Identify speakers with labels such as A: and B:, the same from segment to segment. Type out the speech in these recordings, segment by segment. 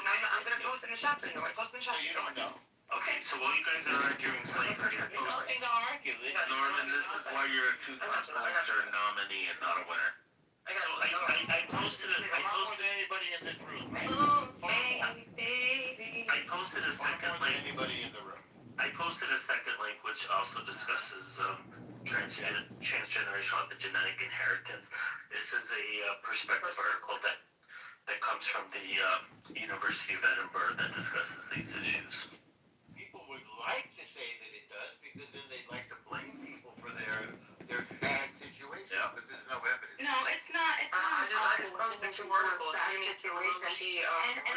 A: I'm going to post in the shop for you. I'm posting in the shop.
B: So you don't know.
C: Okay, so while you guys are arguing slavery,
B: There's nothing to argue.
C: Norman, this is why you're a two-time Pulitzer nominee and not a winner.
B: So I posted anybody in this room, right?
C: I posted a second link.
B: Anybody in the room?
C: I posted a second link which also discusses transgenerational epigenetic inheritance. This is a perspective article that comes from the University of Edinburgh that discusses these issues.
B: People would like to say that it does because then they'd like to blame people for their sad situation,
C: Yeah.
B: but there's no evidence.
D: No, it's not. It's
A: I
D: not.
A: just posted 2 articles.
D: Sad
A: You need to
D: situation.
A: read.
D: And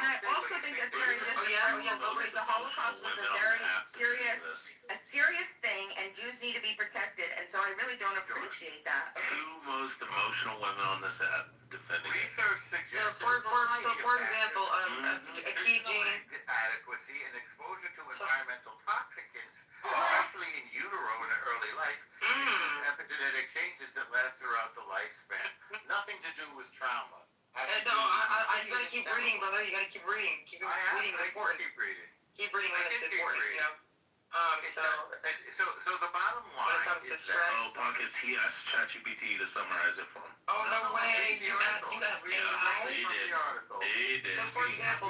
D: I also think that's very disrespectful because the Holocaust was a very serious thing, and Jews need to be protected. And so I really don't appreciate that.
C: 2 most emotional women on this app defending it.
B: Research suggests
A: For example, a key gene.
B: adequacy and exposure to environmental toxicants, especially in utero in early life, induce epigenetic changes that last throughout the lifespan. Nothing to do with trauma.
A: You gotta keep reading, brother. You gotta keep reading. Keep reading is important.
B: Keep reading.
A: Keep reading when it's important, you know.
B: So the bottom
A: When it
B: line
A: comes to
B: is
A: stress.
B: that
C: Oh, Pockets, he asked ChatGPT to summarize it for him.
A: Oh, no way. You guys
C: He did.
A: So, for example,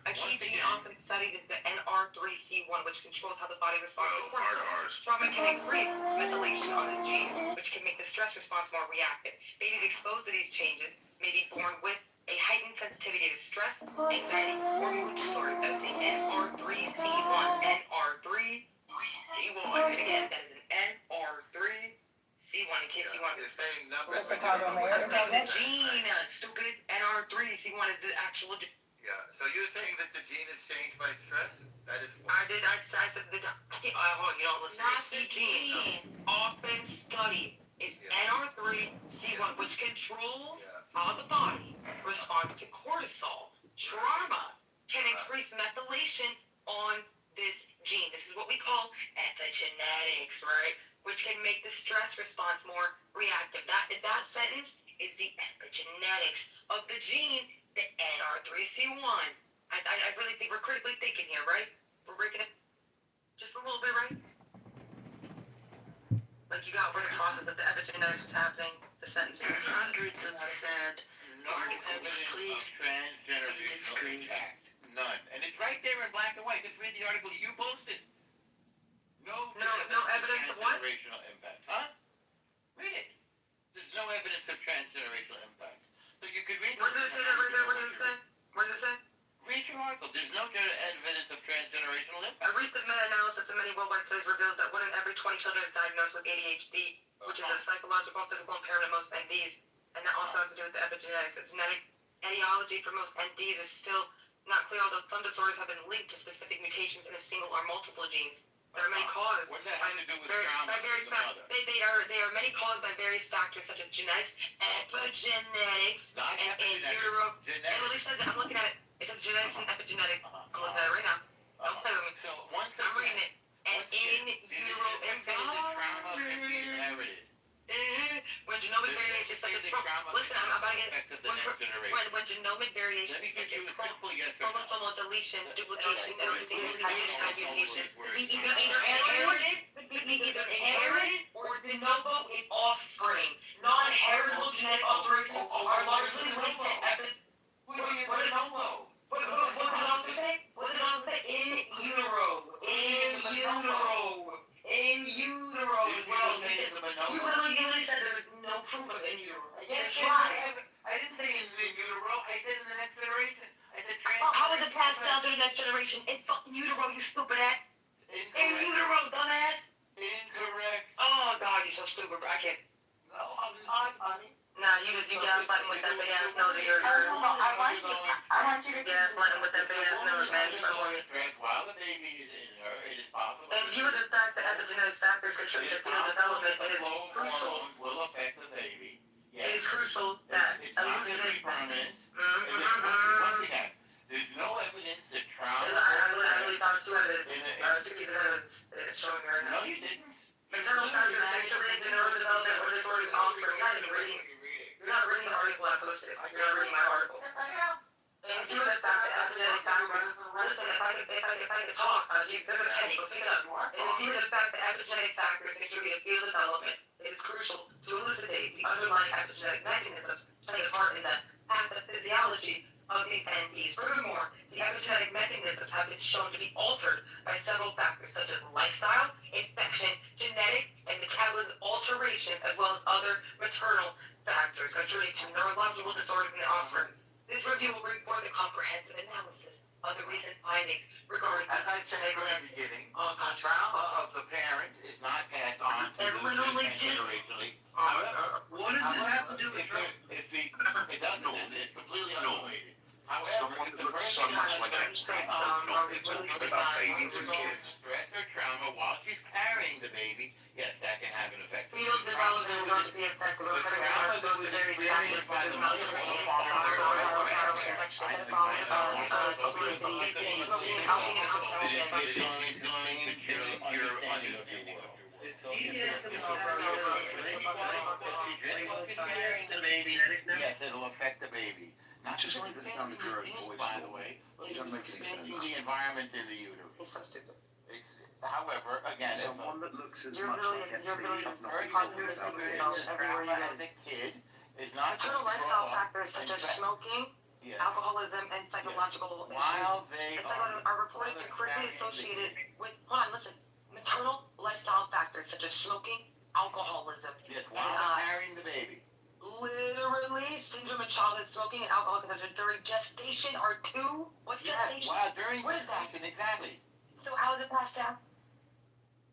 A: a key gene often studied is the NR3C1, which controls how the body responds to cortisol. Trauma can increase methylation on this gene, which can make the stress response more reactive. Babies exposed to these changes may be born with a heightened sensitivity to stress, anxiety, or mood disorders. That's the NR3C1. NR3C1. And again, that is an NR3C1, in case you want to.
B: you're saying nothing.
A: I'm saying the gene, stupid. NR3C1 is the actual gene.
B: Yeah. So you're saying that the gene is changed by stress? That is what?
A: I said the you don't listen.
D: Not
A: The
D: the
A: gene often studied is NR3C1, which controls how the body responds to cortisol. Trauma can increase methylation on this gene. This is what we call epigenetics, right? Which can make the stress response more reactive. That sentence is the epigenetics of the gene, the NR3C1. I really think we're critically thinking here, right? We're breaking it just a little bit, right? Like you got where the process of the epigenetics was happening, the sentencing.
C: Hundreds of sad
B: No evidence of transgenerational impact. None. And it's right there in black and white. Just read the article you posted. No
A: evidence of what?
B: Transgenerational impact. Huh? Read it. There's no evidence of transgenerational impact. So you could read.
A: Where does it say that right there? What does it say? Where does it say?
B: Read your article. There's no evidence of transgenerational
A: A
B: impact.
A: recent meta-analysis of many worldwide studies reveals that 1 in every 20 children is diagnosed with ADHD, which is a psychological and physical impairment of most NDs, and that also has to do with the epigenetics. The genetic etiology for most NDs is still not clear, although some disorders have been linked to specific mutations in a single or multiple genes. There are many causes.
B: What does that have to do with trauma?
A: They are many caused by various factors such as genetics, epigenetics,
B: Not
A: and in
B: epigenetic.
A: utero. It
B: Genetics.
A: really says it. I'm looking at it. It says genetics and epigenetics. I'm looking at it right now. Don't play with me.
B: So once
A: I'm reading it. And in utero
B: trauma can be inherited.
A: when genomic variation such as listen, I'm about to get when genomic variation such as chromosomal deletions, duplications, and mutations be either inherited or de novo in offspring. Non-heritable genetic alterations are largely linked to
B: What is homo?
A: Put it on the in utero. You literally said there's no proof of in utero.
B: I didn't say in utero. I said in the next generation. I said
A: How is it passed down to the next generation? In fucking utero, you stupid ass. In utero, dumbass.
B: Incorrect.
A: Oh god, you're so stupid, bro. I can't.
B: No, I'm not, honey.
A: Nah, you gaslighting with that big ass nose of yours.
D: I want you to
A: Gaslighting with that big ass nose, man.
B: While the baby is in her, it is possible.
A: In view of the fact that epigenetic factors contribute to fetal development, it is crucial.
B: Will affect the baby.
A: It is crucial that
B: it's not going to be permanent. Once again, there's no evidence that trauma.
A: I really thought 2 evidence. 2 pieces of evidence showing her.
B: No, you didn't.
A: External factors sexually, neurodevelopment, or disorders offspring. You're not even reading. You're not reading the article I posted. You're not reading my article. And if you look back at epigenetic factors, listen, if I could talk, give them a penny, go pick it up. And if you look back at epigenetic factors contribute to fetal development, it is crucial to elucidate the underlying epigenetic mechanisms playing a part in the pathophysiology of these NPs. Furthermore, the epigenetic mechanisms have been shown to be altered by several factors such as lifestyle, infection, genetic, and metabolism alterations, as well as other maternal factors contributing to neurological disorders in the offspring. This review will bring forth a comprehensive analysis of the recent findings regarding
B: As I said from the beginning, trauma of the parent is not passed on to the
A: literally just
B: generationally.
C: What does this have to do with trauma?
B: It doesn't, it's completely unrelated. However, if the person
C: someone
B: has
C: like a
B: stress
C: it's about babies and kids.
B: or trauma while she's carrying the baby, yes, that can have an effect.
A: fetal development is going to be affected with various factors such as malnutrition, infection, smoking, helping and consumption.
B: Yes, it'll affect the baby. Not just like
E: this sounded very voice,
B: by the way, but
E: doesn't make any sense.
B: the environment in the uterus.
A: It's so stupid.
B: However, again,
E: Someone that looks as
A: You're
E: much
A: really-
E: like
A: you're really
E: should not
B: very
E: be
A: hard
E: talking
A: to
E: about
A: figure it
E: this.
A: out. Everywhere you
B: trauma
A: go.
B: as a kid is not
A: Maternal lifestyle factors such as smoking,
B: Yes.
A: alcoholism, and psychological issues
B: While they
A: are reported to correctly associated with, hold on, listen, maternal lifestyle factors such as smoking, alcoholism,
B: Yes, while they're carrying the baby.
A: literally syndrome of childhood smoking and alcohol consumption during gestation are two. What's gestation?
B: Wow, during
A: What is that?
B: gestation, exactly.
A: So how is it passed down?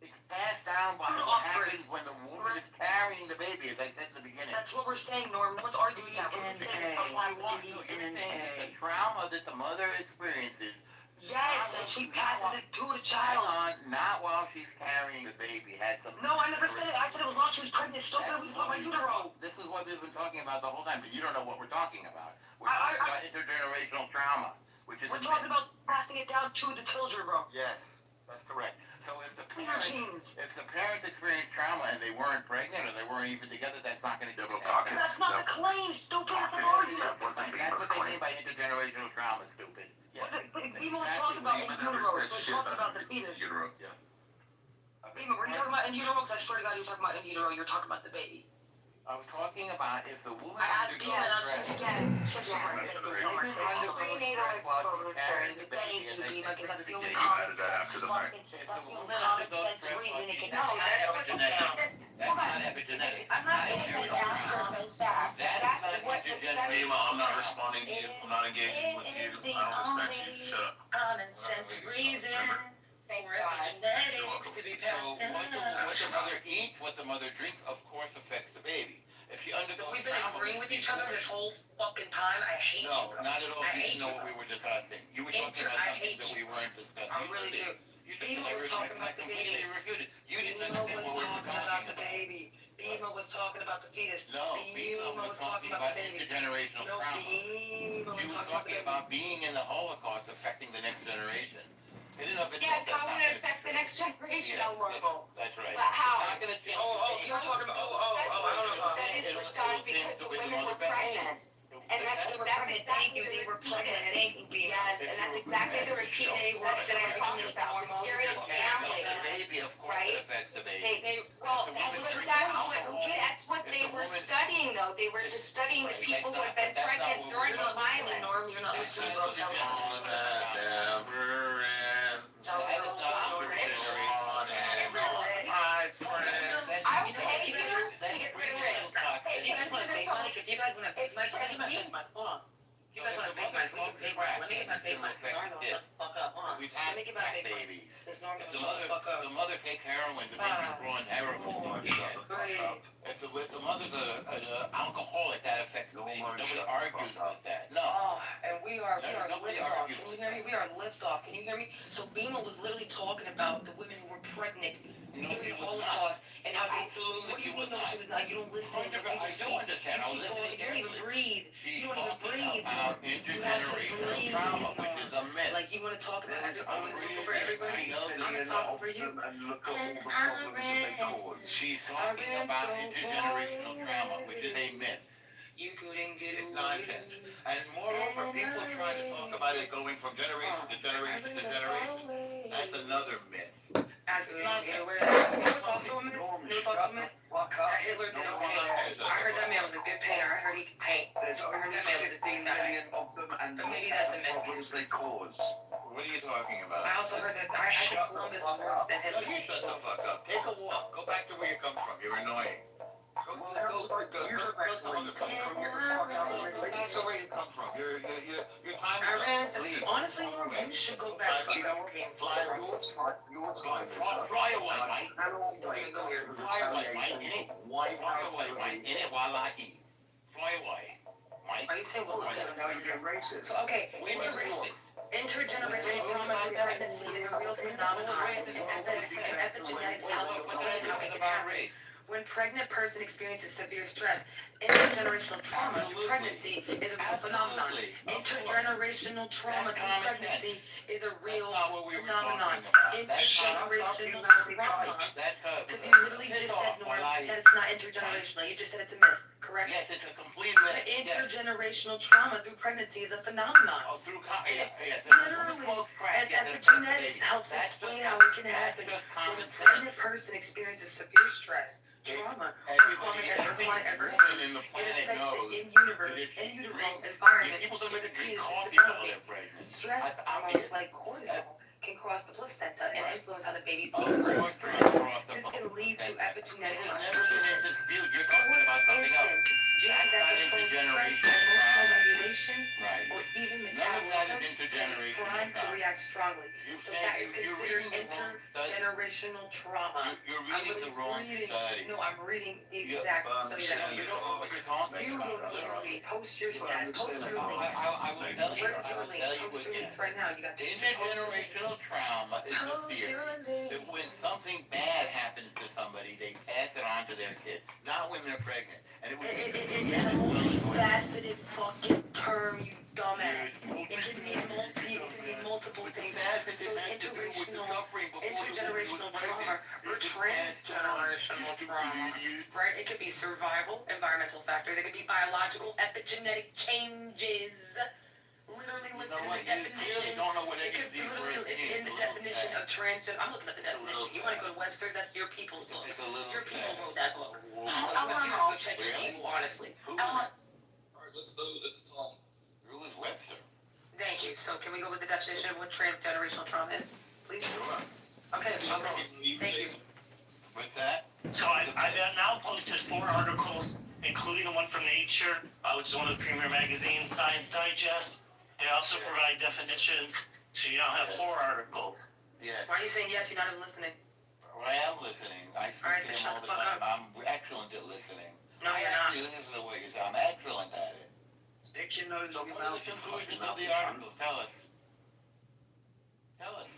B: It's passed down by what happens when the woman is carrying the baby, as I said in the beginning.
A: That's what we're saying, Norm. What's arguing that? We're saying
B: The trauma that the mother experiences.
A: yes, and she passes it to the
B: Hang
A: child.
B: on, not while she's carrying the baby. Has something.
A: No, I never said it. I said it was while she was pregnant. Stupid. We thought my utero.
B: This is what we've been talking about the whole time, but you don't know what we're talking about. We're
A: I-
B: talking about intergenerational trauma, which is
A: We're talking about passing it down to the children, bro.
B: Yes, that's correct. So if the
A: Clear
B: parent,
A: genes.
B: if the parents experienced trauma and they weren't pregnant or they weren't even together, that's not going to do it.
A: That's not the claim, stupid. That's the argument.
B: That's what they mean by intergenerational trauma, stupid. Yes.
A: But we were talking about in utero. We're talking about the fetus. Bima, were you talking about in utero? Because I swear to God, you were talking about in utero. You're talking about the baby.
B: I was talking about if the woman
A: I asked you, and I
B: undergoes
A: said,
D: Yes. Prenatal exposure.
A: Thank you, Bima, because that's the only
E: You
A: common
E: added that after the fact.
A: sense. That's the only common sense reason it can happen.
B: That's not epigenetic.
D: I'm not saying that after the fact. That's what the study.
C: Mima, I'm not responding to you. I'm not engaging with you. I don't respect you. Shut up.
A: Common sense reason
D: Thank
A: for
D: God.
A: epigenetics to be
B: So
A: passed down.
B: what the mother eats, what the mother drinks, of course affects the baby. If she undergoes
A: We've been
B: trauma,
A: agreeing with each other this whole fucking time. I hate
B: No,
A: you.
B: not at all.
A: I
B: You
A: hate
B: didn't know
A: you.
B: what we were discussing. You were talking about
A: I
B: something
A: hate
B: that
A: you.
B: we weren't discussing.
A: I really do.
B: You
A: Bima was talking about the baby.
B: completely refuted. You didn't
A: Bima
B: understand
A: was
B: what we were
A: talking about
B: talking
A: the
B: about.
A: baby. Bima was talking about the fetus.
B: No, Bima was talking about intergenerational
A: No,
B: trauma.
A: Bima
B: She
A: was
B: was talking about being in the Holocaust affecting the next generation. In and of itself,
D: Yes,
B: that's
D: how
B: not
D: would it
B: gonna
D: affect the
B: change.
D: next generation?
B: Yes,
D: Horrible.
B: That's right.
D: But how?
B: It's not gonna change
A: Oh,
B: the baby.
A: you're talking about, I don't know.
D: Studies were done because the women were pregnant. And that's exactly the repeated. Yes, and that's exactly the repeated study that I'm talking about. The serial
B: The
D: families.
B: baby, of course,
D: right?
B: it affects the baby.
D: Well, that's what they were studying though. They were just studying the people who had been pregnant during the
A: Norm,
D: violence.
A: you're not listening to what
B: Never ends. That is not
D: I will pay you to get rid of Rick. Hey,
A: If you guys want to,
D: If
A: hold on. If you guys want to make my let me get my face mask. Sorry, no, shut the fuck up. Hold on.
B: We've had
A: Let me get my face mask.
B: babies.
A: Since Norm
B: If
A: shut the fuck up.
B: the mother takes heroin, the baby's growing heroin. If the mother's an alcoholic, that affects the baby. Nobody argues with that. No.
A: Oh, and we are
B: Nobody
A: lift off.
B: argues
A: Can you
B: with
A: hear me? We are lift off. Can you hear me? So Bima was literally talking about the women who were pregnant during the Holocaust and how they. What do you mean? No, she was not. You don't listen. You
B: I
A: just
B: do understand. I was listening
A: you don't even
B: carefully.
A: breathe.
B: She's
A: You don't even
B: talking
A: breathe.
B: about
A: You have to
B: intergenerational
A: breathe.
B: trauma, which is a myth.
A: Like you want to talk about it. I'm going to talk over
B: I
A: everybody.
B: know
A: I'm going to talk over you.
E: And look at all the problems that they cause.
B: She's talking about intergenerational trauma, which is a myth.
A: You couldn't get
B: It's
A: away.
B: nonsense. And moreover, people try to talk about it going from generation to generation to generation. That's another myth.
A: I couldn't get away. You know what's also a myth? You know what's also a myth? That Hitler didn't paint. I heard that man was a good painter. I heard he could paint. I heard that man was a good guy. But maybe that's a myth.
B: What are you talking about?
A: I also heard that I think Columbus was worse than
B: No,
A: Hitler.
B: you shut the fuck up. Take a walk. Go back to where you come from. You're annoying. Go to where you come from. Your time is up. Leave.
A: Honestly, Norm, you should go back to where you came from.
B: Fly away, mate. Fly away, mate. In it. Fly away, mate. In it while I eat. Fly away, mate.
A: Are you saying what? So, okay, intergenerational trauma through pregnancy is a real phenomenon, and epigenetics helps explain how it can happen. When pregnant person experiences severe stress, intergenerational trauma through pregnancy is a real phenomenon. Intergenerational trauma through pregnancy is a real phenomenon. Intergenerational trauma. Because you literally just said, Norm, that it's not intergenerational. You just said it's a myth, correct?
B: Yes, it's a complete
A: But
B: myth.
A: intergenerational trauma through pregnancy is a phenomenon.
B: Oh, through yes.
A: Literally, and epigenetics helps explain how it can happen. When a pregnant person experiences severe stress, trauma, or chronic adversity,
B: in the
A: it
B: planet
A: affects
B: knows
A: the in-utero environment
B: people don't
A: where the
B: even drink
A: penis is
B: coffee while
A: developing.
B: they're pregnant.
A: Stress
B: That's
A: hormones
B: obvious.
A: like cortisol can cross the placenta and influence how the baby's
B: Oh,
A: needs are
B: cross
A: expressed.
B: the
A: This can lead to
B: It
A: epigenetic
B: has never been in dispute. You're talking about
A: For
B: something else.
A: instance, genes that
B: That's not
A: control stress,
B: intergenerational
A: emotional
B: trauma.
A: regulation,
B: Right.
A: or even
B: None of that
A: metabolism
B: is
A: can
B: intergenerational
A: prime to
B: trauma.
A: react strongly. So that is
B: You're
A: considered
B: reading the wrong study.
A: intergenerational trauma.
B: You're reading the wrong study.
A: No, I'm reading the exact study that
B: You don't know what you're talking
A: you
B: about.
A: don't literally post your stats, post your
B: I
A: links.
B: will tell you.
A: Where's
B: I
A: your
B: will
A: links?
B: tell you
A: Post your
B: again.
A: links right now. You got to post your links.
B: Intergenerational trauma is the
A: Post
B: theory
A: your
B: that
A: links.
B: when something bad happens to somebody, they pass it on to their kid, not when they're pregnant. And it would be
A: It's a multifaceted fucking term, you dumbass. It can mean multiple things. So intergenerational trauma or transgenerational trauma, right? It could be survival, environmental factors. It could be biological, epigenetic changes. Literally, listen to the definition.
B: don't know what
A: It
B: any
A: could
B: of these
A: literally,
B: words
A: it's
B: mean.
A: in the definition of transgender. I'm looking at the definition. You want to go to Webster's? That's your people's book.
B: It's a little
A: Your people
B: sad.
A: wrote that book. So
D: I wanna
A: you
D: know.
A: go check your
B: Really?
A: people, honestly.
B: Who was it?
E: Alright, let's load at the top.
B: Who was Webster?
A: Thank you. So can we go with the definition of what transgenerational trauma is, please?
B: Sure.
A: Okay, I'll roll. Thank you.
B: What's that?
C: So I've now posted 4 articles, including the one from Nature, which is one of the premier magazines, Science Digest. They also provide definitions, so you now have 4 articles.
B: Yes.
A: Why are you saying yes? You're not even listening.
B: Well, I am listening. I speak
A: Alright,
B: to
A: then
B: him
A: shut
B: all
A: the
B: the
A: fuck
B: time. I'm excellent at listening.
A: No, you're not.
B: Actually, listen to what you say. I'm excellent at it.
E: Stick your nose
B: So
E: in your
B: what are
E: mouth.
B: the conclusions of the articles? Tell us. Tell us.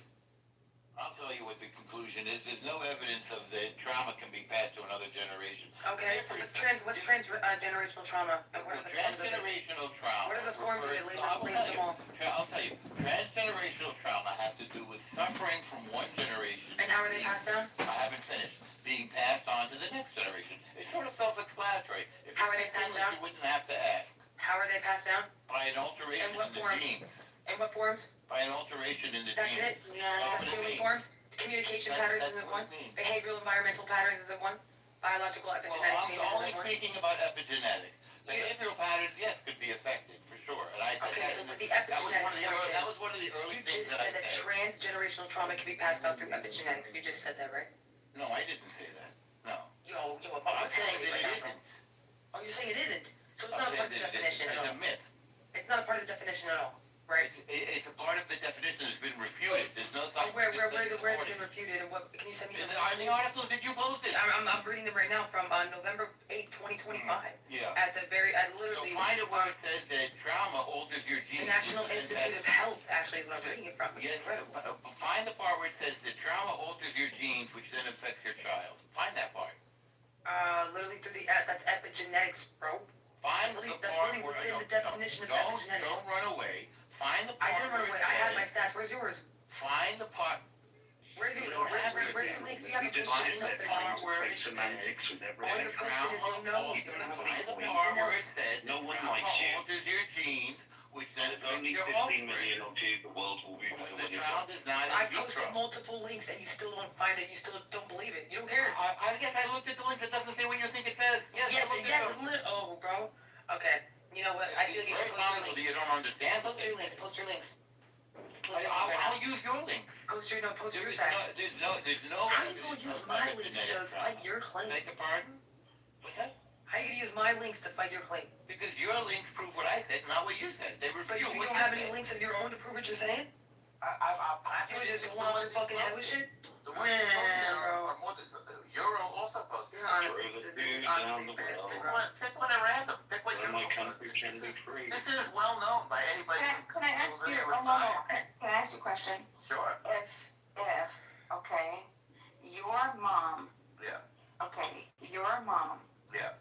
B: I'll tell you what the conclusion is. There's no evidence of that trauma can be passed to another generation.
A: Okay, so what's transgenerational trauma? And what are the forms of it?
B: Transgenerational trauma.
A: What are the forms of it?
B: refers-
A: Label them all.
B: I'll tell you. Transgenerational trauma has to do with suffering from one generation.
A: And how are they passed down?
B: I haven't finished. Being passed on to the next generation. It's sort of self-explanatory. If
A: How
B: you
A: are they
B: think
A: passed
B: like
A: down?
B: You wouldn't have to ask.
A: How are they passed down?
B: By an alteration
A: In what
B: in the
A: forms?
B: genes.
A: In what forms?
B: By an alteration in the
A: That's
B: genes.
A: it? That's the only forms? Communication patterns
B: That's
A: isn't
B: what
A: one?
B: it means.
A: Behavioral environmental patterns isn't one? Biological
B: Well,
A: epigenetic
B: I'm
A: changes
B: only
A: isn't one?
B: speaking about epigenetics. Behavioral patterns, yes, could be affected, for sure. And I think
A: Okay, so with the
B: that was
A: epigenetic
B: one of the early
A: you
B: things
A: just
B: that I
A: said that
B: said.
A: transgenerational trauma can be passed out through epigenetics. You just said that, right?
B: No, I didn't say that. No.
A: Yo,
B: I'm
A: I'm
B: saying
A: saying
B: that it
A: it
B: isn't.
A: Oh, you're saying it isn't? So it's
B: I'm
A: not a part
B: saying
A: of the
B: that
A: definition at
B: it's
A: all?
B: a myth.
A: It's not a part of the definition at all, right?
B: It's a part of the definition that's been refuted. There's no
A: Oh, where is it
B: supporting
A: been refuted and what, can you send me
B: In
A: the?
B: the articles that you posted.
A: I'm reading them right now from November 8th, 2025.
B: Yeah.
A: At
B: So
A: literally,
B: find it where it says that trauma alters your
A: the
B: genes.
A: National Institute of Health, actually, is what I'm reading it from, which is
B: Yes,
A: incredible.
B: find the part where it says that trauma alters your genes, which then affects your child. Find that part.
A: Literally through that's epigenetics, bro.
B: Find
A: That's
B: the
A: literally
B: part
A: within
B: where
A: the definition of epigenetics.
B: Don't run away. Find the part
A: I didn't run
B: where
A: away,
B: it
A: I had my
B: says-
A: stats, where's yours?
B: Find the part.
D: Where's your
B: You don't have
D: links? Where's
B: it.
D: your links? You
E: You
D: haven't
E: just
D: posted
E: sit
B: Find
E: there
B: the
D: nothing.
E: trying
B: part
E: to
B: where
E: play
B: it
E: semantics
B: says,
E: with
D: All
E: everything.
D: you posted is your nose. You don't have
B: find the
D: anything
B: part where it
D: else.
B: says,
E: No one
B: how
E: likes you.
B: old is your gene, which then
E: With
B: affects
E: only
B: your
E: 15
B: offspring.
E: million of you, the world will be
B: When
E: better
B: the
E: when you're
B: child is not
D: I
B: in
D: posted
B: vitro.
D: multiple links and you still don't find it. You still don't believe it. You don't care.
B: I guess I looked at the link. It doesn't say what you think it says. Yes, I
D: Yes,
B: looked
D: yes,
B: at it.
D: oh, bro. Okay. You know what? I feel like you
B: Very
D: should post your
B: comical that
D: links.
B: you don't understand.
D: Post your links. Post your links. Post your links
B: I'll,
D: right
B: I'll
D: now.
B: use your link.
D: Post your
B: There's
D: facts.
B: there's no.
D: How are you gonna
B: evidence
D: use
B: of
D: my
B: a
D: links
B: genetic
D: to
B: trauma.
D: fight your claim?
B: Beg your pardon? What's that?
D: How are you gonna use my links to fight your claim?
B: Because your links prove what I said, not what you said. They
D: But
B: refute
D: you
B: what
D: don't
B: you
D: have any
B: said.
D: links of your own to prove what you're saying?
B: You
D: You was just going off your fucking head with shit?
B: The ones you're posting are more than. You're also posting.
D: You're honestly, this is honestly embarrassing, bro.
B: Pick one at random. Pick what
E: Where
B: you're
E: my
B: posting.
E: country can be free.
B: This is well known by anybody.
F: Can I ask
B: who's
F: you,
B: familiar with
F: no,
B: science.
F: can I ask you a question?
B: Sure.
F: If, okay, your mom,
B: Yeah.
F: okay, your mom
B: Yeah.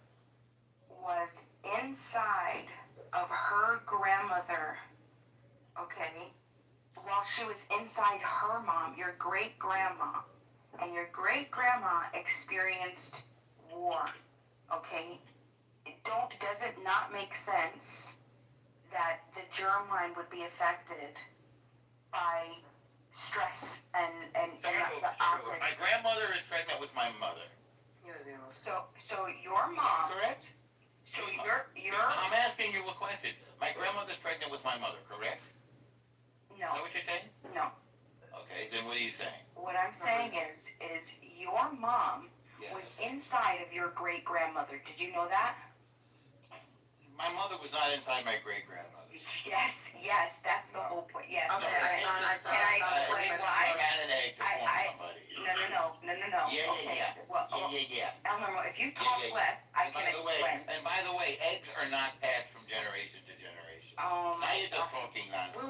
F: was inside of her grandmother, okay, while she was inside her mom, your great grandma, and your great grandma experienced war, okay? Does it not make sense that the germline would be affected by stress and the opposite?
B: My grandmother is pregnant with my mother.
F: So your mom,
B: Correct?
F: so your
B: I'm asking you a question. My grandmother's pregnant with my mother, correct? Is that
F: no,
B: what you're saying?
F: no.
B: Okay, then what are you saying?
F: What I'm saying is your mom
B: Yes.
F: was inside of your great grandmother. Did you know that?
B: My mother was not inside my great grandmother.
F: Yes, that's the whole point. Yes.
D: Okay,
F: Can I explain why?
B: had an egg to
F: I-
B: form somebody.
F: No.
B: Yeah.
F: Okay. Well,
B: Yeah.
F: Elmer, if you talk
B: Yeah.
F: less, I can explain.
B: And by the way, eggs are not passed from generation to generation. Now you're just talking nonsense.
F: Did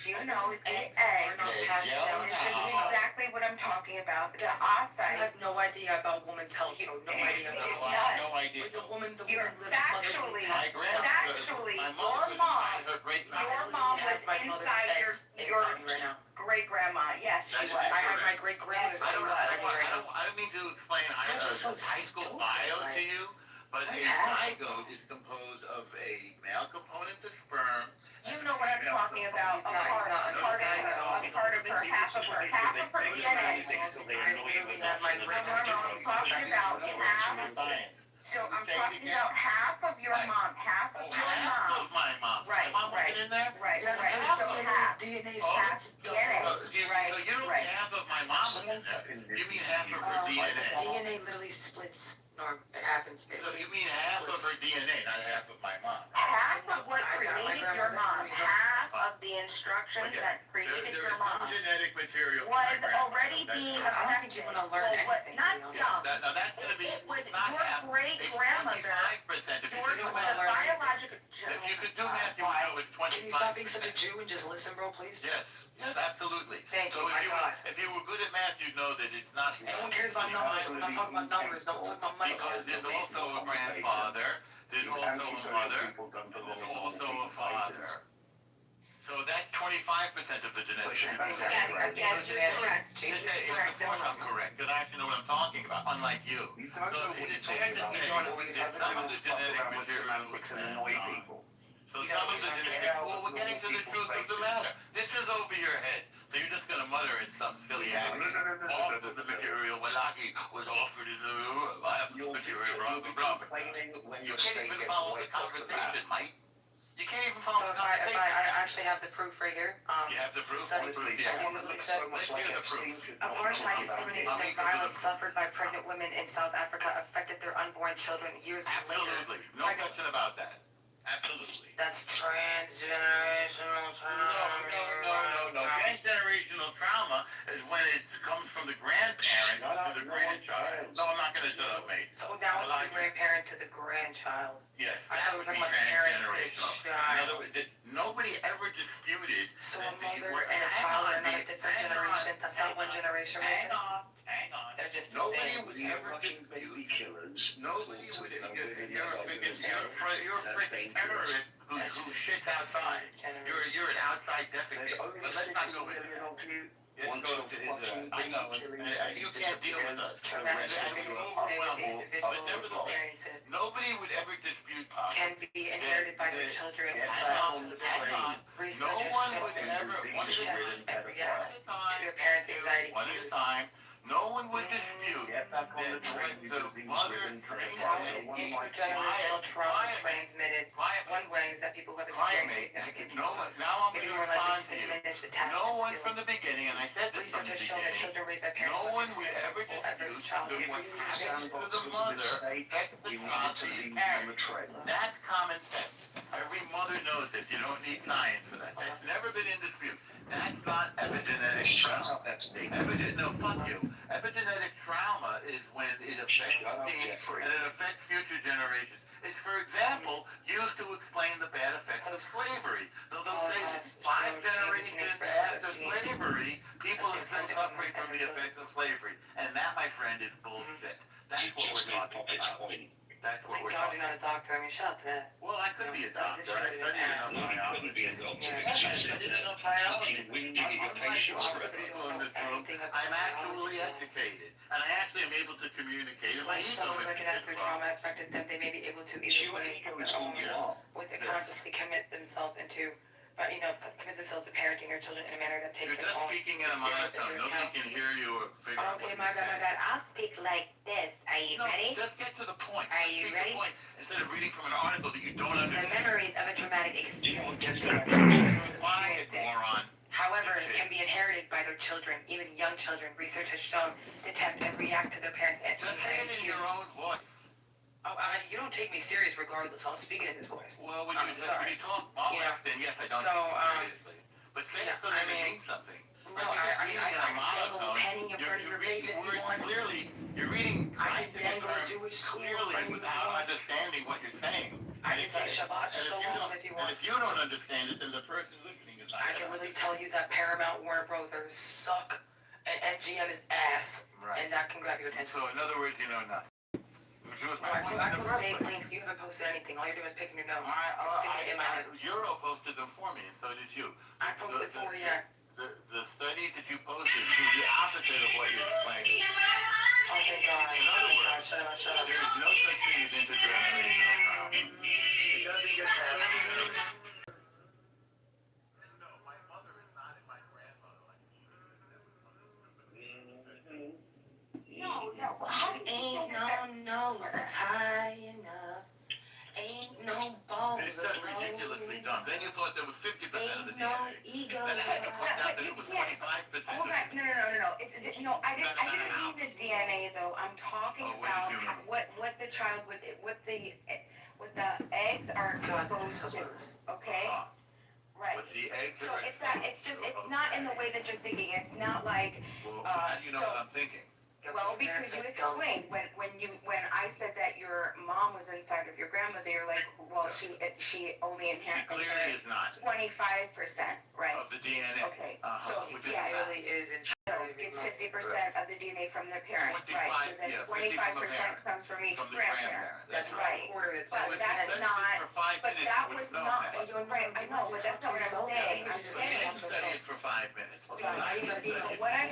F: you know that eggs
D: are not
B: Eggs,
D: passed
B: yeah.
D: down?
F: This is exactly what I'm talking about. The oocytes.
D: I have no idea about woman's health. You know, no idea
B: No,
D: about
B: I have no idea.
D: the woman
F: You're
D: lived
F: factually,
B: My grandmother,
F: factually,
B: my
F: your
B: mother was
F: mom,
B: inside her great
F: your
B: grandmother.
F: mom was inside your
D: right now.
F: great grandma. Yes, she
B: That is
F: was.
D: I have my great grandmother's
F: Yes,
B: I don't mean to explain
D: You're just so
B: high school
D: stupid,
B: bio
D: like-
B: to you, but a
D: What's happening?
B: zygote is composed of a male component of sperm.
F: You know what I'm talking about.
D: He's not understanding at all.
F: A part of her, half of her DNA. I'm talking about half.
B: Science.
F: So I'm talking about half of your mom, half of your
B: Half
F: mom.
B: of my mom.
F: Right,
B: My mom
F: right.
B: wasn't in there?
F: Right. So half.
D: DNA
F: Half DNA.
B: So you don't mean half of my mom was in there. You mean half of her DNA.
D: DNA literally splits. Norm, it happens.
B: So you mean half of her DNA, not half of my mom.
F: Half of what
D: I got my
F: created your
D: grandma's
F: mom,
D: DNA.
F: half of the instructions that created
B: There
F: your
B: is some
F: mom
B: genetic material.
F: was already being
D: I don't think
F: affected.
D: you're gonna learn anything,
F: Not
D: you know?
F: some.
B: Now that's gonna be,
F: It was
B: not
F: your
B: half,
F: great
B: it's
F: grandmother.
B: 25%. If you
F: Your
B: could do
D: wanna
B: math,
F: the
D: learn
F: biological.
B: if you could do math, you would know it's 25%.
D: Can you stop being such a Jew and just listen, bro, please?
B: Yes, absolutely.
D: Thank
B: So
D: you, my God.
B: if you were good at math, you'd know that it's not
D: No one
B: half.
D: cares about numbers. We're not talking about numbers. No one's talking about money.
B: Because there's also a grandfather, there's also a mother, there's also a father. So that's 25% of the genetic material.
F: Yes, you're correct.
B: Of course I'm correct, because I actually know what I'm talking about, unlike you. So it's fair to say that some of the genetic material was passed on. So some of the genetic, well, we're getting to the truth of the matter. This is over your head. So you're just gonna mutter in some silly accent. All of the material, Walaki was offered in the last material, blah, blah, blah. You can't even follow the conversation, Mike. You can't even follow
D: So
B: the
D: if I
B: conversation.
D: actually have the proof right here.
B: You have the proof?
D: Studies
B: Proof,
D: that
B: yeah.
D: easily said
B: Let's hear the proof.
D: apartheid, discrimination, and violence suffered by pregnant women in South Africa affected their unborn children years later.
B: Absolutely, no question about that. Absolutely.
D: That's transgenerational trauma.
B: No. Transgenerational trauma is when it comes from the grandparent to the grandchild. No, I'm not gonna shut up, mate.
D: So now it's the grandparent to the grandchild.
B: Yes,
D: I
B: that
D: thought we
B: would
D: were
B: be
D: talking about the parent to the
B: transgenerational. In
D: child.
B: other words, nobody ever disputed.
D: So a
B: that these
D: mother
B: were-
D: and a
B: hang
D: child
B: on,
D: are not a
B: mate,
D: different
B: hang
D: generation.
B: on,
D: That's
B: hang
D: not one
B: on,
D: generation.
B: Hang on.
D: They're just the
B: Nobody
D: same.
B: would
E: You're
B: ever
E: watching baby
B: dispute.
E: killers.
B: Nobody would, you're a
E: That's
B: freaking terrorist who shits outside. You're an outside
E: There's
B: defecator.
E: only
B: But let's not
E: 15
B: go into
E: million
B: that.
E: of you. Once you're fucking
B: I know, and you can't deal with us.
D: Traumatic
B: Overwhelmed, but nevertheless, nobody would ever dispute Pop.
D: can be inherited by their children.
E: Get back on the train.
D: Research
B: No
D: has
B: one
D: shown
B: would ever, one at a time,
D: react to
B: one
D: their parents' anxiety
B: at a
D: cues.
B: time, no one would dispute
E: Get back on the
B: that
E: train
B: what
E: because
B: the
E: these
B: mother
E: women
B: trained
D: Trauma
B: them
D: is
B: in.
D: intergenerational trauma transmitted.
B: Quiet,
D: One way is that people who have
B: quiet,
D: experienced
B: mate.
D: significant
B: No
D: trauma
B: one, now I'm
D: may be
B: gonna
D: more likely
B: respond
D: to
B: to you.
D: diminish attachment
B: No one from
D: skills.
B: the beginning, and I said this from
D: Research
B: the
D: has shown that
B: beginning,
D: children raised by parents
B: no
D: who
B: one
D: have
B: would
D: experienced
B: ever
D: multiple adverse
B: dispute
D: childhood
B: that what happens to
E: sandbox
B: the
E: of the
B: mother
E: mistake.
B: affects the
E: You
B: child
E: need to
B: to
E: leave
B: the
E: them on the
B: parent.
E: train.
B: That's common sense. Every mother knows this. You don't need science for that. That's never been in dispute. That's not epigenetic
E: Shut
B: trauma.
E: up that statement.
B: No, fuck you. Epigenetic trauma is when it affects
E: Shut up,
B: genes
E: Jeffrey.
B: and it affects future generations. It's, for example, used to explain the bad effects of slavery. So they'll say that 5 generations after slavery, people are still suffering from the effects of slavery. And that, my friend, is bullshit. That's
E: You
B: what we're
E: just did
B: talking
E: Puppet's
B: about.
E: point.
B: That's what
D: Thank
B: we're
D: God
B: talking
D: you're not a
B: about.
D: doctor. I mean, shut up to that.
B: Well, I could be a doctor. I studied enough
E: You couldn't be a doctor because you said that. Fucking winding your patients
B: Unlike
E: forever.
B: people in this room, I'm actually educated, and I actually am able to communicate. And my
D: When
B: ego
D: someone
B: is
D: recognizes their trauma affected them, they may be able to
E: It's
D: either
E: you
D: way
E: and you are.
D: with it consciously commit themselves into, commit themselves to parenting their children in a manner that
B: You're
D: takes their
B: just
D: own
B: speaking in a monotone. Nobody can hear you or figure out what
D: Okay,
B: you're
D: my bad.
B: saying.
D: I'll speak like this. Are you
B: No,
D: ready?
B: just get to the point.
D: Are you
B: Speak
D: ready?
B: the point instead of reading from an article that you don't
D: The
B: understand.
D: memories of a traumatic experience.
B: Quiet, moron.
D: However, it can be inherited by their children, even young children. Research has shown detect and react to their parents'
B: Just say it in your own voice.
D: You don't take me serious regardless. I'm speaking in this voice.
B: Well, when
D: I'm
B: you
D: sorry.
B: talk bollocks,
D: Yeah.
B: then yes, I don't
D: So,
B: take you seriously. But say
D: yeah,
B: it's going
D: I
B: to
D: mean,
B: mean something.
D: No, I can dangle a penny in front of your face if you
B: You're
D: want.
B: clearly, you're reading
D: I can
B: scientific
D: dangle a
B: terms
D: Jewish school in
B: clearly
D: front of you if you
B: without
D: want.
B: understanding what you're saying.
D: I can say Shabbat Shalom if you
B: And
D: want.
B: if you don't understand it, then the person listening is not
D: I can really tell you that Paramount, Warner Brothers suck, and MGM is ass,
B: Right.
D: and that can grab your attention.
B: So in other words, you know nothing. Which was my
D: I
B: point
D: put
B: in the first
D: fake
B: place.
D: links. You haven't posted anything. All you're doing is picking your nose.
B: I,
D: in my head.
B: Euro posted them for me, and so did you.
D: I posted for you.
B: The studies that you posted do the opposite of what you're explaining.
D: Oh, thank God.
B: In other
D: Oh, God,
B: words,
D: shut up, shut up.
B: there is no such thing as intergenerational trauma. It doesn't get past generation. No, my mother is not my grandmother.
F: No, how do you
D: Ain't
F: say
D: no
F: that?
D: nose that's high enough. Ain't no balls
B: It's
D: that's
B: just
D: low
B: ridiculously dumb.
D: enough.
B: Then you thought there was 50% of the
D: Ain't no
B: DNA.
D: ego.
B: Then I had to point out that
F: But
B: it was
F: you can't-
B: 25%.
F: Hold on, no. I didn't mean the DNA though. I'm talking
B: Oh, what
F: about
B: did you mean?
F: what the child what the eggs are exposed to. Okay, right.
B: But the eggs
F: So
B: are
F: it's not in the way that you're thinking. It's not like
B: Well, how do you know
F: so-
B: what I'm thinking?
F: well because you explained when I said that your mom was inside of your grandmother. You're like, well, she only
B: She clearly
F: inherits
B: is not
F: 25%, right?
B: of the DNA.
F: Okay,
B: Uh-huh.
F: so
B: Which is
F: yeah,
B: not.
D: really is in
F: it's 50% of the DNA from their parents,
B: 25,
F: right? So then
B: yeah,
F: 25% comes from each
B: from the
F: grandparent.
B: That's
F: right.
D: Quarter that's
F: But
D: going
F: that's
B: Studies
F: not-
B: for 5
F: But
B: minutes
F: that
B: would
F: was
B: know
F: not,
B: that.
F: you're right, I know, but that's not what I'm saying. I'm
B: But you
F: saying,
B: didn't study it for 5 minutes.
F: what I'm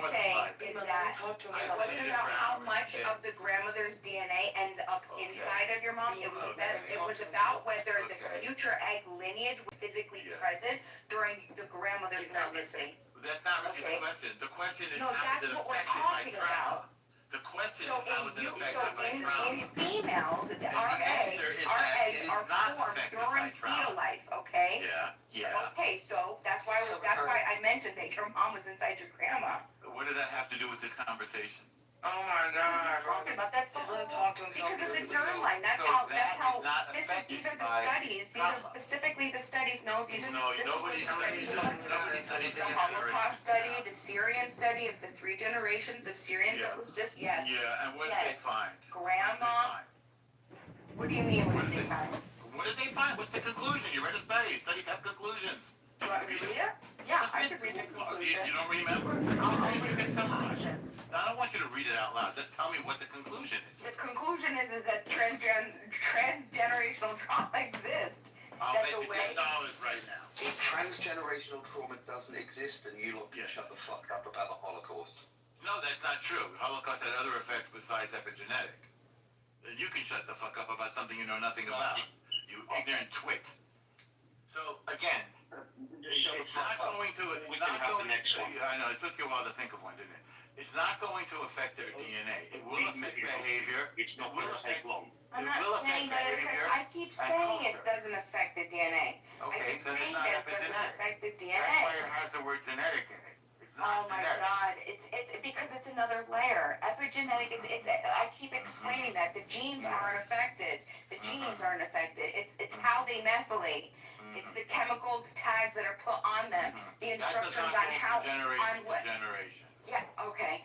F: saying is that it wasn't about how much of the grandmother's DNA ends up inside of your mom. It was about whether the future egg lineage was physically
B: Yeah.
F: present during the grandmother's pregnancy.
B: That's not really
F: Okay.
B: the question. The question is
F: No,
B: how
F: that's
B: is it
F: what we're
B: affected by
F: talking
B: trauma?
F: about.
B: The question
F: So
B: is how is it affected by
F: in
B: trauma?
F: females, our
B: answer is
F: eggs
B: that it is
F: are
B: not
F: formed
B: affected
F: during
B: by trauma.
F: fetal life, okay?
B: Yeah, yeah.
F: Okay, so that's why I mentioned that your mom was inside your grandma.
B: What did that have to do with this conversation?
D: Oh my God.
F: Talking about that
D: Just let him talk to himself.
F: because of the germline. That's
B: So
F: how.
B: that is not
F: These
B: affected
F: are the
B: by
F: studies. These
B: trauma.
F: are specifically the studies. No, these are
B: No,
F: this is what
B: nobody
F: the
B: studies
F: studies.
B: it. Nobody studies
F: The
B: it.
F: Holocaust study, the Syrian study of the 3 generations of Syrians.
B: Yeah.
F: That was just yes.
B: Yeah, and what did they
F: Yes.
B: find?
F: Grandma. What do you mean? What did they find?
B: What did they find? What's the conclusion? You read a study. Studies have conclusions.
F: Do you want me to read it? Yeah, I could read the
B: You
F: conclusion.
B: don't remember?
F: I'll
B: Maybe you
F: read
B: can
F: the
B: summarize.
F: conclusion.
B: I don't want you to read it out loud. Just tell me what the conclusion is.
F: The conclusion is that transgenerational trauma exists.
B: I'll
F: That's
B: bet
F: a
B: you
F: way.
B: $10 right now.
E: If transgenerational trauma doesn't exist, then you lot can shut the fuck up about the Holocaust.
B: No, that's not true. The Holocaust had other effects besides epigenetic. You can shut the fuck up about something you know nothing about. You ignorant twit. So, again, it's not going to...
C: We can have the next one.
B: I know, it took you a while to think of one, didn't it? It's not going to affect their DNA. It will affect behavior.
C: It's not going to take long.
F: I'm
B: It
F: not
B: will
F: saying
B: affect
F: that it
B: behavior
F: affects, I keep saying it
B: culture.
F: doesn't affect the DNA. I
B: Okay,
F: keep
B: then it's
F: saying
B: not
F: that it doesn't
B: epigenetic.
F: affect the
B: That's why
F: DNA.
B: it has the word genetic in it. It's
F: Oh
B: not
F: my
B: genetic.
F: God, it's because it's another layer. Epigenetic is, I keep explaining that. The genes aren't affected. The genes aren't affected. It's how they methylate. It's the chemical tags that are put on them. The instructions on how, on what.
B: Generation.
F: Yeah, okay.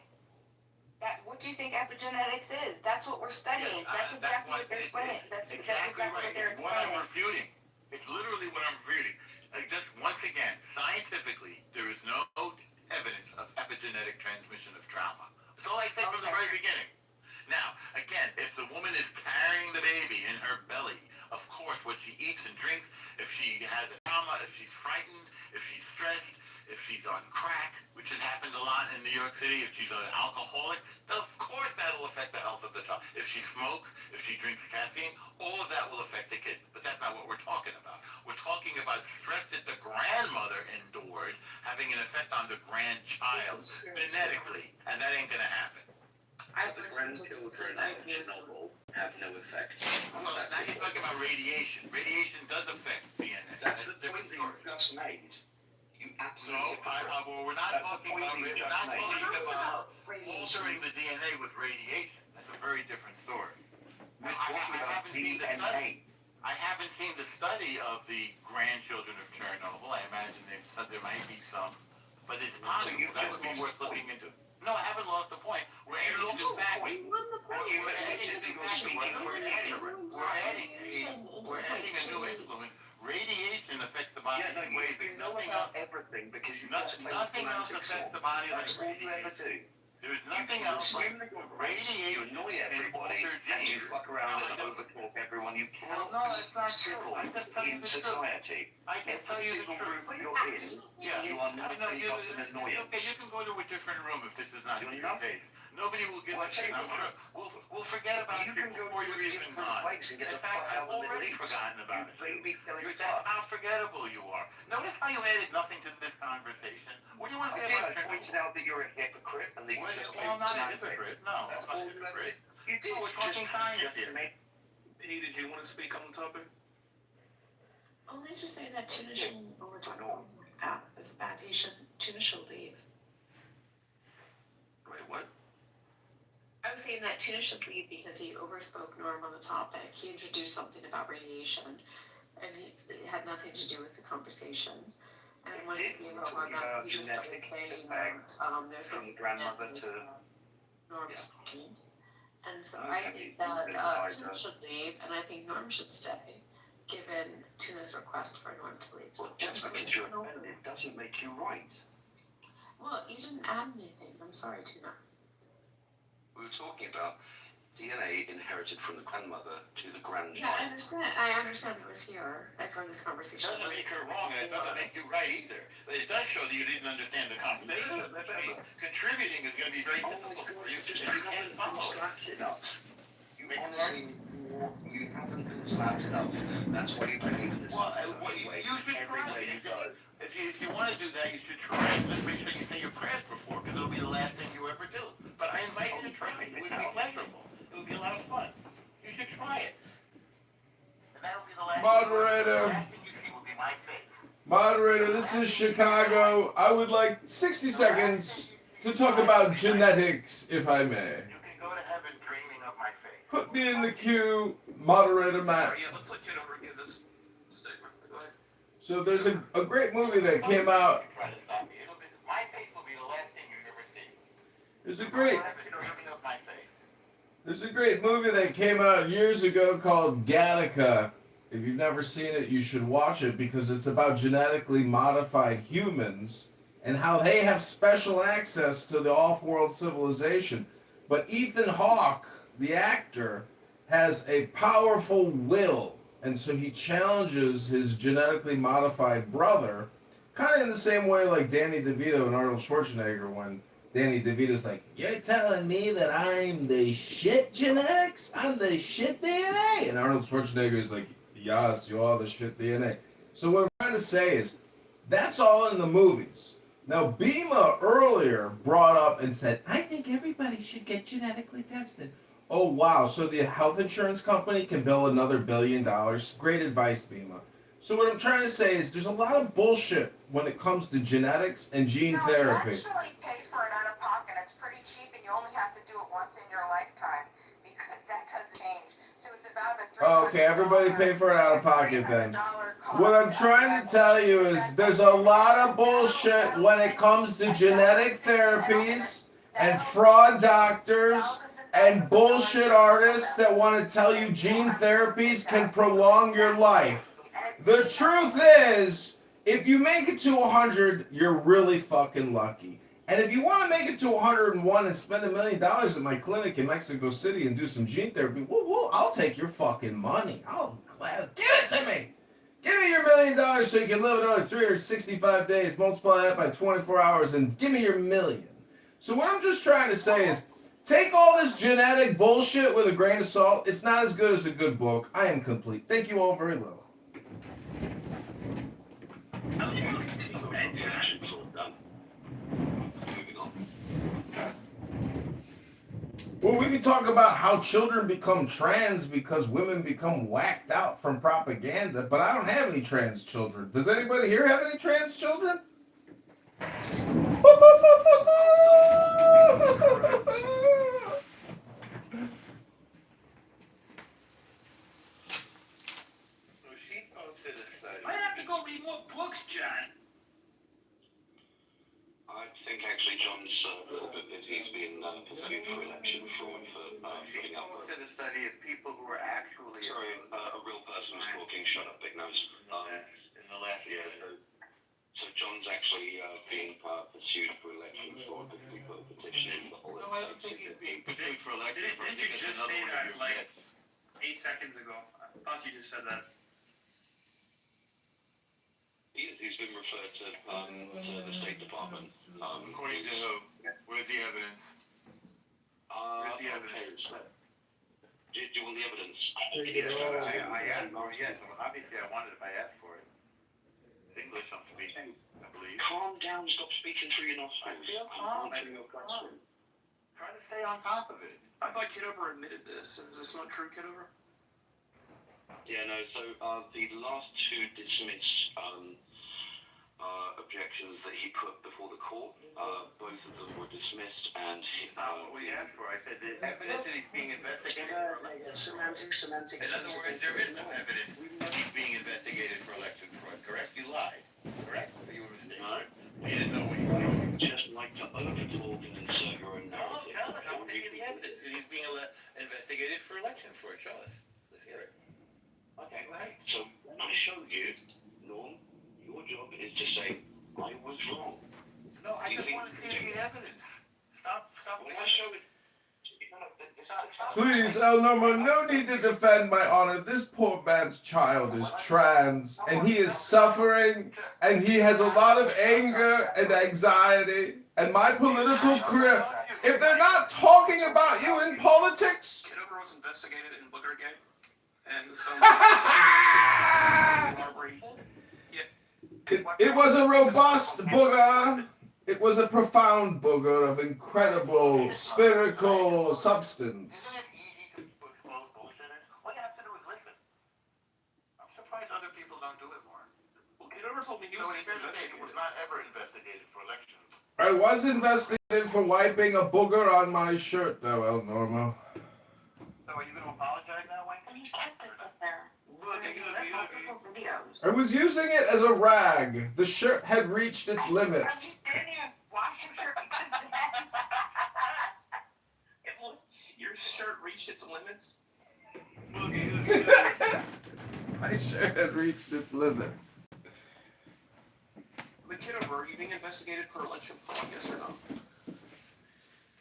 F: What do you think epigenetics is? That's what we're studying. That's exactly what they're explaining. That's exactly what they're
B: It's what I'm
F: explaining.
B: refuting. It's literally what I'm refuting. Like, just once again, scientifically, there is no evidence of epigenetic transmission of trauma. That's all I said from the very beginning. Now, again, if the woman is carrying the baby in her belly, of course, what she eats and drinks, if she has a trauma, if she's frightened, if she's stressed, if she's on crack, which has happened a lot in New York City, if she's an alcoholic, of course that'll affect the health of the child. If she smokes, if she drinks caffeine, all of that will affect the kid. But that's not what we're talking about. We're talking about stress that the grandmother endured having an effect on the grandchild genetically, and that ain't gonna happen.
E: So the grandchildren of Chernobyl have no effect.
B: Well, now you're talking about radiation. Radiation does affect DNA.
E: That's the
B: different
E: point that you
B: story.
E: just made. You
B: No,
E: absolutely
B: well, we're not
E: That's the
B: talking
E: point
B: about
E: that you
B: we're
E: just
B: not
E: made.
B: talking about altering the DNA with radiation. That's a very different story.
E: We're talking about
B: seen the study.
E: DNA.
B: I haven't seen the study of the grandchildren of Chernobyl. I imagine there might be some, but it's possible.
E: you've
B: That
E: just
B: would be
E: lost
B: worth
E: the
B: looking into. No, I haven't lost the point. We're adding
E: lost
B: new
E: the
B: factors.
E: point.
B: We're adding a new influence. Radiation affects the body
E: Yeah, no,
B: in ways
E: you
B: that
E: know
B: nothing
E: about
B: else.
E: everything because you've just played
B: Nothing else
E: semantics
B: affects
E: more.
B: the body like
E: That's all you ever
B: radiation.
E: do.
B: There's
E: You
B: nothing else like
E: swim your race,
B: radiation.
E: you annoy everybody,
B: alter
E: and you
B: genes.
E: fuck around
B: No, I
E: and
B: don't.
E: overtalk everyone. You
B: Well,
E: cannot
B: no, that's
E: be
B: not true.
E: civil
B: I just tell you
E: in
B: the truth.
E: society.
B: I can tell
E: Every
B: you the
E: single
B: truth.
E: room you're in,
B: Yeah,
E: you are
B: I know
E: nothing
B: you.
E: but an
B: Okay,
E: annoyance.
B: you can go to a different room if this is not
E: You're
B: your
E: not.
B: taste. Nobody will give
E: Well, I
B: a
E: tell
B: shit.
E: you
B: I'm
E: what,
B: sure. We'll forget about
E: You
B: you
E: can go
B: before
E: to
B: you're
E: a
B: even
E: different
B: gone.
E: place and get
B: In
E: the
B: fact,
E: fuck out
B: I've
E: of the Middle
B: already
E: East.
B: forgotten about it.
E: Baby killing
B: That's
E: fuck.
B: how forgettable you are. Notice how you added nothing to this conversation. What do you want to
E: I
B: say
E: did.
B: about
E: I pointed out that you're a hypocrite and that you just
B: Well, I'm
E: played
B: not a
E: semantics.
B: hypocrite. No,
E: That's
B: I'm
E: all
B: not a
E: you ever
B: hypocrite.
E: did. You did.
B: No, we're talking science here.
G: Penny, did you want to speak on the topic?
H: Only to say that tuna shouldn't overtalk like that. It's bad. Tuna should leave.
G: Wait, what?
H: I was saying that tuna should leave because he overspoke Norm on the topic. He introduced something about radiation, and it had nothing to do with the conversation. And then once he came up on that, he just started saying there's
E: From
H: a
E: grandmother to
H: Norm's point. And so
E: Okay,
H: I think that
E: inside
H: Tuna
E: her.
H: should leave, and I think Norm should stay, given Tuna's request for Norm to leave. So
E: well, just because you're offended doesn't make you right.
H: Well, you didn't add anything. I'm sorry, Tuna.
E: We were talking about DNA inherited from the grandmother to the grandchild.
H: Yeah, I understand it was here from this
B: It
H: conversation.
B: doesn't make her wrong, and it doesn't make you right either. But it does show that you didn't understand the conversation. Which means contributing is going to be very
E: Oh my
B: difficult
E: God,
B: for you
E: you just
B: if you can't
E: haven't been
B: follow.
E: slapped enough. You honestly, you haven't been slapped enough. That's why you behave in this
B: Well,
E: way.
B: you should try
E: Everywhere
B: it.
E: you go.
B: If you want to do that, you should try it. Just make sure you say your prayers before, because it'll be the last thing you ever do. But I invite you to try it. It would be pleasurable. It would be a lot of fun. You should try it. And that'll be the last
I: Moderator.
B: The last thing you see will be my face.
I: Moderator, this is Chicago. I would like 60 seconds to talk about genetics, if I may.
B: You can go to heaven dreaming of my face.
I: Put me in the queue, Moderator Matt.
G: Alright, yeah, let's let Kitover give this statement. Go ahead.
I: So there's a great movie that came out.
B: Try to stop me. My face will be the last thing you ever see.
I: There's a
B: Go
I: great
B: to heaven dreaming of my face.
I: There's a great movie that came out years ago called Gattaca. If you've never seen it, you should watch it because it's about genetically modified humans and how they have special access to the off-world civilization. But Ethan Hawke, the actor, has a powerful will and so he challenges his genetically modified brother, kind of in the same way like Danny DeVito and Arnold Schwarzenegger, when Danny DeVito's like, "You're telling me that I'm the shit genetics? I'm the shit DNA?" And Arnold Schwarzenegger is like, "Yes, you are the shit DNA." So what I'm trying to say is, that's all in the movies. Now, Bima earlier brought up and said, "I think everybody should get genetically tested." Oh, wow. So the health insurance company can bill another $1 billion. Great advice, Bima. So what I'm trying to say is there's a lot of bullshit when it comes to genetics and gene therapy.
D: You actually pay for it out of pocket. It's pretty cheap, and you only have to do it once in your lifetime because that does change. So it's about a $300.
I: Okay, everybody pay for it out of pocket then. What I'm trying to tell you is there's a lot of bullshit when it comes to genetic therapies and fraud doctors and bullshit artists that want to tell you gene therapies can prolong your life. The truth is, if you make it to 100, you're really fucking lucky. And if you want to make it to 101 and spend $1 million at my clinic in Mexico City and do some gene therapy, woo, I'll take your fucking money. I'll give it to me. Give me your $1 million so you can live another 365 days, multiply that by 24 hours, and give me your million. So what I'm just trying to say is, take all this genetic bullshit with a grain of salt. It's not as good as a good book. I am complete. Thank you all very little. Well, we can talk about how children become trans because women become whacked out from propaganda, but I don't have any trans children. Does anybody here have any trans children?
J: I have to go read more books, John.
K: I think actually John's a little bit busy. He's been pursued for election fraud for putting up
B: Almost did a study of people who were actually.
K: Sorry, a real person was talking. Shut up, big nose.
B: In the last year.
K: So John's actually being pursued for election fraud because he put a petition in.
B: No, I don't think he's being pursued for election fraud.
J: Didn't you just say that like 8 seconds ago? I thought you just said that.
K: He's been referred to the State Department.
B: According to who? Where's the evidence? Where's the evidence?
K: Do you want the evidence?
B: Yes, I asked for it, yes. Obviously, I wanted it if I asked for it. It's English I'm speaking, I believe.
K: Calm down, stop speaking through your nostrils.
B: I feel calm.
K: Answering your question.
B: Try to stay on top of it.
G: I thought Kitover admitted this. Is this not true, Kitover?
K: Yeah, no, so the last two dismissed objections that he put before the court, both of them were dismissed, and
B: It's not what we asked for. I said the evidence that he's being investigated for election.
H: Semantics.
B: In other words, there is no evidence he's being investigated for election fraud, correct? You lied, correct? Or you were mistaken?
K: No.
B: You didn't know what you were doing.
K: You just like to overtalk and insert your own narrative.
B: I'm taking the evidence that he's being investigated for election fraud. Show us. Let's hear it.
K: Okay, right. So I show you, Norm, your job is to say, I was wrong.
B: No, I just want to see the evidence. Stop.
K: When I show it,
I: Please, El Normo, no need to defend my honor. This poor man's child is trans, and he is suffering, and he has a lot of anger and anxiety, and my political career. If they're not talking about you in politics...
G: Kitover was investigated in Boogergate, and so
I: It was a robust booger. It was a profound booger of incredible spherical substance.
B: Isn't it easy to expose bullshitters? All you have to do is listen. I'm surprised other people don't do it more.
G: Well, Kitover told me he
B: So
G: was
B: in fairness, it was not ever investigated for election.
I: I was investigated for wiping a booger on my shirt, though, El Normo.
B: So are you going to apologize now, Wayne?
D: You kept it up there.
I: I was using it as a rag. The shirt had reached its limits.
D: You didn't even wash your shirt because of that.
G: Your shirt reached its limits?
I: My shirt had reached its limits.
G: But Kitover, are you being investigated for election fraud, yes or no?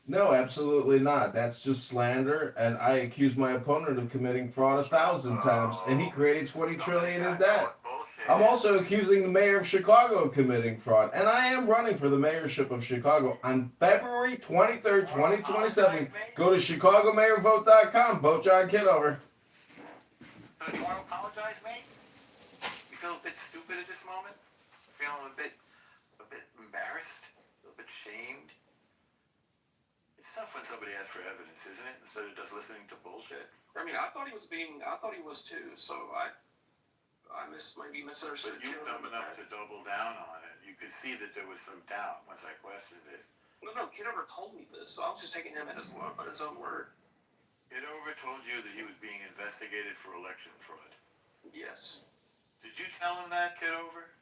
I: No, absolutely not. That's just slander, and I accuse my opponent of committing fraud 1,000 times, and he created 20 trillion in debt. I'm also accusing the mayor of Chicago of committing fraud, and I am running for the mayorship of Chicago on February 23rd, 2027. Go to ChicagoMayorVote.com. Vote John Kitover.
B: So do you want to apologize, mate? You feel a bit stupid at this moment? Feeling a bit embarrassed? A little bit shamed? It's tough when somebody asks for evidence, isn't it? Instead of just listening to bullshit.
G: I mean, I thought he was too, so I maybe misunderstood.
B: But you were dumb enough to double down on it. You could see that there was some doubt once I questioned it.
G: No, Kitover told me this, so I was just taking him at his own word.
B: Kitover told you that he was being investigated for election fraud.
G: Yes.
B: Did you tell him that, Kitover?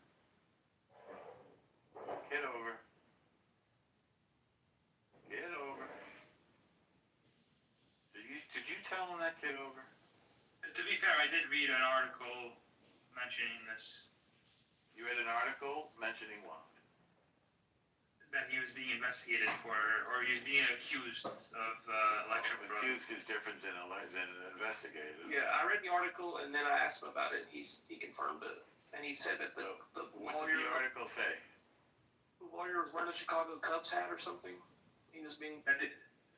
B: Kitover. Kitover. Did you tell him that, Kitover?
J: To be fair, I did read an article mentioning this,
B: You read an article mentioning what?
J: that he was being investigated for, or he was being accused of election fraud.
B: Accused is different than investigated.
G: Yeah, I read the article and then I asked him about it. And he confirmed it, and he said that the
B: What did the article say?
G: lawyer was wearing a Chicago Cubs hat or something. He was being.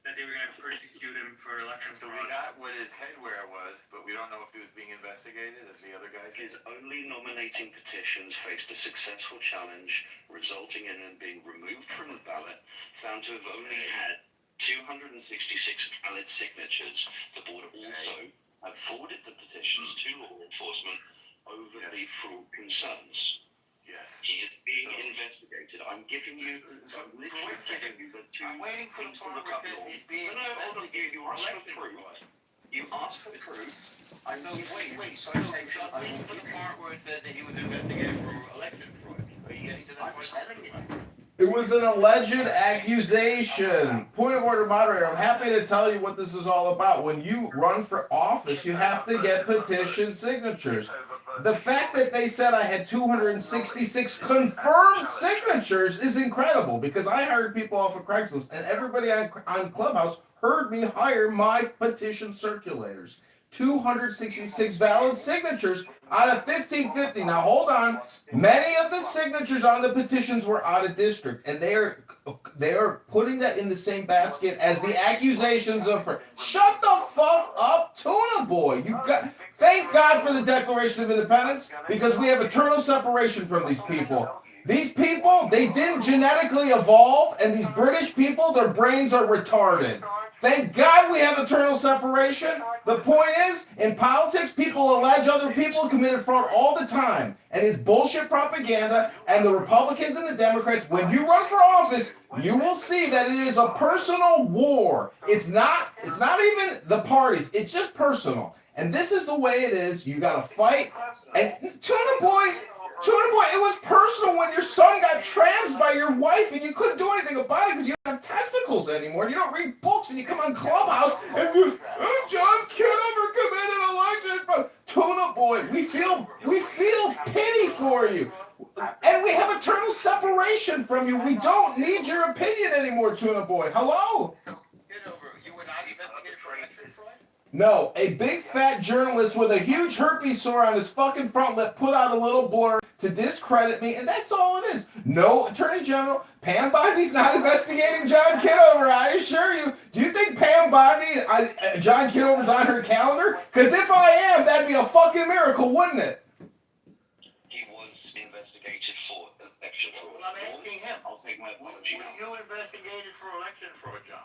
J: That they were going to persecute him for election
B: So
J: fraud.
B: we got what his headwear was, but we don't know if he was being investigated as the other guys.
K: His only nominating petitions faced a successful challenge, resulting in him being removed from the ballot, found to have only had 266 valid signatures. The board also had forwarded the petitions to law enforcement over the fraud concerns.
B: Yes.
K: He is being investigated. I'm giving you, I'm literally giving you the two
B: I'm waiting for the
K: things to
B: part
K: look
B: where
K: up
B: it says
K: law.
B: he's being
K: No, hold on.
B: investigated
K: You
B: for
K: asked for
B: election
K: proof.
B: fraud.
K: You asked for proof. I know.
B: Wait. So I'm waiting for the part where it says that he was investigated for election fraud. Are you getting to that
K: I'm
B: part?
K: telling you.
I: It was an alleged accusation. Point of order, moderator. I'm happy to tell you what this is all about. When you run for office, you have to get petition signatures. The fact that they said I had 266 confirmed signatures is incredible because I hired people off of Craigslist and everybody on Clubhouse heard me hire my petition circulators. 266 valid signatures out of 1550. Now hold on. Many of the signatures on the petitions were out of district, and they are putting that in the same basket as the accusations of. Shut the fuck up, Tuna Boy. Thank God for the Declaration of Independence because we have eternal separation from these people. These people, they didn't genetically evolve, and these British people, their brains are retarded. Thank God we have eternal separation. The point is, in politics, people allege other people committed fraud all the time. And it's bullshit propaganda. And the Republicans and the Democrats, when you run for office, you will see that it is a personal war. It's not even the parties. It's just personal. And this is the way it is. You got to fight. And Tuna Boy, it was personal when your son got trans by your wife and you couldn't do anything about it because you don't have testicles anymore. You don't read books and you come on Clubhouse and you, John Kitover committed election. Tuna Boy, we feel pity for you. And we have eternal separation from you. We don't need your opinion anymore, Tuna Boy. Hello?
B: You were not investigated for election fraud?
I: No, a big fat journalist with a huge herpes sore on his fucking front lip put out a little blurb to discredit me, and that's all it is. No Attorney General, Pam Bondi's not investigating John Kitover, I assure you. Do you think Pam Bondi, John Kitover's on her calendar? Because if I am, that'd be a fucking miracle, wouldn't it?
K: He was investigated for election fraud.
B: Well, I'm asking him.
K: I'll take my apology
B: Were
K: now.
B: you investigated for election fraud, John?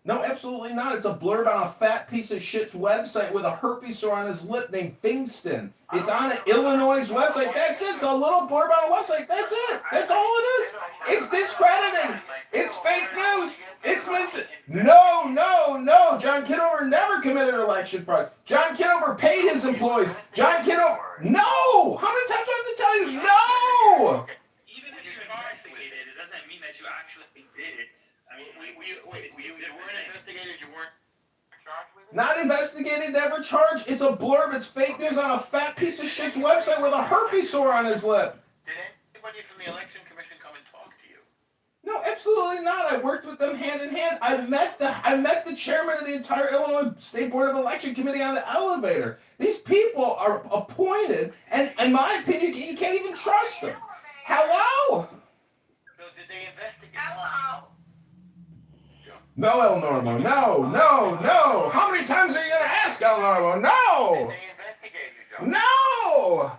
I: No, absolutely not. It's a blurb on a fat piece of shit's website with a herpes sore on his lip named Fingston. It's on an Illinois website. That's it. It's a little blurb on a website. That's it. That's all it is. It's discrediting. It's fake news. It's missing. No. John Kitover never committed election fraud. John Kitover paid his employees. John Kitover. No. How many times do I have to tell you? No.
J: Even if you investigated, it doesn't mean that you actually did it. I mean,
B: You weren't investigated, you weren't charged with it?
I: Not investigated, never charged. It's a blurb. It's fake news on a fat piece of shit's website with a herpes sore on his lip.
B: Did anybody from the election commission come and talk to you?
I: No, absolutely not. I worked with them hand in hand. I met the chairman of the entire Illinois State Board of Election Committee on the elevator. These people are appointed, and in my opinion, you can't even trust them. Hello?
B: So did they investigate?
D: Hello.
I: No, El Normo. No. How many times are you going to ask, El Normo?
B: Did
I: No.
B: they investigate you, John?
I: No.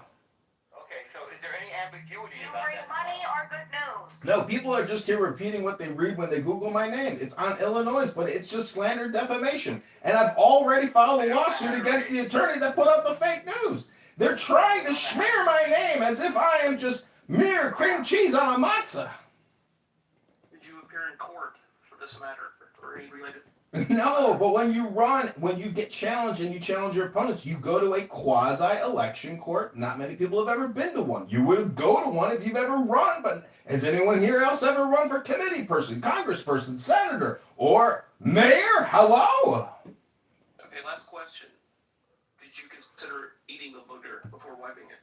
B: Okay, so is there any ambiguity
D: You
B: about
D: bring
B: that?
D: money or good news?
I: No, people are just here repeating what they read when they Google my name. It's on Illinois, but it's just slander defamation. And I've already filed a lawsuit against the attorney that put out the fake news. They're trying to smear my name as if I am just mere cream cheese on a matzah.
G: Did you appear in court for this matter or any related?
I: No, but when you get challenged and you challenge your opponents, you go to a quasi-election court. Not many people have ever been to one. You would go to one if you've ever run, but has anyone here else ever run for committee person, congressperson, senator, or mayor? Hello?
G: Okay, last question. Did you consider eating the booger before wiping it?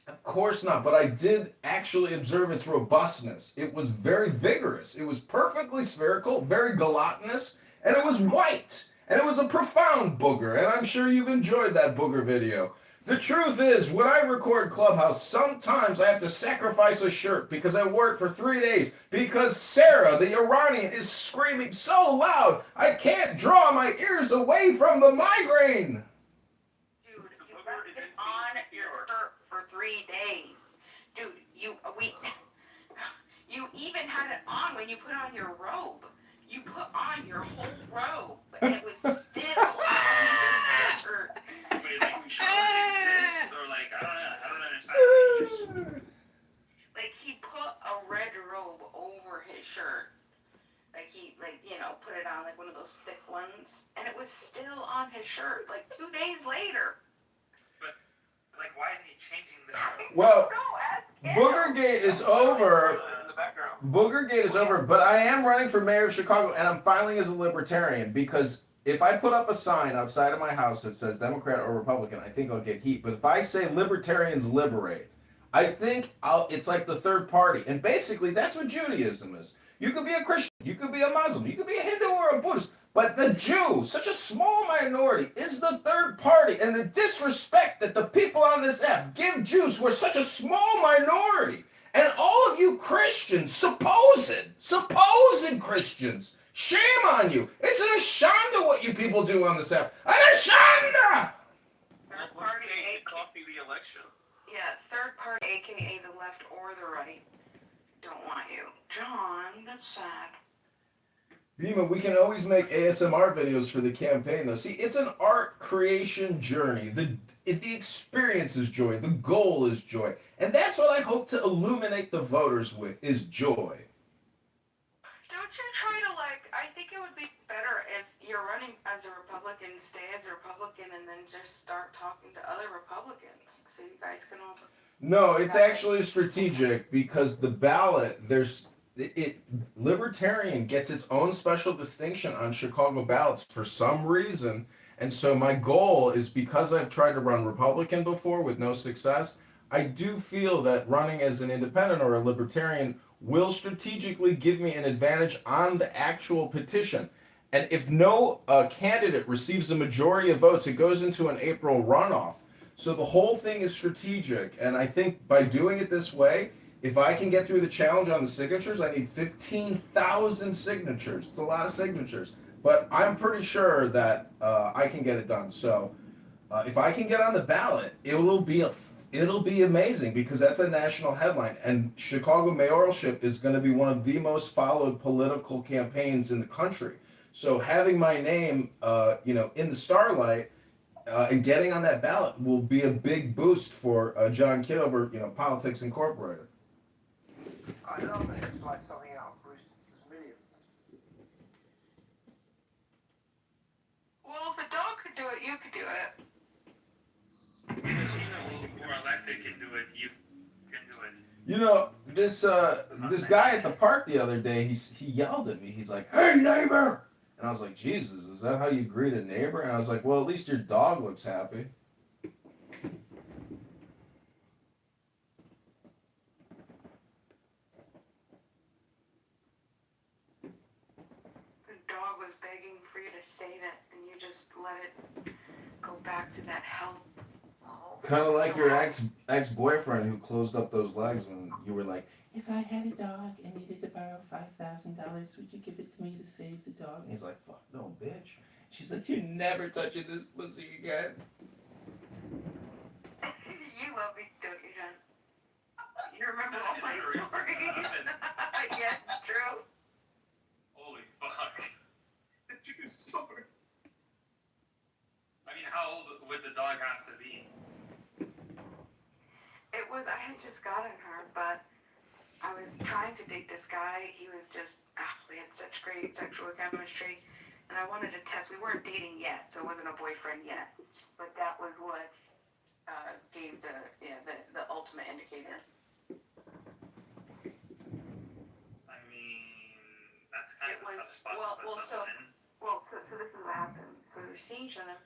I: Of course not, but I did actually observe its robustness. It was very vigorous. It was perfectly spherical, very gelatinous, and it was white. And it was a profound booger, and I'm sure you've enjoyed that booger video. The truth is, when I record Clubhouse, sometimes I have to sacrifice a shirt because I wore it for 3 days because Sarah, the Iranian, is screaming so loud I can't draw my ears away from the migraine.
D: Dude, you left it on your shirt for 3 days. Dude, you even had it on when you put on your robe. You put on your whole robe, and it was still on your shirt.
J: Wait, like we should exist, or like I don't understand.
D: Like he put a red robe over his shirt. Like he put it on like one of those thick ones, and it was still on his shirt like 2 days later.
J: But like, why isn't he changing the?
I: Well,
D: No, ask him.
I: Boogergate is over.
G: In the background.
I: Boogergate is over, but I am running for mayor of Chicago, and I'm filing as a libertarian because if I put up a sign outside of my house that says Democrat or Republican, I think I'll get heat. But if I say libertarians liberate, I think it's like the third party. And basically, that's what Judaism is. You could be a Christian, you could be a Muslim, you could be a Hindu or a Buddhist, but the Jew, such a small minority, is the third party. And the disrespect that the people on this app give Jews who are such a small minority, and all of you Christians, supposed Christians, shame on you. It's an ashanda what you people do on this app. An ashanda!
D: Third party,
G: Copy the election.
D: yeah, third party, aka the left or the right, don't want you. John, that's sad.
I: Bima, we can always make ASMR videos for the campaign, though. See, it's an art creation journey. The experience is joy. The goal is joy. And that's what I hope to illuminate the voters with, is joy.
D: Don't you try to I think it would be better if you're running as a Republican, stay as a Republican, and then just start talking to other Republicans so you guys can all.
I: No, it's actually strategic because the ballot, Libertarian gets its own special distinction on Chicago ballots for some reason. And so my goal is, because I've tried to run Republican before with no success, I do feel that running as an independent or a libertarian will strategically give me an advantage on the actual petition. And if no candidate receives a majority of votes, it goes into an April runoff. So the whole thing is strategic. And I think by doing it this way, if I can get through the challenge on the signatures, I need 15,000 signatures. It's a lot of signatures. But I'm pretty sure that I can get it done. So if I can get on the ballot, it'll be amazing because that's a national headline. And Chicago mayoralship is going to be one of the most followed political campaigns in the country. So having my name, in the starlight and getting on that ballot will be a big boost for John Kitover, Politics Incorporated.
E: I know, but it's like something out. Bruce, there's millions.
D: Well, if a dog could do it, you could do it.
J: Because who are elected can do it. You can do it.
I: This guy at the park the other day, he yelled at me. He's like, "Hey, neighbor!" And I was like, Jesus, is that how you greet a neighbor? And I was like, well, at least your dog looks happy.
D: just save it and you just let it go back to that hell hole.
I: Kind of like your ex-boyfriend who closed up those legs when you were like, if I had a dog and needed to borrow $5,000, would you give it to me to save the dog? And he's like, fuck no, bitch. She's like, you're never touching this pussy again.
D: You love me, don't you, John? You remember all my stories? Yeah, it's true.
J: Holy fuck.
G: True story.
J: I mean, how old would the dog have to be?
D: I had just gotten her, but I was trying to date this guy. He was just, we had such great sexual chemistry. And I wanted to test, we weren't dating yet, so it wasn't a boyfriend yet. But that was what gave the ultimate indicator.
J: I mean, that's kind
D: It
J: of a
D: was,
J: tough spot
D: well,
J: to put someone in.
D: so this is what happened. So we were seeing each other,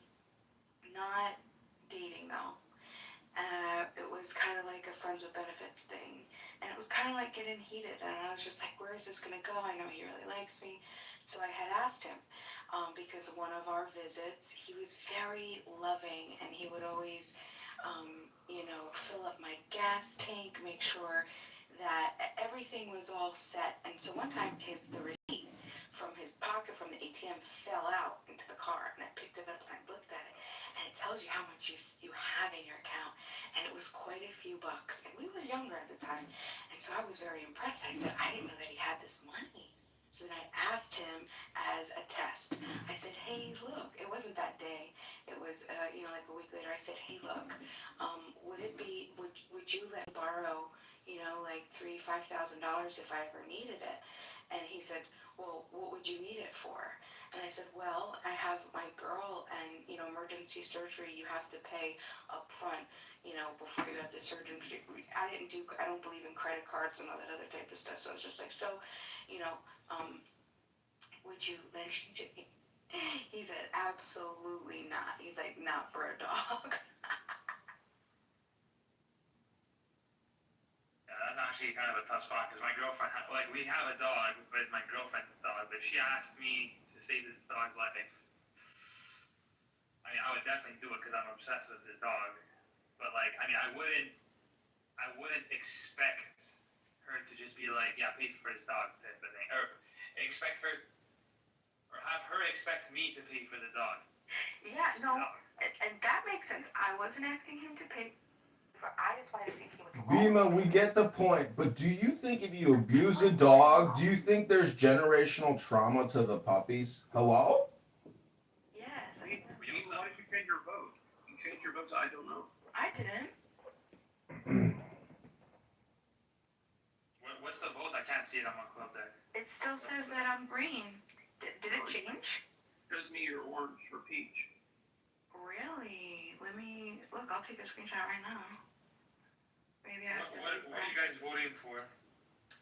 D: not dating though. It was kind of like a friends with benefits thing. And it was kind of like getting heated. And I was just like, where is this going to go? I know he really likes me. So I had asked him, because one of our visits, he was very loving and he would always, fill up my gas tank, make sure that everything was all set. And so one time the receipt from his pocket from the ATM fell out into the car and I picked it up and I looked at it and it tells you how much you have in your account. And it was quite a few bucks. And we were younger at the time. And so I was very impressed. I said, I didn't know that he had this money. So then I asked him as a test. I said, hey, look, it wasn't that day. It was, like a week later. I said, hey, look, would you let me borrow, like $5,000 if I ever needed it? And he said, well, what would you need it for? And I said, well, I have my girl and, emergency surgery you have to pay up front, before you have the surgery. I don't believe in credit cards and all that other type of stuff. So I was just like, would you lend it to me? He said, absolutely not. He's like, not for a dog.
J: Yeah, that's actually kind of a tough spot because my girlfriend, we have a dog, but it's my girlfriend's dog. But if she asked me to save this dog's life, I mean, I would definitely do it because I'm obsessed with this dog. But I wouldn't expect her to just be like, yeah, pay for this dog type of thing, or have her expect me to pay for the dog.
D: Yeah, no, and that makes sense. I wasn't asking him to pay. I just wanted to see if he was
I: Bima, we get the point, but do you think if you abuse a dog, do you think there's generational trauma to the puppies? Hello?
D: Yes.
G: Why did you change your vote? You changed your vote to I don't know.
D: I didn't.
J: What's the vote? I can't see it on my club deck.
D: It still says that I'm green. Did it change?
G: It was me or orange or peach.
D: Really? Let me look. I'll take a screenshot right now. Maybe I have to.
J: What are you guys voting for?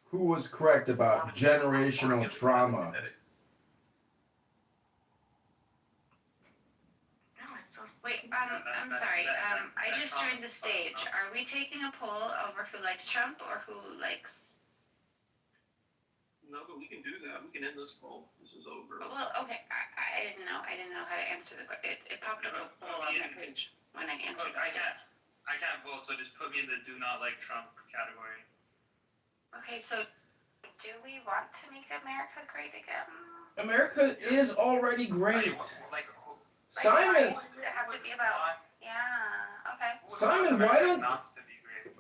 I: Who was correct about generational trauma?
D: No, it's still.
H: Wait, I'm sorry, I just joined the stage. Are we taking a poll over who likes Trump or who likes?
G: No, but we can do that. We can end this poll. This is over.
H: Well, okay, I didn't know how to answer the question. It popped up a poll on my page when I answered.
J: I can't vote, so just put me in the do not like Trump category.
H: Okay, so do we want to make America great again?
I: America is already great.
H: Simon!
I: Simon!
H: Does it have to be about? Yeah, okay.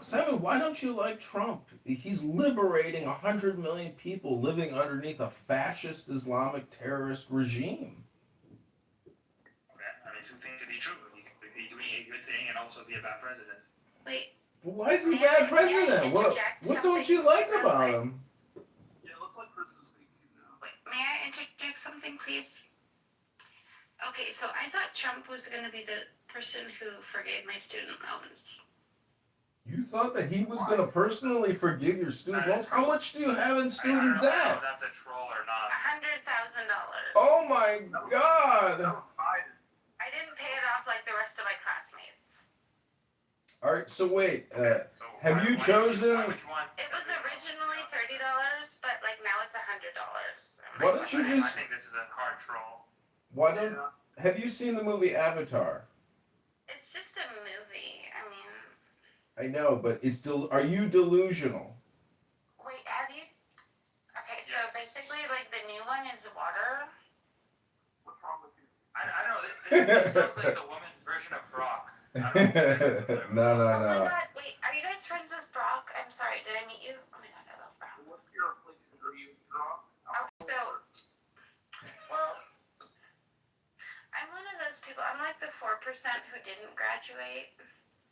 I: Simon, why don't you like Trump? He's liberating 100 million people living underneath a fascist Islamic terrorist regime.
J: Okay, I mean, two things to be true. He could be doing a good thing and also be a bad president.
H: Wait.
I: Why is he a bad president? What don't you like about him?
G: Yeah, let's let Kristen speak now.
H: Wait, may I interject something, please? Okay, so I thought Trump was going to be the person who forgave my student loans.
I: You thought that he was going to personally forgive your student loans? How much do you have in student debt?
J: I don't know if that's a troll or not.
H: $100,000.
I: Oh my God!
H: I didn't pay it off like the rest of my classmates.
I: All right, so wait. Have you chosen?
J: Which one?
H: It was originally $30, but now it's $100.
I: Why don't you just?
J: I think this is a card troll.
I: Why don't? Have you seen the movie Avatar?
D: It's just a movie. I mean,
I: I know, but it's are you delusional?
D: wait, have you? Okay, so basically, like the new one is water.
G: What's wrong with you?
J: I don't know. This sounds like the woman version of Brock. I don't know.
I: No.
D: Oh my god, wait, are you guys friends with Brock? I'm sorry, did I meet you? Oh my god, I love Brock.
G: What pure places are you drunk?
D: Okay, so, well, I'm one of those people. I'm like the 4% who didn't graduate.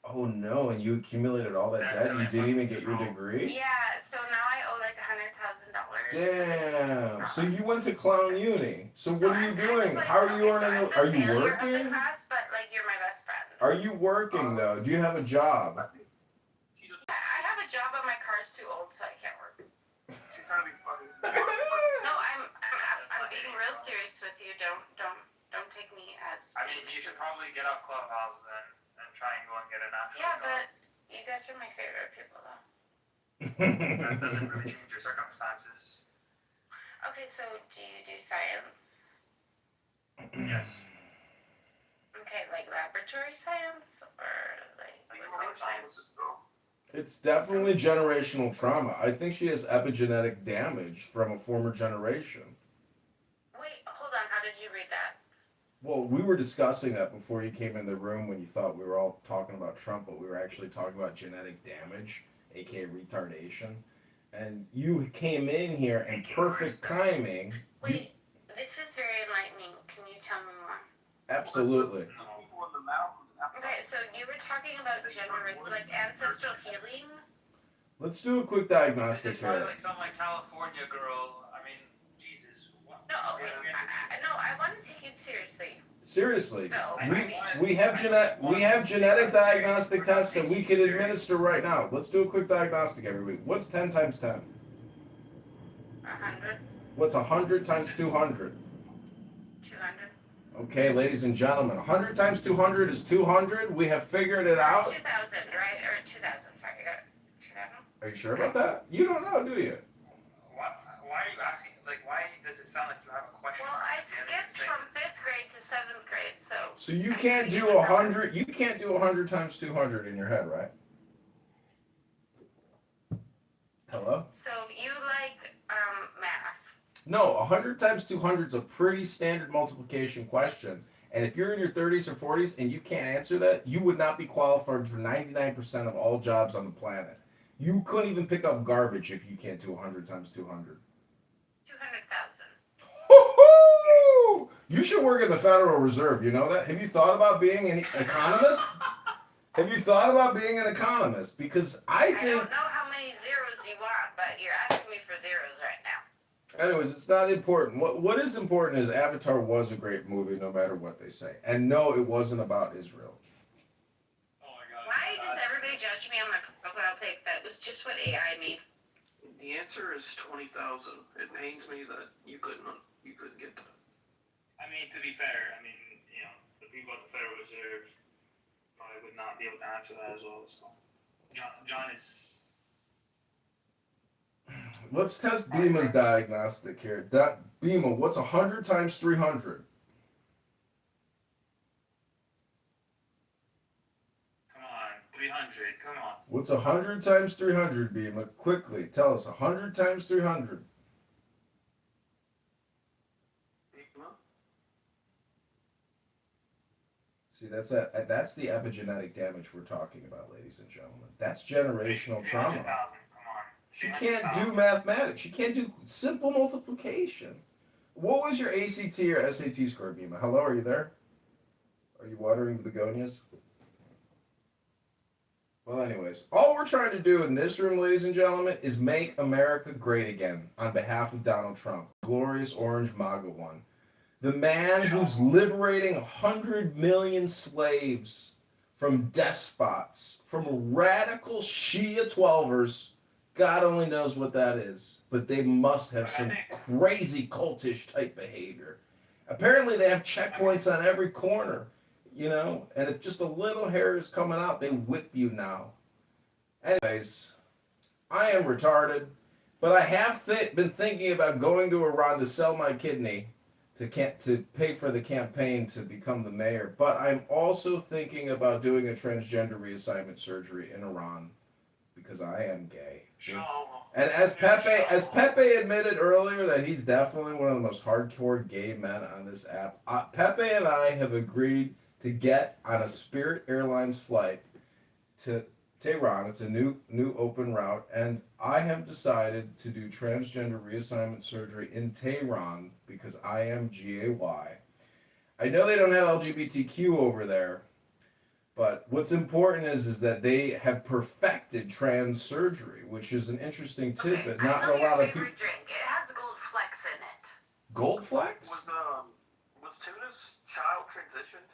I: Oh no! And you accumulated all that debt. You didn't even get your degree.
D: Yeah, so now I owe like $100,000.
I: Damn. So you went to clown uni. So what are you
D: I'm kind of
I: doing?
D: like,
I: How are you
D: okay, so
I: earning?
D: I'm the
I: Are you
D: failure of the
I: working?
D: class, but like you're my best friend.
I: Are you working though? Do you have a job?
D: I have a job, but my car's too old, so I can't work.
G: She's trying to be funny.
D: No, I'm being real serious with you. Don't take me as.
J: I mean, you should probably get off Clubhouse and try and go and get an actual
D: Yeah,
J: job.
D: but you guys are my favorite people, though.
J: That doesn't really change your circumstances.
D: Okay, so do you do science?
J: Yes.
D: Okay, like laboratory science or like what kind of science?
I: It's definitely generational trauma. I think she has epigenetic damage from a former generation.
D: Wait, hold on. How did you read that?
I: Well, we were discussing that before you came in the room when you thought we were all talking about Trump, but we were actually talking about genetic damage, aka retardation. And you came in here in perfect timing.
D: Wait, this is very enlightening. Can you tell me more?
I: Absolutely.
D: Okay, so you were talking about like ancestral healing.
I: Let's do a quick diagnostic
J: This is probably
I: here.
J: like some like California girl. I mean, Jesus. What?
D: No, okay, I want to take you seriously.
I: Seriously,
D: So,
I: we have genetic diagnostic tests that we can administer right now. Let's do a quick diagnostic, everybody. What's 10 times 10?
D: 100.
I: What's 100 times 200?
D: 200.
I: Okay, ladies and gentlemen, 100 times 200 is 200. We have figured it out.
D: 2,000, right? Or 2,000. Sorry, I got it. 2,000.
I: Are you sure about that? You don't know, do you?
J: Why are you asking? Like, why does it sound like you have a question?
D: Well, I skipped from 5th grade to 7th grade, so.
I: So you can't do 100. You can't do 100 times 200 in your head, right? Hello?
D: So you like math?
I: No, 100 times 200 is a pretty standard multiplication question. And if you're in your 30s or 40s and you can't answer that, you would not be qualified for 99% of all jobs on the planet. You couldn't even pick up garbage if you can't do 100 times 200.
D: 200,000.
I: Woo-hoo! You should work at the Federal Reserve, you know that? Have you thought about being an economist? Have you thought about being an economist? Because I
D: don't know how many zeros you want, but you're asking me for zeros right now.
I: Anyways, it's not important. What is important is Avatar was a great movie, no matter what they say. And no, it wasn't about Israel.
J: Oh my God.
D: Why does everybody judge me on my profile pic? That was just what AI made.
G: The answer is 20,000. It pains me that you couldn't get that.
J: I mean, to be fair, I mean, you know, the people at the Federal Reserve probably would not be able to answer that as well. So, John is.
I: Let's test Bima's diagnostic here. Bima, what's 100 times 300?
J: Come on, 300. Come on.
I: What's 100 times 300, Bima? Quickly, tell us. 100 times 300. See, that's the epigenetic damage we're talking about, ladies and gentlemen. That's generational trauma.
J: 300,000. Come on.
I: She can't do mathematics. She can't do simple multiplication. What was your ACT or SAT score, Bima? Hello, are you there? Are you watering the begonias? Well, anyways, all we're trying to do in this room, ladies and gentlemen, is make America great again on behalf of Donald Trump. Glorious orange MAGA one. The man who's liberating 100 million slaves from despots, from radical Shia 12ers. God only knows what that is, but they must have some crazy cultish type behavior. Apparently they have checkpoints on every corner, you know, and if just a little hair is coming out, they whip you now. Anyways, I am retarded, but I have been thinking about going to Iran to sell my kidney to pay for the campaign to become the mayor. But I'm also thinking about doing a transgender reassignment surgery in Iran because I am gay. And as Pepe admitted earlier that he's definitely one of the most hardcore gay men on this app. Pepe and I have agreed to get on a Spirit Airlines flight to Tehran. It's a new open route, and I have decided to do transgender reassignment surgery in Tehran because I am gay. I know they don't have LGBTQ over there, but what's important is that they have perfected trans surgery, which is an interesting tidbit.
A: Okay,
I: Not
A: I know
I: a lot
A: your
I: of people.
A: favorite drink. It has gold flecks in it.
I: Gold flecks?
G: Was Tuna's child transitioned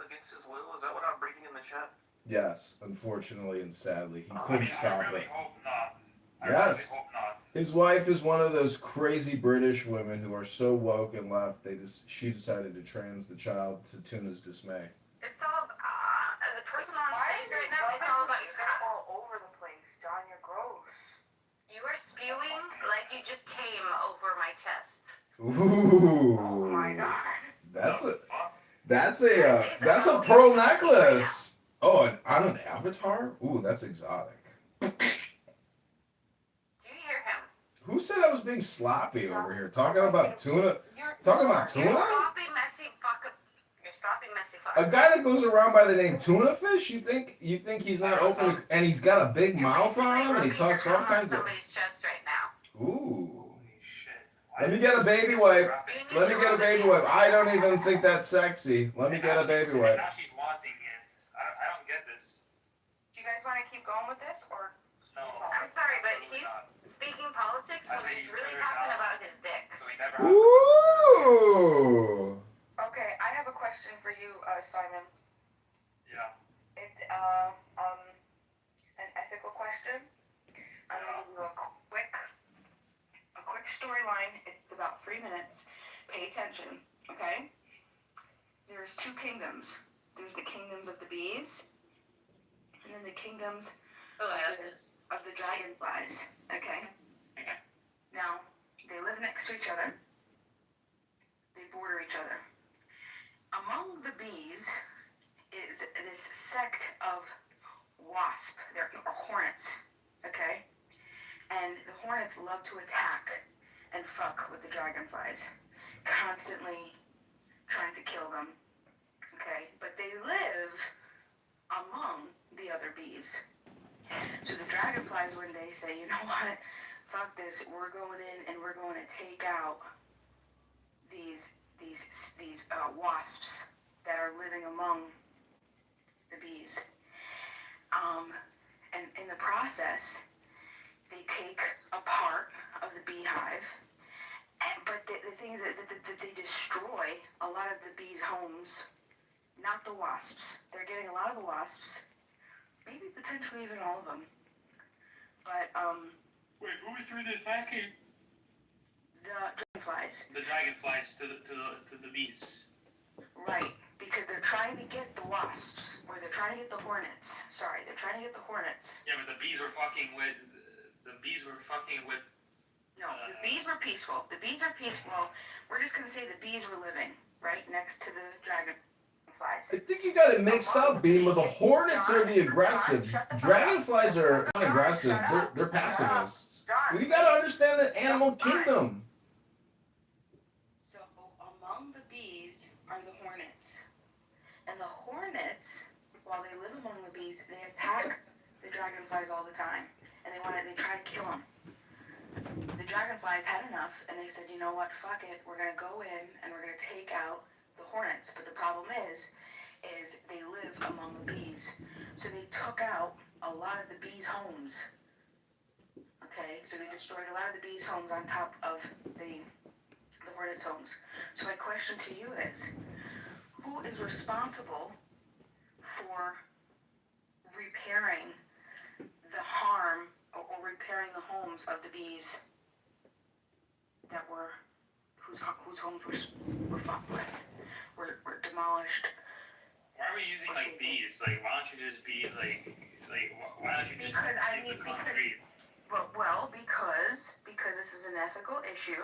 G: against his will? Is that what I'm reading in the chat?
I: Yes, unfortunately and sadly, he
J: I
I: couldn't
J: mean,
I: stop
J: I really
I: it.
J: hope not. I
I: Yes.
J: really hope not.
I: His wife is one of those crazy British women who are so woke and left. She decided to trans the child to Tuna's dismay.
A: It's all the person on stage right now. It's all about your cock.
F: All over the place, John. You're gross.
A: You are spewing like you just came over my chest.
I: Ooh.
F: Oh my god.
I: That's a pearl necklace. Oh, and on an avatar? Ooh, that's exotic.
A: Do you hear him?
I: Who said I was being sloppy over here? Talking about tuna? Talking about
A: You're
I: tuna?
A: sloppy, messy fuck. You're sloppy, messy fuck.
I: A guy that goes around by the name Tuna Fish? You think he's not open? And he's got a big mouth on him, and he talks all kinds of.
A: Somebody's chest right now.
I: Ooh.
J: Holy shit.
I: Let me get a baby wipe. Let me get a baby wipe. I don't even think that's sexy. Let me get a baby wipe.
J: Now she's wanting it. I don't get this.
F: Do you guys want to keep going with this, or?
J: No.
A: I'm sorry, but he's speaking politics when he's really talking about his dick.
J: So he never has
I: Ooh.
F: Okay, I have a question for you, Simon.
J: Yeah.
F: It's an ethical question. I'm gonna give you a quick storyline. It's about 3 minutes. Pay attention, okay? There's 2 kingdoms. There's the kingdoms of the bees, and then the kingdoms of the dragonflies. Okay. Now they live next to each other. They border each other. Among the bees is this sect of wasp. They're hornets. Okay. And the hornets love to attack and fuck with the dragonflies, constantly trying to kill them. Okay, but they live among the other bees. So the dragonflies one day say, you know what? Fuck this. We're going in and we're going to take out these wasps that are living among the bees. And in the process, they take a part of the beehive. But the thing is that they destroy a lot of the bees' homes. Not the wasps. They're getting a lot of the wasps. Maybe potentially even all of them. But,
J: Wait, who is doing the attacking?
F: the dragonflies.
J: The dragonflies to the bees.
F: Right. Because they're trying to get the wasps. Or they're trying to get the hornets. Sorry, they're trying to get the hornets.
J: Yeah, but the bees were fucking with.
F: No, the bees were peaceful. The bees are peaceful. We're just going to say the bees were living right next to the dragonflies.
I: I think you got it mixed up, Bean. With the hornets are the aggressive. Dragonflies are not aggressive. They're pacifists. You got to understand the animal kingdom.
F: So among the bees are the hornets. And the hornets, while they live among the bees, they attack the dragonflies all the time. And they try to kill them. The dragonflies had enough, and they said, you know what, fuck it, we're going to go in, and we're going to take out the hornets. But the problem is they live among the bees. So they took out a lot of the bees' homes. Okay, so they destroyed a lot of the bees' homes on top of the hornets' homes. So my question to you is, who is responsible for repairing the harm or repairing the homes of the bees that whose homes were fucked with, were demolished?
J: Why are we using like bees? Like, why don't you just be like why don't you just
F: Because this is an ethical issue,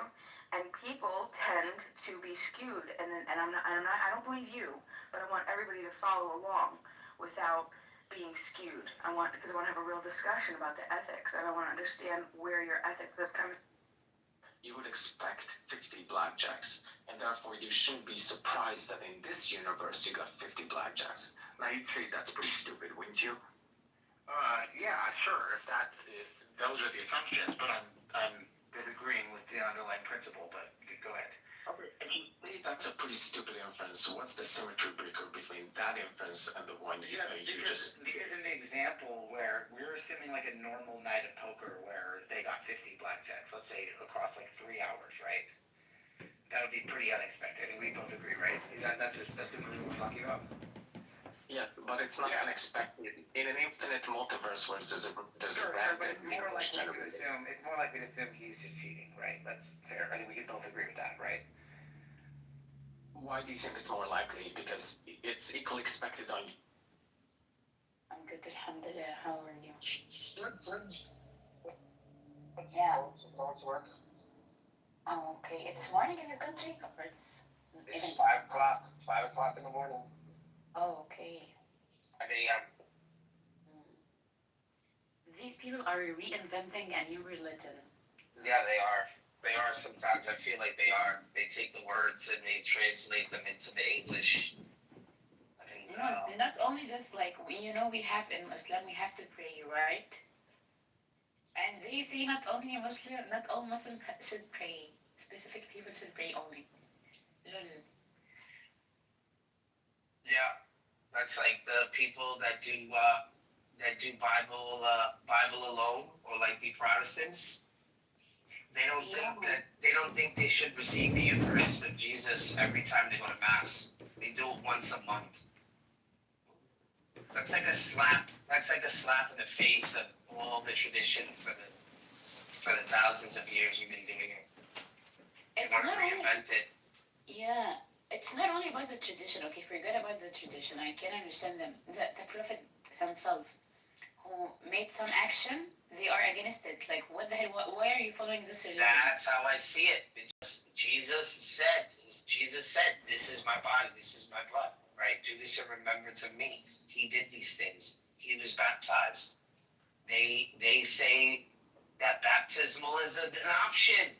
D: and people tend to be skewed. And I don't believe you, but I want everybody to follow along without being skewed. Because I want to have a real discussion about the ethics, and I want to understand where your ethics is coming.
L: You would expect 50 blackjacks, and therefore you shouldn't be surprised that in this universe you got 50 blackjacks. Now you'd say that's pretty stupid, wouldn't you?
B: Yeah, sure. If those are the assumptions, but I'm disagreeing with the underlying principle. But you could go ahead.
L: I mean, that's a pretty stupid inference. So what's the symmetry breaker between that inference and the one you
E: because in the example where we're assuming like a normal night of poker where they got 50 blackjacks, let's say across like 3 hours, right? That would be pretty unexpected. I think we both agree, right? Is that not just assuming we're talking about?
L: Yeah, but it's not unexpected. In an infinite multiverse where there's a
E: Sure, but
L: random
E: it's more likely to assume he's just cheating, right? That's fair. I think we can both agree with that, right?
L: Why do you think it's more likely? Because it's equally expected on you.
M: I'm good, alhamdulillah. How are you? Yeah. Oh, okay. It's morning in your country, or it's
E: 5 o'clock. 5 o'clock in the morning.
M: Oh, okay.
E: 5 a.m.
M: These people are reinventing a new religion.
E: Yeah, they are. They are sometimes. I feel like they are. They take the words and they translate them into the English.
M: Not only this, like, we have in Islam, we have to pray, right? And they say not all Muslims should pray. Specific people should pray only.
E: Yeah, that's like the people that do Bible alone, or like the Protestants. They don't think they should receive the Eucharist of Jesus every time they go to Mass. They do it once a month. That's like a slap. That's like a slap in the face of all the tradition for the thousands of years you've been doing it. They want to reinvent it.
M: Yeah, it's not only about the tradition. Okay, forget about the tradition. I can understand them. The Prophet himself, who made some action, they are against it. Like, what the hell? Why are you following this religion?
E: That's how I see it. Jesus said, "This is my body. This is my blood." Right? Do this in remembrance of me. He did these things. He was baptized. They say that baptismal is an option.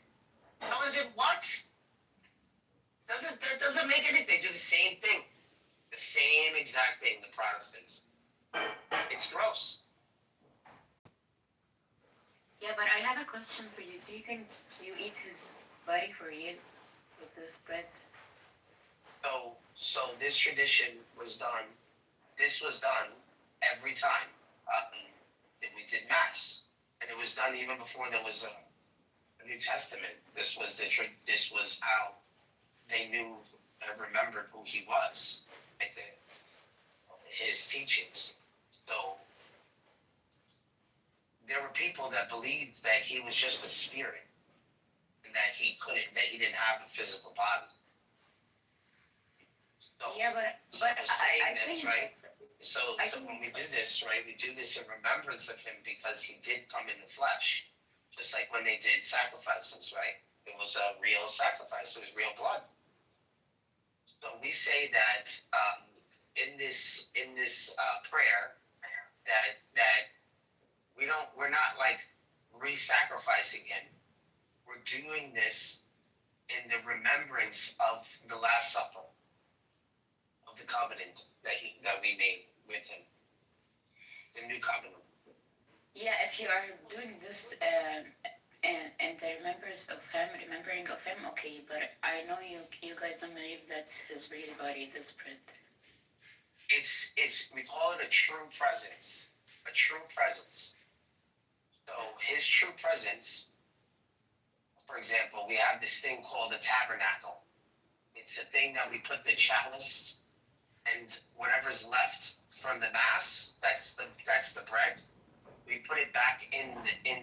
E: How is it what? That doesn't make anything. They do the same thing. The same exact thing, the Protestants. It's gross.
M: Yeah, but I have a question for you. Do you think you eat his body for real with this bread?
E: So this tradition was done. This was done every time that we did Mass, and it was done even before there was a New Testament. This was how they knew and remembered who he was, his teachings. So there were people that believed that he was just a spirit, and that he didn't have a physical body. So,
M: yeah, but
E: saying
M: I
E: this,
M: think
E: right? So
M: think
E: when we do this, right, we do this in remembrance of him because he did come in the flesh. Just like when they did sacrifices, right? It was a real sacrifice. It was real blood. So we say that in this prayer that we're not like re-sacrificing him. We're doing this in the remembrance of the Last Supper, of the covenant that we made with him, the new covenant.
M: Yeah, if you are doing this and the remembering of him, okay, but I know you guys don't believe that's his real body, this bread.
E: We call it a true presence. A true presence. So his true presence, for example, we have this thing called a tabernacle. It's a thing that we put the chalice and whatever's left from the Mass, that's the bread. We put it back in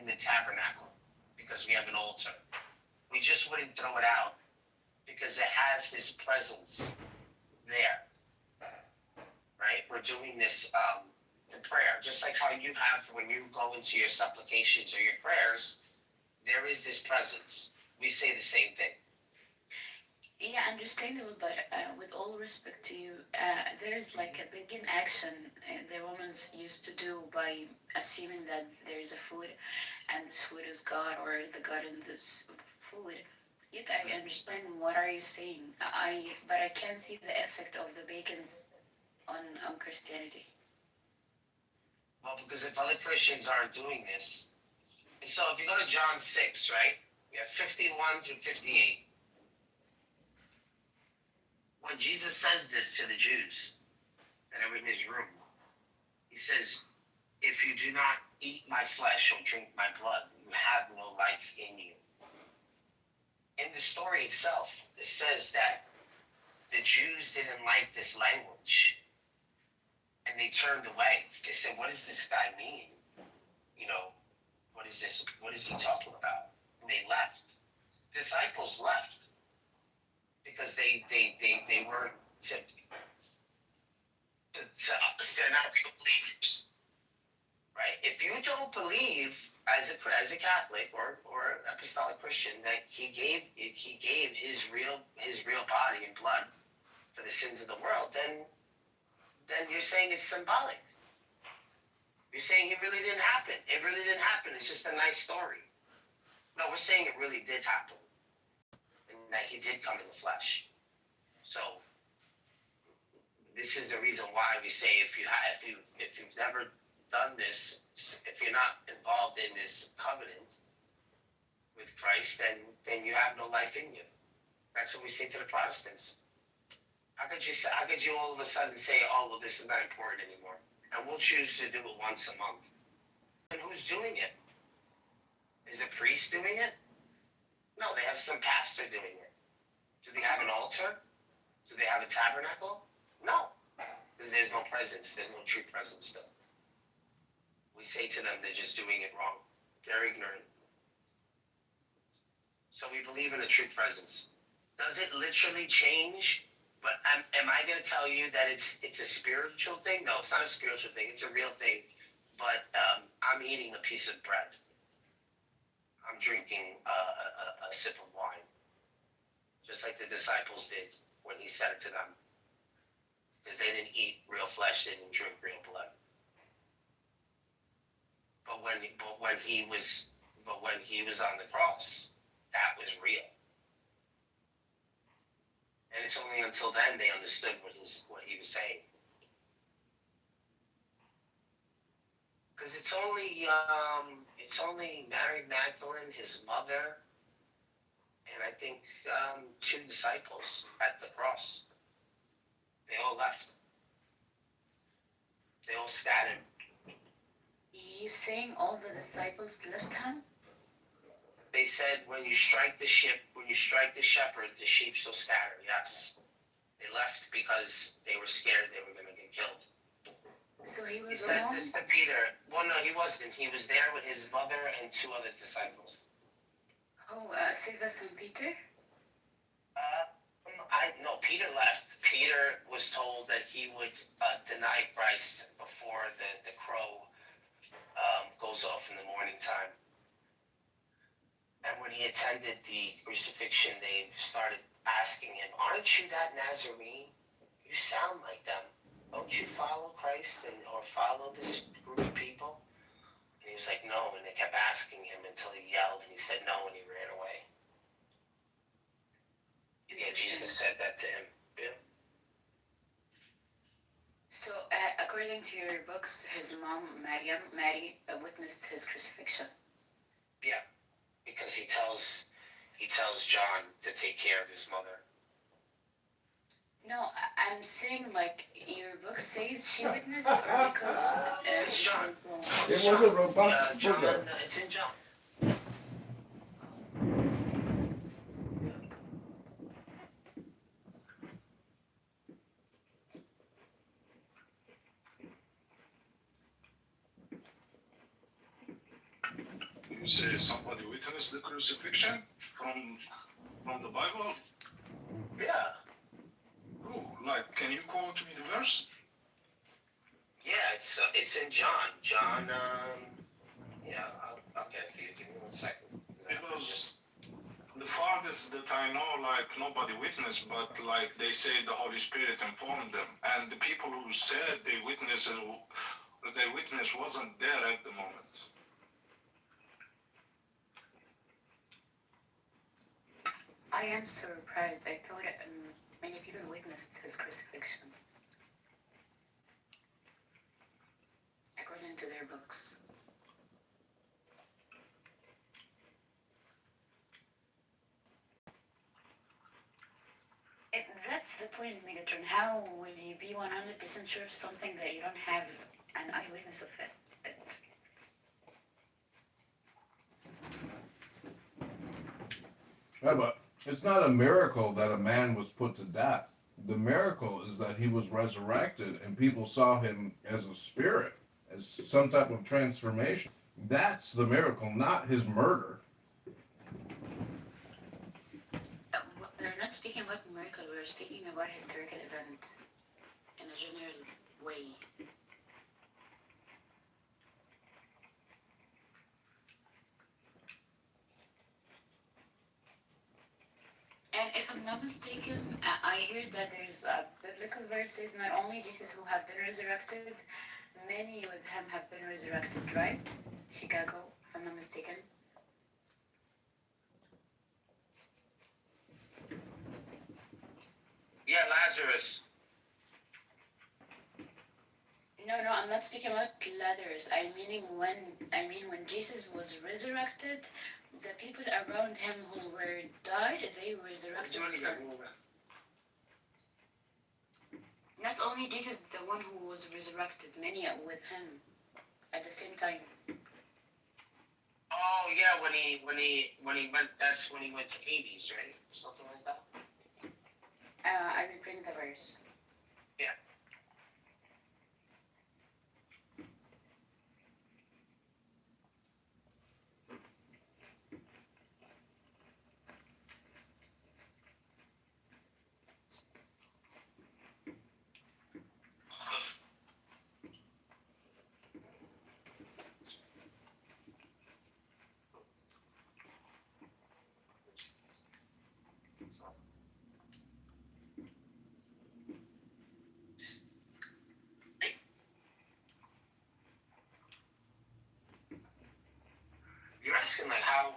E: the tabernacle because we have an altar. We just wouldn't throw it out because it has his presence there. Right? We're doing this the prayer, just like how you have when you go into your supplications or your prayers, there is this presence. we say the same thing.
M: Yeah, understandable, but with all respect to you, there's like a begin action the Romans used to do by assuming that there is a food, and this food is God, or the God in this food. Yet I understand what are you saying. But I can't see the effect of the bacons on Christianity.
E: Well, because if other Christians aren't doing this, so if you go to John 6, right? You have 51 through 58. When Jesus says this to the Jews that are in his room, he says, if you do not eat my flesh or drink my blood, you have no life in you. In the story itself, it says that the Jews didn't like this language and they turned away. They said, what does this guy mean? You know, what is this? What is he talking about? And they left. Disciples left because they weren't they're not real believers, right? If you don't believe as a Catholic or apostolic Christian that he gave his real body and blood for the sins of the world, then you're saying it's symbolic. You're saying it really didn't happen. It really didn't happen. It's just a nice story. No, we're saying it really did happen, and that he did come in the flesh. So this is the reason why we say if you've never done this, if you're not involved in this covenant with Christ, then you have no life in you. That's what we say to the Protestants. How could you all of a sudden say, oh well, this is not important anymore, and we'll choose to do it once a month? And who's doing it? Is a priest doing it? No, they have some pastor doing it. Do they have an altar? Do they have a tabernacle? No, because there's no presence. There's no true presence still. We say to them, they're just doing it wrong. They're ignorant. So we believe in a true presence. Does it literally change? But am I going to tell you that it's a spiritual thing? No, it's not a spiritual thing. It's a real thing. But I'm eating a piece of bread. I'm drinking a sip of wine. Just like the disciples did when he said it to them. Because they didn't eat real flesh, they didn't drink real blood. But when he was on the cross, that was real. And it's only until then they understood what he was saying. Because it's only Mary Magdalene, his mother, and I think 2 disciples at the cross. They all left. They all scattered.
M: You saying all the disciples left him?
E: They said, when you strike the shepherd, the sheep shall scatter. Yes. They left because they were scared they were going to get killed.
M: So he was
E: He says
M: alone?
E: this to Peter. Well, no, he wasn't. He was there with his mother and 2 other disciples.
M: Oh, Sylvus and Peter?
E: No, Peter left. Peter was told that he would deny Christ before the crow goes off in the morning time. And when he attended the crucifixion, they started asking him, aren't you that Nazarene? You sound like them. Don't you follow Christ or follow this group of people? And he was like, no. And they kept asking him until he yelled and he said no and he ran away. Yeah, Jesus said that to him. Yeah.
M: So, according to your books, his mom, Mary, witnessed his crucifixion.
E: Yeah, because he tells John to take care of his mother.
M: No, I'm saying like your book says she witnessed, or because
E: It's John.
I: It was a robust
E: John,
I: book.
E: it's in John.
N: You say somebody witnessed the crucifixion from the Bible?
E: Yeah.
N: Who? Like, can you quote me the verse?
E: Yeah, it's in John. John, yeah, I'll get it for you. Give me 1 second.
N: It was the witnesses that I know, like nobody witnessed, but like they say the Holy Spirit informed them, and the people who said they witnessed wasn't there at the moment.
M: I am surprised. I thought many people witnessed his crucifixion, according to their books. That's the point, Megatron. How will you be 100% sure of something that you don't have an eyewitness of it? It's...
I: Yeah, but it's not a miracle that a man was put to death. The miracle is that he was resurrected and people saw him as a spirit, as some type of transformation. That's the miracle, not his murder.
M: We're not speaking about miracle, we're speaking about historical event in a general way. And if I'm not mistaken, I heard that there's a biblical verses, not only Jesus who have been resurrected, many with him have been resurrected, right? Chicago, if I'm not mistaken.
E: Yeah, Lazarus.
M: No, I'm not speaking about Lazarus. I mean when Jesus was resurrected, the people around him who were died, they resurrected. Not only Jesus, the one who was resurrected, many with him at the same time.
E: Oh yeah, when he went. That's when he went to Hades, right? Something like that.
M: I will bring the verse.
E: Yeah. You're asking like how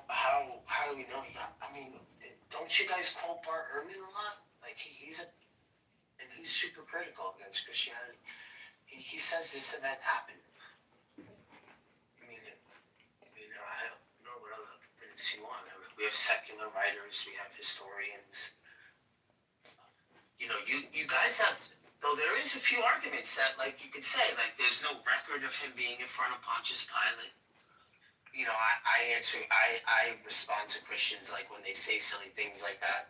E: do we know? I mean, don't you guys quote Bart Ehrman a lot? Like he's super critical against Christianity. He says this event happened. I mean, I don't know what other evidence you want. I mean, we have secular writers, we have historians. You guys have, though there is a few arguments that like you could say like there's no record of him being in front of Pontius Pilate. I respond to Christians like when they say silly things like that.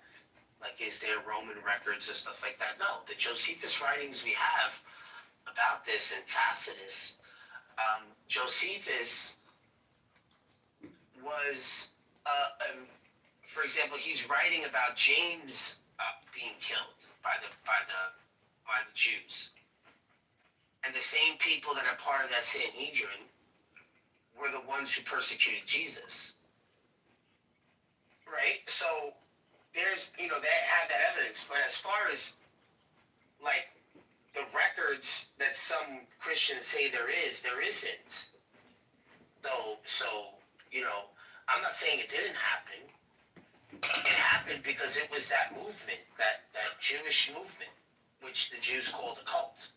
E: Like, is there Roman records or stuff like that? No, the Josephus writings we have about this and Tacitus. Josephus was, for example, he's writing about James being killed by the Jews, and the same people that are part of that Sanhedrin were the ones who persecuted Jesus, right? So there's, they have that evidence. But as far as like the records that some Christians say there isn't. So I'm not saying it didn't happen. It happened because it was that movement, that Jewish movement, which the Jews called a cult.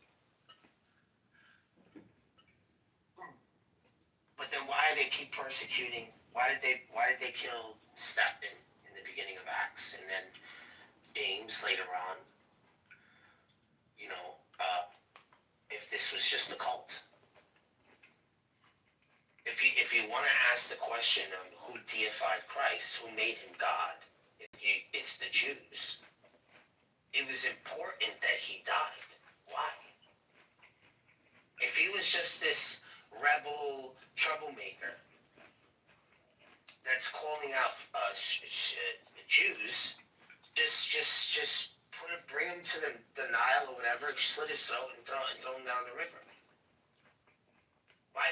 E: But then why do they keep persecuting? Why did they kill Stephen in the beginning of Acts and then James later on? If this was just a cult. If you want to ask the question of who deified Christ, who made him God, it's the Jews. It was important that he died. Why? If he was just this rebel troublemaker that's calling out Jews, just bring him to the Nile or whatever, slit his throat and throw him down the river. Why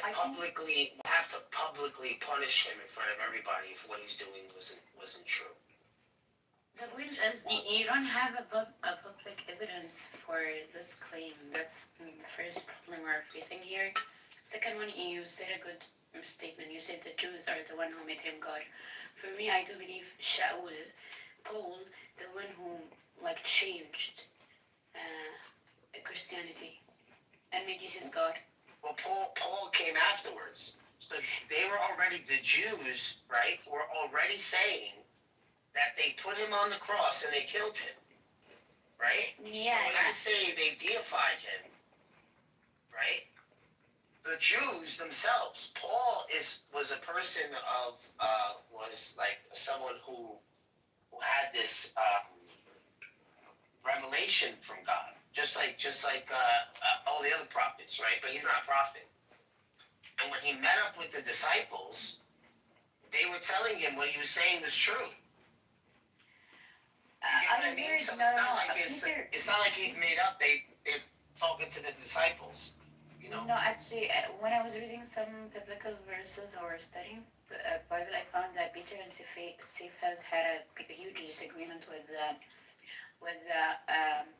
E: have to publicly punish him in front of everybody if what he's doing wasn't true?
M: The point is, you don't have a public evidence for this claim. That's the first problem we're facing here. Second one, you said a good statement. You said the Jews are the one who made him God. For me, I do believe Shaul, Paul, the one who like changed Christianity and made Jesus God.
E: Well, Paul came afterwards. So they were already, the Jews, right, were already saying that they put him on the cross and they killed him, right?
M: Yeah.
E: So when I say they deified him, right, the Jews themselves, Paul was a person of, was like someone who had this revelation from God, just like all the other prophets, right? But he's not a prophet. And when he met up with the disciples, they were telling him what he was saying was true.
M: I agree.
E: So
M: No,
E: it's not like he made up. They're talking to the disciples, you know.
M: No, actually, when I was reading some biblical verses or studying Bible, I found that Peter and Cephas had a huge disagreement with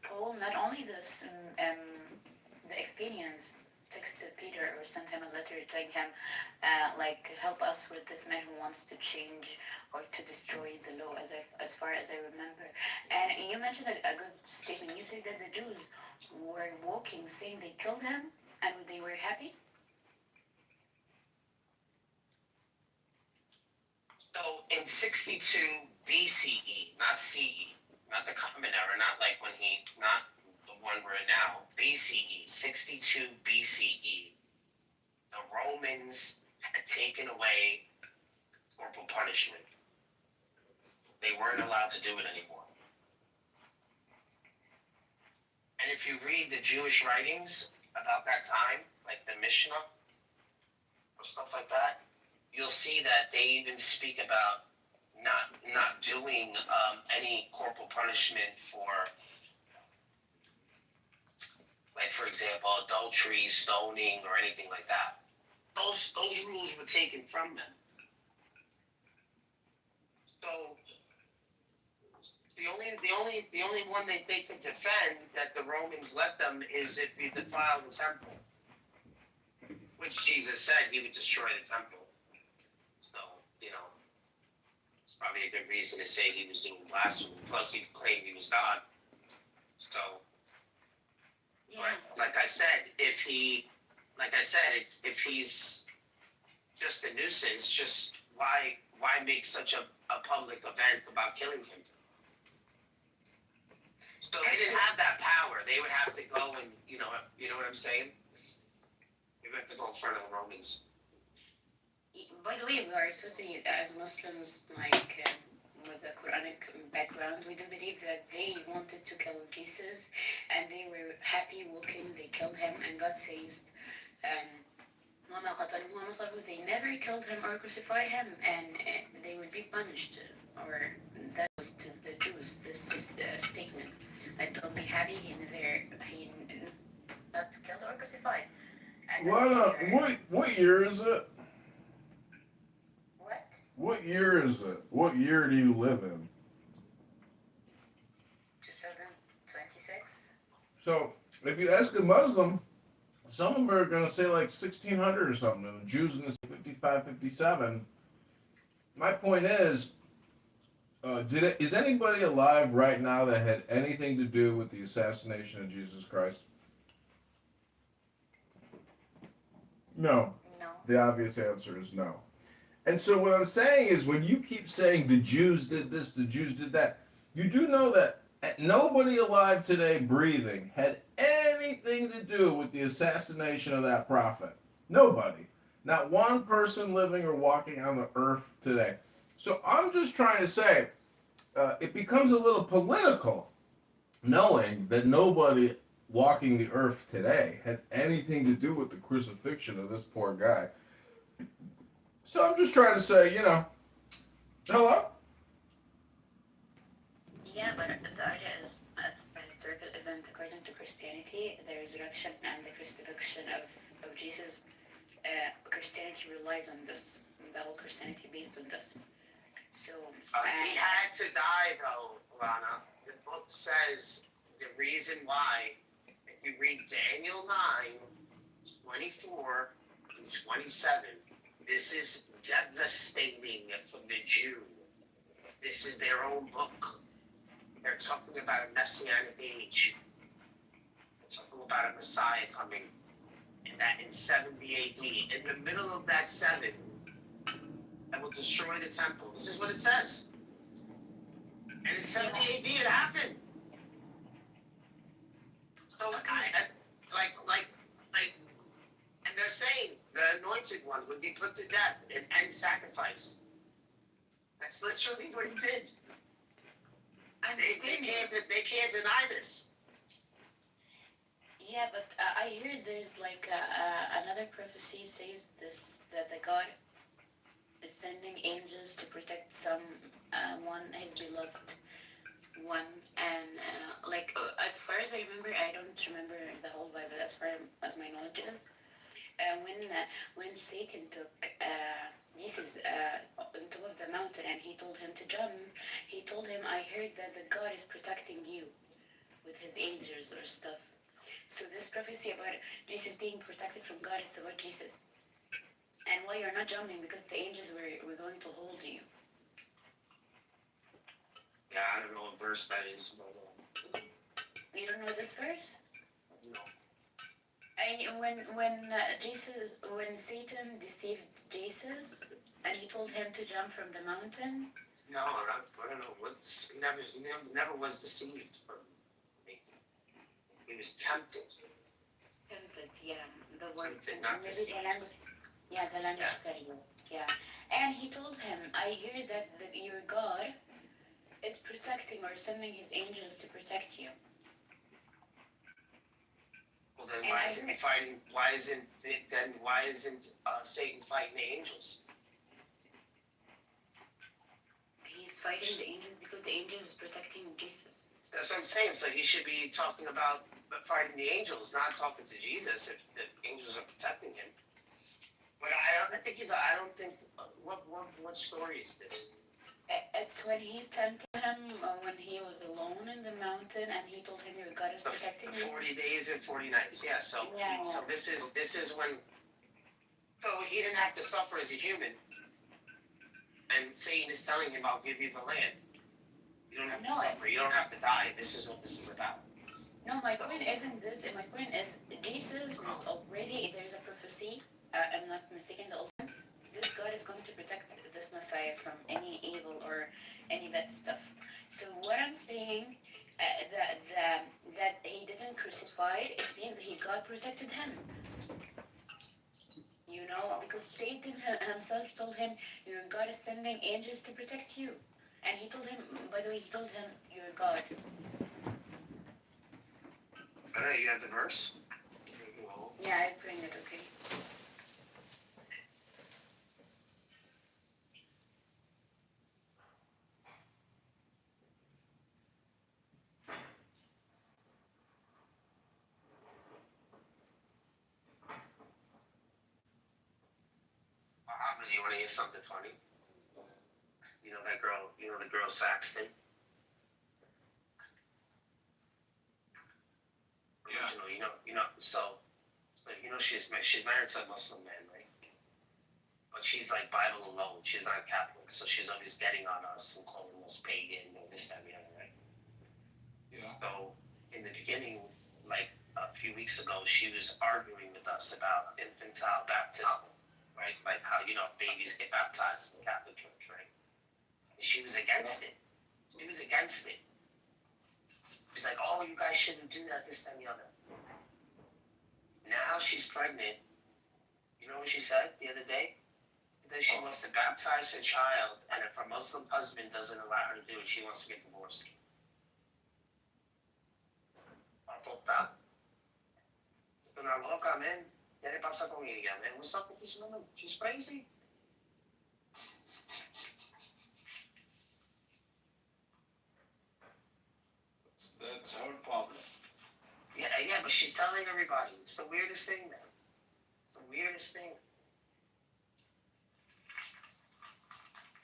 M: Paul. Not only this, the Athenians texted Peter or sent him a letter telling him, help us with this man who wants to change or to destroy the law, as far as I remember. And you mentioned a good statement. You said that the Jews were walking, saying they killed him, and they were happy.
E: So in 62 BCE, not CE, not the Common Era, not the one we're in now, BCE, 62 BCE, the Romans had taken away corporal punishment. They weren't allowed to do it anymore. And if you read the Jewish writings about that time, like the Mishnah or stuff like that, you'll see that they even speak about not doing any corporal punishment for, like, for example, adultery, stoning, or anything like that. Those rules were taken from them. So the only one that they could defend that the Romans let them is if you defile the temple, which Jesus said he would destroy the temple. So, it's probably a good reason to say he was doing blasphemy. Plus, he claimed he was God. So,
M: Yeah.
E: like I said, if he's just a nuisance, just why make such a public event about killing him? So they didn't have that power. They would have to go and, you know what I'm saying? They would have to go in front of the Romans.
M: By the way, we are totally, as Muslims, with the Quranic background, we do believe that they wanted to kill Jesus, and they were happy walking, they killed him, and God says, they never killed him or crucified him, and they would be punished. Or that was to the Jews, this statement. Like, don't be happy, he not killed or crucified.
I: What year is it?
M: What?
I: What year is it? What year do you live in?
M: 2026.
I: So, if you ask a Muslim, some of them are going to say like 1600 or something, and the Jews in the 55, 57. My point is, is anybody alive right now that had anything to do with the assassination of Jesus Christ? No.
M: No.
I: The obvious answer is no. And so what I'm saying is, when you keep saying the Jews did this, the Jews did that, you do know that nobody alive today breathing had anything to do with the assassination of that prophet. Nobody. Not one person living or walking on the earth today. So I'm just trying to say, it becomes a little political knowing that nobody walking the earth today had anything to do with the crucifixion of this poor guy. So I'm just trying to say, hello?
M: Yeah, but the idea is, as a historical event according to Christianity, the resurrection and the crucifixion of Jesus, Christianity relies on this. The whole Christianity based on this. So
E: He had to die, though, Lana. The book says the reason why, if you read Daniel 9:24 and 27, this is devastating for the Jew. This is their own book. They're talking about a messianic age. They're talking about a Messiah coming. And that in 70 AD, in the middle of that 7, I will destroy the temple. This is what it says. And in 70 AD, it happened. So, and they're saying the anointed one would be put to death and end sacrifice. That's literally what he did. They can't deny this.
M: yeah, but I hear there's like another prophecy says this, that the God is sending angels to protect one his beloved one, and as far as I remember, I don't remember the whole Bible as far as my knowledge is. When Satan took Jesus on top of the mountain and he told him to jump, he told him, I heard that the God is protecting you with his angels or stuff. So this prophecy about Jesus being protected from God, it's about Jesus. And why you're not jumping, because the angels were going to hold you.
E: Yeah, I don't know what verse that is. But,
M: You don't know this verse?
E: no.
M: And when Satan deceived Jesus and he told him to jump from the mountain.
E: No, I don't know. He never was deceived from me. He was tempted.
M: Tempted, yeah. The word.
E: Tempted, not deceived.
M: The language carrier. Yeah. And he told him, I hear that your God is protecting or sending his angels to protect you.
E: Well, then why isn't he fighting? Why isn't Satan fighting the angels?
M: He's fighting the angels because the angels is protecting Jesus.
E: That's what I'm saying. So he should be talking about fighting the angels, not talking to Jesus if the angels are protecting him. But I don't think. What story is this?
M: It's when he tempted him when he was alone in the mountain, and he told him, "Your God is protecting you."
E: 40 days and 40 nights. Yeah. So this is when. So he didn't have to suffer as a human, and Satan is telling him, "I'll give you the land. You don't have to suffer. You don't have to die. This is what this is about."
M: No, my point isn't this. My point is Jesus was already. There's a prophecy. I'm not mistaken. The old one. This God is going to protect this Messiah from any evil or any bad stuff. So what I'm saying, that he didn't crucify, it means God protected him. You know, because Satan himself told him, your God is sending angels to protect you. And he told him, by the way, he told him, your God.
E: Alright, you have the verse?
M: Yeah, I bring it, okay.
E: You want to hear something funny? You know that girl, the girl Saxton?
N: Yeah.
E: She's married to a Muslim man, right? But she's like Bible alone. She's not Catholic, so she's always getting on us and calling us pagan and this, that, and the other, right?
N: Yeah.
E: So in the beginning, like a few weeks ago, she was arguing with us about infantile baptism. Right? Like how, babies get baptized in the Catholic Church, right? And she was against it. She's like, oh, you guys shouldn't do that, this, that, and the other. Now she's pregnant. You know what she said the other day? She said she wants to baptize her child, and if her Muslim husband doesn't allow her to do it, she wants to get divorced. Una loca, man. ¿Qué le pasa con ella, man? What's up with this woman? She's crazy.
N: That's her problem.
E: Yeah, but she's telling everybody. It's the weirdest thing, man. It's the weirdest thing.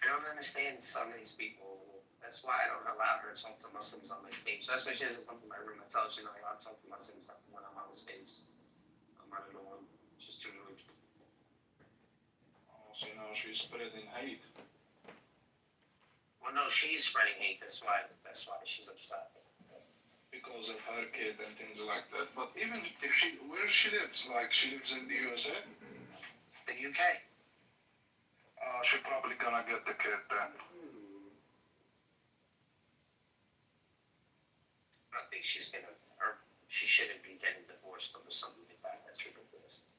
E: And don't understand some of these people. That's why I don't allow her to talk to Muslims on my stage. That's why she doesn't come to my room. I tell her she's not allowed to talk to Muslims when I'm on the stage. I'm not the one. She's too rude.
N: Oh, so now she's spreading hate.
E: Well, no, she's spreading hate. That's why she's upset.
N: Because of her kid and things like that. But even if where she lives, like she lives in the USA?
E: The UK.
N: She's probably gonna get the kid then.
E: I think she shouldn't be getting divorced over something like that. That's ridiculous.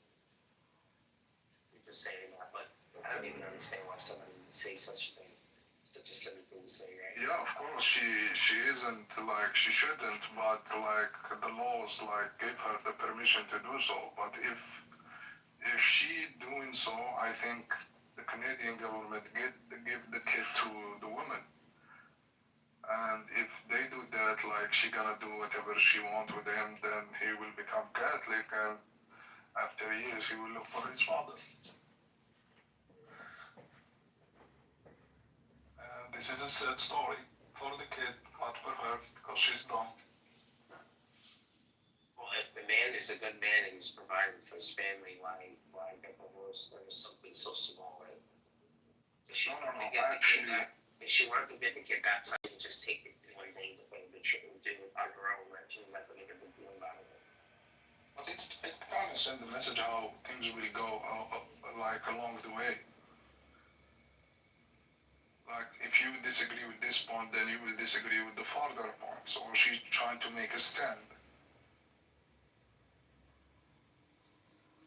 E: I'm just saying that, but I don't even understand why somebody would say such a thing. Such a silly thing to say, right?
N: Yeah, of course she isn't, like she shouldn't, but like the laws like give her the permission to do so. But if she doing so, I think the Canadian government give the kid to the woman. And if they do that, like she gonna do whatever she want with him, then he will become Catholic, and after years he will look for his father. And this is a sad story for the kid, not for her, because she's dumb.
E: Well, if the man is a good man and he's providing for his family, why get divorced? There's something so small, right? If she wanted to get the kid baptized, and just take it one day to put the trip and do it on her own, right? She doesn't have to make a big deal about it.
N: But it kind of send the message how things will go, like along the way. Like if you disagree with this point, then you will disagree with the further points, or she's trying to make a stand.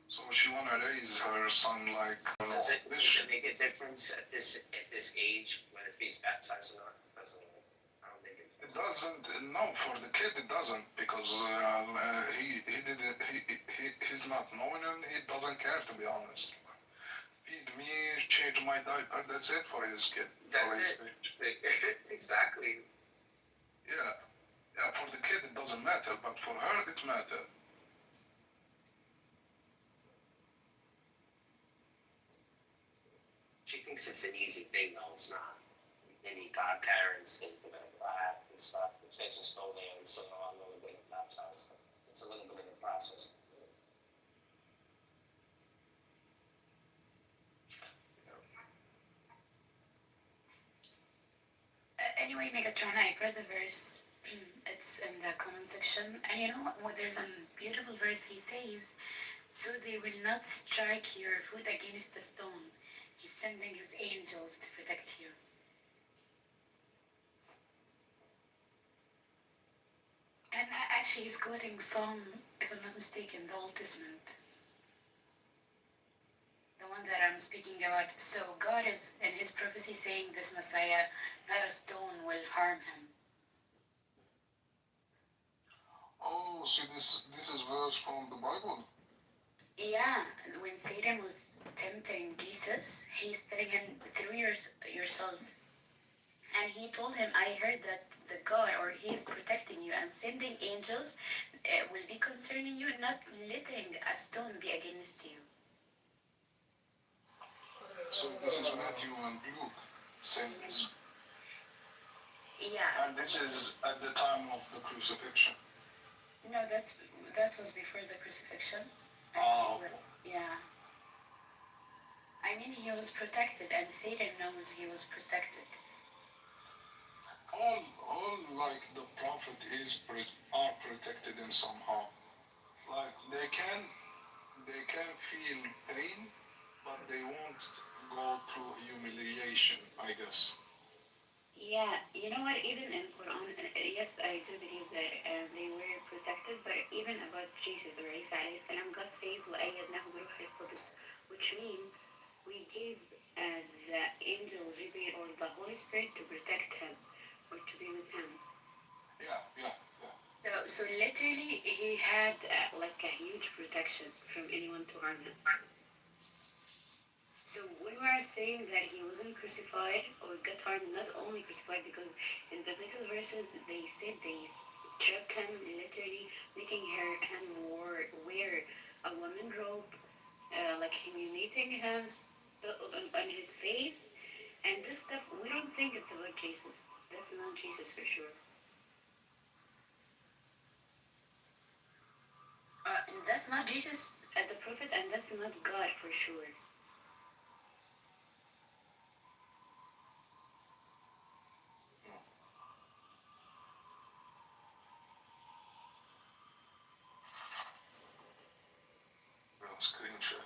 N: So she wanna raise her son like.
E: Does it make a difference at this age whether he's baptized or not? I don't think it does.
N: It doesn't. No, for the kid it doesn't, because he's not knowing and he doesn't care, to be honest. Feed me, change my diaper. That's it for his kid.
E: That's it. Exactly.
N: Yeah. For the kid it doesn't matter, but for her it matters.
E: She thinks it's an easy thing, though. It's not. Any godparents think they're gonna clap and stuff. They just go there and say, "Oh, I'm gonna get baptized." It's a little bit of a process.
M: Anyway, Megatron, I read the verse. It's in the comment section. And you know what? There's a beautiful verse. He says, "So they will not strike your foot against a stone. He's sending his angels to protect you." And actually, he's quoting Psalm, if I'm not mistaken, the Old Testament. The one that I'm speaking about. So God is, in his prophecy, saying this Messiah, not a stone will harm him.
N: Oh, see, this is verse from the Bible.
M: Yeah, when Satan was tempting Jesus, he's telling him, through yourself. And he told him, I heard that the God, or he's protecting you and sending angels will be concerning you, not letting a stone be against you.
N: So this is Matthew and Luke saying this.
M: Yeah.
N: And this is at the time of the crucifixion.
M: No, that was before the crucifixion.
N: Oh.
M: Yeah. I mean, he was protected, and Satan knows he was protected.
N: All like the prophet are protected in somehow. Like they can feel pain, but they won't go through humiliation, I guess.
M: Yeah, you know what? Even in Quran, yes, I do believe that they were protected. But even about Jesus or Isa alayhi salam, God says, وَأَيَّدْنَاهُ بِرُوحِ الْقُدُسِ, which means we gave the angel Jibril or the Holy Spirit to protect him or to be with him.
N: Yeah.
M: So literally, he had like a huge protection from anyone to harm him. So when we are saying that he wasn't crucified or got harmed, not only crucified, because in biblical verses they said they stripped him, literally making him wear a woman robe, like humiliating him on his face, And this stuff, we don't think it's about Jesus. That's not Jesus for sure. And that's not Jesus as a prophet, and that's not God for sure.
N: Screenshot.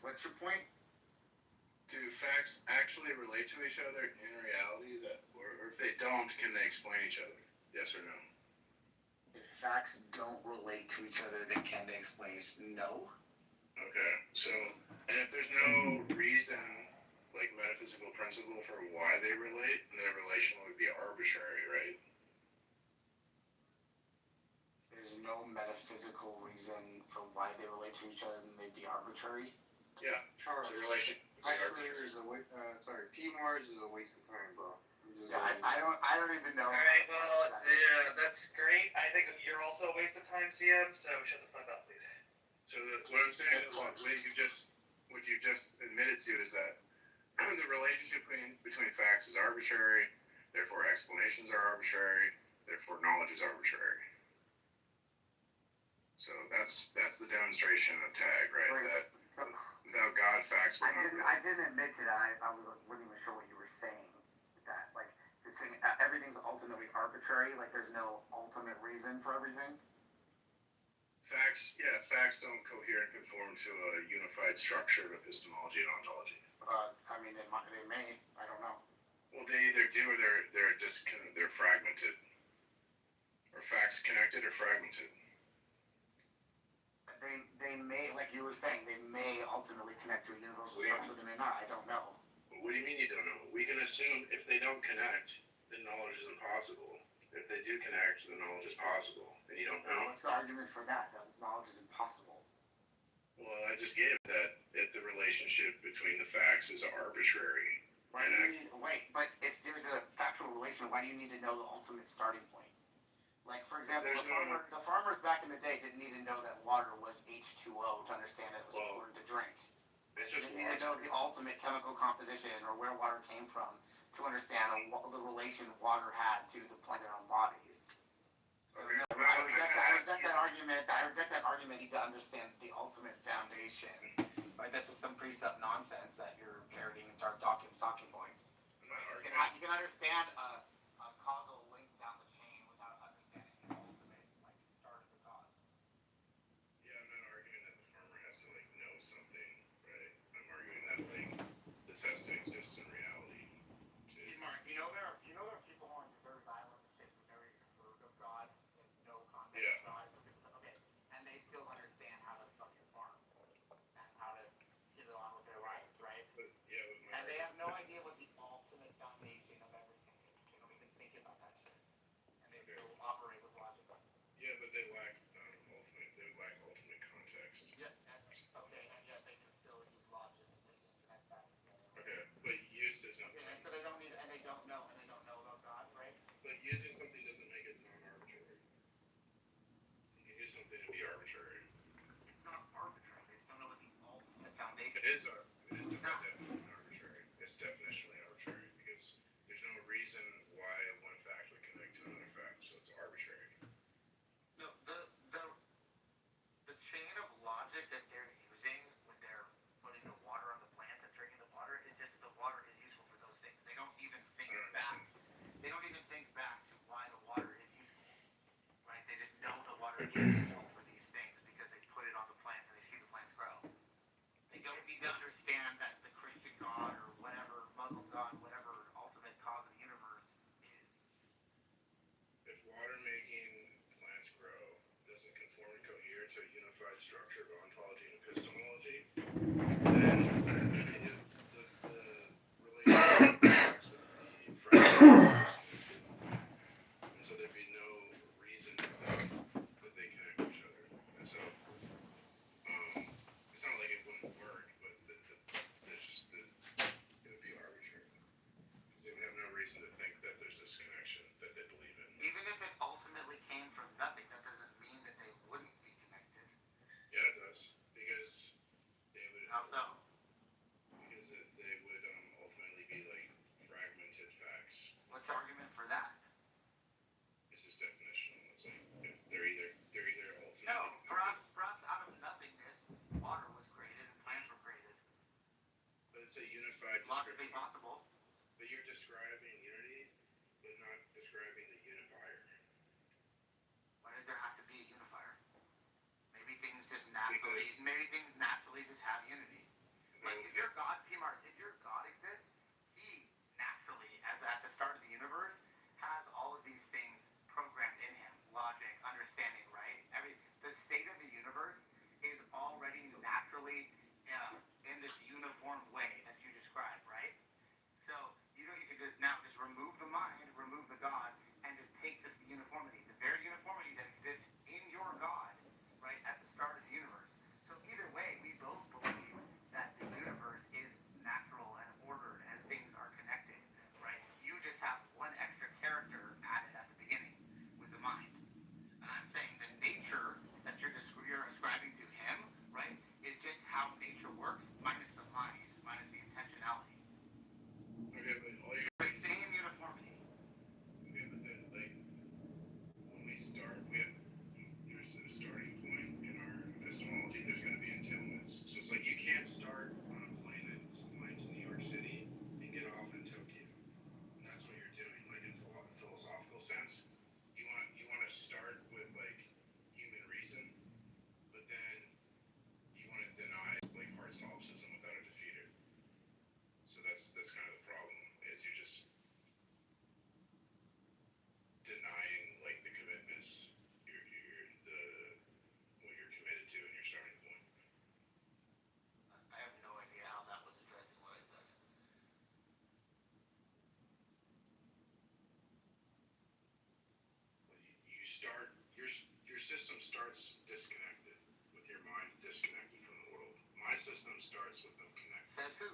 B: What's your point?
O: Do facts actually relate to each other in reality, or if they don't, can they explain each other? Yes or no?
B: If facts don't relate to each other, then can they explain? No.
O: Okay, so, and if there's no reason, like metaphysical principle for why they relate, then the relation would be arbitrary, right?
B: There's no metaphysical reason for why they relate to each other, then they'd be arbitrary.
O: Yeah,
P: Charles,
O: the relation.
P: is a P Mars is a waste of time, bro.
B: Yeah, I don't even know.
J: Alright, well, yeah, that's great. I think you're also a waste of time, CM, so shut the fuck up, please.
O: So what I'm saying is, what you just admitted to is that the relationship between facts is arbitrary, therefore explanations are arbitrary, therefore knowledge is arbitrary. So that's the demonstration of tag, right? That without God, facts are not.
B: I didn't admit to that. I wasn't even sure what you were saying. That like this thing, everything's ultimately arbitrary. Like there's no ultimate reason for everything.
O: Facts don't cohere and conform to a unified structure of epistemology and ontology.
B: I mean, they may. I don't know.
O: Well, they either do or they're just they're fragmented. Or facts connected or fragmented.
B: They may, like you were saying, they may ultimately connect to a universal structure. They may not. I don't know.
O: What do you mean you don't know? We can assume if they don't connect, then knowledge is impossible. If they do connect, then knowledge is possible. And you don't know?
B: What's the argument for that? That knowledge is impossible.
O: Well, I just gave that if the relationship between the facts is arbitrary.
B: Why do you need, wait, but if there's a factual relation, why do you need to know the ultimate starting point? Like, for example, the farmers back in the day didn't need to know that water was H2O to understand that it was important to drink. They didn't need to know the ultimate chemical composition or where water came from to understand the relation water had to the plant in our bodies. So,
O: okay,
B: no, reject that argument. I reject that argument. You need to understand the ultimate foundation. Right? That's just some precept nonsense that you're parroting and talking points. You can understand a causal link down the chain without understanding the ultimate, like, start of the cause.
O: Yeah, I'm not arguing that the farmer has to like know something, right? I'm arguing that like this has to exist in reality.
B: Mark, you know there are people on deserted islands and shit who've never even heard of God, and no concept of God. Okay, and they still understand how to fucking farm and how to get on with their lives, right? And they have no idea what the ultimate foundation of everything is. They don't even think about that shit, and they still operate with logic.
O: Yeah, but they lack ultimate context.
B: Yeah. Okay, and yet they can still use logic and think internet facts.
O: Okay, but use is something.
B: Okay, so they don't know about God, right?
O: But using something doesn't make it non-arbitrary. You can use something and be arbitrary.
B: It's not arbitrary. They still know what the ultimate foundation
O: It is definitely arbitrary. It's definitionally arbitrary because there's no reason why one fact would connect to another fact, so it's arbitrary.
B: No, the chain of logic that they're using when they're putting the water on the plant and drinking the water is just that the water is useful for those things. They don't even think back. They don't even think back to why the water is useful, right? They just know the water is useful for these things because they put it on the plant and they see the plants grow. They don't need to understand that the Christian God or whatever, Muslim God, whatever ultimate cause of the universe is.
O: If water making plants grow doesn't conform and cohere to a unified structure of ontology and epistemology, then the relationship with the fragment is disconnected. And so there'd be no reason that they connect to each other. And so it's not like it wouldn't work, but it would be arbitrary. Because they would have no reason to think that there's this connection that they believe in.
B: Even if it ultimately came from nothing, that doesn't mean that they wouldn't be connected.
O: Yeah, it does. Because they would.
B: How so?
O: Because they would ultimately be like fragmented facts.
B: What's the argument for that?
O: This is definitional. It's like if they're either ultimately.
B: No, perhaps out of nothingness, water was created and plants were created.
O: But it's a unified
B: Logically
O: description.
B: possible.
O: But you're describing unity, but not describing the unifier.
B: Why does there have to be a unifier? Maybe things just naturally just have unity. Like if your God, P-Mars, if your God exists, he naturally, as at the start of the universe, has all of these things programmed in him. Logic, understanding, right? The state of the universe is already naturally in this uniform way that you described, right? So you could just remove the mind, remove the God, and just take this uniformity, the very uniformity that exists in your God, right, at the start of the universe. So either way, we both believe that the universe is natural and ordered and things are connected, right? You just have one extra character added at the beginning with the mind. And I'm saying the nature that you're ascribing to him, right, is just how nature works, minus the mind, minus the intentionality.
O: Okay, but all you.
B: The same uniformity.
O: Okay, but then like when we start, there's a starting point in our epistemology. There's going to be entailments. So it's like you can't start on a plane that's flying to New York City and get off in Tokyo. And that's what you're doing, like in philosophical sense. You want to start with like human reason, but then you want to deny like hard solipsism without it defeated. So that's kind of the problem. Is you're just denying like the commitments, what you're committed to in your starting point.
B: I have no idea how that was addressing what I said.
O: You start your system starts disconnected with your mind disconnected from the world. My system starts with them connected.
B: Says who?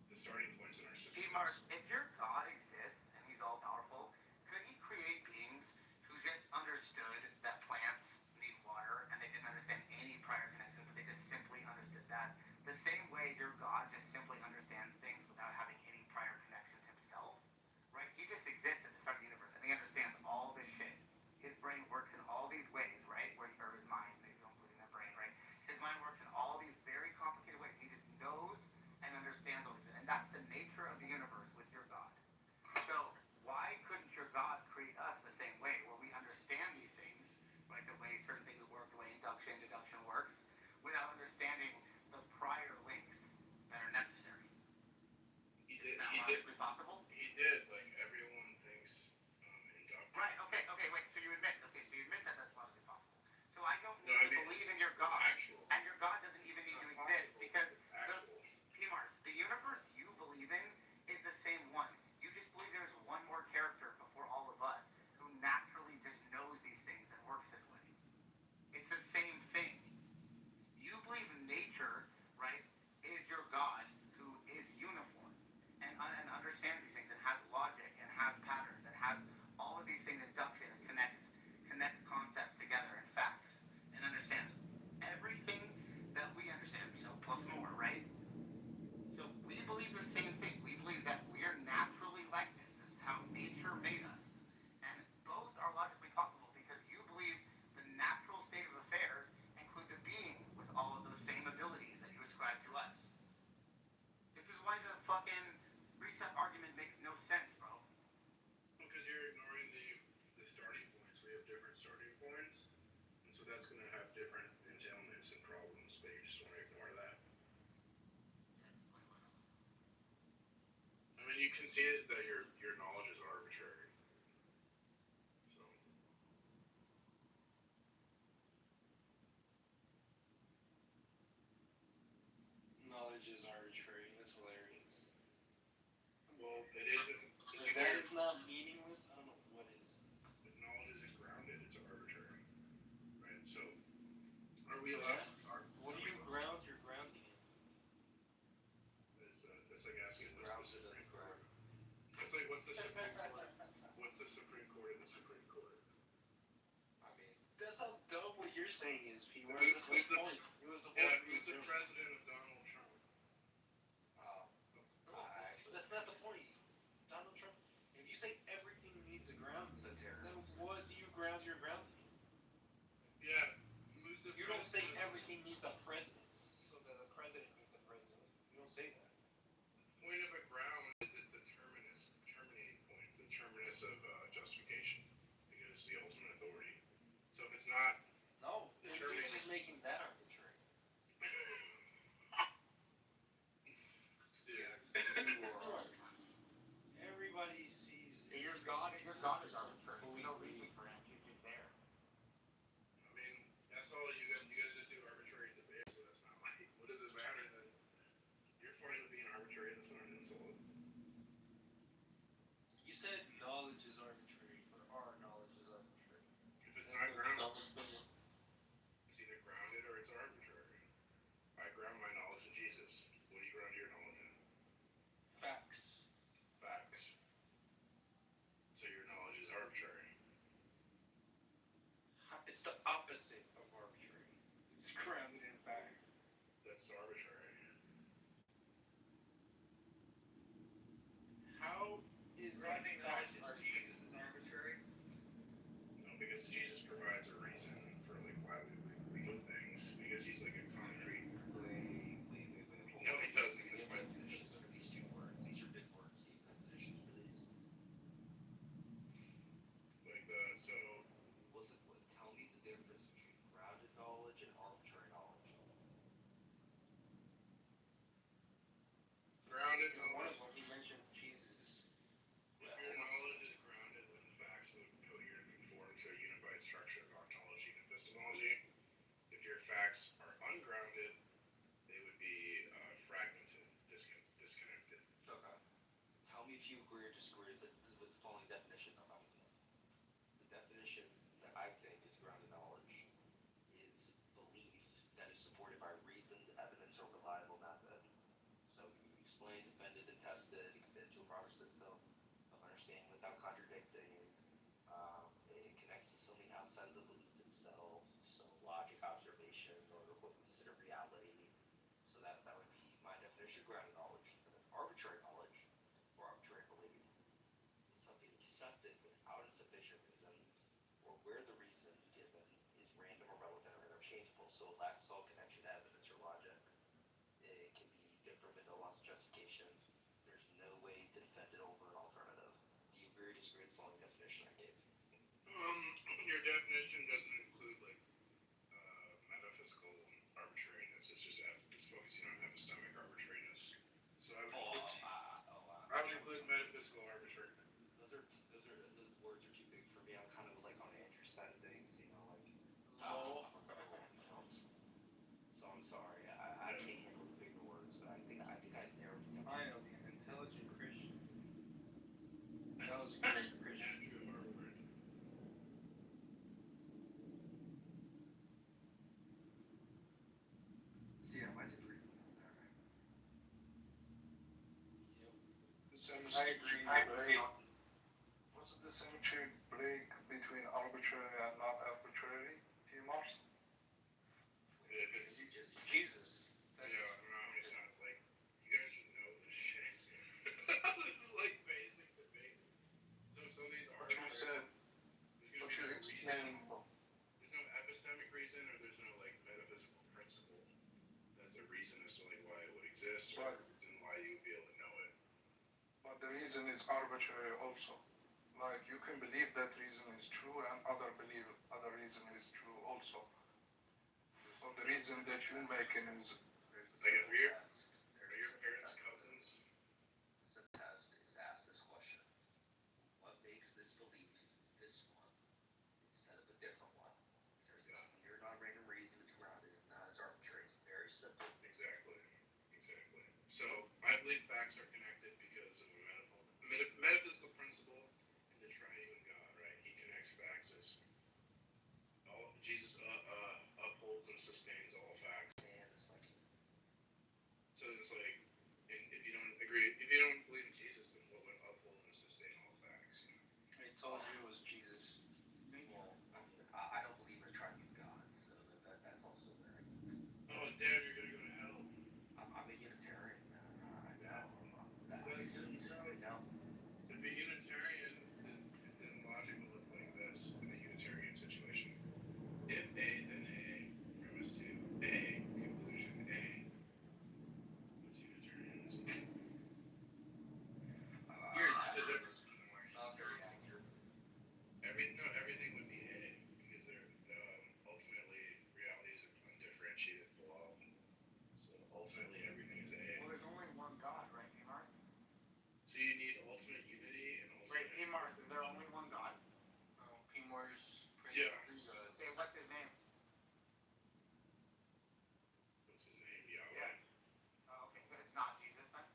O: The starting points in our system.
B: P-Mars, if your God exists and he's all powerful, could he create beings who just understood that plants need water and they didn't understand any prior connection, but they just simply understood that? The same way your God just simply understands things without having any prior connections himself, right? He just exists at the start of the universe and he understands all this shit. His brain
O: did. Like everyone thinks inductive.
B: Right. Okay. Wait. So you admit that that's logically possible. So I don't
O: No,
B: need
O: I
B: to
O: mean,
B: believe in your God,
O: actual.
B: and your God doesn't even need to exist because
O: Actual.
B: the universe you believe in is the same one. You just believe there's one more character before all of us who naturally just knows these things and works this way. It's the same thing. You believe nature, right, is your God who is uniform and understands these things and has logic and has patterns and has all of these things induction and connects concepts together and facts and understands everything that we understand, plus more, right? So we believe the same thing. We believe that we are naturally like this. This is how nature made us. And both are logically possible because you believe the natural state of affairs includes a being with all of those same abilities that you ascribe to us. This is why the fucking reset argument makes no sense, bro.
O: Because you're ignoring the starting points. We have different starting points, and so that's going to have different entailments and problems. But you just want to ignore that. I mean, you conceded that your knowledge is arbitrary. So.
P: Knowledge is arbitrary. That's hilarious.
O: Well, it isn't.
P: If that is not meaningless, I don't know what is.
O: If knowledge isn't grounded, it's arbitrary. Right? So, are we allowed?
P: What do you ground your grounding in?
O: That's like asking what's the Supreme Court. That's like what's the Supreme Court? What's the Supreme Court of the Supreme Court?
P: I mean, that's how dumb what you're saying is, P.
O: Who's the
P: point? It was supposed to be
O: who's the president of Donald Trump?
P: That's not the point. Donald Trump. If you say everything needs a ground, then what do you ground your grounding in?
O: Yeah. Who's the
P: You don't say everything needs a president, so that the president needs a president. You don't say that.
O: Point of a ground is its terminating point. It's the terminus of justification because it's the ultimate authority. So if it's not,
P: No, you're just making that arbitrary. Everybody sees.
B: Your God is arbitrary. We don't reason for him. He's just there.
O: I mean, that's all you guys just do arbitrary debate. So that's not like, what does it matter then? You're fine with being arbitrary. That's not an insult.
P: You said knowledge is arbitrary, but our knowledge is arbitrary.
O: If it's not grounded, it's either grounded or it's arbitrary. I ground my knowledge in Jesus. What do you ground your knowledge in?
P: Facts.
O: Facts. So your knowledge is arbitrary.
P: It's the opposite of arbitrary. It's grounded in facts.
O: That's arbitrary.
P: How is
J: Grounding
P: that
J: knowledge
P: facts
J: in Jesus is arbitrary.
O: No, because Jesus provides a reason for like why we do things. Because he's like a concrete. No, he doesn't. Because
Q: Definitions for these two words. These are big words. The definitions for these.
O: like so.
Q: Tell me the difference between grounded knowledge and arbitrary knowledge.
O: Grounded
P: One
O: knowledge.
P: of them, he mentions Jesus.
O: If your knowledge is grounded in facts that would cohere and conform to a unified structure of ontology and epistemology, if your facts are ungrounded, they would be fragmented, disconnected.
Q: Okay. Tell me if you agree or disagree with the following definition of I'm doing. The definition that I think is grounded knowledge is belief that is supported by reasons, evidence, or reliable method. So you explain, defended, and tested, you fit into a broader system of understanding without contradicting. It connects to something outside of the belief itself, so logic, observation, or what we consider reality. So that would be my definition of grounded knowledge. Arbitrary knowledge, or arbitrary belief, is something accepted without a sufficient reason, or where the reason given is random, irrelevant, or interchangeable, so it lacks all connection to evidence or logic. It can be different but no loss of justification. There's no way to defend it over an alternative. Do you agree or disagree with the following definition I gave?
O: Your definition doesn't include like metaphysical arbitrariness. It's just it's focusing on epistemic arbitrariness. So I would include metaphysical arbitrariness.
Q: side of things, you know, like
P: Oh.
Q: so I'm sorry, I can't handle the bigger words, but I think I narrowed it down.
P: I know the intelligent Christian. Intelligent Christian.
Q: So yeah, I did agree with that.
N: I agree. Was the symmetry break between arbitrary and not arbitrary, Mars?
O: If it's
Q: just
P: Jesus.
O: yeah, no, it's not like you guys should know this shit. This is like basic debate. Some of these arguments. There's no epistemic reason, or there's no like metaphysical principle that's a reason as to like why it would exist, or and why you would be able to know it.
N: But the reason is arbitrary also. Like you can believe that reason is true and other believe other reason is true also. So the reason that you're making is
O: Like are your parents cousins?
Q: The test is ask this question: what makes this belief this one instead of a different one? There's a clear, non-random reason it's grounded, not as arbitrary. It's very simple.
O: Exactly. So I believe facts are connected because of a metaphysical principle in the triune God, right? He connects facts as all Jesus upholds and sustains all facts.
Q: And it's like,
O: So it's like, and if you don't agree, if you don't believe in Jesus, then what would uphold and sustain all facts? You know?
P: I told you it was Jesus.
Q: well, I don't believe in a triune God, so that's also there.
O: Oh damn, you're gonna go to hell.
Q: I'm a Unitarian. I know.
O: I know. If a Unitarian, then logic would look like this in a Unitarian situation. If A, then A, premise 2, A, conclusion A. That's Unitarianism. Is it?
Q: Not very accurate.
O: Everything would be A, because they're ultimately reality is an undifferentiated blob. So ultimately everything is A.
E: Well, there's only one God, right, Mars?
O: So you need ultimate unity and ultimate.
E: Wait, Mars, is there only one God?
P: Mars.
O: Yeah.
E: Say, what's his name?
O: What's his name? Yahweh.
E: Yeah. Oh, okay, so it's not Jesus then?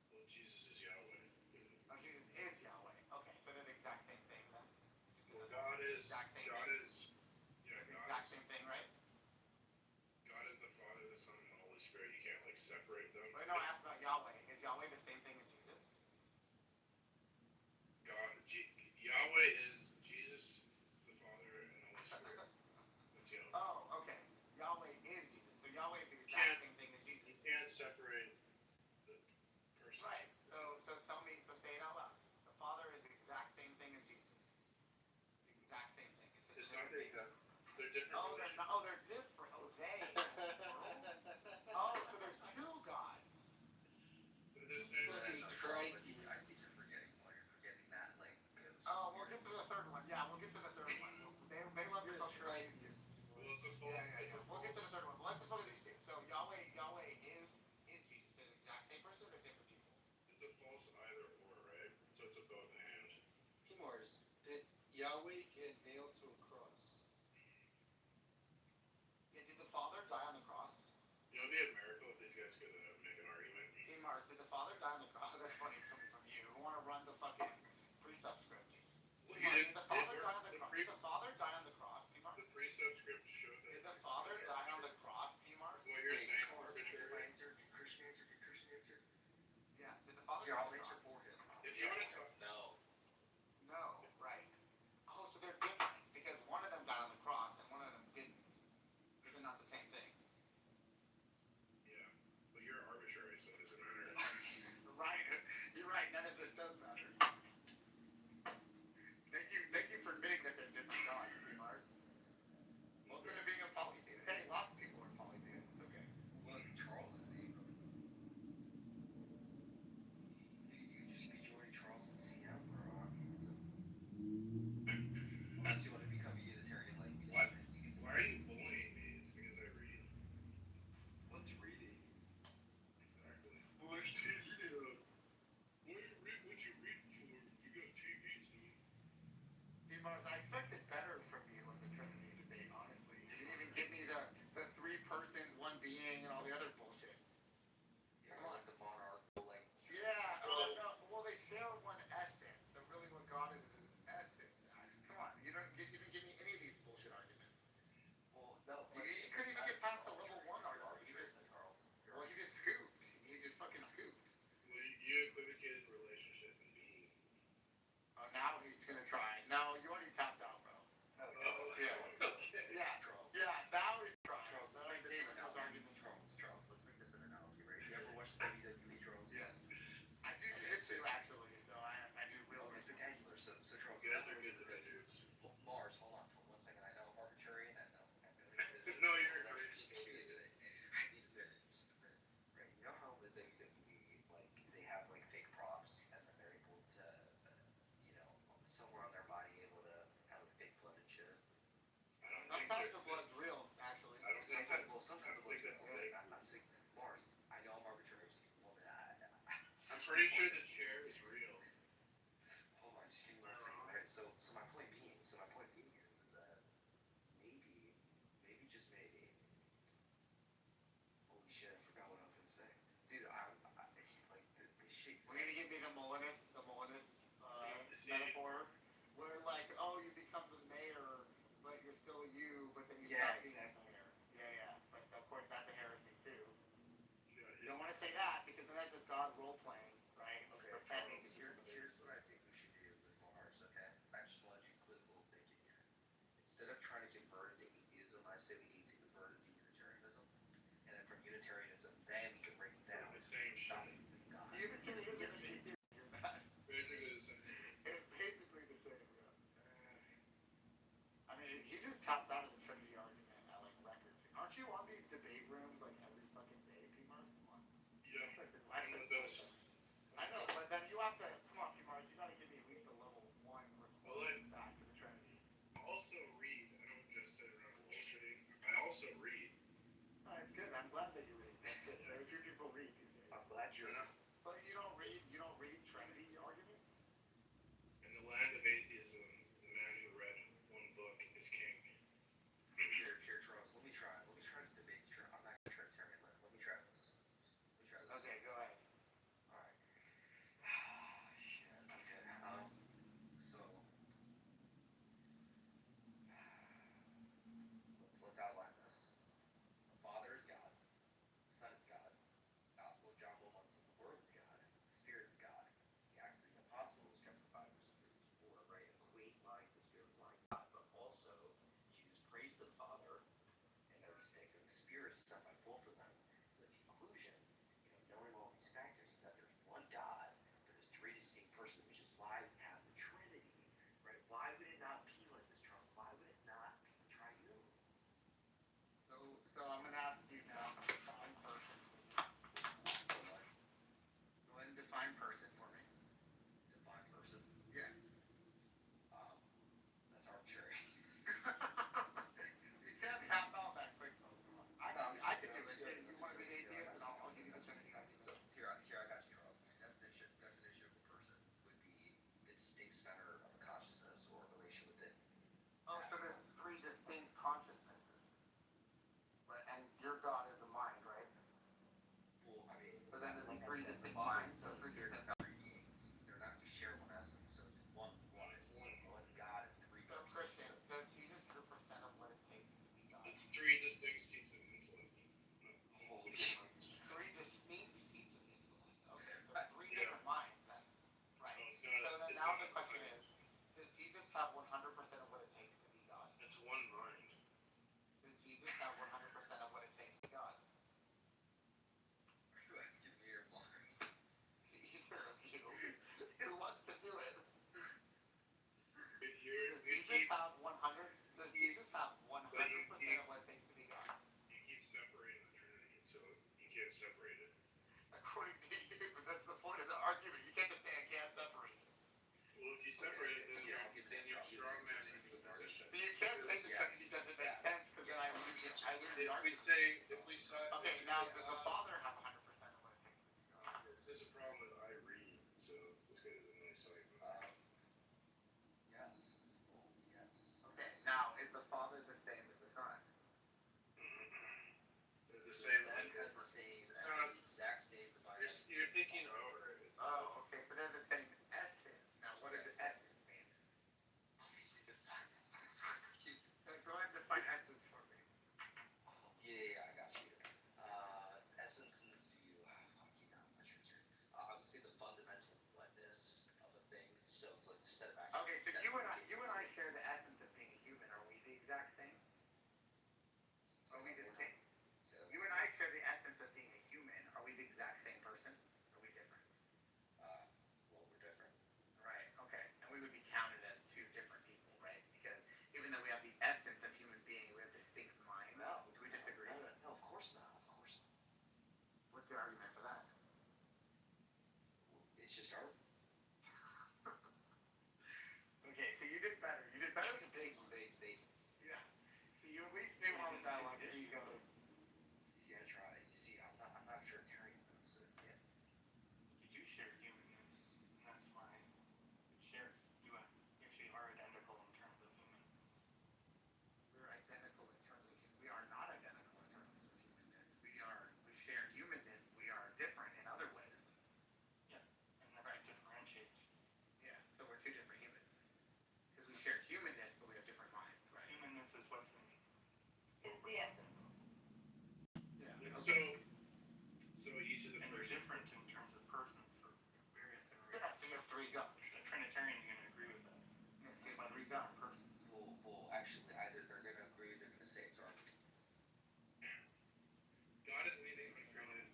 O: Well, Jesus is Yahweh.
E: Oh, Jesus is Yahweh. Okay, so they're the exact same thing then?
O: Well, God is.
E: Exact same
O: God
E: thing.
O: is. Yeah,
E: They're the
O: God
E: exact
O: is.
E: same thing, right?
O: God is the Father, the Son, and the Holy Spirit. You can't like separate them.
E: Wait, no, I asked about Yahweh. Is Yahweh the same thing as Jesus?
O: Yahweh is Jesus, the Father, and the Holy Spirit. That's Yahweh.
E: Oh, okay. Yahweh is Jesus. So Yahweh is the exact same thing as Jesus.
O: You can't separate the persons.
E: Right. So tell me, so say it out loud. The Father is the exact same thing as Jesus. The exact same thing.
O: It's not the exact. They're different.
E: Oh, they're not. Oh, they're different. Oh, they. Oh, so there's two gods.
Q: I think you're forgetting that, like.
E: Oh, we'll get to the third one. Yeah, we'll get to the third one. They love to culture atheists.
O: Well, it's a false.
E: Yeah. We'll get to the third one. But let's just look at these two. So Yahweh is Jesus. They're the exact same person. They're different people.
O: It's a false either or, right? So it's a both and.
P: Mars. Did Yahweh get nailed to a cross?
E: Yeah, did the Father die on the cross?
O: You know, it'd be a miracle if these guys could make an argument.
E: Hey Mars, did the Father die on the cross? That's funny coming from you. Who want to run the fucking precept script?
O: Well,
E: Mars, did the Father die on the cross? Did the Father die on the cross? P Mars?
O: The precept script showed that.
E: Did the Father die on the cross? P Mars?
O: What you're saying arbitrary.
Q: Christian answer.
E: Yeah. Did the Father
Q: Here,
E: die
Q: I'll
E: on the
Q: answer
E: cross?
Q: for him.
O: If you want to talk.
Q: No.
E: No, right. Oh, so they're different because one of them died on the cross and one of them didn't. So they're not the same thing.
O: Yeah, but you're arbitrary, so it doesn't matter.
E: Right. You're right. None of this does matter. Thank you for admitting that they're different gods, Mars. Welcome to being a polytheist. Hey, lots of people are polytheists. It's okay.
Q: Well, Charles is evil. You just majority Charles is
O: pretty sure the chair is real.
Q: Hold on, just give me 1 second. Alright, so my point being is that maybe just maybe. Holy shit, I forgot what I was gonna say. Dude, I like the shit.
E: We're gonna give me the Molinist metaphor, where like, oh, you become the mayor, but you're still you, but then you stop being the mayor. Yeah. But of course, that's a heresy too. You don't want to say that because then that's just God role playing, right?
Q: Okay,
E: Pretending.
Q: here's what I think we should do with Mars, okay? I just wanted you to include a little thinking here. Instead of trying to convert it to atheism, I say we need to convert it to Unitarianism. And then from Unitarianism, then we can break it down.
O: The same shit.
E: Unitarianism is atheism.
O: Basically the same.
E: It's basically the same, yeah. I mean, he just tapped out of the Trinity argument at like records. Aren't you on these debate rooms like every fucking day, P-Mars? Come on.
O: Yeah.
E: I'm the best. I know, but then you have to, come on, P-Mars, you gotta give me at least a level 1 response back to the Trinity.
O: I also read. I don't just sit around bullshitting. I also read.
E: Oh, it's good. I'm glad that you read. Very few people read these days.
Q: I'm glad you're not.
E: But you don't read Trinity arguments?
O: In the land of atheism, the man who read one book is king.
Q: Here, Charles, let me try to debate. I'm not gonna try to turn it. Let me try this.
E: Okay, go ahead.
Q: Alright. Shit, okay. So let's outline this. The Father is God, the Son is God, Gospel of John 1:1 says the Word is God, the Spirit is God. The Acts of the Apostles, chapter 5, verse 4, right? Equate like the Spirit with like God, but also Jesus prays to the Father, and they're distinct, and the Spirit is sent by both of them. So the conclusion, knowing all these factors, is that there's one God, but there's 3 distinct persons, which is why we have the Trinity, right? Why would it not be like this, Charles? Why would it not be triune?
E: So I'm gonna ask you now to define person.
Q: So like,
E: Go ahead and define person for me.
Q: divine person,
E: Yeah.
Q: that's arbitrary.
E: You can't tap out that quick though. Come on. I could do it. If you want to be atheist, and I'll give you the Trinity.
Q: So here I got you, Charles. Definition of a person would be the distinct center of a consciousness or a relation within.
E: Oh, so there's 3 distinct consciousnesses. Right, and your God is the mind, right?
Q: Well, I mean,
E: So then there'd be
Q: like I
E: 3
Q: said,
E: distinct
Q: the Father
E: minds, so
Q: and
E: 3
Q: Spirit
E: distinct
Q: are 3 beings. They're not just share one essence, so it's one God and 3
E: So
Q: persons.
E: Christian, does Jesus represent of what it takes to be God?
O: It's 3 distinct seats of intellect.
Q: Holy shit.
E: 3 distinct seats of intellect. Okay, so 3 different minds then. Right.
O: No, it's
E: So
O: not.
E: then
O: It's
E: now
O: not
E: the question is, does Jesus have 100% of what it takes to be God?
O: It's one mind.
E: Does Jesus have 100% of what it takes to be God?
Q: Are you asking me or mine?
E: Either of you. Who wants to do it?
O: You're,
E: Does Jesus have 100? Does Jesus have 100% of what it takes to be God?
O: you keep separating the Trinity, so you can't separate it.
E: According to you, that's the point of the argument. You can't just say I can't separate it.
O: Well, if you separate it, then
Q: Yeah, I'll give
O: you're
Q: that.
O: strong man in the position.
E: But you can't say the Trinity doesn't make sense because then I lose the
O: If we
E: argument.
O: say, if we say,
E: Okay, now does the Father have 100% of what it takes to be God?
O: there's a problem with I read, so this guy doesn't really say.
Q: Yes. Oh, yes.
E: Okay, now is the Father the same as the Son?
O: They're the
Q: The
O: same.
Q: Son has the same,
O: It's not-
Q: the exact same divine essence.
O: You're thinking over it. It's
E: Oh, okay, so they're the same essence. Now, what does the essence mean? Go ahead and define essence for me.
Q: Yeah, I got you. Essence in this view, fuck, I'm not sure. I would say the fundamental oneness of a thing. So it's like the set of actions.
E: Okay, so you and I share the essence of being a human. Are we the exact same? Are we distinct? You and I share the essence of being a human. Are we the exact same person? Are we different?
Q: Well, we're different.
E: Right, okay. And we would be counted as 2 different people, right? Because even though we have the essence of human being, we have distinct minds.
Q: No.
E: Do we disagree?
Q: No, of course not. Of course not.
E: What's the argument for that?
Q: It's just our.
E: Okay, so you did better. You did better than
Q: They.
E: Yeah. So you at least knew how the dialogue tree goes.
Q: See, I tried. You see, I'm not a Trinitarian, so yeah.
E: You do share.
B: share humanness, but we have different minds, right?
J: Humanness is what's in
F: Is the essence.
O: Yeah.
B: Okay.
O: So each of the
J: and they're
O: persons.
J: different in terms of persons for various different
B: Yeah,
J: reasons.
B: so you have three gods.
J: A Trinitarian is going to agree with that.
B: Yeah, so you
J: But
B: have three
J: there's different
B: gods.
J: persons.
Q: Well, actually, either they're going to agree or they're going to say it's arbitrary.
O: God isn't anything uncreated.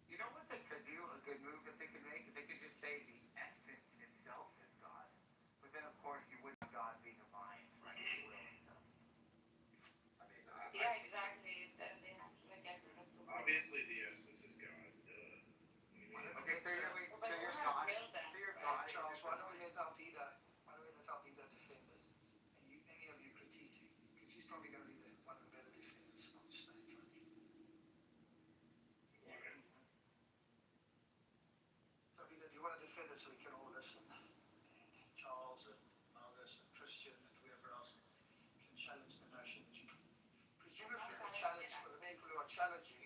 B: You know what they could do? A good move that they could make? They could just say the essence itself is God. But then, of course, you wouldn't have God being a mind, right? Will and stuff.
Q: I mean,
F: Yeah, exactly. Then they have to like get rid of the word.
O: Obviously, the essence is God. Duh.
B: Okay, so you're, wait,
F: But
B: so you're
F: we'll have
B: God.
F: real then,
B: So you're
F: right?
B: God.
G: Charles, why don't we let Alvida defend it? And you, any of you critique it, because he's probably going to be one of the better defenders on the stage, right? So Alvida, do you want to defend it so we can all listen? And Charles and Marcus and Christian and whoever else can challenge the notion that you presumably the challenge for the people who are challenging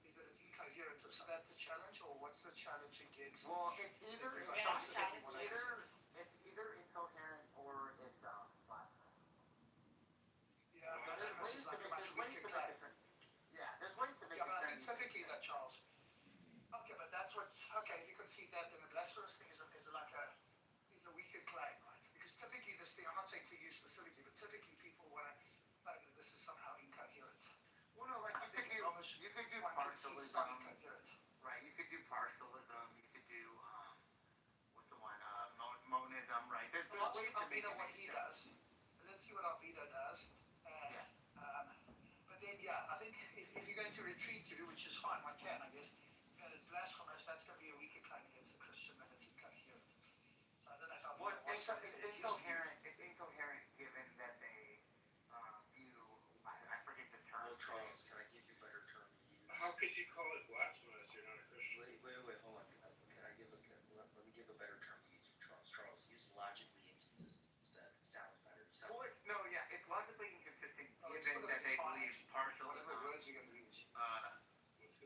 G: is that it's incoherent. So is that the challenge, or what's the challenge against?
B: Well, it's either incoherent or it's blasphemous.
G: Yeah,
B: But there's ways to make it. Yeah, there's ways to make
G: Yeah, but I
B: it.
G: think typically that, Charles. Okay, but that's what. Okay, if you concede that, then the blasphemous thing is a weaker claim, right? Because typically this thing, I'm not saying for you specifically, but typically people want to claim that this is somehow incoherent.
B: Well, no, like you could do partialism.
G: Incoherent.
B: Right, you could do partialism. You could do what's the one? Monism. Right. There's
G: Well,
B: ways to make
G: Alvida,
B: it
G: what
B: make
G: he
B: sense.
G: does. Let's see what Alvida does. But then, yeah, I think if you're going to retreat to, which is fine, one can, I guess, that is blasphemous, that's going to be a weaker claim against the Christian than it's incoherent. So I don't know if Alvida wants to
B: It's incoherent. It's incoherent given that they view. I forget the term.
Q: Well, Charles, can I give you a better term to use?
O: How could you call it blasphemous? You're not a Christian.
Q: Wait, hold on. Let me give a better term to use for Charles. Charles, use logically inconsistent. It sounds better.
B: Well, it's logically inconsistent given
G: sort of
B: that they
G: defined.
B: believe partialism.
G: Whatever words you're going to use.
O: What's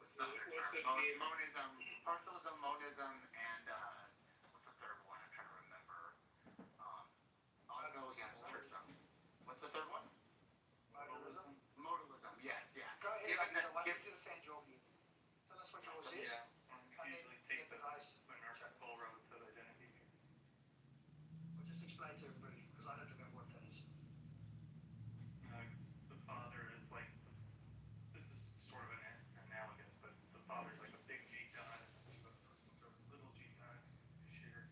O: the key?
B: Monism, partialism, monism, and what's the third one? I'm trying to remember. I'll go against Christian. What's the third one?
G: Modalism.
B: Modalism. Yes, yeah.
G: Go ahead,
B: Given
G: Alvida, why
B: that,
G: don't you defend your view? Tell us what yours is.
J: Yeah,
G: And then
J: usually
G: get
J: take
G: the guys.
J: monarchical roads of identity.
G: Well, just explain to everybody, because I don't remember what that is.
J: The father is like, this is sort of an analogous, but the father's like a big G God, and the person's a little G God. They share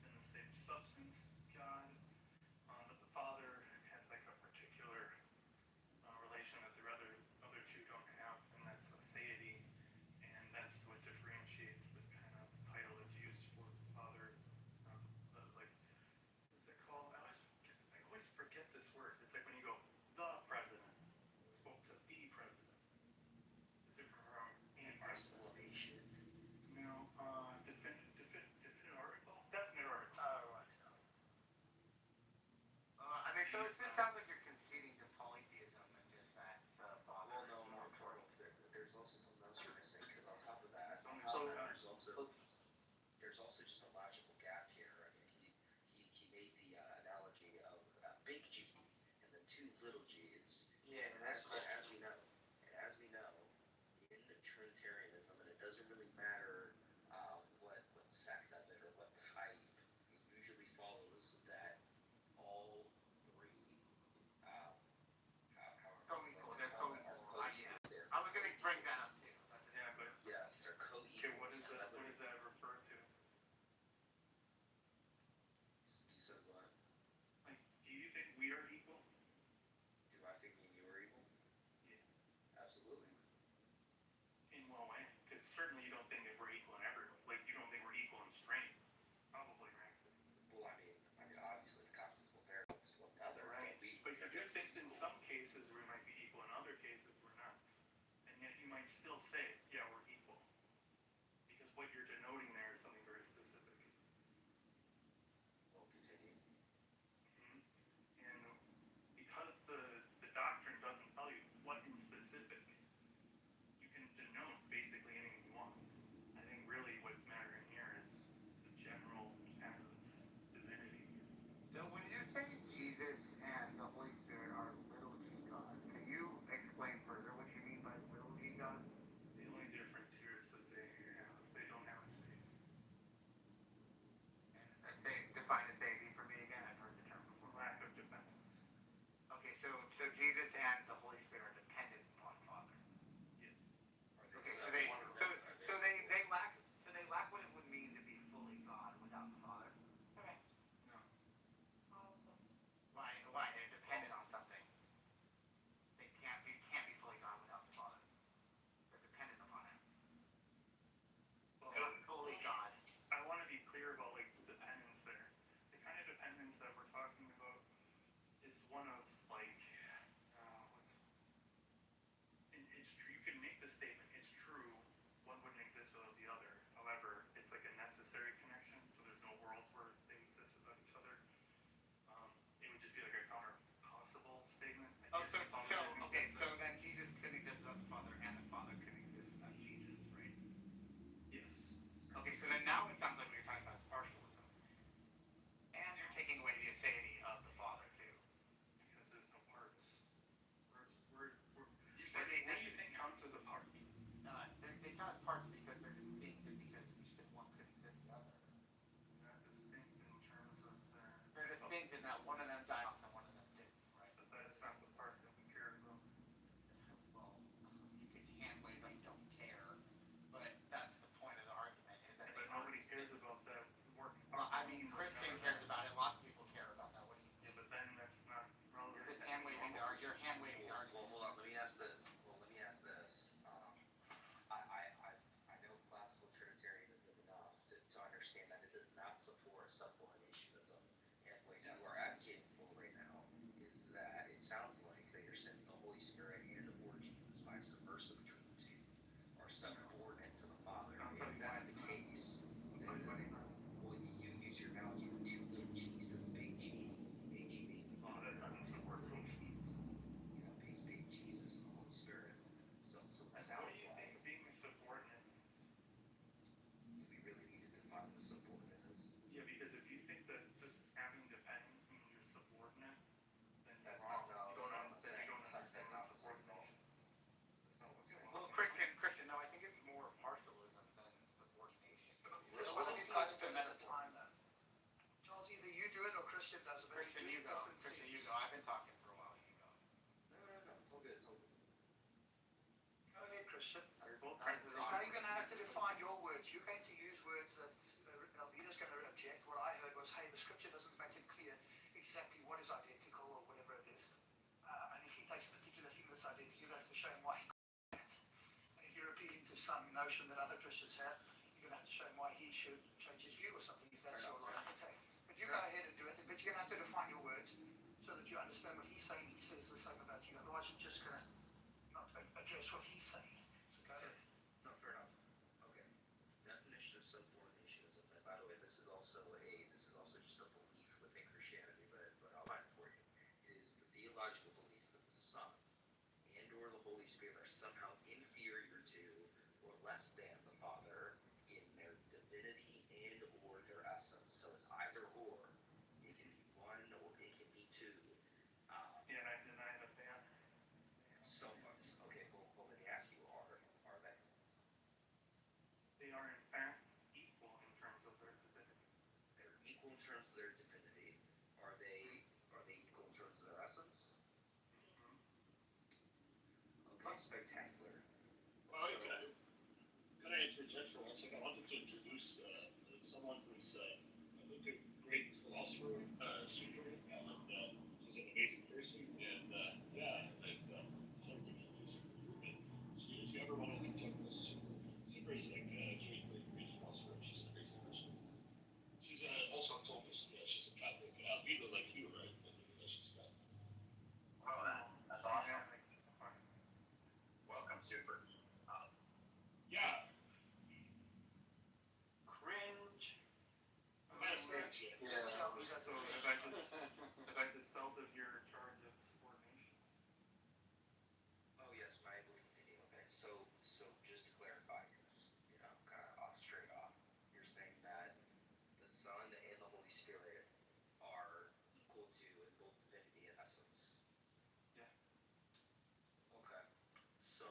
J: in the same substance God, but the father has like a particular relation that the other two don't have, and that's a deity, and that's what differentiates the kind of title that's used for the father. Like, what's it called? I always forget this word. It's like when you go, the president spoke to the president. Is it from any president?
Q: Explanation.
J: No, definite article? Definite article.
G: Oh, right.
B: I mean, so it just sounds like you're conceding to polytheism and just that the father.
Q: Well, no,
B: is
Q: more
B: important.
Q: important. There's also something else you're missing, because on top of that,
J: So-
Q: there's also just a logical gap here. I mean, he made the analogy of a big G and then two little G's.
B: Yeah,
Q: And
B: that's right.
Q: as we know, in Trinitarianism, and it doesn't really matter what sect of it or what type, it usually follows that all three
B: Co-equal. They're co-equal. Yeah.
Q: They're
B: I was going to bring that up too.
J: Yeah, but
Q: yes, they're co-equal.
J: okay, what does that refer to?
Q: You said what?
J: Like, do you think we are equal?
Q: Do I think me and you are equal?
J: Yeah.
Q: Absolutely.
J: In what way? Because certainly you don't think that we're equal in every way. Like, you don't think we're equal in strength. Probably, right?
Q: Well, I mean, obviously the concepts will vary one another.
J: Right. But you do think in some cases we might be equal, in other cases we're not. And yet you might still say, yeah, we're equal. Because what you're denoting there is something very specific.
Q: Well, continue.
J: And because the doctrine doesn't tell you what in specific, you can denote basically anything you want. I think really what's mattering here is the general kind of divinity.
B: So when you say
G: Christian does it. But
B: Christian, you go. Christian, you go. I've been talking for a while. You go.
Q: No, it's all good, it's all good.
G: Go ahead, Christian.
J: You're both
G: So
J: presidents.
G: now you're going to have to define your words. You're going to use words that Alvina's going to object. What I heard was, hey, the scripture doesn't make it clear exactly what is identical or whatever it is. And if he takes a particular thing that's identical, you're going to have to show him why he that. And if you're appealing to some notion that other Christians have, you're going to have to show him why he should change his view or something, if that's your line to take. But you go ahead and do it, but you're going to have to define your words so that you understand what he's saying. He says the same about you. Otherwise, you're just going to not address what he's saying. So go ahead.
Q: No, fair enough. Okay. Definition of subordinationism. And by the way, this is also just a belief within Christianity, but I'll find it for you. It is the theological belief that the Son and or the Holy Spirit are somehow inferior to or less than the Father in their divinity and or their essence. So it's either or. It can be one or it can be two.
J: Yeah, and I deny that they are.
Q: So okay, well let me ask you, are they?
J: They are in fact equal in terms of their divinity.
Q: They're equal in terms of their divinity. Are they equal in terms of their essence? Okay, spectacular.
R: Well, can I interject for 1 second? I wanted to introduce someone who's a great philosopher, Sutra, and she's an amazing person. And sorry to introduce her to you, but if you ever want to talk to us, Sutra is like a great philosopher. She's an amazing person. She's also a Thomas. Yeah, she's a Catholic. Alvina, like you, right? She's Catholic.
B: Oh, that's awesome. Welcome, Super.
R: Yeah.
J: Cringe.
R: That's cringe, yeah.
J: So have I dispelled of your charge of subordination?
Q: Oh yes, my belief continue. Okay, so just to clarify, because kind of off straight off, you're saying that the Son and the Holy Spirit are equal to in both divinity and essence.
J: Yeah.
Q: Okay. So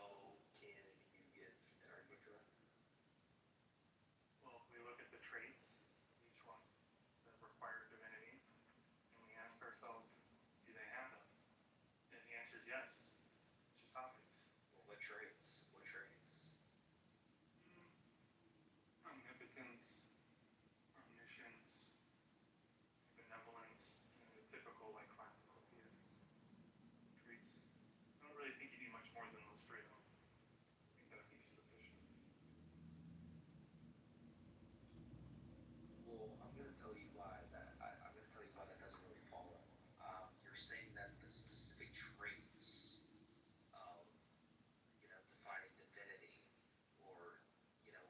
Q: can you give an argument for that?
J: Well, we look at the traits of each one that require divinity, and we ask ourselves, do they have them? And the answer is yes. It's just obvious.
Q: Well, what traits? What traits?
J: Omnipotence, omniscience, benevolence, the typical classical theist traits. I don't really think you need much more than those three, though. I think that would be sufficient.
Q: Well, I'm going to tell you why that doesn't really follow. You're saying that the specific traits of defining divinity, or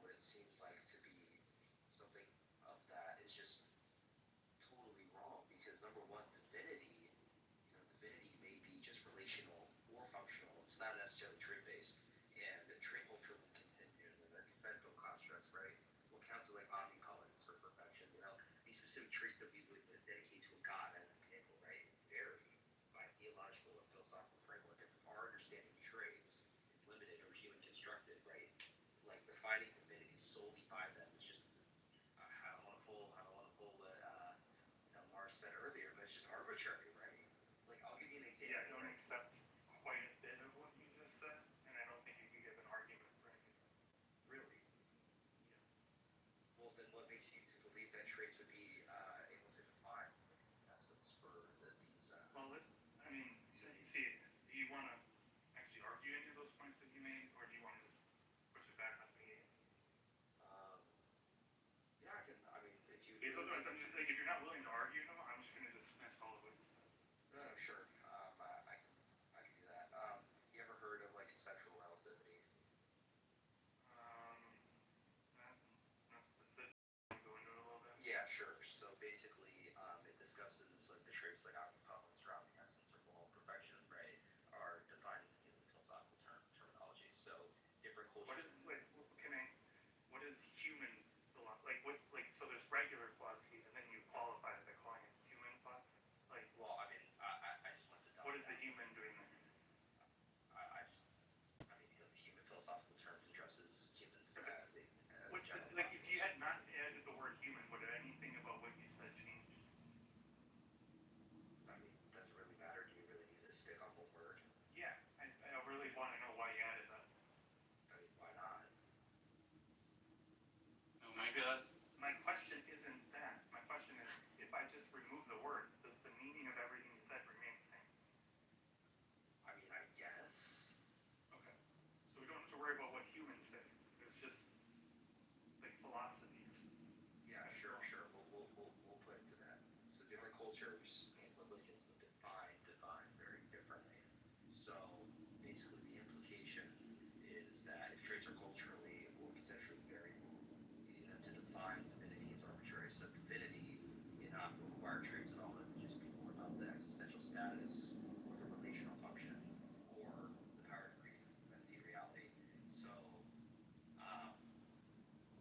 Q: what it seems like to be something of that, is just totally wrong. Because number one, divinity may be just relational or functional. It's not necessarily trait based, and trait ultimately contingent, and they're conceptual constructs, right? What counts as omnipotence or perfection? These specific traits that we would dedicate to a God, as an example, right, vary by theological and philosophical framework. If our understanding of traits is limited or human constructed, right, like defining divinity solely by them is just I don't want to pull what Mars said earlier, but it's just arbitrary, right? Like I'll give you an example.
J: Yeah, I don't accept quite a bit of what you just said, and I don't think you can give an argument for anything.
Q: Really?
J: Yeah.
Q: Well, then what makes you to believe that traits would be able to define essence for these?
J: Well, I mean, you see, do you want to actually argue any of those points that you made, or do you want to just push it back on me?
Q: Yeah, because I mean, if you
J: Because if you're not willing to argue them, I'm just going to dismiss all of what you said.
Q: no, sure, I can do that. You ever heard of conceptual relativity?
J: Not specific. Go into it a little bit.
Q: Yeah, sure. So basically, it discusses the traits like omnipotence or omniscience or moral perfection, right, are defined in philosophical terminology. So different cultures.
J: What is human philosophy? So there's regular philosophy, and then you just like philosophy or something.
Q: Yeah, sure. We'll put it to that. So different cultures and religions would define divine very differently. So basically the implication is that if traits are culturally or conceptually variable, using them to define divinity is arbitrary. So divinity may not require traits at all. It would just be more about the existential status or the relational function or the power to create meditate reality. So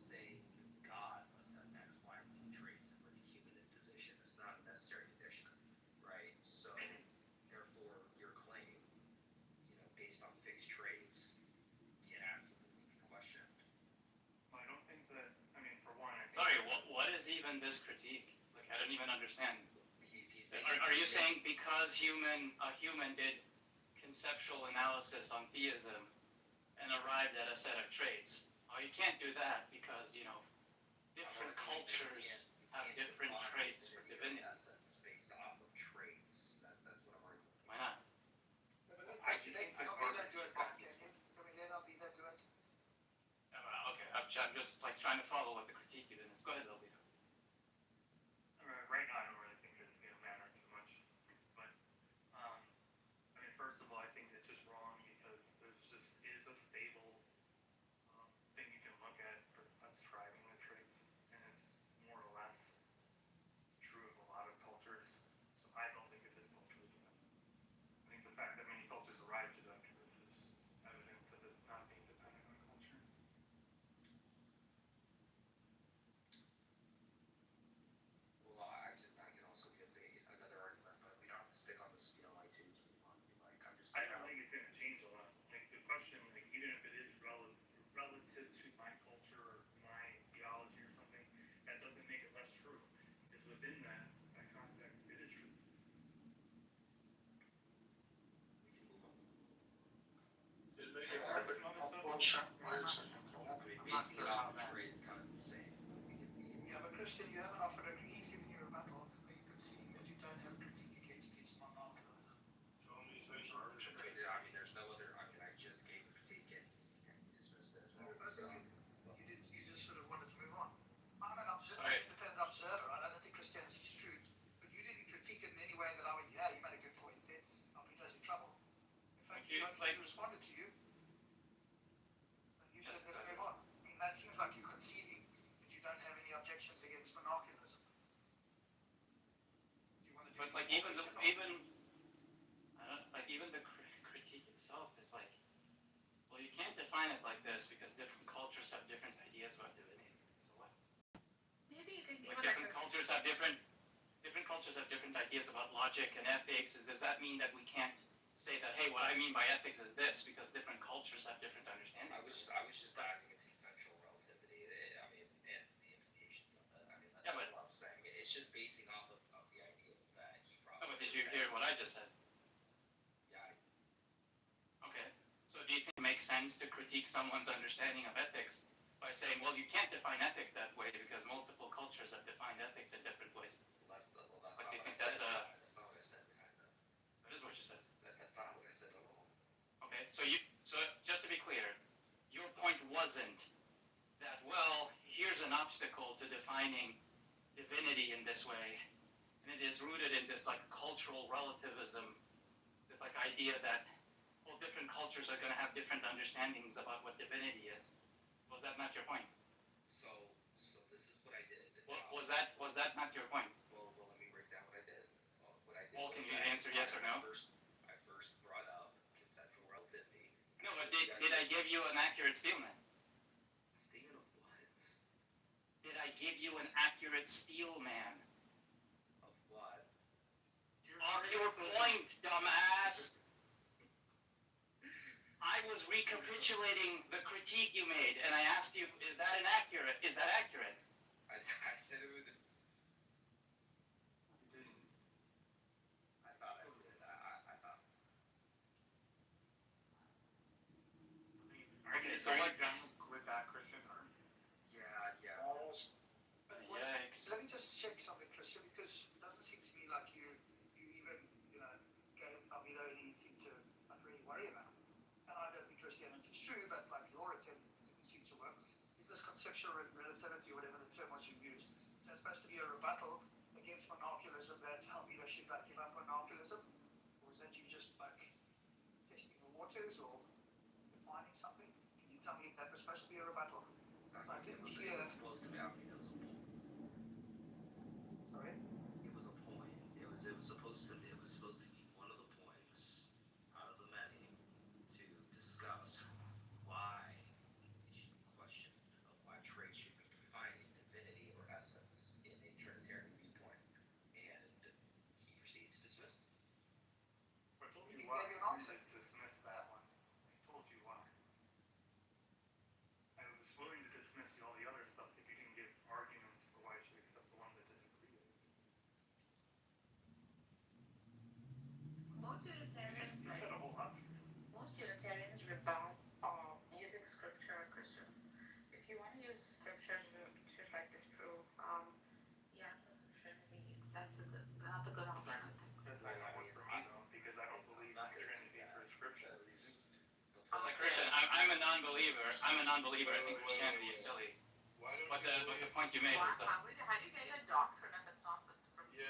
Q: saying God must have X, Y, and Z traits is like a human imposition. It's not a necessary condition, right? So therefore, your claim, based on fixed traits, can absolutely be questioned.
J: Well, I don't think that. I mean, for one, I think
C: Sorry, what is even this critique? Like, I don't even understand.
Q: He's
C: Are you saying because a human did conceptual analysis on theism and arrived at a set of traits? Oh, you can't do that because, different cultures have different traits for divinity.
Q: Essence based off of traits. That's what I'm arguing.
C: Why not?
J: I just think
G: I
J: it's
G: don't mean that to it, can we let not be that to it?
C: Okay, I'm just like trying to follow what the critique even is. Go ahead, Elvira.
J: Right now, I don't really think this matter too much. But I mean, first of all, I think it's just wrong because there's just is a stable thing you can look at for ascribing the traits, and it's more or less true of a lot of cultures. So I don't think it is culturally dependent. I think the fact that many cultures arrive to that truth is evidence of it not being dependent on culture.
Q: Well, I can also give another argument, but we don't have to stick on this, like to keep on. Like I'm just.
J: I don't think it's going to change a lot. Like the question, like even if it is relative to my culture or my theology or something, that doesn't make it less true. Because within that context, it is true.
Q: We can move on.
J: Some other stuff.
Q: Basing it off of traits kind of insane.
G: Yeah, but Christian, you haven't offered he's giving you a rebuttal. Are you conceding that you don't have critique against his monarchialism?
Q: I mean, there's no other. I just gave a critique and you dismissed it as well.
G: You just sort of wanted to move on. I'm an independent observer. I don't think Christianity is true. But you didn't critique it in any way that I went, yeah, you made a good point there. I'll be in trouble. In fact, he responded to you. And you said, let's move on. I mean, that seems like you're conceding that you don't have any objections against monarchialism. Do you want to do
C: But like even the critique itself is like, well, you can't define it like this because different cultures have different ideas about divinity. So what?
D: Maybe you could give
C: Like different cultures have different ideas about logic and ethics. Does that mean that we can't say that, hey, what I mean by ethics is this because different cultures have different understandings?
Q: I was just asking if conceptual relativity. I mean, and the implications of it. I mean, that's what I'm saying. It's just basing off of the idea that he brought.
C: But did you hear what I just said?
Q: Yeah.
C: Okay. So do you think it makes sense to critique someone's understanding of ethics by saying, well, you can't define ethics that way because multiple cultures have defined ethics in different ways?
Q: That's not what I
C: think
Q: said.
C: that's
Q: That's not what I said.
C: That is what you said.
Q: That's not what I said at all.
C: Okay. So just to be clear, your point wasn't that, well, here's an obstacle to defining divinity in this way, and it is rooted in this like cultural relativism, this like idea that well, different cultures are going to have different understandings about what divinity is. Was that not your point?
Q: So this is what I did.
C: Was that not your point?
Q: Well, let me break down what I did. What I did.
C: Well, can you answer yes or no?
Q: I first brought up conceptual relativity.
C: No, but did I give you an accurate statement?
Q: Statement of what?
C: Did I give you an accurate steel man?
Q: Of what?
C: Of your point, dumbass. I was recapitulating the critique you made, and I asked you, is that accurate?
Q: I said it was.
J: You didn't.
Q: I thought I did. I thought.
C: Okay, so what?
O: Done with that, Christian? Or?
Q: Yeah.
C: Yikes.
G: Let me just check something, Christian, because it doesn't seem to me like you even, gave Alvito anything to really worry about. And I don't think Christianity is true, but like your attempt didn't seem to work. this conceptual relativity, whatever the term was you used, is that supposed to be a rebuttal against monoculism that how people should like give up monoculism? Or is that you just like testing the waters or defining something? Can you tell me if that was supposed to be a rebuttal? Because I didn't hear.
Q: It was supposed to be. I mean, it was a poem.
G: Sorry?
Q: It was a poem. It was supposed to be one of the points out of the many to discuss why it should be questioned of why traits should be defining divinity or essence in a Trinitarian viewpoint, and he proceeded to dismiss it.
O: I told you why. Just dismiss that one. I told you why. I was willing to dismiss all the other stuff if you didn't give arguments for why you should accept the ones I disagree with.
D: Most Unitarians,
O: You said a whole lot.
D: most Unitarians rebut using scripture or Christian. If you want to use scripture to like disprove the absence of Trinity, that's not a good option, I think.
O: That's not gonna work for me though, because I don't believe in Trinity for Scripture.
S: Like Christian, I'm a non-believer. I think Christianity is silly. But the point you made was that.
D: How do you get your doctrine if it's not from scripture?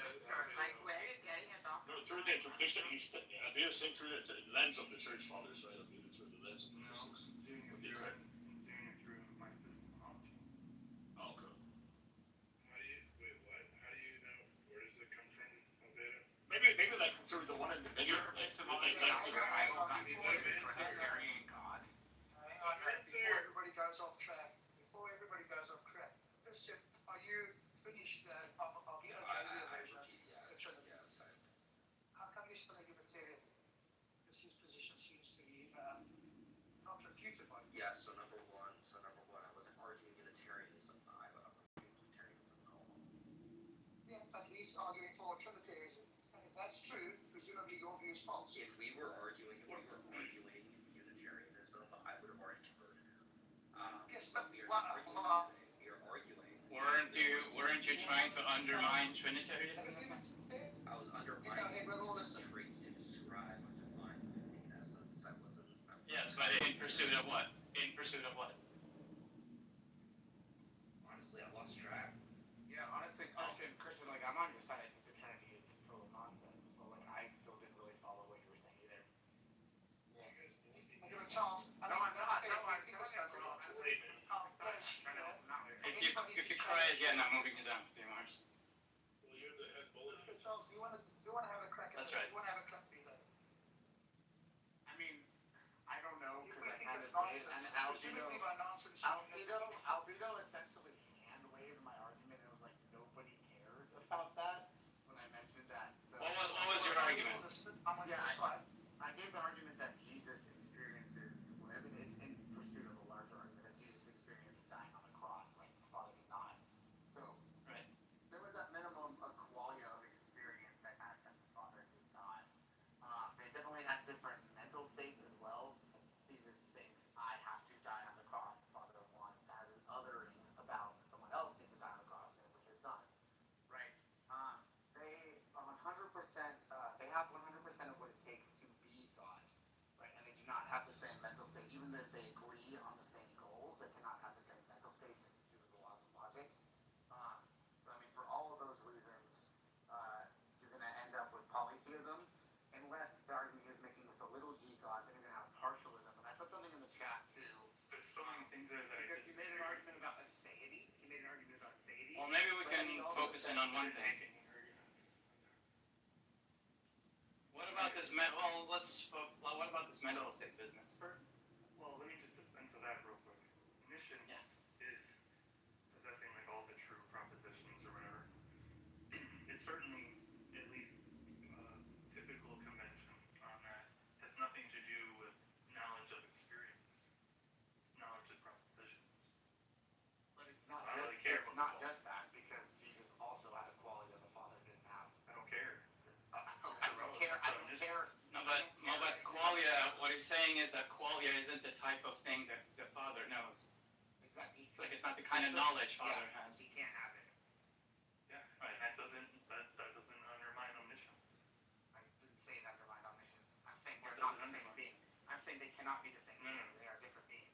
D: Like, where are you getting your doctrine?
R: No, through the interpretation, I believe it's saying through the lens of the church fathers, right? I believe it's through the lens of the patristics.
O: Doing it through my epistemology.
R: Oh, okay.
O: How do you know? Where does it come from, Alberto?
R: Maybe like through the one in the bigger.
G: Trinitarian God. Before everybody goes off track, Christian, are you finished? I'll give a version of the Trinity. How come you're still a Unitarian? Because his position seems to be not refuted by you.
Q: Yeah. So number one, I wasn't arguing Unitarianism. I was arguing Unitarianism all along.
G: Yeah, but he's arguing for Trinitarianism. And if that's true, presumably your view is false.
Q: If we were arguing Unitarianism, I would have already converted.
G: Yes, but
Q: we are not arguing today. We are arguing.
S: Weren't you trying to undermine Trinitarianism?
Q: I was undermining traits to describe or define in essence. I wasn't.
S: Yes, but in pursuit of what?
Q: Honestly, I lost track.
B: Yeah, honestly, Christian, like I'm on your side. I think the Trinity is total nonsense, but like I still didn't really follow what you were saying either.
G: Charles,
B: No, I'm not.
S: If you cry again, I'm moving you down, be honest.
O: Well, you're the head bully.
G: Charles, you want to have a crack at
S: That's
G: it?
S: right.
G: You want to have a crack at it?
B: I mean, I don't know
G: If
B: because
G: we
B: I
G: think
B: kind of
G: it's
B: did,
G: nonsense,
B: and
G: presumably by nonsense,
B: Albedo essentially hand waved my argument. It was like nobody cares about that when I mentioned that.
S: What was your argument?
G: I'm on your side.
B: I gave the argument that Jesus experiences, in pursuit of a larger argument, that Jesus experienced dying on the cross, right? The Father did not. So,
S: Right.
B: there was that minimum of qualia of experience I had that the Father did not. They definitely had different mental states as well. Jesus thinks, I have to die on the cross. The Father of one has an othering about someone else needs to die on the cross, namely his son. Right? They 100%, they have 100% of what it takes to be God. Right? And they do not have the same mental state. Even if they agree on the same goals, they cannot have the same mental state just due to the laws of logic. So, I mean, for all of those reasons, you're going to end up with polytheism, unless the argument he was making with the little g God, then you're going to have partialism. And I put something in the chat, too.
O: There's so many things there that
B: Because you made an argument about aseity.
S: Well, maybe we can focus in on one thing. What about this what about this mental state business?
O: Well, let me just dispense with that real quick. Omniscience is possessing like all the true propositions or whatever. It's certainly at least typical convention on that. It has nothing to do with knowledge of experiences. It's knowledge of propositions.
B: But it's not,
O: I don't really
B: just,
O: care
B: it's
O: about
B: not just that, because Jesus also had a quality that the Father didn't have.
O: I don't care.
B: I don't care.
S: No, but qualia, what he's saying is that qualia isn't the type of thing that the Father knows.
B: Exactly.
S: Like it's not the kind of knowledge Father has.
B: He can't have it.
O: Yeah, right. That doesn't undermine omniscience.
B: I didn't say it undermined omniscience. I'm saying they're not the same being. I'm saying they cannot be the same being. They are different beings.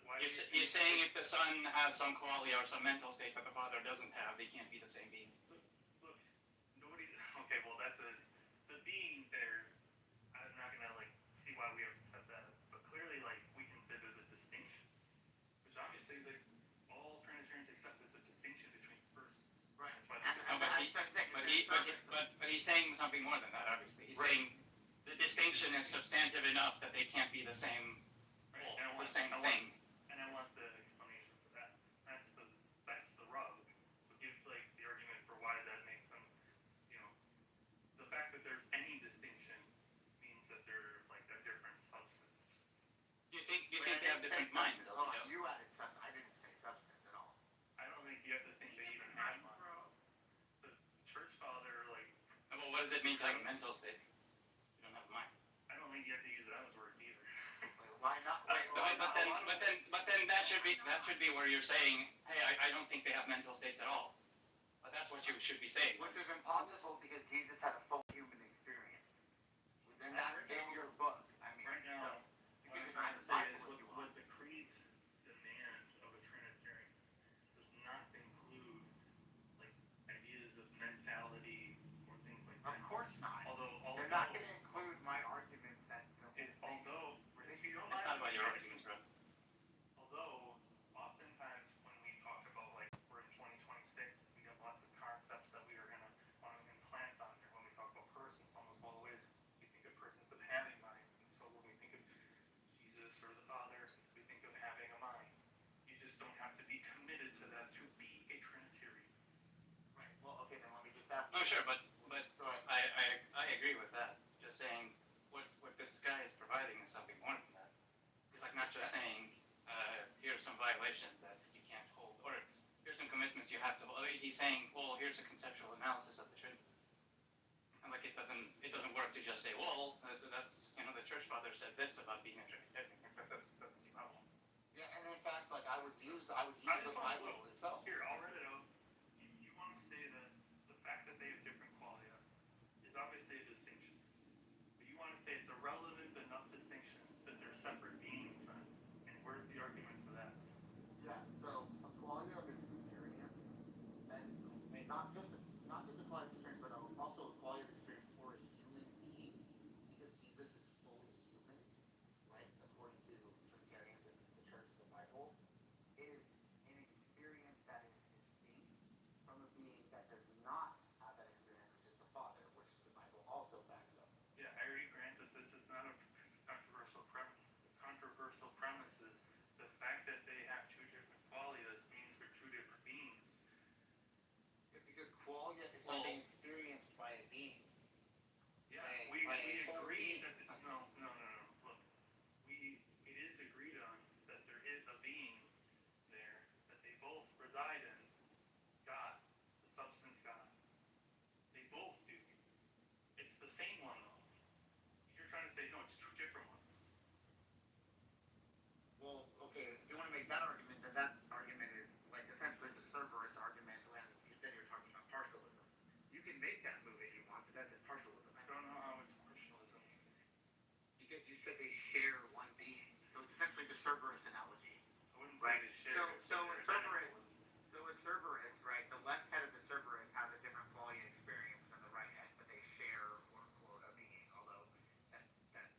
O: Why
S: You're saying if the son has some quality or some mental state that the father doesn't have, they can't be the same being.
J: Look, nobody. Okay, well that's the being there. I'm not gonna like see why we have to set that, but clearly like we can say there's a distinction, which obviously like all Trinitarians accept there's a distinction between persons.
B: Right.
S: But he's saying something more than that. Obviously, he's saying the distinction is substantive enough that they can't be the same.
J: Right.
S: The same thing.
J: And I want the explanation for that. That's the rub. So give like the argument for why that makes them, the fact that there's any distinction means that they're like a different substance.
S: You think they have different minds?
B: Hold on, you added substance. I didn't say substance at all.
J: I don't think you have to think they even have minds. The church father like.
S: Well, what does it mean to have a mental state? You don't have a mind.
J: I don't think you have to use those words either.
B: Why not?
S: But then that should be where you're saying, hey, I don't think they have mental states at all. But that's what you should be saying.
B: Which is impossible because Jesus had a full human experience. Within that, in your book. I mean,
J: right now,
B: you
J: what
B: can
J: I'm trying to say
B: define
J: is
B: what you
J: what
B: want.
J: the creeds demand of a Trinitarian does not include like ideas of mentality or things like that.
B: Of course not.
J: Although
B: they're not going to include my arguments that.
J: If you don't
S: It's not
J: mind,
S: about your arguments, bro.
J: although oftentimes when we talk about like we're in 2026, we have lots of concepts that we are gonna want to implant on there. When we talk about persons, almost always we think of persons of having minds, and so when we think of Jesus or the Father, we think of having a mind. You just don't have to be committed to that to be a Trinitarian.
B: Right. Well, okay, then let me just ask.
S: No, sure, but I agree with that. Just saying what this guy is providing is something more than that. He's like not just saying here are some violations that you can't hold, or here's some commitments you have to hold. He's saying, well, here's a conceptual analysis of the Trinity. And like it doesn't work to just say, well, that's the church father said this about being a Trinitarian. That doesn't seem helpful.
B: Yeah, and in fact, like I would use the Bible itself.
J: Here, I'll read it out. You want to say that the fact that they have different qualia is obviously a distinction. But you want to say it's a relevant enough distinction that they're separate beings then. And where's the argument for that?
B: Yeah, so a qualia of experience, and not just a qualia of experience, but also a qualia of experience for a human being, because Jesus is fully human, right? According to Trinitarians and the Church of the Bible, is an experience that is distinct from a being that does not have that experience, which is the Father, which the Bible also backs up.
J: Yeah, I already grant that this is not a controversial premise. The controversial premise is the fact that they have two different qualias means they're two different beings.
B: Yeah, because qualia is something experienced by a being.
J: Yeah, we agree that no. Look, it is agreed on that there is a being there that they both reside in. God, the substance God. They both do. It's the same one though. You're trying to say no, it's two different ones.
B: Well, okay, if you want to make that argument, then that argument is like essentially the Cerberus argument when then you're talking about partialism. You can make that move if you want, but that's just partialism.
J: I don't know how it's partialism.
B: Because you said they share one being. So it's essentially the Cerberus analogy.
J: I wouldn't say they share.
B: So a Cerberus, right, the left head of the Cerberus has a different qualia experience than the right head, but they share, quote unquote, a being, although that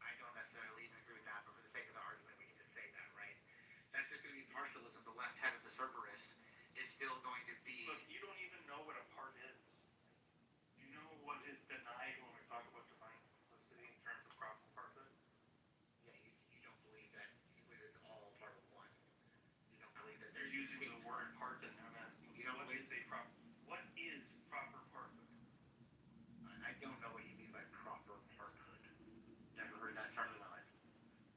B: I don't necessarily even agree with that, but for the sake of the argument, we can just say that, right? That's just going to be partialism. The left head of the Cerberus is still going to be...
J: Look, you don't even know what a part is. Do you know what is denied when we talk about divine simplicity in terms of proper parthood?
B: Yeah, you don't believe that it's all part of one. You don't believe that
J: They're using the word part, and I'm asking you, what is proper parthood?
B: I don't know what you mean by proper parthood. Never heard that term in my life.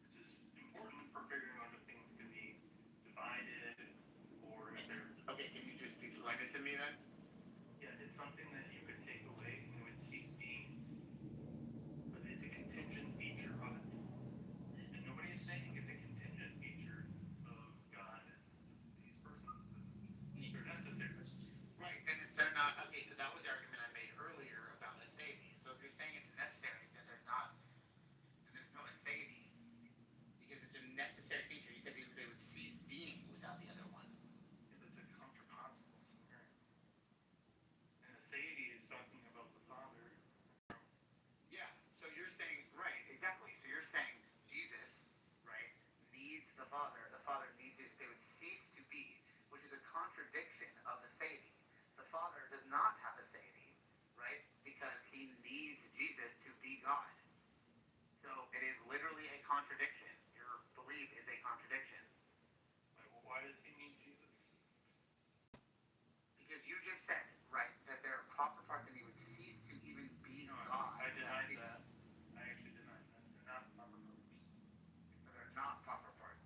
J: Which is important for figuring out if things can be divided or if they're...
B: Okay, can you just explain it to me then?
J: Yeah, it's something that you could take away and it would cease being. But it's a contingent feature of it. And nobody's saying it's a contingent feature of God and these persons. They're necessary.
B: Right, and if they're not... Okay, so that was the argument I made earlier about atheity. So if you're saying it's necessary, then there's no atheity. Because it's a necessary feature. You said they would cease being the Father needs Jesus, they would cease to be, which is a contradiction of the deity. The Father does not have a deity, right? Because he needs Jesus to be God. So it is literally a contradiction. Your belief is a contradiction.
J: Why does he need Jesus?
B: Because you just said, right, that there are proper parts and he would cease to even be God.
J: I denied that. I actually denied that. They're not proper parts.
B: So they're not proper parts.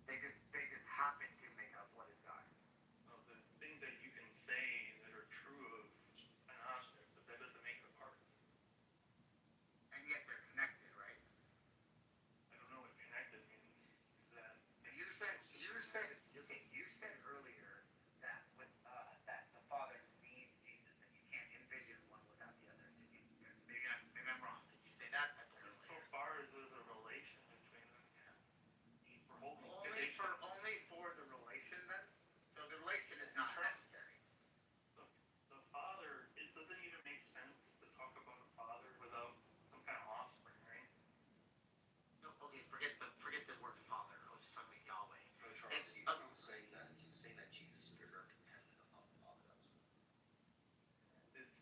B: They just happen to make up what is God.
J: Well, the things that you can say that are true of an object, but that doesn't make them parts.
B: And yet they're connected, right?
J: I don't know what connected means. Is that
B: You said earlier that that the Father needs Jesus and you can't envision one without the other. Maybe I'm wrong. Did you say that?
J: so far as there's a relation between them, yeah. For holding
B: Only for the relation then? So the relation is not necessary.
J: the Father, it doesn't even make sense to talk about a Father without some kind of offspring, right?
B: No, okay, forget the word Father. I was just talking about Yahweh.
Q: Charles, you say that Jesus is dependent upon the Father.
J: It's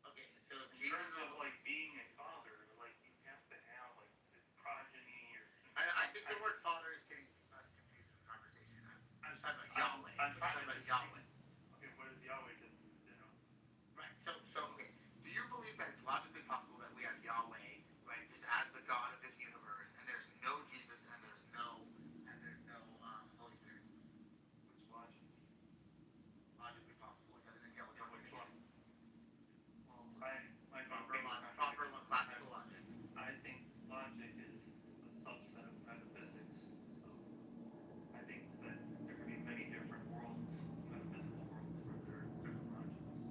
B: Okay, so
J: in terms of like being a father, like you have to have like progeny or.
B: I think the word Father is getting us confused in the conversation. I'm talking about Yahweh.
J: I'm
B: talking about Yahweh.
J: Okay, what is Yahweh? Just
B: Right. So okay. Do you believe that it's logically possible that we have Yahweh, right, just as the God of this universe, and there's no Jesus and there's no Holy Spirit?
J: Which logic?
B: Logically possible. It doesn't entail a
J: Which one?
B: contradiction.
J: Well,
B: Proper classical logic.
J: I think logic is a subset of metaphysics. So I think that there could be many different worlds, metaphysical worlds, where there's different logics.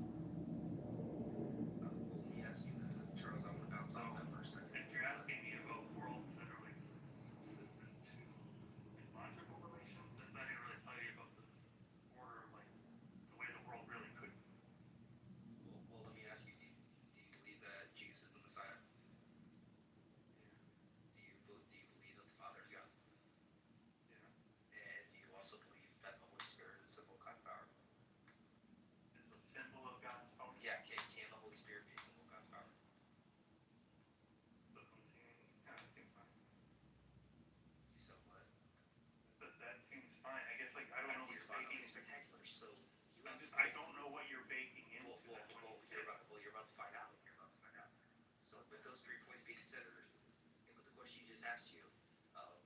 Q: Let me ask you that, Charles. I want to bounce off that for a second.
J: If you're asking me about worlds that are like subsistent to logical relations, that's I didn't really tell you about the order of like the way the world really could be.
Q: Well, let me ask you. Do you believe that Jesus is the Messiah? Do you believe that the Father is God?
J: Yeah.
Q: And do you also believe that the Holy Spirit is a symbol of God's power?
J: Is a symbol of God's power.
Q: Yeah. Can the Holy Spirit be a symbol of God's power?
J: Doesn't seem fine.
Q: You said what?
J: I said that seems fine. I guess like I don't know what you're baking.
Q: Spectacular. So
J: I don't know what you're baking into that.
Q: You're about to find out. So with those 3 points being considered, and with the question you just asked you,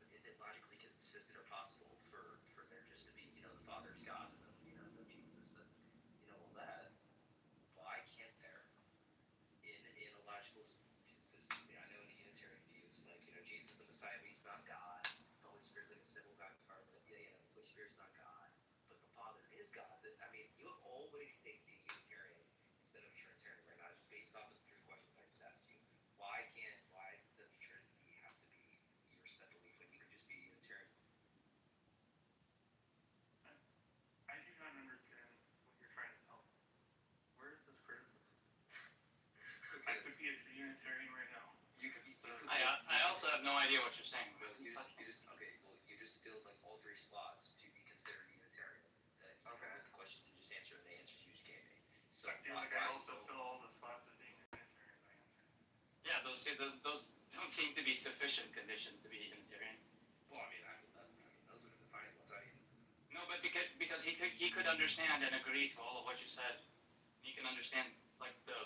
Q: is it logically consistent or possible for there just to be, the Father is God and then, the Jesus and, all that? Why can't there, in a logical consistency, I know in the Unitarian views, like, Jesus the Messiah, but he's not God. The Holy Spirit's like a symbol of God's power, but the Holy Spirit's not God. But the Father is God. I mean, you have all what it can take to be a Unitarian instead of a Trinitarian right now, just based off of the 3 questions I just asked you. Why does the Trinity have to be your set belief when you could just be a Unitarian?
J: I do not understand what you're trying to tell me. Where is this criticism?
Q: Okay.
J: I could be a Unitarian right now.
Q: You could be.
S: I also have no idea what you're saying.
Q: You just filled like all 3 slots to be considered Unitarian.
J: Okay.
Q: With the questions you just answered and the answers you just gave me. So
J: I feel like I also fill all the slots of being a Unitarian by answering.
S: Yeah, those don't seem to be sufficient conditions to be a Unitarian.
Q: Well, I mean, those are the defining ones.
S: No, but because he could understand and agree to all of what you said. He can understand like the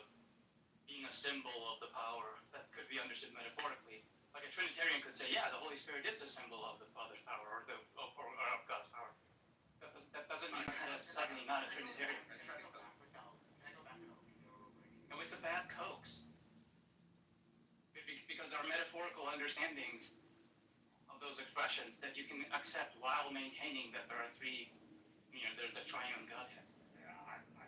S: being a symbol of the power that could be understood metaphorically. Like a Trinitarian could say, yeah, the Holy Spirit is a symbol of the Father's power or of God's power. That doesn't mean that it's suddenly not a Trinitarian.
B: Can I go back to
S: No, it's a bad coax. Because there are metaphorical understandings of those expressions that you can accept while maintaining that there are 3, there's a triune Godhead.
Q: Yeah, I try.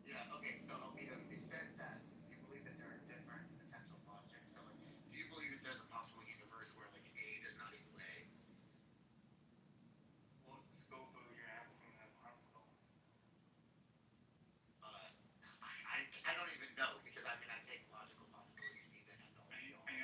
B: Yeah, okay, so we said that you believe that there are different potential logics. So like, do you believe that there's a possible universe where like A does not equal A?
J: What scope of you're asking that possible?
B: I don't even know because I take logical possibilities to be that I know.
J: Are you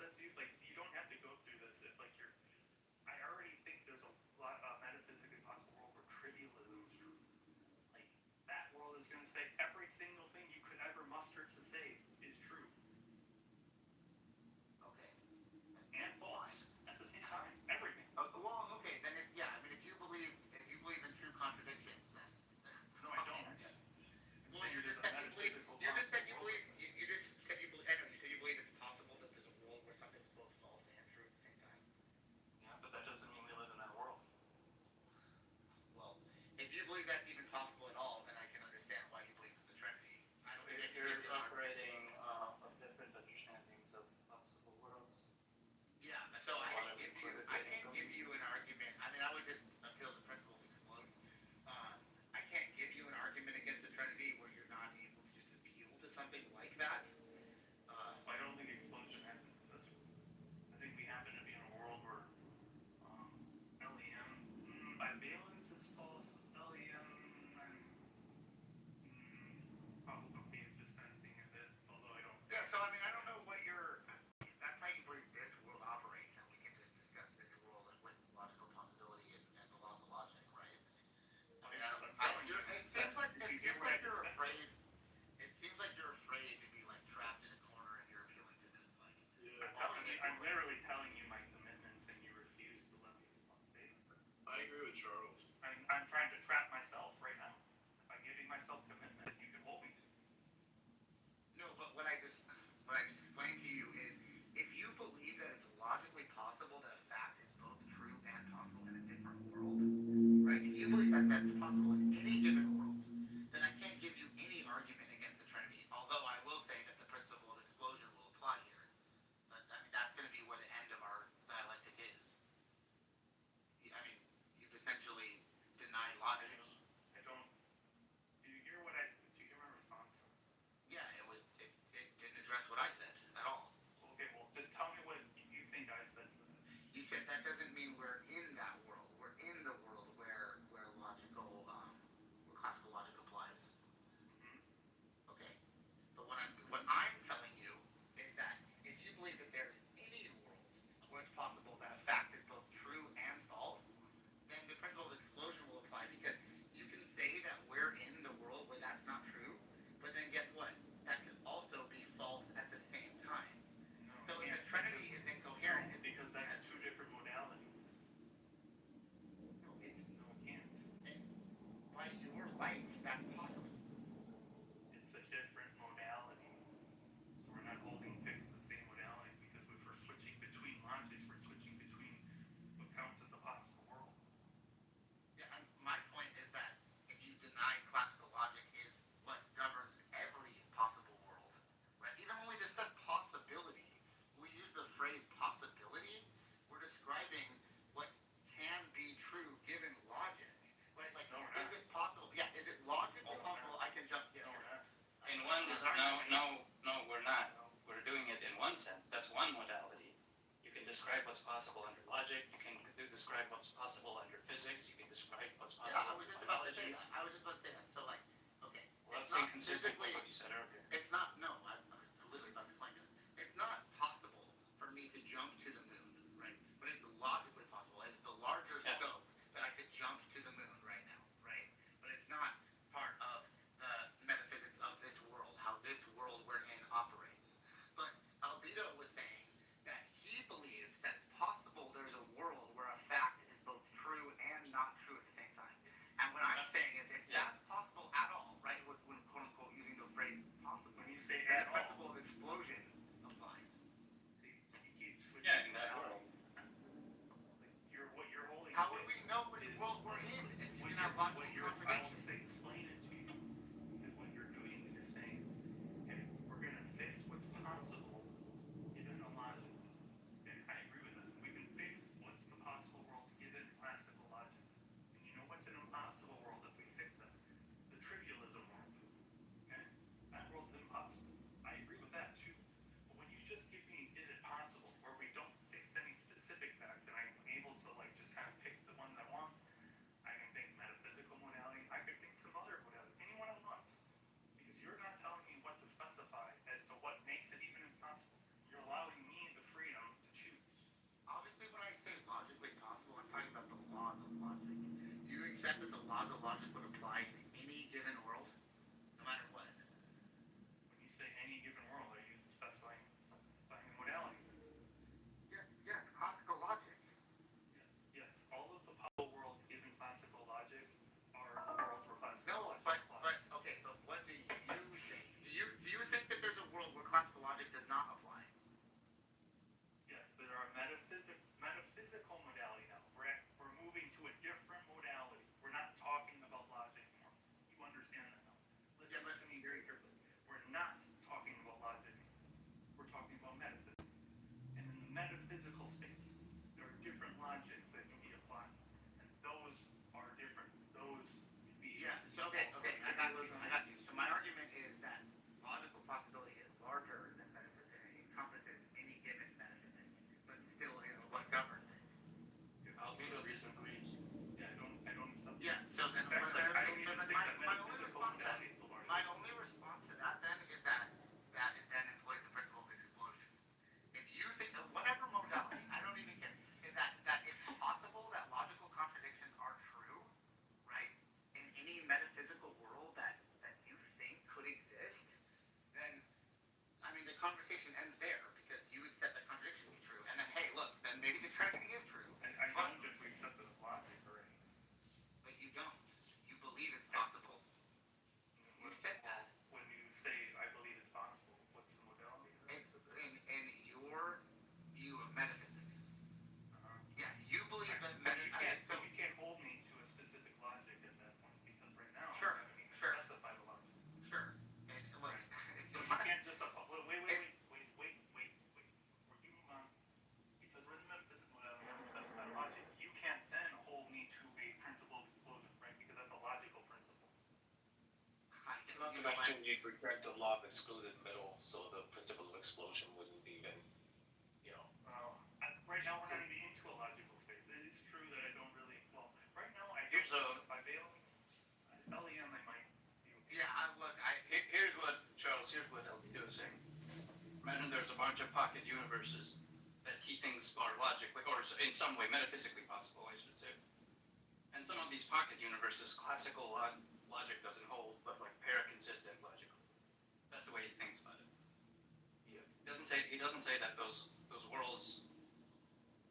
J: said to you, like, you don't have to go through this if, like, you're. I already think there's a lot metaphysically possible world where trivialism is true. Like, that world is going to say every single thing you could ever muster to say is true.
B: Okay.
J: And false at the same time. Everything.
B: Well, okay, then if if you believe in true contradictions, then
J: No, I don't.
B: well, you just said you believe. You just said you believe. You just said you believe. I know you said you believe it's possible that there's a world where something's both false and true at the same time.
J: Yeah, but that doesn't mean we live in that world.
B: Well, if you believe that's even possible at all, then I can understand why you believe in the Trinity. I don't think
S: You're operating of different understandings of possible worlds.
B: Yeah, so I can't give you an argument. I mean, I would just appeal the principle of explosion. I can't give you an argument against the Trinity where you're not able to just appeal to something like that.
J: I don't think explosion happens in this world. I think we happen to be in a world where LEM by valence is false. LEM, probably dispensing a bit, although I don't.
B: Yeah, so I mean, I don't know what you're. That's how you believe this world operates, and we can just discuss this world with logical possibility and the laws of logic, right? I mean, it seems like you're afraid. It seems like you're afraid to be like trapped in a corner, and you're appealing to this like.
J: Yeah. I'm literally telling you my commitments, and you refuse to let me say them.
O: I agree with Charles.
J: I'm trying to trap myself right now. By giving myself commitment, you can hold me to.
B: No, but what I just explained to you is, if you believe that it's logically possible that a fact is both true and possible in a different world, right? If you believe that that's possible in any given world, then I can't give you any argument against the Trinity. Although I will say that the principle of explosion will apply here. But I mean, that's going to be where the end of our dialectic is. I mean, you've essentially denied logic.
J: I don't. Do you hear what I said? Do you hear my response?
B: Yeah, it didn't address what I said at all.
J: Okay, well, just tell me what you think I said to that.
B: You said that doesn't mean we're in that world. We're in the world where classical logic applies.
J: Mm-hmm.
B: Okay, but what I'm telling you is that if you believe that there's any world where it's possible that a fact is both true and false, then the principle of explosion will apply, because you can say that we're in the world where that's not true, but then guess what? That could also be false at the same time.
J: No,
B: So if the Trinity is incoherent,
J: because that's two different modalities.
B: No, it
J: can't.
B: By your light, that's possible.
J: It's a different modality. So we're not holding fixed the same modality, because if we're switching between logics, we're switching between what counts as a possible world.
B: Yeah, my point is that if you deny classical logic is what governs every possible world, right? Even when we discuss possibility, we use the phrase possibility. We're describing what can be true given logic. Right? Like, is it possible? Yeah, is it logically possible? I can jump. Yes.
S: In one sense, no, we're not. We're doing it in one sense. That's one modality. You can describe what's possible under logic. You can describe what's possible under physics. You can describe what's possible
B: I was just about to say that. So, like, okay.
S: Well, that's inconsistent with what you said earlier.
B: It's not. No, I'm literally about to explain this. It's not possible for me to jump to the moon, right? But it's logically possible. It's the larger scope that I could jump to the moon right now, right? But it's not part of the metaphysics of this world, how this world we're in operates. But Albedo was saying that he believes that it's possible there's a world where a fact is both true and not true at the same time. And what I'm saying is, if that's possible at all, right? When quote unquote using the phrase possible,
J: When you say
B: and
J: at
B: the principle of explosion applies.
J: See, you keep switching
S: Yeah, in that world.
J: metaphysical modality now. We're moving to a different modality. We're not talking about logic anymore. You understand that now. Listen to me very carefully. We're not talking about logic anymore. We're talking about metaphysics. And in the metaphysical space, there are different logics that can be applied. And those are different. Those can be
B: Okay, I got you. So my argument is that logical possibility is larger than metaphysics. It encompasses any given metaphysic, but still is what governs it.
J: I'll see the reason for each. Yeah, I don't accept that.
B: Yeah, so then
J: In fact, I don't even think that metaphysical modality is the largest.
B: my only response to that then is that it then employs the principle of explosion. If you think of whatever modality, I don't even care, is that it's possible that logical contradictions are true, right? In any metaphysical world that you think could exist, then I mean the conversation ends there because you accept that contradiction to be true, and then hey, look, then maybe the Trinity is true.
J: I don't just accept it as logic already.
B: But you don't. You believe it's possible. You said that.
J: When you say I believe it's possible, what's the modality?
B: In your view of metaphysics. Yeah, you believe that
J: But you can't hold me to a specific logic at that point because right now
B: Sure,
J: I haven't even
B: sure.
J: specified the logic.
B: Sure. And look,
J: So you can't just wait. Before you move on, because we're in the metaphysical modality, I haven't specified a logic. You can't then hold me to a principle of explosion, right? Because that's a logical principle.
L: Not to mention you'd regret the law of excluded middle, so the principle of explosion wouldn't even,
J: Right now we're not even into a logical space. It is true that I don't really. Well, right now I don't.
L: Here's
J: By valence, LEM I might.
B: Yeah, look,
S: Here's what LB2 is saying. Imagine there's a bunch of pocket universes that he thinks are logically, or in some way metaphysically possible, I should say. And some of these pocket universes, classical logic doesn't hold, but like paraconsistent logic holds. That's the way he thinks about it. He doesn't say that those worlds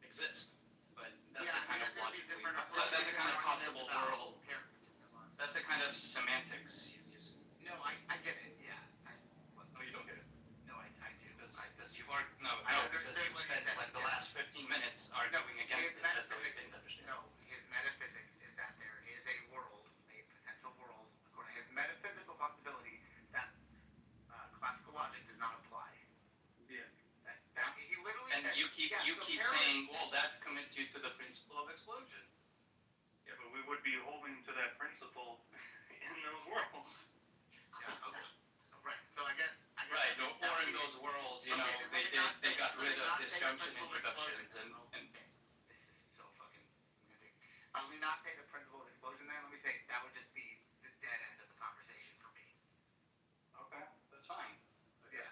S: exist, but that's the kind of logically. That's the kind of possible world. That's the kind of semantics he's using.
B: No, I get it. Yeah.
S: No, you don't get it.
B: No, I do.
S: Because you are because you spent like the last 15 minutes arguing against it as though you didn't understand.
B: No, his metaphysics is that there is a world, a potential world, according to his metaphysical possibility, that classical logic does not apply.
J: Yeah.
B: He literally
S: And
B: said,
S: you keep saying, well, that commits you to the principle of explosion.
J: Yeah, but we would be holding to that principle in those worlds.
B: Yeah, okay. Right. So I guess.
S: Right. Or in those worlds, they got rid of disjunction introductions and.
B: This is so fucking semantic. Let me not say the principle of explosion then. Let me say that would just be the dead end of the conversation for me.
S: Okay, that's fine.
B: Yeah.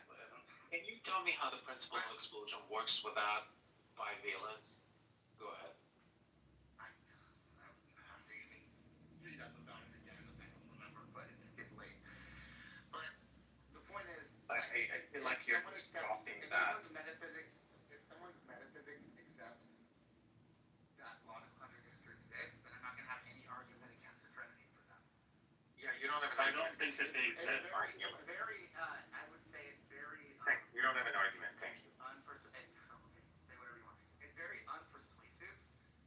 L: Can you tell me how the principle of explosion works without bivalence? Go ahead.
B: I have to even read up about it again. I don't remember, but it's getting late. But the point is,
L: I feel like you're just dropping that.
B: If someone's metaphysics accepts that logical contradiction exists, then I'm not going to have any argument against the Trinity for them.
L: Yeah, you don't have an
J: I don't
L: argument.
J: think that they
B: It's
J: accept
B: very, I would say it's very.
L: You don't have an argument. Thank you.
B: Okay, say whatever you want. It's very unpersuasive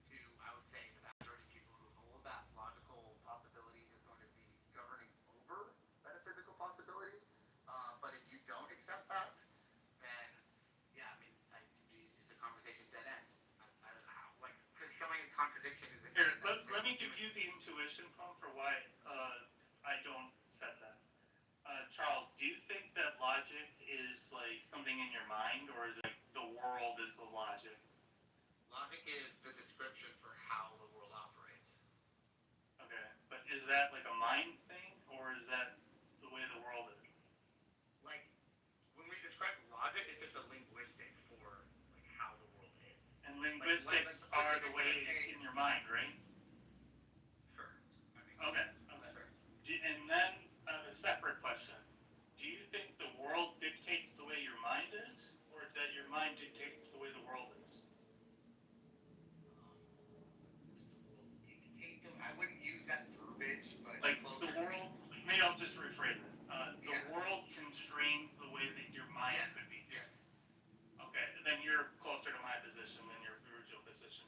B: to, I would say, the majority of people who hold that logical possibility is going to be governing over metaphysical possibility. But if you don't accept that, then yeah, I mean, it's just a conversation dead end. I don't know how, like, because showing a contradiction is.
J: Here, let me give you the intuition pump for why I don't accept that. Charles, do you think that logic is like something in your mind, or is it the world is the logic?
B: Logic is the description for how the world operates.
J: Okay, but is that like a mind thing, or is that the way the world is?
B: Like, when we describe logic, it's just a linguistic for like how the world is.
J: And linguistics are the way in your mind, right?
B: Sure.
J: Okay. And then a separate question. Do you think the world dictates the way your mind is, or that your mind dictates the way the world is?
B: Dictate them. I wouldn't use that verbiage, but
J: like the world. Maybe I'll just rephrase it. The world constrains the way that your mind could be.
B: Yes.
J: Okay, then you're closer to my position than your original position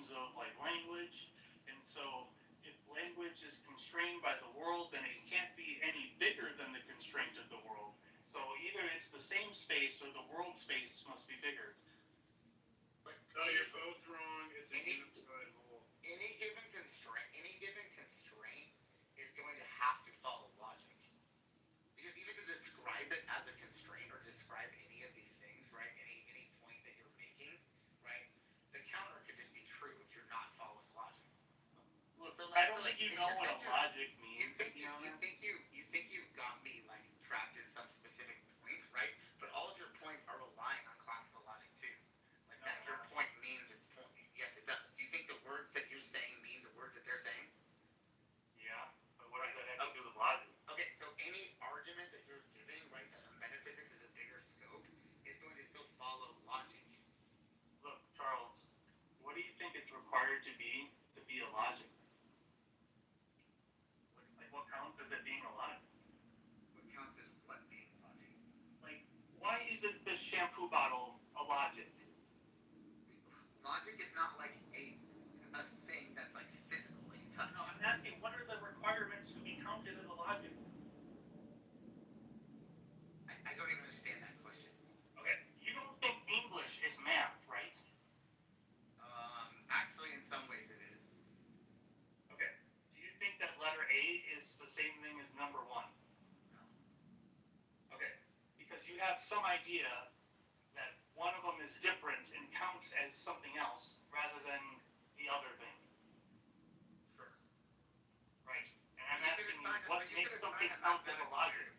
J: terms of like language, and so if language is constrained by the world, then it can't be any bigger than the constraint of the world. So either it's the same space or the world space must be bigger.
O: But no, you're both wrong. It's a unified whole.
B: Any given constraint is going to have to follow logic. Because even to describe it as a constraint or describe any of these things, right? Any point that you're making, right? The counter could just be true if you're not following logic.
J: Look,
B: So
J: I don't think you know what a logic means.
B: You think you've got me like trapped in some specific point, right? But all of your points are relying on classical logic too. Like that your point means its point. Yes, it does. Do you think the words that you're saying mean the words that they're saying?
J: Yeah, but what does that have to do with logic?
B: Okay, so any argument that you're giving, right, that metaphysics is a bigger scope, is going to still follow logic.
J: Look, Charles, what do you think it's required to be a logic? What counts as it being a logic?
B: What counts as what being logic?
J: Like, why isn't this shampoo bottle a logic?
B: Logic is not like a thing that's like physically touched.
J: No, I'm asking, what are the requirements to be counted as a logic?
B: I don't even understand that question.
J: Okay, you don't think English is math, right?
B: Actually, in some ways it is.
J: Okay, do you think that letter A is the same thing as number 1?
B: No.
J: Okay, because you have some idea that one of them is different and counts as something else rather than the other thing.
B: Sure.
J: Right, and I'm asking what makes something count as a logic?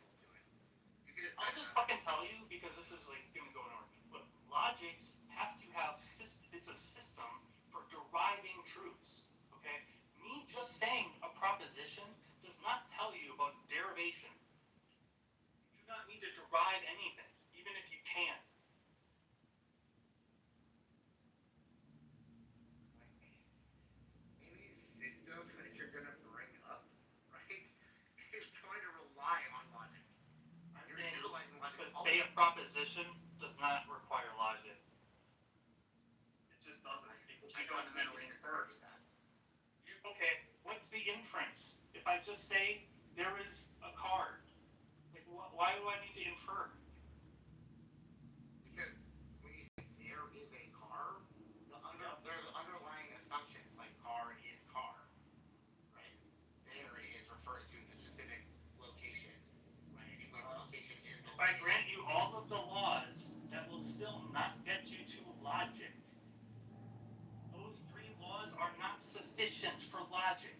J: I'll just fucking tell you because this is like gonna go north. Look, logics have to have it's a system for deriving truths. Okay, me just saying a proposition does not tell you about derivation. You do not need to derive anything, even if you can.
B: Any system that you're going to bring up, right, is going to rely on logic. You're utilizing logic.
J: But say a proposition does not require logic. It just doesn't.
B: I fundamentally disagree with that.
J: Okay, what's the inference? If I just say there is a card, like why do I need to infer?
B: Because when you say there is a car, there are the underlying assumptions, like car is car, right? There is refers to the specific location, right? The location is the
J: If I grant you all of the laws, that will still not get you to logic. Those 3 laws are not sufficient for logic.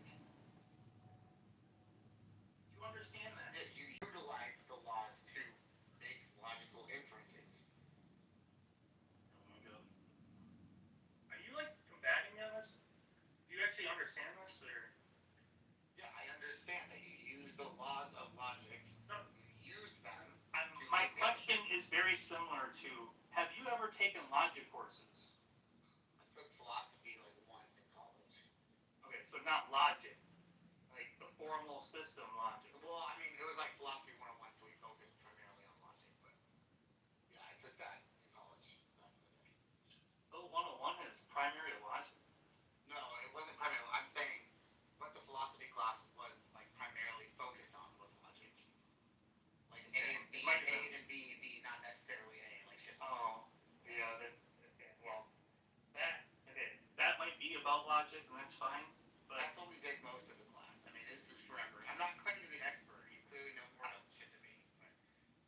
J: You understand that?
B: Yes, you utilize the laws to make logical inferences.
J: Oh my god. Are you like combating me on this? Do you actually understand this, or?
B: Yeah, I understand that you use the laws of logic.
J: No.
B: You use them.
J: My question is very similar to, have you ever taken logic courses?
B: I took philosophy like once in college.
J: Okay, so not logic. Like the formal system logic.
B: Well, I mean, it was like philosophy 101, so we focused primarily on logic, but yeah, I took that in college back in the day.
J: Oh, 101 is primary logic.
B: No, it wasn't primarily. I'm saying what the philosophy class was like primarily focused on was logic. Like A and B, not necessarily A. Like shit.
J: Oh, yeah. Okay, well, that might be about logic, and that's fine. But
B: that's what we did most of the class. I mean, this is forever. I'm not claiming to be an expert. You clearly know more about shit than me. But.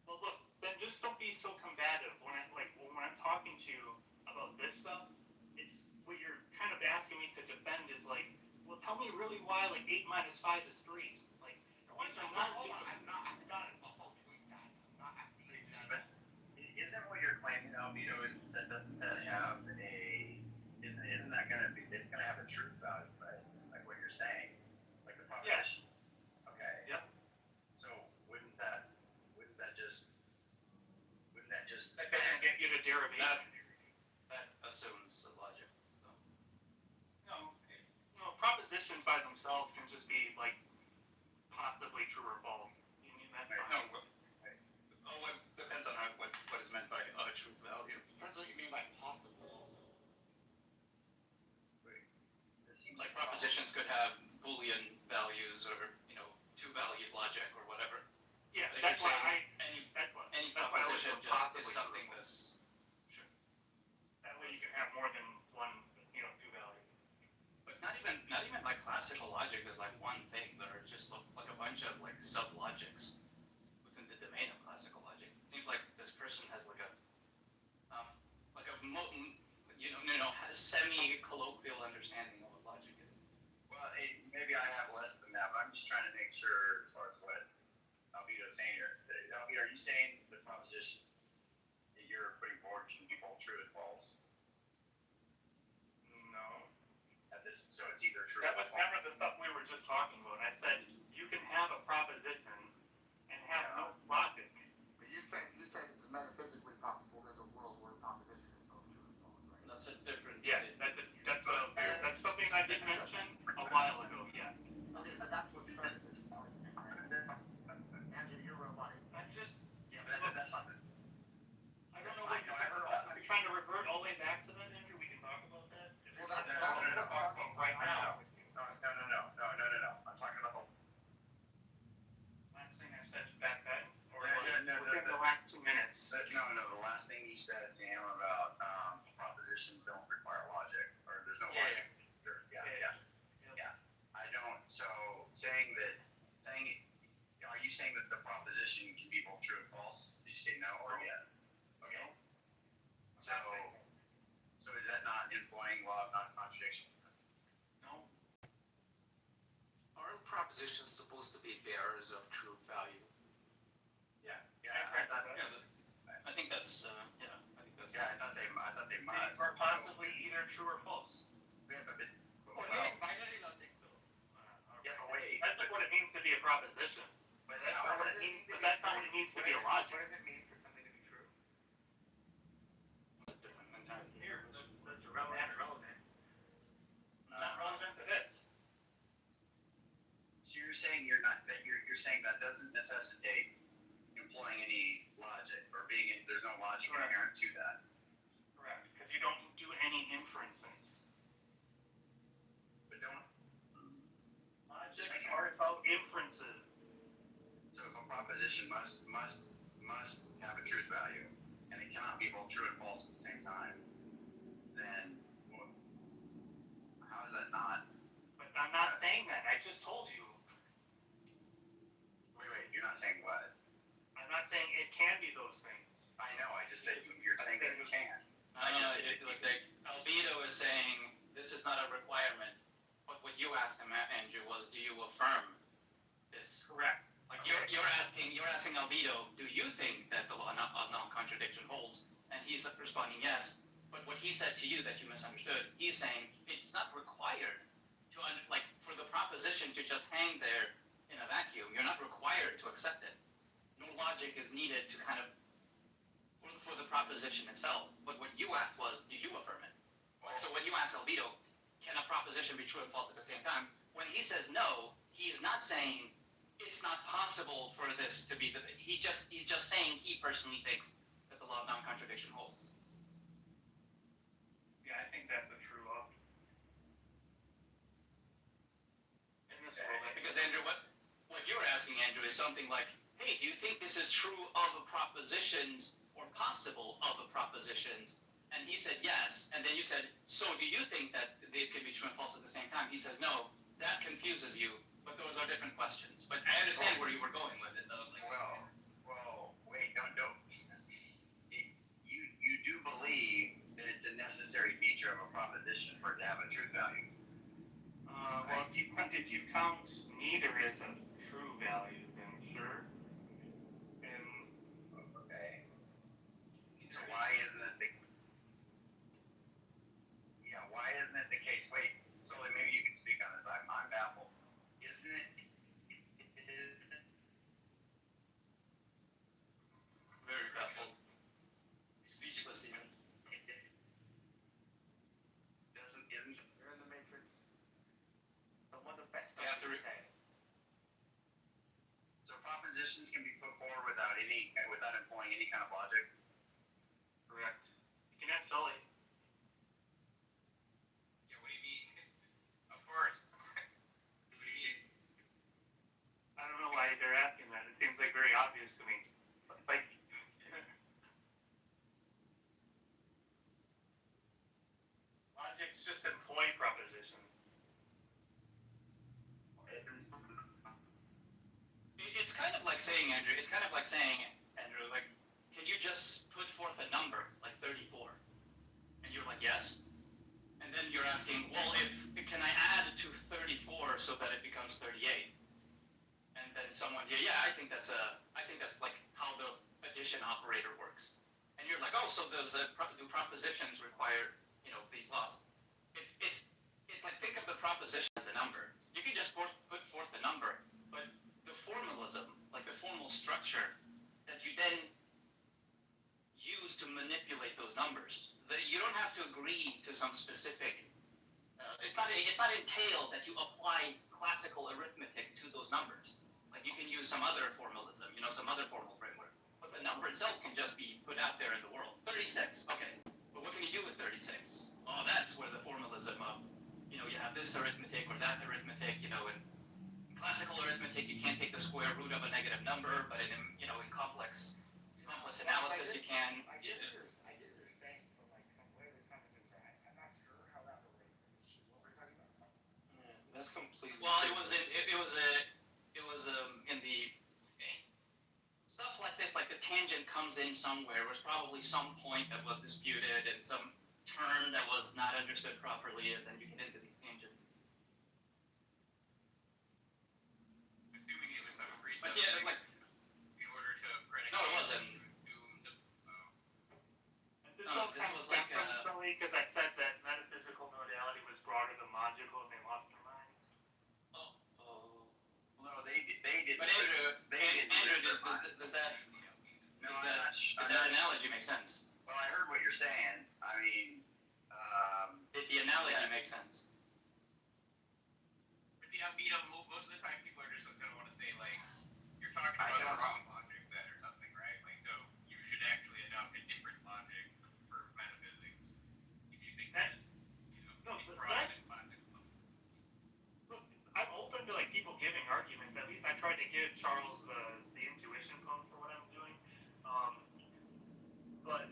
J: Well, look, then just don't be so combative when I'm talking to you about this stuff. It's what you're kind of asking me to defend is like, well, tell me really why like 8 minus 5 is 3. Like, I'm not.
B: Hold on, I'm not involved with that. I'm not asking you that.
T: But isn't what you're claiming, Albedo, is that doesn't that have a isn't that gonna be it's gonna have a truth value, right? Like what you're saying, like the proposition.
J: Yeah.
T: Okay.
J: Yep.
T: So wouldn't that just
J: that doesn't get you to derivation.
L: That assumes logic.
J: No, propositions by themselves can just be like possibly true or false. You mean that's fine.
L: No, it depends on what is meant by truth value.
B: Depends what you mean by possible also.
T: Wait. seems
S: like propositions could have Boolean values or, two-valued logic or whatever.
J: Yeah,
S: Like
J: that's
S: you're
J: why
S: saying
J: that's why
S: any
J: I always
S: proposition
J: put
S: just
J: possibly
S: is something
J: true.
S: that's,
J: That way you can have more than one, two values.
S: but not even like classical logic is like one thing. There are just like a bunch of like sub-logics within the domain of classical logic. It seems like this person has like a semi-colloquial understanding of what logic is.
T: Well, maybe I have less than that, but I'm just trying to make sure as far as what Albedo's saying here. So, Albedo, are you saying the proposition that you're putting forward can be both true and false?
J: No.
T: So it's either true
J: That
T: or
J: was
T: false.
J: never the stuff we were just talking about. I said you can have a proposition and have no logic.
G: But you're saying it's metaphysically possible there's a world where a proposition is both true and false, right?
S: That's a different.
J: Yeah, that's something I did mention a while ago. Yes.
G: Okay, but that's what started this argument, right? Andrew, you're robotic.
J: I just.
T: Yeah, but that's not the.
J: I don't know what you're trying to revert all the way back to that, Andrew. We can talk about that.
G: Well, that's what we're talking about
J: right now.
T: No. I'm talking about
J: Last thing I said back then, or
T: No,
J: within the last 2 minutes.
T: No, the last thing you said to him about propositions don't require logic, or there's no logic. Sure. Yeah. I don't. So are you saying that the proposition can be both true and false? Did you say no or yes? Okay. So is that not employing law of non-contradiction?
J: No.
L: Aren't propositions supposed to be bearers of true value?
T: Yeah.
S: I think that's.
T: Yeah, I thought they must.
J: Or possibly either true or false.
T: Yeah, but
L: binary logic though.
T: Yeah, but wait.
J: That's what it means to be a proposition. But that's not what it means. But that's not what it means to be a logic.
G: What does it mean for something to be true?
S: That's different than time
J: Here,
G: That's irrelevant.
J: not relevant to this.
T: So you're saying you're saying that doesn't necessitate employing any logic or there's no logic inherent to that.
J: Correct, because you don't do any inferences.
T: But don't.
J: Logics are about inferences.
T: So if a proposition must have a truth value, and it cannot be both true and false at the same time, then how is that not?
J: But I'm not saying that. I just told you.
T: Wait, you're not saying what?
J: I'm not saying it can be those things.
T: I know, I just said you're saying that it can't.
S: Like Albedo is saying this is not a requirement. But what you asked him, Andrew, was do you affirm this?
J: Correct.
S: Like you're asking Albedo, do you think that the law of non-contradiction holds? And he's responding yes. But what he said to you that you misunderstood, he's saying it's not required to for the proposition to just hang there in a vacuum. You're not required to accept it. No logic is needed to kind of for the proposition itself. But what you asked was, do you affirm it? So when you ask Albedo, can a proposition be true and false at the same time? When he says no, he's not saying it's not possible for this to be. He's just saying he personally thinks that the law of non-contradiction holds.
J: Yeah, I think that's a true up. In this world,
S: Because Andrew, what you're asking, Andrew, is something like, hey, do you think this is true of the propositions or possible of the propositions? And he said yes. And then you said, so do you think that it could be true and false at the same time? He says no. That confuses you. But those are different questions. But I understand where you were going with it, though.
T: Well, wait, don't. You do believe that it's a necessary feature of a proposition for it to have a truth value.
J: Well, if you count neither as a true value, then sure.
T: Okay. So why isn't it the case? Wait, so maybe you can speak on this. I'm baffled. Isn't it?
S: Very baffled. Speechless even.
T: Isn't
G: You're in the matrix.
J: One of the best
S: You have to
J: say.
T: so propositions can be put forward without employing any kind of logic?
J: Correct. You can have Sully.
T: Yeah, what do you mean?
J: It's just a point proposition.
S: It's kind of like saying, Andrew, like, can you just put forth a number, like 34? And you're like, yes. And then you're asking, well, can I add to 34 so that it becomes 38? And then someone, yeah, I think that's like how the addition operator works. And you're like, oh, so do propositions require, these laws? It's like, think of the proposition as the number. You can just put forth the number, but the formalism, like the formal structure that you then use to manipulate those numbers, you don't have to agree to some specific. It's not entailed that you apply classical arithmetic to those numbers. Like you can use some other formalism, some other formal framework. But the number itself can just be put out there in the world. 36, okay. But what can you do with 36? Oh, that's where the formalism of, you have this arithmetic or that arithmetic, in classical arithmetic, you can't take the square root of a negative number, but in complex analysis, you can.
B: I get what you're saying, but like from where this conversation is, I'm not sure how that relates to what we're talking about.
Q: Yeah, that's completely.
S: Well, it was in the stuff like this, like the tangent comes in somewhere. There was probably some point that was disputed and some term that was not understood properly, and then you get into these tangents.
T: Assuming it was some free
S: But
T: stuff,
S: yeah, like,
T: in order to predicate.
S: no, it wasn't.
J: This all kind of stemmed from Sully because I said that metaphysical modality was broader than logical and they lost their minds.
T: No, they did.
S: But Andrew, does that analogy make sense?
T: Well, I heard what you're saying. I mean,
S: Did the analogy make sense?
T: with the albedo, most of the time people are just going to want to say, like, you're talking about the wrong logic then or something, right? Like, so you should actually adopt a different logic for metaphysics if you think that,
J: No,
T: it's
J: but
T: broader
J: that's.
T: than logic.
J: Look, I'm open to like people giving arguments. At least I tried to give Charles the intuition pump for what I'm doing. But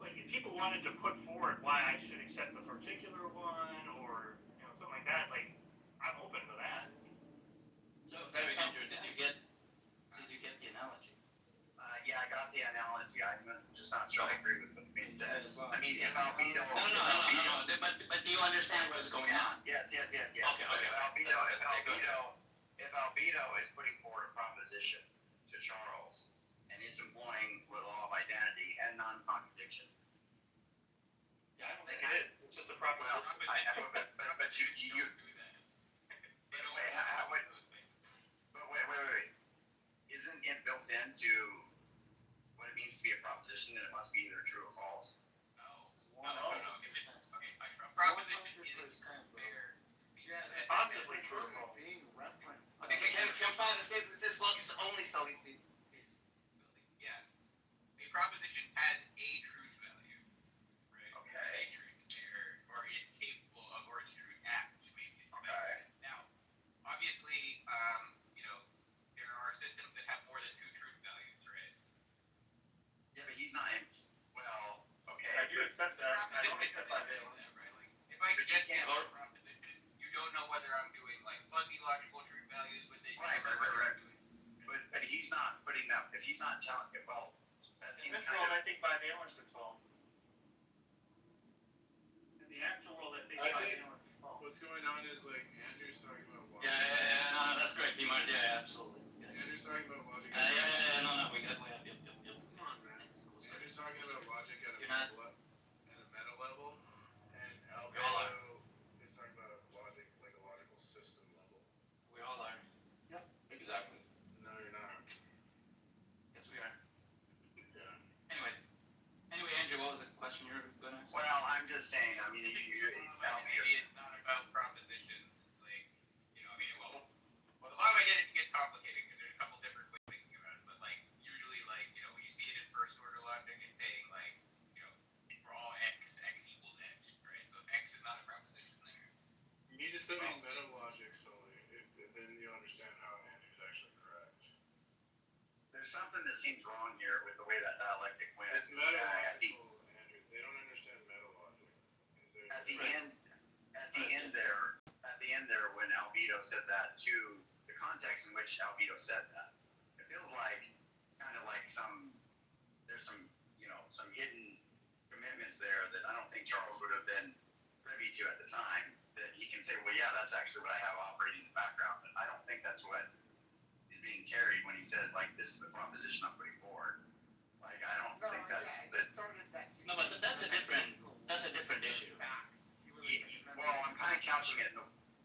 J: like if people wanted to put forward why I should accept the particular one or something like that, like I'm open to that.
S: So Andrew, did you get the analogy?
T: Yeah, I got the analogy. I'm just not sure I agree with what being said. I mean, if albedo.
S: No. But do you understand what is going on?
T: Yes.
S: Okay.
T: If albedo is putting forward a proposition to Charles, and it's employing the law of identity and non-contradiction.
J: Yeah, I don't think it is. It's just a proposition.
T: But you do that. Wait. Isn't it built into what it means to be a proposition that it must be either true or false? No. If it's, okay, a proposition is fair.
B: Yeah,
J: Possibly true.
B: Being referenced.
S: Okay, can find this looks only so.
T: Yeah. A proposition has a truth value, right?
B: Okay.
T: A truth error, or it's capable of, or its truth apt, maybe.
B: Okay.
T: Now, obviously, there are systems that have more than two truth values, right?
B: Yeah, but he's not in. Well, okay.
J: I do accept that. I don't accept that.
T: Right? Like, if I just have a proposition, you don't know whether I'm doing like fuzzy logical truth values with it.
B: Right. But he's not putting that. If he's not telling it, well, that
J: In
B: seems
J: this
B: kind
J: world,
B: of.
J: I think by valence it's false. In the actual world, I think by valence it's false.
O: What's going on is like Andrew's talking about logic.
S: Yeah, no, that's great, P-Mark. Yeah, absolutely.
O: Andrew's talking about logic.
S: No, we have.
O: Come on, man. Andrew's talking about logic at a meta level, and albedo is talking about logic like a logical system level.
S: We all are. Yep. Exactly.
O: No, you're not.
S: Yes, we are.
O: Yeah.
S: Anyway, Andrew, what was the question you were going to ask?
T: Well, I'm just saying. I mean, maybe it's not about propositions. It's like, well, a lot of identity gets complicated because there's a couple different ways of thinking about it. But like, usually, like, when you see it in first order logic, it's saying like, for all x equals x, right? So x is not a proposition there.
O: You need to study meta logic solely, then you understand how Andrew's actually correct.
T: There's something that seems wrong here with the way that dialectic went.
O: It's meta logical, Andrew. They don't understand meta logic.
T: At at the end there, when Albedo said that, to the context in which Albedo said that, it feels like kind of like there's some some hidden commitments there that I don't think Charles would have been privy to at the time. That he can say, well, yeah, that's actually what I have operating in the background, but I don't think that's what is being carried when he says, like, this is the proposition I'm putting forward. Like, I don't think that's
S: No, but that's a different issue.
T: well, I'm kind of couching it.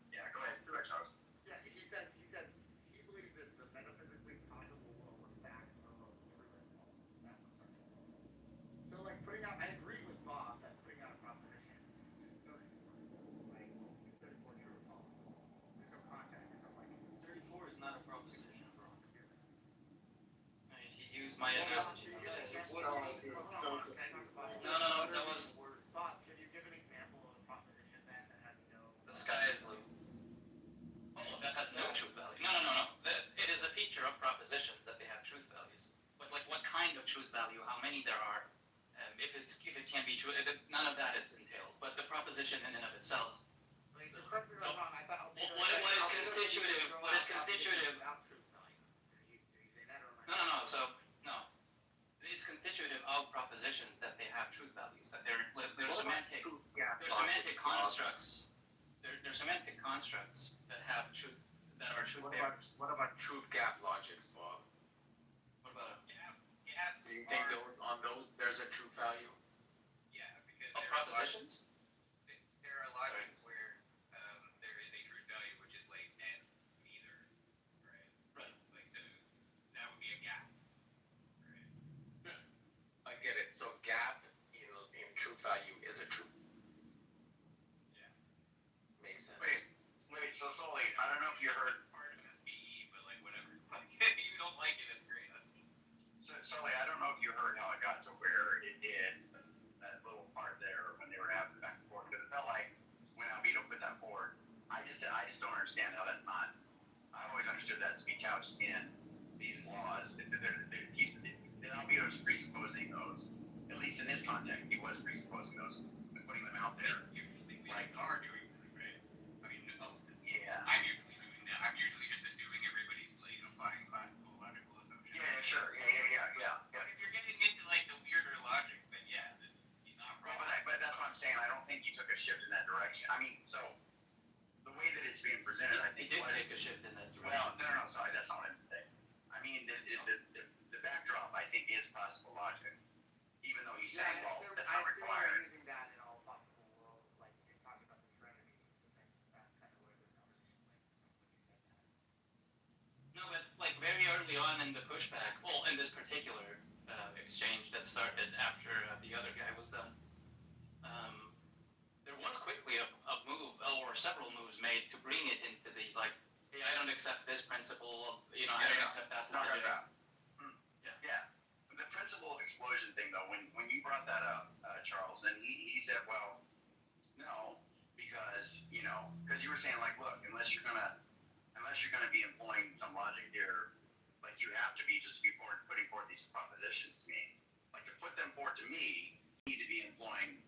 T: Yeah, go ahead. Go ahead, Charles.
G: Yeah, he said he believes it's a metaphysically possible world where facts are both true and false. That's what Sartre says. So like I agree with Bob that putting out a proposition is 34. Like, is 34 true or false? There's no context, so like
S: 34 is not a proposition, bro. He used my analogy.
G: Hold on. Can I talk about it?
S: No, that was
G: Bob, can you give an example of a proposition then that has no
S: the sky is blue. Oh, that has no truth value. No. It is a feature of propositions that they have truth values. But like, what kind of truth value? How many there are? If it can be true, none of that is entailed. But the proposition in and of itself.
G: Like, so correct me if I'm wrong. I thought
S: What is constitutive? What is constitutive?
G: Without truth value. Did you say that or am I?
S: No. So no, it's constitutive of propositions that they have truth values. That they're semantic. They're semantic constructs. They're semantic constructs that have truth. That are truth bearers.
L: What about truth gap logics, Bob?
S: What about them?
L: Do you think on those there's a truth value?
U: Yeah, because
S: Of propositions?
U: there are logics where there is a truth value which is like neither, right?
S: Right.
U: Like, so that would be a gap, right?
L: I get it. So gap in truth value is a truth.
U: Yeah.
L: Makes sense.
T: Wait, so Sully, I don't know if you heard.
U: Part of FBE, but like whatever. Like, you don't like it, it's great.
T: So Sully, I don't know if you heard how it got to where it did, that little part there when they were having the back and forth, because it felt like when Albedo put that forward, I just don't understand how that's not. I always understood that to be couched in these laws. Albedo's presupposing those, at least in this context, he was presupposing those and putting them out there.
U: Usually we are doing that, right? I mean,
T: yeah.
U: I'm usually doing that. I'm usually just assuming everybody's like applying classical logical assumptions.
T: Yeah, sure. Yeah.
U: But if you're getting into like the weirder logics, then yeah, this is not
T: Well,
U: right.
T: but that's what I'm saying. I don't think you took a shift in that direction. I mean, so the way that it's being presented, I
S: He
T: think
S: did
T: was,
S: take a shift in that direction.
T: well, no, sorry, that's not what I meant to say. I mean, the backdrop, I think, is classical logic, even though he's saying, well, that's
G: I
T: not
G: assume
T: required.
G: you're using that in all possible worlds, like you're talking about the Trinity. I think that's kind of where this conversation went when you said that.
S: No, but like very early on in the pushback, well, in this particular exchange that started after the other guy was done, there was quickly a move or several moves made to bring it into these like, hey, I don't accept this principle. I don't accept that logic.
T: Yeah. The principle of explosion thing, though, when you brought that up, Charles, and he said, well, no, because you were saying, like, look, unless you're gonna be employing some logic here, like you have to be just to be putting forth these propositions to me. Like to put them forth to me, you need to be employing,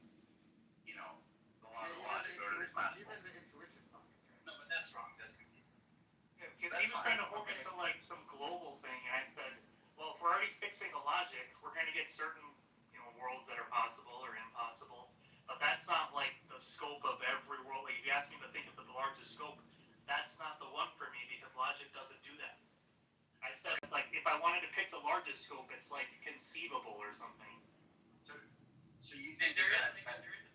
T: the laws of logic or the classical.
G: Even the intuition logic.
S: No, but that's wrong. That's confusing.
J: Yeah, because he was trying to hook it to like some global thing, and I said, well, if we're already fixing the logic, we're going to get certain, worlds that are possible or impossible. But that's not like the scope of every world. Like if you ask me to think of the largest scope, that's not the one for me because logic doesn't do that. I said, like, if I wanted to pick the largest scope, it's like conceivable or something.
T: So you think
U: there is a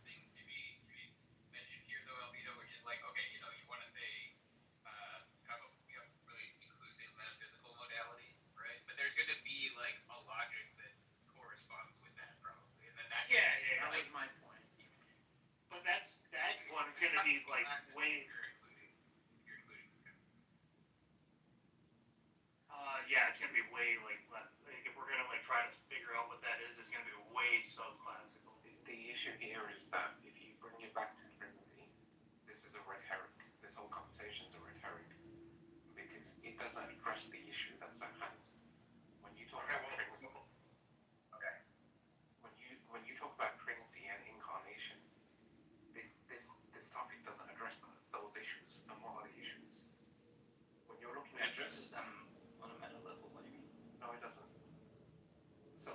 U: thing to be mentioned here, though, Albedo, which is like, okay, you want to say have a really inclusive metaphysical modality, right? But there's going to be like a logic that corresponds with that, probably, and then that.
G: That was my point.
J: But that one's going to be like way. Yeah, it's gonna be way like if we're gonna like try to figure out what that is, it's gonna be way subclassical.
L: The issue here is that if you bring it back to frenzy, this is a rhetoric. This whole conversation is a rhetoric because it doesn't address the issue that's at hand. When you talk about Trinity, when you talk about Trinity and incarnation, this topic doesn't address those issues. And what are the issues? When you're looking
S: It
L: at
S: addresses them on a meta level. What do you mean?
L: no, it doesn't. So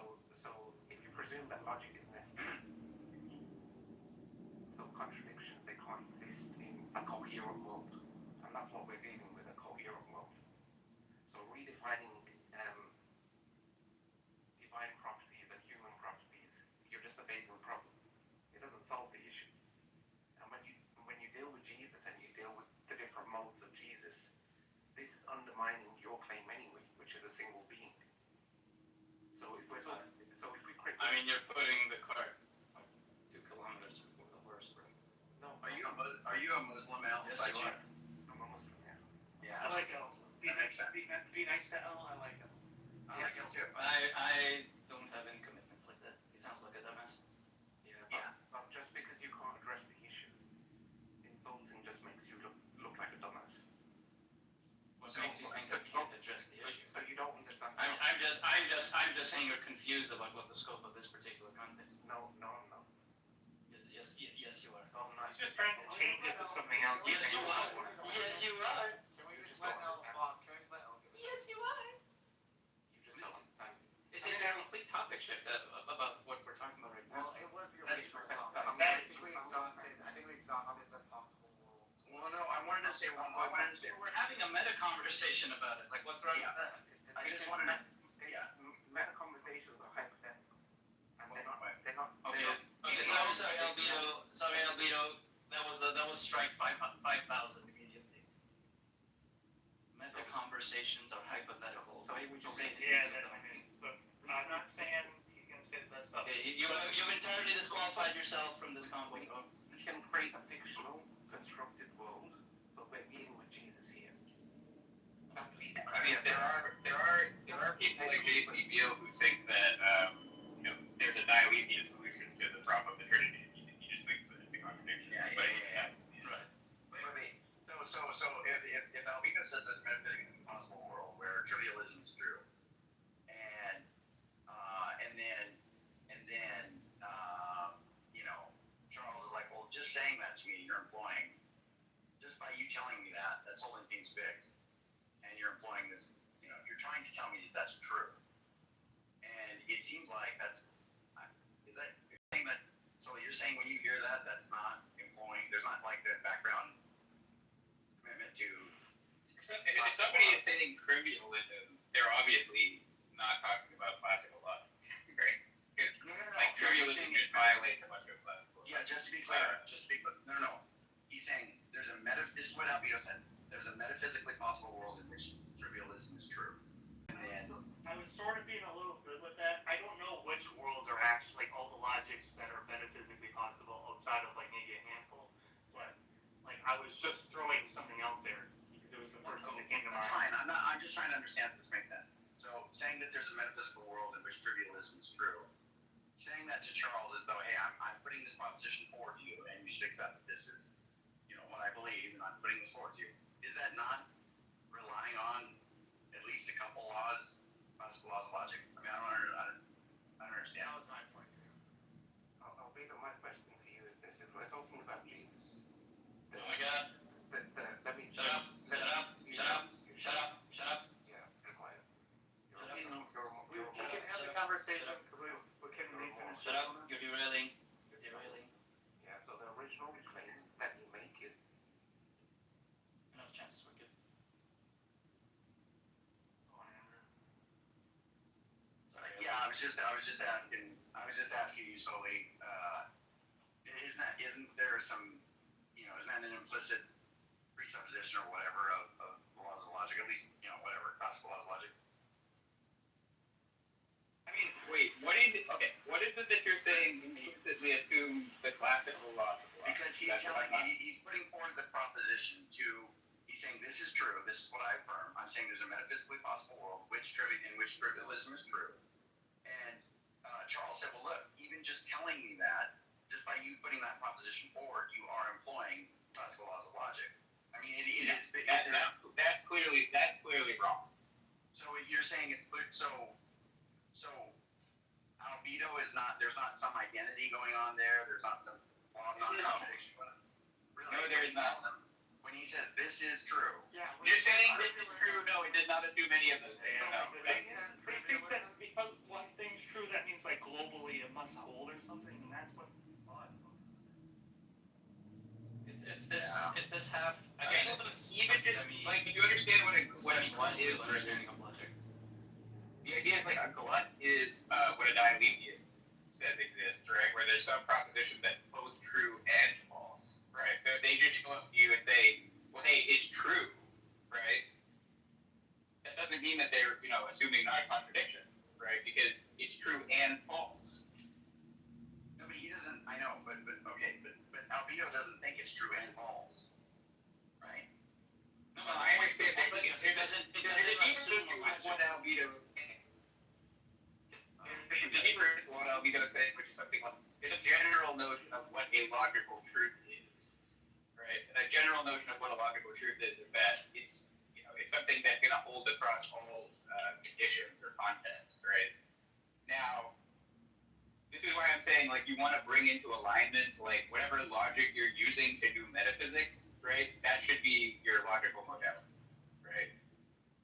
L: if you presume that logic is necessary, so contradictions, they can't exist in a coherent world, and that's what we're dealing with, a coherent world. So redefining divine properties and human properties, you're just evading the problem. It doesn't solve the issue. And when you deal with Jesus and you deal with the different modes of Jesus, this is undermining your claim anyway, which is a single being. So if we create,
S: I mean, you're putting the cart like 2 kilometers before the horse, bro.
L: no,
T: Are you a Muslim, Al?
S: Yes,
T: By
S: you
T: chance?
S: are.
L: I'm a Muslim, yeah.
T: Yeah.
P: I like El.
T: That makes sense.
P: Be nice to El. I like him.
T: I like him too.
S: I don't have any commitments like that. He sounds like a dumbass.
L: But just because you can't address the issue, insulting just makes you look like a dumbass.
S: What makes you think I can't address the issue?
L: So you don't understand.
S: I'm just saying you're confused about what the scope of this particular context is.
L: No.
S: Yes, you are.
L: Oh, no.
P: He's just trying to change it to something else.
S: Yes, you are. Yes, you are.
P: Can we just let El talk? Can we just let El get it?
S: Yes, you are.
L: You just don't understand.
S: It's a complete topic shift about what we're talking about right now.
G: Well, it was the
S: That is
G: original
S: correct.
G: topic. I think we exhausted the possible world.
T: Well, no, I wanted to say
S: We're having a meta conversation about it. Like, what's wrong with that?
T: I just wanted to.
L: Meta conversations are hypothetical, and they're not.
S: Okay. Sorry, Albedo. That was strike 5,000 immediately. Meta conversations are hypothetical.
L: So you would just
S: say
P: But I'm not saying he's gonna say that stuff.
S: Okay, you've entirely disqualified yourself from this convo.
L: We can create a fictional, constructed world, but we're dealing with Jesus here. That's easy.
T: I mean, there are people like Jason Beale who think that there's a dialethian solution to the problem of the Trinity. He just thinks that it's a contradiction.
S: Right.
T: Wait. So if Albino says there's a metaphysically impossible world where trivialism is true, and then Charles is like, well, just saying that to me, you're implying, just by you telling me that's holding things fixed, and you're implying this, you're trying to tell me that that's true, and it seems like is that you're saying that? So you're saying when you hear that, that's not employing. There's not like the background commitment to.
K: If somebody is saying trivialism, they're obviously not talking about classical logic, right? Because trivialism just violates much of classical logic.
T: Yeah, just to be clear. No. He's saying there's a this is what Albedo said. There's a metaphysically possible world in which trivialism is true. And
P: I was sort of being a little good with that. I don't know which worlds are actually all the logics that are metaphysically possible outside of like maybe a handful, but like I was just throwing something out there because it was the first thing that came to mind.
T: That's fine. I'm just trying to understand if this makes sense. So saying that there's a metaphysical world in which trivialism is true, saying that to Charles as though, hey, I'm putting this proposition forward to you, and you should accept that this is, what I believe, and I'm putting this forward to you. Is that not relying on at least a couple laws, classical laws of logic? I mean, I don't understand.
G: That was my point too.
L: Albedo, my question to you is this: if we're talking about Jesus,
S: Oh my God!
L: let me
S: Shut up!
L: Yeah, be quiet.
P: We can have the conversation. Can we finish
S: Shut up! You're derailing.
L: Yeah. So the original claim that you make is
S: Enough chances we're good. Sorry.
T: Yeah, I was just asking you solely. Isn't there some, isn't that an implicit presupposition or whatever of laws of logic? At least, whatever classical laws of logic.
K: I mean, wait, what is it? Okay, what is it that you're saying implicitly assumes the classical laws of logic?
T: Because he's putting forward the proposition he's saying this is true, this is what I affirm. I'm saying there's a metaphysically possible world in which trivialism is true. And Charles said, well, look, even just telling me that, just by you putting that proposition forward, you are employing classical laws of logic. I mean, it is.
K: That's clearly wrong.
T: So you're saying it's clear. So albedo is not. There's not some identity going on there. There's not some law of non-contradiction. Really?
K: No,
T: did not. When he says this is true.
G: Yeah.
T: Just saying this is true. No, it did not assume any of those things. No.
P: They think that because one thing's true, that means like globally it must hold or something, and that's what law is supposed to say.
S: It's this half.
T: Again, even just like you understand what a glut is.
S: Understanding of logic.
T: The idea is like a glut is what a dialetheist says exists, right? Where there's some proposition that's both true and false, right? So if they just come up to you and say, well, hey, it's true, right? That doesn't mean that they're, assuming not a contradiction, right? Because it's true and false. No, but he doesn't, I know, but okay, but Albedo doesn't think it's true and false, right? No, I understand that.
S: It doesn't assume a logic.
T: What Albedo is saying. The deeper is what Albedo is saying, which is something like, it's a general notion of what a logical truth is, right? And a general notion of what a logical truth is that it's something that's going to hold across all conditions or contexts, right? Now, this is why I'm saying, like, you want to bring into alignment, like, whatever logic you're using to do metaphysics, right? That should be your logical modality, right?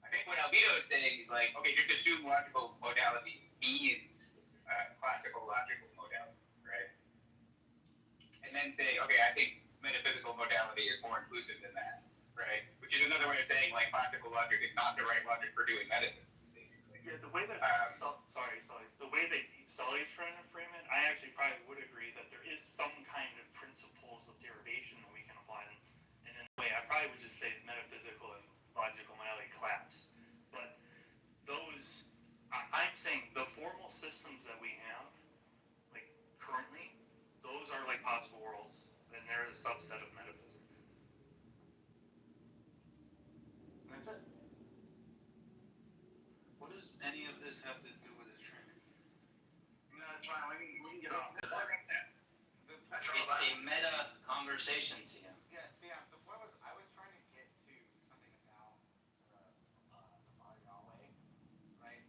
T: I think what Albedo is saying is, like, okay, just assume logical modality means classical logical modality, right? And then say, okay, I think metaphysical modality is more inclusive than that, right? Which is another way of saying, like, classical logic is not the right logic for doing metaphysics, basically.
P: Yeah, the way that the way that Sully's trying to frame it, I actually probably would agree that there is some kind of principles of derivation that we can apply, and in a way, I probably would just say metaphysical and logical modality collapse. But those, I'm saying the formal systems that we have, like currently, those are like possible worlds, and they're a subset of metaphysics. And that's it.
H: What does any of this have to do with the Trinity?
T: No, it's fine. We can get off. That makes sense.
S: It's a meta conversation, Sia.
G: Yeah, the point was I was trying to get to something about the Father Yahweh, right?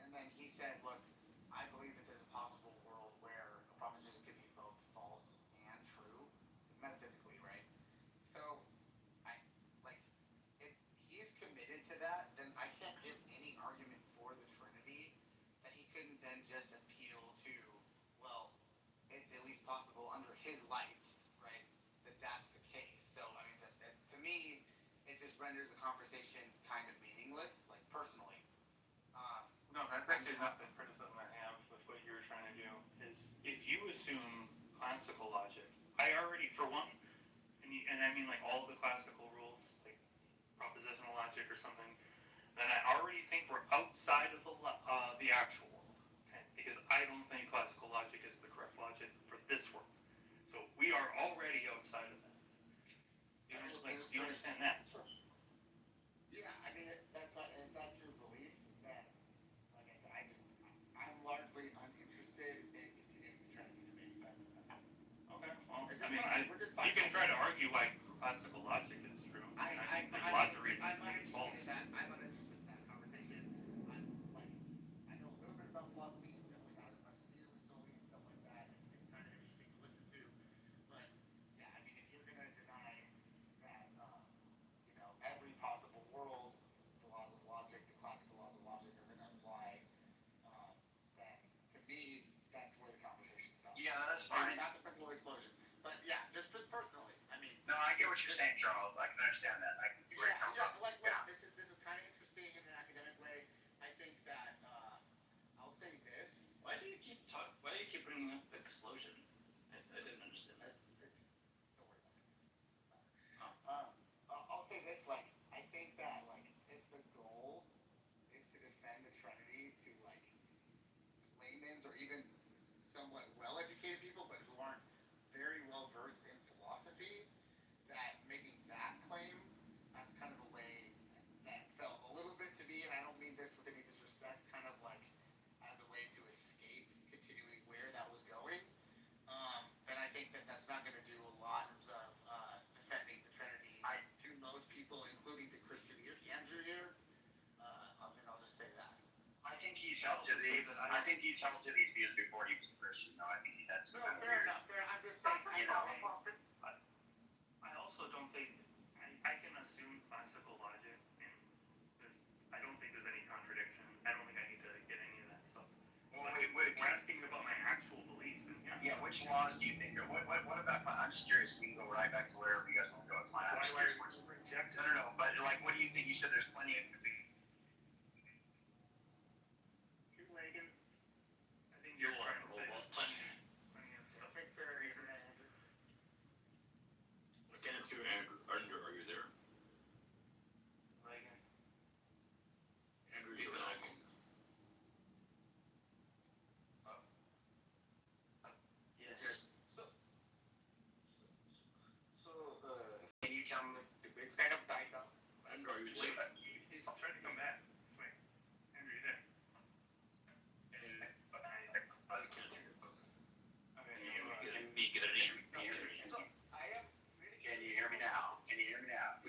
G: And then he said, look, I believe that there's a possible world where a proposition could be both false and true, metaphysically, right? So, if he's committed to that, then I can't give any argument for the Trinity that he couldn't then just appeal to, well, it's at least possible under his lights, right? That's the case. So, I mean, that to me, it just renders the conversation kind of meaningless, like personally.
P: No, that's actually not the criticism I have with what you're trying to do. Is if you assume classical logic, I already, for one, and I mean like all of the classical rules, like propositional logic or something, then I already think we're outside of the actual world, okay? Because I don't think classical logic is the correct logic for this world. So we are already outside of that. Do you understand that?
G: Yeah, I mean, that's your belief that, like I said, I'm largely uninterested in continuing the Trinity debate.
P: Okay, well, I mean, you can try to argue why classical logic is true. There's lots of reasons to think it's false.
G: I'm uninterested in that conversation. I know a little bit about philosophy, definitely not as much as you and Sully and stuff like that. It's kind of interesting to listen to. But, yeah, I mean, if you're going to deny that, every possible world, the laws of logic, the classical laws of logic are going to apply, then to me, that's where the conversation stops.
T: Yeah, that's fine.
G: Maybe not the principle explosion, but yeah, just personally. I mean,
T: No, I get what you're saying, Charles. I can understand that. I can see where you're coming from.
G: this is kind of interesting in an academic way. I think that I'll say this.
S: Why do you keep bringing up explosion? I didn't understand that.
G: Don't worry about it. I'll say this. Like, I think that if the goal is to defend the Trinity to laymen's or even somewhat well-educated people, but who aren't very well versed in philosophy, that making that claim, that's kind of a way that felt a little bit to me, and I don't mean this with any disrespect, kind of like as a way to escape continuing where that was going. And I think that that's not going to do a lot of defending the Trinity to most people, including the Christian Andrew here. And I'll just say that.
T: I think he's held to these. I think he's held to these views before he was a Christian. No, I think he's had some.
G: No, fair enough. I'm just saying.
P: I
T: Yeah, which laws do you think? What about? I'm just curious. We can go right back to wherever you guys want to go. It's fine. I'm just curious. No. But like, what do you think? You said there's plenty of.
P: You're lagging. I think you're trying to say there's plenty of stuff.
A: Again, it's you, Andrew. Are you there?
P: Lagging.
A: Andrew, you're lagging.
S: Yes.
T: Can you tell me
A: Debate's kind of died down. Andrew, are you there?
P: He's trying to come back this way. Andrew, you there?
A: I can't hear you.
P: Okay.
T: Can you hear me now? Can you hear me now?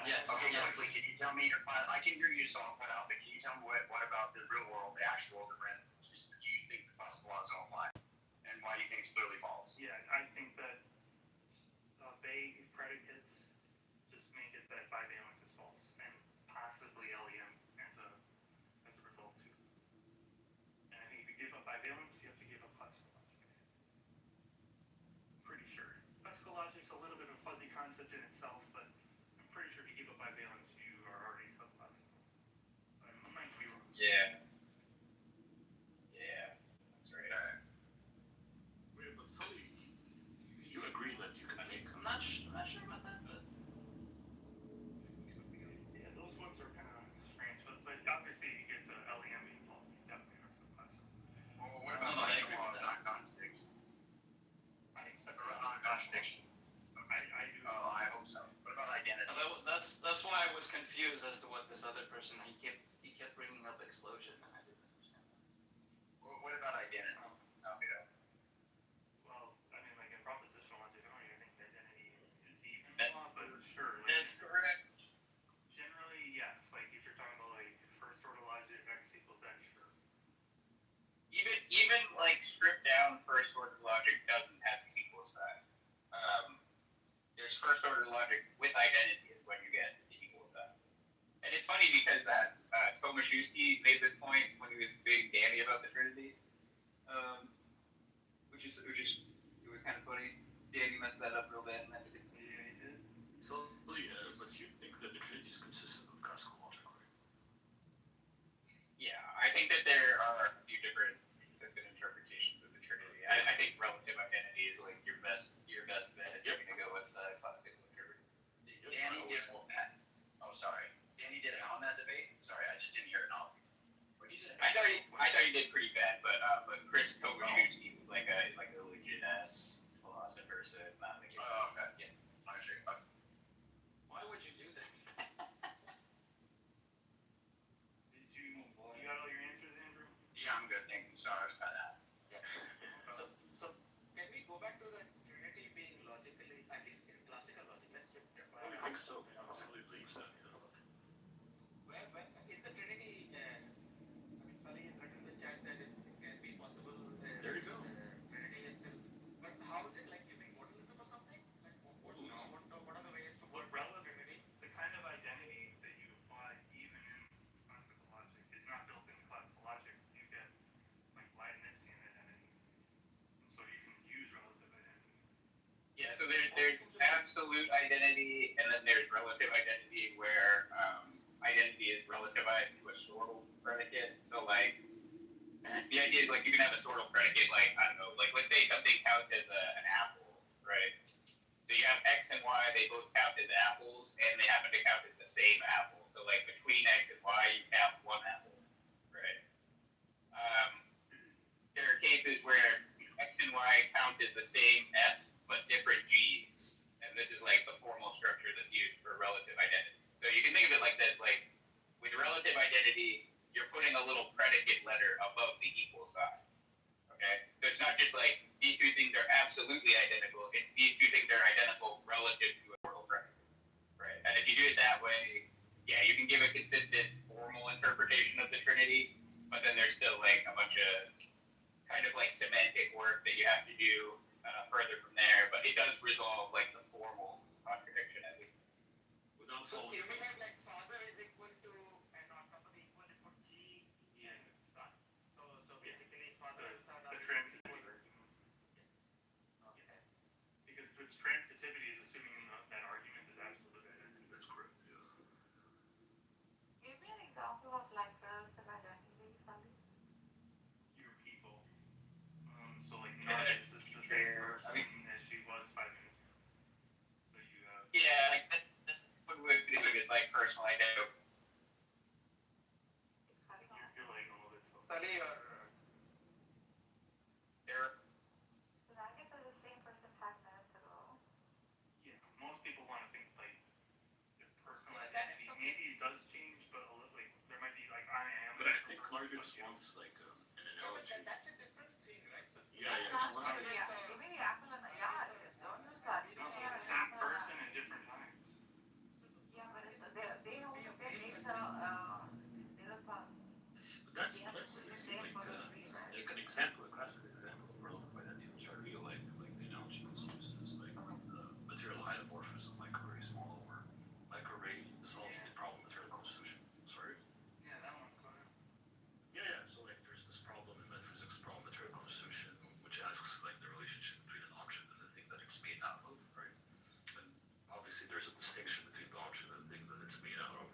S: Yes.
T: Okay,
S: Yes.
T: quickly, can you tell me? I can hear you, so I'll put out. But can you tell me what about the real world, the actual, the rent? Do you think the possible laws don't apply, and why do you think it's clearly false?
P: Yeah, I think that vague predicates just make it that bivalence is false, and possibly LEM as a result too. And I think if you give up bivalence, you have to give up classical logic. Pretty sure. Classical logic's a little bit of a fuzzy concept in itself, but I'm pretty sure if you give up bivalence, you are already subclassical. But I might be wrong.
T: Yeah. Yeah. That's right.
A: Wait, but Sully, you agree that you can make.
S: I'm not sure about that, but
P: Yeah, those ones are kind of strange, but obviously you get to LEM being false, you definitely are subclassical.
T: Well, what about classical laws, non-contradiction?
P: I accept
T: Or non-contradiction?
P: I do.
T: Oh, I hope so. What about identity?
S: that's why I was confused as to what this other person he kept bringing up explosion, and I didn't understand that.
T: What about identity?
P: Well, I mean, like in propositional logic, I don't even think identity is even
T: That's-
P: law, but sure. Like,
T: That's correct.
P: generally, yes. Like if you're talking about like first order logic, x equals x, sure.
K: Even like stripped down first order logic doesn't have the equal sign. There's first order logic with identity is when you get the equal sign. And it's funny because that Tomaszewski made this point when he was big Danny about the Trinity, which it was kind of funny. Danny messed that up real bad, and then did.
P: Yeah, he did.
A: So, but you think that the Trinity is consistent with classical logic, right?
K: Yeah, I think that there are a few different consistent interpretations of the Trinity. I think relative identity is like your best bet if you're going to go with the classical interpretation.
T: Danny did that. Oh, sorry. Danny did how in that debate? Sorry, I just didn't hear it all. What did you say?
K: I thought he did pretty bad, but Chris Tomaszewski is like a legit ass philosopher, so it's not like.
T: Oh, okay.
K: Yeah.
T: I'm sure. Okay.
S: Why would you do that?
P: You got all your answers, Andrew?
T: Yeah, I'm good. Thank you. Sorry, I was cut out.
Q: So can we go back to the Trinity being logically, at least in classical logic? Let's look at
A: I think so. Sully believes that.
Q: where is the Trinity? I mean, Sully has written in the chat that it can be possible.
A: There you go.
Q: Trinity is still, but how is it like using modalism or something? Like what are the ways to
P: What
Q: work
P: relevant?
Q: Trinity?
P: The kind of identity that you apply even in classical logic is not built into classical logic. You get like Leibnizian identity, and so you can use relative identity.
K: Yeah, so there's absolute identity, and then there's relative identity where identity is relativized to a sortal predicate. So like the idea is like you can have a sortal predicate, like I don't know, like let's say something counts as an apple, right? So you have x and y, they both count as apples, and they happen to count as the same apple. So like between x and y, you count one apple, right? There are cases where x and y count as the same f but different g's, and this is like the formal structure that's used for relative identity. So you can think of it like this: like with relative identity, you're putting a little predicate letter above the equal sign. Okay, so it's not just like these two things are absolutely identical. It's these two things are identical relative to a sortal predicate, right? And if you do it that way, yeah, you can give a consistent formal interpretation of the Trinity, but then there's still like a bunch of kind of like semantic work that you have to do further from there. But it does resolve like the formal contradiction at least.
A: Without
Q: So
A: falling.
Q: if we have like father is equal to, and on top of the equal it put G and son. So basically father and son are
P: The transitive.
Q: equal.
J: So like Nargis is the same person as she was 5 minutes ago. So you have.
K: Yeah, like that's what we do is like personal identity.
J: You're like all this stuff.
G: Tali or
K: There,
F: So that guess was the same person 5 minutes ago.
J: Yeah, most people want to think like their personal identity. Maybe it does change, but a little, like there might be like I am.
A: But I think Clargus wants like an analogy.
T: That's a different thing, right? So
A: Yeah, yeah. She wants to,
F: Give me the apple and don't use that.
J: No, the same person in different times.
F: Yeah, but it's, they hold the same name, they don't
A: but that's easy. Like an example, a classic example of relative identity, which I really like the analogy that's used is like material isomorphism, microarray small or microarray solves the problem of material constitution. Sorry.
J: Yeah, that one. Go ahead.
A: Yeah, yeah. So like there's this problem in metaphysics, problem of material constitution, which asks like the relationship between an object and the thing that it's made out of, right? And obviously there's a distinction between the object and the thing that it's made out of,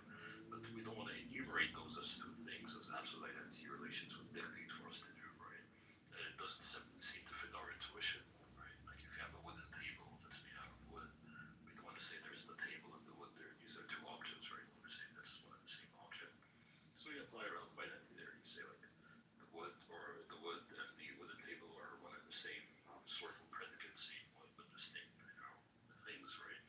A: but we don't want to enumerate those as two things as absolute identity relations would dictate for us to do, right? It doesn't seem to fit our intuition, right? Like if you have a wooden table that's made out of wood, we don't want to say there's the table and the wood there. These are two objects, right? We're saying that's one and the same object. So you apply relative identity there. You say like the wood and the wooden table are one and the same sort of predicate, same wood, but distinct, things, right?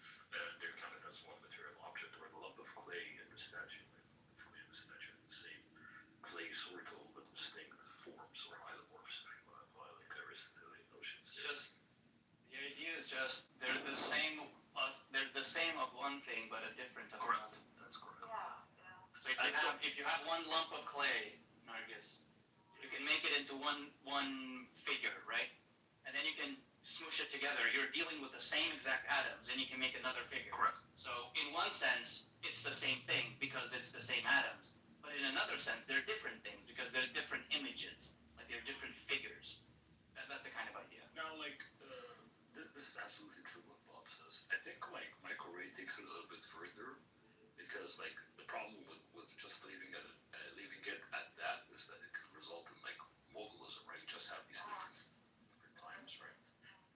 A: They're counted as one material object, or the lump of clay in the statue, right? The lump of clay in the statue, the same clay sort of, but distinct forms or isomorphs, if you want to apply like Aristotelian notions.
S: It's just the idea is just they're the same of one thing but a different of
A: Correct.
S: another.
A: That's correct.
S: So if you have one lump of clay, Nargis, you can make it into one figure, right? And then you can smoosh it together. You're dealing with the same exact atoms, and you can make another figure.
A: Correct.
S: So in one sense, it's the same thing because it's the same atoms. But in another sense, they're different things because they're different images, like they're different figures. That's the kind of idea.
A: Now, like, this is absolutely true what Bob says. I think, like, microarray takes it a little bit further because, like, the problem with just leaving it at that is that it can result in, like, modalism, right? You just have these different times, right?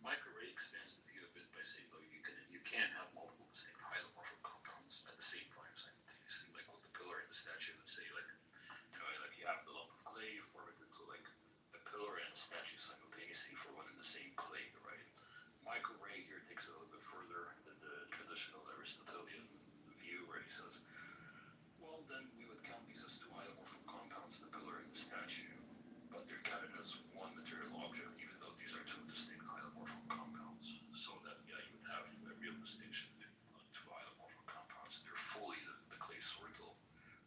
A: Microarray expands the view a bit by saying, though, you can have multiple distinct hylomorphic compounds at the same time simultaneously, like with the pillar and the statue. Let's say, like, like you have the lump of clay, you form it into, like, a pillar and a statue simultaneously for one and the same clay, right? Microarray here takes it a little bit further than the traditional Aristotelian view, where he says, well, then we would count these as two isomorphic compounds, the pillar and the statue, but they're counted as one material object, even though these are two distinct isomorphic compounds. So that, yeah, you would have a real distinction between two isomorphic compounds. They're fully the clay sortal,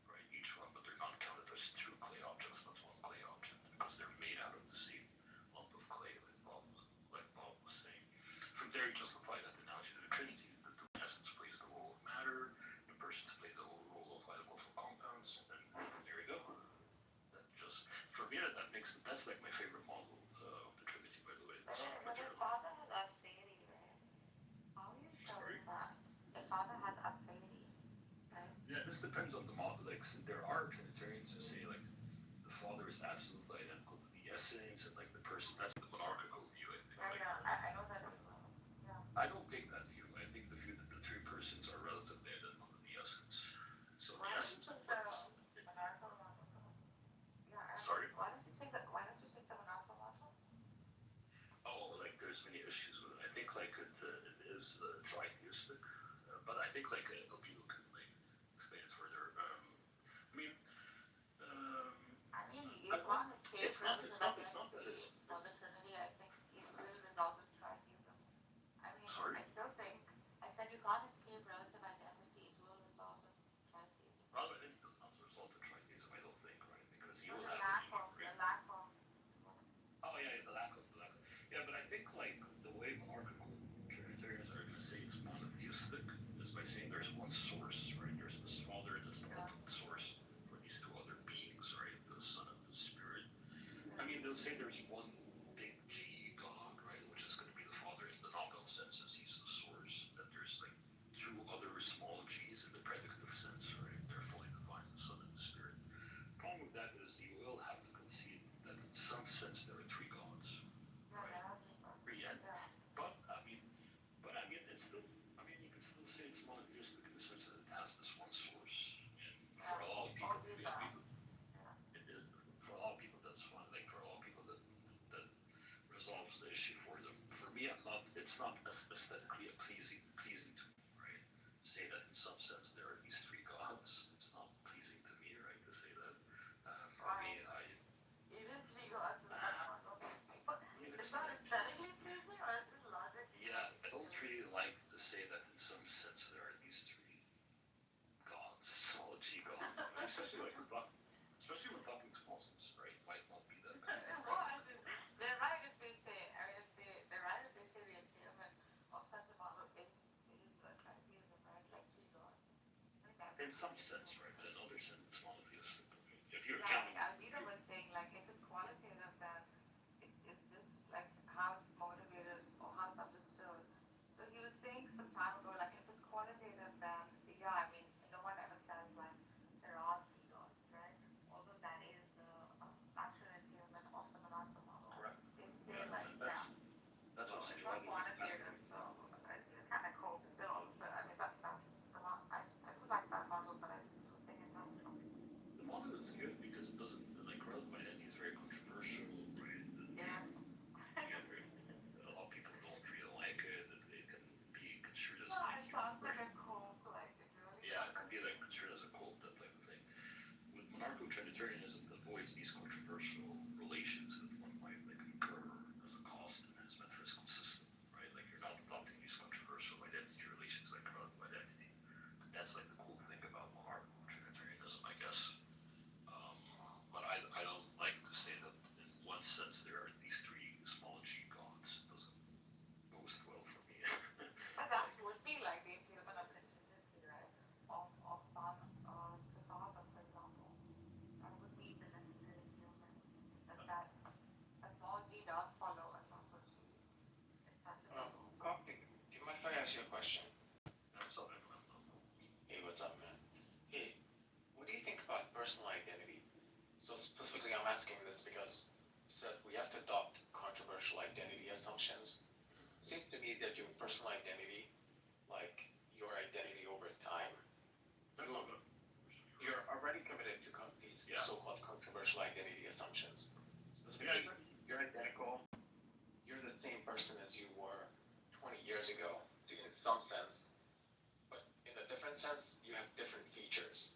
A: right? Each one, but they're not counted as two clay objects, not one clay object, because they're made out of the same lump of clay, like Bob was saying. From there, you just apply that analogy to the Trinity. The essence plays the role of matter, the persons play the role of isomorphic compounds, and there you go. That just, for me, that's like my favorite model of the Trinity, by the way.
F: But the Father has aseity, right? How are you showing that? The Father has aseity, right?
A: Yeah, this depends on the model. Like, there are Trinitarians who say, like, the Father is absolutely identical to the essence, and, like, the person, that's the monarchical view, I think. Like,
F: I know that as well. Yeah.
A: I don't take that view. I think the view that the three persons are relatively identical to the essence. So the essence of works. Sorry?
F: Why don't you take the monarchical model?
A: Oh, like there's many issues with it. I think like it is tritheistic, but I think like Albedo can like explain it further.
F: You can't escape
A: it's not that it's.
F: for the Trinity. I think it really results in tritheism.
A: Sorry?
F: I still think I said you can't escape relative identity. It will result in tritheism.
A: Well, it does not result in tritheism, I don't think, right? Because you will
F: The
A: have
F: lack of.
A: Oh yeah, the lack of. Yeah, but I think like the way monarchical Trinitarians are going to say it's monotheistic is by saying there's one source, right? There's this Father, this ultimate source for these two other beings, right? The Son and the Spirit. I mean, they'll say there's one big G God, right? Which is going to be the Father in the nominal sense as he's the source. That there's like two other small G's in the predicative sense, right? They're fully defined, the Son and the Spirit. The problem with that is you will monotheistic in the sense that it has this one source, and for a lot of people, it is for a lot of people that's fine. Like for a lot of people that resolves the issue for them. For me, I'm not. It's not aesthetically pleasing to me, right? Say that in some sense there are these three gods. It's not pleasing to me, right? To say that. For me, it's not aesthetically pleasing, or is it logic? Yeah, I don't really like to say that in some sense there are these three gods, small g gods, especially like especially when talking to Muslims, right? It might not be that kind of
F: Well, I mean, they're right if they say, they're right if they say the entailment of such a model is tritheism, right? Like three gods. I think that's
A: in some sense, right? But in other sense, it's monotheistic. If you're
F: yeah,
A: counting,
F: like Alvito was saying, like if it's qualitative, then it's just like how it's motivated or how it's understood. So he was saying some time ago, like if it's qualitative, then yeah, I mean, no one ever says like there are three gods, right? Although that is the natural entailment of the monarchical model.
A: correct.
F: They say like
A: That's
F: so
A: what
F: it's not
A: sexuality
F: quantitative, so it's kind of cool still. But I mean, that's not the one. I do like that model, but I do think it has troubles.
A: The model is good because it doesn't like relative identity is very controversial, right?
F: Yes.
A: A lot of people don't really like it. It can be construed as
F: No, it sounds like a cult, like it really.
A: yeah, it can be like construed as a cult, that type of thing. With monarcho-trinitarianism, it avoids these controversial relations that one might like incur as a cost in his metaphysical system, right? Like you're not adopting these controversial identity relations like relative identity. That's like the cool thing about monarcho-trinitarianism, I guess. But I don't like to say that in one sense there are these three small g gods. It doesn't boast well for me.
F: But that would be like the entailment of an intrinsic, right? Of son to father, for example. That would be the necessary entailment. That a small g does follow a capital G. It's such a
E: Do you mind if I ask you a question?
A: That's all I know.
E: Hey, what's up, man? Hey, what do you think about personal identity? So specifically, I'm asking this because you said we have to adopt controversial identity assumptions. It seems to me that your personal identity, like your identity over time, you're already committed to these so-called controversial identity assumptions. Specifically, you're identical. You're the same person as you were 20 years ago, in some sense. But in a different sense, you have different features.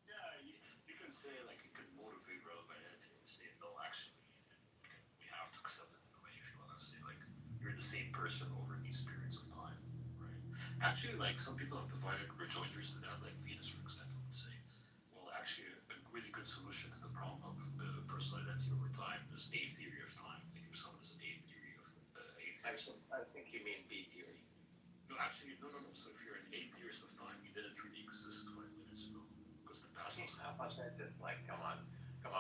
A: Yeah, you can say like it could motivate relative identity and say no, actually, we have to accept it in a way. If you want to say like you're the same person over these periods of time, right? Actually, like some people have divided rejoinders to that, like Venus, for example, would say, well, actually, a really good solution to the problem of personal identity over time is A theory of time. Like if someone is an A theory of
E: I think you mean B theory.
A: No, actually, no. So if you're an A theorist of time, you didn't really exist 5 minutes ago because the past was.
E: How about that? Like, come on,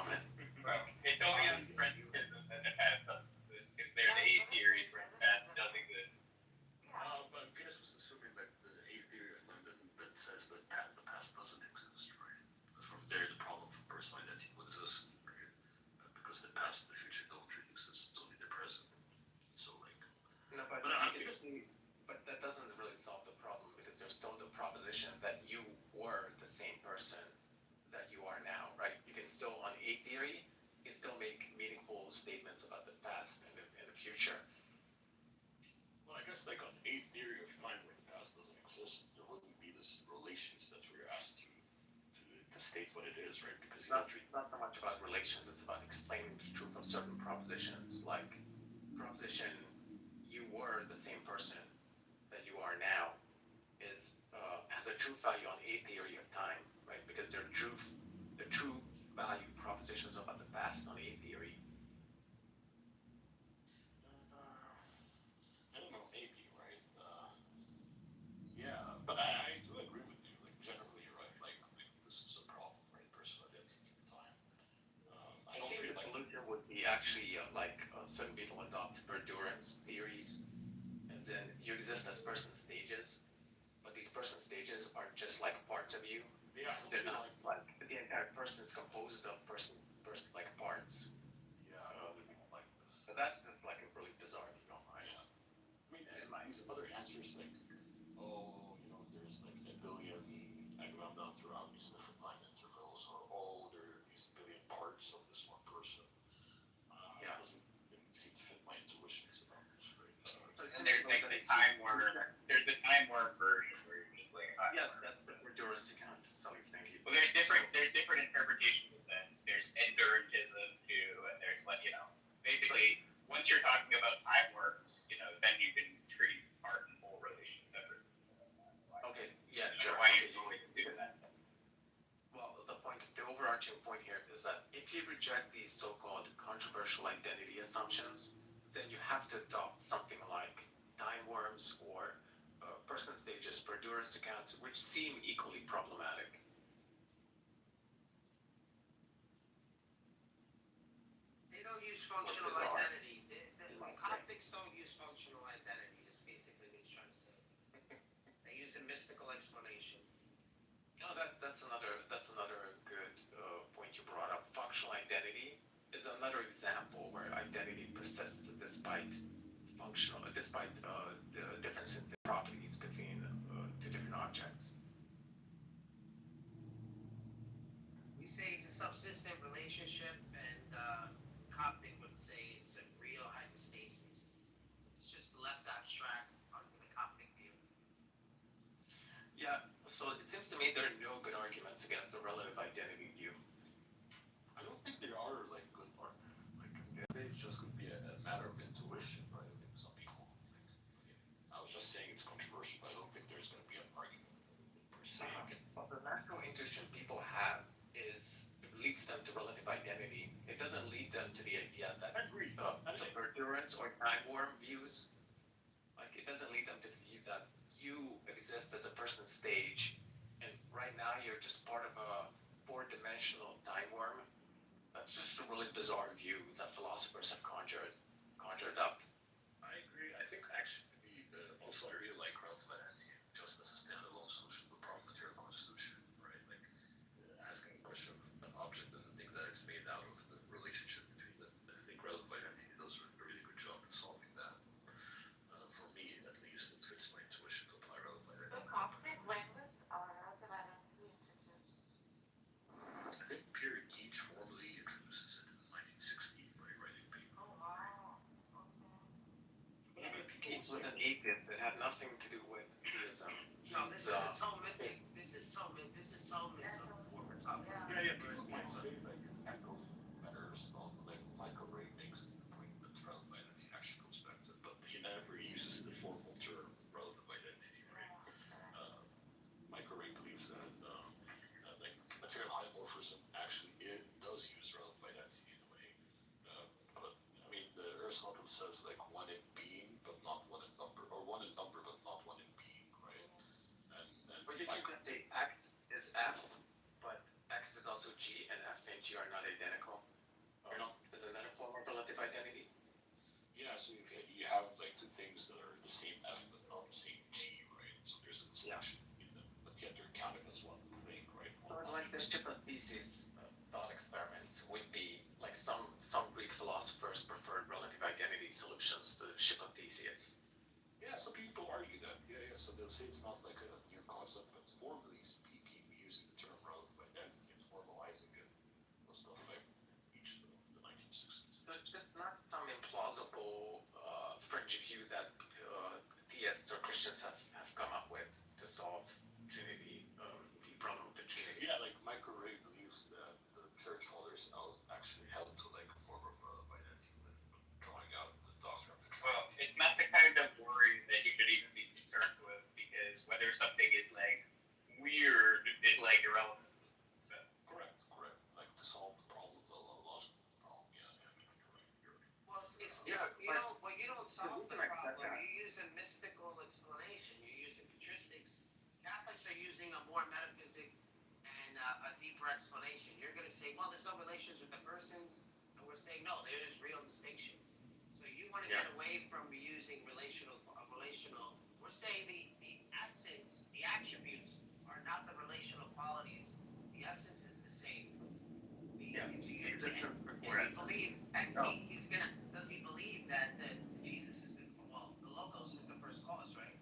E: man.
K: Well, it's only on Sprentism that the past doesn't exist, because there's A theories where the past does exist.
A: But Venus was assuming that the A theory of time that says that the past doesn't exist, right? From there, the problem of personal identity would exist, right? Because the past and the future don't really exist; it's only the present. So, like.
E: No, but that doesn't really solve the problem, because there's still the proposition that you were the same person that you are now, right? You can still, on A theory, you can still make meaningful statements about the past and the future.
A: Well, I guess like on A theory of time where the past doesn't exist, there wouldn't be this relations that we're asked to state what it is, right? Because you don't treat.
E: Not so much about relations, it's about explaining the truth of certain propositions, like proposition you were the same person that you are now has a truth value on A theory of time, right? Because they're true value propositions about the past on A theory.
A: I don't know, maybe, right? Yeah, but I do agree with you. Like generally, you're right. Like this is a problem, right? Personal identity through time. I don't
E: think
A: feel
E: the
A: like.
E: solution would be actually certain people adopt Verdurance theories, as in you exist as person stages, but these person stages are just like parts of you.
A: Yeah,
E: they're not like the entire person is composed of person like parts.
A: Yeah, I don't like this.
E: So that's just like a really bizarre view.
A: Yeah. I mean, these other answers like, oh,
L: reject these so-called controversial identity assumptions, then you have to adopt something like time worms or person stages for Durance accounts, which seem equally problematic.
E: They don't use functional identity. Coptics don't use functional identity, is basically what he's trying to say. They use a mystical explanation.
L: No, that's another good point you brought up. Functional identity is another example where identity persists despite the differences in properties between two different objects.
E: We say it's a subsistent relationship, and Coptic would say it's a real hypostasis. It's just less abstract under the Coptic view.
L: Yeah, so it seems to me there are no good arguments against the relative identity view.
A: I don't think there are like good arguments. Like I think it's just gonna be a matter of intuition, right? I think some people I was just saying it's controversial, but I don't think there's gonna be an argument per se.
L: But the natural intuition people have leads them to relative identity. It doesn't lead them to the idea that the Durance or time worm views. Like it doesn't lead them to the view that you exist as a person stage, and right now you're just part of a four-dimensional time worm. That's just a really bizarre view that philosophers have conjured up.
A: I agree. I think actually also I really like relative identity just as a standalone solution to the problem of material constitution, right? Like asking a question of an object and the thing that it's made out of, the relationship between them. I think relative identity does a really good job in solving that. For me, at least, it fits my intuition to apply relative identity.
F: The Coptic, when was relative identity introduced?
A: I think Pierre Geach formally introduces it in 1960 by writing a paper.
F: Oh wow.
L: Geach was an atheist. It had nothing to do with theism.
E: No, this is Thomism. This is Thomism. What we're talking about.
A: Yeah, people might say like it echoes better stuff. Like Michael Ray makes the point that relative identity actually goes back to, but he never uses the formal term relative identity, right? Michael Ray believes that like material homomorphism actually it does use relative identity in a way, but I mean Aristotle says like one in being but not one in number, or one in number but not one in being, right? And
L: But you can say act is F, but X is also G, and F and G are not identical. Isn't that a form of relative identity?
A: Yeah, so if you have like two things that are the same F but not the same G, right? So there's a distinction in them, but yet they're counted as one thing, right?
L: Like the hypothesis thought experiments would be like some Greek philosophers preferred relative identity solutions to hypothesis.
A: Yeah, some people argue that. Yeah. So they'll say it's not like a new concept, but formally speaking, using the term relative identity and formalizing it was done by each of the 1960s.
L: So it's not some implausible fringe view that theists or Christians have come up with to solve Trinity, the problem of the Trinity.
A: Yeah, like Michael Ray believes that the church fathers actually held to like a form of identity when drawing out the doctrine of the Trinity.
K: Well, it's not the kind of worry that you should even be concerned with, because whether something is like weird is like irrelevant. So.
A: Correct. Like to solve the problem, the logical problem. Yeah, you're right.
E: Well, you don't solve the problem. You use a mystical explanation. You're using patristics. Catholics are using a more metaphysic and a deeper explanation. You're going to say, well, there's no relations with the persons, and we're saying no, there's real distinctions. So you want to get away from using relational. We're saying the essence, the attributes are not the relational qualities. The essence is the same. Does he believe that Jesus is the Logos is the first cause, right?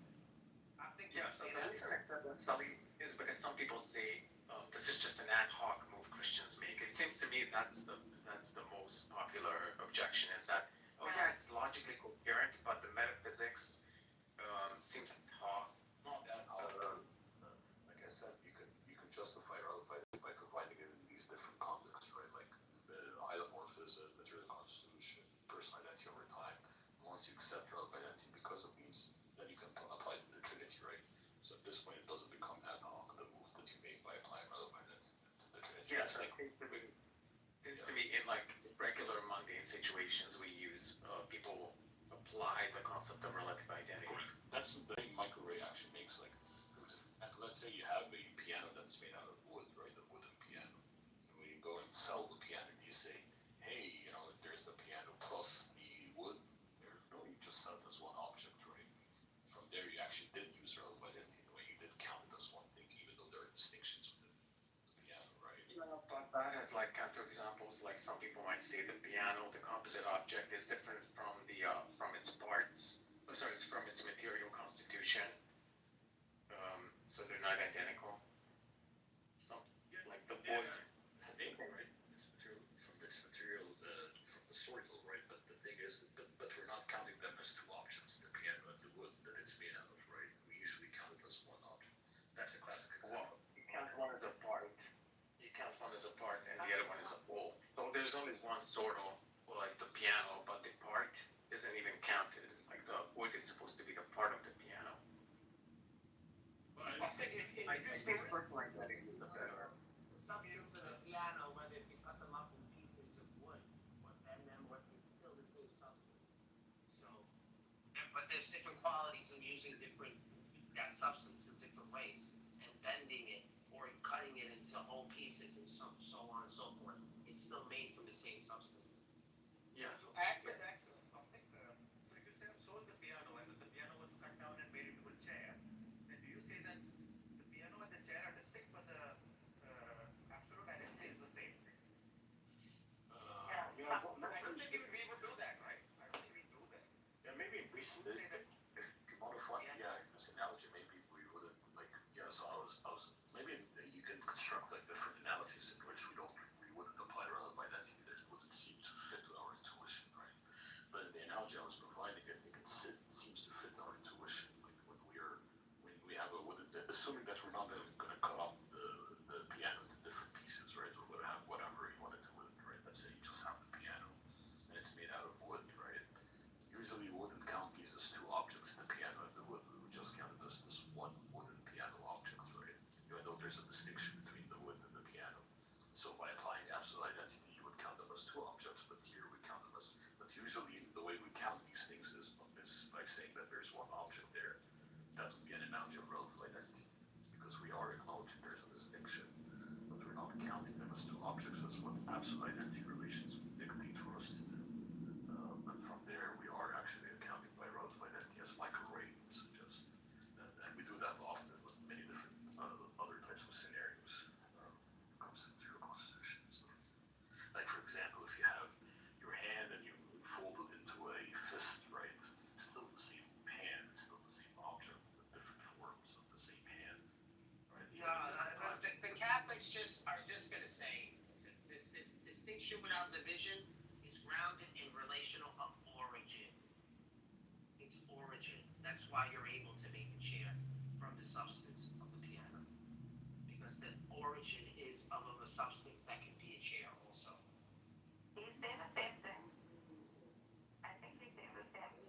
E: I think
L: Yeah, so the reason I said that, Sully, is because some people say this is just an ad hoc move Christians make. It seems to me that's the most popular objection, is that it's logically coherent, but the metaphysics seems to talk.
A: Not that like I said, you could justify relative identity by providing it in these different contexts, right? Like isomorphism, material constitution, personal identity over time. Once you accept relative identity because of these, then you can apply it to the Trinity, right? So at this point, it doesn't become ad hoc, the move that you make by applying relative identity to the Trinity.
L: Yes,
A: like
L: Seems to me in like regular mundane situations we use, people apply the concept of relative identity.
A: Correct. That's the thing Michael Ray actually makes. Like, for example, let's say you have a piano that's made out of wood, right? A wooden piano. And when you go and sell the piano, do you say, hey, you know, there's the piano plus the wood? There's no, you just sell it as one object, right? From there, you actually did use relative identity in the way you did count it as one thing, even though there are distinctions within the piano, right?
L: Yeah, but that has like counterexamples. Like some people might say the piano, the composite object, is different from its parts. Oh, sorry, it's from its material constitution. So they're not identical. So like the wood.
A: Same, right? It's material from from the soil, right? But the thing is, but we're not counting them as two objects. The piano and the wood that it's made out of, right? We usually count it as one object. That's a classic example.
L: You count one as a part. You count one as a part, and the other one is a whole. So there's only one sort of like the piano, but the part isn't even counted. Like the wood is supposed to be the part of the piano.
E: I think personal identity is a better.
I: The substance of the piano, whether if you cut them up in pieces of wood, and then what it's still the same substance. So, but there's different qualities in using that substance in different ways, and bending it or cutting it into whole pieces and so on and so forth. It's still made from the same substance.
L: Yeah.
P: So after that, so if you say sold the piano and the piano was cut down and made into a chair, then do you say that the piano and the chair are distinct, but the absolute identity is the same? I don't think we would do that, right? I don't think we do that.
A: Yeah, maybe we should. If you modify, this analogy, maybe we wouldn't like. Yeah, so I was. Maybe you can construct like different analogies in which we wouldn't apply relative identity. That wouldn't seem to fit our intuition, right? But the analogy I was providing, I think it seems to fit our intuition. Like when we have assuming that we're not going to cut up the piano into different pieces, right? Or whatever you want to do with it, right? Let's say you just have the piano and it's made out of wood, right? Usually we wouldn't count these as two objects, the piano and the wood. We would just count it as this one wooden piano object, right? Even though there's a distinction between the wood and the piano. So by applying absolute identity, you would count them as two objects, but here we count them as. But usually the way we count these things is by saying that there's one object there. That would be an analogy of relative identity, because we are acknowledging there's a distinction, but we're not counting them as two objects. That's what absolute identity relations dictate for us to do. And from there, we are actually accounting by relative identity, as Michael Ray would suggest. And we do that often with many different other types of scenarios. When it comes to material constitution and stuff. Like, for example, if you have your hand and you fold it into a fist, right? It's still the same hand, it's still the same object, with different forms of the same hand, right?
I: The Catholics are just going to say this distinction without division is grounded in relational of origin. It's origin. That's why you're able to make the chair from the substance of the piano, because the origin is of the substance that can be a chair also.
F: He's saying the same thing. I think he's saying the same thing.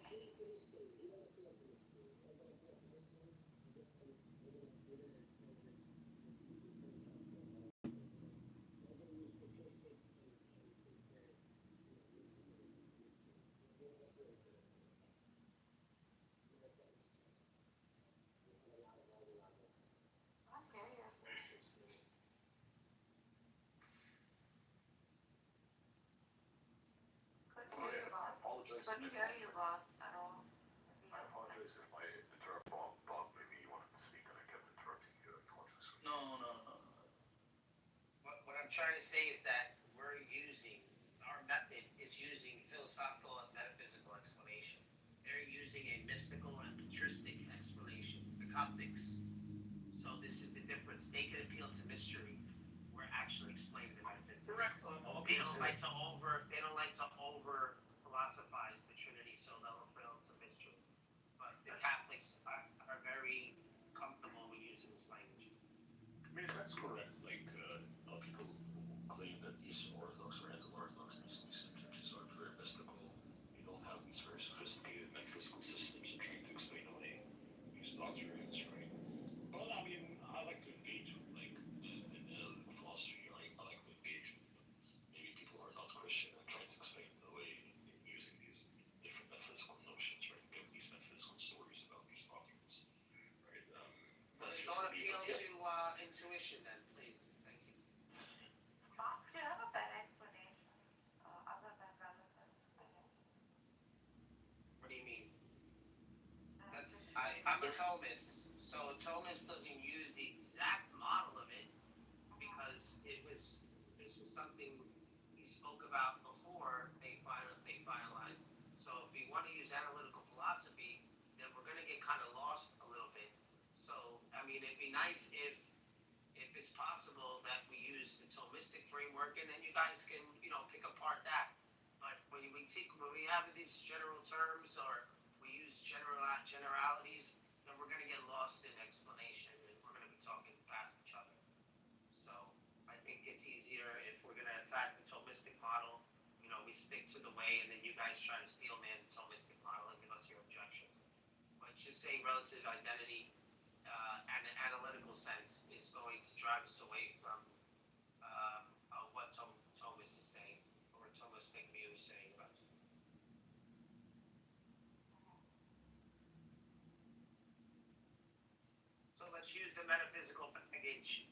F: Couldn't hear you, Bob, at all.
A: I apologize if I interrupt Bob. Maybe you wanted to speak and I kept interrupting you. I apologize.
P: No.
I: What I'm trying to say is that our method is using philosophical and metaphysical explanation. They're using a mystical and patristic explanation, the Coptics. So this is the difference. They can appeal to mystery. We're actually explaining the metaphysics.
P: Correct.
I: They don't like to over philosophize the Trinity, so they'll appeal to mystery. But the Catholics are very comfortable with using this language.
A: I mean, that's correct. Like, people claim that Eastern Orthodox or Anti-Orthodox, these Eastern churches are very mystical. They don't have these very sophisticated metaphysical systems and trying to explain away these doctrines, right? But I mean, I like to engage with, like, in analytical philosophy. I like to engage with maybe people
I: tuition then, please, thank you.
F: Bob, do you have a better explanation, other than relative, I guess?
I: What do you mean? I'm a Thomas, so Thomas doesn't use the exact model of it because this was something he spoke about before they finalized. So if we want to use analytical philosophy, then we're going to get kind of lost a little bit. So I mean, it'd be nice if it's possible that we use the Thomistic framework, and then you guys can pick apart that. But when we have these general terms or we use generalities, then we're going to get lost in explanation and we're going to be talking past each other. So I think it's easier if we're going to attack the Thomistic model, we stick to the way, and then you guys try to steel man the Thomistic model and give us your objections. But just saying relative identity and an analytical sense is going to drive us away from what Thomas is saying, or Thomistic view is saying about it. So let's use the metaphysical baggage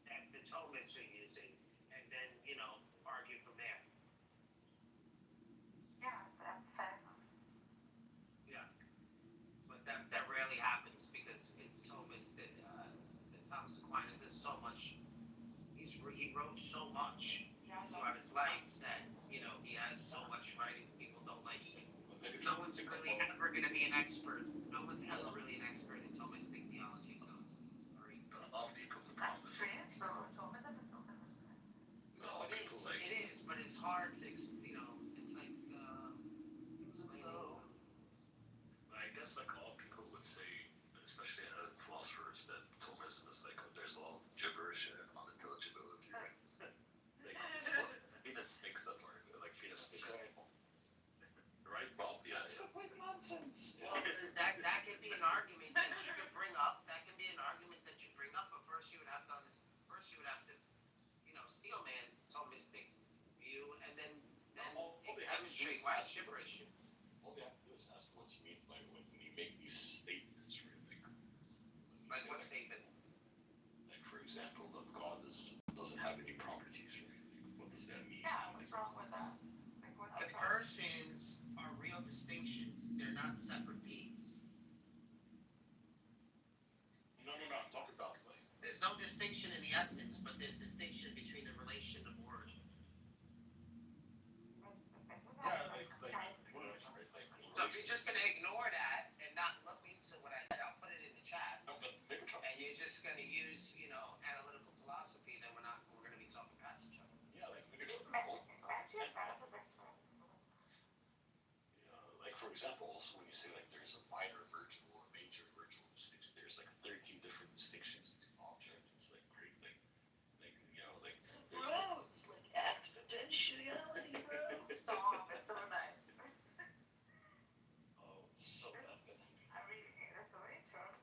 I: that the Thomists are using, and then, argue from there.
F: Yeah, that's fair.
I: Yeah. But that rarely happens because Thomas, the Thomas Aquinas is so much, he wrote so much throughout his life that, he has so much writing, people don't like it. No one's really ever going to be an expert. No one's ever really an expert in Thomistic theology, so it's very...
A: A lot of people, the problem is...
I: No, it is, but it's hard to, it's like, explaining.
A: I guess like all people would say, especially philosophers, that Thomism is like, there's a lot of gibberish and unintelligibility, right? Venus makes that argument, like Venus makes right, Bob? Yeah.
H: That's complete nonsense.
I: Well, that could be an argument that you could bring up. That can be an argument that you bring up, but first you would have to steel man Thomistic view, and then demonstrate why it's gibberish.
A: All they have to do is ask what you mean by when you make these statements, really.
I: Like what statement?
A: Like, for example, that God doesn't have any properties, right? What does that mean?
F: Yeah, what's wrong with that? Like, what's
I: The persons are real distinctions. They're not separate beings.
A: No, I'm talking about like...
I: There's no distinction in the essence, but there's distinction between the relation of origin.
A: Yeah, like words, right? Like,
I: So if you're just going to ignore that and not look into what I said, I'll put it in the chat.
A: No, but maybe try.
I: And you're just going to use, analytical philosophy, then we're going to be talking past each other.
A: Yeah, like maybe like for example, also when you say like there's a minor virtual and major virtual distinction, there's like 13 different distinctions between objects. It's like great, like
H: Bro, it's like act potentiality, bro.
F: Stop, it's so nice.
H: Oh, it's so epic.
F: I mean, that's very true.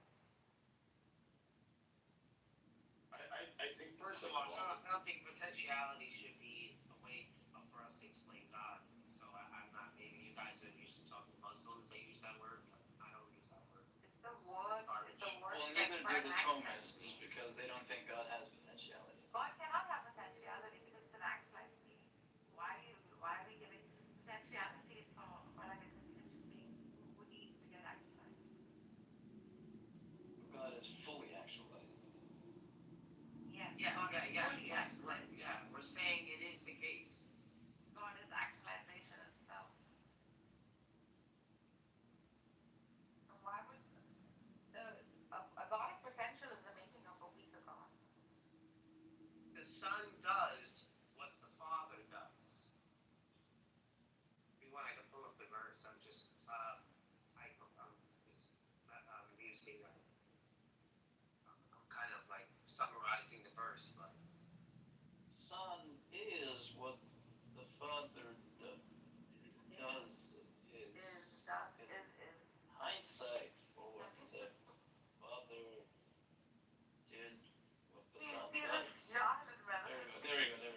A: I think
I: First of all, I don't think potentiality should be a way for us to explain God. So I'm not, maybe you guys are used to talking Muslims, they use that word, but I don't use that word.
F: It's the worst,
H: Well, neither do the Thomists because they don't think God has potentiality.
F: God cannot have potentiality because it's an actualized being. Why are we giving potentiality for like a contingent being who needs to get actualized?
H: God is fully actualized.
F: Yeah.
I: Right, yeah. We're saying it is the case.
F: God is actualization itself. And why would a God of potential is the making of a weaker God?
I: The Son does what the Father does. If you want, I can pull up the verse. I'm just, using, I'm kind of like summarizing the verse, but.
H: Son is what the Father does is hindsight for what the Father did, what the Son does. There we go.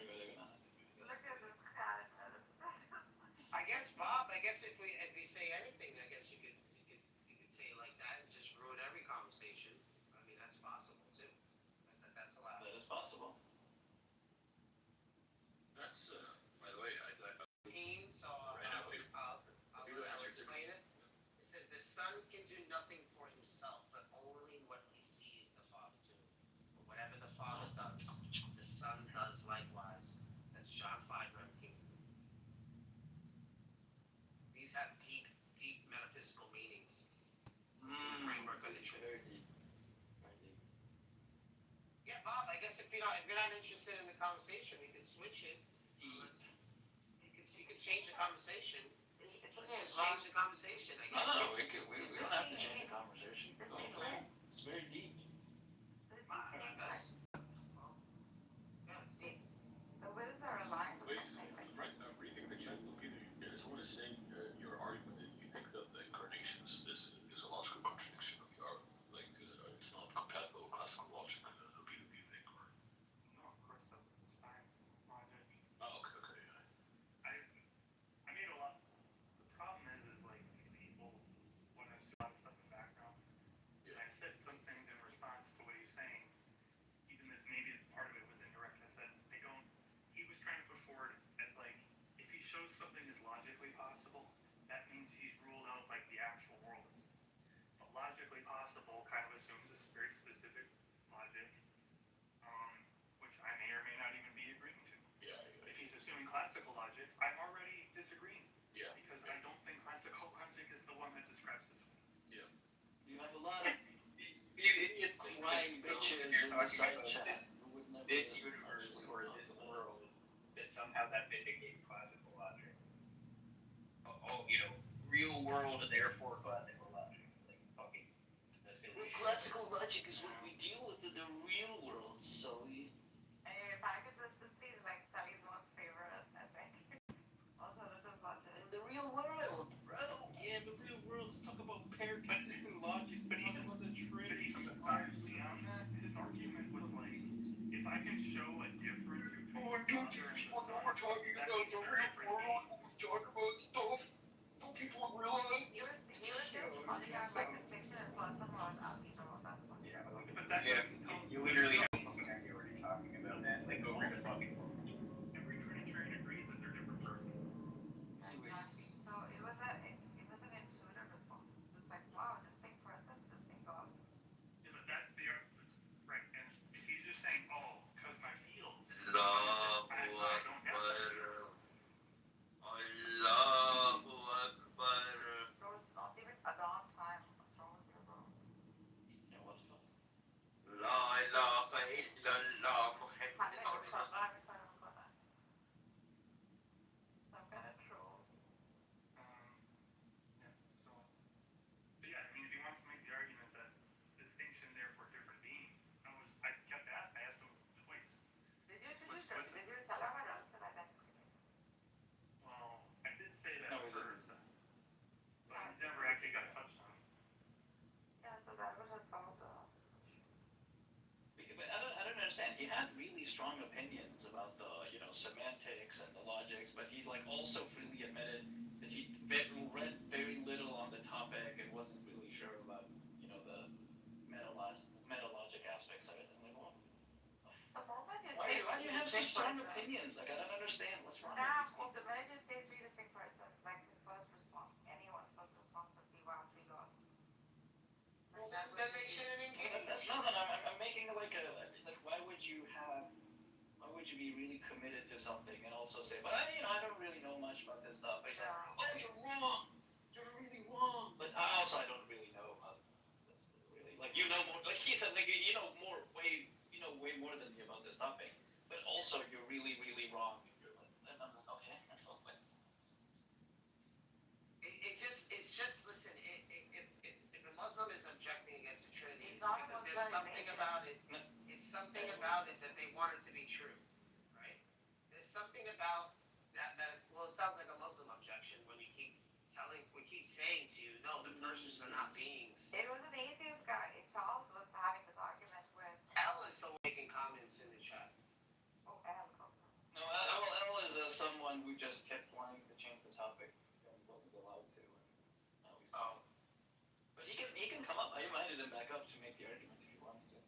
F: Look at this kind of
I: I guess, Bob. I guess if we say anything, I guess you could say it like that and just ruin every conversation. I mean, that's possible too. That's that's allowed.
H: That is possible.
A: That's, by the way,
I: So I'll explain it. It says the son can do nothing for himself, but only what he sees the father do. But whatever the father does, the son does likewise. That's John 5:19. These have deep, deep metaphysical meanings in the framework of the Trinity.
H: Very deep.
I: Yeah, Bob. I guess if you're not interested in the conversation, we could switch it. You could change the conversation. Let's just change the conversation, I guess.
H: No, we don't have to change the conversation. It's very deep.
I: Yeah, see.
D: The wills are aligned.
A: right now, reading the chat will be there. Someone is saying your argument, you think that the incarnation is a logical contradiction of your, like, it's not compatible with classical logic. Do you think, or?
J: No, of course, that's fine. Logic.
A: Oh, okay, yeah.
J: I made a lot. The problem is like these people want to assume a lot of stuff in the background. And I said some things in response to what he's saying, even if maybe part of it was indirect. I said he was trying to put forward as like, if he shows something is logically possible, that means he's ruled out like the actual world is. But logically possible kind of assumes this very specific logic, which I may or may not even be agreeing to.
A: Yeah.
J: If he's assuming classical logic, I'm already disagreeing.
A: Yeah.
J: Because I don't think classical logic is the one that describes this.
A: Yeah.
H: You have a lot of
K: It's
H: crying bitches in the side chat who would never.
K: This universe or this world that somehow that vindicates classical logic. Real world and therefore classical logic. Like fucking.
H: Classical logic is what we deal with in the real world, so
D: Time consistency is like Sally's most favorite, I think. Alternative logic.
H: in the real world, bro. Yeah, the real world talk about pair consistent logic,
J: But
H: talk about the
J: But
H: Trinity.
J: even beyond that, his argument was like, if I can show a difference between the father and the son,
K: We're talking
J: that
K: about
J: means
K: the
J: they're
K: real
J: different
K: world.
J: beings.
K: We talk about stuff. Don't people realize?
D: He was just calling out like distinction and person was algebra, that's what.
J: Yeah, but that doesn't tell
K: You literally have something that you're already talking about, man. Like over the fucking world.
J: every Trinitarian agrees that they're different persons.
D: Exactly. So it was an intuitive response. It was like, wow, distinct persons, distinct gods.
J: Yeah, but that's the right. And he's just saying, oh, because my fields. I
B: Allahu
J: don't have those fields.
B: Allahu Akbar.
D: Bro, it's not even a dawn time. What's wrong with you, bro?
H: Yeah, what's fun?
B: La ilaha illallah Muhammad.
D: Some kind of troll.
J: But yeah, I mean, if he wants to make the argument that distinction therefore different being, I kept asking. I asked him twice.
D: Did you introduce her? Did you tell her her relative identity?
J: Well, I did say that
H: No,
J: at
H: we didn't.
J: first, but he never actually got touched on.
D: Yeah, so that would have solved the.
H: But I don't understand. He had really strong opinions about the semantics and the logics, but he like also freely admitted that he read very little on the topic and wasn't really sure about the meta-logic aspects of it. I'm like, well,
D: The moment you
H: why
D: say
H: do you have such strong opinions? Like I don't understand what's wrong with these people.
D: The minute you say three distinct persons, like his first response, anyone's first response would be, wow, three gods.
I: Well, then they shouldn't engage.
H: No, I'm making like why would you be really committed to something and also say, but I don't really know much about this stuff. Like, oh, you're wrong. You're really wrong. But I don't really know about this really. Like more. Like he said, like you know way more than me about this topic. But also you're really really wrong. And I'm like, okay, that's all. But
I: It's just listen. If a Muslim is objecting against the Trinity, it's
D: not
I: because
D: what's
I: there's
D: very
I: something
D: naked.
I: about it. It's something about it that they want it to be true, right? There's something about that. Well, it sounds like a Muslim objection when we keep saying to you, no, the persons are not beings.
D: It was an atheist guy. Charles was having this argument with.
I: Al is still making comments in the chat.
D: Oh, Al.
H: no, L is someone who just kept wanting to change the topic and wasn't allowed to. And now he's But he can come up. I invited him back up to make the argument if he wants to.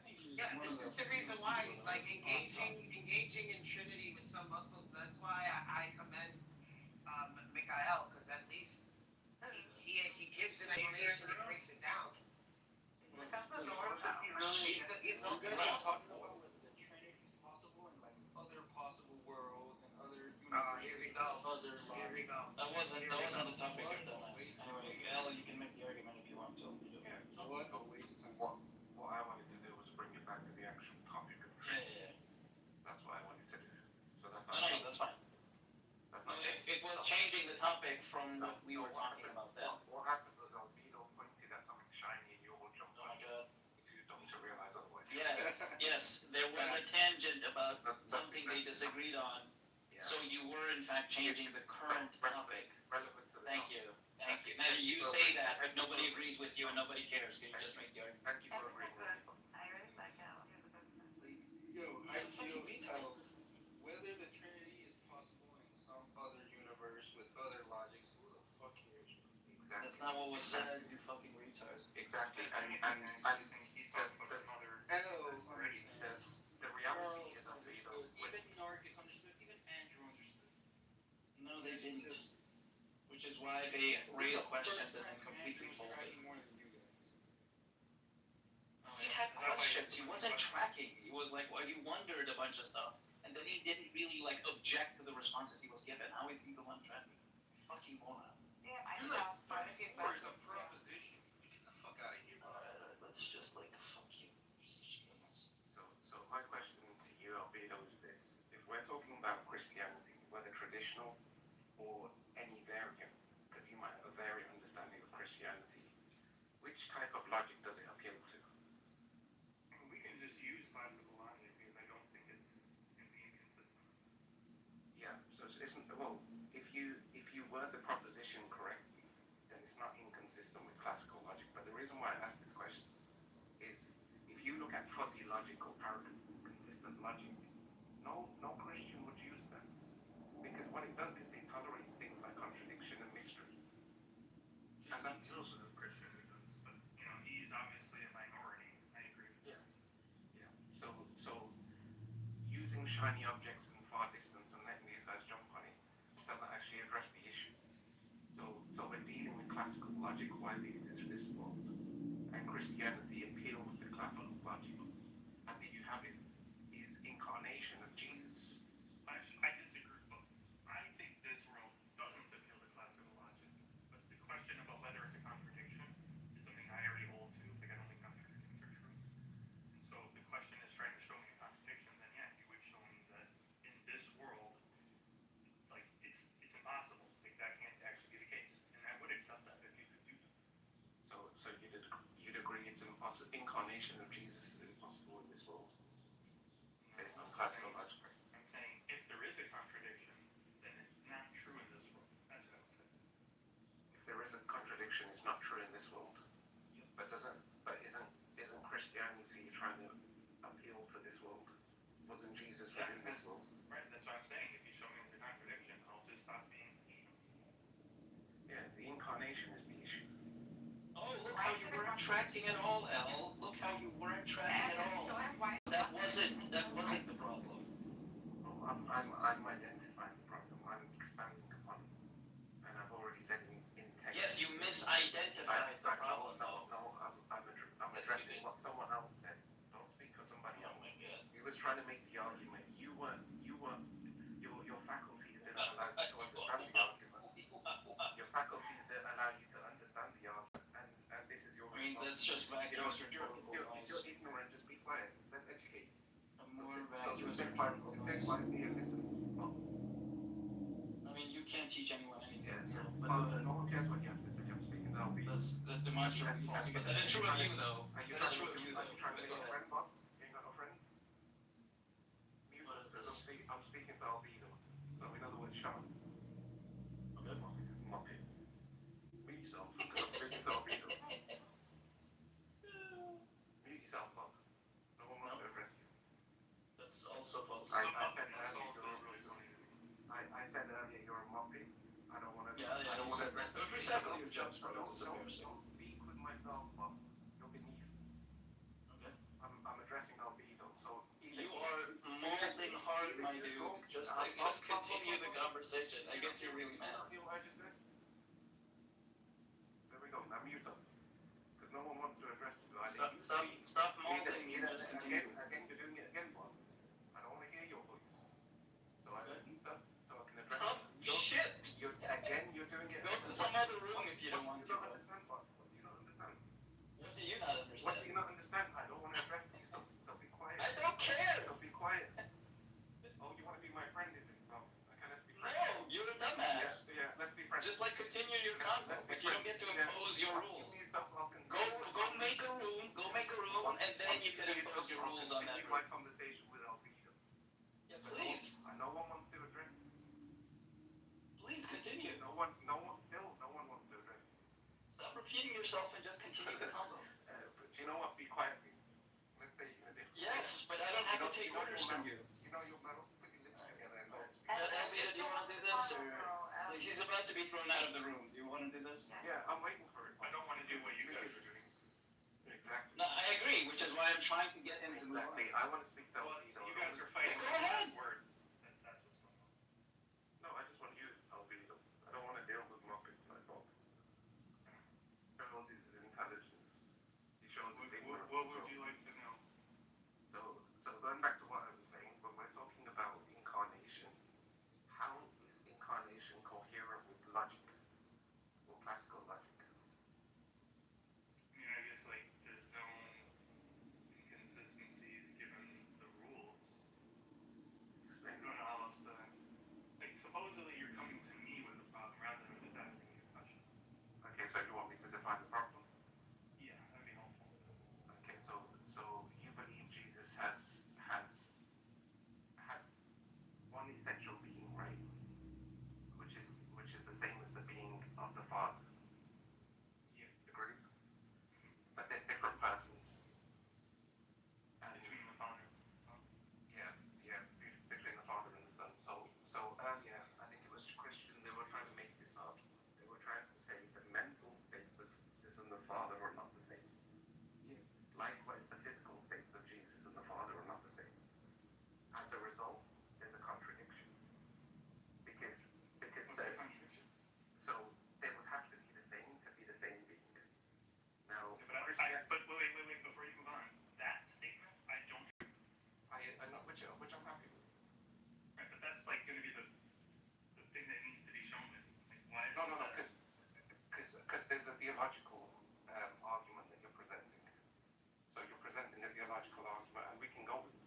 H: think he's
I: Yeah,
H: one
I: this
H: of
I: is the reason why, like, engaging in Trinity with some Muslims, that's why I commend, Mikhail, because at least he gives an explanation, he breaks it down. He's like, I'm the Lord now. He's
H: You guys are
I: awesome.
H: talking about whether the Trinity is possible in like other possible worlds and other
I: Here we
H: universes,
I: go.
H: other
I: Here we go.
H: That wasn't the topic of the last. Anyway, Al, you can make the argument if you want to.
L: Yeah.
H: What a waste of time.
L: What I wanted to do was bring it back to the actual topic of Trinity. That's what I wanted to do. So that's not changing.
H: That's fine.
L: That's not changing.
H: It was changing the topic from what we were talking about then.
L: What happened was Albedo pointed at something shiny and you all jumped
H: Oh my god.
L: too dumb to realize otherwise.
H: Yes, there was a tangent about something they disagreed on.
L: Yeah.
H: So you were in fact changing the current topic.
L: Relevant to the
H: Thank
L: topic.
H: you. Thank you. Now you say that, but nobody agrees with you and nobody cares. Can you just make the argument?
L: Thank you for agreeing with me.
D: I really like Al. He's a good man.
H: Yo, I feel whether the Trinity is possible in some other universe with other logics, who the fuck cares?
L: Exactly.
H: That's not what was said, you fucking retards.
L: Exactly. And
J: he's talking about another already.
L: The reality is Albedo.
H: Even Narcus understood, even Andrew understood. No, they didn't. Which is why they raised questions and then completely folded. More than you guys. He had questions. He wasn't tracking. He was like, well, he wondered a bunch of stuff, and then he didn't really like object to the responses he was given. How is he the one tracking? Fucking moron.
D: Yeah, I know. But if you
L: Where's the proposition? Get the fuck out of here.
H: Let's just like fuck you.
L: So my question to you, Albedo, is this: if we're talking about Christianity, whether traditional or any variant, because you might have a variant understanding of Christianity, which type of logic does it appeal to?
J: We can just use classical logic because I don't think it's inconsistent.
L: Yeah. So it isn't. Well, if you word the proposition correctly, then it's not inconsistent with classical logic. But the reason why I ask this question is, if you look at fuzzy logic or consistent logic, no Christian would use that, because what it does is it tolerates things like contradiction and mystery. And that's
J: also a Christian because, but he's obviously a minority. I agree with that.
L: Yeah. So using shiny objects in far distance and letting these guys jump on it doesn't actually address the issue. So we're dealing with classical logic while it exists in this world, and Christianity appeals to classical logic. And that you have is incarnation of Jesus.
J: I disagree, but I think this world doesn't appeal to classical logic. But the question about whether it's a contradiction is something I already hold to. Like, I don't think contradictions are true. And so if the question is trying to show me a contradiction, then yeah, you would show me that in this world, like, it's impossible. Like, that can't actually be the case. And I would accept that if you could do that.
L: So you'd agree it's impossible. Incarnation of Jesus is impossible in this world, based on classical logic.
J: I'm saying if there is a contradiction, then it's not true in this world. That's what I would say.
L: If there is a contradiction, it's not true in this world. But isn't Christianity trying to appeal to this world? Wasn't Jesus within this world?
J: Right, that's what I'm saying. If you show me there's a contradiction, I'll just stop being Christian.
L: Yeah, the incarnation is the issue.
H: Oh, look how you weren't tracking at all, Al. Look how you weren't tracking at all. That wasn't the problem.
L: Oh, I'm identifying the problem. I'm expanding upon it. And I've already said in text.
H: Yes, you misidentified the problem.
L: No, I'm addressing what someone else said. Don't speak for somebody else. He was trying to make the argument. Your faculties didn't allow you to understand the argument. Your faculties didn't allow you to understand the argument, and this is your response.
H: That's just vacuous
L: rhetorical noise. If you're ignorant, just be quiet. Let's educate.
H: More vacuous
L: Sit quietly and listen.
H: I mean, you can't teach anyone anything.
L: No one cares what you have to say. I'm speaking to Albedo.
H: That's demonstrably false. But that is true of you, though.
L: Are you trying to make a friend, Bob? You ain't got no friends?
H: What is this?
L: I'm speaking to Albedo. So in other words, shut up.
H: Okay.
L: Muppet. Mute yourself. Because I'm speaking to Albedo. Mute yourself, Bob. No one wants to address you.
H: That's also false.
L: I said earlier you're a Muppet. I don't want to.
H: Yeah,
L: I don't want to address you.
H: Don't recycle your jokes, bro.
L: Don't speak with myself, Bob. You're beneath.
H: Okay.
L: I'm addressing
H: Just continue the conversation. I get you're really mad.
L: You know what I just said? There we go. Now mute up. Because no one wants to address you.
H: Stop mouthing and just continue.
L: Again, you're doing it again, Bob. I don't want to hear your voice. So I mute up so I can address you.
H: Shit!
L: You're doing it.
H: Go to some other room if you don't want to.
L: What do you not understand, Bob? What do you not understand?
H: What do you not understand?
L: What do you not understand? I don't want to address you, so be quiet.
H: I don't care!
L: So be quiet. Oh, you want to be my friend, is it? No. Okay, let's be friends.
H: No, you're a dumbass.
L: Yeah, let's be friends.
H: Just like continue your convo, but you don't get to impose your rules. Go make a room, and then you can impose your rules on that room.
L: My conversation with Albedo.
H: Yeah, please.
L: No one wants to address it.
H: Please continue.
L: No one wants to address it.
H: Stop repeating yourself and just continue the convo.
L: But you know what be quiet means? Let's say you're a different.
H: Yes, but I don't have to take orders from you.
L: You know your mouth, put your lips together and don't speak.
H: Albedo, do you want to do this? Or he's about to be thrown out of the room. Do you want to do this?
L: Yeah, I'm waiting for it.
J: I don't want to do what you guys are doing.
L: Exactly.
H: No, I agree, which is why I'm trying to get him to move on.
L: Exactly. I want to speak to
J: Well,
L: Albedo.
J: you guys are fighting
H: Go
J: over the
H: ahead.
J: last word. That's what's going on.
L: No, I just want you, Albedo. I don't want to deal with Muppets like Bob. Shows his intelligence. He shows his ignorance.
J: What would you like to know?
L: So going back to what I was saying, when we're talking about incarnation, how is incarnation coherent with logic or classical logic?
J: I mean, I guess like there's no inconsistencies given the rules.
L: Explain.
J: I don't know how else to. Like, supposedly you're coming to me with a problem rather than just asking me a question.
L: Okay, so you want me to define the problem?
J: Yeah, that'd be helpful.
L: Okay, so you believe Jesus has one essential being, right? Which is the same as the being of the Father.
J: Yeah.
L: Agreed? But there's different persons.
J: Between the Father and the Son.
L: Yeah, between the Father and the Son. So earlier, I think it was Christian, they were trying to make this up. They were trying to say the mental states of Jesus and the Father are not the same.
H: Yeah.
L: Likewise, the physical states of Jesus and the Father are not the same. As a result, there's a contradiction. Because
J: What's the contradiction?
L: so they would have to be the same to be the same being. Now,
J: But wait, before you move on, that statement, I don't agree.
L: I know which I'm happy with.
J: Right, but that's like going to be the thing that needs to be shown. Like, why?
L: No, because there's a theological argument that you're presenting. So you're presenting a theological argument, and we can go with it.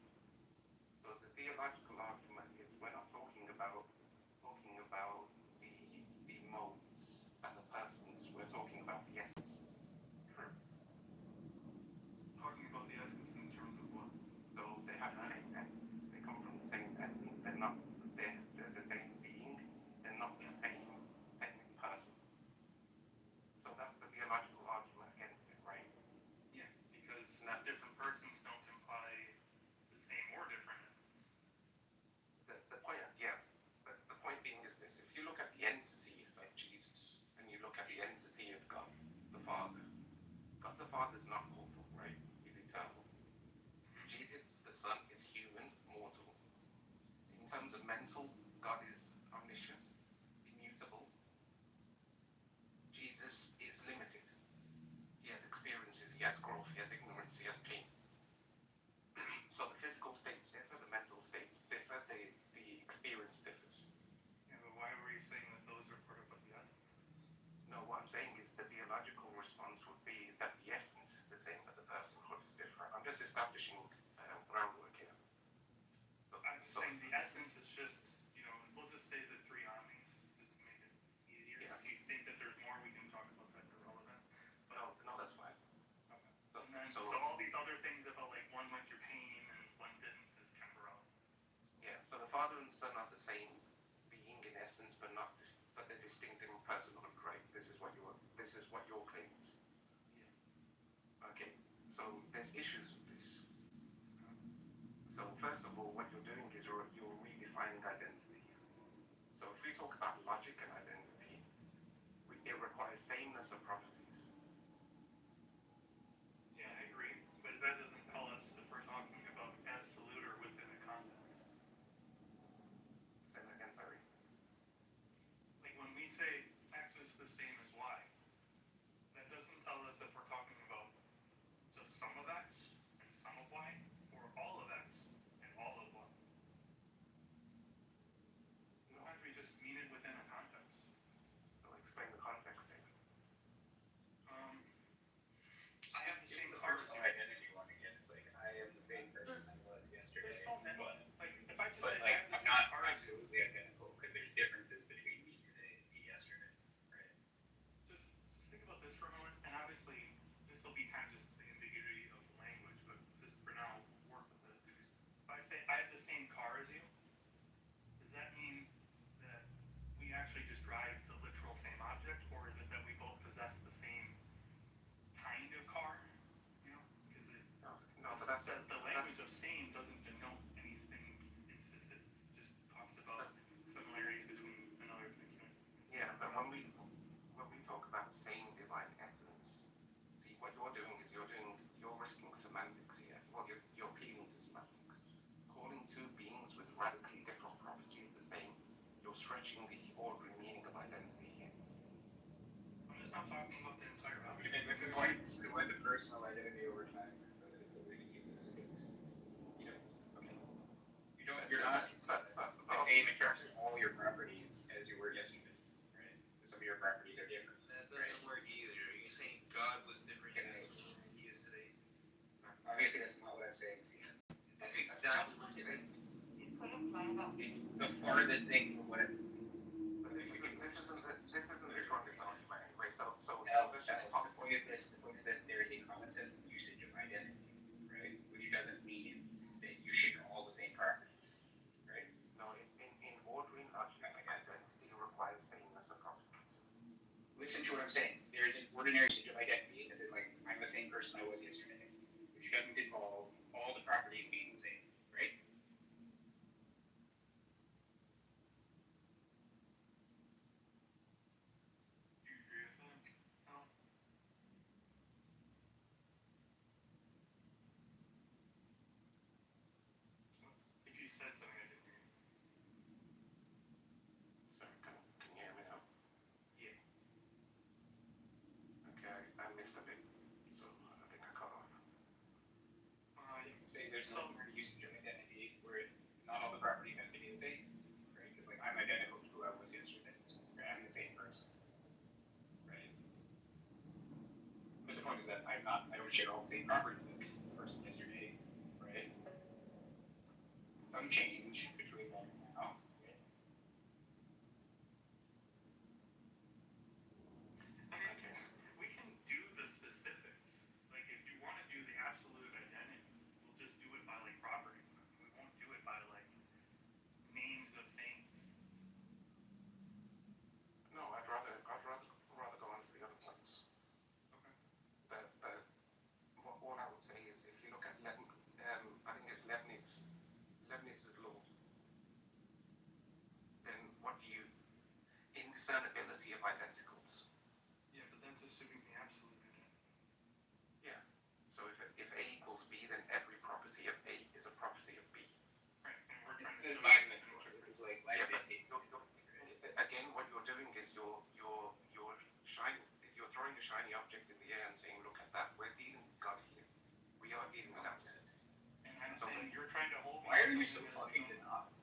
L: So the theological argument is we're not talking about the modes and the persons. We're talking about the essence. True.
J: Talking about the essence in terms of what?
L: So they have the same essence. They come from the same essence. They're not. They're the same being. They're not the same person. So that's the theological argument against it, right?
J: Yeah, because different persons don't imply the same or different essence.
L: The point, yeah. The point being is this: if you look at the entity of Jesus and you look at the entity of God the Father is not mortal, right? He's eternal. Jesus the Son is human, mortal. In terms of mental, God is omniscient, immutable. Jesus is limited. He has experiences, he has growth, he has ignorance, he has pain. So the physical states differ, the mental states differ, the experience differs.
J: Yeah, but why were you saying that those are part of what the essence is?
L: No, what I'm saying is the theological response would be that the essence is the same, but the personhood is different. I'm just establishing groundwork here.
J: I'm just saying the essence is just, we'll just say the three armies, just to make it easier.
L: Yeah.
J: If you think that there's more, we can talk about that irrelevant.
L: No, that's fine.
J: Okay. And then, so all these other things about like one went through pain and one didn't is kind of irrelevant.
L: Yeah, so the Father and the Son are the same being in essence, but they're distinct in personhood, right? This is what your claim is.
J: Yeah.
L: Okay, so there's issues with this. So first of all, what you're doing is you're redefining identity. So if we talk about logic and identity, it requires sameness of properties.
J: Yeah, I agree. But that doesn't tell us if we're talking about absolute or within a context. say X is the same as Y, that doesn't tell us if we're talking about just some of X and some of Y, or all of X and all of Y. Sometimes we just mean it within a context.
L: So explain the context here.
J: I have the same car as you.
K: Identity one again. It's like I am the same person I was yesterday.
J: There's no
K: But
J: like if I just
K: but
J: say I
K: like
J: have the
K: I'm
J: same
K: not
J: car as you,
K: absolutely identical because there's differences between me today and me yesterday, right?
J: just think about this for a moment, and obviously this will be kind of just the ambiguity of language, but just for now, work with it. If I say I have the same car as you, does that mean that we actually just drive the literal same object, or is it that we both possess the same kind of car? You know, because
L: No, but that's
J: the language of same doesn't denote anything in specific. Just talks about similarities between another thing.
L: yeah. But when we talk about same divine essence, see what you're doing is you're risking semantics here. Well, you're appealing to semantics. Calling two beings with radically different properties the same, you're stretching the ordinary meaning of identity here.
J: I'm just not talking about the entire object.
K: With the point, it was a personal identity over time. So that is the way to use this. It's, you know, okay. You're not the same in terms of all your properties as you were yesterday, right? Some of your properties are different.
I: That doesn't work either. Are you saying God was different yesterday than he is today?
K: Obviously, that's not what I'm saying, Stephen.
I: That's exactly what you're saying.
F: It could imply that.
K: It's the farthest thing from what it.
L: But this isn't the strongest argument anyway. So let's just
K: The
L: talk.
K: point is this. The point is that there is a common sense usage of identity, right? Which doesn't mean that you share all the same properties, right?
L: No, in ordering identity requires sameness of properties.
K: Listen to what I'm saying. There's an ordinary usage of identity, as in like I'm the same person I was yesterday, which doesn't involve all the properties being the same, right?
J: Do you agree with that? No. If you said something I didn't hear.
L: Sorry, can you hear me now?
J: Yeah.
L: Okay, I missed a bit, so I think I cut off.
K: Say there's no usage of identity where not all the properties have to be the same, right? Because like I'm identical to who I was yesterday, right? I'm the same person, right? But the point is that I don't share all the same properties as the person yesterday, right? Some change between then and now, right?
J: I mean, we can do the specifics. Like, if you want to do the absolute identity, we'll just do it by, like, properties. We won't do it by, like, names of things.
L: No, I'd rather go on to the other points.
J: Okay.
L: But what I would say is if you look at I think it's Leibniz's law, then what do you indiscernibility of identicals?
J: Yeah, but that's assuming the absolute identity.
L: Yeah. So if A equals B, then every property of A is a property of B.
J: Right, and we're trying to
K: This is
J: show
K: my
J: you
K: this is like
L: Yeah, but
K: identity.
L: again, what you're doing is you're shining. You're throwing a shiny object in the air and saying, "Look at that. We're dealing with God here. We are dealing with absolute."
J: And I'm saying you're trying to hold me
K: Why
J: to
K: are you so
J: something that
K: fucking
J: you don't-
K: dishonest?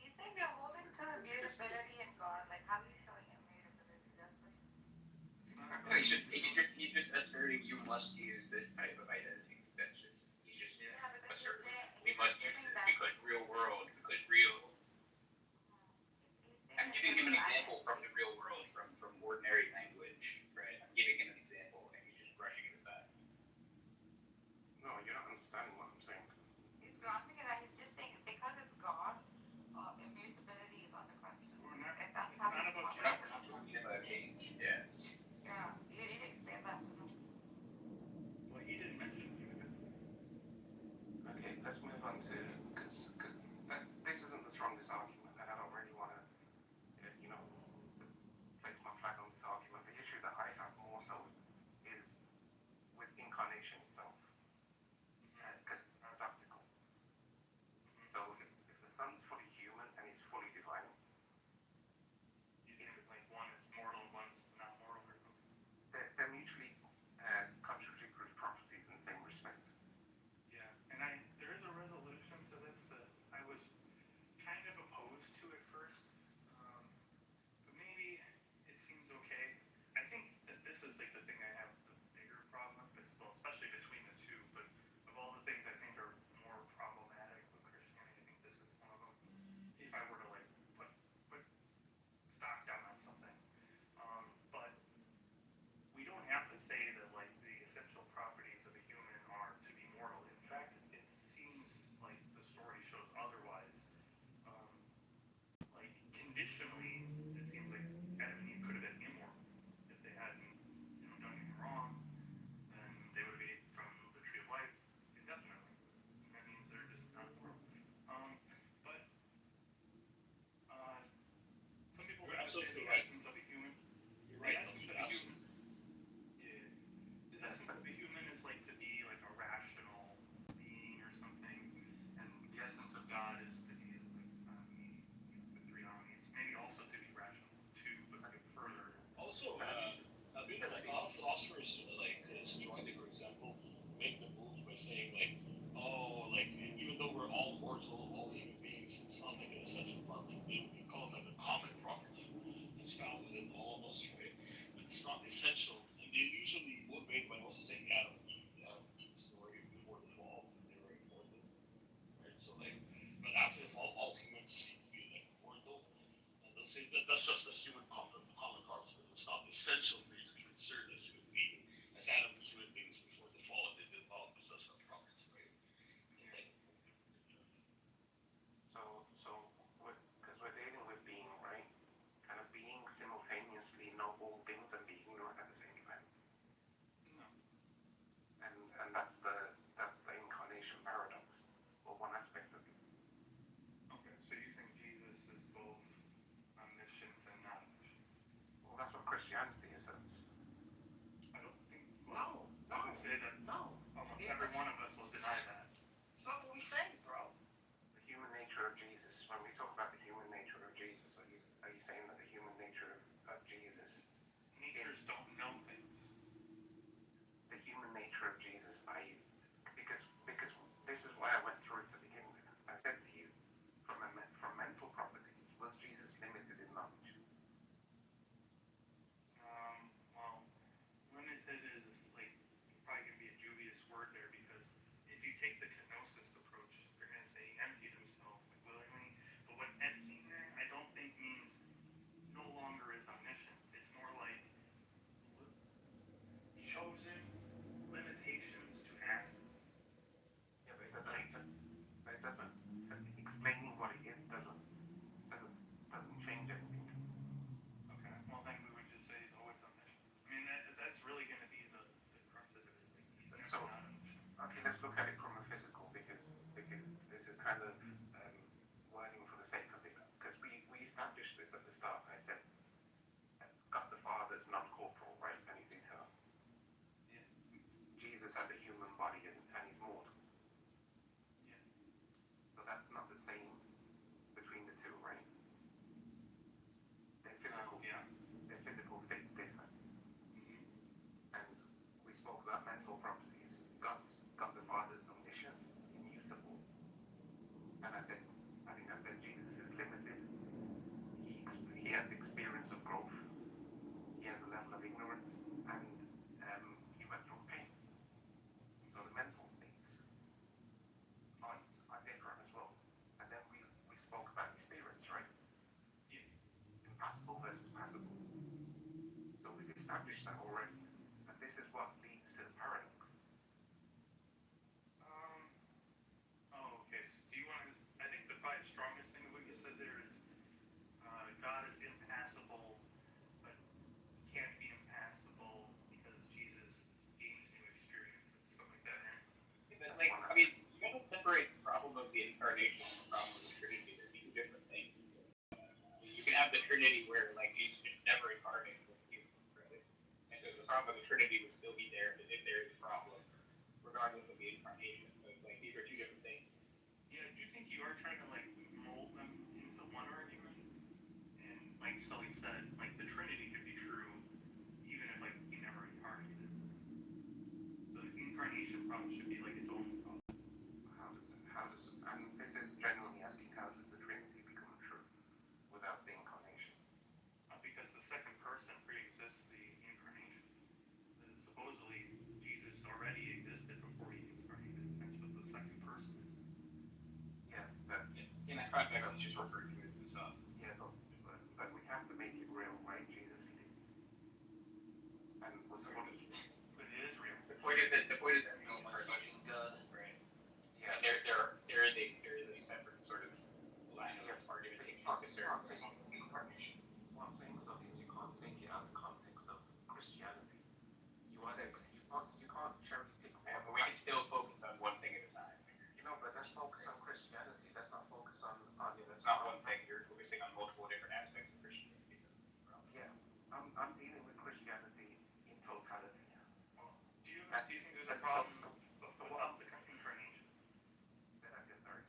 F: He's saying you're holding to immutability in God. Like, how are you showing immutability? That's what he's
J: It's not
K: No, he's just asserting you must use this type of identity. That's just he's just asserting we must use this because real world, I'm giving him an example from the real world, from ordinary language, right? I'm giving him an example and he's just brushing it aside.
L: No, you're not understanding what I'm saying.
F: He's granting it that he's just saying because it's God, immutability is on the question.
J: We're not,
F: If that's
J: it's
F: how
J: not
F: it's
J: about
F: called.
K: We're not talking about change. Yes.
F: Yeah, you need to explain that to him.
J: well, he didn't mention you.
L: Okay, let's move on to because this isn't the strongest argument, and I don't really want to, place my flag on this argument. The issue that I have more so is with incarnation itself, because it's paradoxical. So if the Son's fully human and he's fully divine,
J: You this is like the thing I have the bigger problem with, well, especially between the two. But of all the things I think are more problematic with Christianity, I think this is one of them. If I were to like put stock down on something, but we don't have to say that like the essential properties of a human are to be mortal. In fact, it seems like the story shows otherwise. Like conditionally, it seems like Adam and Eve could have been immoral if they hadn't, done anything wrong. Then they would have ate from the tree of life indefinitely. And that means they're just not moral. But some people
R: You're
J: like to say
R: absolutely
J: the
R: right.
J: essence of a human.
R: You're right.
J: The essence of a human. Yeah. The essence of a human is like to be like a rational being or something, and the essence of God is to be like the three omnis. Maybe also to be rational too, but like further.
R: Also, I think that like a lot of philosophers like Joyner, for example, make the move by saying like, oh, like even though we're all mortal, all human beings, it's not like an essential part. They call it like a common property. It's found within all of us, right? But it's not essential. And they usually motivate by also saying Adam and Eve story before the fall, they were immortal, right? So like, but after the fall, all humans seem to be like immortal, and they'll say that that's just a human common property. It's not essential for you to be considered a human being, as Adam and human beings before the fall, they did not possess that property, right?
L: Because we're dealing with being, right? Kind of being simultaneously not all things and being ignorant at the same time.
J: No.
L: And that's the incarnation paradox, or one aspect of it.
J: Okay, so you think Jesus is both omniscient and not omniscient?
L: Well, that's what Christianity asserts.
J: I don't think.
I: No,
J: I would say that almost every one of us will deny that.
I: It's not what we say, bro.
L: The human nature of Jesus. When we talk about the human nature of Jesus, are you saying that the human nature of Jesus?
J: Natures don't know things.
L: The human nature of Jesus, because this is why I went through it to begin with. I said to you, from mental properties, was Jesus limited in knowledge?
J: Well, limited is like probably gonna be a dubious word there, because if you take the kenosis approach, they're gonna say he emptied himself like willingly. But what emptying there, I don't think means no longer is omniscient. It's more like chosen limitations to access.
L: Yeah, but it doesn't. Explaining what it is doesn't change anything.
J: Okay, well then we would just say he's always omniscient. I mean, that's really going to be the crux of it, is like he's never not omniscient.
L: Okay, let's look at it from a physical, because this is kind of wording for the sake of it. Because we established this at the start. I said, God the Father is non-corporal, right, and he's eternal.
J: Yeah.
L: Jesus has a human body and he's mortal.
J: Yeah.
L: So that's not the same between the two, right? Their physical states differ.
J: Mm-hmm.
L: And we spoke about mental properties. God the Father is omniscient, immutable. And I think I said Jesus is limited. He has experience of growth. He has a level of ignorance, and he went through pain. So the mental needs are different as well. And then we spoke about experience, right?
J: Yeah.
L: Impassible versus passible. So we've established that already. And this is what leads to the paradox.
J: Okay. So do you want to? I think the probably strongest thing of what you said there is God is impassible, but he can't be impassible because Jesus gains new experiences, something like that.
K: But like, I mean, you gotta separate the problem of the incarnation from the problem of the Trinity. They're two different things. You can have the Trinity where like Jesus just never incarnates like human, right? And so the problem of the Trinity would still be there if there is a problem, regardless of the incarnation. So it's like these are two different things.
J: Yeah, do you think you are trying to like mold them into one argument? And like Sully said, like the Trinity could be true even if like he never incarnated. So the incarnation problem should be like its own problem.
L: And this is genuinely asking, how did the Trinity become true without the incarnation?
J: Because the second person pre-exists the incarnation. supposedly Jesus already existed before he incarnated. That's what the second person is.
L: Yeah, but
K: In that context, it's just referred to as the Son.
L: yeah, but we have to make it real, right? Jesus he did. And was what is
J: But it is real.
K: The point is that no
C: Fucking God.
K: right?
L: yeah,
K: And there is a separate sort of line of argument being used to serve the incarnation.
L: what I'm saying, so is you can't take it out of the context of Christianity. You can't cherry pick one.
K: But we can still focus on one thing at a time.
L: You know, but let's focus on Christianity. Let's not focus on
K: That's not one thing. You're focusing on multiple different aspects of Christianity.
L: yeah. I'm dealing with Christianity in totality.
J: Well, do you think there's a problem without the incarnation?
L: Say that again, sorry.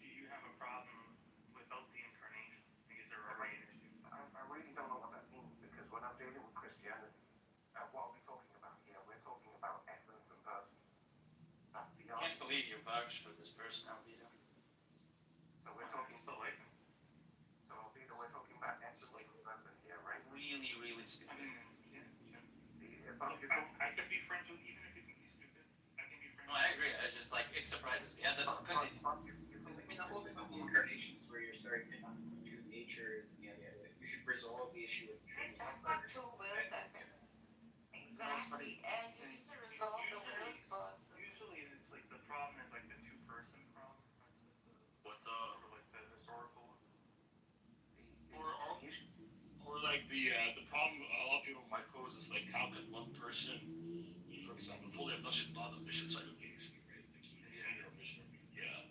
J: Do you have a problem without the incarnation? Is there already an issue?
L: I really don't know what that means because when I'm dealing with Christianity, what are we talking about here? We're talking about essence and person. That's the
C: I can't believe you vouched for this person, Alvito.
L: So we're talking.
J: So like,
L: So Alvito, we're talking about essence and person here, right?
C: Really, really stupid.
J: I mean,
L: If
J: I can be friends with, even if you think he's stupid, I can be friends
C: No, I agree. I just like, it surprises me. Yeah, that's continue.
K: I mean, the whole thing about the incarnation is where you're starting to talk about two natures and the idea that you should resolve the issue with
F: I talked about two wills, I think. Exactly, and you need to resolve the wills first.
J: Usually it's like the problem is like the two-person problem. That's like the historical one.
R: Or like the problem a lot of people might pose is like how can one person be, for example, fully omniscient, not omniscient simultaneously, right? Like he's either omniscient or yeah.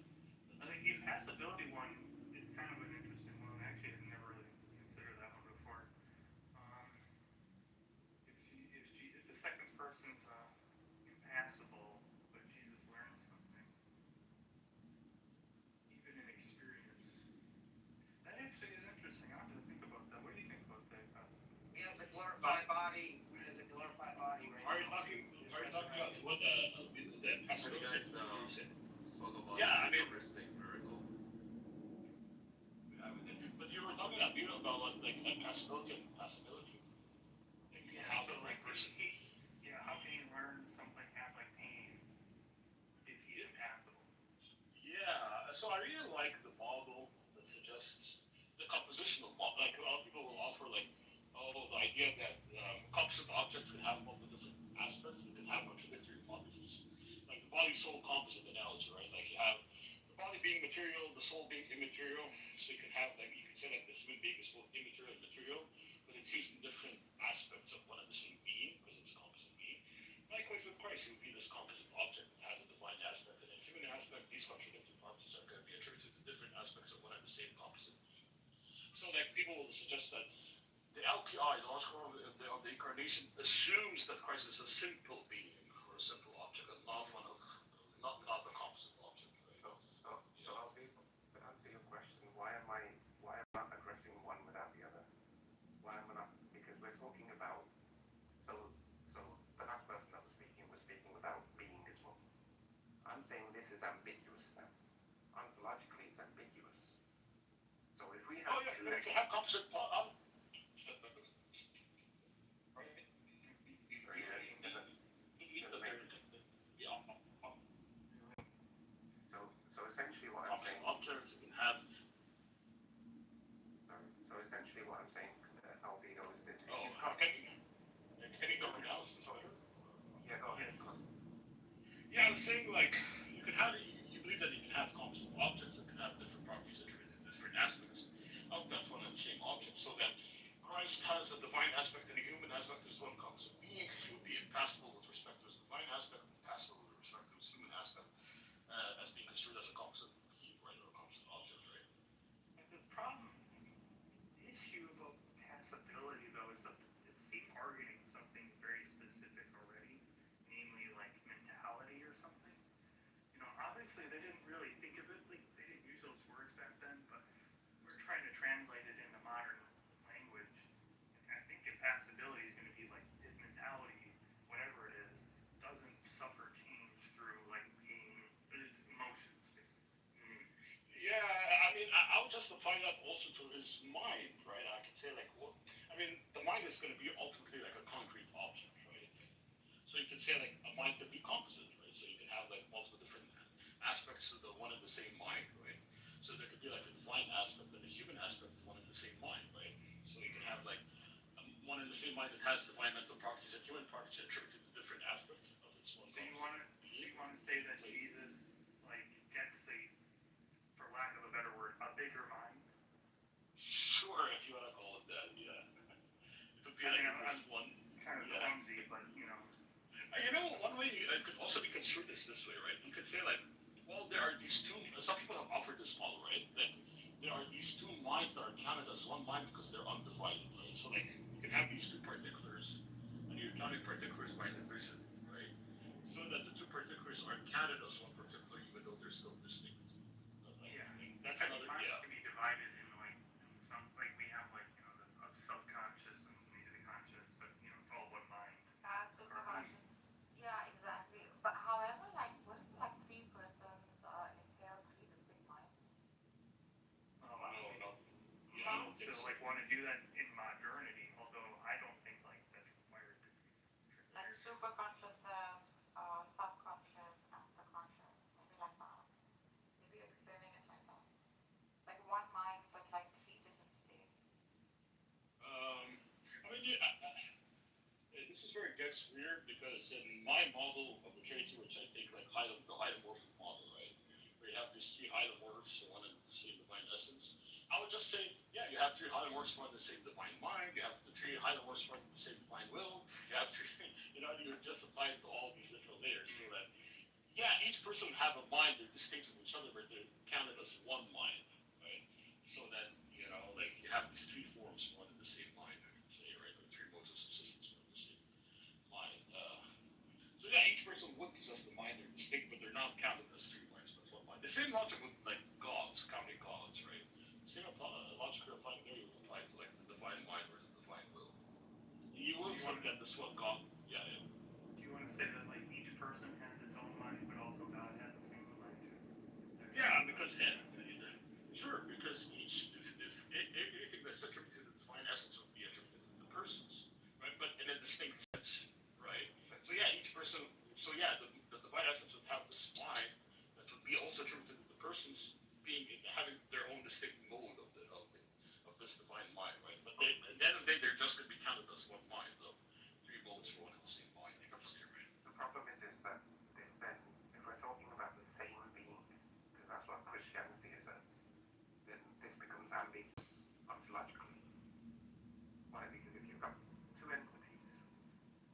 J: I think the impassibility one is kind of an interesting one. Actually, I've never really considered that one before. If the second person's impassible, but Jesus learned something, even in experience, that actually is interesting. I have to think about that. What do you think about that?
I: He has a glorified body. He has a glorified body right
R: Are you
I: now.
R: talking about what the impassibility?
M: Yeah,
R: I mean,
M: miracle.
R: but you were talking about what like impassibility and impassibility.
J: Yeah,
R: How
J: so
R: can
J: like,
R: one person?
J: how can he learn something have like pain if he's impassible?
R: Yeah, so I really like the model that suggests the compositional model. Like a lot of people will offer like, the idea that composite objects can have multiple different aspects that can have contradictory properties. Like the body-soul composite analogy, right? Like you have the body being material, the soul being immaterial. So you can have like you can say like the human being is both immaterial and material, but it's used in different aspects of one and the same being because it's a composite being. Likewise with Christ, he would be this composite object that has a divine aspect and a human aspect. These contradictory properties are going to be attributed to different aspects of one and the same composite being. So like people will suggest that the LPI, the logical of the incarnation, assumes that Christ is a simple being or a simple object, and not one of not the composite object. Right?
L: So Alvito, to answer your question, why am I not addressing one without the other? Why am I not? Because we're talking about so the last person that was speaking about being as well. I'm saying this is ambiguous now. Ontologically, it's ambiguous. So if we have
R: you can have composite.
L: So essentially what I'm saying.
R: Objects you can have.
L: So essentially what I'm saying, Alvito, is this.
R: Can you go now?
L: Yeah, go ahead.
R: Yeah, I was saying like you can have you believe that you can have composite objects that can have different properties attributed to different aspects of that one and the same object. So that Christ has a divine aspect and a human aspect as one composite being. He would be impassible with respect to his divine aspect, and impassible with respect to his human aspect, as being construed as a composite being, right, or a composite object, right?
J: And the problem, the issue about passability though is that it seems targeting something very specific already, namely like mentality or something. Obviously they didn't really think of it, like they didn't use those words back then, but we're trying to translate it into modern language. And I think impassibility is going to be like his mentality, whatever it is, doesn't suffer change through like pain, but it's emotions basically.
R: Yeah, I mean, I would justify that also to his mind, right? I could say like, the mind is going to be ultimately like a concrete object, right? So you can say like a mind could be composite, right? So you can have like multiple different aspects of the one and the same mind, right? So there could be like a divine aspect and a human aspect of one and the same mind, right? So you can have like one and the same mind that has divine mental properties and human properties attributed to different aspects of its one.
J: So you want to say that Jesus like gets a, for lack of a better word, a bigger mind?
R: Sure, if you want to call it that, yeah. It would be
J: I
R: like
J: think
R: this one.
J: kind of clumsy, but you know.
R: You know, one way it could also be construed this way, right? You could say like, well, there are these two. Some people have offered this model, right? Like there are these two minds that are counted as one mind because they're undivided, right? So like you can have these two particulars, and you're counting particulars by division, right? So that the two particulars are counted as one particular, even though they're still distinct.
J: Yeah,
R: that's
J: I think
R: another.
J: minds
R: Yeah.
J: can be divided in like some like we have like you know this subconscious and maybe the conscious, but you know it's all one mind.
F: Superconscious. Yeah, exactly. But however, like, wouldn't like three persons entail three distinct minds?
J: Oh, I don't
R: No.
J: Yeah, so like want to do that in modernity, although I don't think like that's required.
F: Like superconsciousness, subconscious, and the conscious. Maybe like that. Maybe you're explaining it like that. Like one mind, but like three different states.
R: I mean, this is where it gets weird because in my model of the traits, which I think like the hylomorphic model, right, where you have these three hylomorphs, one and the same divine essence, I would just say, yeah, you have three hylomorphs, one and the same divine mind. You have the three hylomorphs, one and the same divine will. You have three, you just apply it to all these different layers, so that yeah, each person would have a mind. They're distinct from each other, but they're counted as one mind, right? So that like you have these three forms, one and the same mind, I could say, right? Or three modes of subsistence, one and the same mind. So yeah, each person would possess the mind. They're distinct, but they're not counted as three minds, but one mind. The same logic with like gods, counting gods, right? The same logic you're applying there, you would apply to like the divine mind or the divine will. You would think that this one God, yeah.
J: Do you want to say that like each person has its own mind, but also God has a single mind too?
R: Yeah, because sure, because if anything that's attributed to the divine essence would be attributed to the persons, right? But in a distinct sense, right? So yeah, each person. So yeah, the divine essence would have this mind that would be also attributed to the persons having their own distinct mode of this divine mind, right? But at the end of the day, they're just going to be counted as one mind, though. Three modes for one and the same mind. You can say, right?
L: The problem is that this then, if we're talking about the same being, because that's what Christianity asserts, then this becomes ambiguous ontologically. Why? Because if you've got two entities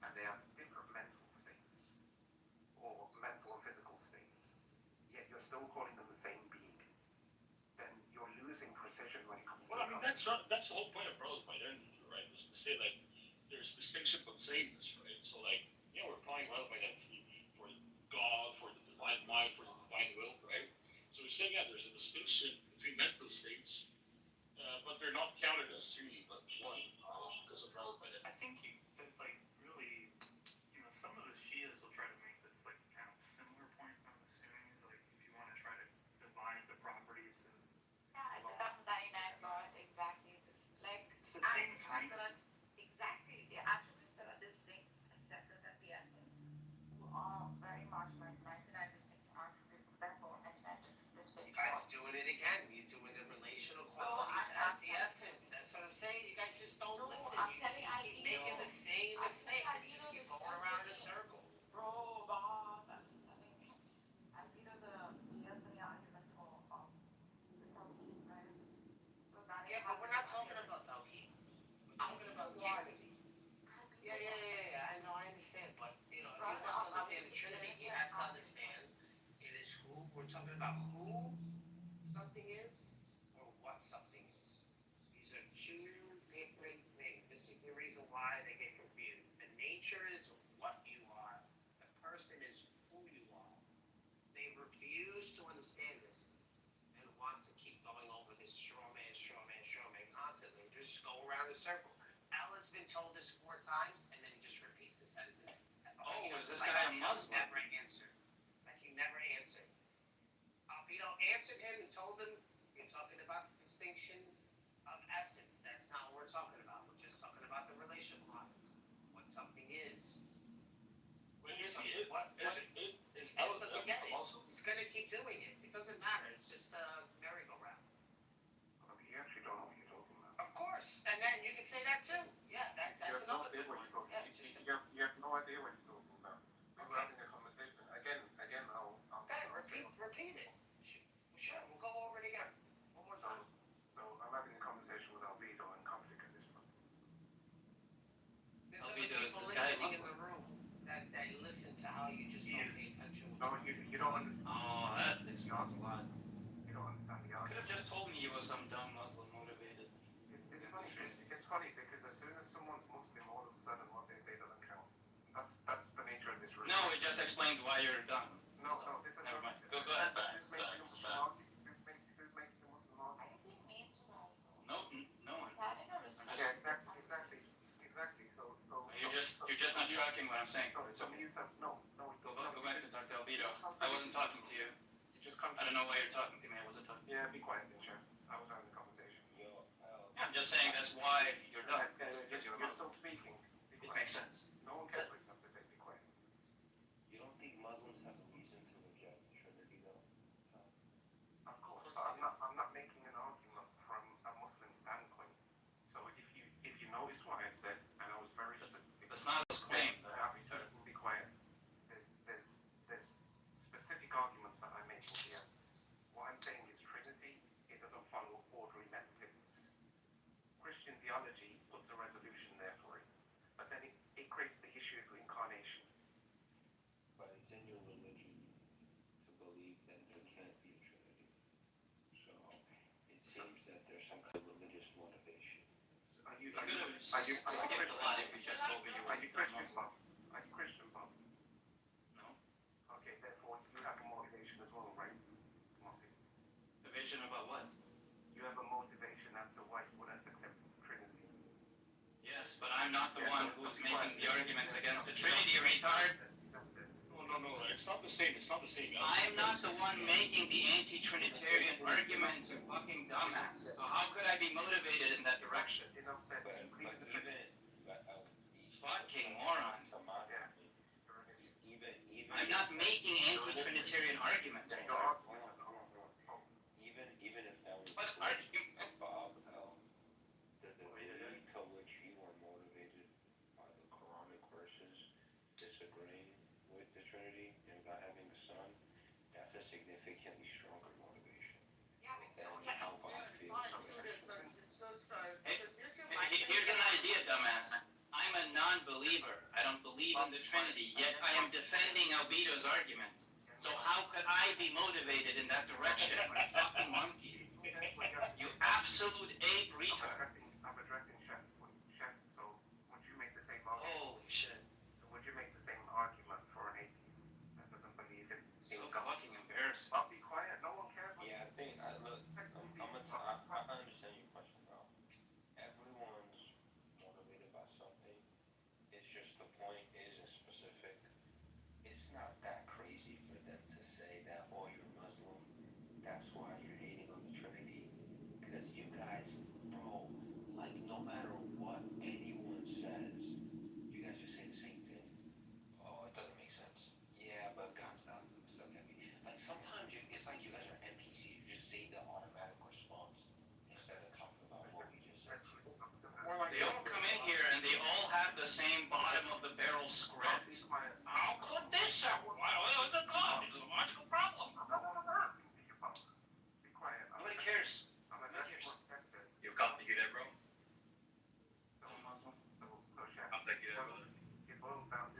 L: and they have different mental states or mental and physical states, yet you're still calling them the same being, then you're losing precision when it comes to
R: I mean, that's the whole point of relative identity, right? Is to say like there's distinction but sameness, right? So like we're applying relative identity for God, for the divine mind, for the divine will, right? So we're saying there's a distinction between mental states, but they're not counted as three but one because of relative identity.
J: I think that like really, some of the Shias will try to make this like kind of similar point from the Sunnis, like if you want to try to divide the properties of
F: Yeah, it becomes 99 God, exactly. Like,
J: it's the same kind of.
F: Exactly, the attributes that are distinct and separate at the essence are very much like 99 distinct attributes, therefore 99 distinct
E: You guys
F: gods.
E: are doing it again. You're doing the relational
F: No,
E: qualities
F: I'm
E: as the essence. That's what I'm saying. You guys just don't
F: No,
E: listen.
F: I'm
E: You just
F: telling
E: keep
F: Albino.
E: making the same
F: I'm
E: mistake.
F: telling
E: You just
F: Albino
E: keep
F: the
E: going around in a circle.
F: Bro, boss, I'm just telling Albino he has any argument for the Tawheed, right? So that
E: Yeah, but we're not talking about Tawheed. We're talking about the Trinity. Yeah. I know, I understand. But, if he wants to understand the Trinity, he has to understand it is who, we're talking about who something is or what something is. These are two different things. This is the reason why they get confused. The nature is what you are. The person is who you are. They refuse to understand this and want to keep going over this straw man constantly. Just go around in a circle. Allah's been told this 4 times, and then he just repeats the sentence.
H: Is this guy a Muslim?
E: Never answered. Like he never answered. Alpino answered him and told him, you're talking about distinctions of essence. That's not what we're talking about. We're just talking about the relational models. What something is.
I: What? It just doesn't get it. He's gonna keep doing it. It doesn't matter. It's just a merry-go-round.
L: You actually don't know what you're talking about.
I: Of course. And then you can say that too. Yeah, that's another good one. Yeah, just
L: You have no idea what you're talking about. We're having a conversation. Again, I'll
I: okay, repeat it. Sure, we'll go over it again. One more time.
L: No, I'm having a conversation with Albedo and Coptic at this point.
I: There's other people listening in the room that listen to how you just don't pay attention.
L: No, you don't understand.
H: Oh, that explains a lot.
L: You don't understand the
H: Could
L: argument.
H: have just told me he was some dumb Muslim motivated.
L: It's funny because as soon as someone's Muslim, all of a sudden what they say doesn't count. That's the nature of this room.
H: No, it just explains why you're dumb.
L: No, this is
H: Never mind. Go
L: Who's
H: ahead.
L: making the Muslim argument? Who's making the Muslim argument?
H: No, no one. I'm
L: Yeah,
H: just,
L: exactly. So
H: you're just not tracking what I'm saying.
L: So mute up. No.
H: Go back to Dr. Albedo. I wasn't talking to you.
L: You just come.
H: I don't know why you're talking to me. I wasn't talking to you.
L: Yeah, be quiet, then, Chef. I was having a conversation.
H: I'm just saying that's why you're dumb. Because you're
L: You're
H: Muslim.
L: still speaking. Be
H: It
L: quiet.
H: makes sense.
L: No one cares what you have to say. Be quiet.
Q: You don't think Muslims have a reason to reject the Trinity, though?
L: Of course, but I'm not making an argument from a Muslim standpoint. So if you notice what I said, and I was very specific.
H: That's not his claim.
L: Be quiet. There's specific arguments that I'm making here. What I'm saying is Trinity. It doesn't follow ordinary metaphysics. Christian theology puts a resolution there for it, but then it creates the issue of incarnation.
Q: But it's in your religion to believe that there can't be a Trinity. So it seems that there's some kind of religious motivation.
L: Are you
H: You could have skipped a lot if we just told me you were
L: Are you
H: dumb
L: Christian,
H: Muslim.
L: Bob? Are you Christian, Bob?
H: No.
L: Okay, therefore you have a motivation as well, right?
H: The vision about what?
L: You have a motivation as to why you wouldn't accept Trinity.
H: Yes, but I'm not the one who's making the arguments against the Trinity, retard.
R: No, it's not the same. It's not the same.
H: I'm not the one making the anti-Trinitarian arguments, you fucking dumbass. So how could I be motivated in that direction?
L: Enough said.
H: Fucking moron.
Q: Even
H: I'm not making anti-Trinitarian arguments.
Q: even if that was
H: What argument?
Q: Bob, the degree to which you are motivated by the Quranic verses, disagreeing with the Trinity and God having a son, that's a significantly stronger motivation than how God feels.
H: Here's an idea, dumbass. I'm a non-believer. I don't believe in the Trinity, yet I am defending Albedo's arguments. So how could I be motivated in that direction, you fucking monkey? You absolute ape retard.
L: I'm addressing Chef's point. Chef, so would you make the same argument?
H: Holy shit.
L: Would you make the same argument for an atheist that doesn't believe in
H: So
L: God?
H: fucking embarrassing.
L: I'll be quiet. No one cares.
Q: Yeah, I think I understand your question, bro. Everyone's motivated by something. It's just the point is specific. It's not that crazy for them to say that, oh, you're Muslim. That's why you're hating on the Trinity. Because you guys, bro, like no matter what anyone says, you guys just say the same thing. Oh, it doesn't make sense. Yeah, but God's not stuck at me. Like sometimes it's like you guys are NPCs. You just say the automatic response instead of talking about what we just said.
H: They all come in here and they all have the same bottom of the barrel script. How could this happen? Why was it God? It's a logical problem.
L: Be quiet.
H: Nobody cares.
L: Nobody cares.
M: You copy that, bro?
H: I'm Muslim.
L: So Chef,
M: I'll take you that, brother.
L: it boils down to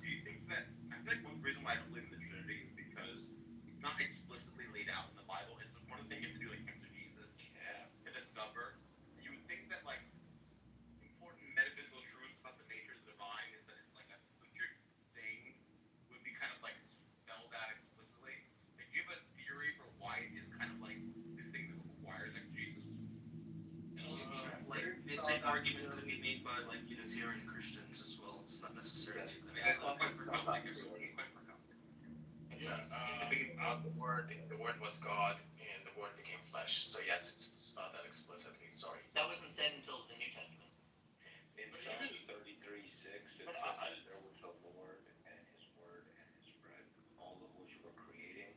M: Do you think that, I feel like one reason why I don't believe in the Trinity is because it's not explicitly laid out in the Bible. It's one of the things you have to do, like, exegesis to discover. You would think that, like, important metaphysical truths about the nature of the divine is that it's, like, a future thing would be kind of, like, spelled out explicitly. Like, do you have a theory for why it is kind of, like, this thing that requires exegesis?
R: And also, the same argument could be made by like Unitarian Christians as well. It's not necessarily.
M: I mean, that's a question for Coptic. It's a question for Coptic.
T: In the beginning, the word was God, and the word became flesh. So yes, it's not that explicitly. Sorry.
I: That wasn't said until the New Testament.
L: In
P: But
L: Psalms
P: even,
L: 33:6, it
P: but
L: says that there was the Lord and His Word and His breath, all of which were creating.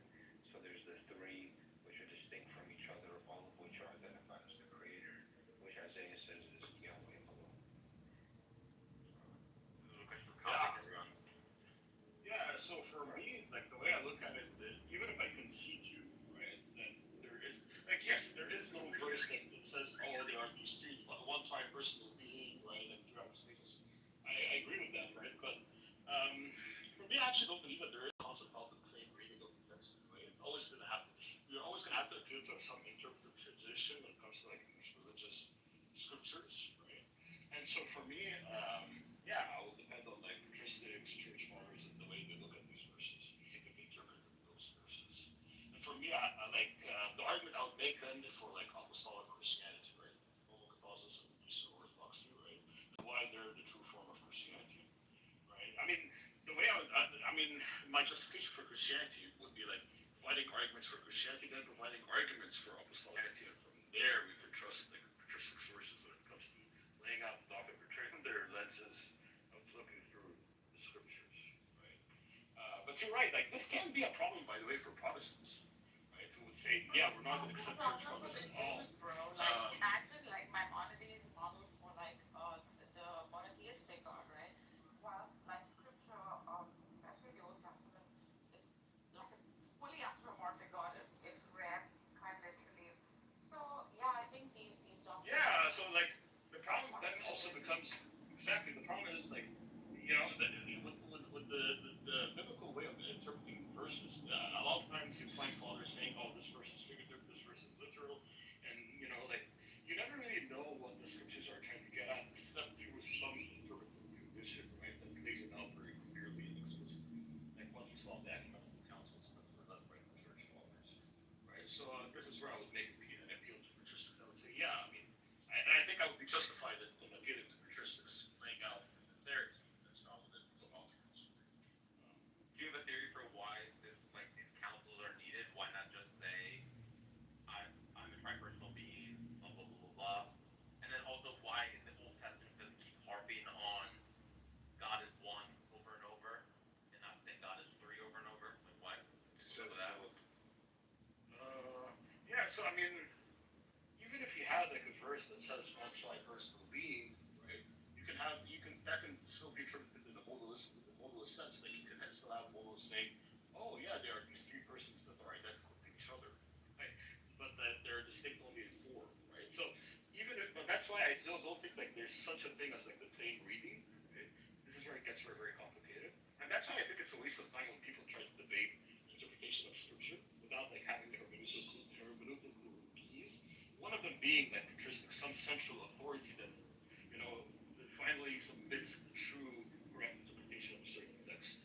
L: So there's the three which are distinct from each other, all of which are identified as the Creator, which Isaiah says is Yahweh alone.
M: This is a question for
P: yeah,
M: Kavik, everyone.
R: Yeah, so for me, like the way I look at it, that even if I concede you, right, then there is, like, yes, there is no verse that says, oh, there are these three, one-time personal being, right, and three hypostases. I agree with that, right? But for me, I actually don't believe that there is a concept of the plain reading of the text, right? You're always gonna have to appeal to some interpretive tradition when it comes to like these religious scriptures, right? And so for me, yeah, I will depend on like patristics, church fathers, and the way they look at these verses, and if they interpret those verses. And for me, I like the argument I would make then for like apostolic Christianity, right? Roman Catholicism, Eastern Orthodoxy, right? Why they're the true form of Christianity, right? I mean, the way I mean, my justification for Christianity would be like providing arguments for Christianity, then providing arguments for apostolic Christianity, and from there we could trust like patristic sources when it comes to laying out the doctrine of portraying their lenses of looking through the scriptures, right? But you're right, like this can be a problem, by the way, for Protestants, right? Who would say, yeah, we're not going to accept church fathers at all.
F: Imagine like Maimonides modeled for like the monotheistic God, right? Whilst like scripture, especially the Old Testament, is like a fully anthropomorphic God if read quite literally. So yeah, I think these doctrines.
R: Yeah, so like the problem then also becomes exactly the problem is like with the biblical way of interpreting verses, a lot of times you find fathers saying, "Oh, this verse is figurative, this verse is literal," and like you never really know what the scriptures are trying to get at, except through some interpretive tradition, right, that lays it out very clearly and explicitly, like what we saw in the ecumenical councils that were led by the church fathers, right? So this is where I would make an appeal to patristics. I would say, yeah, I mean, I think I would be justified in appealing to patristics, laying out the narrative that's found within the documents.
M: Do you have a theory for why these councils are needed? Why not just say I'm a tripersonal being, blah blah blah blah blah? And then also why in the Old Testament does it keep harping on God is one over and over, and not saying God is three over and over? Like why? So that.
R: Yeah, so I mean, even if you have like a verse that says one tri-personal being, right? That can still be interpreted in the modalist sense. Like you can still have modalists saying, oh yeah, there are these three persons that are identical to each other, right? But that they're distinct only in form, right? So but that's why I don't think like there's such a thing as like the plain reading, right? This is where it gets very, very complicated, and that's why I think it's a waste of time when people try to debate interpretation of scripture without like having the hermeneutical keys. One of them being that patristic, some central authority that finally submits the true correct interpretation of a certain text,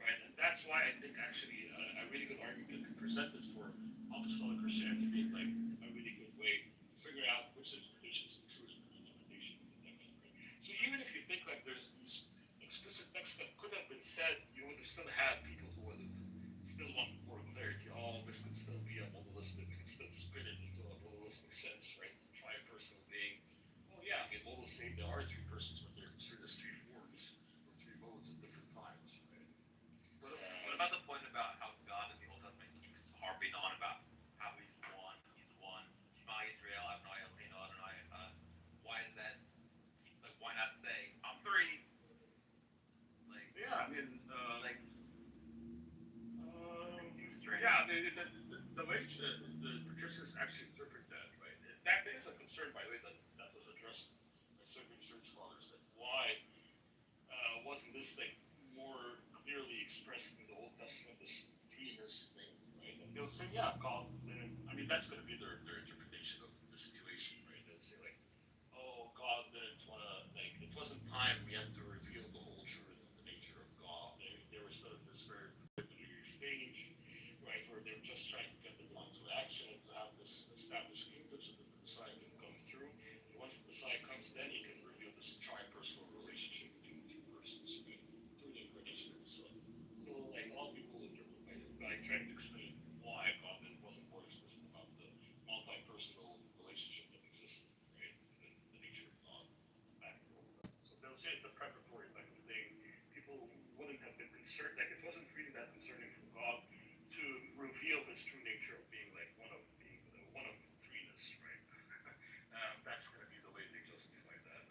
R: right? And that's why I think actually a really good argument can be presented for apostolic Christianity being like a really good way to figure out which interpretation is the true interpretation of the text, right? So even if you think like there's these explicit texts that could have been said, you would have still had people who would have still want more clarity. Oh, this could still be a modalistic, we could still spin it into a modalistic sense, right? To try a personal being. Oh yeah, I mean, modalists say there are three persons, but they're considered as three forms or three modes at different times, right?
M: What about the point about how God in the Old Testament keeps harping on about how He's one, Shema Yisrael, Adonai Eloheinu, Adonai Echad? Why is that? Like, why not say I'm three? Like,
R: yeah, I mean,
M: seems strange.
R: yeah, the way the patricians actually interpret that, right? That is a concern, by the way, that was addressed by certain church fathers. That why wasn't this thing more clearly expressed in the Old Testament, this threeness thing, right? And they'll say, yeah, God didn't. I mean, that's going to be their interpretation of the situation, right? They'll say like, oh, God didn't want to like. It wasn't time we had to reveal the whole truth of the nature of God. They were still in this very preliminary stage, right, where they were just trying to get the one to action and to have this established kingdom so that the Messiah can come through. And once the Messiah comes, then he can reveal this tri-personal relationship between the two persons, right, through the incarnation of the Son. So, like, all people interpret by trying to explain why God wasn't more explicit about the multi-personal relationship that exists, right, in the nature of God back in the Old Testament. concern, like it wasn't really that concerning for God to reveal his true nature of being like one of threeness, right? That's gonna be the way they justify that.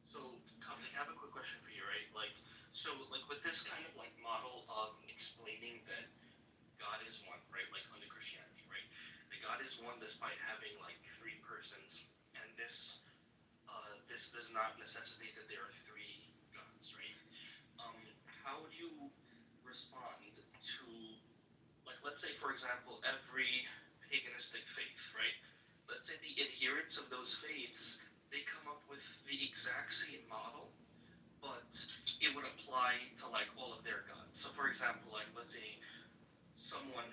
N: So, Tom, I have a quick question for you, right? Like, so, like, with this kind of like model of explaining that God is one, right? Like under Christianity, right? That God is one despite having like three persons, and this does not necessitate that there are three gods, right? How would you respond to, like, let's say, for example, every paganistic faith, right? Let's say the adherents of those faiths, they come up with the exact same model, but it would apply to like all of their gods. So, for example, like let's say someone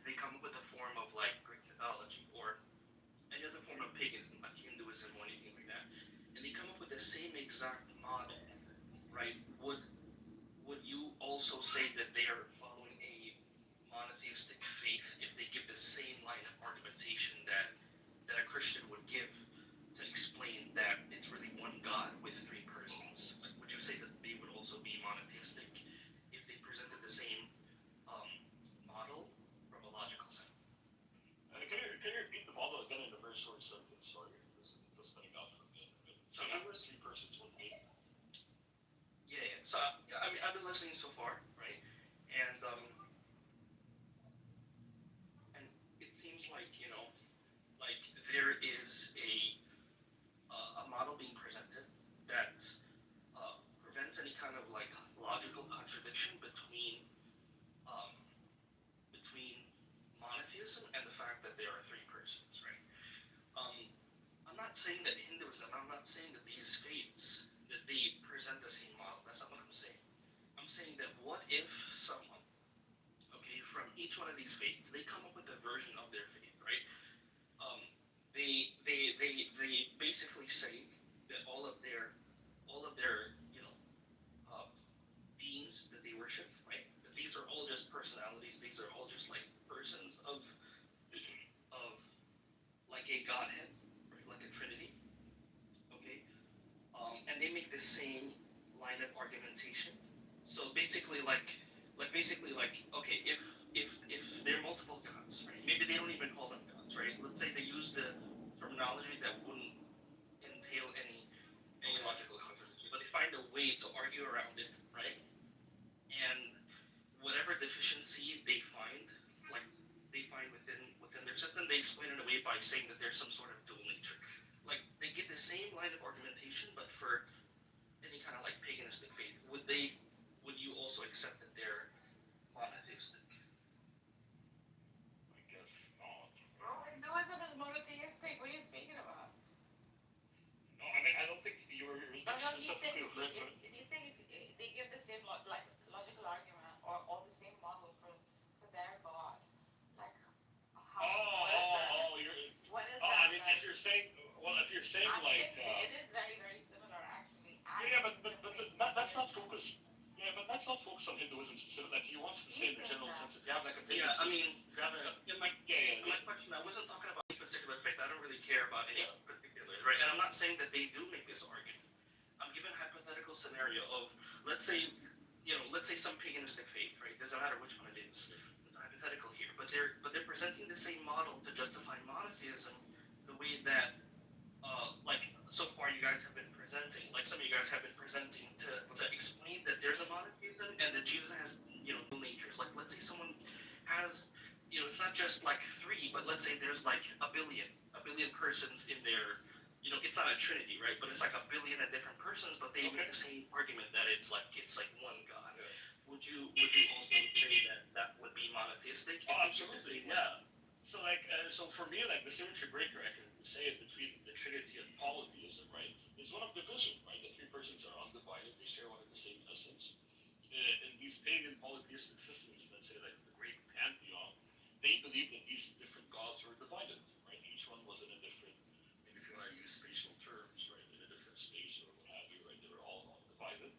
N: they come up with a form of like Greek mythology or any other form of paganism, like Hinduism or anything like that, and they come up with the same exact model, right? Would you also say that they are following a monotheistic faith if they give the same line of argumentation that a Christian would give to explain that it's really one God with three persons? Like, would you say that they would also be monotheistic if they presented the same model from a logical sense?
R: Can you repeat the model again in a very short sentence? Sorry, it was cutting out for me. So there were three persons with me.
N: Yeah. So I mean, I've been listening so far, right? And it seems like like there is a model being presented that prevents any kind of like logical contradiction um, between monotheism and the fact that there are three persons, right? I'm not saying that Hinduism, I'm not saying that these faiths, that they present the same model. That's not what I'm saying. I'm saying that what if someone, okay, from each one of these faiths, they come up with a version of their faith, right? They basically say that all of their beings that they worship, right? That these are all just personalities. These are all just like persons of like a godhead, right? Like a trinity, okay? And they make the same line of argumentation. So basically, okay, if there are multiple gods, right? Maybe they don't even call them gods, right? Let's say they use the terminology that wouldn't entail any logical contradiction, but they find a way to argue around it, right? And whatever deficiency they find, like they find within their system, they explain it away by saying that there's some sort of dual nature. Like they give the same line of argumentation, but for any kind of like paganistic faith, would you also accept that they're monotheistic?
R: I guess not.
F: Hinduism is monotheistic. What are you speaking about?
R: No, I mean I don't think you were specifically referring to.
F: Do you think they give the same logical argument or the same model for their God? Like what is that?
R: I mean, if you're saying like.
F: It is very, very similar actually.
R: But that's not focused. Yeah, but that's not focused on Hinduism specifically. Like he wants to say in the general sense. If you have like a pagan
N: Yeah, I mean,
R: if you have
N: my question, I wasn't talking about any particular faith. I don't really care about any particular, right? And I'm not saying that they do make this argument. I'm giving a hypothetical scenario of, let's say some paganistic faith, right? Doesn't matter which one it is. It's hypothetical here, but they're presenting the same model to justify monotheism the way that, like so far you guys have been presenting, like some of you guys have been presenting to explain that there's a monotheism and that Jesus has dual natures. Like let's say someone has it's not just like three, but let's say there's like a billion persons in there. It's not a trinity, right? But it's like a billion of different persons, but they make the same argument that it's like one God. Yeah. Would you also say that would be monotheistic?
R: Oh, absolutely, yeah. So so for me, like the symmetry breaker, I can say it between the Trinity and polytheism, right? Is one of division, right? The three persons are undivided; they share one and the same essence. In these pagan polytheistic systems, let's say like the Greek pantheon, they believe that these different gods were divided, right? Each one was in a different, maybe if you want to use spatial terms, right, in a different space or what have you, right? They were all divided,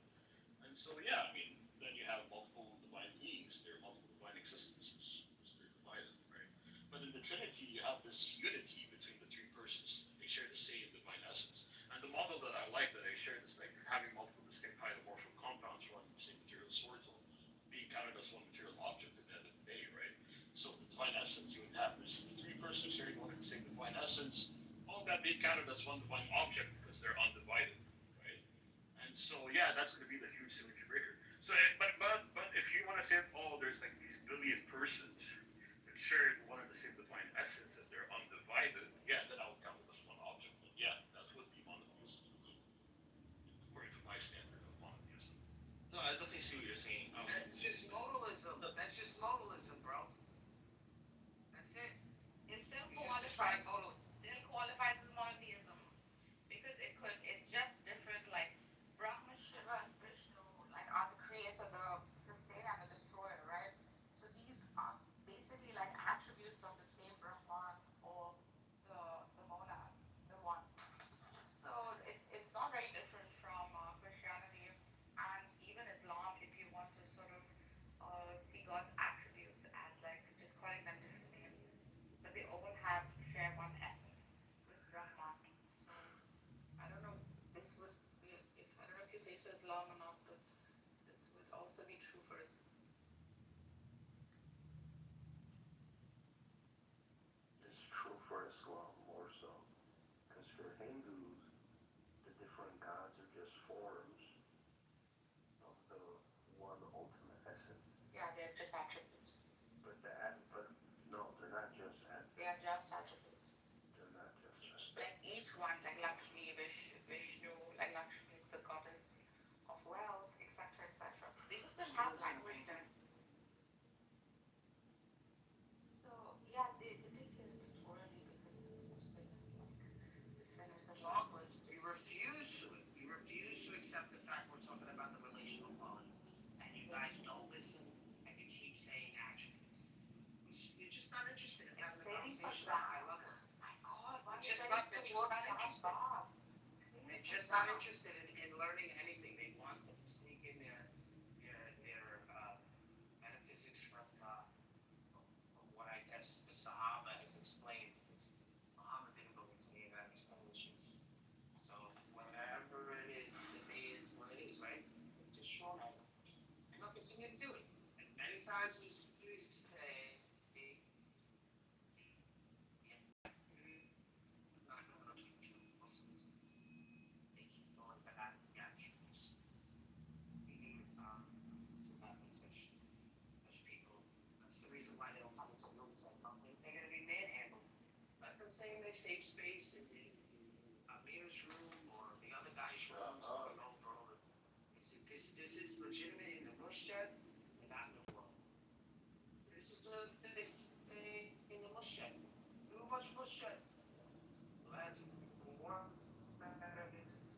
R: and so yeah, I mean, then you have multiple divine beings. There are multiple divine existences. They're divided, right? But in the Trinity, you have this unity between the three persons. They share the same divine essence. And the model that I like that I share is like having multiple distinct hydromorphic compounds running the same material source essence, all that be counted as one divine object because they're undivided, right? And so yeah, that's going to be the huge symmetry breaker. So, but if you want to say, oh, there's like these billion persons that share one and the same divine essence and they're undivided, yeah, then I would count it as one object. But yeah, that would be monotheism, according to my standard of monotheism.
N: No, I definitely see what you're saying.
I: That's just modalism. That's just modalism, bro. That's it.
F: It still
I: You just described modal.
F: still qualifies as monotheism because it's just different. Like Brahma, Shiva, and Vishnu, like are the creator, the sustainer, and the destroyer, right? So these are basically like attributes of the same Brahman or the monad, the one. So it's not very different from Christianity and even Islam. If you want to sort of see God's attributes as like just calling them different names, but they all share one essence with Brahman. So I don't know. This would be if I don't know if you take to Islam or not, but this would also be true for Islam.
L: It's true for Islam more so, because for Hindus, the different gods are just forms of the one ultimate essence.
F: Yeah, they're just attributes.
L: But no, they're not just attributes.
F: They are just attributes.
L: They're not just attributes.
F: Like each one, like Lakshmi, Vishnu, like Lakshmi, the goddess of wealth, etc., etc. They just didn't have language then. So yeah, they depicted it pictorially because there was such thing as like definitive language.
I: You refuse to accept the fact we're talking about the relational bonds, and you guys don't listen, and you keep saying attributes. You're just not interested in having a conversation. I love it.
F: My God, why
I: They're
F: are
I: just
F: you
I: not
F: saying
I: interested.
F: Bob?
I: They're just not interested in learning anything. They want to sneak in their metaphysics from what I guess the Sahaba has explained. Because Muhammad didn't go into any of that explanations. So whatever it is what it is, right? Just show them. And they'll continue to do it. As many times as you say, Muslims, they keep going back to the attributes. Meaning, such people. That's the reason why they don't come into rooms and something. They're gonna be manhandled. Let them say in their safe space in Amir's room or the other guy's room. So we go for all the. This is legitimate in the Mushed and not in the world. This is this thing in the Mushed. Too much Mushed. That's more better business.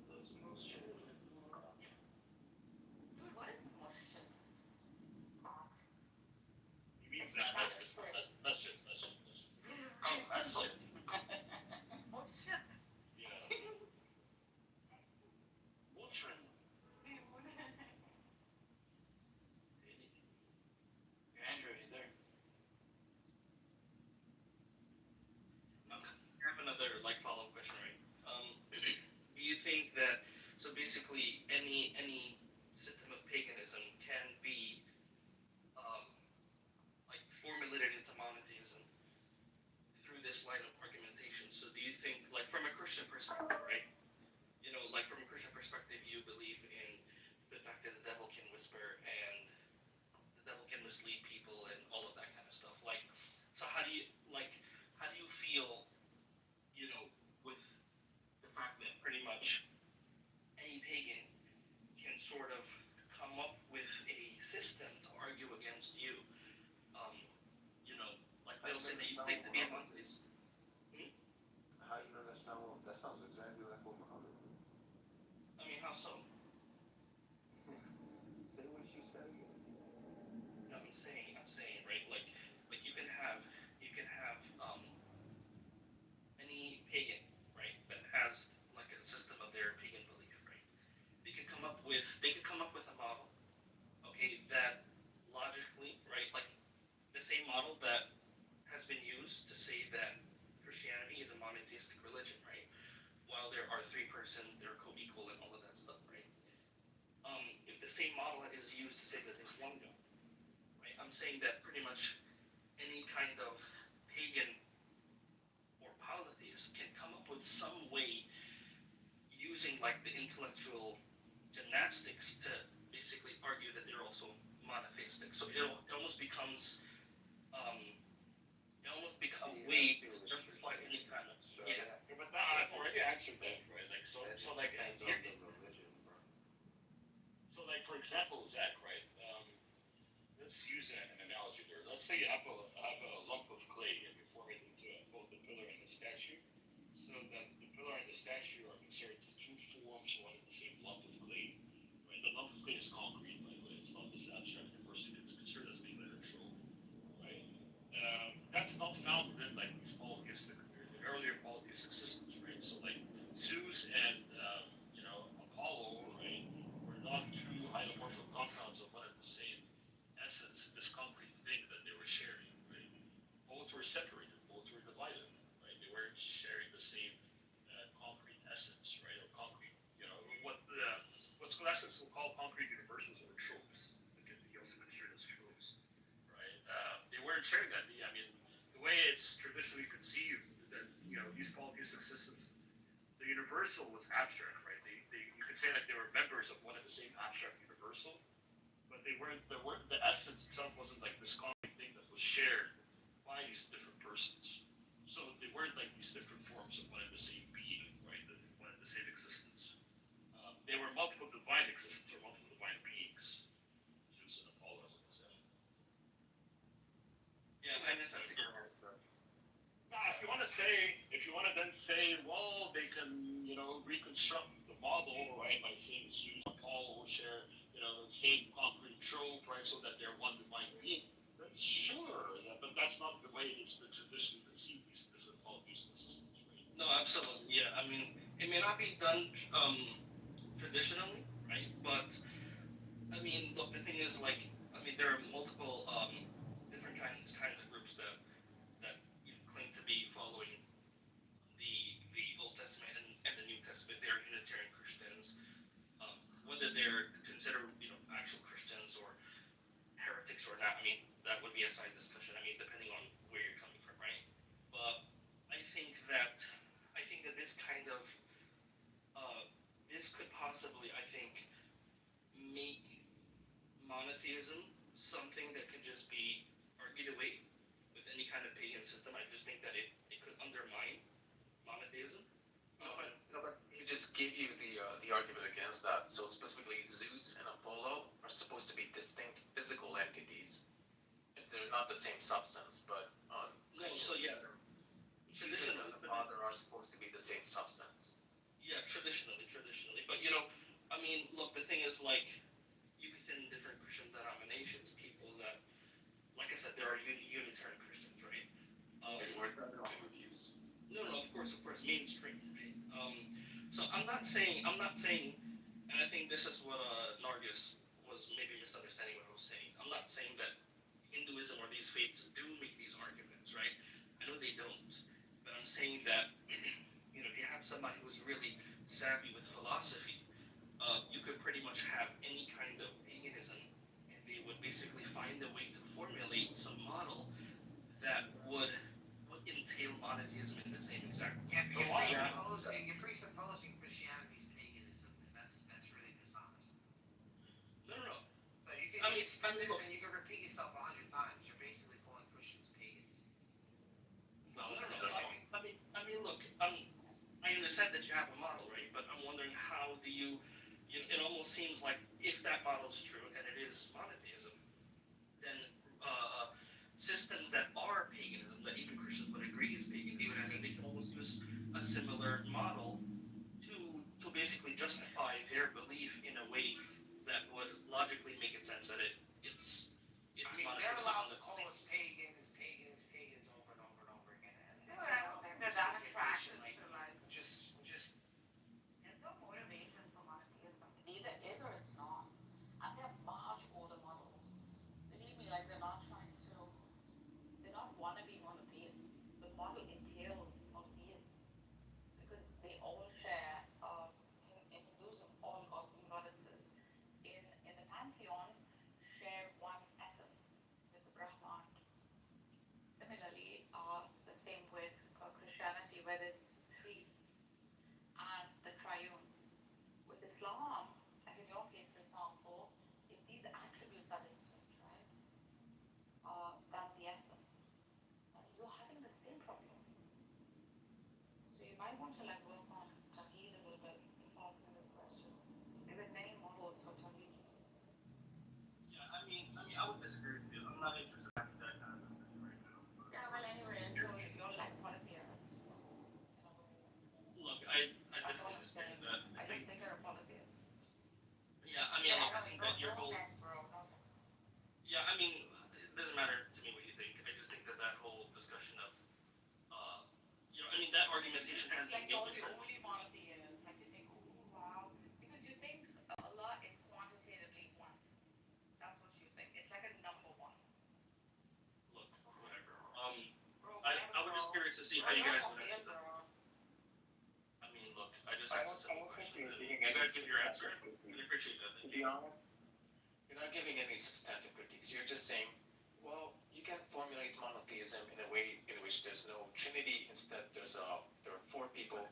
C: Those most
F: Dude, what is motion?
R: You mean that's just.
C: Oh, that's shit.
F: Oh shit.
R: Yeah.
C: Motrin. Andrew, are you there?
N: I have another like follow-up question, right? Do you think that so basically any system of paganism can be like formulated into monotheism through this line of argumentation? So do you think, like from a Christian perspective, right? You know, like from a Christian perspective, you believe in the fact that the devil can whisper and the devil can mislead people and all of that kind of stuff. Like, so how do you feel, you know, with the fact that pretty much any pagan can sort of come up with a system to argue against you? You know, like they'll say that you claim to be a monotheist.
L: How you know that's not what? That sounds exactly like what Muhammad did.
N: I mean, how so?
L: Say what you said again.
N: No, I'm saying, right? Like you can have any pagan, right, that has like a system of their pagan belief, right? They could come up with a model, okay, that logically, right, like the same model that has been used to say that Christianity is a monotheistic religion, right? While there are three persons, they're co-equal and all of that stuff, right? If the same model is used to say that there's one God, right? I'm saying that pretty much any kind of pagan or polytheist can come up with some way using like the intellectual gymnastics to basically argue that they're also monotheistic. So it almost becomes a way to justify any kind of
R: But I've already answered that, right? Like so like
L: depends on the religion, bro.
R: so like for example, Zach, right? Let's use an analogy there. Let's say you have a lump of clay and you form it into both the pillar and the statue. So that the pillar and the statue are considered two forms of one and the same lump of clay. Right? The lump of clay is concrete, by the way. It's not this abstract person. It's considered as being literal. Right? That's not found within like these polytheistic, the earlier polytheistic systems, right? So like Zeus and Apollo, right, were not two hydromorphic compounds of one and the same essence, this concrete thing that they were sharing, right? Both were separated, both were divided, right? They weren't sharing the same concrete essence, right? Or concrete, what scholastics will call concrete universals or tropes. They can be also considered as tropes, right? They weren't sharing that. I mean, the way it's traditionally conceived that these polytheistic systems, the universal was abstract, right? You could say that they were members of one and the same abstract universal, but they weren't. The essence itself wasn't like this concrete thing that was shared by these different persons. So they weren't like these different forms of one and the same being, right? One and the same existence. They were multiple divine existence or multiple divine beings. Zeus and Apollo, as I said.
N: Yeah, I guess that's a good word.
R: Now, if you want to then say, well, they can, reconstruct the model, right, by saying Zeus and Apollo share, the same concrete trope, right, so that they're one divine being. Then sure, but that's not the way it's been traditionally conceived, these different polytheistic systems, right?
N: No, absolutely. Yeah, I mean, it may not be done traditionally, right? But I mean, look, the thing is, like, I mean, there are multiple different kinds of groups that claim to be following the Old Testament and the New Testament. They're Unitarian Christians. Whether they're considered, actual Christians or heretics or not, I mean, that would be a side discussion. I mean, depending on where you're coming from, right? But I think that this kind of this could possibly, I think, make monotheism something that could just be argued away with any kind of pagan system. I just think that it could undermine monotheism.
L: But he just gave you the argument against that. So specifically, Zeus and Apollo are supposed to be distinct physical entities. They're not the same substance, but Jesus and the Father are supposed to be the same substance.
N: Yeah, traditionally. But I mean, look, the thing is, like, you could in different Christian denominations, people that, like I said, there are Unitarian Christians, right?
L: We're not views.
N: No, of course, mainstream, right? So I'm not saying, and I think this is what Nargis was maybe misunderstanding what I was saying. I'm not saying that Hinduism or these faiths do make these arguments, right? I know they don't, but I'm saying that if you have somebody who's really savvy with philosophy, you could pretty much have any kind of paganism, and they would basically find a way to formulate some model that would entail monotheism in the same exact way.
I: Yeah, you're presupposing Christianity's paganism, and that's really dishonest.
N: No.
I: But you can spin this and you can repeat yourself 100 times. You're basically calling Christians pagans.
N: No. I mean, look, I understand that you have a model, right? But I'm wondering how do you it almost seems like if that model is true and it is monotheism, then systems that are paganism, that even Christians would agree is paganism, then they can almost use a similar model to basically justify their belief in a way that would logically make it sense that it's
I: they're allowed to call us pagans over and over and over again.
D: I don't think they're that attracted to
I: just
O: There's no motivation for monotheism. It either is or it's not. And they're much older models. Believe me, like they're not want to be monotheists. The model entails monotheism because they all share in Hinduism, all gods and goddesses in the pantheon share one essence with the Brahman. same with Christianity, where there's three and the triune. With Islam, like in your case, for example, if these attributes are distinct, right, than the essence, you're having the same problem. So you might want to like work on Tawheed a little bit before asking this question. There are many models for Tawheed.
N: Yeah, I mean, I would disagree with you. I'm not interested in having that kind of discussion right now.
O: Yeah, well, anyway, so you're like polytheist.
N: Look, I
O: That's all
N: definitely
O: I'm
N: disagree
O: saying.
N: with that.
O: I just think you're a polytheist.
N: Yeah, I mean, look, I think that your
O: no
N: whole.
O: offense, bro. No offense.
N: Yeah, I mean, it doesn't matter to me what you think. I just think that that whole discussion of, I mean, that argumentation has been
O: Like you're
N: made
O: the
N: before.
O: only monotheist. Like you think, oh wow, because you think Allah is quantitatively one. That's what you think. It's like a number one.
N: Look, whatever.
O: Bro,
N: I was just curious to see how you guys would answer that.
O: bro.
N: I mean, look, I just asked a simple question. You guys give your answer. I appreciate that.
L: To be honest, you're not giving any substantive critiques. You're just saying, well, you can formulate monotheism in a way in which there's no trinity. Instead, there are 4 people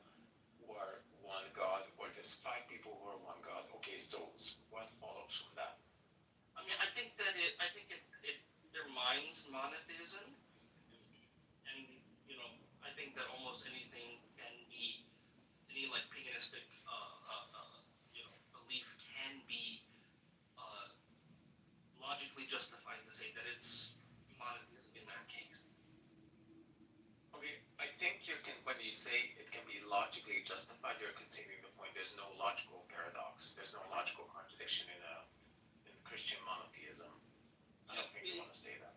L: who are one God, or there's 5 people who are one God. Okay, so what follows from that?
N: I mean, I think it undermines monotheism, and I think that almost anything can be any like paganistic belief can be logically justified to say that it's monotheism in that case.
L: Okay, I think when you say it can be logically justified, you're conceding the point. There's no logical paradox. There's no logical contradiction in Christian monotheism. I don't think you want to say that.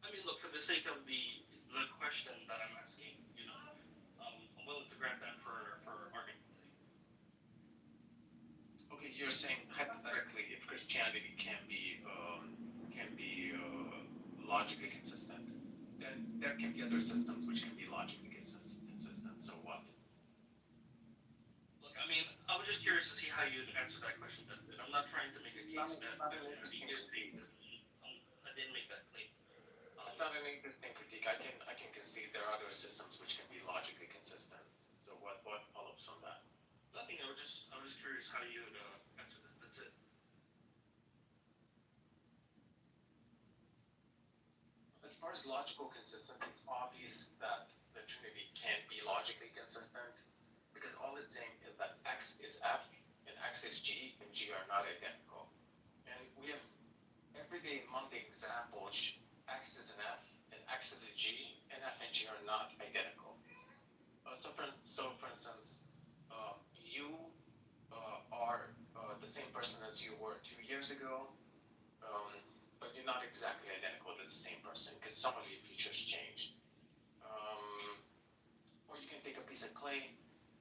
N: I mean, look, for the sake of the question that I'm asking, I'm willing to grant that for argument's sake.
L: Okay, you're saying hypothetically, if Christianity can be logically consistent, then there can be other systems which can be logically consistent. So what?
N: Look, I mean, I was just curious to see how you'd answer that question. And I'm not trying to make a case that I didn't make that claim.
L: It's not an interesting critique. I can concede there are other systems which can be logically consistent. So what follows from that?
N: Nothing. I was just curious how you'd answer that. That's it.
L: As far as logical consistency, it's obvious that the Trinity can't be logically consistent because all it's saying is that X is F and X is G and G are not identical. And we have everyday mundane examples. X is an F and X is a G, and F and G are not identical. So for instance, you are the same person as you were 2 years ago, but you're not exactly identical to the same person because some of your features changed. Or you can take a piece of clay,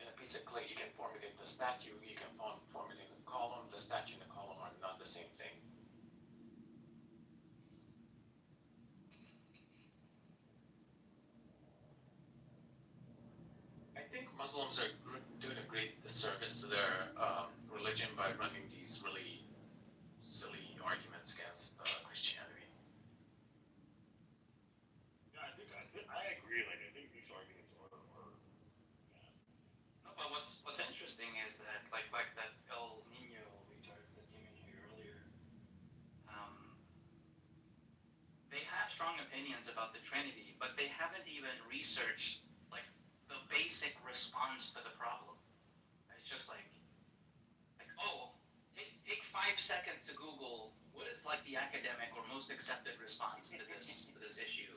L: and a piece of clay you can form it into a statue, you can form it in a column. The statue and the column are not the same thing. I think Muslims are doing a great disservice to their religion by running these really silly arguments against Christianity.
R: Yeah, I agree. Like, I think these arguments are
S: No, but what's interesting is that like that El Nino retard that came in here earlier, they have strong opinions about the Trinity, but they haven't even researched like the basic response to the problem. It's just like oh, take 5 seconds to Google what is like the academic or most accepted response to this issue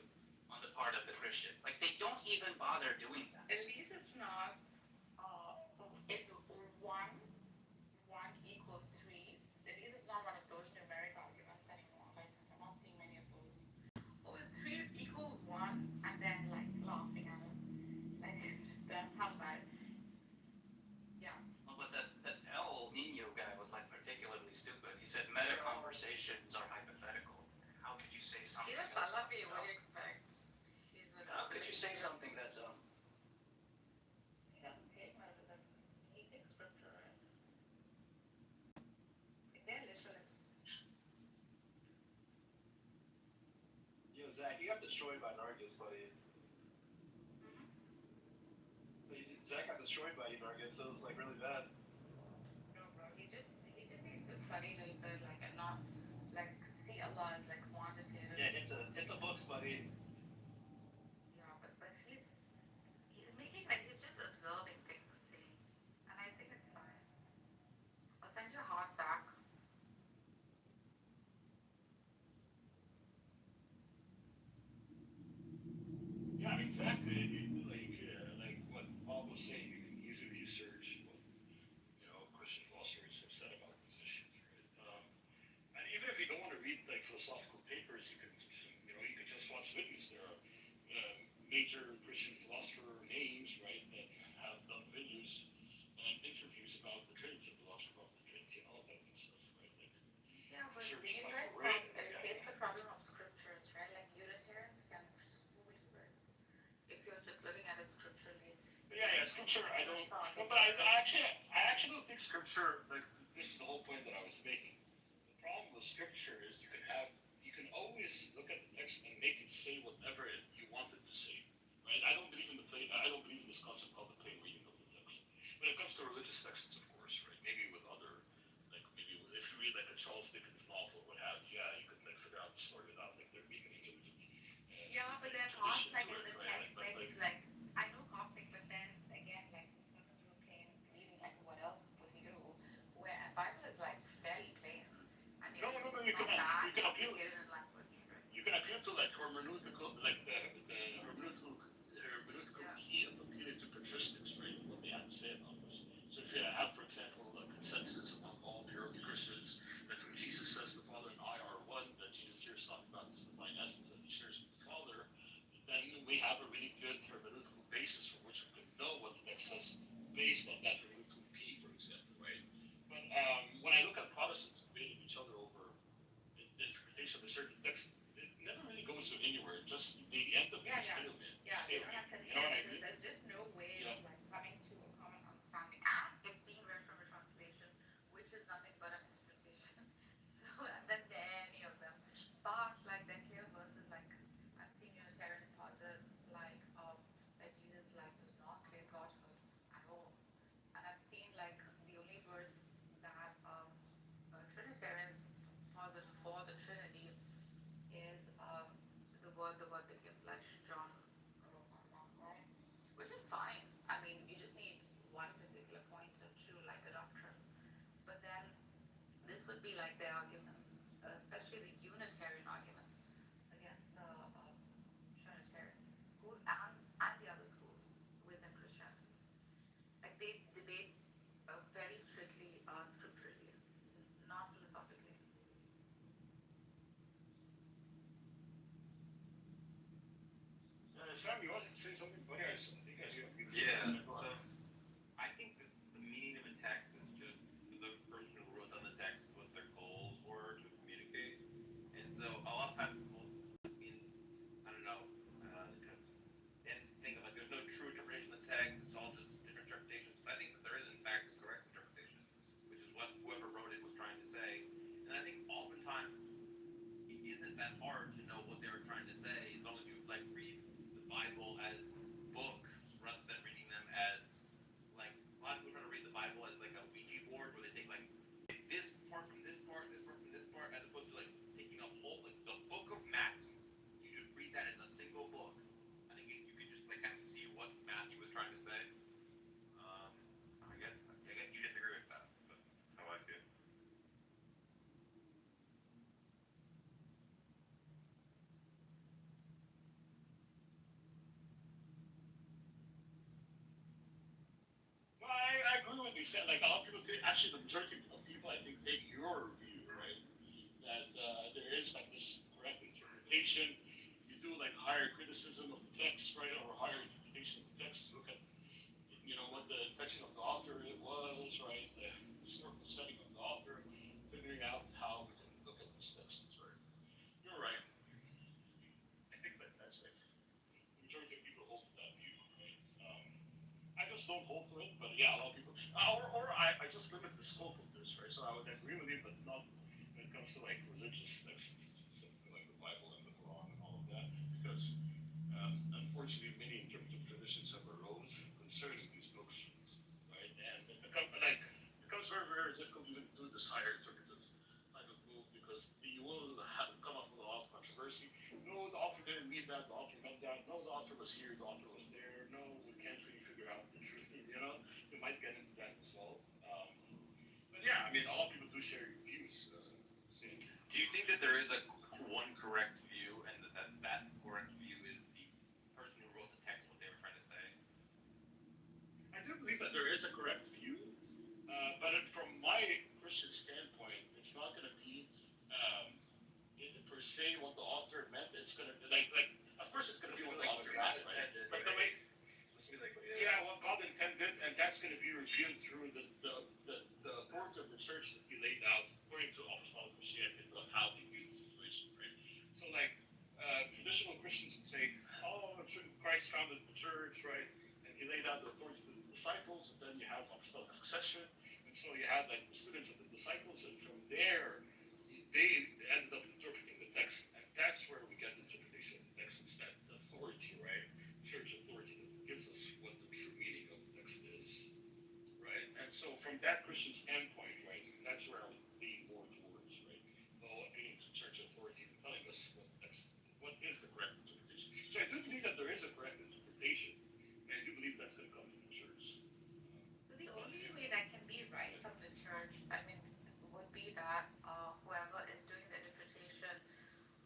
S: on the part of the Christian. Like they don't even bother doing that.
O: At least it's not. It's one equals 3. At least it's not one of those numeric arguments anymore. Like I'm not seeing many of those. Oh, is 3 equal 1 and then like laughing at it. Like that's how bad. Yeah.
S: Well, but that El Nino guy was like particularly stupid. He said meta conversations are hypothetical. How could you say something?
O: Yes, I love you. What do you expect?
S: How could you say something that dumb?
O: He doesn't take metaphysics. He takes scripture, right? They're literalists.
G: Yo, Zach, you got destroyed by Nargis, buddy.
R: Zach got destroyed by you, Margaret, so it was like really bad.
O: No, bro. He just needs to study a little bit, like, and not like see Allah as like quantitative.
R: Yeah, hit the books, buddy.
O: Yeah, but he's making like he's just observing things and seeing, and I think it's fine. I'll send you a hot Zach.
R: Yeah, I mean, exactly. Like what Bob was saying, you can easily search what Christian philosophers have said about these issues, right? And even if you don't want to read like philosophical papers, you can just watch videos. There are major Christian philosopher names, right, that have done videos and interviews about the Trinity, philosophy about the Trinity, and all that good stuff, right? Like,
O: Yeah, but
R: search
O: you
R: Michael
O: guys
R: Ray.
O: face the problem of scriptures, right? Like Unitarians can school you guys if you're just looking at it scripturally.
R: Yeah, scripture. I don't. No, but I actually don't think scripture. Like this is the whole point that I was making. The problem with scripture is you can always look at the text and make it say whatever you want it to say, right? I don't believe in this concept called the plain reading of the text. When it comes to religious texts, of course, right? Maybe with other, like maybe if you read like a Charles Dickens novel, what have you, yeah, you could like figure out the story without like there being an intelligent.
O: Yeah, but then Ross, like in the text, like he's like, I know Coptic, but then again, like he's gonna do a plain reading. Like what else would he do? Where Bible is like fairly plain. I mean,
R: No, you can appeal.
O: complicated in language, right?
R: You can appeal to like hermeneutical, like the hermeneutical key of appealing to patristics, right? What they have to say about this. So if you have, for example, a consensus among all the early Christians that when Jesus says the Father and I are one, that Jesus here is talking about this divine essence that he shares with the Father, then we have a really good hermeneutical basis from which we can know what the text says based on that hermeneutical key, for example, right? But when I look at Protestants debating each other over the interpretation of a certain text, it never really goes anywhere. Just they end up being stalemate.
O: Yeah, they don't have consensus. There's just no way of like coming to a common understanding. And it's being read from a translation, which is nothing but an interpretation. So and then many of them. But like their clear verses, like I've seen Unitarians posit like that Jesus like does not claim godhood at all. And I've seen like the only verse that Trinitarians posit for the Trinity is the word became flesh, John, right? Which is fine. I mean, you just need one particular point to like a doctrine. But then this would be like their arguments, especially the Unitarian arguments against the Trinitarian schools and the other schools within Christianity. Like they debate very strictly scripturally, not philosophically.
R: Sam, you wanted to say something funny? I think I see.
M: Yeah. So I think that the meaning of a text is just the person who wrote down the text what their goals were to communicate. And so a lot of times people, I don't know, and think of like there's no true interpretation of the text. It's all just different interpretations. But I think that there is in fact a correct interpretation, which is what whoever wrote it was trying to say. And I think oftentimes it isn't that hard to know what they were trying to say as long as you like read the Bible as books rather than reading them as like a lot of people try to read the Bible as like a Ouija board where they take like this part from this part, this part from this part, as opposed to like taking a whole like the book of Matthew. You should read that as a single book. I think you could just like kind of see what Matthew was trying to say. I guess you disagree with that, but that's how I see it.
R: Well, I agree with you. Like a lot of people actually the majority of people I think take your view, right? That there is like this correct interpretation. You do like higher criticism of the text, right, or higher interpretation of the text. Look at what the intention of the author it was, right? The historical setting of the author, figuring out how we can look at these texts, right? You're right. I think that's like the majority of people hold to that view, right? I just don't hold to it, but yeah, a lot of people. Or I just limit the scope of this, right? So I would agree with you, but not when it comes to like religious texts, specifically like the Bible and the Quran and all of that, because unfortunately many interpretive traditions have arose concerning these books you will come up with a lot of controversy. No, the author didn't mean that. The author meant that. No, the author was here. The author was there. No, we can't really figure out the truth. You might get into that as well. But yeah, I mean, a lot of people do share views.
M: Do you think that there is a one correct view, and that correct view is the person who wrote the text, what they were trying to say?
R: I do believe that there is a correct view, but from my Christian standpoint, it's not going to be per se what the author meant. It's going to be like of course it's going to be what the author meant, right? But the way, what God intended, and that's going to be revealed through the authority of the church that he laid out according to apostolic Christianity on how they view the situation, right? So like traditional Christians would say, oh, Christ founded the church, right? And he laid out the authority to the disciples, and then you have apostolic succession, and so you had like the students of the disciples, and from there they ended up interpreting the text, and that's where we get the interpretation of the text instead, the authority, right? Church authority that gives us what the true meaning of the text is, right? And so from that Christian standpoint, right, that's where I'm leaning more towards, right? Well, being the church authority and telling us what is the correct interpretation. So I do believe that there is a correct interpretation, and I do believe that's going to come from the church.
O: So the only way that can be right from the church, I mean, would be that whoever is doing the interpretation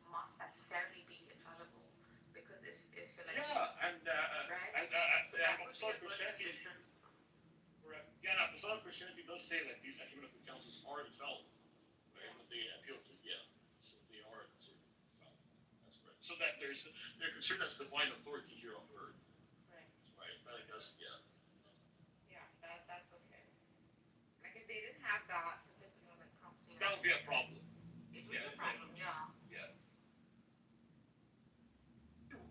O: must necessarily be infallible. Because if you're like,
R: apostolic Christianity, correct. Yeah, and apostolic Christianity does say like these ecumenical councils are infallible, right? But they appeal to, so they are considered infallible. That's correct. So that they're considered as divine authority here on earth. Right. That I guess,
O: yeah, that's okay. Like if they didn't have that particular like property,
R: that would be a problem.
O: It would be a problem, yeah.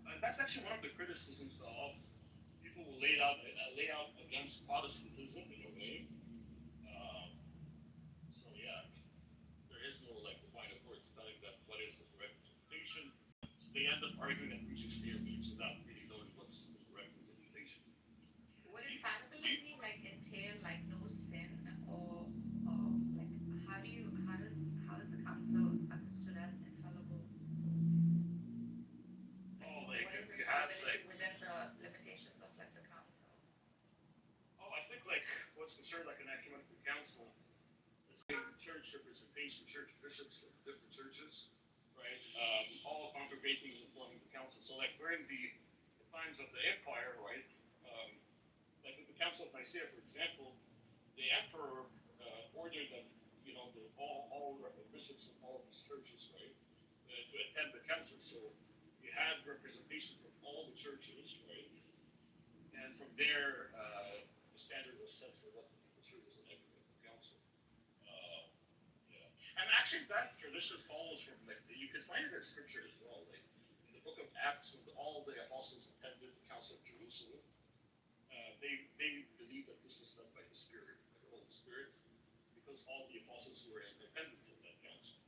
R: And that's actually one of the criticisms of people who lay out against Protestantism in a way. So yeah, I mean, there is no like divine authority telling them what is the correct interpretation. So they end up arguing and reaching stalemates without really knowing what's the correct interpretation.
O: Would infallibility like entail like no sin, or like how is the council understood as infallible?
R: Oh,
O: like what is infallibility within the limitations of like the council?
R: Oh, I think like what's considered like an ecumenical council is church representation, church bishops of different churches, right? All congregating and forming the council. So like during the times of the empire, right? Like with the Council of Nicaea, for example, the emperor ordered that all bishops of all of his churches, right, to attend the council. So you had representation from all the churches, right, and from there the standard was set for what the churches and ecumenical council. And actually, that tradition follows from like you can find it in scripture as well. Like in the book of Acts, when all the apostles attended the Council of Jerusalem. They believed that this was done by the Spirit, by the Holy Spirit, because all the apostles were in attendance at that council.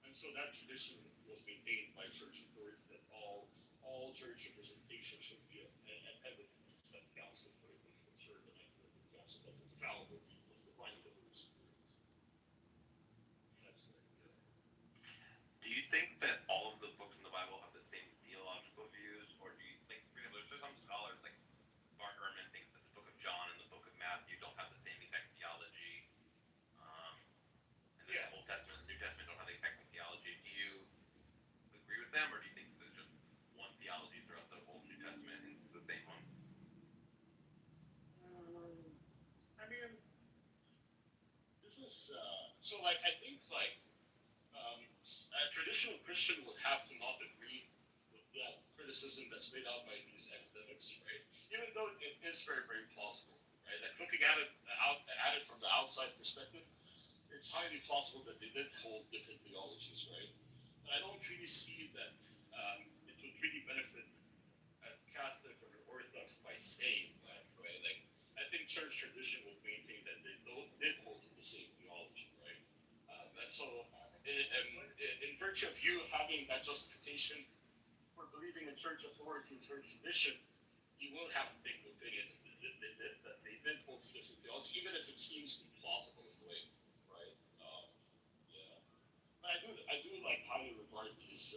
R: And so that tradition was maintained by church authority that all church representation should be attended at that council for it to be considered an ecumenical council as infallible, as defined by the Holy Spirit. That's it.
M: Do you think that all of the books in the Bible have the same theological views, or do you think, for example, there's some scholars like Mark Ehrman thinks that the book of John and the book of Matthew don't have the same exact theology, and then the Old Testament and the New Testament don't have the exact same theology. Do you agree with them, or do you think there's just one theology throughout the whole New Testament and it's the same one?
R: I mean, this is so like I think like a traditional Christian would have to not agree with that criticism that's made out by these academics, right? Even though it is very, very plausible, right? Like looking at it from the outside perspective, it's highly plausible that they did hold different theologies, right? But I don't really see that it would really benefit a Catholic or an Orthodox by saying that, right? Like I think church tradition would maintain that they did hold to the same theology, right? And so, in virtue of you having that justification for believing in church authority and church tradition, you will have to take the opinion that they did hold to different theology, even if it seems implausible in a way, right? But I do like part is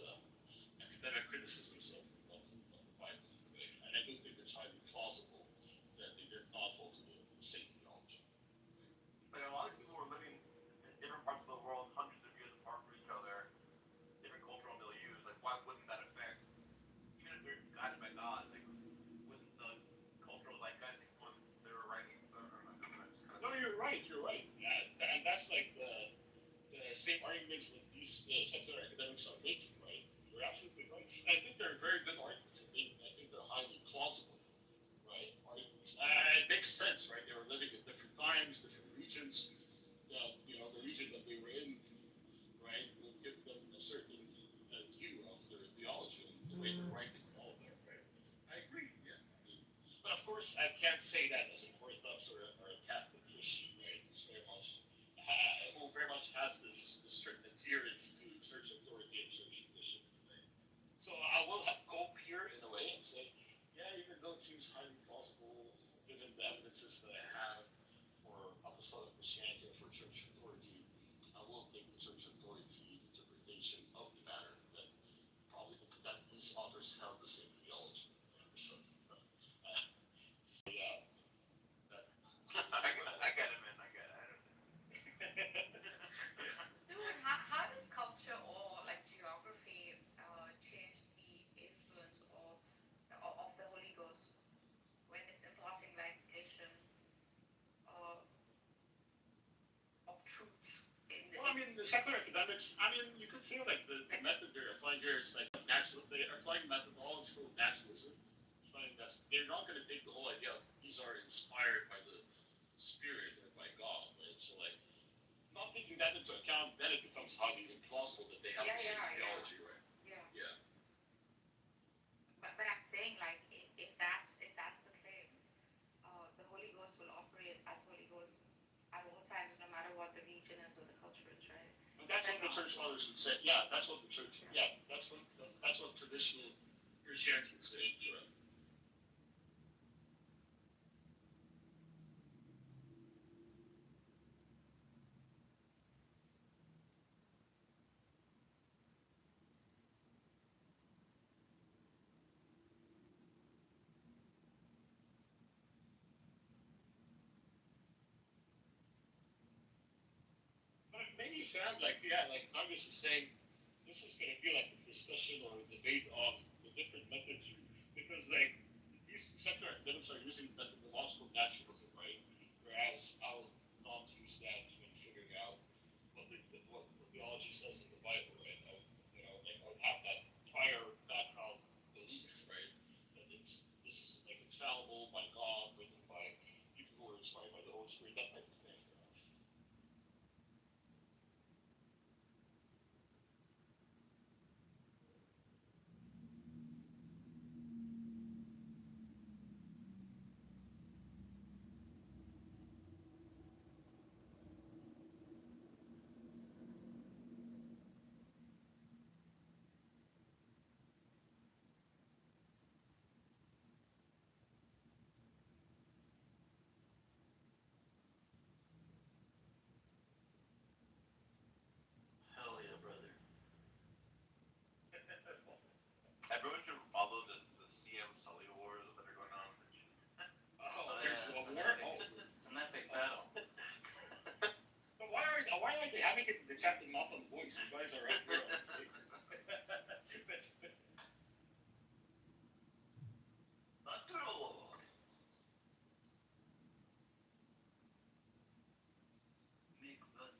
R: academic criticisms of the Bible, right? And I do think it's highly plausible that they did not hold to the same theology.
M: Like a lot of people were living in different parts of the world, hundreds of years apart from each other, different cultural milieus. Like, why wouldn't that affect, even if they're guided by God, like, wouldn't the cultural zeitgeist influence their writings?
R: No, you're right. And that's like the same arguments that these secular academics are making, right? You're absolutely right. And I think they're very good arguments. I think they're highly plausible, right? Arguments. It makes sense, right? They were living at different times, different regions. The region that they were in, right, would give them a certain view of their theology and the way they're writing and all of that, right? I agree, yeah. But of course, I can't say that as an Orthodox or a Catholic Christian, right? It's very much has this certain adherence to church authority and church tradition, right? So I will have cope here in a way and say, yeah, even though it seems highly plausible, given the evidences that I have for apostolic Christianity and for church authority, I will take the church authority interpretation of the matter that probably that these authors held the same theology. So, yeah.
M: I get it, man. I get it.
O: Dude, how does culture or like geography change the influence of the Holy Ghost when it's imparting like vision of truth in the?
R: Well, I mean, the secular academics. I mean, you could say like the method they're applying here is like natural. They are applying methodological naturalism. It's like they're not going to take the whole idea of these are inspired by the Spirit or by God, right? So like, not taking that into account, then it becomes highly implausible that they have the same theology, right? Yeah.
O: But I'm saying like if that's the claim, the Holy Ghost will operate as Holy Ghost at all times, no matter what the region is or the culture is, right?
R: And that's what the church fathers would say. Yeah, that's what the church. Yeah, that's what traditional Christianity would say. Correct. But it made me sound like Congress was saying, this is going to be like a discussion or a debate on the different methods because like these secular academics are using methodological naturalism, right? Whereas I would not use that when figuring out what the theology says in the Bible, right? I would have that prior background belief, right? That this is like infallible by God, written by people who are inspired by the Holy Spirit, that type of thing.
N: Hell yeah, brother.
M: Everyone should follow the CM Sully wars that are going on.
N: It's an epic battle.
R: But why aren't they having it the Captain Moffat voice? You guys are up here.
N: Natural. Make butter.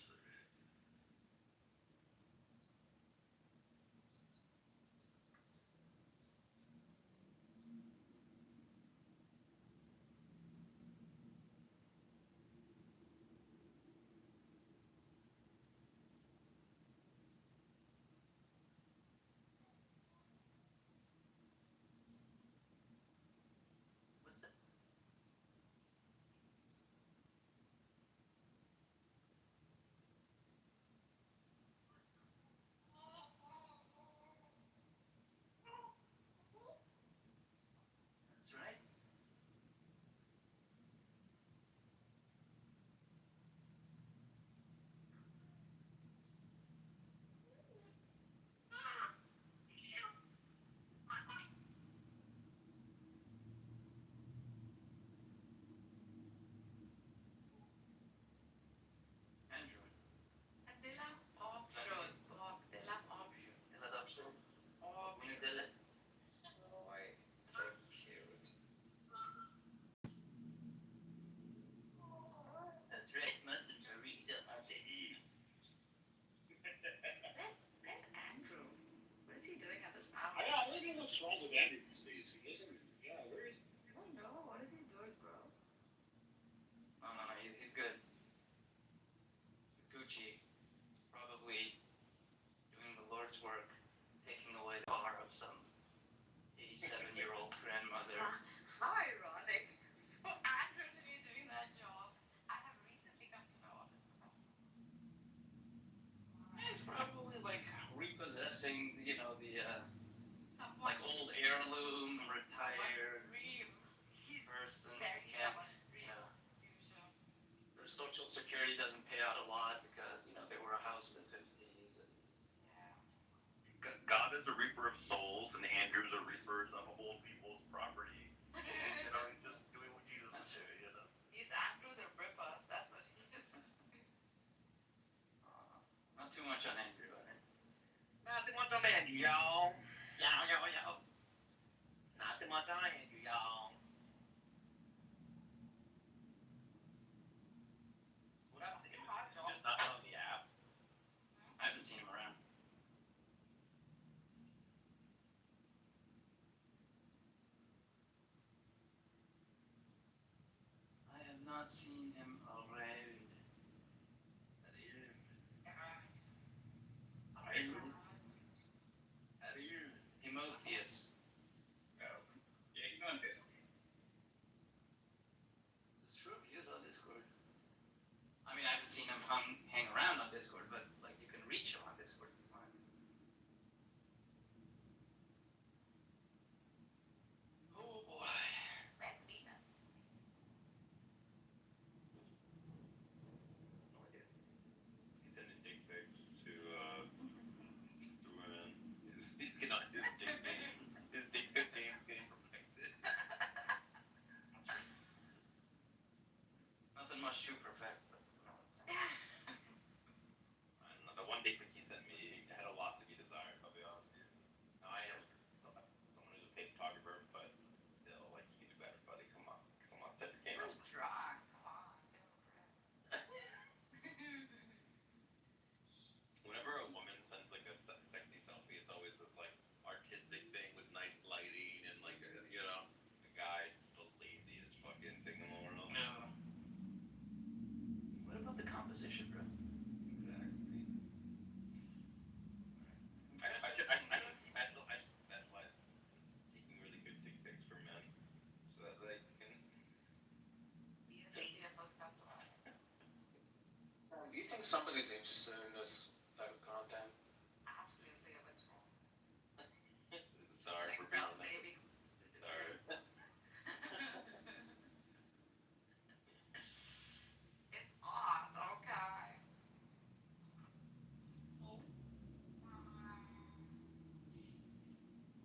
R: what's wrong with Andrew these days. He doesn't. Yeah, where is?
O: I don't know. What is he doing, bro?
S: No, he's good. He's Gucci. He's probably doing the Lord's work, taking away the bar of some 87-year-old grandmother.
O: How ironic for Andrew to be doing that job. I have recently come to know of his profession.
S: He's probably like repossessing, the
O: Someone
S: like old heirloom, retired
O: dream. He's
S: person
O: very
S: can't,
O: someone's dream. Future.
S: their social security doesn't pay out a lot because, they were a house in the 50s. And,
M: God is a reaper of souls, and Andrew's a reaper of old people's property. He's just doing what Jesus would do.
O: He's Andrew the Ripper. That's what he is.
S: not too much on Andrew, I think.
B: Not too much on Andrew, y'all.
S: Yo.
B: Not too much on Andrew, y'all. What happened to him? Just not on the app.
S: I haven't seen him around. I have not seen him around. Timotheus.
R: Oh, yeah, he's on Discord.
S: This is true. He is on Discord. I mean, I haven't seen him hang around on Discord, but like you can reach him on Discord if you want. Oh boy.
O: Let's meet us.
M: No idea. He's sending dick pics to women. He's getting on his dick game. His dick pic game's getting perfected.
S: Nothing much to perfect, but
M: I don't know. The one dick pic he sent me had a lot to be desired, I'll be honest with you. Now, I am someone who's a paid photographer, but still, like, you can do better, buddy. Come on, step your game up.
O: Let's try. Come on.
M: Whenever a woman sends like a sexy selfie, it's always this like artistic thing with nice lighting and like the guy's the laziest fucking thing in the world.
S: no. What about the composition, bro?
M: Exactly. I should specialize in taking really good dick pics for men, so that they can.
O: Be a first customer.
H: Do you think somebody's interested in this type of content?
O: Absolutely eventual.
M: Sorry for
O: Excel,
M: being
O: baby.
M: sorry.
O: It's odd, okay.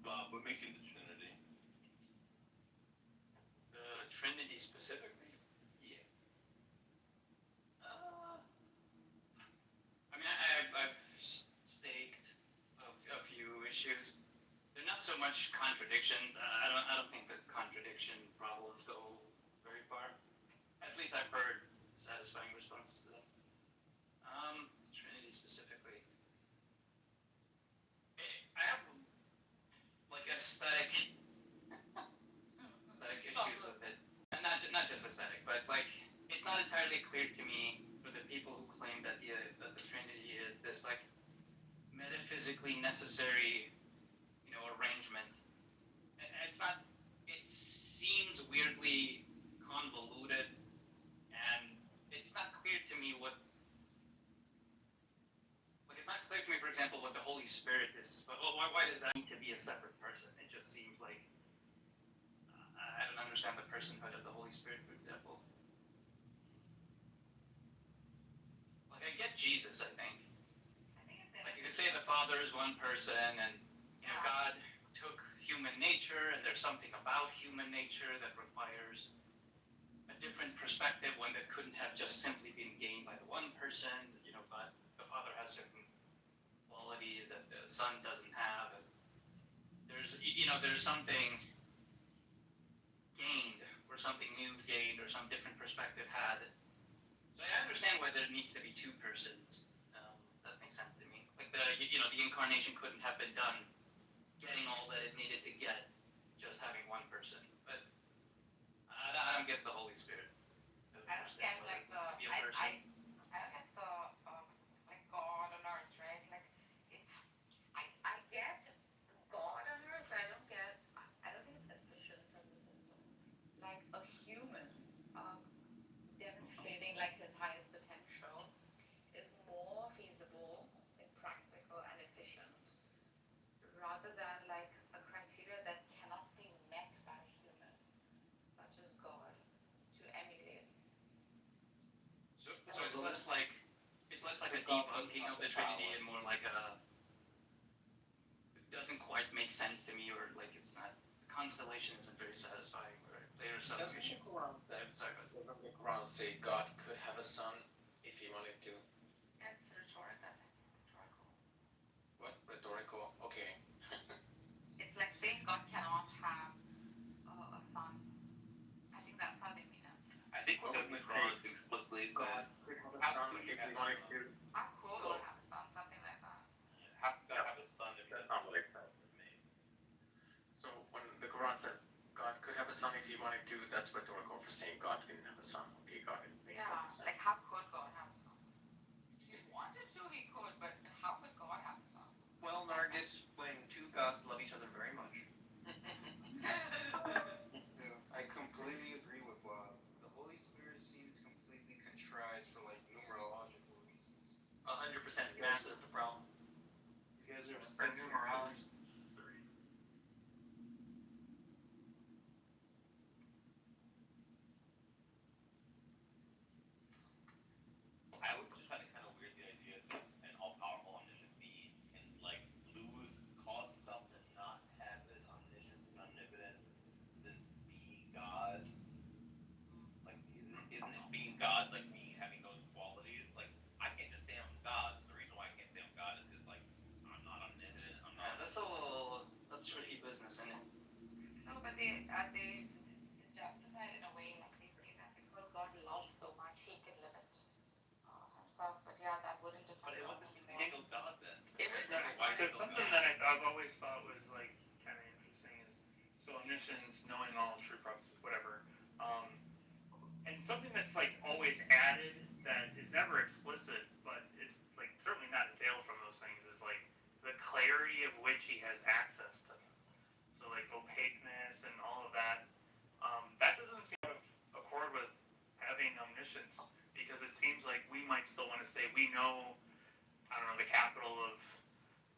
M: Bob, what makes you into Trinity?
S: The Trinity specifically?
M: Yeah.
S: I mean, I've staked a few issues. They're not so much contradictions. I don't think the contradiction problems go very far. At least I've heard satisfying responses to them. Trinity specifically. I have like aesthetic issues with it. And not just aesthetic, but like it's not entirely clear to me for the people who claim that the Trinity is this like metaphysically necessary, arrangement. It's not. It seems weirdly convoluted, and it's not clear to me what. Like, it's not clear to me, for example, what the Holy Spirit is. But why does that need to be a separate person? It just seems like I don't understand the personhood of the Holy Spirit, for example. Like, I get Jesus, I think. Like, you could say the Father is one person, and God took human nature, and there's something about human nature that requires a different perspective, one that couldn't have just simply been gained by the one person. But the Father has certain qualities that the Son doesn't have. And there's something gained, or something new gained, or some different perspective had. So I understand why there needs to be two persons. That makes sense to me. Like the incarnation couldn't have been done getting all that it needed to get, just having one person. But I don't get the Holy Spirit.
O: I don't get like the I don't get the like God on earth, right? Like it's I get God on earth. I don't think it's efficient as a system. Like a human demonstrating like his highest potential is more feasible and practical and efficient rather than like a criteria that cannot be met by a human, such as God, to emulate.
S: So it's less like a debunking of the Trinity and more like it doesn't quite make sense to me, or like it's not, the constellation isn't very satisfying, or there are some issues.
L: Doesn't the Quran say God could have a son if he wanted to?
O: That's rhetorical.
L: What? Rhetorical? Okay.
O: It's like saying God cannot have a son. I think that's how they mean it.
M: I think what the Quran explicitly says,
L: How could if he wanted to?
O: How cool God have a son, something like that.
M: how could God have a son if he doesn't know what is made?
L: So when the Quran says God could have a son if he wanted to, that's rhetorical for saying God didn't have a son. Okay, got it. Makes
O: Yeah,
L: sense.
O: like how could God have a son? If he wanted to, he could, but how could God have a son?
Q: Well, Nargis, when two gods love each other very much. I completely agree with Bob. The Holy Spirit seems completely contrived for like numerological reasons.
C: 100%. Math is the problem.
Q: These guys are
C: For numerology.
M: I always just find it kind of weird, the idea that an all-powerful omniscient being can like cause himself to not have an omniscience and omnipotence, then be God. Like, isn't it being God like me having those qualities? Like, I can't just say I'm God. The reason why I can't say I'm God is because like I'm not omnipotent. I'm not.
S: That's tricky business, isn't it?
O: No, but it's justified in a way, like they say that because God loves so much, he can limit himself. But yeah, that wouldn't define.
M: But it wasn't the single God then.
P: Because something that I've always thought was like kind of interesting is so omniscience, knowing all true prophecies, whatever, and something that's like always added that is never explicit, but it's like certainly not entailed from those things is like the clarity of which he has access to them. So like opaqueness and all of that, that doesn't seem to accord with having omniscience, because it seems like we might still want to say we know, I don't know, the capital of,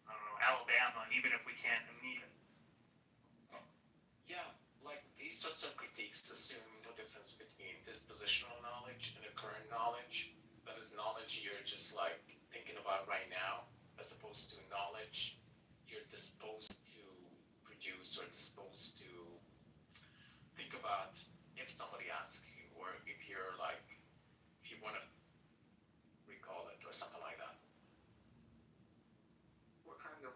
P: I don't know, Alabama, even if we can't meet it.
L: Yeah, like these sorts of critiques assume the difference between dispositional knowledge and current knowledge. That is knowledge you're just like thinking about right now, as opposed to knowledge you're disposed to produce or disposed to think about if somebody asks you, or if you're like, if you want to recall it or something like that.
B: What kind of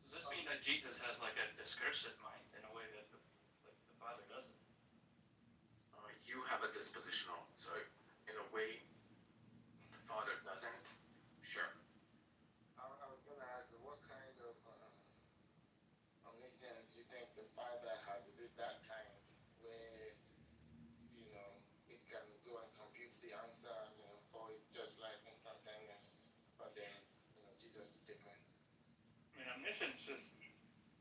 S: Does this mean that Jesus has like a discursive mind in a way that the Father doesn't?
L: You have a dispositional, so in a way, the Father doesn't. Sure.
B: I was going to ask, what kind of omniscience you think the Father has? Is it that kind where, you know, it can go and compute the answer, you know, or it's just like instantaneous, but then, you know, Jesus is different?
P: I mean, omniscience just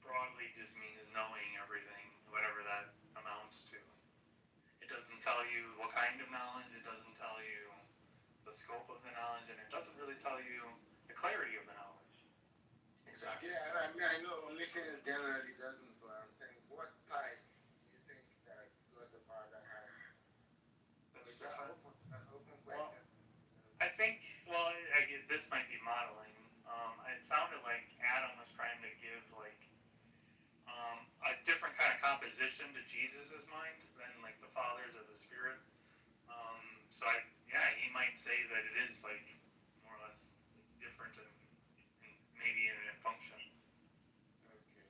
P: broadly just means knowing everything, whatever that amounts to. It doesn't tell you what kind of knowledge, it doesn't tell you the scope of the knowledge, and it doesn't really tell you the clarity of the knowledge.
L: Exactly.
B: Yeah, and I mean, I know omniscience generally doesn't, but I'm saying, what type do you think that God the Father has? Is that an open question?
P: I think, well, this might be modeling. It sounded like Adam was trying to give like a different kind of composition to Jesus's mind than like the Father's or the Spirit. So he might say that it is like more or less different and maybe in function.
B: Okay.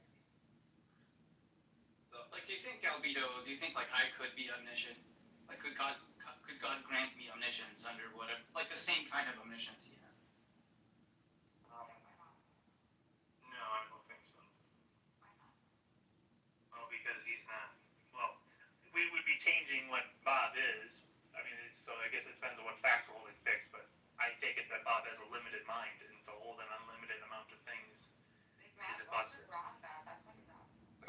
S: So, like, do you think Albedo? Do you think like I could be omniscient? Like, could God grant me omniscience under whatever, like the same kind of omniscience he has?
P: No, I don't So I guess it depends on what facts we're holding fixed, but I take it that Bob has a limited mind, and to hold an unlimited amount of things is impossible.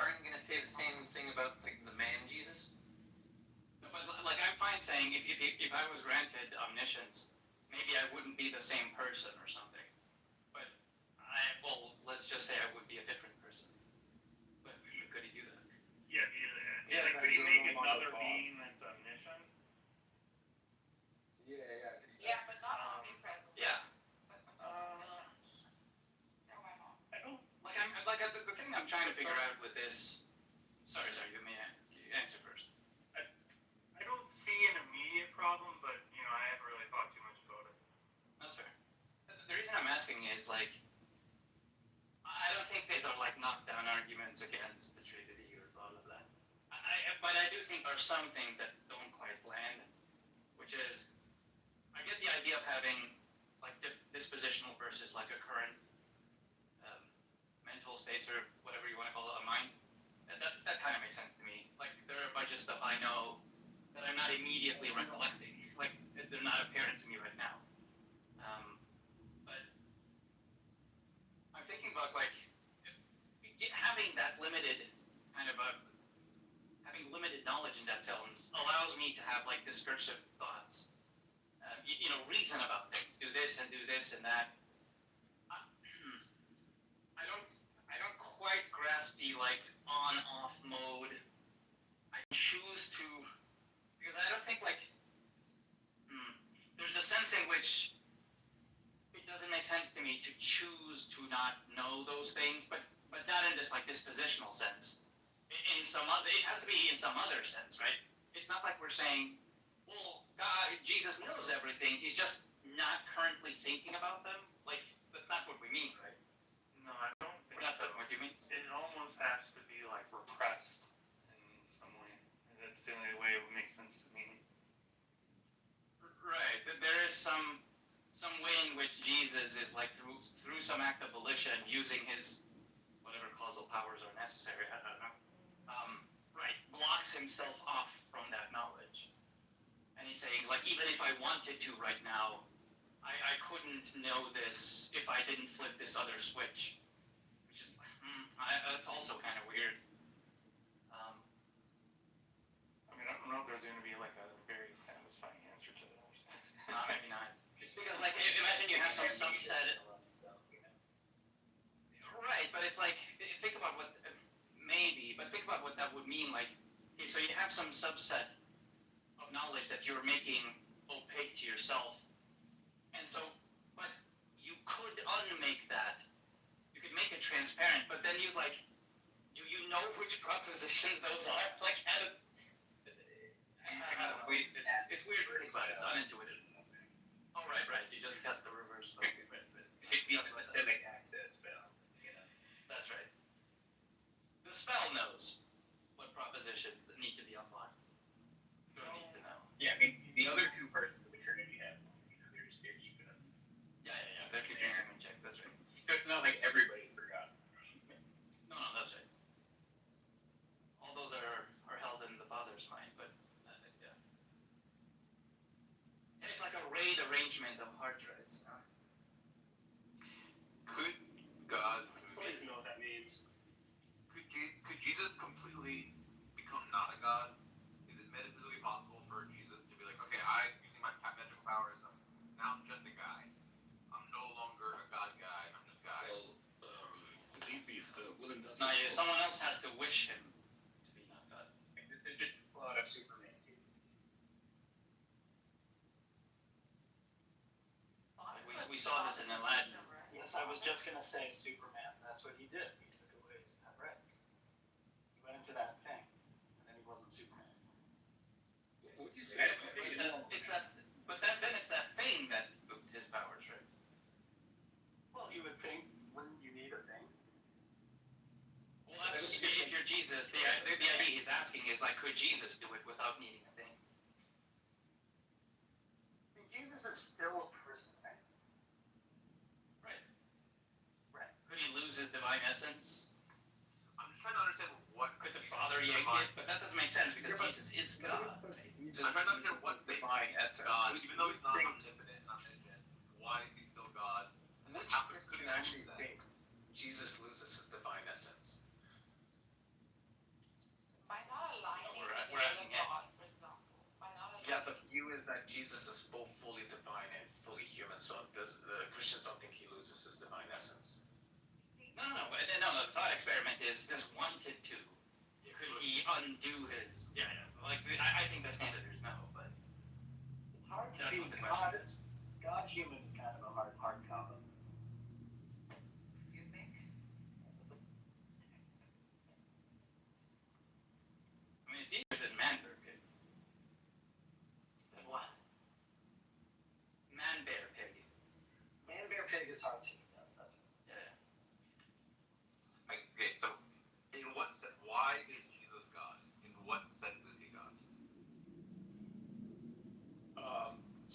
S: Aren't you gonna say the same thing about like the man Jesus? No, but like I'm fine saying if I was granted omniscience, maybe I wouldn't be the same person or something. But let's just say I would be a different person. But could he do that?
P: Yeah. Like, could he make another being that's omniscient?
O: Yeah, but not omnipresent.
S: Yeah.
P: I don't.
S: The thing I'm trying to figure out with this. Sorry, you may answer first.
P: I don't see an immediate problem, but I haven't really thought too much about it.
S: That's fair. The reason I'm asking is like, I don't think these are like knockdown arguments against the Trinity or blah blah blah. But I do think there are some things that don't quite land, which is, I get the idea of having like dispositional versus like a current mental states or whatever you want to call it, a mind. That kind of makes sense to me. Like there are a bunch of stuff I know that I'm not immediately recollecting. Like they're not apparent to me right now. But I'm thinking about like having that limited kind of having limited knowledge in that sense allows me to have like discursive thoughts. Reason about things. Do this and that. I don't quite grasp the like on-off mode. I choose to, because I don't think like there's a sense in which it doesn't make sense to me to choose to not know those things, but not in this like dispositional sense. In some other, it has to be in some other sense, right? It's not like we're saying, well, God, Jesus knows everything. He's just not currently thinking about them. Like that's not what we mean, right?
P: No, I don't think
S: That's
P: so.
S: not what you mean.
P: It almost has to be like repressed in some way. And that's the only way it would make sense to me.
S: Right. There is some way in which Jesus is like through some act of volition using his whatever causal powers are necessary. I don't know. Right. Blocks himself off from that knowledge. And he's saying, like, even if I wanted to right now, I couldn't know this if I didn't flip this other switch. Which is, that's also kind of weird.
P: I don't know if there's going to be like a very satisfying answer to that.
S: Maybe not. Because, like, imagine you have some subset. Right, but it's like, think about what that would mean. Like, okay, so you have some subset of knowledge that you're making opaque to yourself. And so, but you could unmake that. You could make it transparent, but then you like, do you know which propositions those are? Like, it's weird to think about. It's unintuitive. Oh, right. You just cast the reverse.
K: It'd be a systemic access spell.
S: That's right. The spell knows what propositions need to be unlocked. You don't need to know.
K: Yeah, I mean, the other two persons of the Trinity have, they're just there keeping them.
S: Yeah. They're keeping him in check. That's right.
K: So it's not like everybody's forgotten.
S: No, that's right. All those are held in the Father's mind, but yeah. It's like a RAID arrangement of hard drives.
M: Could God,
P: I'd like to know what that means.
M: could Jesus completely become not a God? Is it metaphysically possible for Jesus to be like, okay, using my magical powers, now I'm just a guy. I'm no longer a God guy. I'm just guy.
A: Well, wouldn't that?
S: No, someone else has to wish him to be not God.
K: This is just a plot of Superman too.
S: We saw this in Aladdin.
H: Yes, I was just gonna say Superman. That's what he did. He took away his red. He went into that thing, and then he wasn't Superman.
A: What would you say?
S: Then it's that thing that booked his powers, right?
H: Well, you would think, wouldn't you need a thing?
S: Well, that's if you're Jesus. The idea he's asking is like, could Jesus do it without needing a thing?
H: I mean, Jesus is still a person, right?
S: Right. Could he lose his divine essence?
M: I'm just trying to understand
T: what
S: Could the Father yank it? But that doesn't make sense because Jesus is God.
T: I'm trying to understand what divine as God, even though he's not omnipotent and omniscient, why is he still God? And then how could he
L: actually
T: that?
L: think Jesus loses his divine essence?
O: By not aligning
S: We're
O: with the
S: asking
O: will of
S: if.
O: God, for example. By not
L: Yeah,
O: aligning.
L: the view is that Jesus is both fully divine and fully human, so Christians don't think he loses his divine essence.
S: No. The thought experiment is does 1 to 2. Could he undo his? Yeah. Like I think this answer is no, but
H: It's hard to
S: that's
H: be
S: what the question is.
H: God human is kind of a hard combo.
O: You think?
S: I mean, it's easier than man bear pig.
H: And what?
S: Man bear pig.
H: Man bear pig is hard to.
S: Yeah.
T: Okay, so in what sense? Why is Jesus God? In what sense is he God?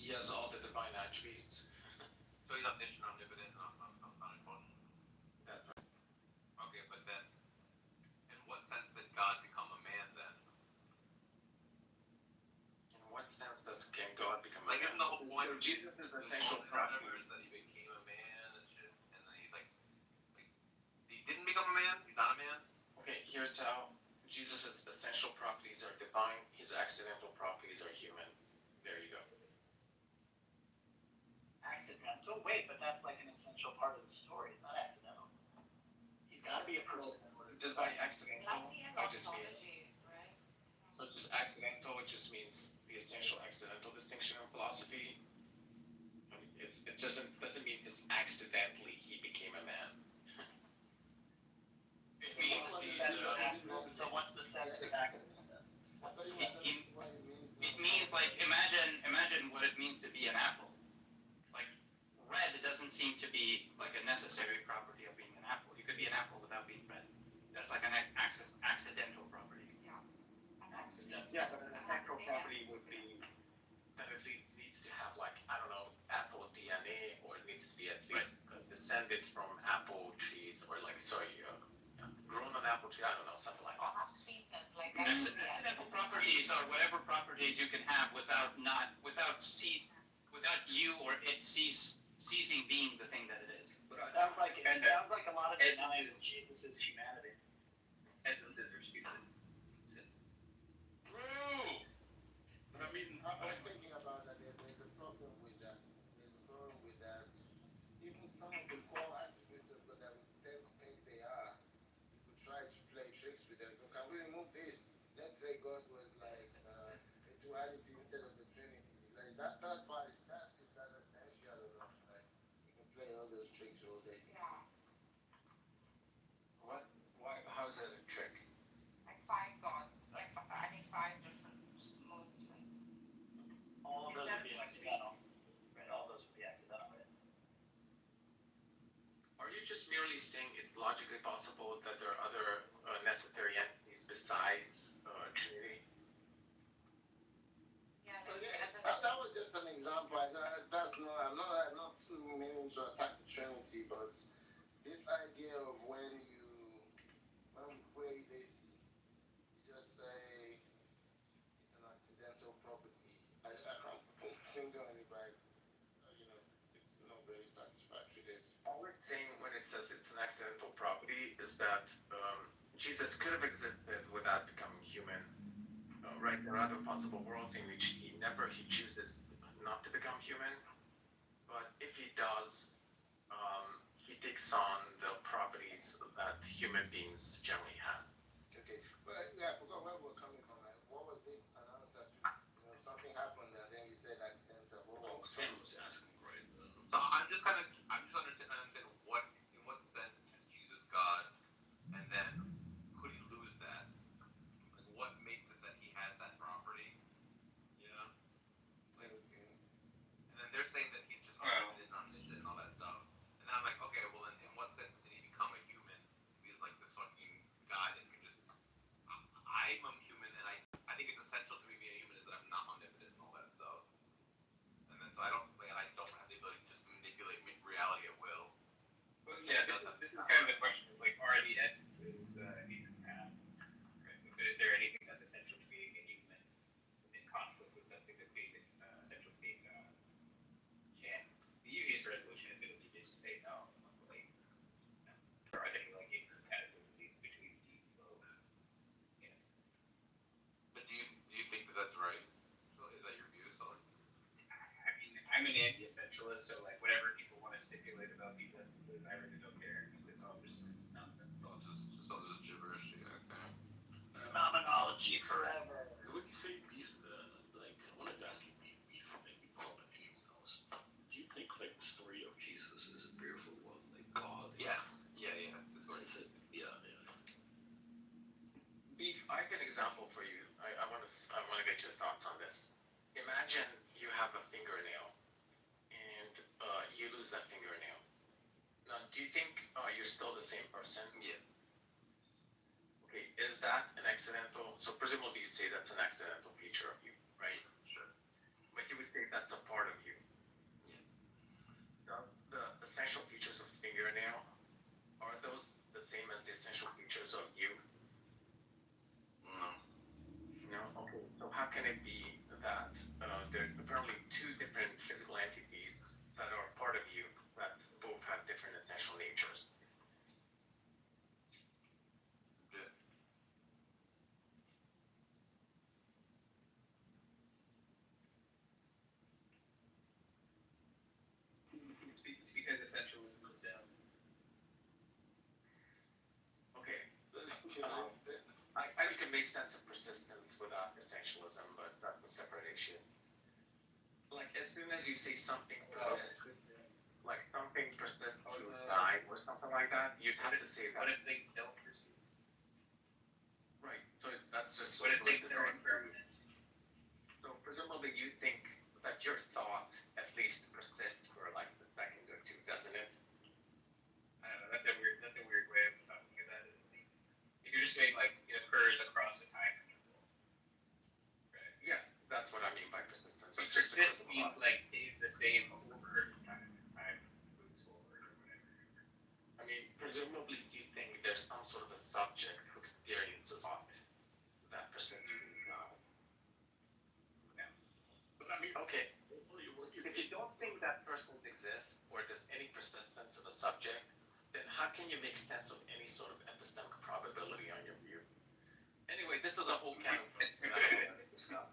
L: He has all the divine attributes.
T: So he's omniscient, omnipotent, and omnipotent.
L: That's right.
T: Okay, but then, in what sense did God become a man then?
L: In what sense can God become
T: Like, isn't the whole point of
L: Jesus is the essential property?
T: is that he became a man and shit, and then he like he didn't become a man. He's not a man.
L: Okay, here's how Jesus' essential properties are divine, his accidental properties are human. There you go.
H: Accidental? Wait, but that's like an essential part of the story. It's not accidental. You've got to be a person in order to.
L: Just by accidental,
O: Plus he has
L: I just mean.
O: ontology, right?
L: So just accidental, it just means the essential accidental distinction in philosophy. I mean, it doesn't mean just accidentally he became a man.
S: It means he's.
H: So what's the sense of accident then?
S: It means like imagine what it means to be an apple. Like red doesn't seem to be like a necessary property of being an apple. You could be an apple without being red. That's like an accidental property.
L: Yeah, but an essential property would be that it needs to have like, I don't know, apple DNA, or it needs to be at least descended from apple trees, or like, grown on apple tree, I don't know, something like that.
O: Sweetness, like
S: Accidental properties are whatever properties you can have without you or it ceasing being the thing that it is.
H: It sounds like a lot of denial of Jesus' humanity.
T: Essences are stupid.
S: True.
U: I mean, I was thinking about that. There's a problem with that. Even someone could call attributes of God that we tend to think they are. You could try to play tricks with them. So can we remove this? Let's say God was like a duality instead of a trinity. Like that part, that is that essential enough. Like you can play all those tricks all day.
O: Yeah.
L: What? Why? How is that a trick?
O: Like 5 gods. Like I need 5 different modes to it.
H: All of those would be accidental. Right, all those would be accidental, right?
L: Are you just merely saying it's logically possible that there are other necessary entities besides Trinity?
O: Yeah,
U: So
O: like
U: that was just an example. I'm not meaning to attack the Trinity, but this idea of when we query this, you just say it's an accidental property. I can't put my finger on it, but it's not very satisfactory.
L: All we're saying when it says it's an accidental property is that Jesus could have existed without becoming human. Right? There are other possible worlds in which he chooses not to become human. But if he does, he takes on the properties that human beings generally have.
U: Okay, but yeah, I forgot where we're coming from. Like, what was this an answer to? Something happened and then you said accidental. What was
A: Sam was asking right.
T: So I'm just understand what in what sense is Jesus God, and then could he lose that? Like what makes it that he has that property? You know? Like, and then they're saying that he's just omnipotent, omniscient, and all that stuff. And then I'm like, okay, well then in what sense did he become a human? He's like this fucking guy that can just. I'm a human, and I think it's essential to me being a human is that I'm not omnipotent and all that stuff. And then so I don't have the ability to just manipulate reality at will.
K: Well, yeah, this is kind of the question: is like, are the essences even have? essentialist, so like whatever people want to stipulate about beef essences, I really don't care because it's all just nonsense.
B: It's all just gibberish. Yeah, okay.
C: Phenomenology forever.
A: When you say beef, like I wanted to ask you beef, maybe Bob and anyone else. Do you think like the story of Jesus is a beautiful one, like God?
L: Yes. Yeah.
A: That's it. Yeah.
L: Beef, I have an example for you. I want to get your thoughts on this. Imagine you have a fingernail and you lose that fingernail. Now, do you think you're still the same person?
E: Yeah.
L: Okay, is that an accidental? So presumably you'd say that's an accidental feature of you, right?
E: Sure.
L: But you would say that's a part of you.
E: Yeah.
L: The essential features of the fingernail, are those the same as the essential features of you?
E: No.
L: No? Okay, so how can it be that there are apparently two different physical entities that are part of you that both have different essential natures?
E: Yeah.
K: It's because essentialism is down.
L: Okay. I can make sense of persistence without essentialism, but that's a separate issue. Like as soon as you say something persists, like something persists to die or something like that, you'd have to say
K: What
L: that.
K: if things don't persist?
L: Right. So that's just
K: What if things are impermanent?
L: So presumably you think that your thought at least persists for like a second or two, doesn't it?
K: I don't know. That's a weird way of talking about it. If you're just saying like it occurs across a time interval. Right.
L: Yeah, that's what I mean by persistence.
K: But
L: It's just a
K: persist
L: quick
K: means
L: thought.
K: like stays the same over time as time moves forward or whatever.
L: I mean, presumably you think there's some sort of a subject who experiences thought that persists.
K: No.
A: But I mean,
L: Okay.
A: what do you
L: If you don't think that person exists or there's any persistence of a subject, then how can you make sense of any sort of epistemic probability on your view? Anyway, this is a whole can of worms that I don't want to discuss.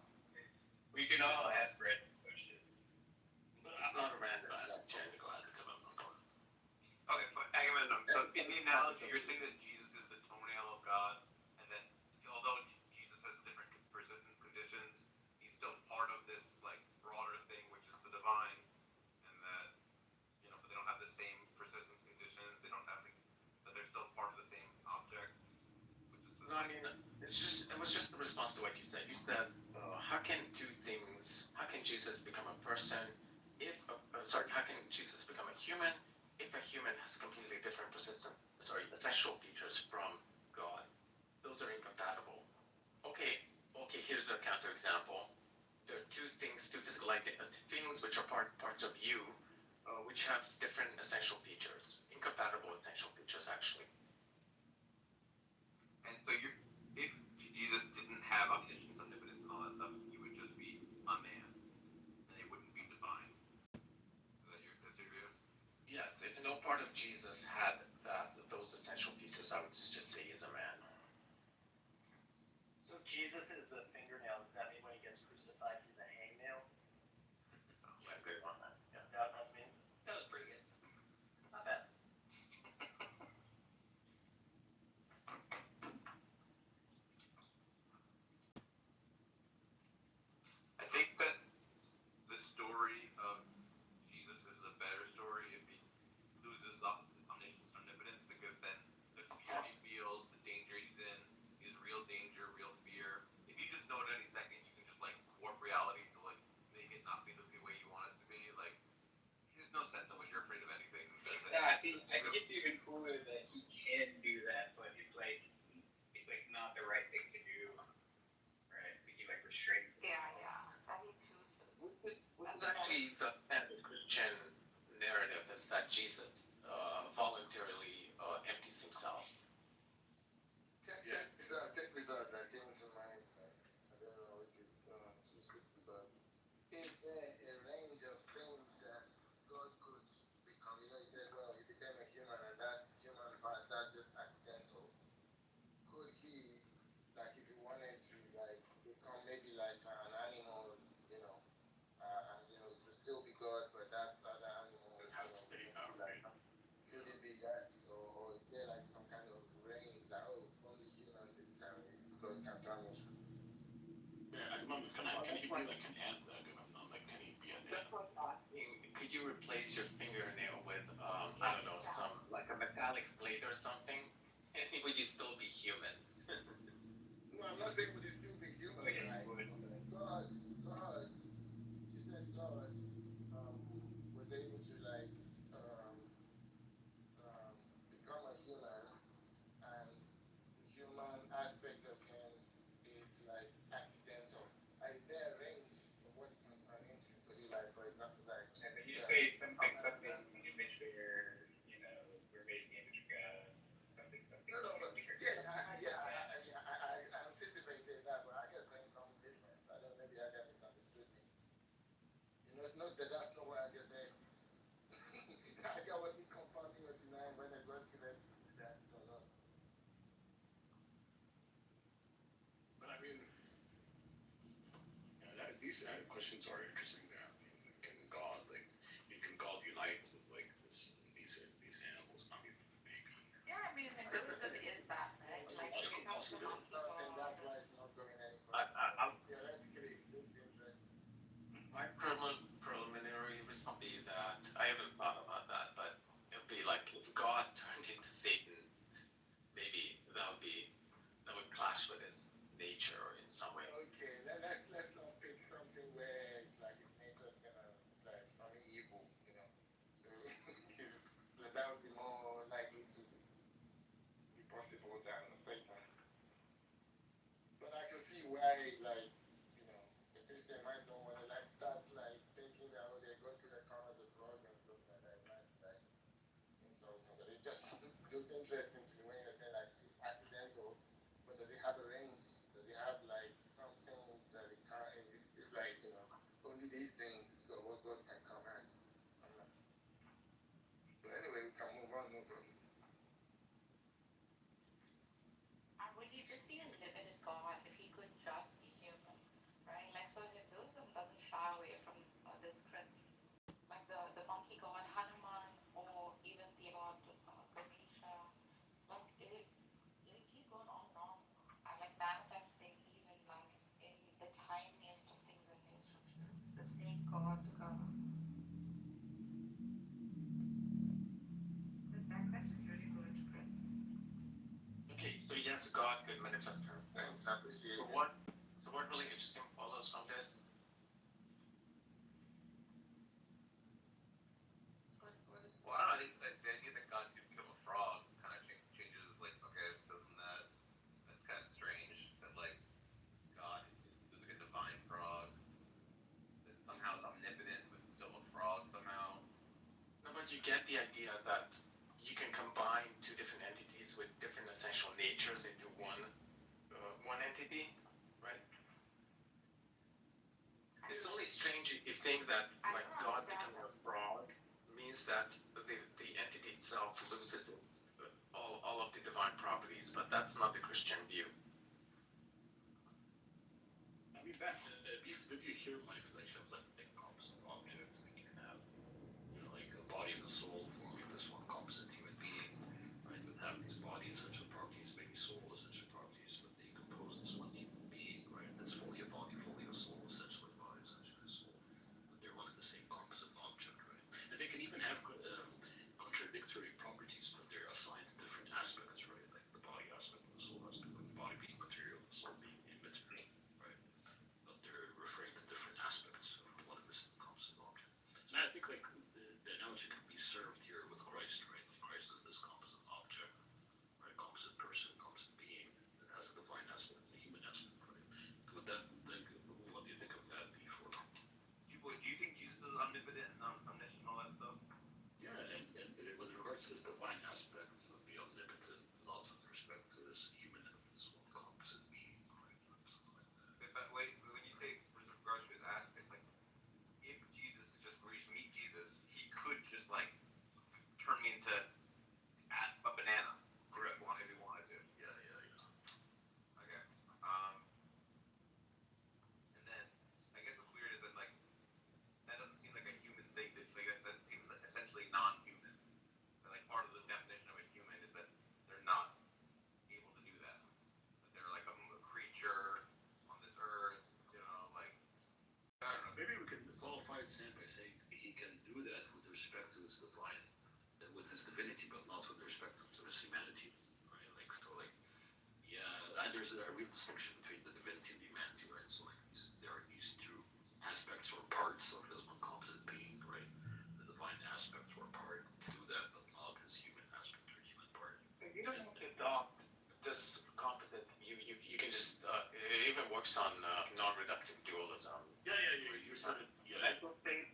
K: We can all ask random questions.
A: But
L: It's not a random
A: question.
L: question.
A: Go ahead, come on.
B: Okay, but Agamemnon, so in the analogy, you're saying that Jesus is the toenail of God, and that although Jesus has different persistence conditions, he's still part of this like broader thing, which is the divine, and that but they don't have the same persistence conditions. They don't have that they're still part of the same object, which is the
L: No, I mean, it was just a response to what you said. You said, how can Jesus become a person how can Jesus become a human if a human has completely different essential features from God? Those are incompatible. Okay, here's the counterexample. There are two physical things which are parts of you, which have different essential features, incompatible essential features, actually.
B: And so if Jesus didn't have omniscience, omnipotence, and all that stuff, he would just be a man, and he wouldn't be divine. Is that your view?
L: Yes, if no part of Jesus had those essential features, I would just say he's a man.
C: So Jesus is the fingernail. Does that mean when he gets crucified, he's a hangnail?
L: Yeah, good one. Yeah.
C: That means that was pretty good. Not bad.
B: I think that the story of Jesus is a better story if he loses omniscience and omnipotence, because then the fear he feels, the danger he's in, is real danger, real fear. If you just know at any second you can just like warp reality to like make it not be the way you want it to be, like there's no sense in which you're afraid of anything.
K: I think it's even cooler that he can do that, but it's like not the right thing to do. Right? So he like restrains it.
O: Yeah. That he chooses.
L: What's actually the Christian narrative is that Jesus voluntarily empties himself.
U: Check this out that came to mind. I don't know if it's too simple, but is there a range of things that God could become? You said, well, he became a human, and that human part, that's just accidental. Could he, like, if he wanted to, like, become maybe like an animal, and it would still be God, but that God can turn into.
A: Yeah, I remember. Can he be like an ant? Like, can he be an ant?
L: That's what I'm asking. Could you replace your fingernail with, I don't know, some like a metallic plate or something? And would you still be human?
U: No, I'm not saying would it still be human,
L: Okay,
U: right?
L: good.
U: God, you said God was able to like become a human, and the human aspect of him is like accidental. Is there a range of what it can turn into? Could you like, for example, like
K: And then you say something image bearer, we're made in the image of God, something.
U: No, but I anticipated that, but I guess saying something different. I don't know, maybe I got misunderstood me. Note that that's not what I just said. I wasn't confirming or denying whether God could actually do that or not.
A: But I mean, these questions are interesting. There, can God unite with like these animals? I mean, maybe.
D: Yeah, I mean, Hinduism is that, right? Like,
A: Logical possibility.
U: And that's why it's not going any further. Theoretically, it looks interesting.
L: My preliminary response would be that I haven't thought about that, but it would be like if God turned into Satan, maybe that would clash with his nature in some way.
U: Okay, let's not pick something where it's like his nature is gonna like something evil, So that would be more likely to be possible than Satan. But I can see why, like, the Christian might don't want to like start like thinking that they're going to come as a frog and stuff like that. It might be like insulting, but it just looks interesting to me when you're saying like it's accidental, but does it have a range? Does it have like something that it can't? It's like only these things or what God can come as. But anyway, we can move on. No problem.
O: And would he just be a limited God if he could just be human, right? Like, so Hinduism doesn't shy away from this like the monkey god Hanuman, or even the god Ganesha. Like, it keep going on and on, and like manifesting even like in the tiniest of things in nature. The snake god. That question's really good, Chris.
L: Okay, so yes, God could manifest her.
U: Thanks, I appreciate it.
L: So what really interesting follows from this?
B: Well, I don't know. I think the idea that God could become a frog kind of changes. Like, okay, that's kind of strange that like God is like a divine frog that somehow is omnipotent but still a frog somehow.
L: No, but you get the idea that you can combine two different entities with different essential natures into one entity, right? It's only strange if you think that like God becoming a frog means that the entity itself loses all of the divine properties, but that's not the Christian view.
A: I mean, Beth, did you hear my explanation of like composite objects? Like you can have, like a body and a soul forming this one composite human being, right? Would have these body essential properties, maybe soul essential properties, but they compose this one human being, right? That's fully a body, fully a soul, essentially a body, essentially a soul. But they're one and the same composite object, right? And they can even have contradictory properties, but they're assigned to different aspects, right? Like the body aspect and the soul aspect, like the body being material, the soul being immaterial, right? But they're referring to different aspects of one and the same composite object. And I think like the analogy can be served here with Christ, right? Like Christ is this composite object, right? Composite person, composite being that has a divine aspect and a human aspect, right? Would that, like, what do you think of that before?
B: Do you think Jesus is omnipotent and omniscient and all that stuff?
A: Yeah, and with regards to his divine aspect, he would be omnipotent, not with respect to his human and his one composite being, right? Something like that.
B: But wait, when you say with regards to his aspect, like if Jesus just were to meet Jesus, he could just like
A: respect to his divine, with his divinity, but not with respect to his humanity, right? Like so, like and there's a real distinction between the divinity and the humanity, right? So like there are these two aspects or parts of his one composite being, right? The divine aspect or part to do that, but not his human aspect or human part.
L: You don't have to adopt this composite. You can just it even works on non-reductive dualism.
A: Yeah. You said it. Yeah.
L: Mental state,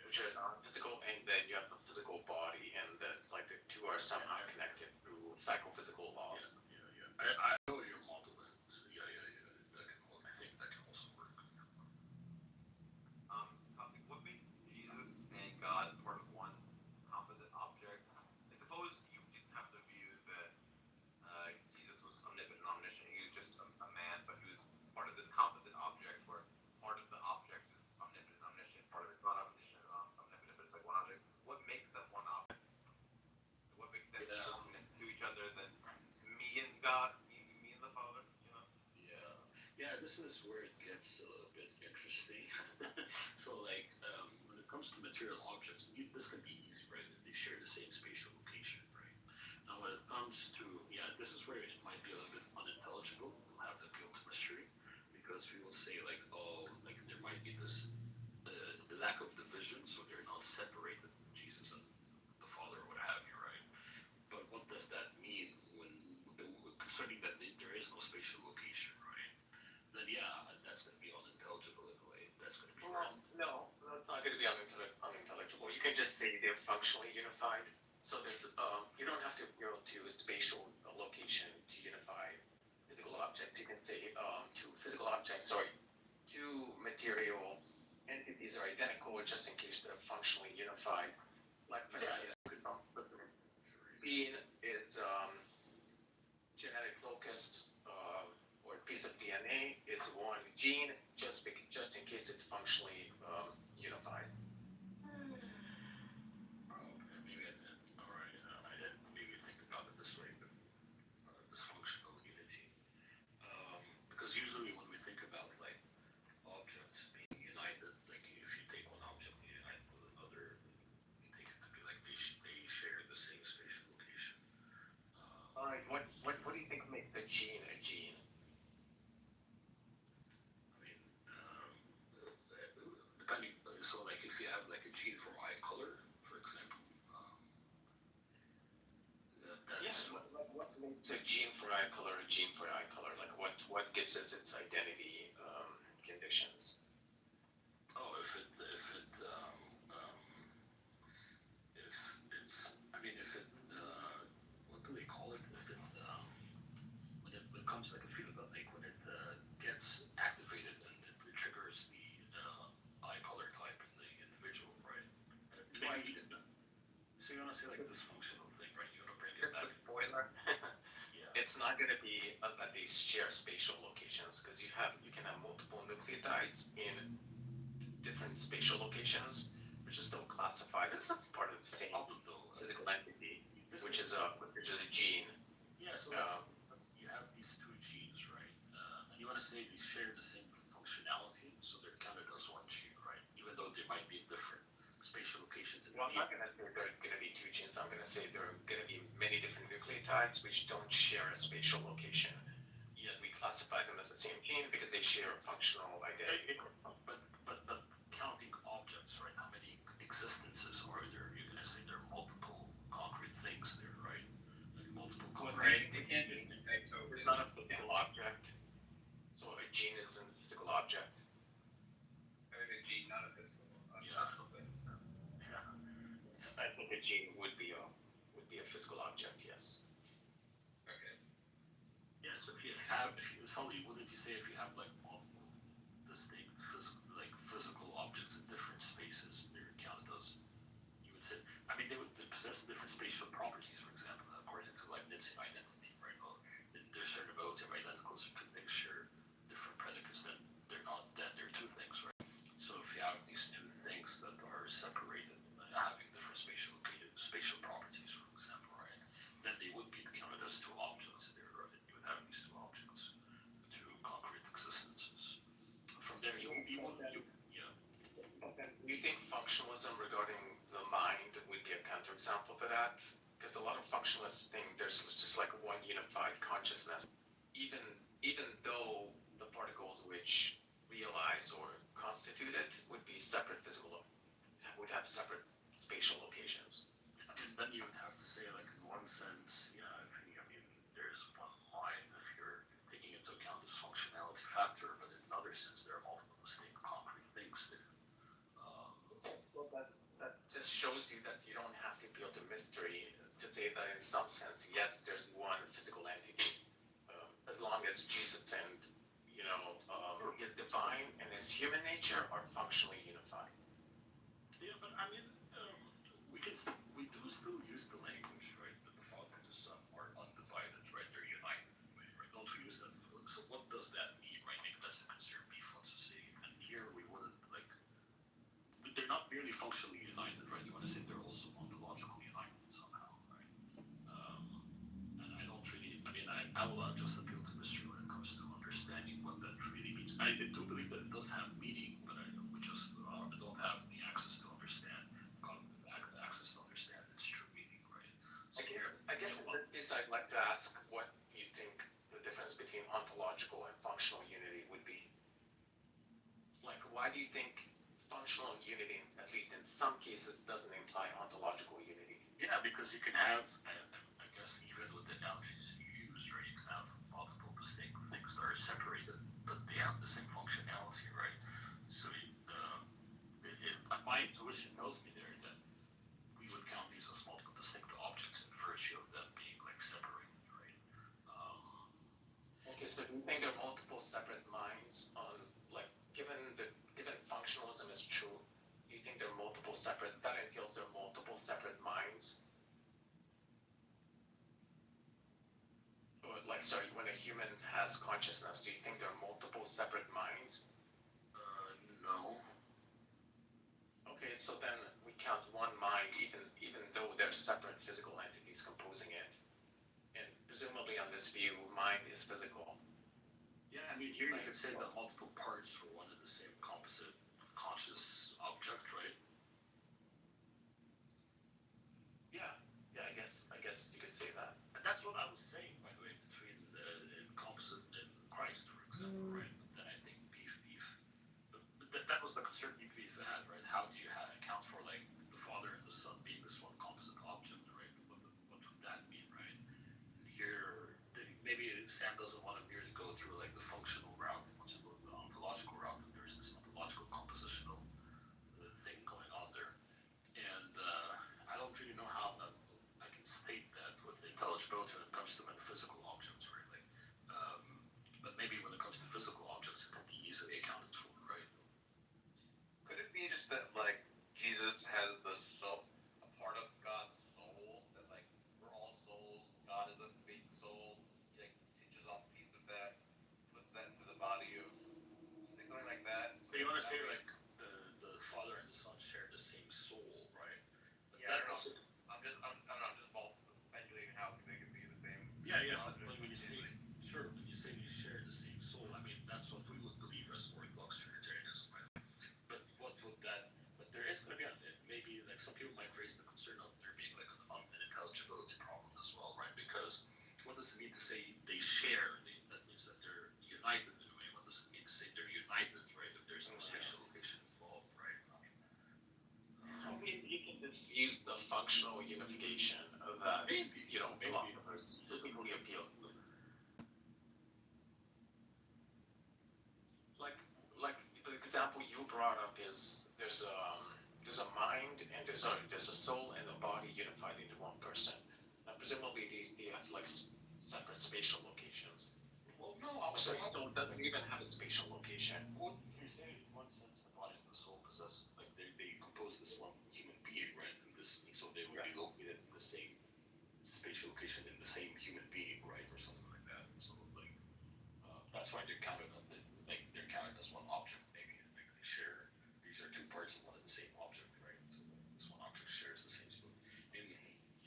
L: which is physical, and then you have the physical body, and like the two are somehow connected through psychophysical laws.
A: I know your model, so yeah. That can. I think that can also work.
T: What makes Jesus and God part of one composite object? I suppose you didn't have the view that Jesus was omnipotent and omniscient. He was just a man, but he was part of this composite object where part of the object is omnipotent and omniscient, part of it's not omniscient and omnipotent, but it's like one object. What makes them one object? What makes them to each other than me and God, me and the Father, you know?
A: Yeah, this is where it gets a little bit interesting. So, like, when it comes to material objects, this can be easy, right? If they share the same spatial location, right? Now, when it comes to, this is where it might be a little bit unintelligible. We'll have to appeal to mystery, because we will say, like, oh, like, there might be this lack of division, so they're not separated, Jesus and the Father, or what have you, right? But what does that mean when concerning that there is no spatial location, right? Then that's going to be unintelligible in a way. That's going to be
L: No, that's not going to be unintelligible. You can just say they're functionally unified. So there's you don't have to go to a spatial location to unify physical objects. You can say two material entities are identical, just in case they're functionally unified. Like for instance, being is genetic locus or a piece of DNA is one gene, just in case it's functionally unified.
A: Maybe I didn't. All right, I didn't maybe think about it this way, with this functional unity. Because usually when we think about like objects being united, like if you take one object and unite it with another, we take it to be like they share the same spatial location.
L: All right, what do you think makes a gene a gene?
A: I mean, depending. So like if you have like a gene for eye color, for example, that's
L: what makes a gene for eye color a gene for eye color? Like what gives it its identity conditions?
A: Oh, if it's, I mean, if it, what do they call it? If it, when it becomes like a phenotype, like when it gets activated and it triggers the eye color type in the individual, right? Maybe, so you want to say like this functional thing, right? You want to bring it back.
L: Spoiler. It's not going to be that they share spatial locations, because you can have multiple nucleotides in different spatial locations, which is still classified as part of the same physical entity, which is a gene.
A: Yeah, so you have these two genes, right? And you want to say they share the same functionality, so they're counted as one gene, right? Even though they might be in different spatial locations.
L: Well, I'm not going to say there are going to be two genes. I'm going to say there are going to be many different nucleotides which don't share a spatial location. Yet we classify them as the same gene because they share a functional identity.
A: But counting objects, right? How many existences are there? You're going to say there are multiple concrete things there, right? Like multiple concrete.
K: It can't be Kitover.
L: It's not a physical object. So a gene is a physical object.
K: I mean, a gene, not a physical object.
L: I think a gene would be a physical object, yes.
K: Okay.
A: Yeah, so if you wouldn't you say if you have like multiple distinct physical objects in different spaces, they're counted as, you would say, I mean, they would possess different spatial properties, for example, according to Leibnizian identity, right? Well, there's certain ability of identicals if two things share different predicates, then they're two things, right? So if you have these two things that are separated, having different spatial properties, for example, right? Then they would be counted as two objects there, right? You would have these two objects, two concrete existences. From there,
L: Do you think functionalism regarding the mind would example to that? Because a lot of functionalists think there's just like one unified consciousness, even though the particles which realize or constitute it would be separate physical, would have separate spatial locations.
A: Then you would have to say, like, in one sense, yeah, I mean, there's one mind if you're taking into account this functionality factor, but in another sense, there are multiple distinct concrete things there.
L: Well, that just shows you that you don't have to build a mystery to say that in some sense, yes, there's one physical entity. As long as Jesus and, his divine and his human nature are functionally unified.
A: Yeah, but I mean, we do still use the language, right? That the Father and the Son are undivided, right? They're united in a way, right? Don't we use that? So what does that mean, right? Maybe that's the concern beef wants to say. And here we wouldn't they're not merely functionally united, right? You want to say they're also ontologically united somehow, right? And I don't really. I mean, I will just appeal to mystery when it comes to understanding what that really means. I do believe that it does have meaning, but we just don't have the access to understand, cognitive access to understand its true meaning, right? So
L: I guess in this case, I'd like to ask what you think the difference between ontological and functional unity would be. Like, why do you think functional unity, at least in some cases, doesn't imply ontological unity?
A: Yeah, because you can have, I guess, even with the analogies you use, right, you can have multiple distinct things that are separated, but they have the same functionality, right? So my intuition tells me there that we would count these as multiple distinct objects in virtue of them being like separated, right?
L: Okay, so do you think there are multiple separate minds on, like, given functionalism is true, do you think there are multiple separate, that entails there are multiple separate minds? Or like, sorry, when a human has consciousness, do you think there are multiple separate minds?
A: No.
L: Okay, so then we count one mind, even though there's separate physical entities composing it. And presumably on this view, mind is physical.
A: Yeah, I mean, here you could say that multiple parts were one and the same composite conscious object, right?
L: Yeah, I guess you could say that.
A: And that's what I was saying, by the way, between the composite and Christ, for example, right? But then I think beef. That was the concern beef had, right? How do you account for like the Father and the Son being this one composite object, right? What would that mean, right? And here, maybe Sam doesn't want to merely go through like the functional route. He wants to go the ontological route. And there's this ontological compositional thing going on there, and I don't really know how I can state that with intelligibility when it comes to metaphysical objects, right? Like, but maybe when it comes to physical objects, it can be easily accounted for, right?
M: Could it be just that, like, Jesus has the soul, a part of God's soul, that, like, we're all souls, God is a big soul, he, like, pinches off a piece of that, puts that into the body of, like, something like that?
A: So you want to say, like, the Father and the Son share the same soul, right? But
M: Yeah, I
A: that
M: don't know.
A: also,
M: I'm just speculating how they could be the same.
A: yeah, but when you say, sure, when you say you share the same soul, I mean, that's what we would believe as Orthodox Trinitarianism, right? But what would that, but there is going to be, maybe, like, some people might raise the concern of there being, like, an intelligibility problem as well, right? Because what does it mean to say they share? That means that they're united in a way. What does it mean to say they're united, right? If there's no spatial location involved, right?
L: I mean, you can just use the functional unification of that,
A: Maybe.
L: philosophers typically appeal. Like the example you brought up is there's a mind and there's a soul and a body unified into one person. Now presumably they have like separate spatial locations.
A: Well, no, I was
L: So
A: saying,
L: the soul doesn't even have a spatial location.
A: well, if you say in one sense the body and the soul possess, like, they compose this one human being, right? And so they would be located in the same spatial location in the same human being, right, or something like that. So like, that's why they're counted on they're counted as one object, maybe. Like they share, these are two parts of one and the same object, right? So this one object shares the same spoon. And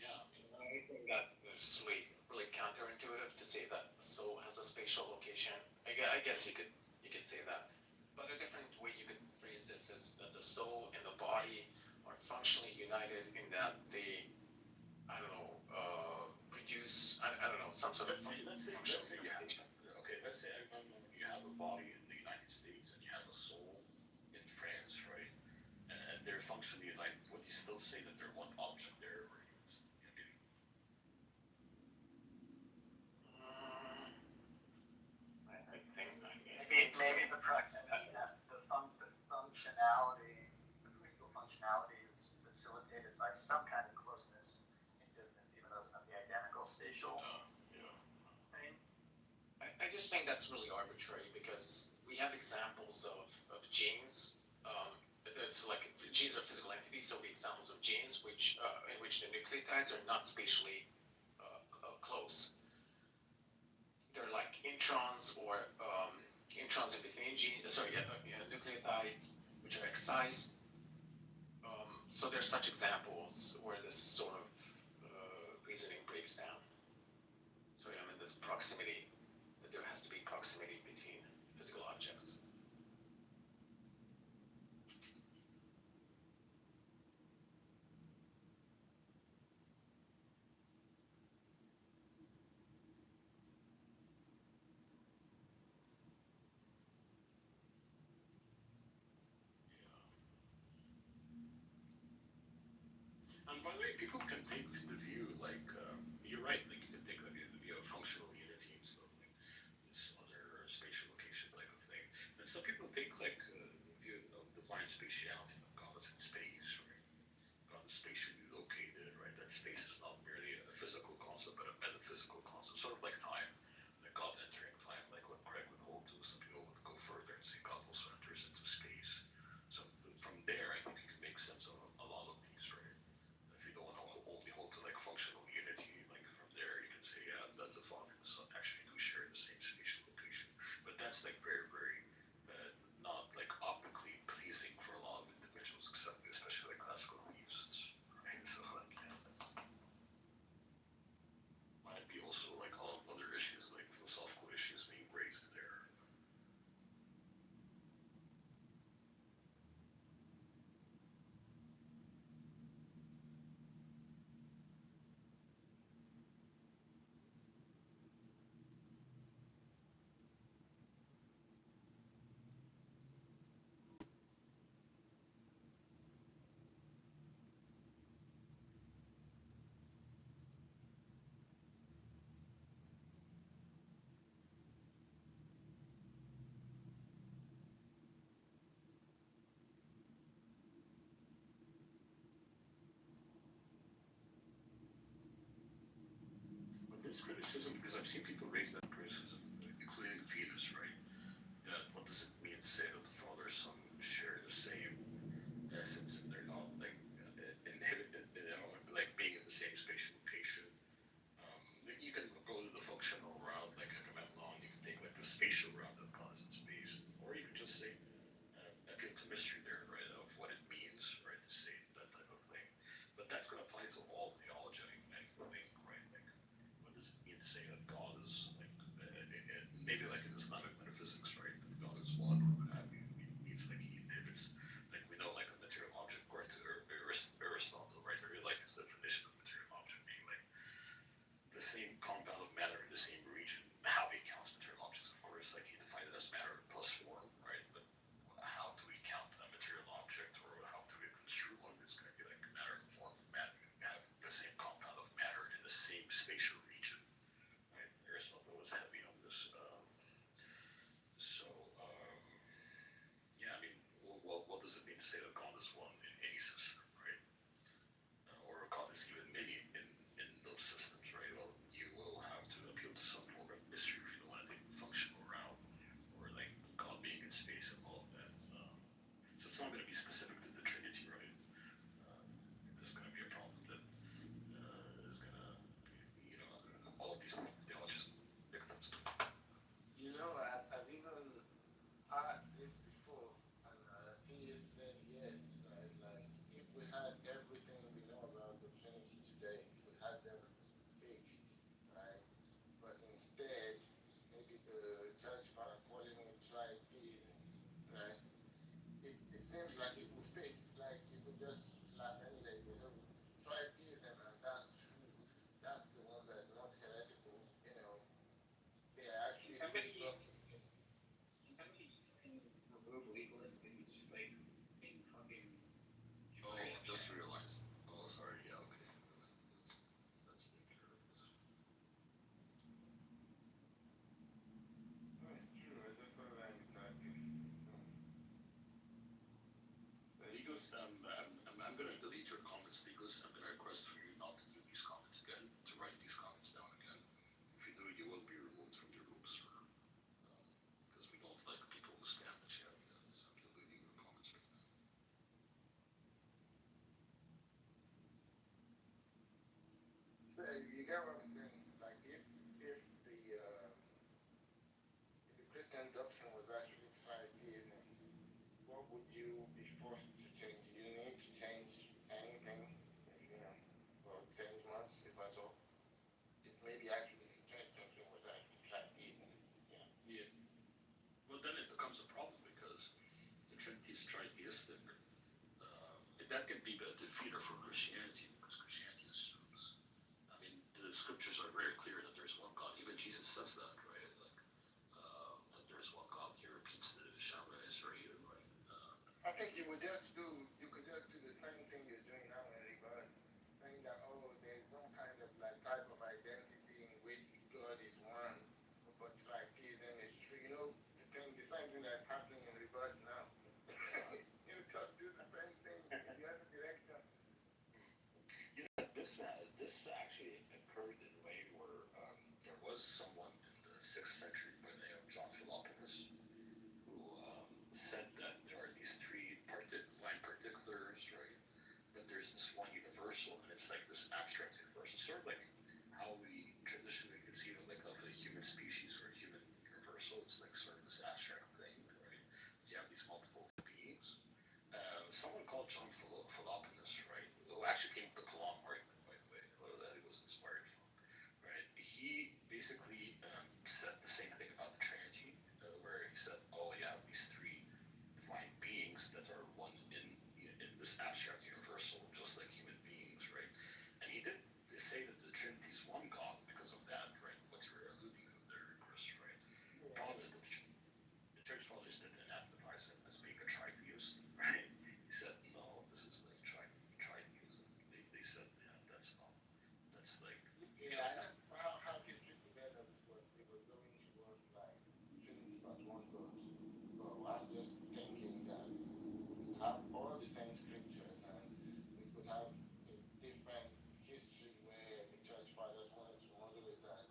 A: yeah,
L: I think that is really counterintuitive to say that the soul has a spatial location. I guess you could say that. But a different way you could phrase this is that the soul and the body are functionally united in that they I don't know, produce, I don't know, some sort of
A: Let's say you have, okay, let's say you have a body in the United States and you have a soul in France, right? And they're functionally united. Would you still say that they're one object there, or you mean,
P: I think maybe the proximity, yes, the functionality, the physical functionality is facilitated by some kind of closeness in distance, even though it's not the identical spatial thing.
L: I just think that's really arbitrary because we have examples of genes. It's like genes are physical entities, so we have examples of genes in which the nucleotides are not spatially close. They're like introns or introns in between nucleotides which are excised. So there's such examples where this sort of reasoning breaks down. So this proximity, that there has to be proximity between physical objects.
A: and by the way, people can take the view like you're right. Like you can take like the view of functional unity and stuff like this other spatial location type of thing. And some people take like view of divine spatiality. God is in space, right? God is spatially located, right? That space is not merely a physical concept, but a metaphysical concept, sort of like time, like God entering time, like what Craig would hold to. Some people would go further and say God also enters into space. So from there, I think you can make sense of a lot of these, right? If you don't want to only hold to like functional unity, like from there you can say, yeah, that the Father and the Son actually do share the same spatial location. But that's like very, very not like optically pleasing for a lot of individuals, except especially like classical theists, right? So like, yeah, that's might be also like a lot of other issues, like philosophical issues being raised there. But this criticism, because I've seen people raise that criticism, including Venus, right? That what does it mean to say that the Father and Son share the same essence if they're not like inhibited, like being in the same spatial location? You can go to the functional route, like Agamemnon. You can take like the spatial route that causes space, or you can just say appeal to mystery there, right? Of what it means, right? To say that type of thing. But that's going to apply to all theology, I think, right? Like, what does it mean to say that God is like maybe like in Islamic metaphysics, right? That God is one, or what have you. It means like he inhibits, like we know, like a material object, according to Aristotle, right? Or like his definition of material object being like the same compound of matter in the same region. How he counts material objects, of course, like he defined it as matter plus form, right? But how do we count a material object, or how do we construe one? It's going to be like matter and form. Matter, have the same compound of matter in the same spatial region, right? Aristotle was heavy on this. So, yeah, I mean, well, what does it mean to say that God is one in any system, right? Or God is even many in those systems, right? Well, you will have to appeal to some form of mystery if you don't want to take the functional route, or like God being in space and all of that. So it's not going to be specific to the Trinity, right? There's going to be a problem that is going to, all of these theologies victims to.
U: You know, I've even asked this before, and theist said yes, right? Like, if we had everything we know about the Trinity today, if we had them fixed, right? But instead, maybe the church are calling it tritheism, right? It seems like it would fit, like you could just slap any label, so tritheism, and that's true.
R: somebody remove legalist and just like make fucking.
A: Oh, I just realized. Oh, sorry. Yeah, okay. Let's take care of this.
U: No, it's true. I just saw that in Tati.
A: Legals, I'm gonna delete your comments, Legals. I'm gonna request for you not to do these comments again, to write these comments down again. If you do, you will be removed from the room, sir. Because we don't like people who spam the chat. So I'm deleting your comments right now.
U: So you get what I'm saying? Like if the Christian doctrine was actually tritheism, what would you be forced to change? You need to change anything, or change much, if at all. If maybe actually the church doctrine was actually tritheism.
A: Yeah. Well, then it becomes a problem because the Trinity is tritheistic. That can be a defeater for Christianity because Christianity assumes. I mean, the scriptures are very clear that there's one God. Even Jesus says that, right? Like that there's one God. He repeats the Shema Israel, right?
U: I think you could just do the same thing you're doing now in reverse, saying that there's some kind of like type of identity in which God is one, but tritheism is true. The same thing that's happening in reverse now. Just do the same thing in the other direction.
A: This actually occurred in a way where there was someone in the 6th century by the name of John Philoponus who said that there are these three divine particulars, right? But there's this one universal, and it's like this abstract universal, sort of like how we traditionally conceive of a human species or a human universal. It's like sort of this abstract thing, right? You have these multiple beings. Someone called John Philoponus, right, who actually came with the Kalam argument, by the way, that he was inspired from, right? He basically said the same thing about the Trinity, where he said, you have these three divine beings that are one in this abstract universal, just like human beings, right? And he did say that the Trinity is one God because of that, right? What you were alluding to there, Chris, right? The problem is that the church fathers didn't anathematize him as being a tritheist, right? He said, no, this is like tritheism. They said, that's not. That's like.
U: How history developed was they were going towards like Trinity but one God. So I'm just thinking that we have all the same scriptures and we could have a different history where the church fathers wanted to model it as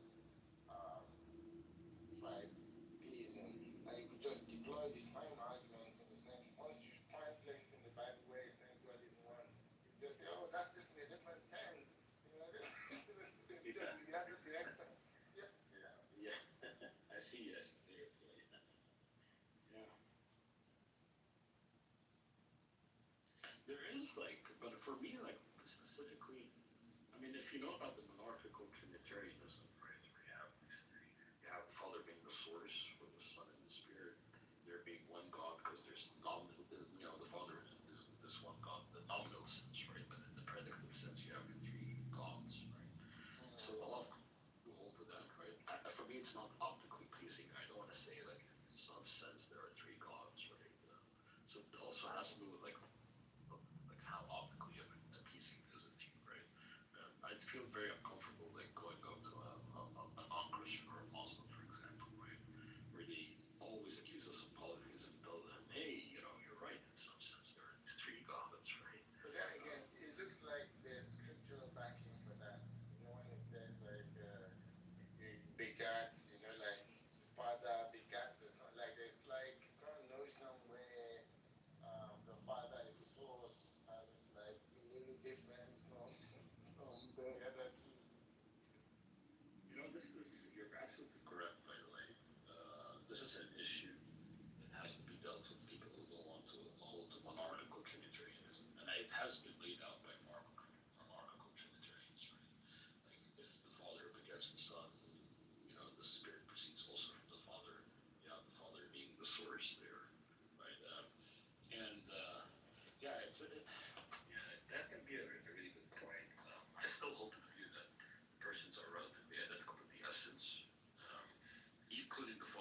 U: tritheism. And you could just deploy the same arguments in the same. Once you find places in the Bible where it's saying God is one, you just say, that's just in a different sense. Just in the other direction.
A: Yeah. I see. Yes. Yeah. There is but for me, specifically, I mean, if you know about the monarchical Trinitarianism, right, where you have these three, you have the Father being the source, with the Son and the Spirit, there being one God, because there's nominal, the Father is one God in the nominal sense, right, but in the predicative sense, you have three gods, right? So a lot of people hold to that, right? For me, it's not optically pleasing. I don't want to say, in some sense, there are three gods, right? So it also has to do with, how optically appeasing is it to you, right? I feel very uncomfortable, going up to a non-Christian or a Muslim, for example, right? Where they always accuse us of polytheism and tell them, hey, you're right, in some sense, there are these three gods, right?
U: But then again, it looks like there's scriptural backing for that. When it says begat, like the Father begat the Son. There's some notion where the Father is the source and it's a little different from the other two.
A: You're absolutely correct, by the way. This is an issue that has to be dealt with people who don't want to hold to monarchical Trinitarianism. And it has been laid out by monarchical Trinitarians, right? If the Father begets the Son, the Spirit proceeds also from the Father, the Father being the source there, right? That can be a really good point. I still hold to the view that persons are relatively identical to the essence, including the Father.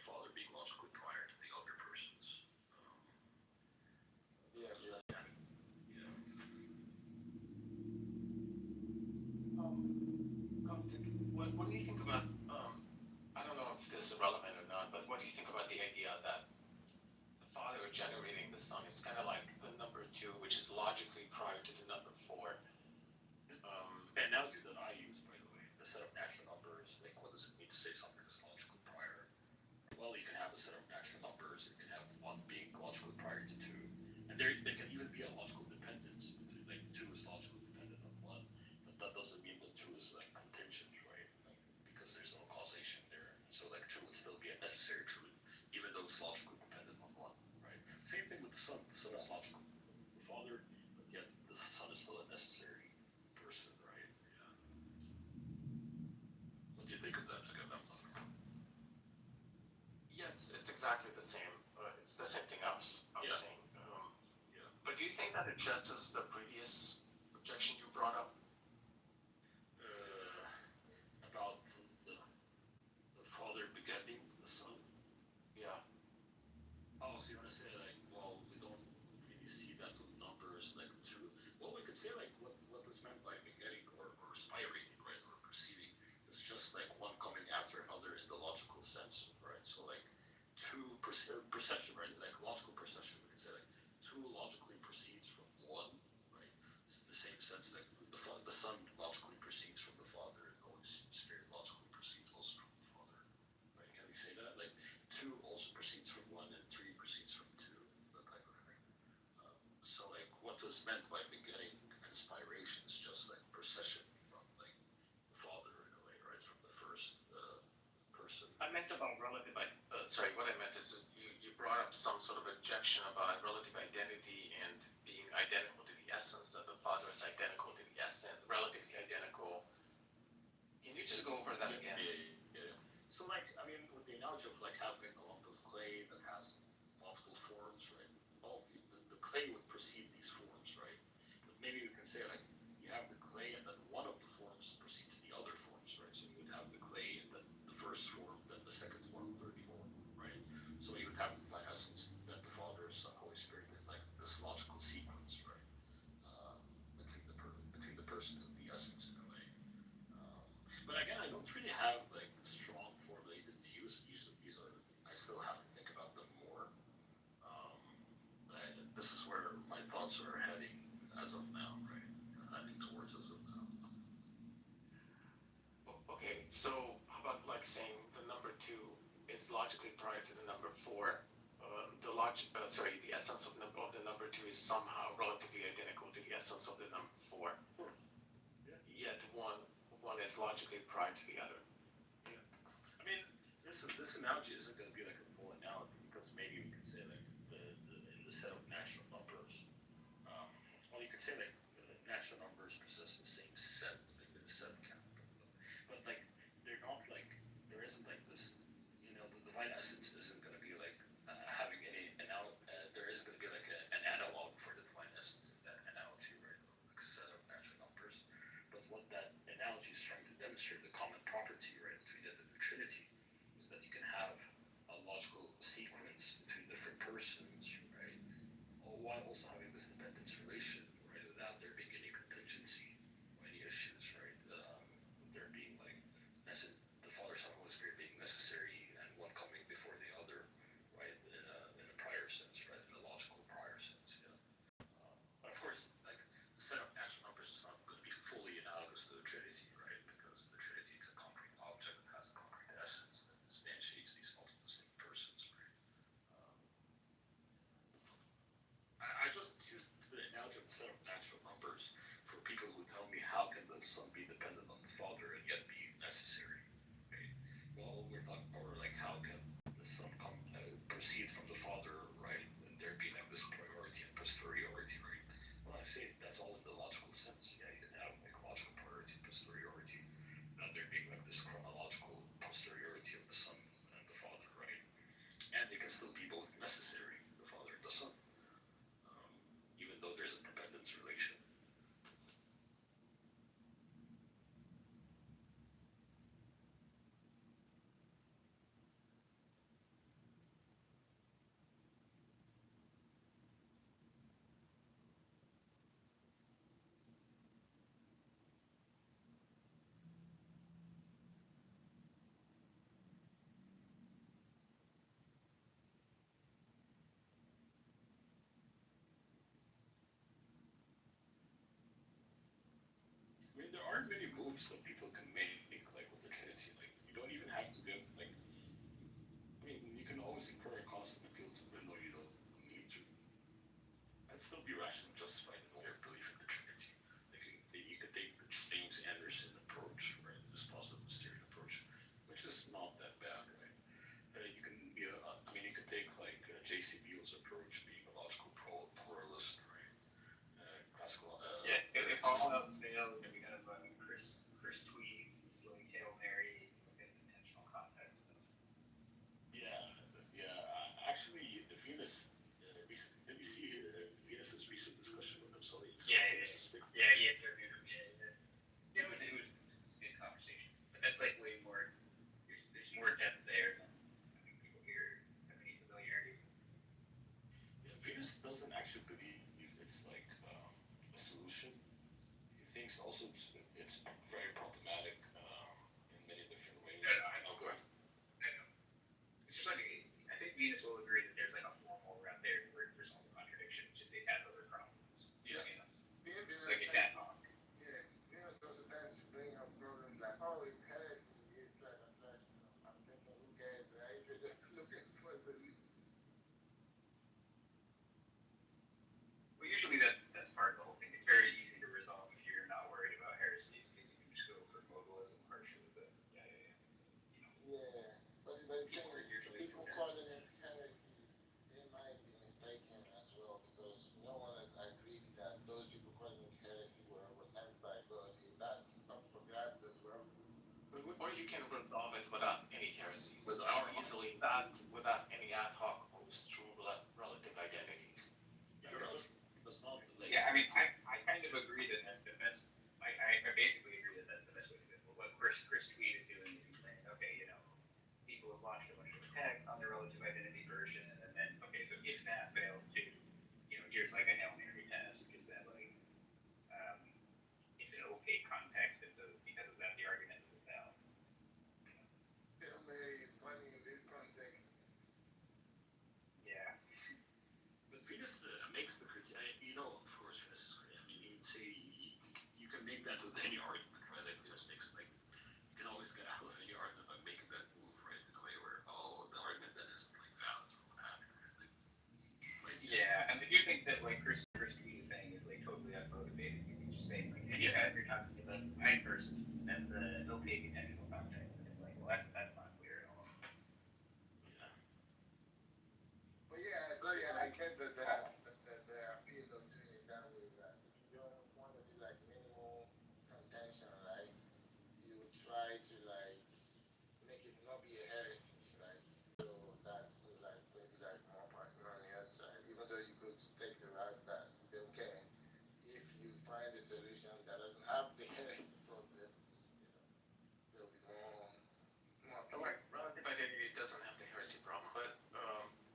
A: father being logically prior to the other persons.
U: Yeah.
A: Yeah.
L: What do you think about, I don't know if this is relevant or not, but what do you think about the idea that the father generating the son is kind of like the number 2, which is logically prior to the number 4?
A: The analogy that I use, by the way, the set of natural numbers, like what does it mean to say something is logically prior? Well, you can have a set of natural numbers, you can have one being logically prior to 2, and there can even be a logical dependence between, like 2 is logically dependent on 1, but that doesn't mean that 2 is like contingent, right? Like, because there's no causation there, so like 2 would still be a necessary truth, even though it's logically dependent on 1, right? Same thing with the son. The son is logical, the father, but yet the son is still a necessary person, right? Yeah. What do you think of that? Again, I'm talking about.
L: Yeah, it's exactly the same. It's the same thing I was saying.
A: Yeah.
L: But do you think that addresses the previous objection you brought up?
A: About the father begetting the son?
L: Yeah.
A: Oh, so you want to say like, well, we don't really see that with numbers, like 2. Well, we could say like what is meant by begetting or spirating, right, or perceiving. It's just like one coming after another in the logical sense, right? So like 2 procession, right? Like logical procession, we could say like 2 logically proceeds from 1, right? It's in the same sense like the son logically proceeds from the father, and the Holy Spirit logically proceeds also from the father, right? Can we say that? Like 2 also proceeds from 1, and 3 proceeds from 2, that type of thing. So like what was meant by begetting and spiration is just like procession from like the father in a way, right? From the first person.
L: I meant about relative. What I meant is that you brought up some sort of objection about relative identity and being identical to the essence, that the father is identical to the essence, relatively identical. Can you just go over that again?
A: Yeah. So like, I mean, with the analogy of like having a lump of clay that has multiple forms, right? All the clay would precede these forms, right? But maybe we can say like you have the clay and then one of the forms precedes the other forms, right? So you would have the clay and then the first form, then the second form, third form, right? So you would have the divine essence, then the Father, Son, Holy Spirit, in like this logical sequence, right? Between the persons of the essence in a way. But again, I don't really have like strong formulated views. Usually, I still have to think about them more. This is where my thoughts are heading as of now, right? Heading towards as of now.
L: Okay, so how about like saying the number 2 is logically prior to the number 4? The essence of the number 2 is somehow relatively identical to the essence of the number 4.
A: Yeah.
L: Yet one is logically prior to the other.
A: Yeah. I mean, this analogy isn't going to be like a full analogy because maybe we could say like in the set of natural numbers. Well, you could say like the natural numbers possess the same set, maybe the set count, but like they're not like there isn't like this. You know, the divine essence isn't going to be like having any there isn't going to be like an analog for the divine essence in that analogy, right? Of like a set of natural numbers. But what that analogy is trying to demonstrate, the common property, right, between the Trinity, is that you can have a logical sequence between different persons, right, while also having this dependence relation, right, without there being any contingency or any issues, right, there being like the Father, Son, Holy Spirit being necessary and one coming before the other, right, in a prior sense, right, in a logical prior sense, yeah. But of course, like the set of natural numbers is not going to be fully analogous to the Trinity, right? Because the Trinity is a concrete object that has a concrete essence that instantiates these multiple distinct persons, right? I just use the analogy of the set of natural numbers for people who tell me how can the Son be dependent on the Father and yet be necessary, right? Well, we're talking, or like how can the Son proceed from the Father, right? And there being like this priority and posteriority, right? Well, I say that's all in the logical sense. Yeah, you can have like logical priority and posteriority, and there being like this chronological posteriority of the Son and the Father, right? And they can still be both necessary, the Father and the Son, even though there's a dependence relation. mean, there aren't many moves that people can make like with the Trinity. Like you don't even have to give like. I mean, you can always incur a cost of appeal to even though you don't need to. I'd still be rationally justified in their belief in the Trinity. Like you could take the James Anderson approach, right? This positive mysterious approach, which is not that bad, right? You can be I mean, you could take like J.C. Beale's approach, being a logical pluralist, right? Classical.
K: Yeah, if all else fails, we have Chris Tweed's like Hail Mary, like an intentional context stuff.
A: Yeah. Actually, Venus. Did you see Venus's recent discussion with himself?
K: Yeah, he interviewed him. Yeah. It was a good conversation, but that's like way more. There's more depth there than I think people here have any familiarity.
A: Yeah, Venus doesn't actually believe it's like a solution. He thinks also it's very problematic in many different ways.
K: I
A: know.
K: know. It's just like I think Venus will agree that there's like a formal route there where there's no contradiction. It's just they have other problems.
A: Yeah.
K: You know?
U: Being Venus,
K: Like a cat hawk.
U: yeah, Venus also tends to bring up problems like, oh, it's heresy. It's like, I'm thinking, who cares, right? You're just looking for a solution.
K: Well, usually that's part of the whole thing. It's very easy to resolve if you're not worried about heresies because you can just go for modalism, partialism.
U: Yeah, but the thing is, people calling it heresy, they might be mistaken as well because no one has agreed that those people calling it heresy were sent by God. That's up for grabs as well.
L: Or you can resolve it without any heresies.
A: Without
L: easily without any ad hoc moves through relative identity.
A: That's not like.
K: Yeah, I mean, I kind of agree that that's the best. I basically agree that that's the best way to do it. But what Chris Tweed is doing is he's saying, okay, people have watched a bunch of texts on the relative identity version, and then okay, so if that fails too, here's like a Hail Mary test, which is that like it's an opaque context, and so because of that, the argument is valid.
U: Hail Mary is funny in this context.
K: Yeah.
A: But Venus makes the critique. Of course, Venus is great. I mean, he'd say you can make that with any argument, right? Like Venus makes like you can always get out of any argument by making that move, right? In a way where the argument then isn't like valid or what have you. Right?
K: Yeah, and if you think that like Chris Tweed is saying is like totally unmotivated, he's just saying like anytime you're talking about I persons, that's an opaque intentional context, and it's like, well, that's not clear at all.
A: Yeah.
U: But yeah, sorry, I get the appeal of doing it that way. That if you don't want to do like minimal contention, right? You would try to like make it not be a heresy, right? So that's like maybe like more parsimonious, right? Even though you could take the route that you don't care. If you find a solution that doesn't have the heresy problem, there'll be more appeal.
L: Relative identity doesn't have the heresy problem, but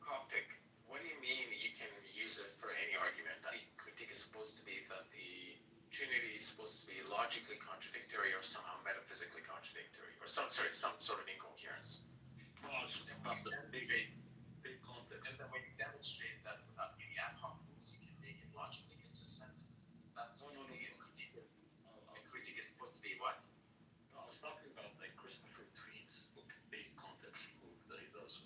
L: Coptic, what do you mean you can use it for any argument? The critique is supposed to be that the Trinity is supposed to be logically contradictory or somehow metaphysically contradictory, or some sort of incoherence.
A: Well, it's about the big context.
L: And then when you demonstrate that without any ad hoc moves, you can make it logically consistent. That's what the critique is. A critique is supposed to be what?
A: No, I was talking about like Christopher Tweed's big context move that he does.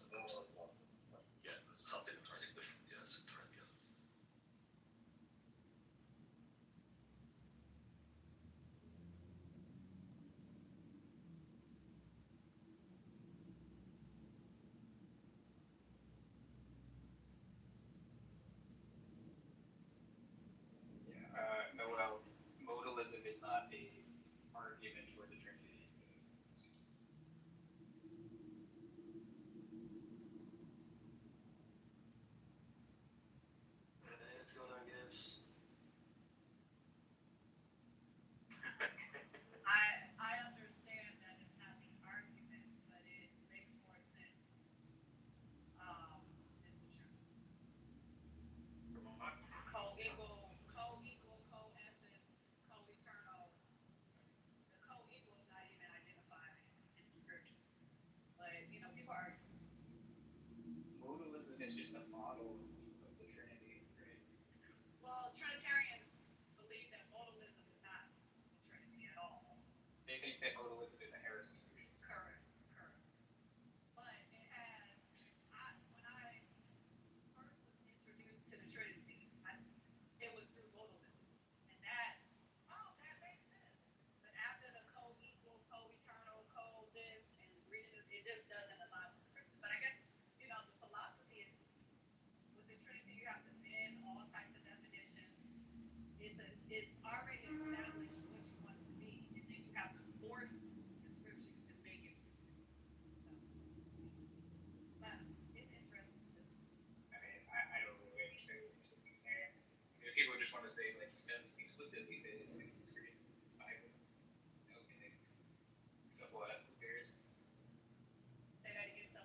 A: Yeah, it's something entirely different. Yeah, it's entirely other.
K: Noel
O: just doesn't align with scripture. But I guess, the philosophy is with the Trinity, you have to bend all types of definitions. It's already established what you want it to be, and then you have to force the scriptures to make it. So, but it's interesting to listen to.
K: I mean, I don't really understand what you're saying there. I mean, people just want to say, like, he doesn't explicitly say it in the script Bible. Okay. So what? Who cares?
O: Say that again, so.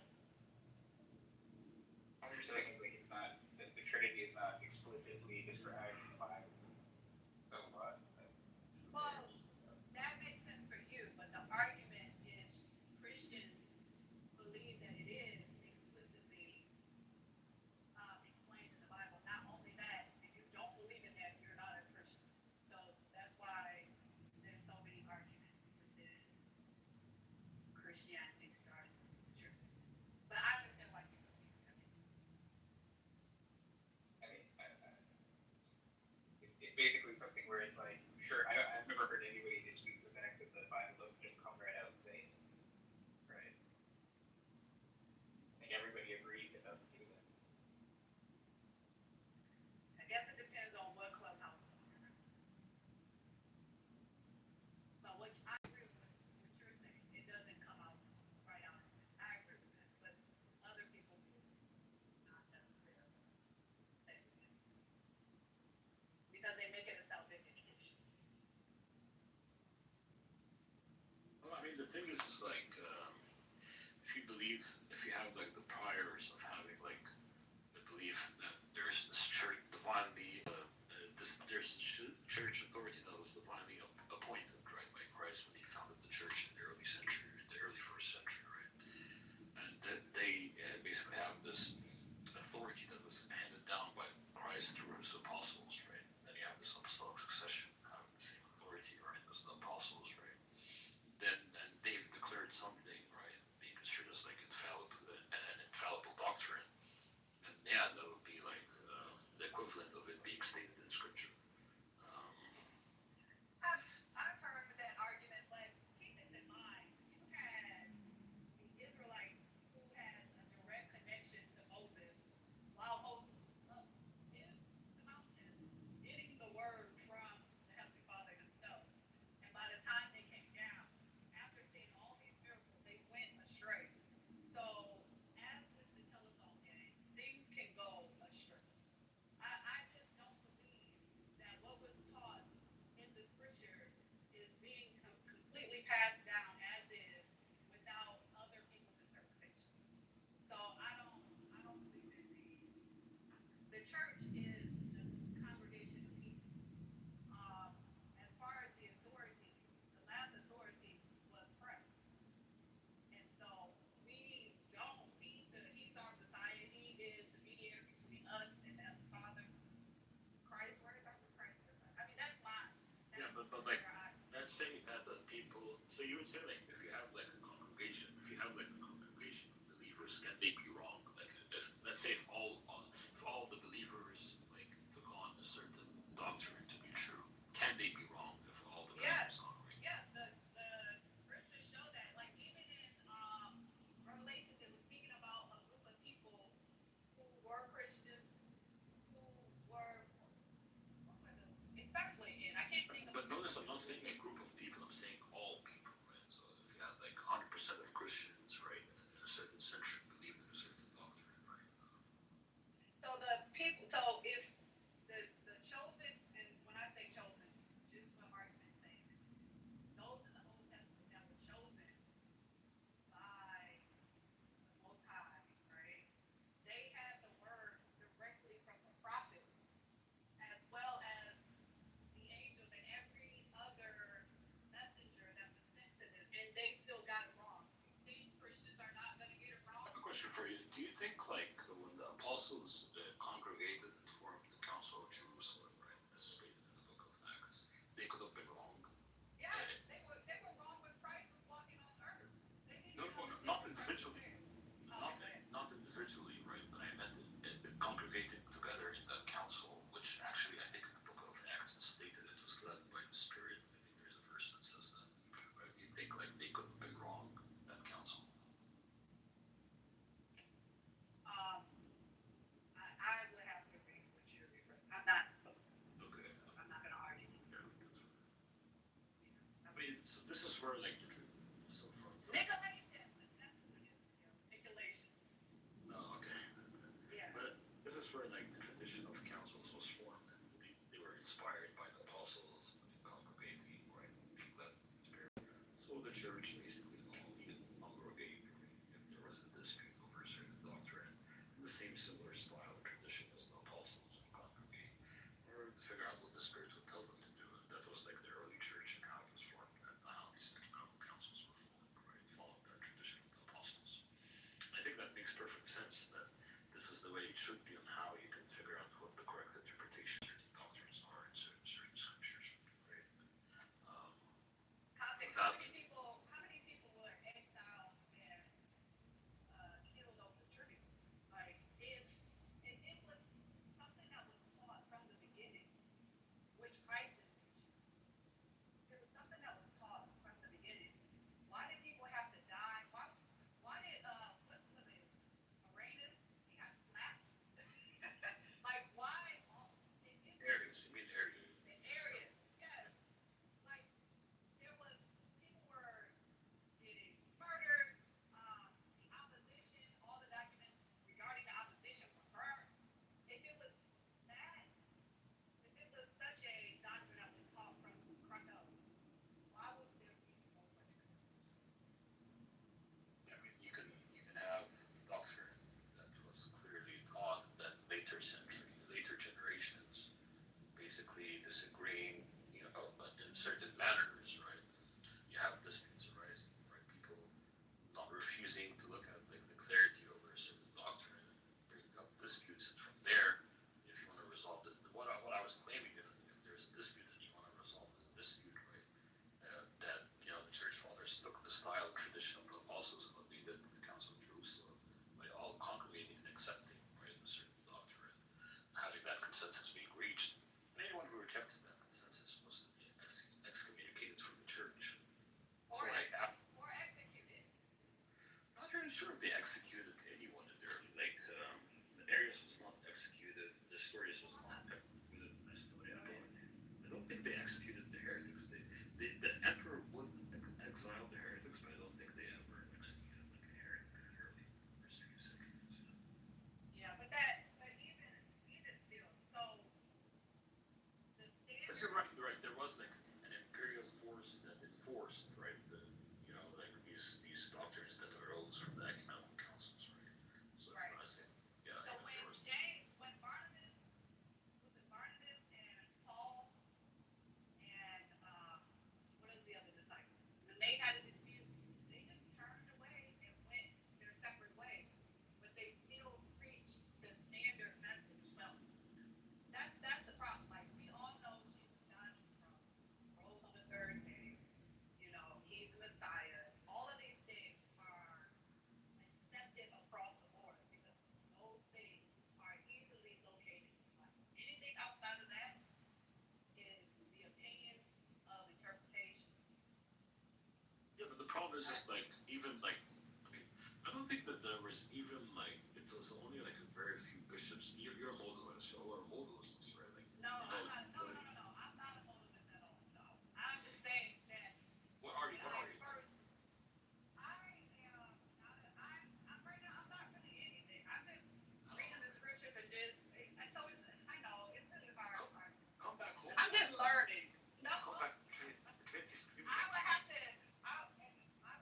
K: I'm just saying, it's like, it's not, the Trinity is not explicitly described in the Bible. So what?
O: Well, that makes sense for you, but the argument is Christians believe that it is explicitly explained in the Bible. Not only that, if you don't believe in that, you're not a Christian. So that's why there's so many arguments within Christianity regarding the truth. But I understand why you believe it.
K: I mean, it's basically something where it's like, sure, I've never heard anybody dispute the fact that the Bible doesn't just come right out and say it. Right? Like, everybody agrees it doesn't do that.
O: I guess it depends on what clubhouse you're in. But what I agree with what you're saying, it doesn't come out right out. I agree with that, but other people will not necessarily say the same because they make it a self-vindication.
A: Well, I mean, the thing is like, if you have like the priors of having like the belief that there's this church divinely, there's this church authority that was divinely appointed, right, by Christ when he founded the church in the early century, in the early first century, right, and that they basically have this authority that was handed down by Christ through his apostles, right. Then you have this apostolic succession, having the same authority, right, as the apostles, right. Then and they've declared something, right, being considered as like an infallible doctrine, and yeah, that would be like the equivalent of it being stated in scripture.
O: I've heard that argument, but keep this in mind. You had the Israelites who had a direct connection to Moses while Moses was up in the mountain getting the word from the Heavenly Father himself. And by the time they came down, after seeing all these miracles, they went astray. So, as with the telephone game, things can go astray. I just don't believe that what was taught in the scripture is being completely passed down as is without other people's interpretations. So I don't believe that the church is the congregation of people. As far as the authority, the last authority was Christ. And so we don't need to, he's our Messiah, he is the mediator between us and the Father. Christ, where is our Christ? I mean, that's fine.
A: Yeah, but like, let's say that the people, so you would say like, if you have like a congregation of believers, can they be wrong? Like, if, let's say if all the believers like took on a certain doctrine to be true, can they be wrong if all the believers are right?
O: Yes, the scriptures show that. Like even in Revelations, it was speaking about a group of people who were Christians, who were especially in, I can't think of.
A: But notice I'm not saying a group of people, I'm saying all people, right? So if you had like 100% of Christians, right, in a certain century believed in a certain doctrine, right?
O: So the people, so if the chosen, and when I say chosen, just what argument's saying, those in the Old Testament that were chosen by the Most High, right? They had the word directly from the prophets, as well as the angels and every other messenger that was sent to them, and they still got it wrong. These Christians are not going to get it wrong.
A: I have a question for you. Do you think like when the apostles congregated and formed the Council of Jerusalem, right, as stated in the book of Acts, they could have been wrong?
O: Yeah, they were wrong when Christ was walking on earth.
A: No, not individually. Not individually, right? But I meant it congregating together in that council, which actually I think in the book of Acts is stated it was led by the Spirit. I think there's a verse that says that. Right? Do you think like they could have been wrong, that council? church basically only congregate if there was a dispute over a certain doctrine in the same similar style or tradition as the apostles would congregate, or to figure out what the Spirit would tell them to do. And that was like the early church and how it was formed and how these ecumenical councils were formed, right? Followed that tradition of the apostles. I think that makes perfect sense that this is the way it should be on how you can figure out what the correct interpretation of certain doctrines are in certain scriptures, right?
O: How many people were exiled and killed over the Trinity? Like, if it was something that was taught from the beginning, which Christ is teaching, it was something that was taught from the beginning. Why did people have to die? Why did what's the name? Uranus? He got slapped. Like, why?
A: Aries, you mean Aries?
O: The areas, yes. Like, people were getting murdered. The opposition, all the documents regarding the opposition were burned. If it was that, if it was such a doctrine that was taught from up, why would there be so much confusion?
A: I mean, you can have doctrine that was clearly taught that later generations, basically disagreeing, in certain manners, right? You have disputes arising, right? People not refusing to look at like the clarity over a certain doctrine and bringing up disputes, and from there, if you want to resolve it, what I was claiming, if there's a dispute and you want to resolve the dispute, right? That the church fathers took the style and tradition of the apostles and what they did at the Council of Jerusalem by all congregating and accepting, right, a certain doctrine, having that consensus being reached. And anyone who rejects that consensus was to be excommunicated from the church.
O: Or executed.
A: I'm not really sure if they executed anyone in there. Like, Arius was not executed. Nestorius was not executed. I don't think they executed the heretics. The emperor would exile the heretics, but I don't think they ever executed like a heretic in the early first few centuries.
O: Yeah, but even still, so the
A: But
O: standard.
A: you're right. There was like an imperial force that enforced, right? Like these doctrines that arose from the ecumenical councils, right? So if you want to say, yeah.
O: So when Barnabas and Paul and what is the other disciples? When they had a dispute, they just turned away and went their separate ways, but they still preached the standard message. Well, that's the problem. Like, we all know Jesus died on the cross, rose on the third day. He's the Messiah. All of these things are accepted across the board because those things are easily located. Like, anything outside of that is the opinions of interpretation.
A: Yeah, but the problem is just like even like I mean I don't think that there was even like it was only like a very few bishops. You're a modalist, you all are modalists, right? Like,
O: No, I'm not. No. I'm not a modalist at all. No, I'm just saying that.
A: What are you?
O: First, I am not. I'm right now. I'm not really anything. I'm just reading the scriptures and just. So I know it's really hard.
A: Come back home.
O: I'm just learning. No.
A: Come back.
O: I would have to. I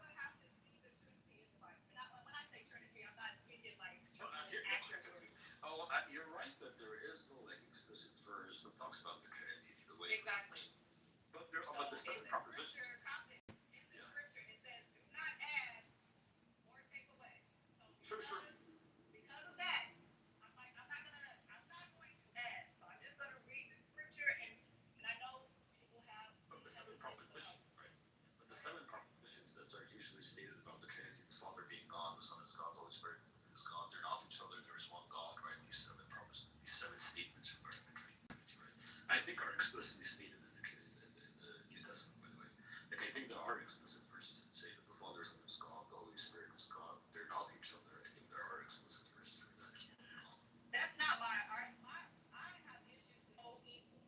O: would have to see the Trinity is like. When I say Trinity, I'm not speaking like.
A: Oh, you're right that there is no like explicit verse that talks about the Trinity the way.
O: Exactly.
A: But the seven propositions.
O: In the scripture, it says, "Do not add or take away." So because of that, I'm not going to add. So I'm just going to read the scripture, and I know people have.
A: But the seven propositions, right? But the seven propositions that are usually stated about the Trinity, the Father being God, the Son is God, the Holy Spirit is God. They're not each other. There is one God, right? These seven promises, these seven statements regarding the Trinity, right? I think are explicitly stated in the New Testament, by the way. Like, I think there are explicit verses that say that the Father is God, the Holy Spirit is God. They're not each other. I think there are explicit verses for that.
O: That's not my argument. I have issues with both equal.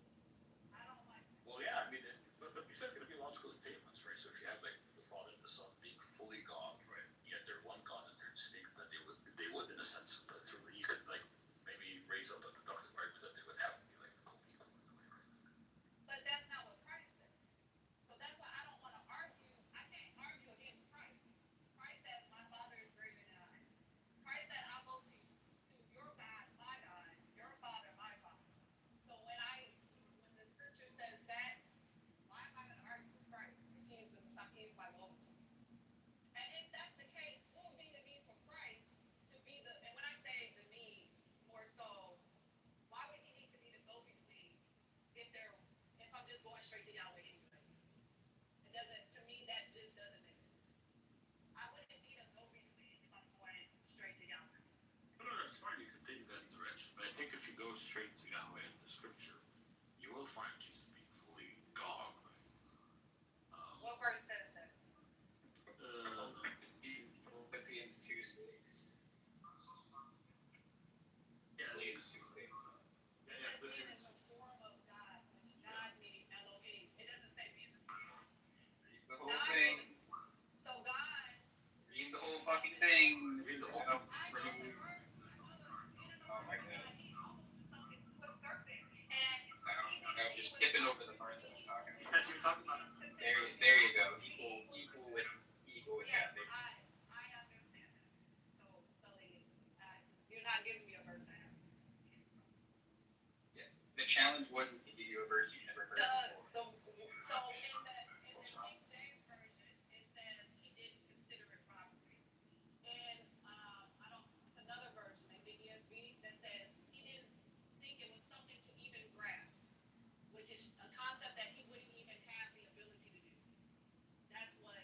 O: I don't like that.
A: Well, yeah, I mean, but these are going to be logical entailments, right? So if you have like the Father and the Son being fully God, right? Yet they're one God and they're distinct, that they would in a sense, but through you could like maybe raise up a deductive argument that they would have to be like co-equal in a way, right?
O: But
I: going straight to Yahweh anyways. It doesn't, to me, that just doesn't make sense. I wouldn't need a go between if I'm going straight to Yahweh.
A: No, that's fine. You can take that direction. But I think if you go straight to Yahweh in the scripture, you will find Jesus being fully God. Right?
I: What verse says that?
K: Philippians 2:6.
A: Yeah,
K: Philippians 2:6.
I: It's being in the form of God, which God meaning Elohim. It doesn't say being in the form.
K: The whole thing.
I: So God.
K: Read the whole fucking thing.
A: Read the whole
I: I know the verse.
K: Oh my god.
I: It's a serpent. And
K: No, you're skipping over the part that I'm talking about.
A: you're talking about
K: There you go. Equal with
I: yeah,
K: that.
I: I understand that. So you're not giving me a verse I have.
K: Yeah. The challenge wasn't to give you a verse you've never heard before.
I: So in the King James version, it says he didn't consider it robbery. And it's another version, maybe ESV, that says he didn't think it was something to even grasp, which is a concept that he wouldn't even have the ability to do. That's what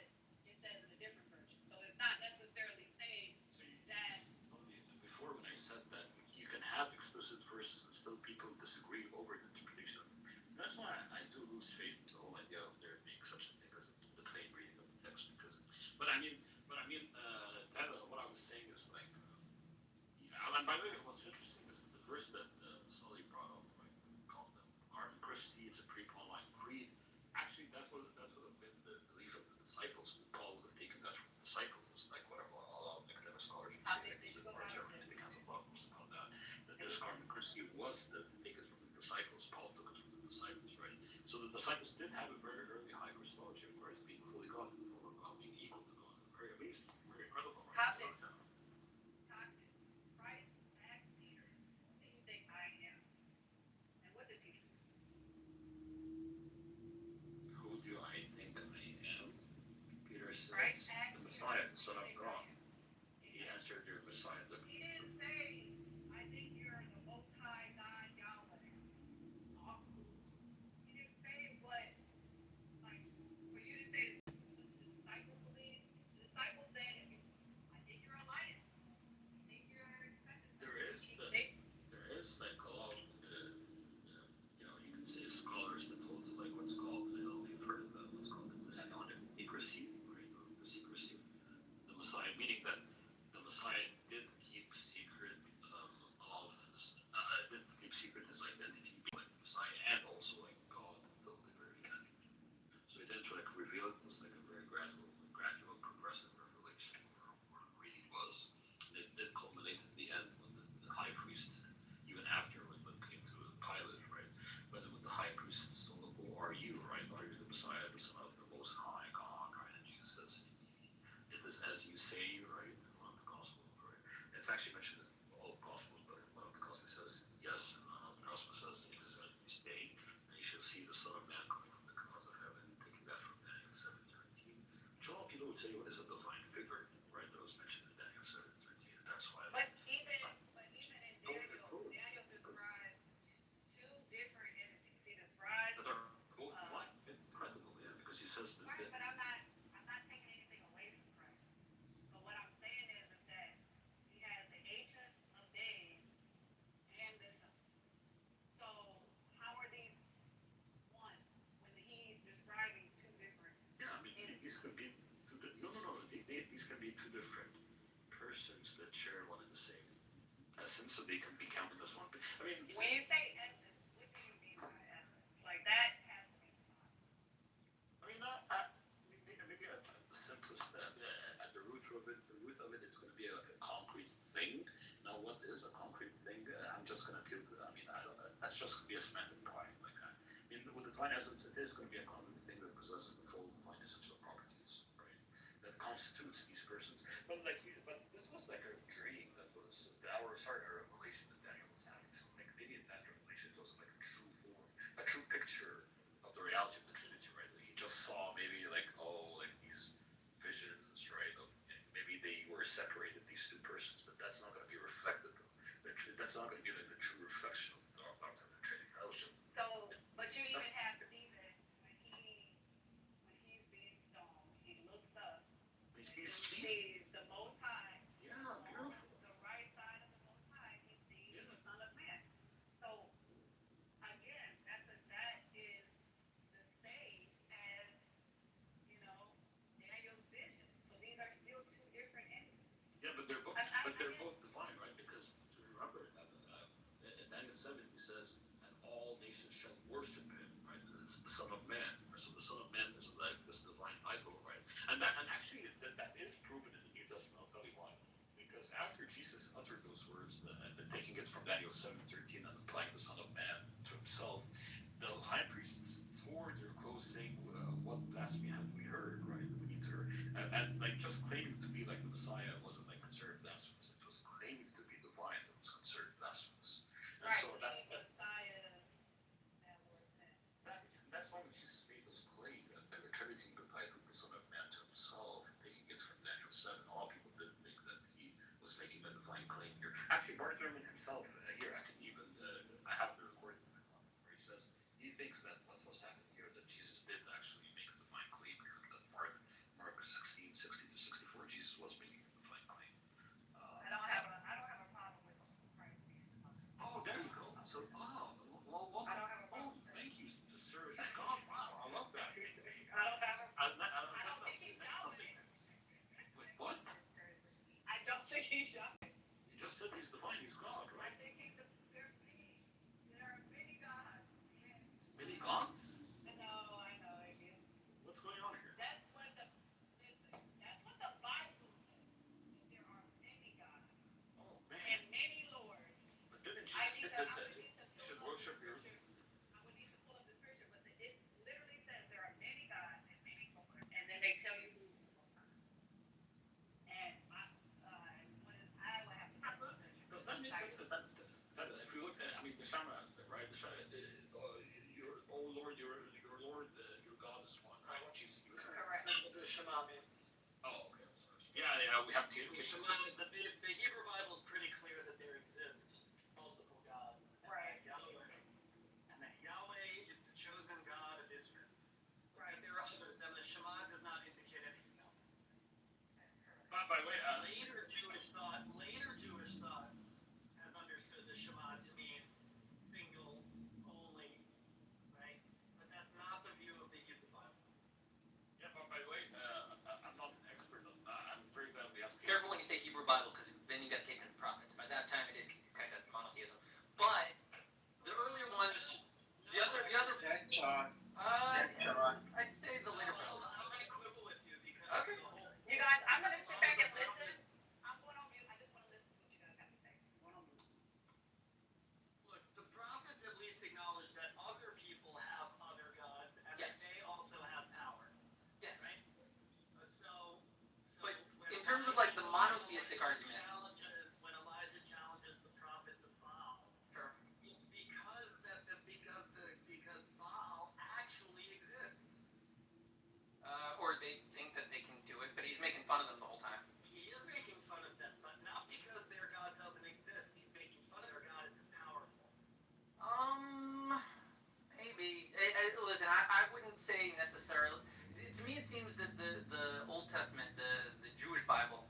I: it says in a different version. So it's not necessarily saying that.
A: Before, when I said that you can have explicit verses and still people disagree over the interpretation. So that's why I do lose faith in the whole idea of there being such a thing as the plain reading of the text. Because, but I mean, that, what I was saying is like, and by the way, what's interesting is the verse that Sully brought up, right, called the Carbon Christi, it's a pre-Pauline creed. Actually, that would have been the belief of the disciples. Paul would have taken that from the disciples. It's like whatever a lot of academic scholars would say, like David Barker, anything has a lot about that. That this Carbon Christi was to take it from the disciples. Paul took it from the disciples, right? So the disciples did have a very early high Christology, of course, being fully God in the form of God, being equal to God. Very amazing, very incredible. Right?
I: How did Christ ask Peter, who do you think I am? And what did Peter say?
A: Who do I think I am? Peter says,
I: Christ
A: the Messiah, the Son of God. He answered, "You're Messiah."
I: He didn't say, I think you're the most high God, Yahweh. He didn't say what, like, for you to say the disciples believe. The disciples said, I think you're a lion. I think you're
A: There is like a lot of, you can say scholars that hold to like what's called, I don't know if you've heard of that, what's called the Messianic secrecy, right? The secrecy of the Messiah, meaning that the Messiah did keep secret his identity, being like the Messiah and also like God until the very end. So he didn't like reveal it. It was like a very gradual, progressive revelation of what it really was. And it did culminate in the end when the high priest, even after when it came to Pilate, right? When the high priest told him, "Who are you?" Right? "Are you the Messiah, the Son of the Most High God?" Right? And Jesus says, "It is as you say," right? In one of the Gospels, right? It's actually mentioned in all the Gospels, but in one of the Gospels says yes, and another Gospel says, "It is as you say, and you shall see the Son of Man coming from the clouds of heaven." Taking that from Daniel 7:13. Which a lot of people would say is a divine figure, right? That was mentioned in Daniel 7:13. And that's why.
I: But even in Daniel describes two different entities. He describes.
A: That are both divine. Incredible, yeah, because he says that.
I: Right, but I'm not taking anything away from Christ. But what I'm saying is that he has the Ancient of Days and the Son. So how are these one when he's describing two different?
A: Yeah, I mean, these could be these can be two different persons that share one and the same essence, so they can be counted as one. I mean,
I: When you say essence, what do you mean by essence? Like that has to be defined.
A: I mean, maybe at the simplest, at the root of it, it's going to be like a concrete thing. Now, what is a concrete thing? I'm just going to appeal to. I mean, that's just going to be a semantic point. Like, I mean, with the divine essence, it is going to be a concrete thing that possesses the full divine essential properties, right? That constitutes these persons. But this was like a dream that was our revelation that Daniel was having. So, like, maybe in that revelation, it was like a true form, a true picture of the reality of the Trinity, right? Like, he just saw maybe like these visions, right? Of maybe they were separated, these two persons, but that's not going to be reflected. That's not going to be like the true reflection of the doctrine of the Trinity. That was just.
I: So, but you even have Stephen
D: sees the Most High.
A: Yeah, beautiful.
D: The right side of the Most High, he sees the Son of Man. So again, that is the same as, Daniel's vision. So these are still two different entities.
A: Yeah, but they're both divine, right? Because remember that in Daniel 7 he says, "And all nations shall worship him," right? It's the Son of Man. So the Son of Man is like this divine title, right? And actually that is proven in the New Testament. I'll tell you why. Because after Jesus uttered those words, taking it from Daniel 7:13 and applying the Son of Man to himself, the high priests tore their clothes, saying, "What blasphemy have we heard?" Right? We need to, and like just claiming to be like the Messiah wasn't like considered blasphemous. It was claiming to be divine that was considered blasphemous. And
D: Right.
A: so
D: Messiah.
A: That's why when Jesus made those claims, attributing the title of the Son of Man to himself, taking it from Daniel 7, a lot of people did think that he was making a divine claim here. Actually, Bartholomew himself, here I can even, I have the recording where he says he thinks that what was happening here, that Jesus did actually make a divine claim here, that Mark 16:60-64, Jesus was making a divine claim.
D: I don't have a problem with Christ being the Son.
A: Oh, there you go. So, well,
D: I don't have a problem.
A: Thank you, sir. God, wow, I love that.
D: I don't have a I don't think he's Yahweh.
A: Wait, what?
D: I don't think he's Yahweh.
A: You just said he's divine, he's God,
D: I
A: right?
D: think there are many gods.
A: Many gods?
D: No, I know it is.
A: What's going on here?
D: That's what the Bible says. There are many gods
A: Oh, man.
D: and many lords.
A: But didn't
D: I
A: Jesus
D: need
A: say
D: to
A: that you should worship your...
D: I would need to pull up the scripture, but it literally says there are many gods and many lords, and then they tell you who's the Most High. And I would have to pull up the scripture.
A: Because that makes sense, that if you look at, I mean, the Shama, right? The Shama, your, oh Lord, your Lord, your God is one, right? Jesus.
D: Correct.
H: That's not what the Shema means.
A: Oh, okay, I'm sorry. Yeah, we have to...
H: The Shema, the Hebrew Bible is pretty clear that there exist multiple gods.
D: Right.
H: And that Yahweh is the chosen God of Israel.
D: Right.
H: But there are others, and the Shema does not indicate anything else.
A: By the way,
H: Later Jewish thought has understood the Shema to mean single, only, right? But that's not the view of the Hebrew Bible.
A: yeah, but by the way, I'm not an expert. I'm very glad we have...
J: Careful when you say Hebrew Bible, because then you got to get to the prophets. By that time, it is kind of monotheism. But the earlier ones, the other, I'd say the later prophets.
H: I'm going to quibble with you because
J: Okay.
H: the whole
D: You guys, I'm gonna sit back and listen. I'm going on mute. I just want to listen to what you guys have to say. Going on mute.
H: Look, the prophets at least acknowledge that other people have other gods and
J: Yes.
H: that they also have power,
J: Yes.
H: right?
J: But
H: when
J: in terms of like the monotheistic argument,
H: when Elijah challenges the prophets of Baal,
J: sure.
H: it's because Baal actually exists.
J: Or they think that they can do it, but he's making fun of them the whole time.
H: He is making fun of them, but not because their God doesn't exist. He's making fun of their God is powerful.
J: Maybe. Listen, I wouldn't say necessarily. To me, it seems that the Old Testament, the Jewish Bible,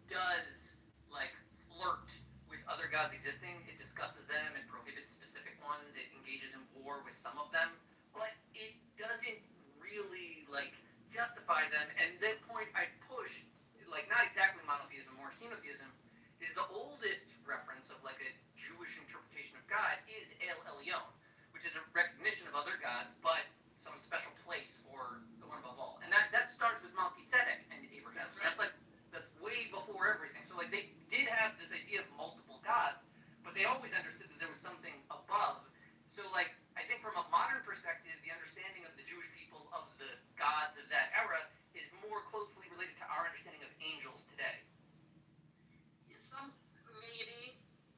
J: does like flirt with other gods existing. It discusses them. It prohibits specific ones. It engages in war with some of them, but it doesn't really like justify them. And the point I'd push, like not exactly monotheism, more henotheism, is the oldest reference of like a Jewish interpretation of God is El Elyon, which is a recognition of other gods, but some special place for the one above all. And that starts with Melchizedek and Abraham.
H: That's right.
J: That's way before everything. So like they did have this idea of multiple gods, but they always understood that there was something above. So like I think from a modern perspective, the understanding of the Jewish people of the gods of that era is more closely related to our understanding of angels today.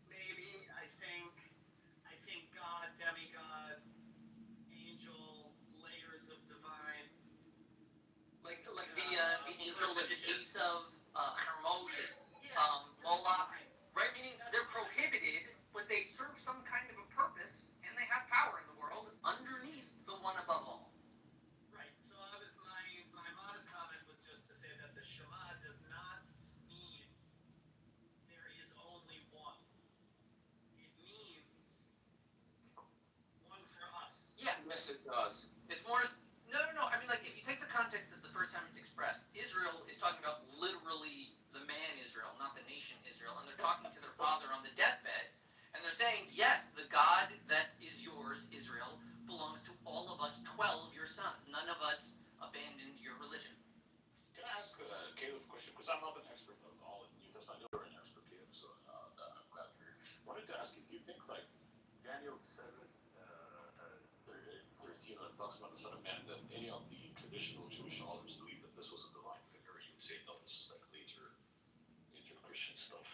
H: Maybe. I think God, demigod, angel, layers of divine.
J: Like
H: Yes, it does.
J: It's more. No. I mean, like, if you take the context of the first time it's expressed, Israel is talking about literally the man Israel, not the nation Israel, and they're talking to their father on the deathbed, and they're saying, yes, the God that is yours, Israel, belongs to all of us, 12 your sons. None of us abandoned your religion.
A: Can I ask Caleb a question? Because I'm not an expert on all in New Testament. I know you're an expert, Caleb, so I'm glad you're here. I wanted to ask you, do you think, like, Daniel 7, 13, when it talks about the Son of Man, that any of the traditional Jewish scholars believe that this was a divine figure? You would say, no, this is like later Christian stuff.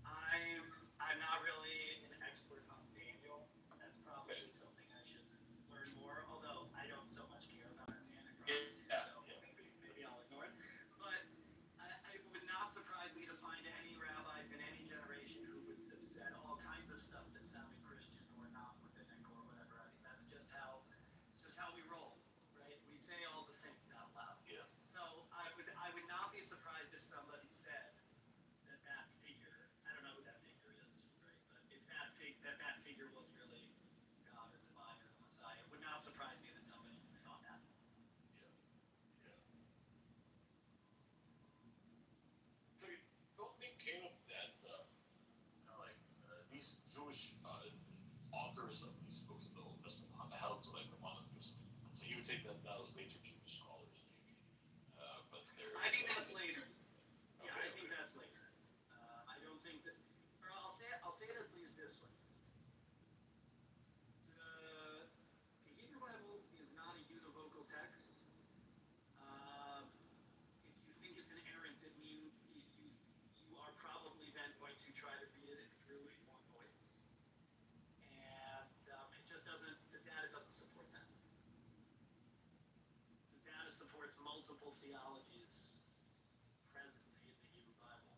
G: I'm not really an expert on Daniel. That's probably something I should learn more, although I don't so much care about messianic prophecy, so maybe I'll ignore it. But it would not surprise me to find any rabbis in any generation who would have said all kinds of stuff that sounded Christian or not rabbinic or whatever. I mean, it's just how we roll, right? We say all the things out loud.
A: Yeah.
G: So I would not be surprised if somebody said that figure, I don't know who that figure is, right? But if that figure was really God or divine or the Messiah, it would not surprise me that somebody thought that.
A: So you don't think, Caleb, that these Jewish authors of these books of the Old Testament held to like the monotheistic? So you would take that was later Jewish scholars, maybe, but they're.
G: I think that's later. Yeah,
A: Okay,
G: I think that's later. I don't think that, or I'll say it at least this way. The Hebrew Bible is not a univocal text. If you think it's an errant, you are probably then going to try to read it through in one voice, and it just doesn't. The data doesn't support that. The data supports multiple theologies present in the Hebrew Bible,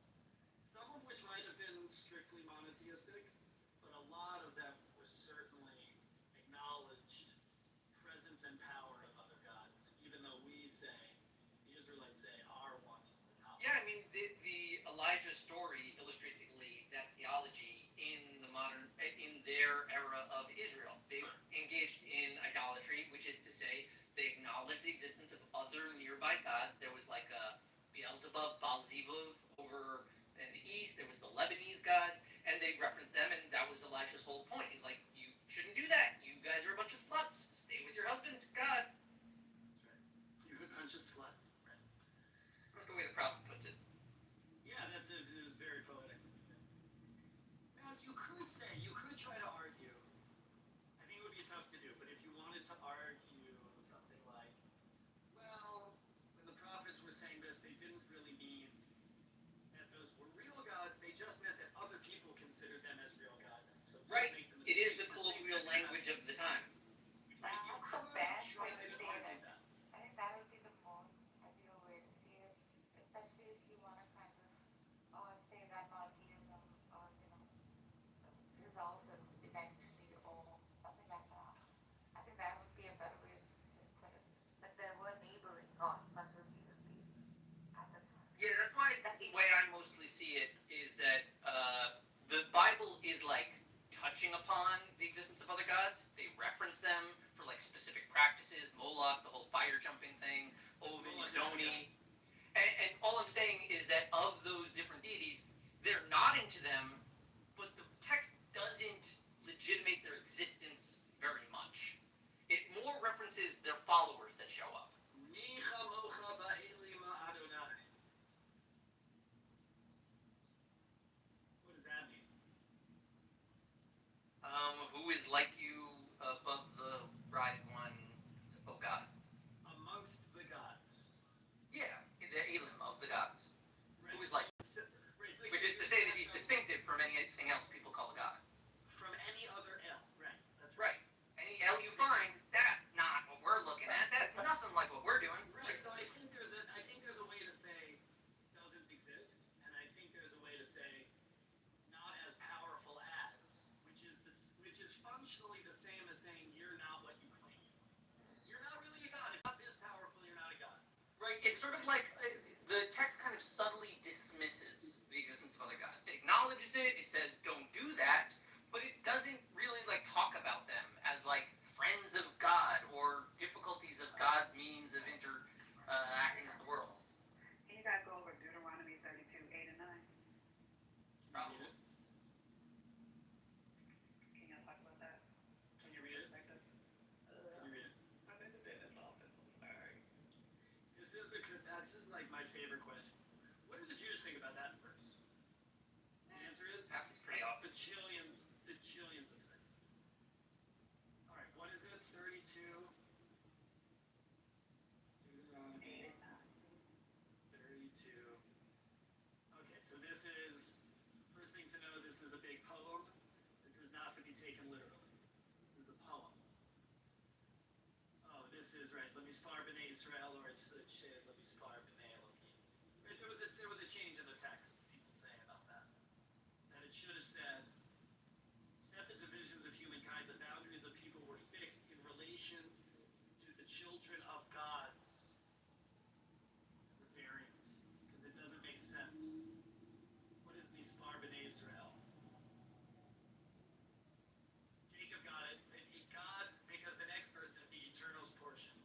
G: some of which might have been strictly monotheistic, but a lot of them were certainly acknowledged presence and power of other gods, even though we say, the Israelites say, our one is the top.
J: Yeah, I mean, the Elijah story illustrates that theology in their era of Israel. They engaged in idolatry, which is to say, they acknowledged the existence of other nearby gods. There was like a Beelzebub, Baal-Zebub over in the east. There was the Lebanese gods, and they referenced them, and that was Elijah's whole point. He's like, you shouldn't do that. You guys are a bunch of sluts. Stay with your husband, God.
G: That's right. You're a bunch of sluts. Right.
J: That's the way the prophet puts it.
G: Yeah, it is very poetic. Now, you could try to argue, I think it would be tough to do, but if you wanted to argue something like, well, when the prophets were saying this, they didn't really mean that those were real gods, they just meant that other people considered them as real gods. So
J: Right. It is the colloquial language of the time.
O: That's the best way to say it.
G: that.
O: I think that would be the most ideal way to see it, especially if you want to kind of say that monotheism, resulted eventually or something like that. I think that would be a better way to just put it. That there were neighboring gods such as these and these at the time.
J: Yeah, that's why the way I mostly see it is that the Bible is like touching upon the existence of other gods. They reference them for like specific practices, Moloch, the whole fire jumping thing, Ovid, Doni. And all I'm saying is that of those different deities, they're nodding to them, but the text doesn't legitimate their existence very much. It more references their followers that show up.
G: What does that mean?
J: Who is like you above the rise one, oh God.
G: Amongst the gods.
J: Yeah, the Elim of the gods.
G: Right.
J: Who is like, which is to say that he's distinctive from anything else people call a god.
G: From any other L, right? That's
J: Right. Any L you find, that's not what we're looking at. That's nothing like what we're doing.
G: Right. So I think there's a way to say doesn't exist, and I think there's a way to say not as powerful as, which is functionally the same as saying you're not what you claim you are. You're not really a god. If not this powerful, you're not a god.
J: Right. It's sort of like the text kind of subtly dismisses the existence of other gods. It acknowledges it. It says don't do that, but it doesn't really like talk about them as like Probably.
O: Can you talk about that?
P: Can you read it? Can you read it?
O: I'm in the bed of office. I'm sorry.
P: This is like my favorite question. What do the Jews think about that verse? The answer is
J: Happens pretty often.
P: bajillions of things. All right, what is it? 32. Deuteronomy 32. Okay, so this is, first thing to know, this is a big poem. This is not to be taken literally. This is a poem. Oh, this is right. Let me spar b'nai Israel, or it says, let me spar b'nai Elohim. Right, there was a change in the text, people say about that. That it should have said, set the divisions of humankind, the boundaries of people were fixed in relation to the children of gods. As a variant, because it doesn't make sense. What is Mispar b'nai Israel? Jacob got it. God's, because the next verse is the eternal's portion.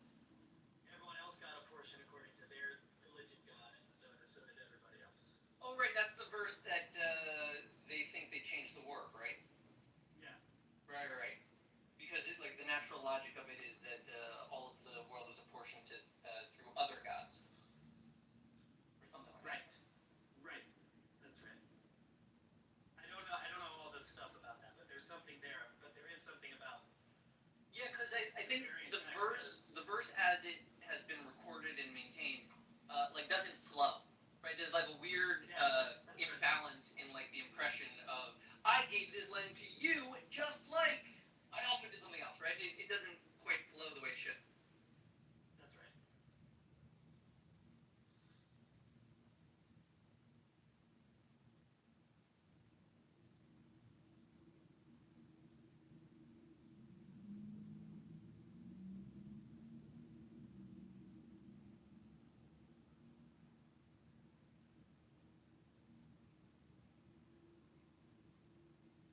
P: Everyone else got a portion according to their religion God, and so did everybody else.
J: Oh, right, that's the verse that they think they changed the work, right?
P: Yeah.
J: Right. Because like the natural logic of it is that all of the world was apportioned to through other gods, or something like that.
P: Right. That's right. I don't know all the stuff about that, but there's something there. But there is something about.
J: Yeah, because I think
P: Variant
J: the
P: text
J: verse as it has been recorded and maintained, like doesn't flow, right? There's like a weird imbalance in like the impression of I gave this land to you just like I also did something else, right? It doesn't quite flow the way it should.
P: That's right.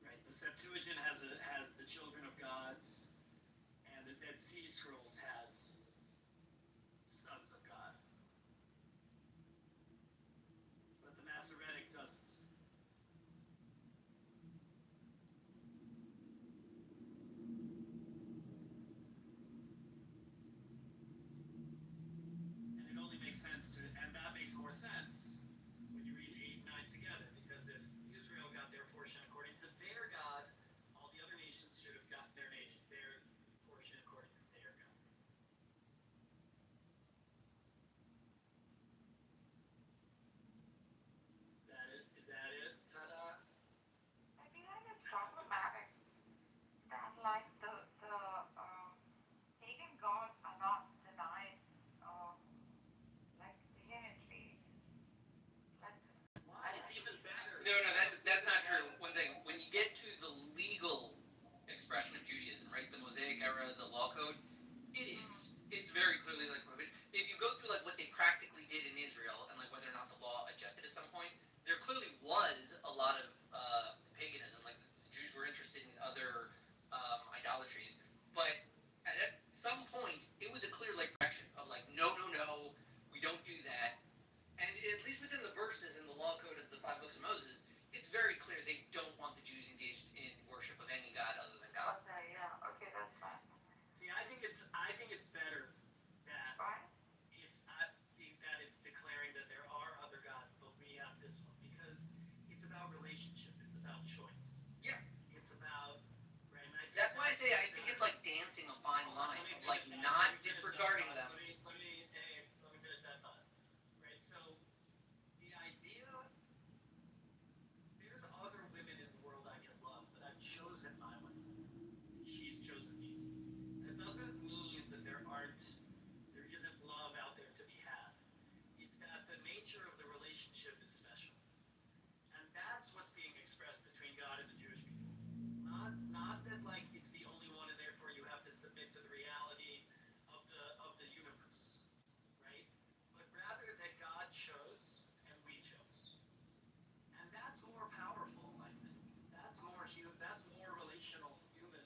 P: Right. The Septuagint has the children of gods, and the Dead Sea Scrolls has sons of God. But the Masoretic doesn't. And it only makes sense and that makes more sense when you read 8 and 9 together, because if Israel got their portion according to their God, all the other nations should have gotten their portion according to their God. Is that it? Ta-da!
O: I feel like it's problematic that like the pagan gods are not denied like vehemently. Like
P: Why? It's even better.
J: No, that's not true. One thing, when you get to the legal expression of Judaism, right, the Mosaic era, the law code, it's very clearly like prohibited. If you go through like what they practically did in Israel and like whether or not the law adjusted at some point, there clearly was a lot of paganism. Like the Jews were interested in other idolatries, but at some point it was a clear like direction of like no, we don't do that. And at least within the verses in the law code of the 5 books of Moses, it's very clear they don't want the Jews engaged in worship of any god other than God.
O: okay, yeah, okay, that's fine.
P: See, I think it's better that
O: Right?
P: that it's declaring that there are other gods, but we have this one, because it's about relationship. It's about choice.
J: Yeah.
P: It's about right. And I think
J: That's why I say I think it's like dancing a fine line of like not disregarding them.
P: Let me finish that thought. Right. So the idea, there's other women in the world I can love, but I've chosen my wife. She's chosen me. That doesn't mean that there isn't love out there to be had. It's that the nature of the relationship is special. And that's what's being expressed between God and the Jewish people. Not that like it's the only one and therefore you have to submit to the reality of the universe. Right? But rather that God chose and we chose. And that's more powerful, I think. That's more relational, human.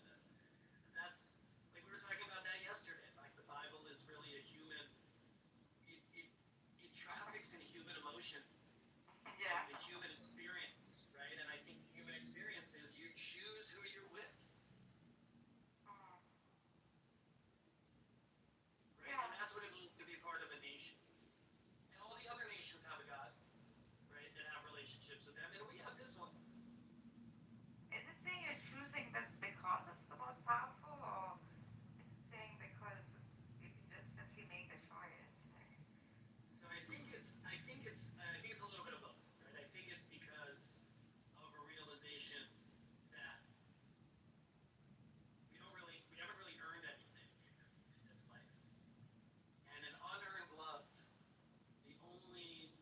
P: That's like we were talking about that yesterday. Like the Bible is really a human. It traffics in human emotion,
O: Yeah.
P: the human experience, right? And
N: is who you're with. Right?
D: Yeah.
N: And that's what it means to be part of a nation. And all the other nations have a God, right? And have relationships with them. And we have this one.
D: Is it saying you're choosing this because it's the most powerful, or is it saying because you can just simply make a choice?
N: So I think it's a little bit of both, right? I think it's because of a realization that we haven't really earned anything in this life. And an unearned love, the only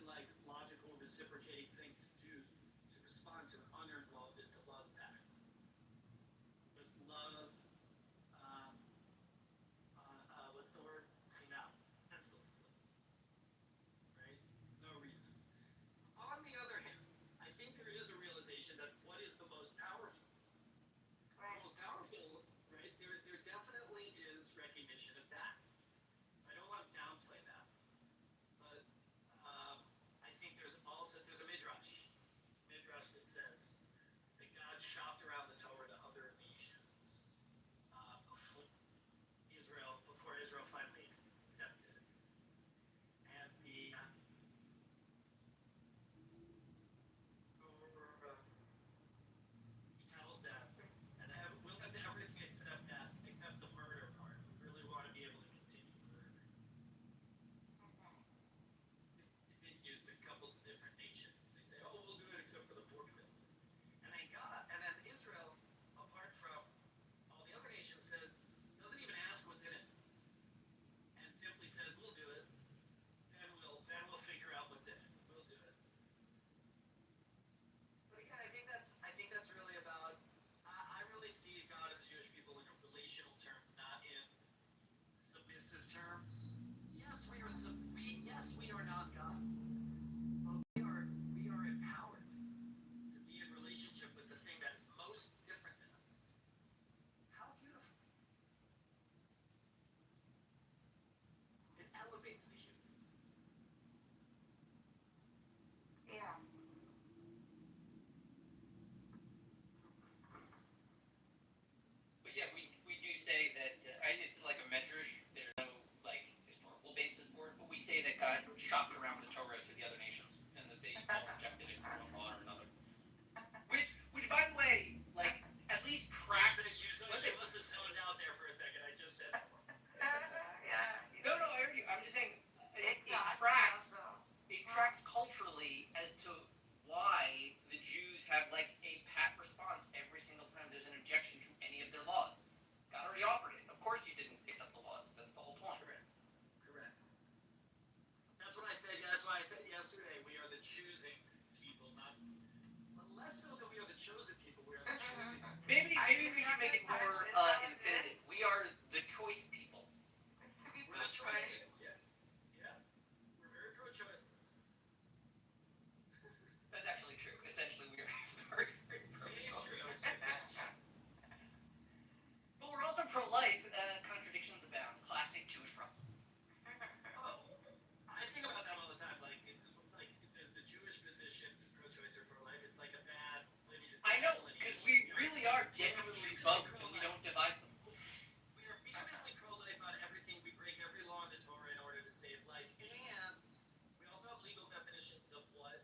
N: like logical reciprocating thing to do to respond to an unearned love is to love back. Just love, what's the word? Now, senselessly, right? No reason. On the other hand, I think there is a realization that what is the most powerful?
D: Right.
N: The most powerful, right? There definitely is recognition of that. So I don't want to downplay that. But I think there's a midrash that says that God shopped around the Torah to other nations before Israel finally accepted it. And he tells them, and we'll have everything except the murder part. We really want to be able to continue murdering. It's been used a couple of different nations. They say, oh, we'll do it except for the pork thing. And then Israel, apart from all the other nations, doesn't even ask what's in it, and simply says, we'll do it, and we'll figure out what's in it. We'll do it. But again, I think that's really about. I really see God and the Jewish people in relational terms, not in submissive terms. Yes, we are not God, but we are empowered to be in relationship with the thing that is most different than us. How beautiful! It elevates the human.
D: Yeah.
J: But yeah, we do say that it's like a medrash. There's no like historical basis for it, but we say that God shopped around the Torah to the other nations, and that they all rejected it for one law or another. Which, by the way, like at least tracks.
N: They must have zoned out there for a second. I just said that one.
D: Yeah.
J: No, I heard you. I'm just saying it tracks culturally as to why the Jews have like a pat response every single time there's an objection to any of their laws. God already offered it. Of course you didn't accept the laws. That's the whole point.
N: Correct. That's what I said. That's why I said yesterday. We are the choosing people, not less so that we are the chosen people. We are the choosing.
J: Maybe we should make it more infinitive. We are the choice people.
N: We're the choice people. Yeah. We're very pro-choice.
J: That's actually true. Essentially, we are very, very pro-choice. But we're also pro-life. Contradictions abound. Classic Jewish problem.
N: I think about that all the time. Like does the Jewish position pro-choice or pro-life? It's like a bad lineage.
J: I know, because we really are genuinely both, and we don't divide them.
N: We are vehemently pro-life on everything. We break every law in the Torah in order to save life, and we also have legal definitions of what.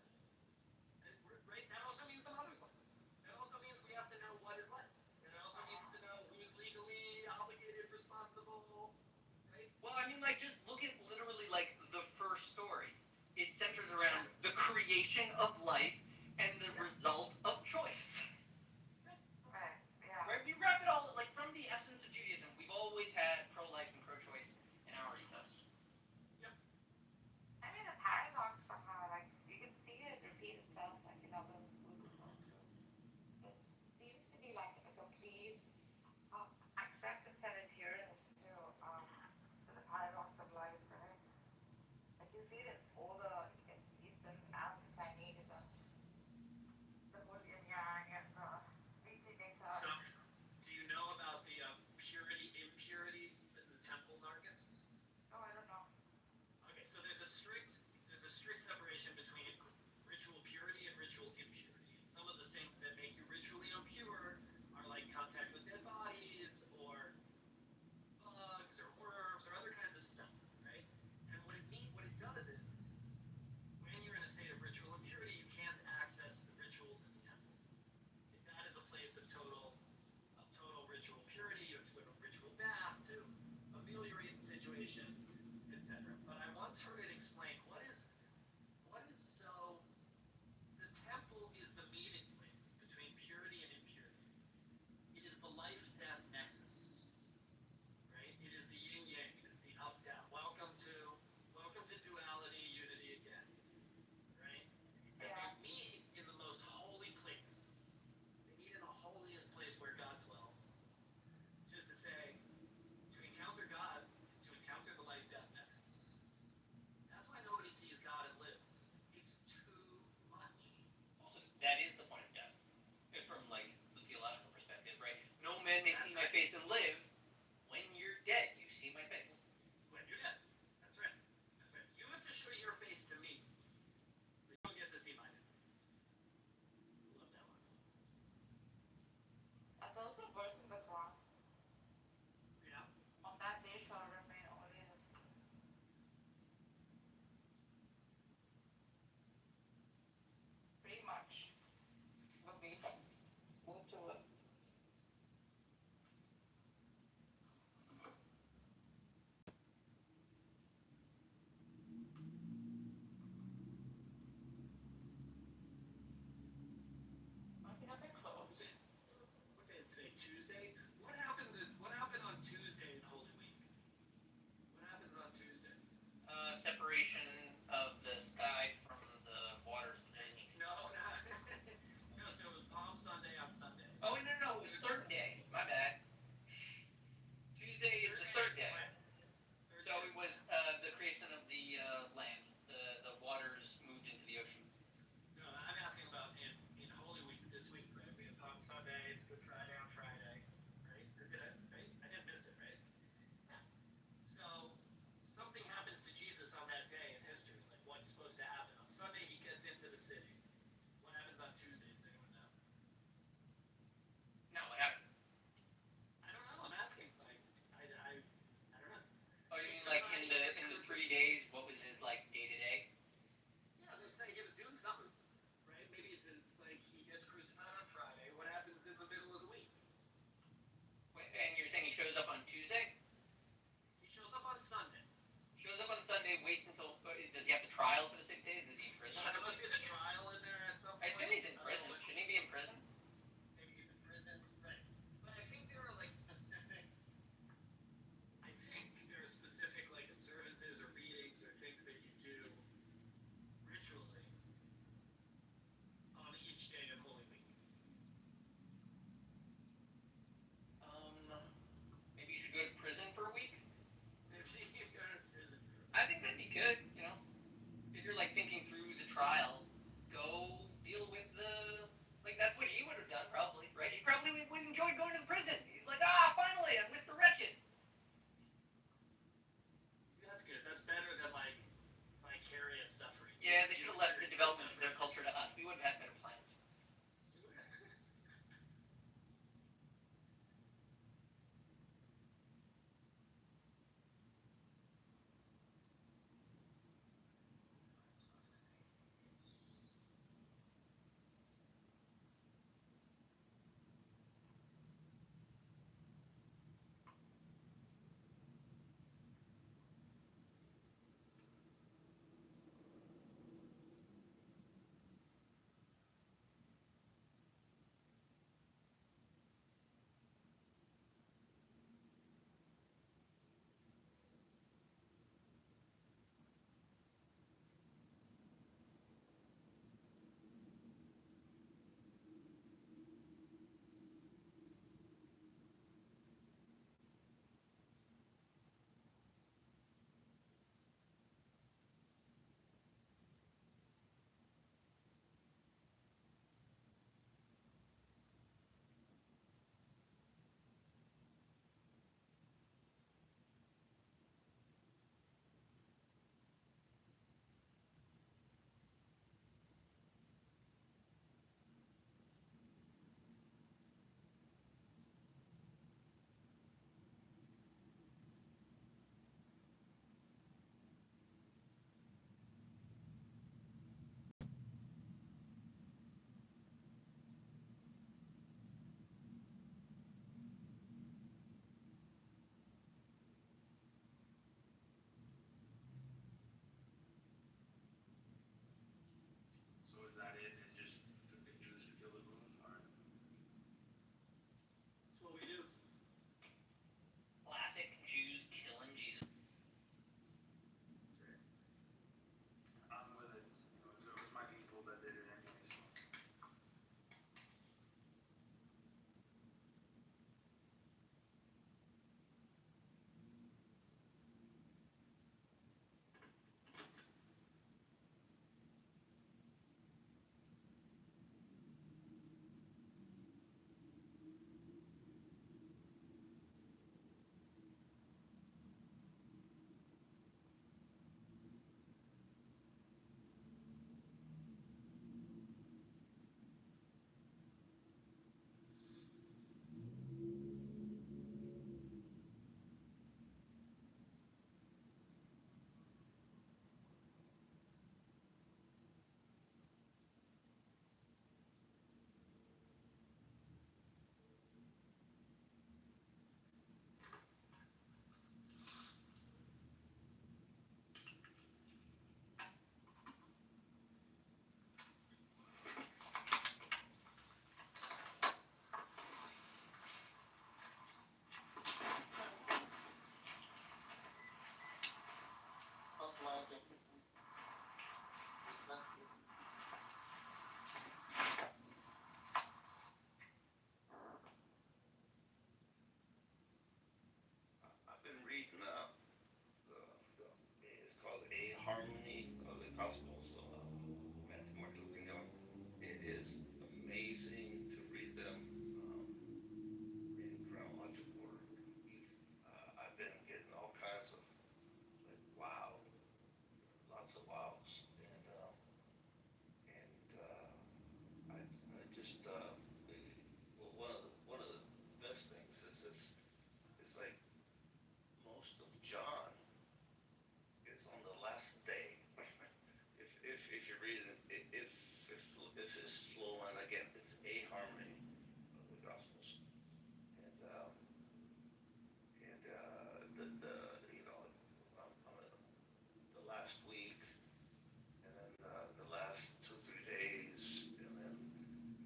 N: Right? That also means the mother's life. That also means we have to know what is life. And it also means to know who's legally obligated, responsible. Right?
J: Well, I mean, like, just look at literally, like, the first story. It centers around the creation of life and the result of choice.
D: Right. Yeah.
J: Right? We wrap it all, like, from the essence of Judaism, we've always had pro-life and pro-choice in our ethos.
D: I mean, the paradox somehow, like, you can see it repeat itself, like, in other schools as well, too. It seems to be like a complete acceptance and adherence to the paradox of life, right? Like, you see it in all the Easterns and Chinese and the whole yin yang and weekly data.
N: So, do you know about the purity, impurity in the temple, Nargis?
D: Oh, I don't know.
N: Okay, so there's a strict separation between ritual purity and ritual impurity. And some of the
F: things that make you ritually impure are like contact with dead bodies or bugs or worms or other kinds of stuff, right? And what it does is, when you're in a state of ritual impurity, you can't access the rituals in the temple. That is a place of total ritual purity. You have to go to a ritual bath to ameliorate the situation, etc. But I once heard it explained, what is so, the temple is the meeting place between purity and impurity. It is the life-death nexus, right? It is the yin-yang, it is the up-down. Welcome to duality, unity again, right? And they meet in the most holy place. They meet in the holiest place where God dwells. Just to say, to encounter God is to encounter the life-death nexus. That's why nobody sees God and lives. It's too much.
J: Also, that is the point of death, from like the theological perspective, right? No man may see my face and live. When you're dead, you see my face.
F: When you're dead. That's right. That's right. You have to show your face to me. But you don't get to see my face. Love that one.
O: That's also a verse in the Quran.
F: Yeah.
O: On that day shall remain only the pretty much would be moved to it. Might be a bit close.
F: What day is today? Tuesday? What happened on Tuesday in Holy Week? What happens on Tuesday?
J: Separation of the sky from the waters beneath.
F: No, no, so it was Palm Sunday on Sunday.
J: Oh, no, it was third day. My bad. Tuesday is the third day. So it was the creation of the land. The waters moved into the ocean.
F: No, I'm asking about in Holy Week this week, right? We have Palm Sunday, it's Good Friday on Friday, right? Or did I, right? I didn't miss it, right? Yeah. So something happens to Jesus on that day in history. Like what's supposed to happen? On Sunday he gets into the city. What happens on Tuesday? Does anyone know?
J: No, what happened?
F: I don't know. I'm asking. Like I don't know.
J: Oh, you mean like in the 3 days? What was his like day to day?
F: Yeah, they say he was doing something, right? Maybe it's like he gets crucified on Friday. What happens in the middle of the week?
J: And you're saying he shows up on Tuesday?
F: He shows up on Sunday.
J: Shows up on Sunday, waits until. Does he have the trial for the 6 days? Is he in prison?
F: There must be the trial in there at some
J: I
F: point.
J: assume he's in prison. Shouldn't he be in prison?
F: Maybe he's in prison, right? But I think there are like specific. I think there are specific like observances or readings or things that you do ritually on each day of Holy Week.
J: Maybe you should go to prison for a week?
F: Maybe you go to prison.
J: I think that'd be good, you know? If you're like thinking through the trial, go deal with the. Like, that's what he
Q: harmony of the Gospels, Matthew, Mark, Luke, and John. It is amazing to read them in chronological order. I've been getting all kinds of like wow, lots of wows, and I just well, one of the best things is it's like most of John is on the last day. If you read it, if it's flowing again, it's a harmony of the Gospels, and the you know the last week, and then the last 2 3 days, and then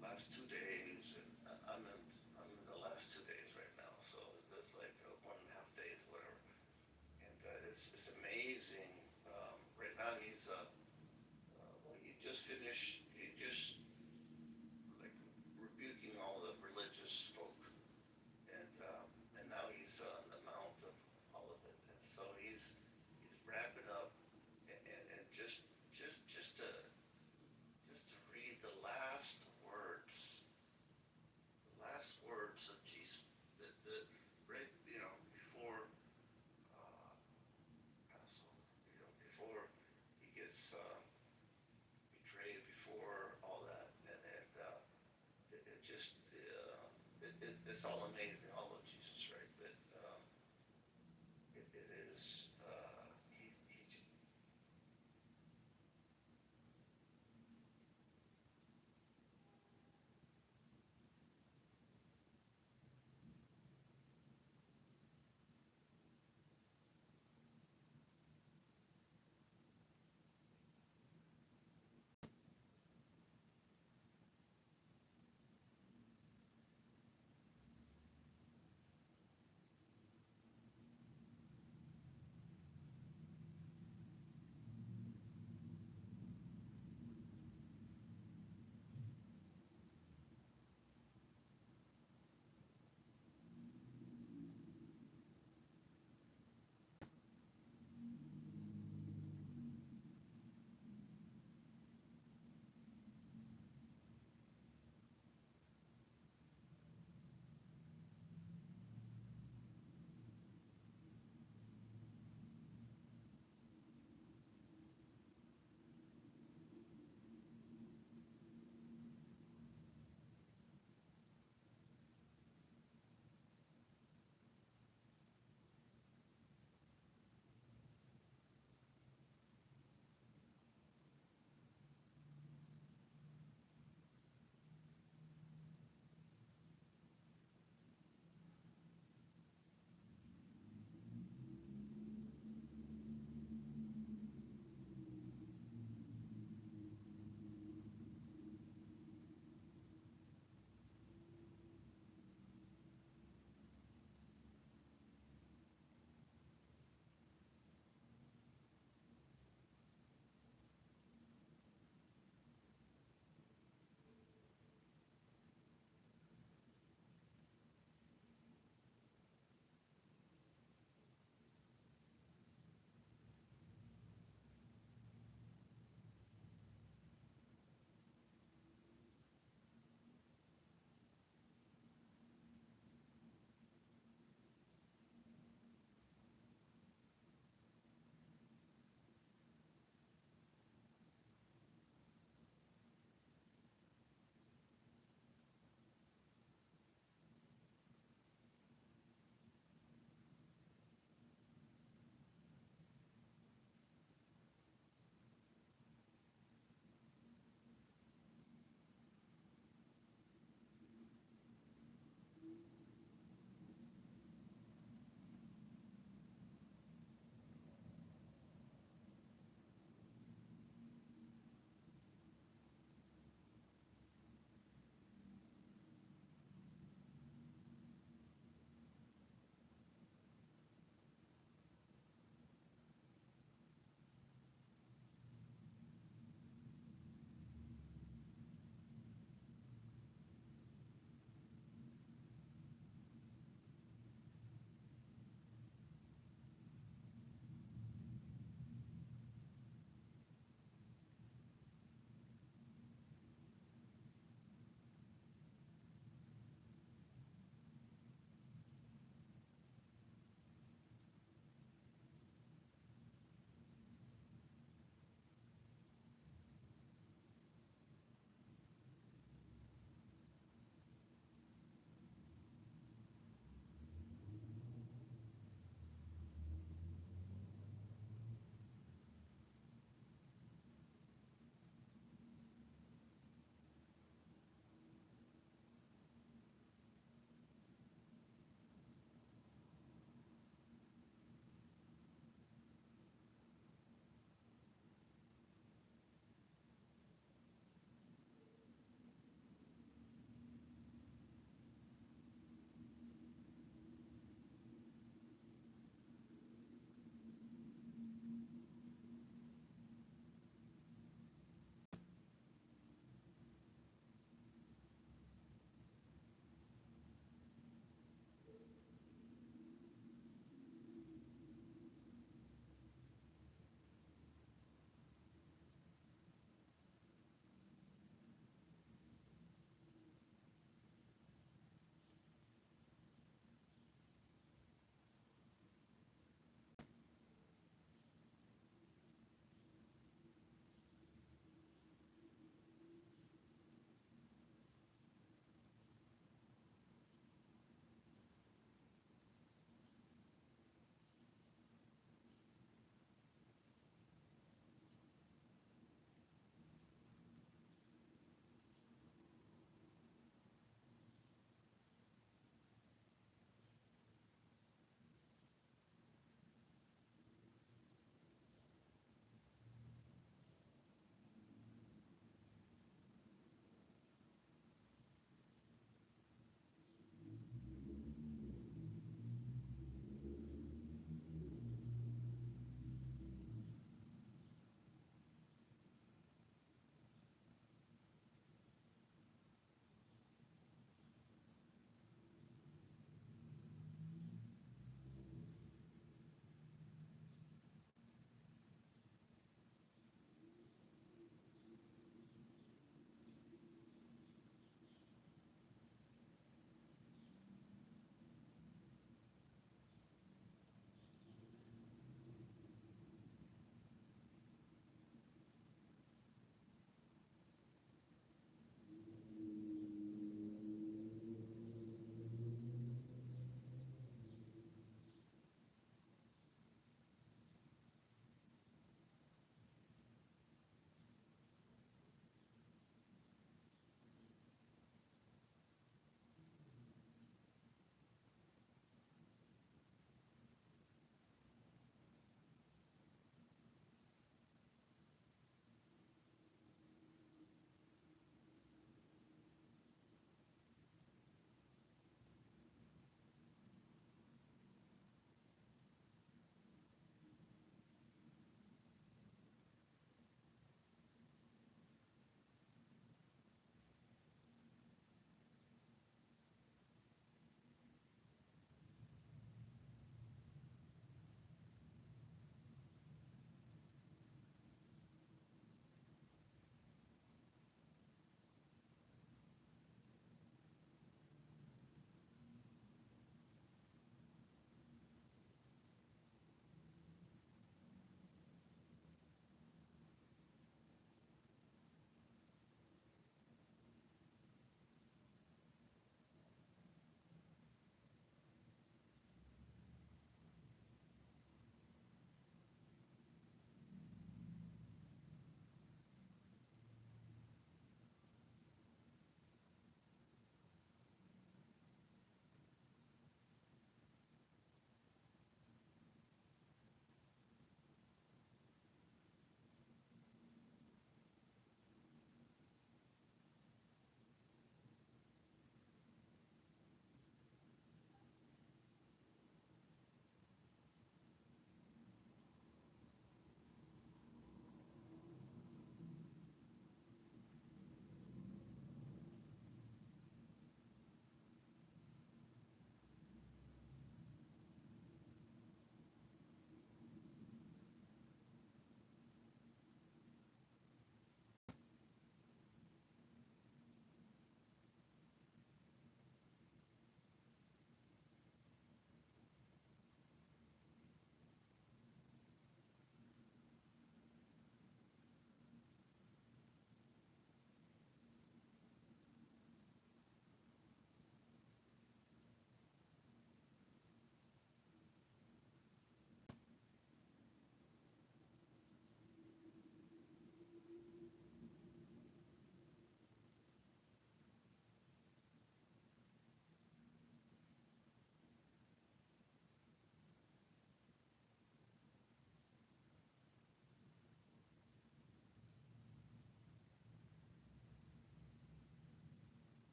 Q: last 2 days, and I'm in the last 2 days right now, so it's like 1.5 days, whatever, and it's amazing. Right now well, he just like rebuking all the religious folk, and now he's on the mount of all of it, and so he's wrapping up, and just to read the last words of Jesus, the right, before Passover, before he gets betrayed, before all that, and it just it's all amazing, all of Jesus, right? But it is he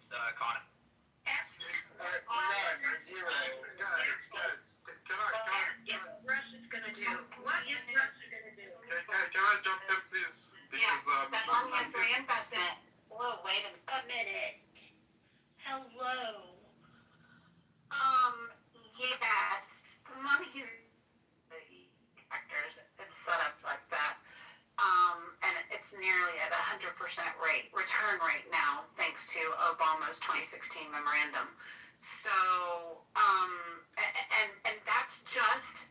J: Economy.
U: None, zero. Guys, can
O: Russia's gonna do? What is Russia gonna do?
U: can I jump in, please?
O: Yes,
U: Because
O: that's only a free investment. Whoa, wait a minute. Hello. Yes, the money factors, it's set up like that. And it's nearly at 100% return rate now, thanks to Obama's 2016 memorandum. So, and that's just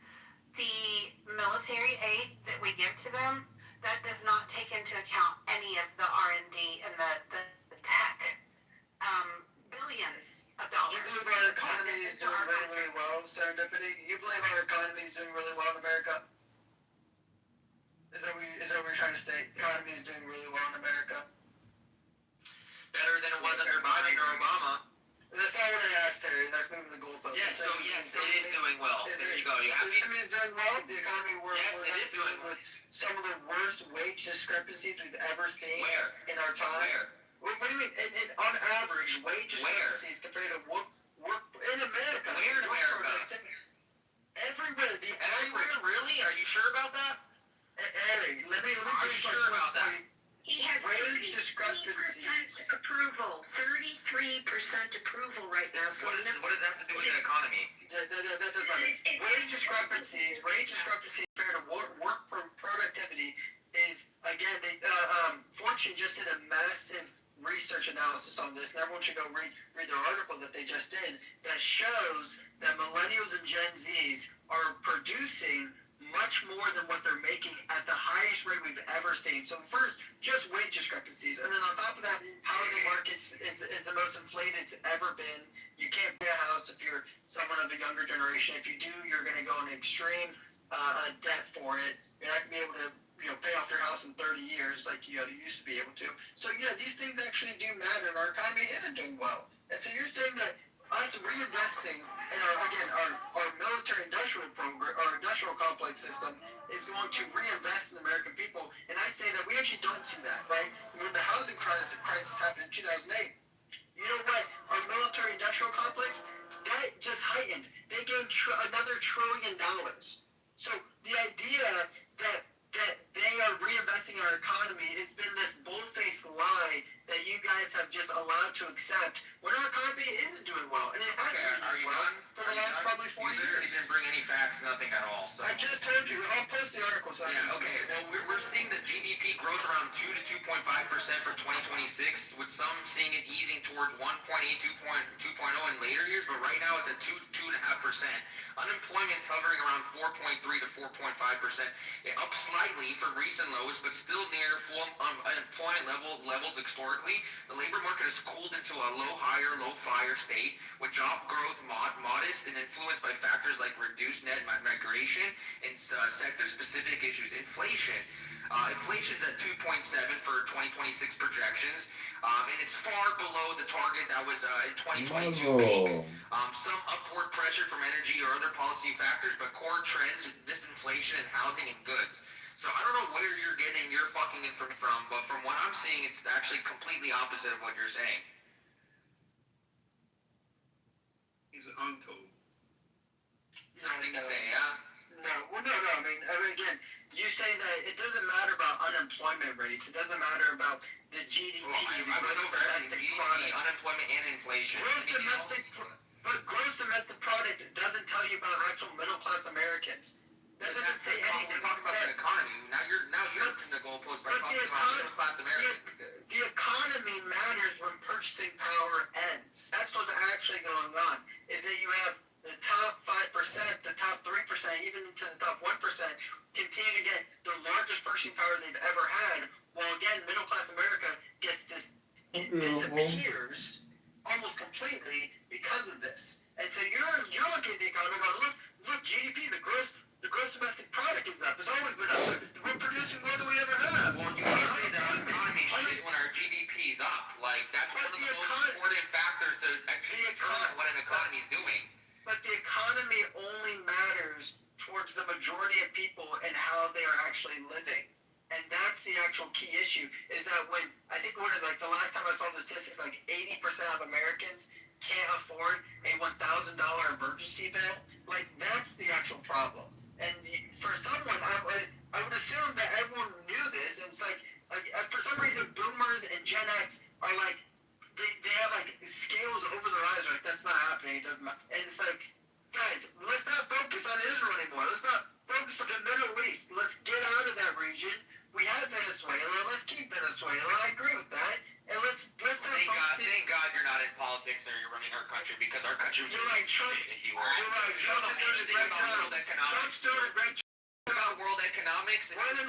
O: the military aid that we give to them. That does not take into account any of the R&D and the tech, billions of dollars.
U: you believe our economy is doing really, really well, Serendipity? You believe our economy is doing really well in America? Is that what you're trying to state? The economy is doing really well in America?
J: Better than it was under Biden or Obama.
U: That's not what I asked, Terry. That's moving the goalpost.
J: Yes, so yes, it is doing well. There you go. You
U: The
J: happy?
U: economy is doing well. The economy
J: Yes, it is doing well.
U: with some of the worst wage discrepancies we've ever seen
J: Where?
U: in our time.
J: Where?
U: What do you mean? On average, wage discrepancies compared to work in America.
J: Where in America?
U: Everywhere.
J: Everywhere? Really? Are you sure about that?
U: Harry, let me
J: Are you sure about that?
O: He has
U: wage discrepancies.
O: approval, 33% approval right now. So
J: What does that have to do with the economy?
U: That doesn't matter. Wage discrepancies compared to work productivity
G: this, and everyone should go read their article that they just did, that shows that millennials and Gen Zs are producing much more than what they're making at the highest rate we've ever seen. So first, just wage discrepancies, and then on top of that, housing markets is the most inflated it's ever been. You can't buy a house if you're someone of the younger generation. If you do, you're going to go into extreme debt for it. You're not going to be able to pay off your house in 30 years like you used to be able to. So yeah, these things actually do matter, and our economy isn't doing well. And so you're saying that us reinvesting in our military industrial program, our industrial complex system, is going to reinvest in the American people. And I say that we actually don't see that, right? When the housing crisis happened in 2008, you know what? Our military industrial complex, that just heightened. They gained another $1 trillion. So the idea that they are reinvesting our economy has been this bull-faced lie that you guys have just allowed to accept when our economy isn't doing well. And it hasn't been doing well for the last probably 40 years.
S: You didn't bring any facts, nothing at all. So.
G: I just told you. I'll post the article. So
S: yeah, okay. Well, we're seeing the GDP growth around 2 to 2.5% for 2026, with some seeing it easing towards 1.8, 2.0 in later years, but right now it's at 2.5%. Unemployment's hovering around 4.3 to 4.5%, up slightly from recent lows, but still near full unemployment levels historically. The labor market has cooled into a low hire, low fire state, with job growth modest and influenced by factors like reduced net migration and sector-specific issues. Inflation's at 2.7 for 2026 projections, and it's far below the target that was in 2022 peaks. Some upward pressure from energy or other policy factors, but core trends, disinflation in housing and goods. So I don't know where you're getting your fucking information from, but from what I'm seeing, it's actually completely opposite of what you're saying.
U: He's an uncle.
S: Nothing to say, yeah?
G: No. Well, no. I mean, again, you say that it doesn't matter about unemployment rates. It doesn't matter about the GDP, the gross domestic product.
S: Unemployment and inflation.
G: But gross domestic product doesn't tell you about actual middle-class Americans. That doesn't say anything.
S: We're talking about the economy. Now you're in the goalpost by talking about middle-class Americans.
G: The economy matters when purchasing power ends. That's what's actually going on, is that you have the top 5%, the top 3%, even into the top 1% continue to get the largest purchasing power they've ever had, while again, middle-class America gets disappears almost completely because of this. And so you're looking at the economy going, look, GDP, the gross domestic product is up. It's always been up. We're producing more than we ever have.
S: Well, you can't say that our economy is shit when our GDP is up. Like, that's one of the most important factors to actually determine what an economy is doing.
G: But the economy only matters towards the majority of people and how they are actually living. And that's the actual key issue, is that when, I think the last time I saw the statistics, like 80% of Americans can't afford a $1,000 emergency bill. Like, that's the actual problem. And for someone, I would assume that everyone knew this, and it's like for some reason, boomers and Gen X are like, they have like scales over their eyes, like, that's not happening, it doesn't matter. And it's like, guys, let's not focus on Israel anymore. Let's not focus on the Middle East. Let's get out of that region. We have Venezuela. Let's keep Venezuela. I agree with that. And let's
S: thank God you're not in politics or you're running our country, because our country would be
G: Trump.
S: if you were. You're right.
G: Trump's doing a great job. Trump's doing a great job.
S: About world economics.
G: Another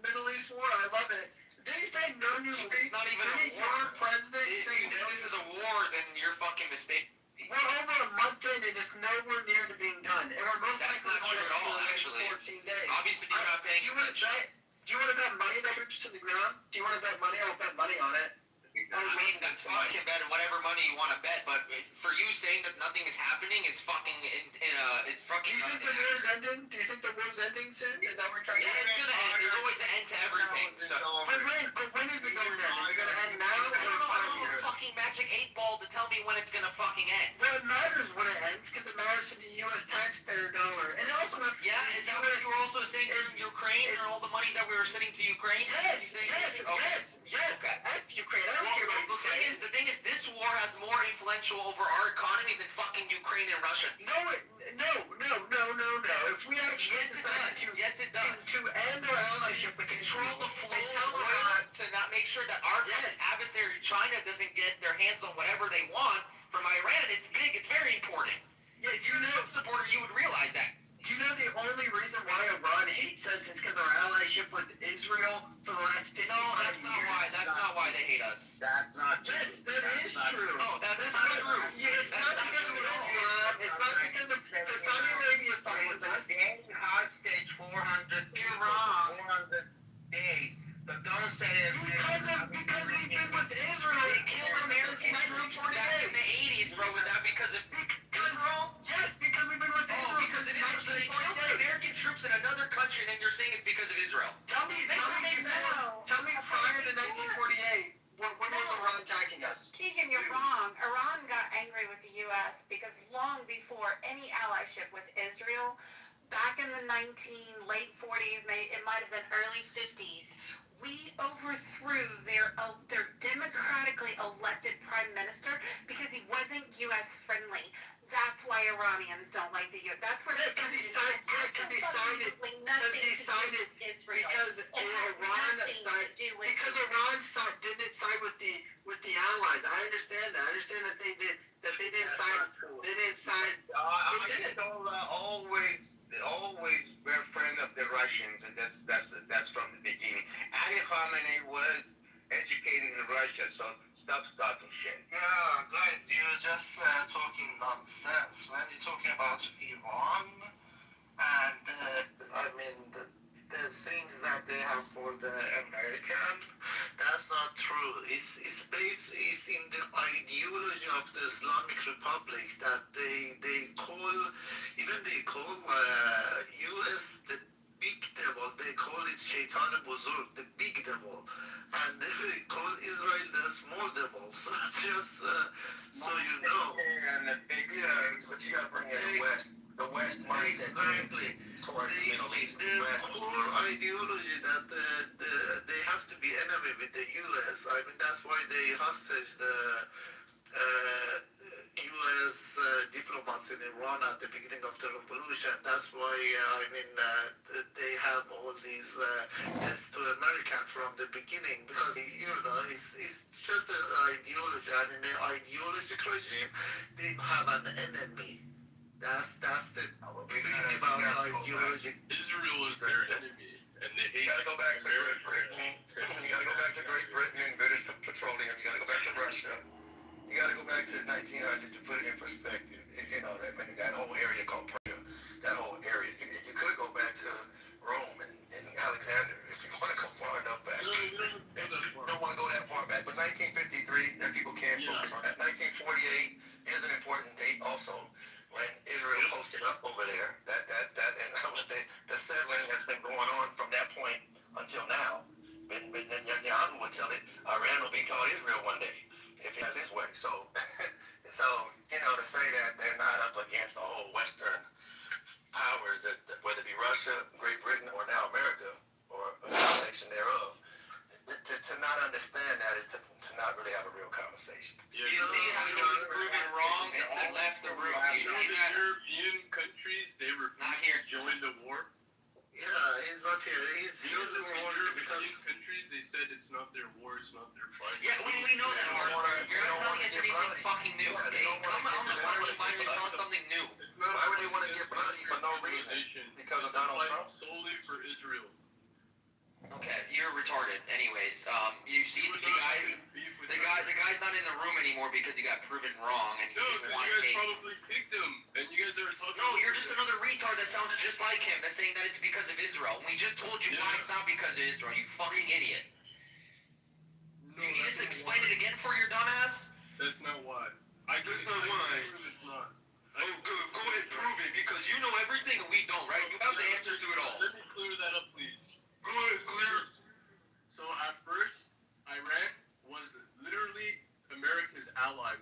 G: Middle East war. I love it. Did he say no new league?
S: It's not even a war.
G: President.
S: If this is a war, then you're fucking mistaken.
G: We're over a month in and it's nowhere near to being done. And we're most
S: likely
G: going to
S: at all, actually.
G: 14 days.
S: Obviously, you're not paying attention.
G: Do you want to bet money that troops to the ground? Do you want to bet money? I'll bet money on it.
S: I mean, that's fine. You can bet whatever money you want to bet, but for you saying that nothing is happening is fucking, it's fucking.
G: Do you think the war's ending? Do you think the war's ending soon? Is that what we're trying to say?
S: Yeah, it's gonna end. There's always an end to everything.
G: But when is it going to end? Is it going to end now?
S: I don't know a fucking magic 8-ball to tell me when it's gonna fucking end.
G: Well, it matters when it ends, because it matters to the U.S. taxpayer dollar. And it also
J: Yeah, is that what you were also saying during Ukraine or all the money that we were sending to Ukraine?
F: Yes, yes,
J: Okay.
F: F Ukraine. I don't care about Ukraine.
J: The thing is, this war has more influential over our economy than fucking Ukraine and Russia.
F: No. If we actually
J: Yes, it does.
F: to end our allyship with
J: Control
F: Israel,
J: the flow
F: and
J: of
F: tell
J: oil
F: Iran,
J: to not make sure that our adversary China doesn't get their hands on whatever they want from Iran. It's big. It's very important.
F: Yeah,
J: if you're a Trump supporter, you would realize that.
F: Do you know the only reason why Iran hates us is because of our allyship with Israel for the last 55 years?
J: No, that's not why. That's not why they hate us.
B: That's not true.
F: Yes, that is true.
J: No, that's not true.
F: Yeah, it's not because of Islam. It's not because of Saudi Arabia is fine with us.
B: They hostage 400 days. So don't say it.
F: Because we've been with Israel.
J: They killed American troops back in the 80s, bro. Was that because of Israel?
F: Yes, because we've been with Israel.
J: Because of Israel. So they killed American troops in another country, then you're saying it's because of Israel.
F: Tell me prior to 1948, when was Iran attacking us?
E: Keegan, you're wrong. Iran got angry with the U.S. because long before any allyship with Israel, back in the late 40s, it might have been early 50s, we overthrew their democratically elected prime minister because he wasn't U.S. friendly. That's why Iranians don't like the U.S. That's where
F: because he signed it
E: Israel.
F: Because Iran didn't side with the allies. I understand that. I understand that they didn't sign. They didn't sign.
B: Always we're friend of the Russians, and that's from the beginning. Ali Khamenei was educated in Russia, so stop talking shit.
U: Yeah, guys, you're just talking nonsense. When you're talking about Iran and the things that they have for the American, that's not true. It's in the ideology of the Islamic Republic that they call U.S. the big devil. They call it Shaitan Buzur, the big devil, and they call Israel the small devil. So just so you know. And the big but you gotta bring in the West mindset. Exactly. Towards the Middle East. Their core ideology that they have to be enemy with the U.S. I mean, that's why they hostage the U.S. Diplomats in Iran at the beginning of the revolution. That's why they have all these death to American from the beginning, because it's just an ideology, and in the ideological regime they have an enemy. That's the thing about ideology.
A: Israel is their enemy, and they hate.
U: You gotta go back to Great Britain. You gotta go back to Great Britain and British Petroleum. You gotta go back to Russia. You gotta go back to 1900 to put it in perspective. That whole area called Persia. That whole area. You could go back to Rome and Alexander if you want to go far enough back. You don't want to go that far back. But 1953, that people can't focus on that. 1948 is an important date also. When Israel posted up over there, the settling has been going on from that point until now. But Netanyahu would tell it, Iran will be called Israel one day if he has his way. So to say that they're not up against the whole Western powers, that whether it be Russia, Great Britain, or now America, or a combination thereof, to not understand that is to not really have a real conversation.
J: You see how he was proven wrong and he left the room. You see that?
A: European countries, they refuse to join the war.
B: Yeah, he's not here. He's using war because
A: countries, they said it's not their war, it's not their fight.
J: Yeah, we know that, Mark. You're not telling us anything fucking new. Okay, come on the front of the line and tell us something new.
U: Why would they want to get bloody for no reason? Because of Donald Trump?
A: Solely for Israel.
J: Okay, you're retarded. Anyways, you see the guy's not in the room anymore because he got proven wrong and he didn't want to
A: you guys
J: take.
A: probably kicked him, and you guys are talking.
J: No, you're just another retard that sounds just like him that's saying that it's because of Israel. We just told you why it's not because of Israel. You fucking idiot.
A: No,
J: you just explain it again for your dumbass?
A: That's not why. I can
J: That's not why.
A: It's not.
J: Oh, good. Go ahead, prove it because you know everything and we don't, right? You have the answers to it all.
A: Let me clear that up, please.
J: Go ahead, clear.
A: So at first, Iran was literally America's ally.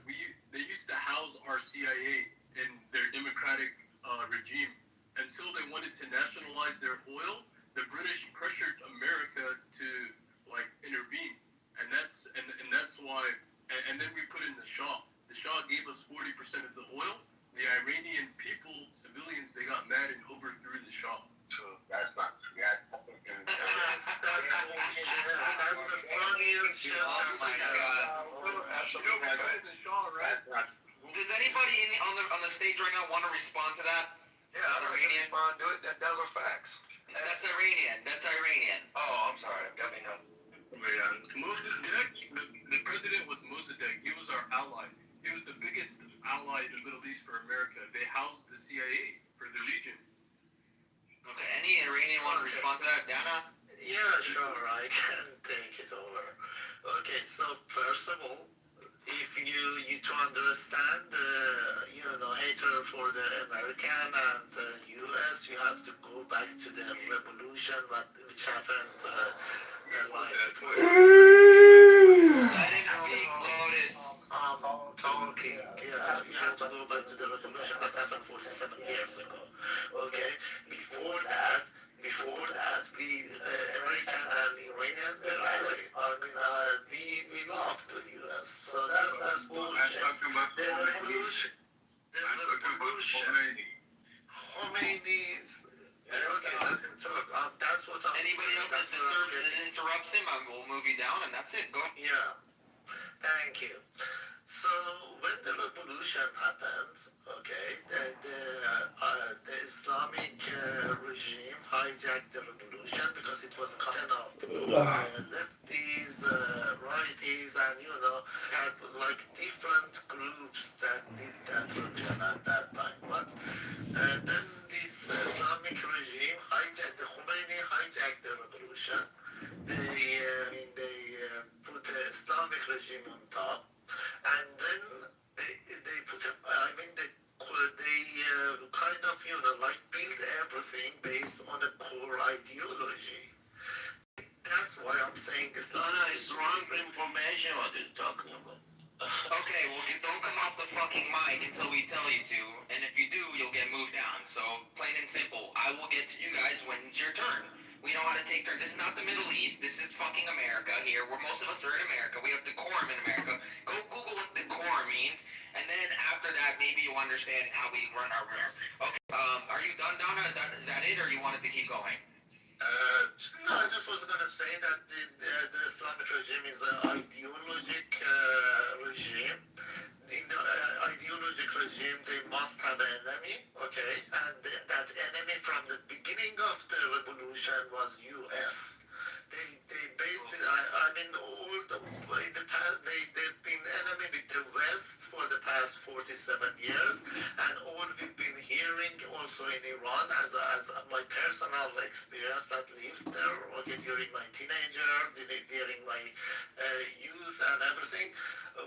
A: They used to house our CIA in their democratic regime until they
C: wanted to nationalize their oil, the British pressured America to like intervene, and that's why. And then we put in the Shah. The Shah gave us 40% of the oil. The Iranian people, civilians, they got mad and overthrew the Shah.
B: That's not true. That's bullshit.
U: That's the funniest shit.
S: Oh my god.
C: The Shah, right?
S: Does anybody on the stage right now want to respond to that?
V: Yeah, I'm not going to respond to it. Those are facts.
S: That's Iranian.
V: Oh, I'm sorry. Definitely not.
C: Mossadegh, the president was Mossadegh. He was our ally. He was the biggest ally in the Middle East for America. They housed the CIA for the region.
S: Okay, any Iranian want to respond to that? Dana?
U: Yeah, sure, I can take it over. Okay, so first of all, if you to understand hatred for the American and the US, you have to go back to the revolution which happened
S: Let him speak, Lotus.
U: Talking, yeah, you have to go back to the revolution that happened 47 years ago. Okay, before that, we American and Iranian were ally. We loved the US. So that's bullshit. The revolution. Khomeini's. Okay, let him talk. That's what I'm.
S: Anybody else that interrupts him, we'll move you down, and that's it. Go.
U: Yeah. Thank you. So when the revolution happened, okay, the Islamic regime hijacked the revolution because it was kind of lefties, righties, and had like different groups that did that revolution at that time. But then this Islamic regime the Khomeini hijacked the revolution. They put the Islamic regime on top. And then they put they kind of build everything based on a core ideology. That's why I'm saying Islam is wrong information what he's talking about.
S: Okay, well, don't come off the fucking mic until we tell you to, and if you do, you'll get moved down. So, plain and simple, I will get to you guys when it's your turn. We know how to take turns. This is not the Middle East. This is fucking America here, where most of us are in America. We have decorum in America. Go Google what decorum means, and then after that, maybe you'll understand how we run our rooms. Okay, are you done, Donna? Is that it, or you wanted to keep going?
U: No, I just was going to say that the Islamic regime is an ideologic regime. In the ideologic regime, they must have an enemy, okay? And that enemy from the beginning of the revolution was U.S. They based it, all the way the past, they've been enemy with the West for the past 47 years, and all we've been hearing also in Iran as my personal experience that lived there, okay, during my teenager, during my youth and everything,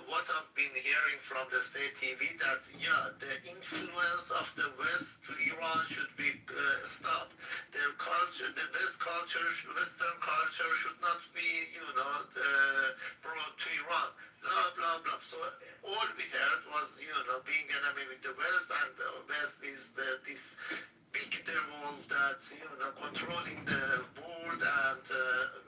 U: what I've been hearing from the state TV that, the influence of the West to Iran should be stopped. Their culture, the Western culture should not be, brought to Iran. Blah, blah, blah. So all we heard was, being enemy with the West, and the West is this big devil that's, controlling the world, and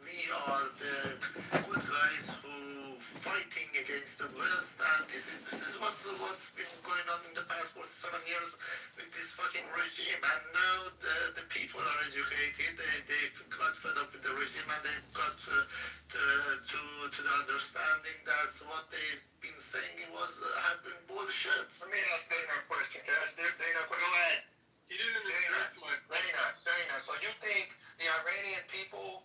U: we are the good guys who fighting against the West, and this is what's been going on in the past 47 years with this fucking regime. And now the people are educated, they've got fed up with the regime, and they've got to the understanding that what they've been saying had been bullshit.
V: Let me ask Dana a question. Can I ask Dana a question?
S: Go ahead.
C: He didn't address my question.
V: Dana, so you think the Iranian people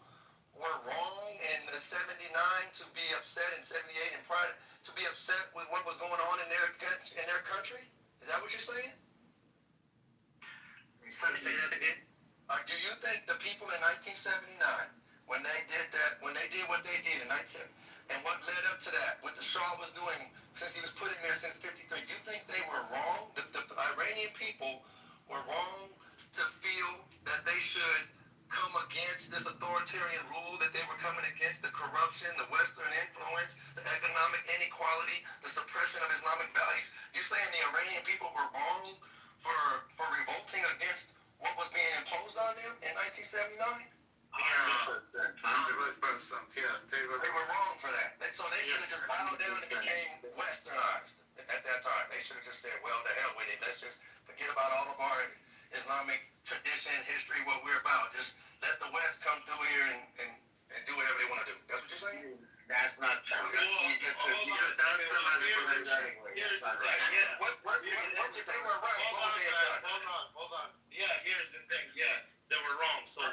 V: were wrong in 79 to be upset, in 78 and prior to be upset with what was going on in their country? Is that what you're saying?
S: Say that again.
V: Do you think the people in 1979, when they did what they did in 97, and what led up to that, what the Shah was doing since he was put in there since 53, you think they were wrong? The Iranian people were wrong to feel that they should come against this authoritarian rule, that they were coming against the corruption, the Western influence, the economic inequality, the suppression of Islamic values? You're saying the Iranian people were wrong for revolting against what was being imposed on them in 1979?
B: 100%. 100%. Yeah,
V: They were wrong for that. So they should have just bowed down and became westernized at that time. They should have just said, well, to hell with it. Let's just forget about all of our Islamic tradition, history, what we're about. Just let the West come through here and do whatever they want to do. That's what you're saying?
B: That's not true. That's the manipulation.
V: What if they were right? What would they have done?
B: Hold on. Yeah, here's the thing. Yeah, they were wrong. So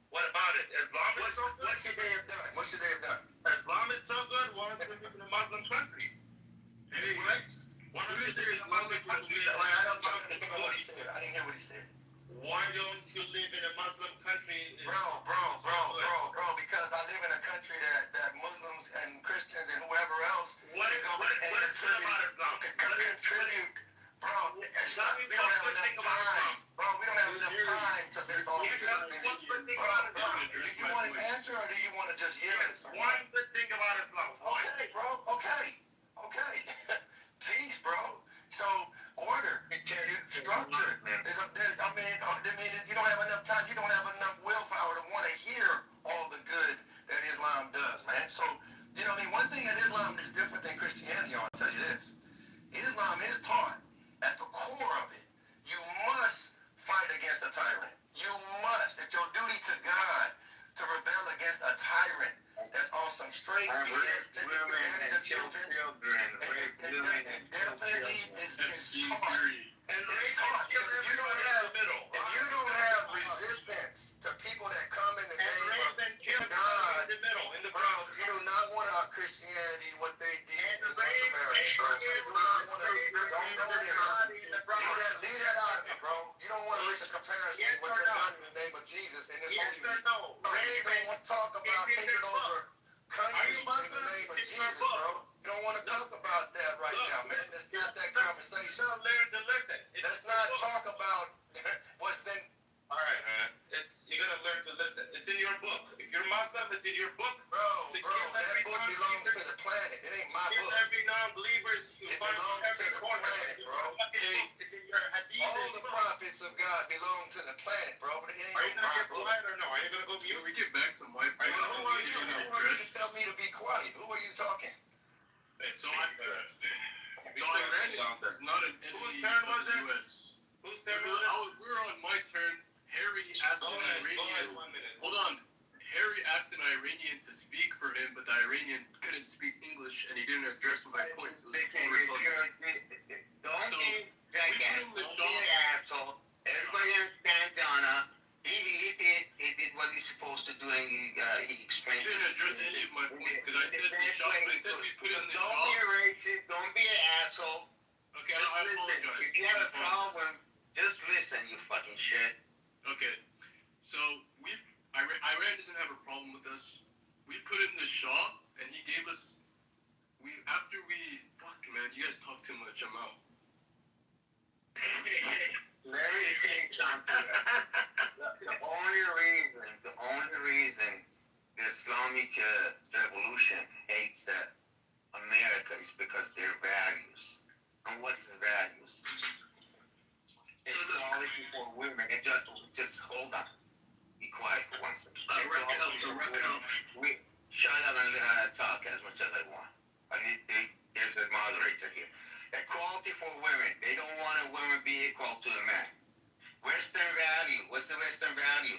B: what about it? Islam is so good.
V: What should they have done? What should they have done?
B: Islam is so good. Why don't they live in a Muslim country? Right? Why don't you live in a Muslim country?
V: I didn't hear what he said.
B: Why don't you live in a Muslim country?
V: Bro, because I live in a country that Muslims and Christians and whoever else
B: What is good about Islam?
V: Contribute. Bro, we don't have enough time. Bro, we don't have enough time to live all the good things. Bro, do you want an answer or do you want to just yell at someone?
B: One good thing about Islam.
V: Okay, bro. Okay. Peace, bro. So, order, structure. You don't have enough time. You don't have enough willpower to want to hear all the good that Islam does, man. So, one thing that Islam is different than Christianity, I'll tell you this. Islam is taught at the core of it. You must fight against a tyrant. You must. It's your duty to God to rebel against a tyrant that's on some straight BS, taking advantage of children. It definitely is taught.
B: And
V: it's taught because if you don't have resistance to people that come in the name of God, bro, you do not want our Christianity, what they did in North America, bro. You don't go there. Leave that out of it, bro. You don't want to listen to comparison what's been done in the name of Jesus in this holy week. You don't want to talk about taking over countries in the name of Jesus, bro. You don't want to talk about that right now, man. Let's not that conversation. Let's not talk about what's been.
B: All right, man. You're gonna learn to listen. It's in your book. If you're Muslim, it's in your book.
V: Bro, that book belongs to the planet. It ain't my book.
B: Every non-believers,
V: it belongs to the planet, bro.
B: It's in your hadith.
V: All the prophets of God belong to the planet, bro. But it ain't
B: Are you
V: my
B: gonna get
V: book.
B: quiet or no? Are you gonna go mute?
C: Can we get back to my point?
V: Who are you? Who are you to tell me to be quiet? Who are you talking?
C: So Iran is not an enemy of the U.S.
B: Whose turn was it?
C: We're on my turn. Harry asked an Iranian. Hold on. Harry asked an Iranian to speak for him, but the Iranian couldn't speak English, and he didn't address my points.
B: Don't be jackass. Don't be an asshole. Everybody understand Donna. He did what he's supposed to do, and he explained.
C: He didn't address any of my points because I said the shop. I said we put in the shop.
B: Don't be a racist. Don't be an asshole.
C: Okay, I apologize.
B: If you have a problem, just listen, you fucking shit.
C: Okay, so Iran doesn't have a problem with us. We put in the shop, and he gave us. Fuck man, you guys talk too much. I'm out.
B: Let me say something. The only reason the Islamic revolution hates America is because their values. And what's the values? Equality for women. And just hold on. Be quiet for 1 second. Shut up and talk as much as I want. There's a moderator here. Equality for women. They don't want a woman be equal to a man. Western value. What's the Western value?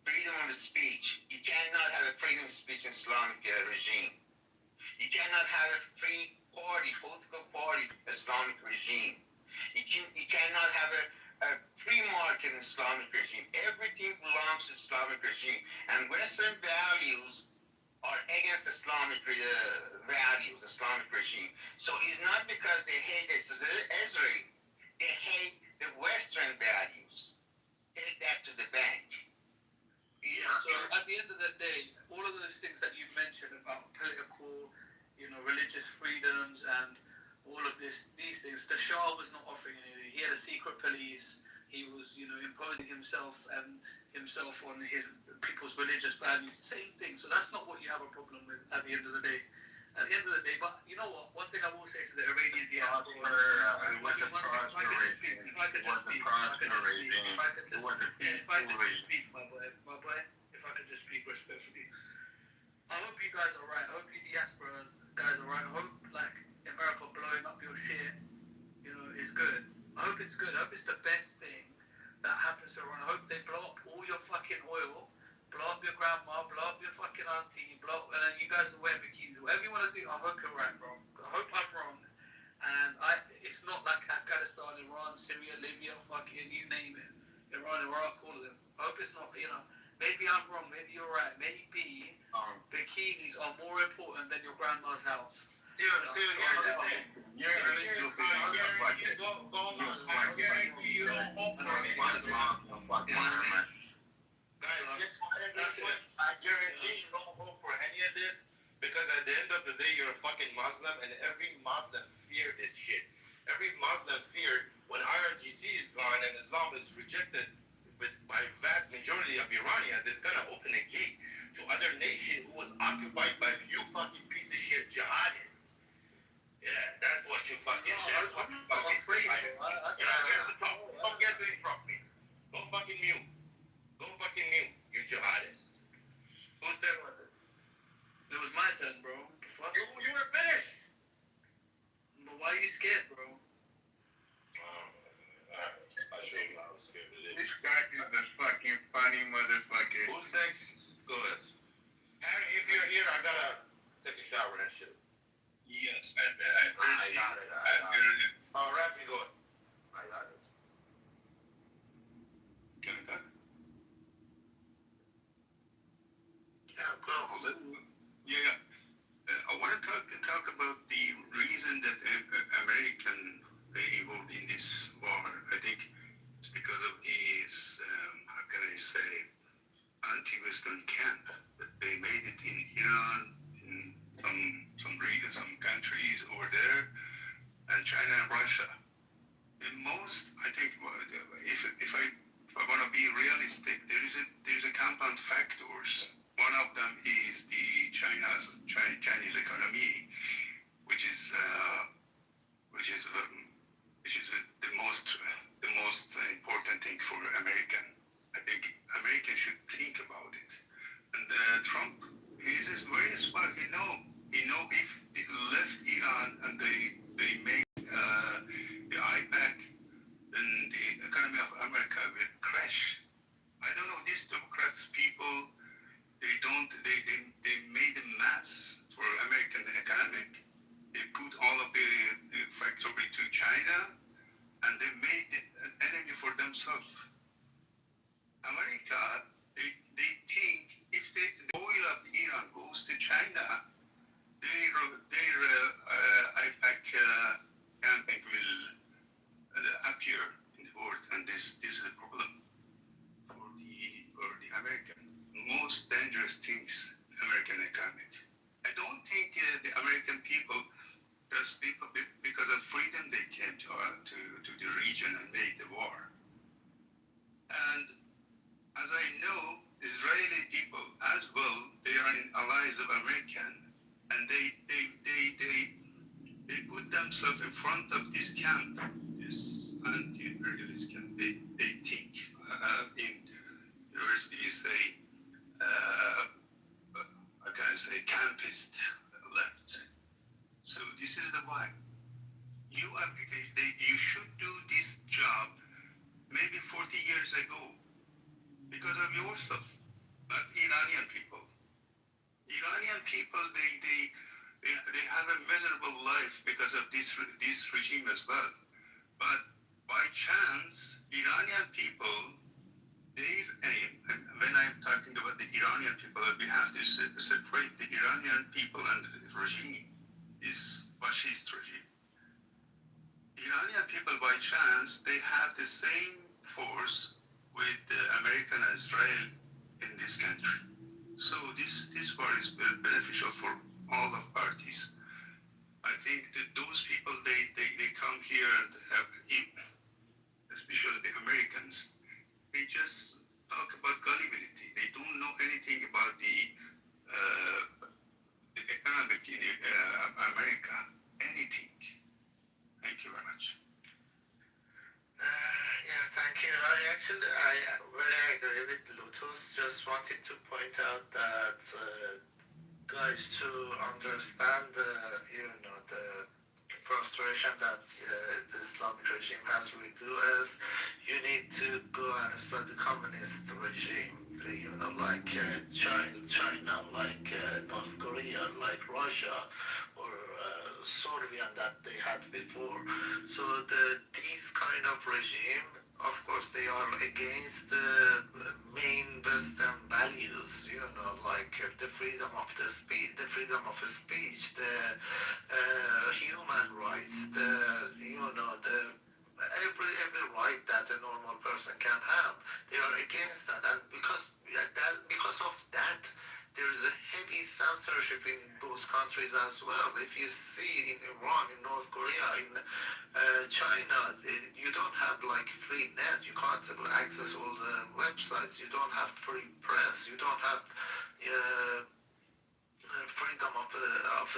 B: Freedom of speech. You cannot have a freedom of speech in Islamic regime. You cannot have a free political party, Islamic regime. You cannot have a free market in Islamic regime. Everything belongs to Islamic regime. And Western values are against Islamic values, Islamic regime. So it's not because they hate Israel. They hate the Western values. Take that to the bank.
M: Yeah, so at the end of the day, all of those things that you mentioned about political, religious freedoms and all of these things, the Shah was not offering anything. He had a secret police. He was, imposing himself on his people's religious values. Same thing. So that's not what you have a problem with at the end of the day. At the end of the day, but you know what? One thing I will say to the Iranian diaspora,
B: It wasn't
M: if I could just speak, my boy, if I could just speak respectfully. I hope you guys are right. I hope you diaspora guys are right. I hope like America blowing up your shit, you know, is good. I hope it's good. I hope it's the best thing that happens to Iran. I hope they blow up all your fucking oil, blow up your grandma, blow up your fucking auntie, blow up, and then you guys will wear bikinis. Whatever you want to do, I hope you're right, bro. I hope I'm wrong. And it's not like Afghanistan, Iran, Syria, Libya, fucking you name it. Iran, Iraq, all of them. I hope it's not, you know, maybe I'm wrong, maybe you're right. Maybe bikinis are more important than your grandma's house.
B: Here's the thing. You're stupid motherfucker. I guarantee you don't vote for any of this. Guys, I guarantee you don't vote for any of this because at the end of the day, you're a fucking Muslim and every Muslim fear this shit. Every Muslim fear when IRGC is gone and Islam is rejected by vast majority of Iranians, it's gonna open a gate to other nation who was occupied by you fucking piece of shit jihadists. Yeah, that's what you fucking did. I'm afraid. Don't get me from me. Go fucking mute. Go fucking mute, you jihadist. Who's there with it?
M: It was my turn, bro. Fuck.
B: You were finished.
M: But why are you scared, bro?
B: I'll show you how scared it is.
R: This guy is a fucking funny motherfucker.
B: Who's next? Go ahead. Harry, if you're here, I gotta take a shower and shit.
R: Yes, I got it.
B: Oh, Rafi, go ahead. I got it.
R: Can I talk?
B: Yeah, go.
R: Yeah. I want to talk about the reason that American they involved in this war. I think it's because of these, how can I say, anti-Western camp that they made it in Iran, in some regions, some countries over there, and China and Russia. The most, I think, if I want to be realistic, there is a compound factors. One of them is the Chinese economy, which is the most important thing for American. I think Americans should think about it. And Trump, he's very smart. He know if he left Iran and they made the IPAC, then the economy of America will crash. I don't know, these Democrats people, they made a mess for American economic. They put all of the factory to China, and they made an enemy for themselves. America, they think if the oil of Iran goes to China, their IPAC campaign will appear in the world, and this is a problem for the American. Most dangerous things, American economic. I don't think the American people, just because of freedom, they came to the region and made the war. And as I know, Israeli people as well, they are allies of American, and they put themselves in front of this camp, this anti-imperialist camp. They think in university say, how can I say, campist left. So this is the why. You should do this job maybe 40 years ago because of yourself, not Iranian people. Iranian people, they have a miserable life because of this regime as well. But by chance, Iranian people, when I'm talking about the Iranian people, we have to separate the Iranian people and the regime, this fascist regime. Iranian people, by chance, they have the same force with America and Israel in this country. So this war is beneficial for all of parties. I think that those people, they come here, and especially the Americans, they just talk about gullibility. They don't know anything about the economic
Q: Bluetooth. Just wanted to point out that guys, to understand the frustration that the Islamic regime has with US, you need to go and study communist regime. Like China, like North Korea, like Russia, or Soviet that they had before. So these kind of regime, of course, they are against the main Western values. Like the freedom of the speech, the human rights, every right that a normal person can have. They are against that, and because of that, there is a heavy censorship in those countries as well. If you see in Iran, in North Korea, in China, you don't have like free net. You can't access all the websites. You don't have free press. You don't have freedom of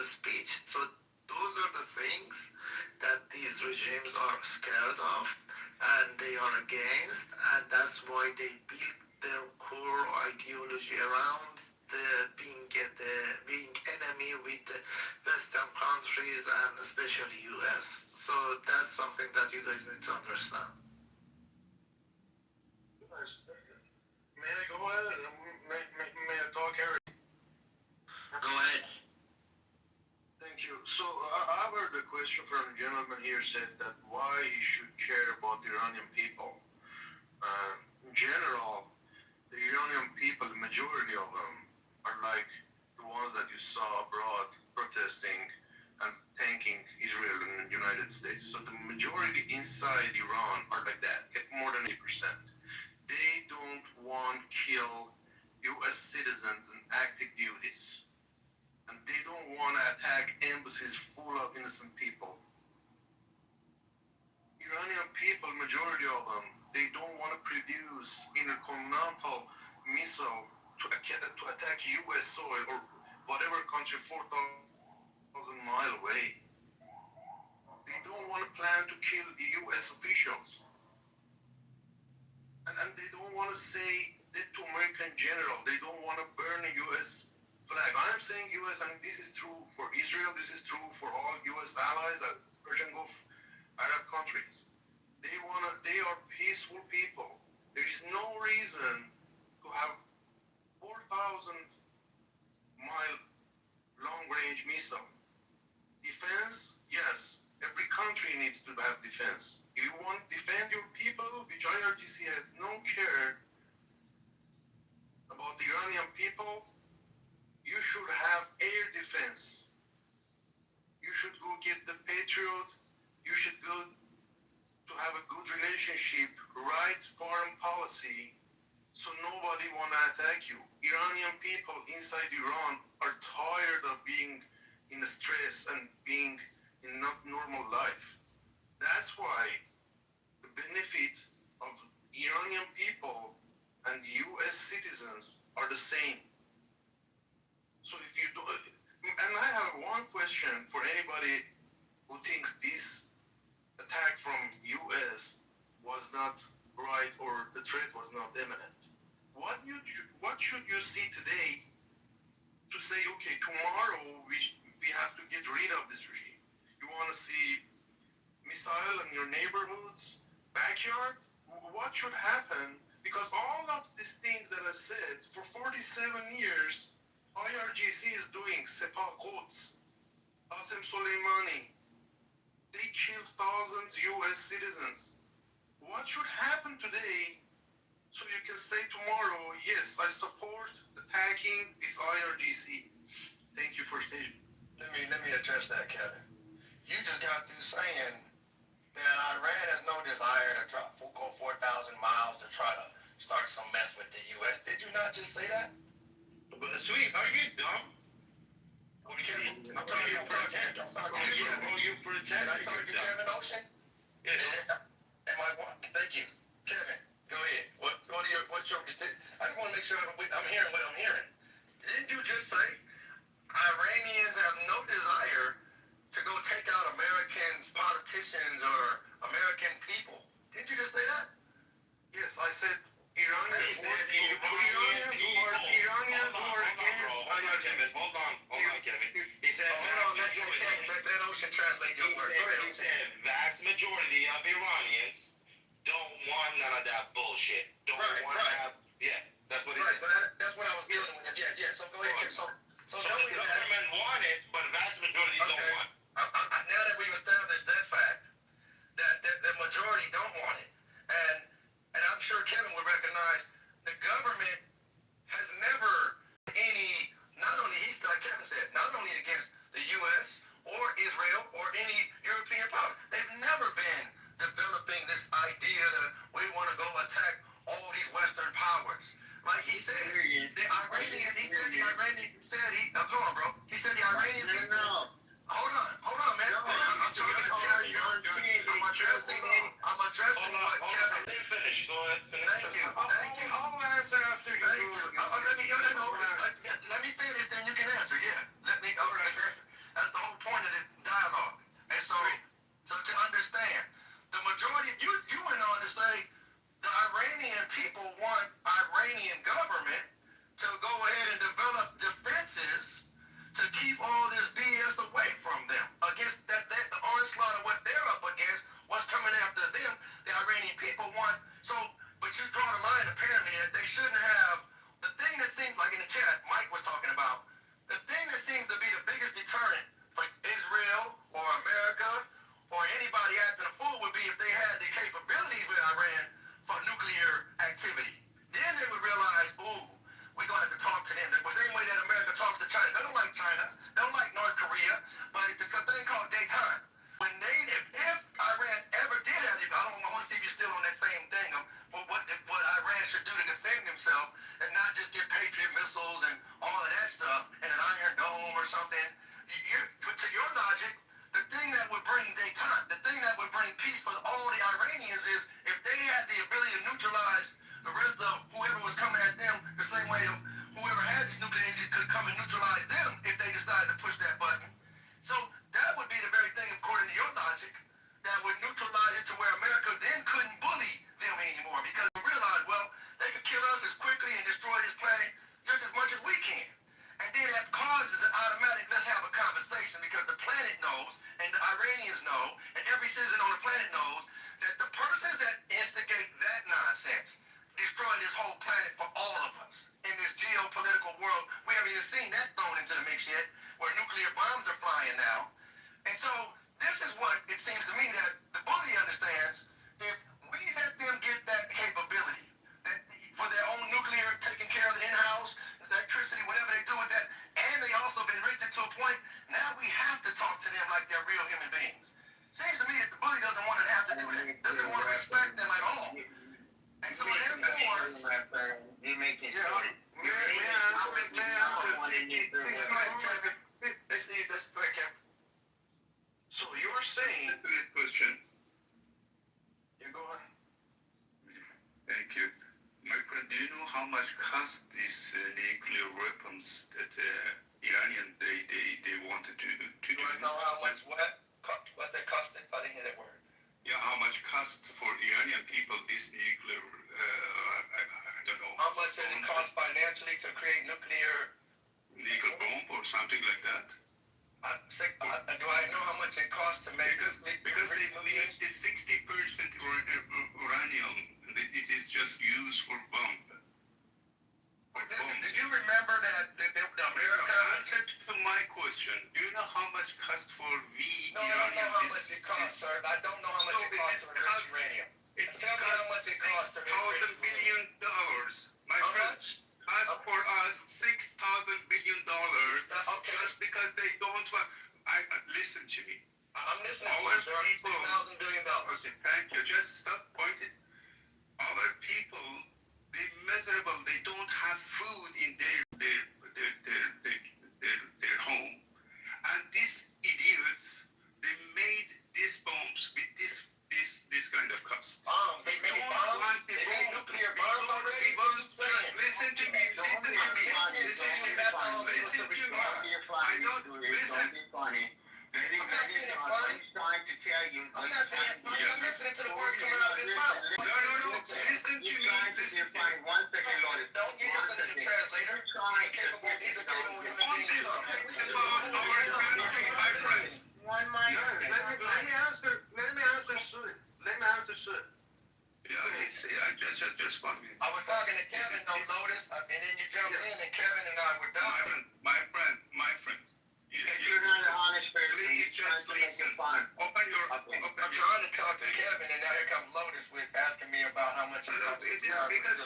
Q: speech. So those are the things that these regimes are scared of and they are against, and that's why they build their core ideology around being enemy with the Western countries and especially US. So that's something that you guys need to understand.
R: May I go ahead? May I talk, Eric?
S: Go ahead.
R: Thank you. So I heard a question from a gentleman here said that why he should care about the Iranian people. In general, the Iranian people, the majority of them, are like the ones that you saw abroad protesting and thanking Israel and the United States. So the majority inside Iran are like that, more than 8%. They don't want to kill U.S. citizens in active duties. And they don't want to attack embassies full of innocent people. Iranian people, majority of them, they don't want to produce intercontinental missile to attack U.S. soil or whatever country 4,000 miles away. They don't want to plan to kill the U.S. officials. And they don't want to say that to American general. They don't want to burn a U.S. flag. I'm saying U.S., and this is true for Israel, this is true for all U.S. allies, Persian Gulf, Arab countries. They are peaceful people. There is no reason to have 4,000-mile long-range missile. Defense, yes. Every country needs to have defense. If you want to defend your people, which IRGC has no care about the Iranian people, you should have air defense. You should go get the Patriot. You should go to have a good relationship, right foreign policy, so nobody want to attack you. Iranian people inside Iran are tired of being in stress and being in not normal life. That's why the benefit of Iranian people and U.S. citizens are the same. So if you do, and I have one question for anybody who thinks this attack from U.S. was not right or the threat was not imminent. What should you see today to say, okay, tomorrow we have to get rid of this regime? You want to see missile in your neighborhoods, backyard? What should happen? Because all of these things that I said, for 47 years, IRGC is doing Sepah Quds, Qasem Soleimani. They killed thousands U.S. citizens. What should happen today so you can say tomorrow, yes, I support attacking this IRGC? Thank you for saying.
V: Let me address that, Kevin. You just got through saying that Iran has no desire to go 4,000 miles to try to start some mess with the U.S. Did you not just say that?
A: But sweet, are you dumb?
V: I'm talking to Kevin. Can I talk to Kevin Ocean?
A: Yeah.
V: Thank you. Kevin, go ahead. What's your I just want to make sure I'm hearing what I'm hearing. Didn't you just say Iranians have no desire to go take out Americans, politicians, or American people? Didn't you just say that?
R: Yes, I said Iranians.
A: Iranians
V: of Iranians don't want none of that bullshit. Don't want to have, that's what he said. So that's what I was dealing with. Yeah. So go ahead. So the government want it, but the vast majority don't want it. Now that we've established that fact, that the majority don't want it, and I'm sure Kevin would recognize the government has never not only, like Kevin said, not only against the U.S. or Israel or any European power. They've never been developing this idea that we want to go attack all these Western powers. Like he said, the Iranian come on, bro. He said the Iranian people. Hold on, man. I'm talking to Kevin. I'm addressing what Kevin. Finish. Go ahead. Thank you.
R: I'll answer after you.
V: Thank you. Let me finish, then you can answer. Yeah. That's the whole point of this dialogue. And so to understand, the majority, you went on to say the Iranian people want Iranian government to go ahead and develop defenses to keep all this BS away from them against the onslaught of what they're up against, what's coming after them. The Iranian people want, but you draw the line apparently that they shouldn't have, the thing that seems like in the chat Mike was talking about, the thing that seems to be the biggest deterrent for Israel or America or anybody acting a fool would be if they had the capabilities with Iran for nuclear activity. Then they would realize, we're going to have to talk to them. The same way that America talks to China. They don't like China. They don't like North Korea. But it's a thing called daytime. If Iran ever did have it, I want to see if you're still on that same thing of what Iran should do to defend himself and not just get Patriot missiles and all of that stuff and an Iron Dome or something. To your logic, the thing that would bring daytime, the thing that would bring peace for all the Iranians is if they had the ability to neutralize the rest of whoever was coming at them the same way whoever has these nuclear engines could come and neutralize them if they decided to push that button. So that would be the very thing, according to your logic, that would neutralize it to where America then couldn't bully them anymore because we realized, well, they could kill us as quickly and destroy this planet just as much as we can. And then that causes an automatic, let's have a conversation because the planet knows and the Iranians know and every citizen on the planet knows that the persons that instigate that nonsense destroy this whole planet for all of us in this geopolitical world. We haven't even seen that thrown into the mix yet where nuclear bombs are flying now. And so this is what it seems to me that the bully understands. If we let them get that capability that for their own nuclear, taking care of the in-house, electricity, whatever they do with that, and they also have enriched it to a point, now we have to talk to them like they're real human beings. Seems to me that the bully doesn't want to have to do that. Doesn't want to respect them at all. And so therefore, you're making sure. So you're saying,
R: question.
V: Yeah, go ahead.
R: Thank you. My friend, do you know how much cost these nuclear weapons that Iranian they wanted to do?
V: Do you know how much what's that costing? I didn't hear that word.
R: Yeah, how much cost for Iranian people this nuclear? I don't know.
V: How much does it cost financially to create nuclear
R: bomb or something like that?
V: Do I know how much it costs to make
R: because they believe the 60% uranium it is just used for bomb.
V: Listen, did you remember that the America
R: answer to my question? Do you know how much cost for
V: No, I don't know how much it costs, sir. I don't know how much it costs to enrich uranium. Tell me how much it costs to enrich
R: $6,000 billion. My friend, cost for us $6,000 billion just because they don't want. Listen to me.
V: I'm listening to you, sir. $6,000 billion.
R: Thank you. Just stop pointing. Our people, they're miserable. They don't have food in their home. And these idiots, they made these bombs with this kind of cost.
V: Bombs? They made bombs? They made nuclear bombs already? What are you saying?
R: Listen to me. Listen to me. I don't listen.
V: I'm trying to tell you. I'm not being funny. I'm listening to the words coming out of his mouth.
R: No. Listen to me. Listen to me.
V: 1 second, Lord. Don't use it as a translator. He's a capable human being.
R: Our country, my friend.
F: One mic. Let me answer.
R: just 1 minute.
V: I was talking to Kevin, don't notice, and then you jumped in, and Kevin and I were done.
R: My friend.
B: You're not an honest person.
R: Please just listen. Open your.
V: I'm trying to talk to Kevin, and now here comes Lotus with asking me about how much it costs.
R: It is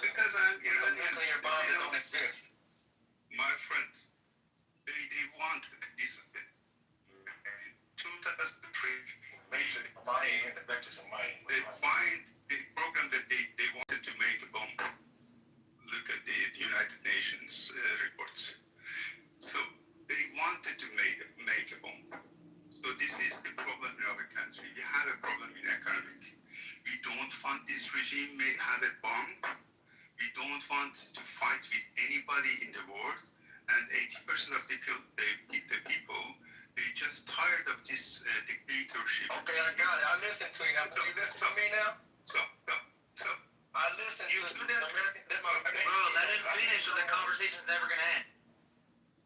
R: because I'm Iranian.
V: Nuclear bomb that don't exist.
R: My friend, they want this 2003.
V: Matrix of Maya, the Matrix of Maya.
R: They find the program that they wanted to make a bomb. Look at the United Nations reports. So they wanted to make a bomb. So this is the problem in our country. We have a problem in economic. We don't want this regime may have a bomb. We don't want to fight with anybody in the world. And 80% of the people, they just tired of this dictatorship.
V: Okay, I got it. I listened to you. Now, you listen to me now?
R: So.
V: I listened to American.
S: Bro, let him finish or the conversation's never gonna end.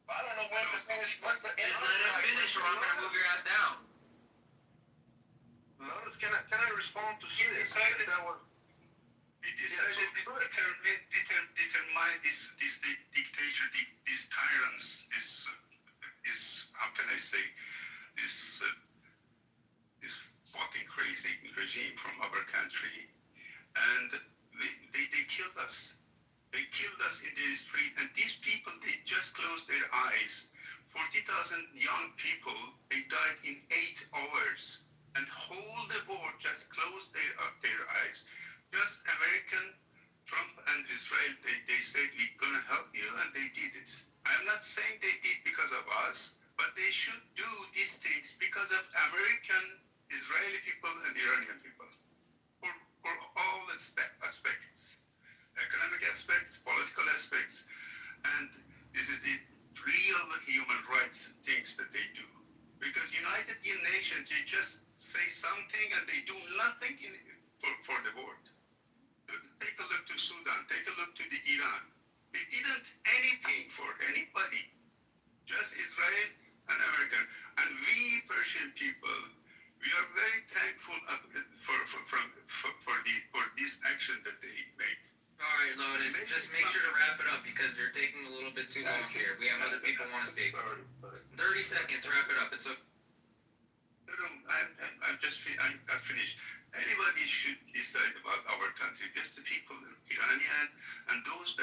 V: I don't know when to finish. What's the
S: Just let him finish or I'm gonna move your ass down.
R: Lotus, can I respond to this? We decided to determine this dictator, these tyrants, this how can I say, this fucking crazy regime from our country, and they killed us. They killed us in the street, and these people, they just closed their eyes. 40,000 young people, they died in 8 hours, and whole the world just closed their eyes. Just American, Trump and Israel, they said, we're going to help you, and they did it. I'm not saying they did because of us, but they should do these things because of American, Israeli people, and Iranian people. For all aspects. Economic aspects, political aspects, and this is the real human rights things that they do. Because United Nations, they just say something and they do nothing for the world. Take a look to Sudan, take a look to the Iran. They didn't anything for anybody, just Israel and American. And we Persian people, we are very thankful for this action that they made.
S: All right, Lotus, just make sure to wrap it up because you're taking a little bit too long here. We have other people who want to speak. 30 seconds, wrap it up. It's okay.
R: I'm finished. Anybody should decide about our country. Just the people, Iranian, and those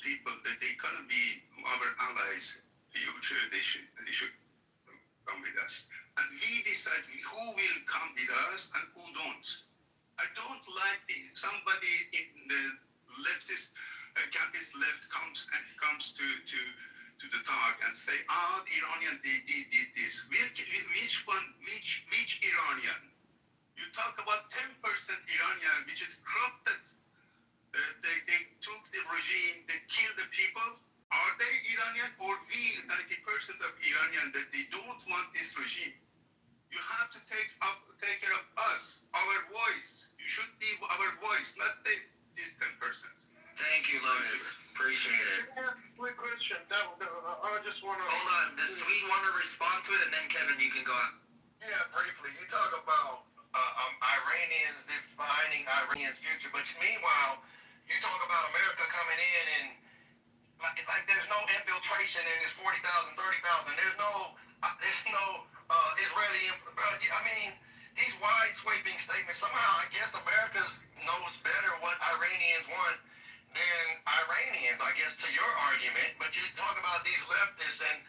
R: people that they gonna be our allies. Future, they should come with us, and we decide who will come with us and who don't. I don't like somebody in the leftist campus left comes to the talk and say, the Iranian they did this. Which one? Which Iranian? You talk about 10% Iranian, which is corrupted. They took the regime, they killed the people. Are they Iranian, or we 90% of Iranian that they don't want this regime? You have to take care of us, our voice. You should be our voice, not this 10%.
S: Thank you, Lotus. Appreciate it.
R: Quick question. I just want to...
S: Hold on. Does Swede want to respond to it, and then Kevin, you can go out.
V: Yeah, briefly. You talk about Iranians defining Iranians' future, but meanwhile, you talk about America coming in and like there's no infiltration in this 40,000, 30,000. There's no Israeli. I mean, these wide sweeping statements. Somehow, I guess America knows better what Iranians want than Iranians. I guess to your argument, but you talk about these leftists and.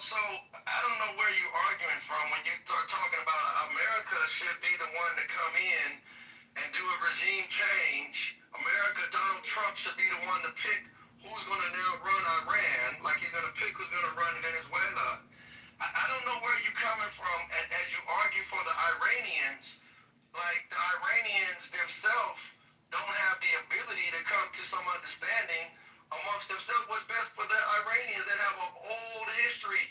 V: So I don't know where you're arguing from when you start talking about America should be the one to come in and do a regime change. America, Donald Trump should be the one to pick who's going to now run Iran, like he's going to pick who's going to run Venezuela. I don't know where you're coming from as you argue for the Iranians. Like the Iranians themselves don't have the ability to come to some understanding amongst themselves what's best for the Iranians that have an old history.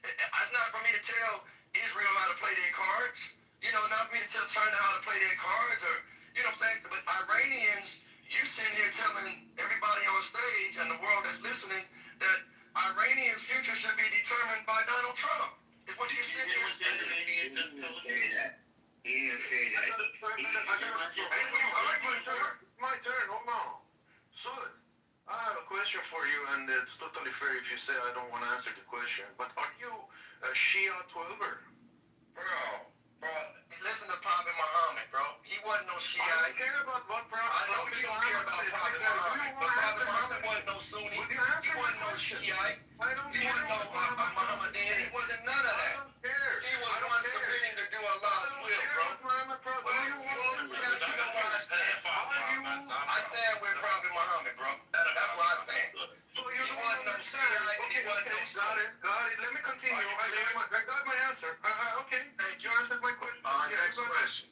V: It's not for me to tell Israel how to play their cards. Not for me to tell China how to play their cards, or what I'm saying. But Iranians, you sitting here telling everybody on stage and the world that's listening that Iranians' future should be determined by Donald Trump. Is what you're sitting here saying.
B: He didn't say that.
V: That's what he's arguing for.
R: My turn.
Q: for you, and it's totally fair if you say I don't want to answer the question, but are you a Shia 12er?
V: Bro, listen to Prophet Muhammad, bro. He wasn't no Shiite.
Q: I don't care about what Prophet
V: I know you don't care about Prophet Muhammad, but Prophet Muhammad wasn't no Sunni. He wasn't no Shiite. He wasn't no Muhammadan. He wasn't none of that. He was one submitting to do Allah's will, bro. Well, you know where I stand. I stand with Prophet Muhammad, bro. That's where I stand.
Q: So you
V: He wasn't no Shiite. He wasn't no Sunni.
Q: Got it. Let me continue. I got my answer. Okay. You answered my question.
V: Next question.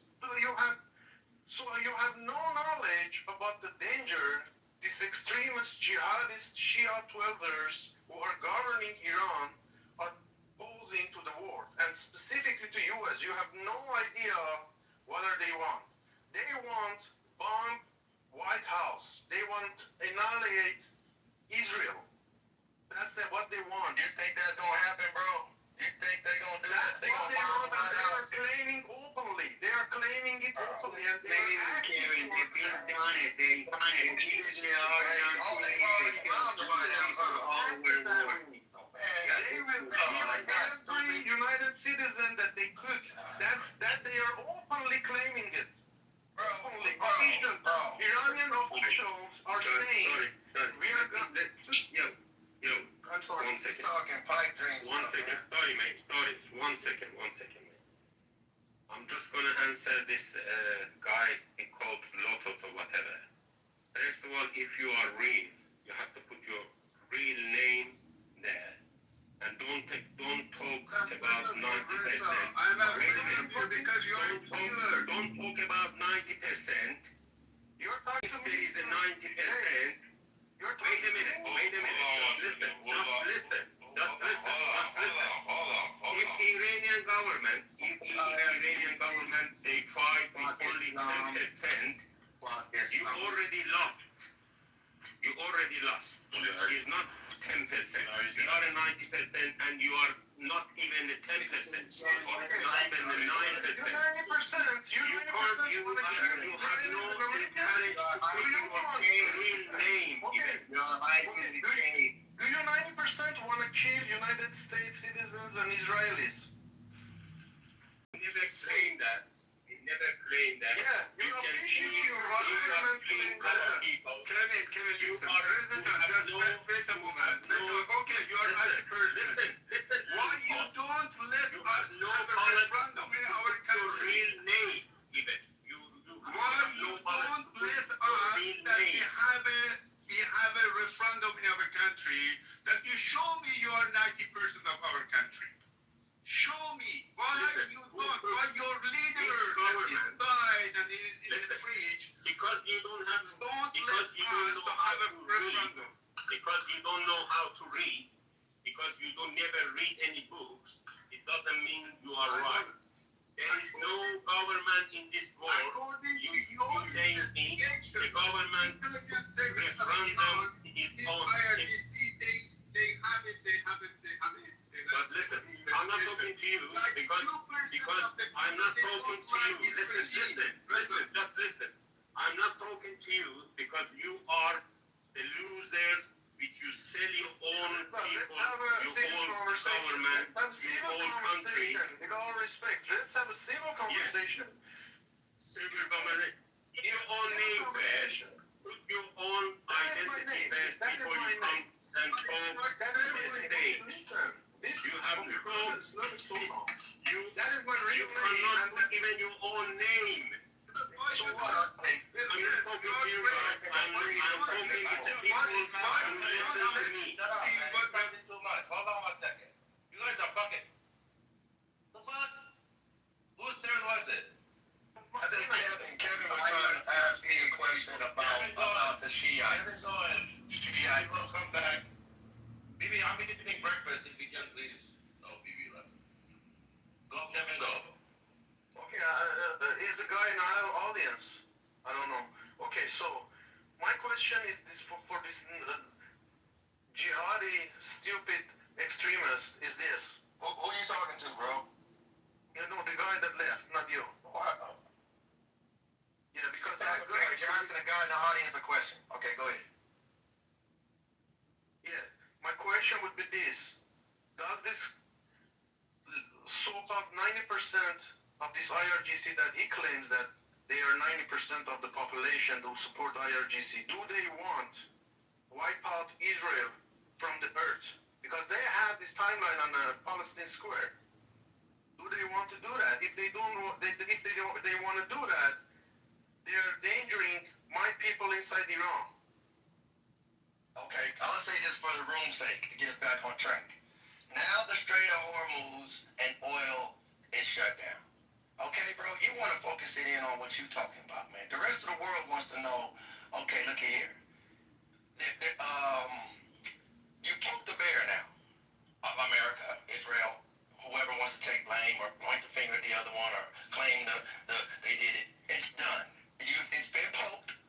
Q: So you have no knowledge about the danger these extremist jihadist Shia 12ers who are governing Iran are posing to the world, and specifically to US. You have no idea what are they want. They want bomb White House. They want annihilate Israel. That's what they want.
V: You think that's gonna happen, bro? You think they're gonna do that? They gonna bomb the White House?
Q: They are claiming openly. They are claiming it openly, and they are
L: Kevin, if he's done it, they done it. Israel
V: already bombed the White House.
Q: They will kill every United citizen that they could. That they are openly claiming it. Openly. Iranian officials are saying we are going to.
V: I'm sorry. 1 second. Talking pipe dreams.
T: 1 second. Sorry, mate. Sorry. 1 second. 1 second, mate. I'm just gonna answer this guy in quotes Lotus or whatever. First of all, if you are real, you have to put your real name there. And don't talk about 90%.
R: I'm asking you because you are a killer.
T: Don't talk about 90%.
Q: You're talking
T: if there is a 90%. Wait a minute. Just listen. If the Iranian government, they fight with only 10%, you already lost. It's not 10%. You are a 90% and you are not even a 10%. You are not even a 9%. You have no courage to put your real name even.
Q: Do you 90% want to kill United States citizens and Israelis?
T: Never claim that.
Q: Yeah,
T: you can choose people.
R: Kevin, you are wait a moment. Okay, you are as a person.
T: Listen.
R: Why you don't let us have a referendum in our country?
T: Real name, even.
R: Why you don't let us that we have a referendum in our country that you show me you are 90% of our country? Show me why you don't, why your leader is died and is in the fridge.
T: Because you don't have
R: Don't let us to have a referendum.
T: Because you don't know how to read. Because you don't never read any books. It doesn't mean you are right. There is no government in this world. The government referendum is on.
R: They have it.
T: But listen, I'm not talking to you because I'm not talking to you. Listen, just listen. I'm not talking to you because you are the losers which you sell your own people, your own government, your own country.
Q: With all respect, let's have a civil conversation.
T: Civil government. Put your own name first. Put your own identity first before you come and talk to the stage. You have to go. You cannot put even your own name. So what? I'm not talking to you guys. I'm talking to the people who listen to me.
V: Too much. Hold on 1 second. You guys are fucking. The fuck? Whose turn was it? I think Kevin was trying to ask me a question about the Shiites. Shiites. Come back. Bibi, I'm eating breakfast. If you can, please. No, Bibi left. Go, Kevin, go.
Q: Okay, is the guy in our audience? I don't know. Okay, so my question is this for this jihadi, stupid extremist is this.
V: Who are you talking to, bro?
Q: You know, the guy that left, not you.
V: What?
Q: Yeah, because
V: you're asking the guy in the audience a question. Okay, go ahead.
U: question would be this. Does this so-called 90% of this IRGC that he claims that they are 90% of the population who support IRGC, do they want wipe out Israel from the earth? Because they have this timeline on the Palestine Square. Do they want to do that? If they don't, they want to do that, they are endangering my people inside Iran.
V: Okay, I'll say this for the room's sake to get us back on track. Now the Strait of Hormuz and oil is shut down. Okay, bro, you want to focus it in on what you're talking about, man. The rest of the world wants to know, okay, look here. You poked the bear now of America, Israel, whoever wants to take blame or point the finger at the other one or claim they did it. It's done. It's been poked,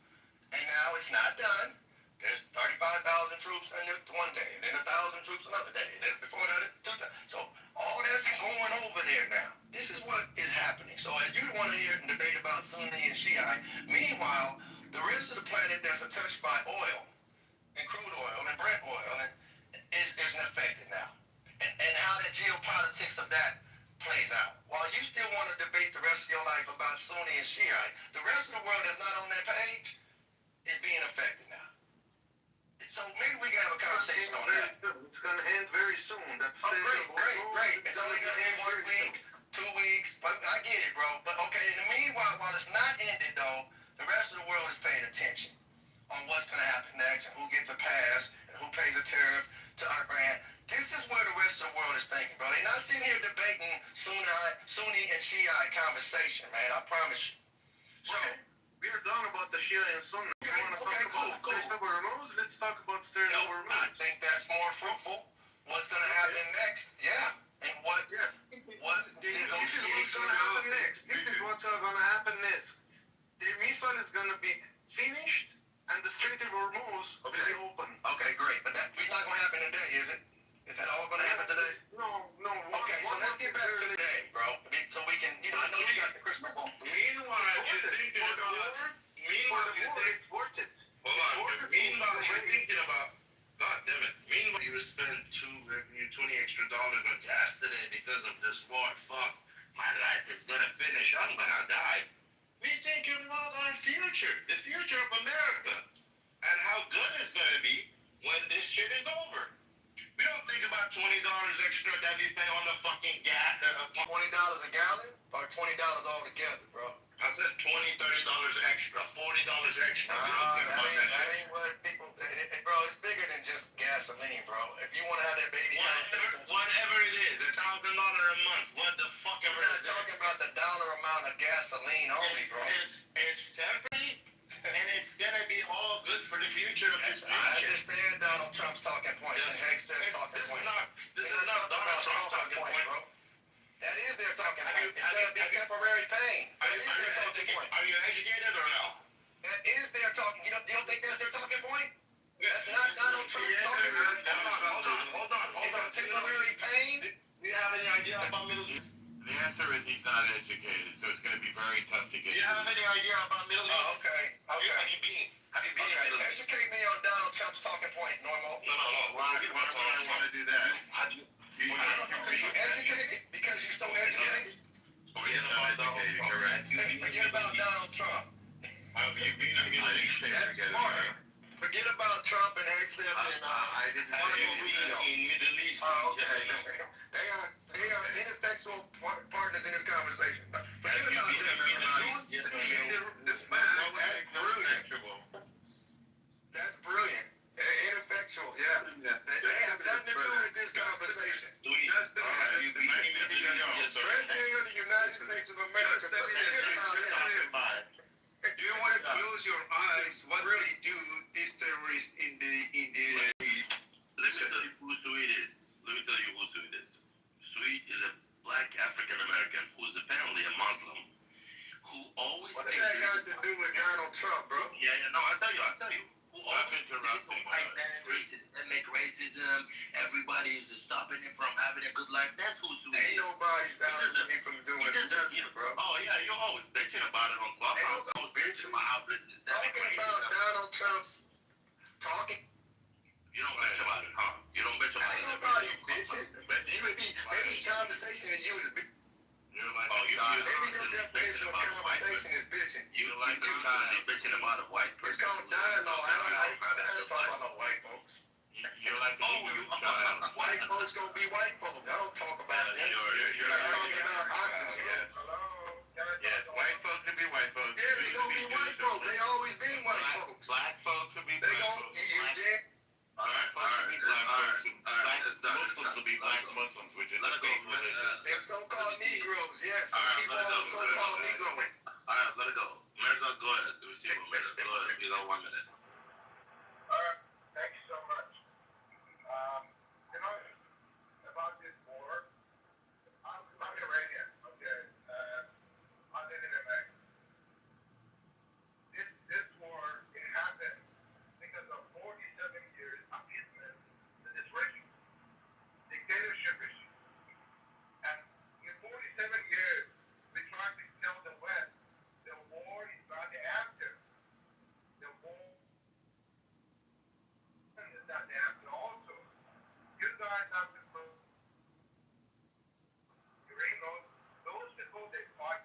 V: and now it's not done. There's 35,000 troops in it one day, and then 1,000 troops another day, and then before that, 2,000. So all that's going over there now. This is what is happening. So as you want to hear and debate about Sunni and Shiite, meanwhile, the rest of the planet that's touched by oil and crude oil and Brent oil isn't affected now. And how that geopolitics of that plays out. While you still want to debate the rest of your life about Sunni and Shiite, the rest of the world that's not on that page is being affected now. So maybe we can have a conversation on that.
U: It's going to end very soon. That's
V: Great. It's only going to be 1 week, 2 weeks. But I get it, bro. But okay, in the meanwhile, while it's not ended, though, the rest of the world is paying attention on what's going to happen next and who gets a pass and who pays a tariff to Iran. This is where the rest of the world is thinking, bro. They're not sitting here debating Sunni and Shiite conversation, man. I promise you. So.
U: We're done about the Shia and Sunni. You want to talk about Kitover and Rose? Let's talk about Strait of Hormuz.
V: I think that's more fruitful. What's going to happen next? Yeah. And what
U: this is what's going to happen next. This is what's going to happen next. The missile is going to be finished, and the Strait of Hormuz will be open.
V: Okay, great. But that's not going to happen today, is it? Is that all going to happen today?
U: No.
V: Okay, so let's get back to today, bro. So we can, I know you got the crystal ball.
T: Meanwhile, you're thinking about, God damn it. Meanwhile, you spend $20 extra on gas today because of this war. Fuck, my life is gonna finish. I'm gonna die. We thinking about our future, the future of America, and how good it's gonna be when this shit is over. We don't think about $20 extra that we pay on the fucking gas.
V: $20 a gallon or $20 altogether, bro?
T: I said $20, $30 extra, $40 extra. We don't think about that shit.
V: Ain't what people, bro, it's bigger than just gasoline, bro. If you want to have that baby,
T: whatever it is, $1,000 a month, what the fuck ever.
V: We're not talking about the dollar amount of gasoline only, bro.
T: It's temporary. And it's gonna be all good for the future of this nation.
V: I understand Donald Trump's talking point. The heck says talking point.
T: This is not Donald Trump's talking point,
V: bro. That is their talking point. It's gonna be temporary pain. That is their talking point.
T: Are you educated or no?
V: That is their talking. You don't think that's their talking point? That's not Donald Trump's talking point.
T: Hold on.
V: It's a temporary pain.
T: Do you have any idea about Middle East?
B: The answer is he's not educated, so it's going to be very tough to get.
T: Do you have any idea about Middle East?
V: Oh, okay.
T: Have you been in Middle East?
V: Educate me on Donald Trump's talking point, Normal.
T: No.
B: Why do you want to do that?
V: Because you're educated? Because you're so educated?
T: Forget about Donald Trump.
V: Forget about Donald Trump.
T: Have you been in Middle East?
V: That's smart. Forget about Trump and Hexel and
T: I didn't know in Middle East.
V: Okay. They are ineffectual partners in this conversation. Forget about them.
T: Yes,
V: That's brilliant. Ineffectual, yeah. They have nothing to do with this conversation. President of the United States of America.
R: Do you want to close your eyes? What they do, these terrorists in the East?
T: Let me tell you who Sweet is. Sweet is a black African American who's apparently a Muslim who always.
V: What does that got to do with Donald Trump, bro?
T: Yeah. No, I'll tell you. Who always
B: interrupting.
T: White man, systemic racism. Everybody is stopping him from having a good life. That's who Sweet is.
V: Ain't nobody stopping me from doing nothing, bro.
T: Oh yeah, you're always bitching about it on Clubhouse. Bitching about how this systemic
V: racism. Talking about Donald Trump's talking.
T: You don't bitch about it, huh? You don't bitch about it.
V: maybe conversation and you is bitching.
B: You're like a child.
V: Maybe your definition of conversation is bitching.
B: You're like a child bitching about a white person.
V: It's called dialogue. I don't talk about no white folks.
B: You're like a ignorant child.
V: White folks gonna be white folks. I don't talk about that.
B: You're
V: like talking about oxygen.
B: Yes, white folks will be white folks.
V: Yeah, they gonna be white folks. They always been white folks.
B: Black folks will be
V: They
B: black
V: gonna
B: folks. Black folks will be black folks. Black Muslims will be black Muslims, which is a fake religion.
V: Them so-called Negroes, yes.
B: Alright,
V: Keep
B: let it
V: on
B: go,
V: so-called Negroing.
B: Alright, let it go. Mirza, go ahead. Let me see 1 minute. Go ahead. You got 1 minute.
U: Alright, thank you so much. You know, about this war, I'm Iranian, okay? I live in America. This war, it happened because of 47 years appeasement to this regime, dictatorship regime. And in 47 years, we tried to tell the West the war is not the answer. The war is not the answer also. You guys have to put those people they fight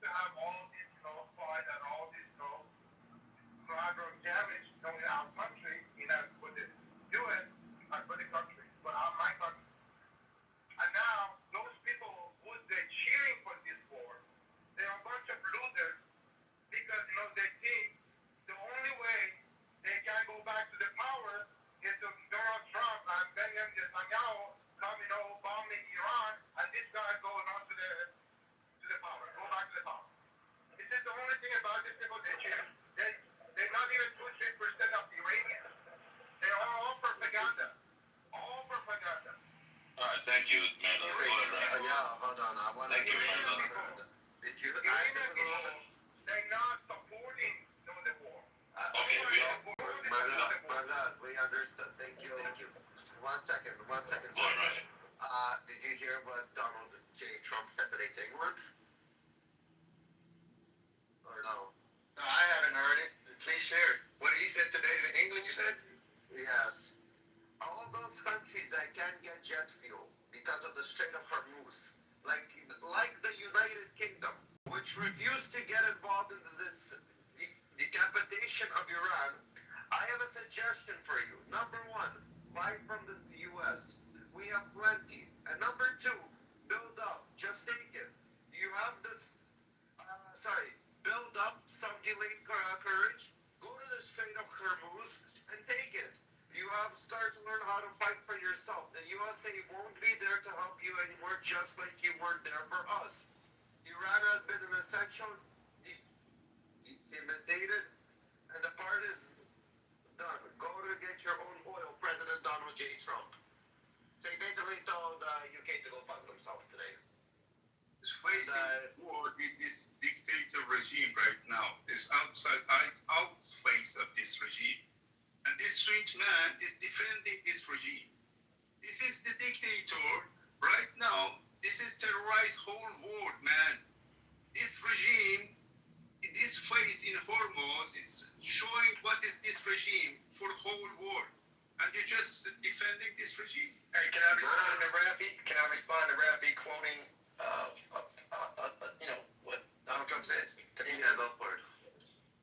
U: to have all this fight and all this collateral damage going in our country, for the US and for the country, for my country. And now those people who they're cheering for this war, they're a bunch of losers because they think the only way they can go back to the power is to Donald Trump and Benjamin Netanyahu coming bombing Iran, and this guy going on to the power, go back to the power. This is the only thing about these people they cheer. They're not even 2-3% of the Iranians. They're all propaganda. All propaganda.
B: Alright, thank you, man.
U: Yeah, hold on. I want to
B: Thank you, man.
U: Did you? They're not supporting the war.
B: Okay,
U: We understand. Thank you. 1 second.
B: Go ahead, Raj.
U: Did you hear what Donald J. Trump said today to England? Or no?
V: No, I haven't heard it. Please share it. What he said today to England, you said?
U: Yes. All those countries that can't get jet fuel because of the Strait of Hormuz, like the United Kingdom, which refused to get involved in this decapitation of Iran, I have a suggestion for you. Number 1, buy from the U.S. We have plenty. And number 2, build up. Just take it. You have this, build up some delayed courage. Go to the Strait of Hormuz and take it. You have to start to learn how to fight for yourself. The USA won't be there to help you anymore, just like you weren't there for us. Iran has been an essential, intimidated, and the part is done. Go to get your own oil, President Donald J. Trump. So he basically told UK to go fuck themselves today.
R: Is facing war with this dictator regime right now. Is face of this regime. And this rich man is defending this regime. This is the dictator right now. This is terrorized whole world, man. This regime, this face in Hormuz, it's showing what is this regime for whole world. And you're just defending this regime.
V: Hey, can I respond to Rafi? Quoting, what Donald Trump said?
U: Yeah, go for it.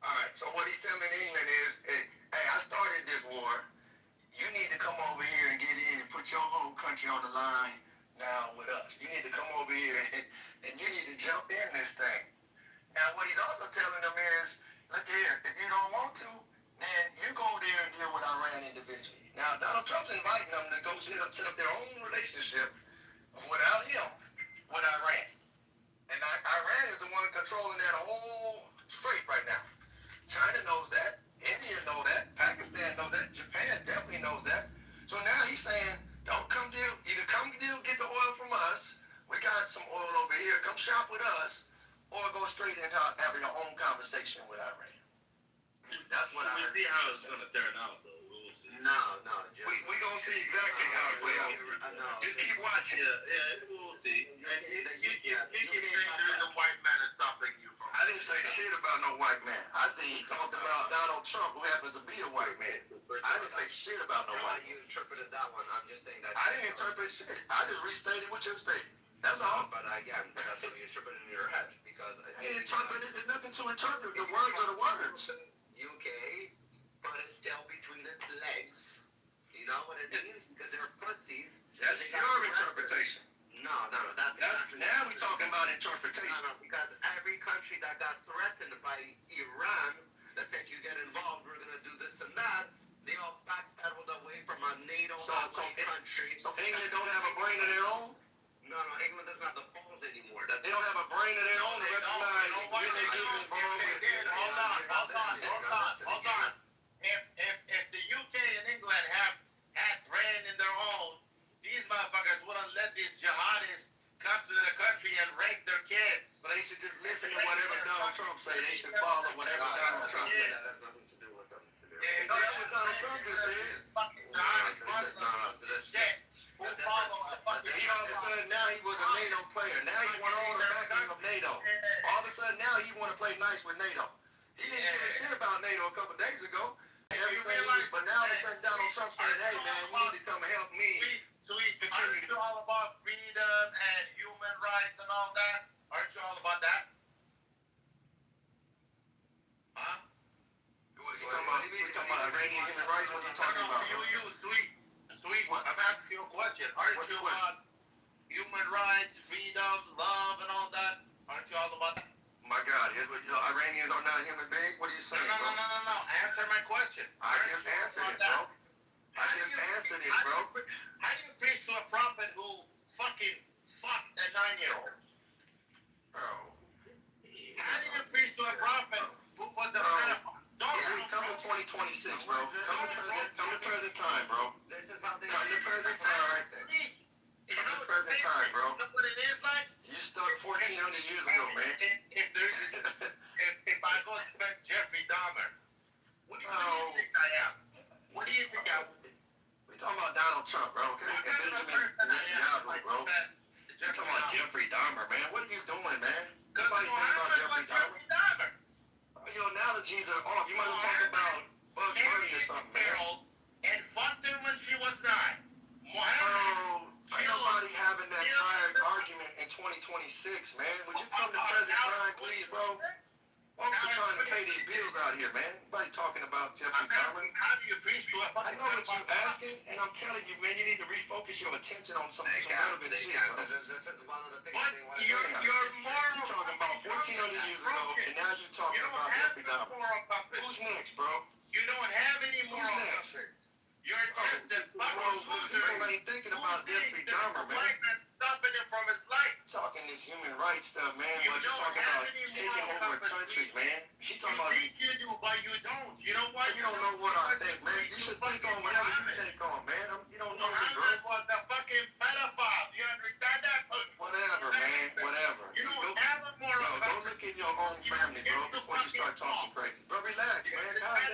V: All right, so what he's telling England is, hey, I started this war. You need to come over here and get in and put your whole country on the line now with us. You need to come over here and you need to jump in this thing. Now, what he's also telling them is, look here, if you don't want to, then you go there and deal with Iran individually. Now, Donald Trump's inviting them to go set up their own relationship without him with Iran. And Iran is the one controlling that whole strait right now. China knows that. India knows that. Pakistan knows that. Japan definitely knows that. So now he's saying, don't come deal. Either come deal, get the oil from us. We got some oil over here. Come shop with us. Or go straight into having your own conversation with Iran. That's what I heard.
B: We'll see how it's going to turn out, though. We'll see.
U: No.
V: We're going to see exactly how it plays out. Just keep watching.
B: Yeah, we'll see. And you keep saying there is a white man that's stopping you from...
V: I didn't say shit about about no white man. I say he talked about Donald Trump, who happens to be a white man. I didn't say shit about no white man.
I: You interpreted that one. I'm just saying that.
V: I didn't interpret shit. I just restated what you stated. That's all.
I: But again, that's what you interpreted in your head because
V: I didn't interpret it. There's nothing to interpret. The words are the words.
I: UK, but it's still between its legs. You know what it means? Because they're pussies.
V: That's your interpretation.
I: No, that's
V: now we're talking about interpretation.
I: No, because every country that got threatened by Iran that said you get involved, we're gonna do this and that, they all backpedaled away from a NATO country.
V: So England don't have a brain of their own?
I: No, England doesn't have the balls anymore.
V: They don't have a brain of their own to recognize when they get involved.
B: Hold on. If the UK and England had brain in their own, these motherfuckers wouldn't let these jihadists come to the country and rape their kids.
V: But they should just listen to whatever Donald Trump say. They should follow whatever Donald Trump say.
I: That has nothing to do with them.
V: No, that's what Donald Trump just said. He all of a sudden now he was a NATO player. Now he went on the backing of NATO. All of a sudden now he want to play nice with NATO. He didn't give a shit about NATO a couple days ago. But now all of a sudden Donald Trump said, hey man, you need to come help me.
B: Aren't you all about freedom and human rights and all that? Aren't you all about that? Huh?
V: You talking about Iranian human rights? What are you talking about?
B: Sweet. I'm asking you a question. Aren't you about human rights, freedom, love, and all that? Aren't you all about that?
V: My God, Iranians are not human beings? What are you saying, bro?
B: No. Answer my question.
V: I just answered it, bro. I just answered it, bro.
B: How do you preach to a prophet who fucking fucked a 9-year-old?
V: Bro.
B: How do you preach to a prophet who was a pedophile?
V: Come to 2026, bro. Come to present time, bro.
I: This is something.
V: Come to present time. Come to present time, bro.
B: You know what it is like?
V: You stuck 1,400 years ago, man.
B: If I go to Jeffrey Dahmer, what do you think I am? What do you think I am?
V: We talking about Donald Trump, bro, okay? And Benjamin Netanyahu, bro. We talking about Jeffrey Dahmer, man. What are you doing, man? Nobody think about Jeffrey Dahmer. Your analogies are off. You might as well talk about Bugs Bunny or something, man.
B: And fucked her when she was 9.
V: Ain't nobody having that tired argument in 2026, man. Would you come to present time, please, bro? Folks are trying to pay their bills out here, man. Nobody talking about Jeffrey Dahmer.
B: How do you preach to a
V: I know what you're asking, and I'm telling you, man, you need to refocus your attention on some relevant shit, bro.
I: This is one of the things
B: But
I: they want to
B: you're moral.
V: You're talking about 1,400 years ago, and now you're talking about Jeffrey Dahmer. Who's next, bro?
B: You don't have any moral compass. You're just a fucking loser.
V: People ain't thinking about Jeffrey Dahmer, man.
B: Stopping him from his life.
V: Talking this human rights stuff, man. What you talking about taking over countries, man. She talking about
B: you do, but you don't. You know why?
V: You don't know what I think, man. You should think on whatever you think on, man. You don't know me, bro.
B: Muhammad was a fucking pedophile. You understand that?
V: Whatever, man. Whatever.
B: You don't have a moral compass.
V: Go look in your own family, bro, before you start talking crazy. Bro, relax, man. Calm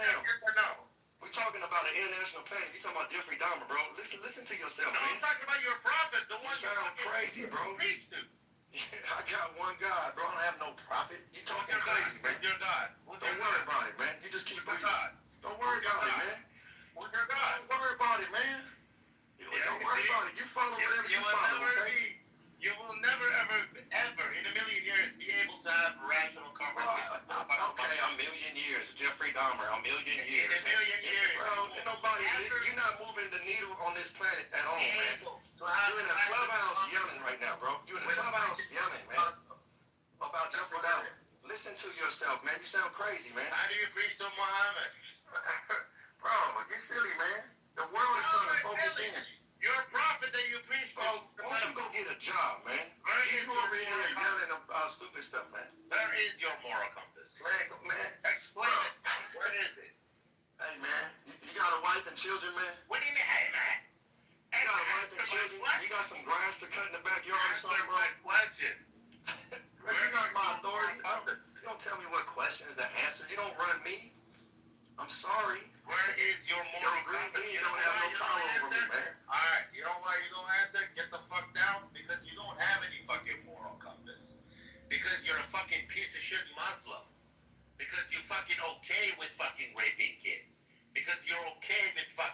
V: down. We're talking about an international planet. You talking about Jeffrey Dahmer, bro. Listen to yourself, man.
B: I'm talking about your prophet, the one
V: you sound crazy, bro. I got one God, bro. I don't have no prophet. You talking crazy, man.
B: Your God.
V: Don't worry about it, man. You just keep reading. Don't worry about it, man.
B: Who's your God?
V: Don't worry about it, man. Don't worry about it. You follow whatever you follow, okay?
B: You will never, ever, in a million years, be able to have rational conversation.
V: Okay, a million years. Jeffrey Dahmer, a million years.
B: In a million years.
V: Bro, nobody, you're not moving the needle on this planet at all, man. You're in a clubhouse yelling right now, bro. You're in a clubhouse yelling, man, about Jeffrey Dahmer. Listen to yourself, man. You sound crazy, man.
B: How do you preach to Muhammad?
V: Bro, you're silly, man. The world is trying to focus in.
B: You're a prophet that you preach to.
V: Bro, why don't you go get a job, man? You go over here yelling about stupid stuff, man.
B: Where is your moral compass?
V: Man.
B: Explain it. Where is it?
V: Hey, man. You got a wife and children, man?
B: What do you mean, hey, man?
V: You got a wife and children? You got some grass to cut in the backyard or something, bro?
B: Question.
V: You're not my authority. You don't tell me what questions to answer. You don't run me. I'm sorry.
B: Where is your moral compass?
V: You don't have no power over me, man.
B: Alright, you know why you don't answer? Get the fuck down. Because you don't have any fucking moral compass. Because you're a fucking piece of shit Muslim.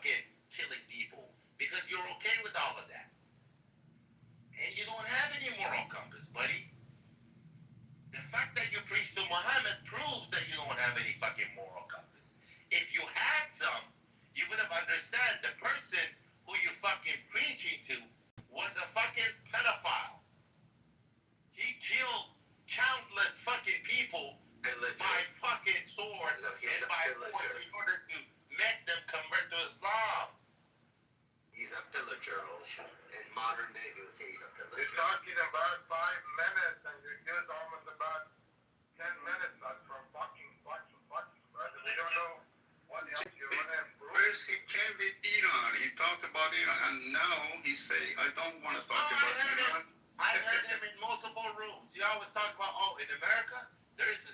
B: fucking killing people because you're okay with all of that. And you don't have any moral compass, buddy. The fact that you preach to Muhammad proves that you don't have any fucking moral compass. If you had some, you would have understood the person who you fucking preaching to was a fucking pedophile. He killed countless fucking people by fucking swords and by force in order to make them convert to Islam.
I: He's a pillager. In modern days, you would say he's a pillager.
V: You're talking about 5 minutes and you're just almost about 10 minutes. That's from fucking, brother. We don't know what else you want to improve.
R: First he came with Iran. He talked about Iran, and now he's saying, I don't want to talk about Iran.
B: I heard him in multiple rooms. He always talk about, in America, there's a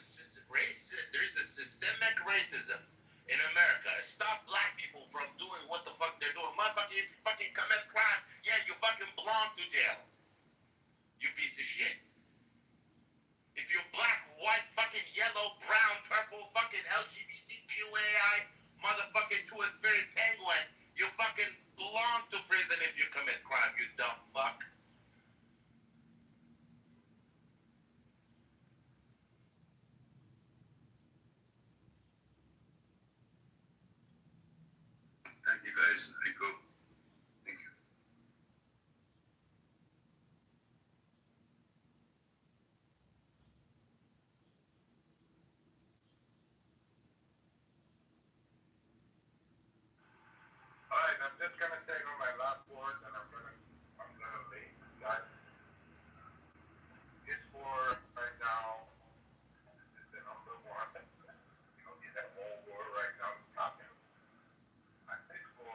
B: systemic racism in America. Stop black people from doing what the fuck they're doing. Motherfucker, if you fucking commit crime, yeah, you fucking belong to jail. You piece of shit. If you're black, white, fucking yellow, brown, purple, fucking LGBTQAI, motherfucking two-spirit penguin, you fucking belong to prison if you commit crime, you dumb fuck.
R: Thank you guys. I go. Thank you.
V: Alright, I'm just gonna take on my last words and I'm gonna leave. Guys, it's for right now. It's the number one. In the whole world right now is talking. I think for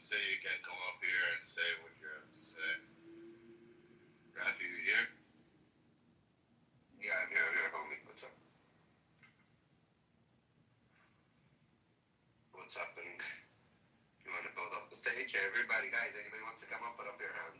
R: say you can come up here and say what you have to say. Rafi, you here?
V: Yeah, I'm here, homie. What's up? What's happening? You want to build up the stage? Everybody, guys, anybody wants to come up, put up your hand.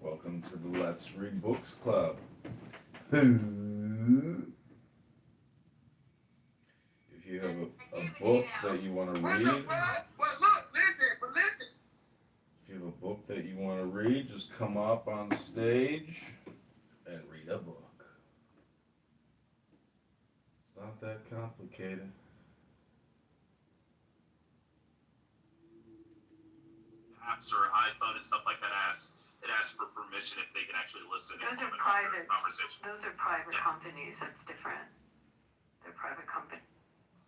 H: Welcome to the Let's Read Books Club. If you have a book that you want to read, if you have a book that you want to read, just come up on stage and read a book. It's not that complicated.
K: Apps or iPhone and stuff like that asks for permission if they can actually listen.
W: Those
K: and
W: are
K: comment on
W: private.
K: their conversation.
W: Those are private companies. That's different. They're private company.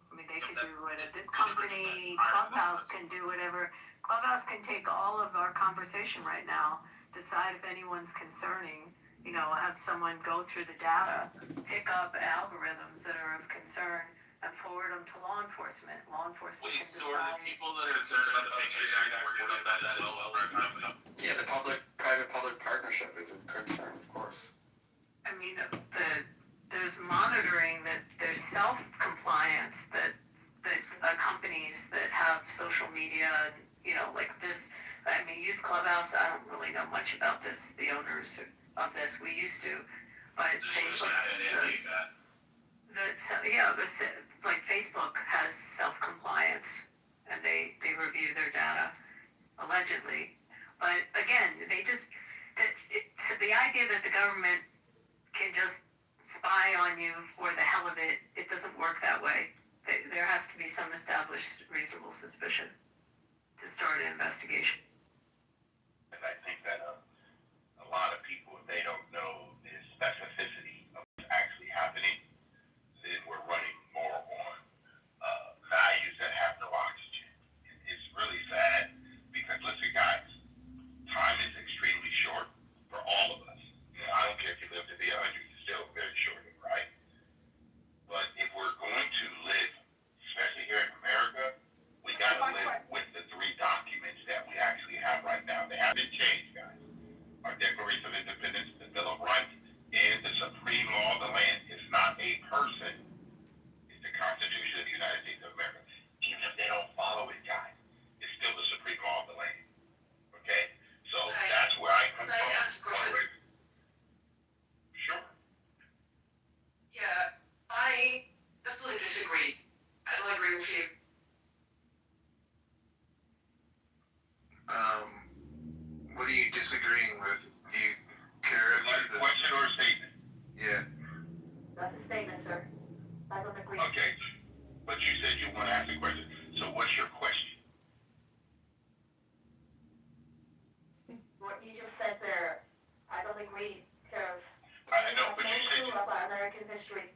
W: I mean, they can do whatever. This company, Clubhouse, can do whatever. Clubhouse can take all of our conversation right now, decide if anyone's concerning. You know, have someone go through the data, pick up algorithms that are of concern, and forward them to law enforcement. Law enforcement can
K: So are
W: decide.
K: the people that are concerned about the Patriot Act worried about that as well?
X: Yeah, the private-public partnership is a concern, of course.
W: I mean, there's monitoring, that there's self-compliance, that companies that have social media, and, you know, like this. I mean, use Clubhouse. I don't really know much about this. The owners of this, we used to, but Facebook says that. Like Facebook has self-compliance, and they review their data, allegedly. But again, so the idea that the government can just spy on you for the hell of it, it doesn't work that way. There has to be some established reasonable suspicion to start an investigation.
Y: And I think that a lot of people, if they don't know the specificity of what's actually happening, then we're running more on values that have no oxygen. It's really sad because, listen, guys, time is extremely short for all of us. You know, I don't care if you live to be 100, it's still very short, right? But if we're going to live, especially here in America, we got to live with the 3 documents that we actually have right now. They haven't changed, guys. Our Declaration of Independence, the Bill of Rights, and the supreme law of the land. It's not a person. It's the Constitution of the United States of America. Even if they don't follow it, guys, it's still the supreme law of the land. Okay? So that's where I come from.
Z: Can I ask a question?
Y: Sure.
Z: Yeah, I definitely disagree. I don't agree with you.
U: What are you disagreeing with? Do you care about
Y: the question or a statement?
U: Yeah.
Z: That's a statement, sir. I don't agree.
Y: Okay. But you said you want to ask a question. So what's your question?
Z: What you just said there, I don't agree because
Y: I know, but you said
Z: about American history.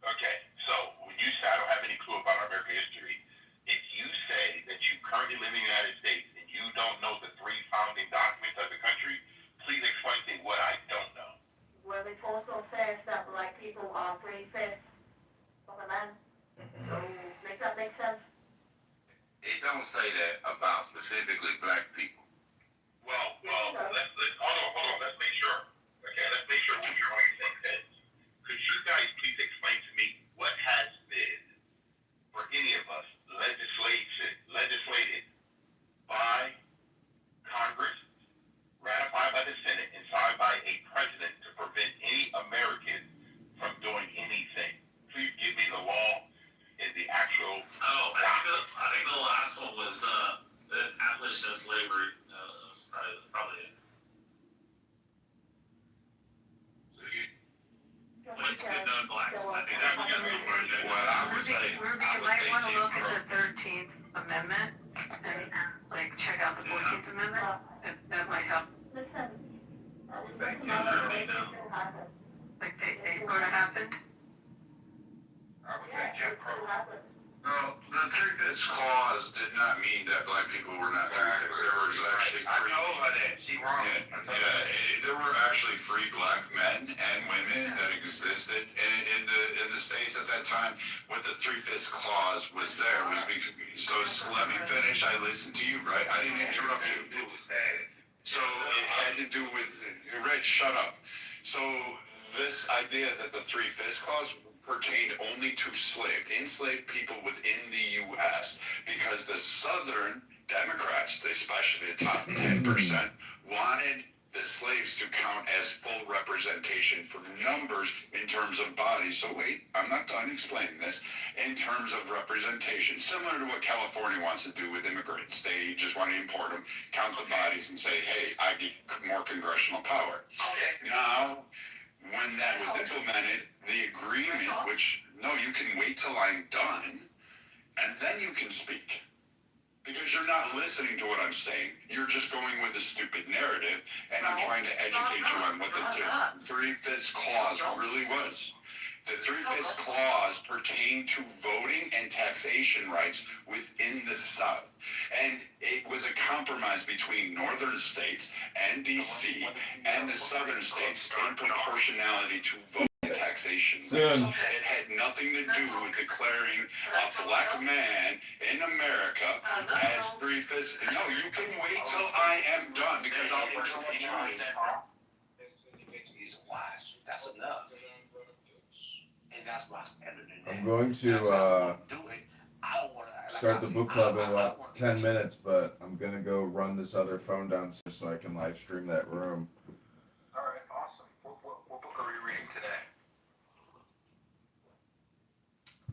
Y: Okay, so when you say I don't have any clue about American history, if you say that you currently live in the United States and you don't know the 3 founding documents of the country, please explain to me what I don't know.
Z: Well, it also says that black people are 3/5 of the land. So, make that make sense?
U: It don't say that about specifically black people.
Y: Well, hold on, let's make sure. Okay, let's make sure we're on the same page. Could you guys please explain to me what has been, for any of us, legislated by Congress, ratified by the Senate, and signed by a president to prevent any American from doing anything? Please give me the law and the actual.
K: I think the last one was the abolition of slavery. That's probably it.
Y: So
W: Ruby, you might want to look at the 13th Amendment and like check out the 14th Amendment. That might help.
Z: Listen,
Y: I would say Jim Crow, no.
W: Like they sort of happened.
Y: I would say Jim Crow.
D: No, the three-fifths clause did not mean that black people were not three-fifths. There was actually
Y: I
D: free.
Y: told her that. She wrong.
D: There were actually free black men and women that existed in the states at that time. What the three-fifths clause was there was because. So let me finish. I listened to you, right? I didn't interrupt you. So it had to do with Rich. Shut up. So this idea that the three-fifths clause pertained only to enslaved people within the U.S. because the Southern Democrats, especially the top 10%, wanted the slaves to count as full representation for numbers in terms of bodies. So wait, I'm not done explaining this. In terms of representation, similar to what California wants to do with immigrants. They just want to import them, count the bodies, and say, hey, I get more congressional power. Now, when that was implemented, the agreement, which, no, you can wait till I'm done, and then you can speak. Because you're not listening to what I'm saying. You're just going with a stupid narrative, and I'm trying to educate you on what the three-fifths clause really was. The three-fifths clause pertained to voting and taxation rights within the South. And it was a compromise between northern states and D.C. and the southern states in proportionality to voting and taxation rights. It had nothing to do with declaring a black man in America as three-fifths. No, you can wait till I am done because I'll interrupt you.
Y: That's enough. And that's my standard.
H: I'm going to start the book club in about 10 minutes, but I'm going to go run this other phone downstairs so I can live stream that room.
E: All right, awesome. What book are we reading today?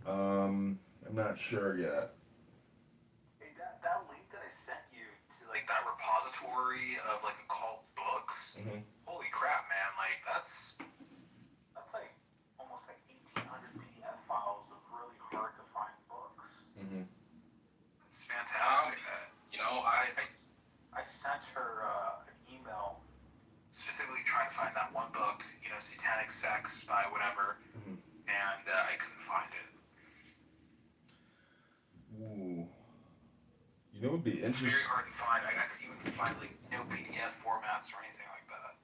H: I'm not sure yet.
E: Hey, that link that I sent you to like that repository of like occult books.
H: Mm-hmm.
E: Holy crap, man! Like that's like almost like 1,800 PDF files of really hard to find books.
H: Mm-hmm.
E: It's fantastic. I sent her an email specifically trying to find that one book, Satanic Sex by whatever, and I couldn't find it.
H: Ooh. You know what would be
E: It's
H: interesting?
E: very hard to find. I could even find like no PDF formats or anything like that.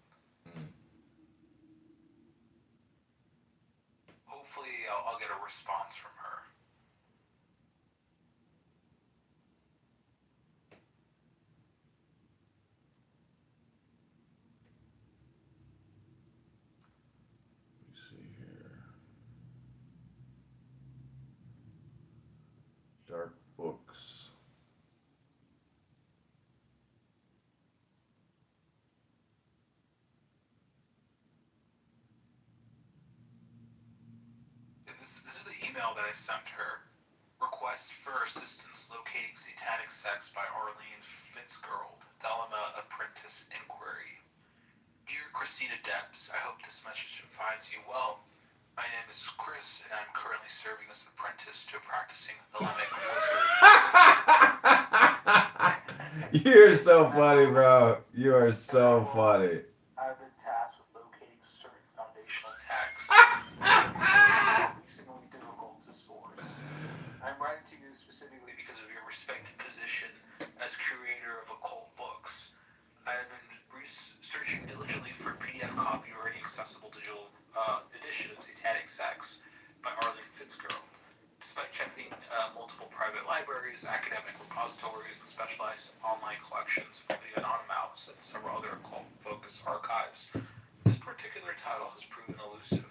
E: Hopefully, I'll get a response from her.
H: Let me see here. Dark books.
E: This is the email that I sent her. Request for assistance locating Satanic Sex by Arlene Fitzgerald. Thelema Apprentice Inquiry. Dear Christina Debs, I hope this message finds you well. My name is Chris, and I'm currently serving as an apprentice to a practicing Thelemic wizard.
H: You're so funny, bro. You are so funny.
E: I've been tasked with locating certain foundational texts. Increasingly difficult to source. I'm writing to you specifically because of your respected position as curator of occult books. I have been researching diligently for a PDF copy or any accessible digital edition of Satanic Sex by Arlene Fitzgerald. Despite checking multiple private libraries, academic repositories, and specialized online collections, including Anonymous and several other occult-focused archives, this particular title has proven elusive.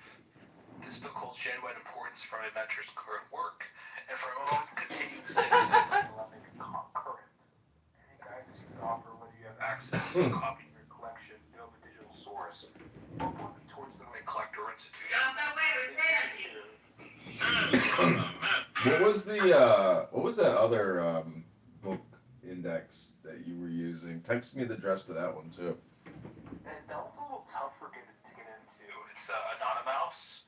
E: This book holds genuine importance for my mentor's current work, and for my own continuing study of Thelemic current. Any guidance you can offer whether you have access to a copy in your collection, of a digital source, or point me towards the right collector or institution.
H: What was that other book index that you were using? Text me the address to that one too.
E: And that one's a little tough to get into. It's Anonymous.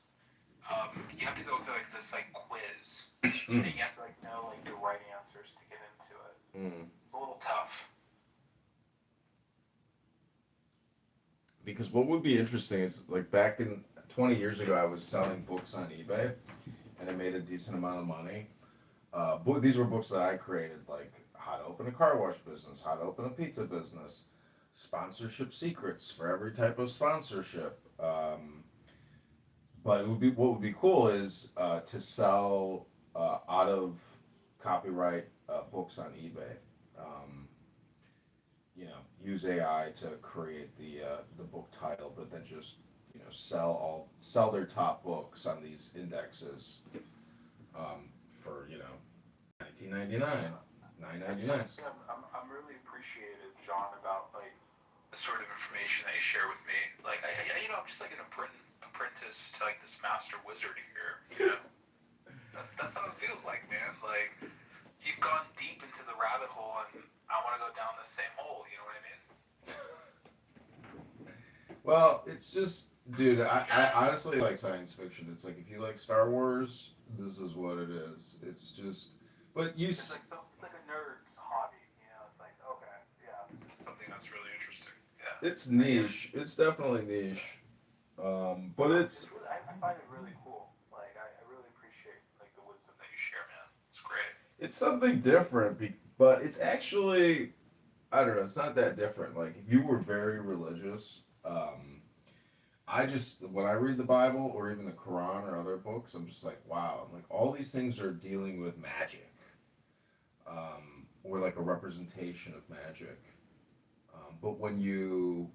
E: you have to go through like this like quiz, and you have to like know like the right answers to get into it. It's a little tough.
H: Because what would be interesting is like back in 20 years ago, I was selling books on eBay, and I made a decent amount of money. These were books that I created, like how to open a car wash business, how to open a pizza business, sponsorship secrets for every type of sponsorship. But what would be cool is to sell out of copyright books on eBay. Use AI to create the book title, but then just sell their top books on these indexes for $19.99, $9.99.
E: I'm really appreciative, John, about like the sort of information that you share with me. Like I'm just like an apprentice to like this master wizard here. That's how it feels like, man. Like you've gone deep into the rabbit hole, and I want to go down the same hole. You know what I mean?
H: Well, it's just, dude, I honestly like science fiction. It's like if you like Star Wars, this is what it is. It's just, but
E: It's like a nerd's hobby. It's like okay, yeah, this is something that's really interesting. Yeah.
H: It's niche. It's definitely niche. But it's
E: really, I find it really cool. Like I really appreciate like the wisdom that you share, man. It's great.
H: it's something different, but it's actually, I don't know, it's not that different. Like if you were very religious, when I read the Bible or even the Quran or other books, I'm just like, wow. I'm like, all these things are dealing with magic, or like a representation of magic. But when you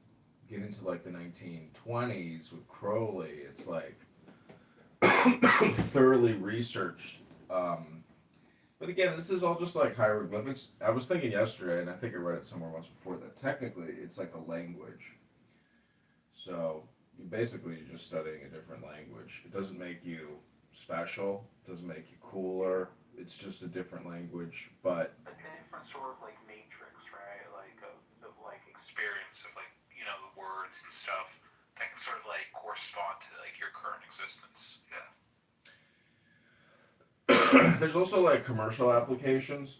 H: get into like the 1920s with Crowley, it's like thoroughly researched. But again, this is all just like hieroglyphics. I was thinking yesterday, and I think I read it somewhere once before, that technically it's like a language. So you're just studying a different language. It doesn't make you special. It doesn't make you cooler. It's just a different language. But
E: a different sort of like matrix, right? Like of like experience of like the words and stuff that can sort of like correspond to like your current existence. Yeah.
H: there's also like commercial applications,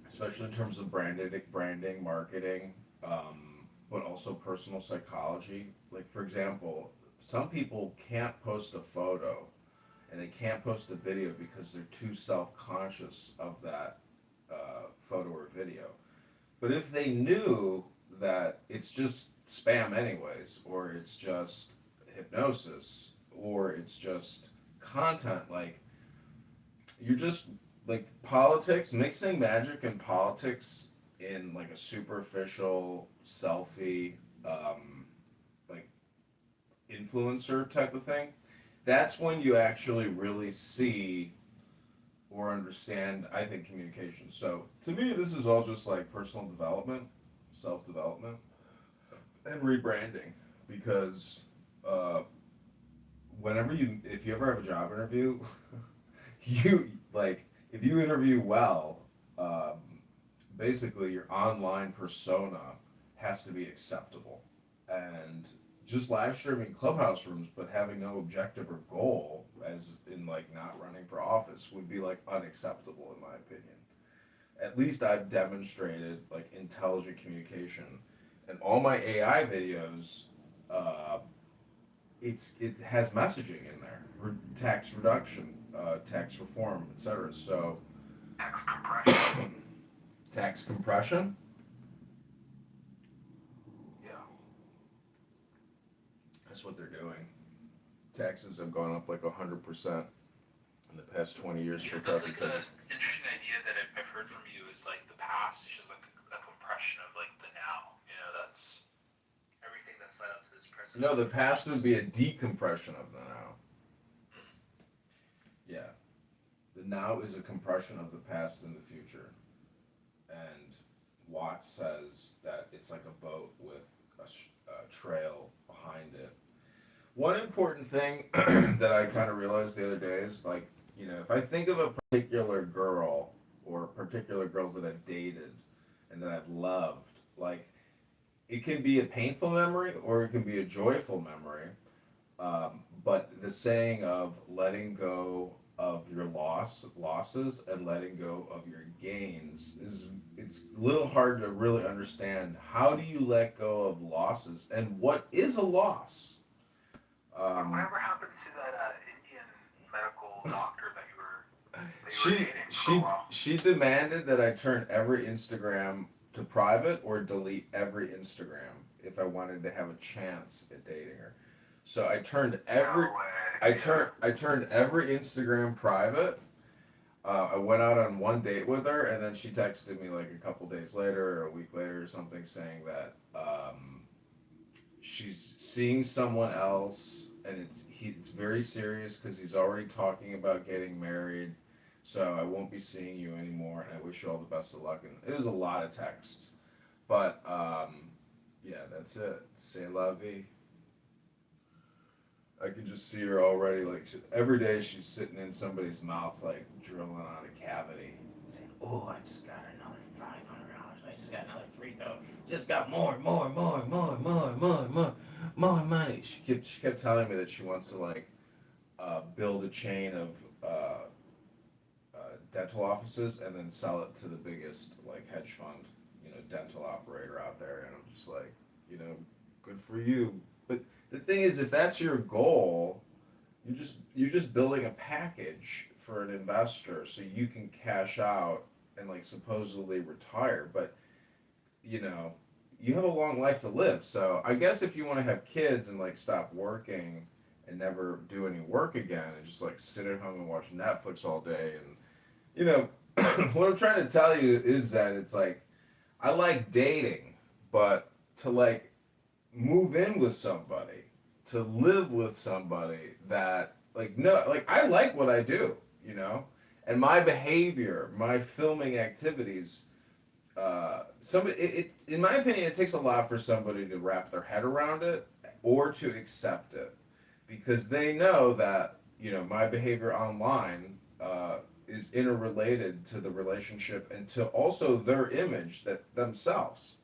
H: especially in terms of branding, marketing, but also personal psychology. Like for example, some people can't post a photo and they can't post a video because they're too self-conscious of that photo or video. But if they knew that it's just spam anyways, or it's just hypnosis, or it's just content, like you're just like politics, mixing magic and politics in like a superficial selfie, like influencer type of thing, that's when you actually really see or understand, I think, communication. So to me, this is all just like personal development, self-development, and rebranding. Because if you ever have a job interview, you like if you interview well, basically your online persona has to be acceptable. And just live streaming clubhouse rooms but having no objective or goal, as in like not running for office, would be like unacceptable in my opinion. At least I've demonstrated like intelligent communication, and all my AI videos, it has messaging in there, tax reduction, tax reform, etc. So
E: tax compression.
H: Tax compression.
E: Yeah.
H: That's what they're doing. Taxes have gone up like 100% in the past 20 years for
E: That's
H: property
E: like
H: taxes.
E: an interesting idea that I've heard from you is like the past is just like a compression of like the now. That's everything that's led up to this present.
H: No, the past would be a decompression of the now. Yeah. The now is a compression of the past and the future. And Watts says that it's like a boat with a trail behind it. One important thing that I kind of realized the other day is like, if I think of a particular girl or particular girls that I've dated and that I've loved, like, it can be a painful memory or it can be a joyful memory. but the saying of letting go of your losses and letting go of your gains is it's a little hard to really understand. How do you let go of losses, and what is a loss?
E: Whatever happened to that Indian medical doctor that you were dating for a while?
H: She demanded that I turn every Instagram to private or delete every Instagram if I wanted to have a chance at dating her. So I turned every I turned every Instagram private. I went out on one date with her, and then she texted me like a couple days later or a week later or something saying that she's seeing someone else, and it's very serious because he's already talking about getting married. So I won't be seeing you anymore, and I wish you all the best of luck. And it was a lot of texts, but yeah, that's it. C'est la vie. I can just see her already, like, every day she's sitting in somebody's mouth, like, drilling on a cavity. Saying, oh, I just got another $500. I just got another $3,000. Just got more money. She kept telling me that she wants to, like, build a chain of dental offices and then sell it to the biggest, like, hedge fund, dental operator out there. And I'm just like, good for you. But the thing is, if that's your goal, you're just building a package for an investor so you can cash out and, like, supposedly retire. But you have a long life to live. So I guess if you want to have kids and, like, stop working and never do any work again and just, like, sit at home and watch Netflix all day, and what I'm trying to tell you is that it's like I like dating, but to, like, move in with somebody, to live with somebody that, like, no, like, I like what I do, and my behavior, my filming activities, in my opinion, it takes a lot for somebody to wrap their head around it or to accept it, because they know that, my behavior online, is interrelated to the relationship and to also their image that themselves.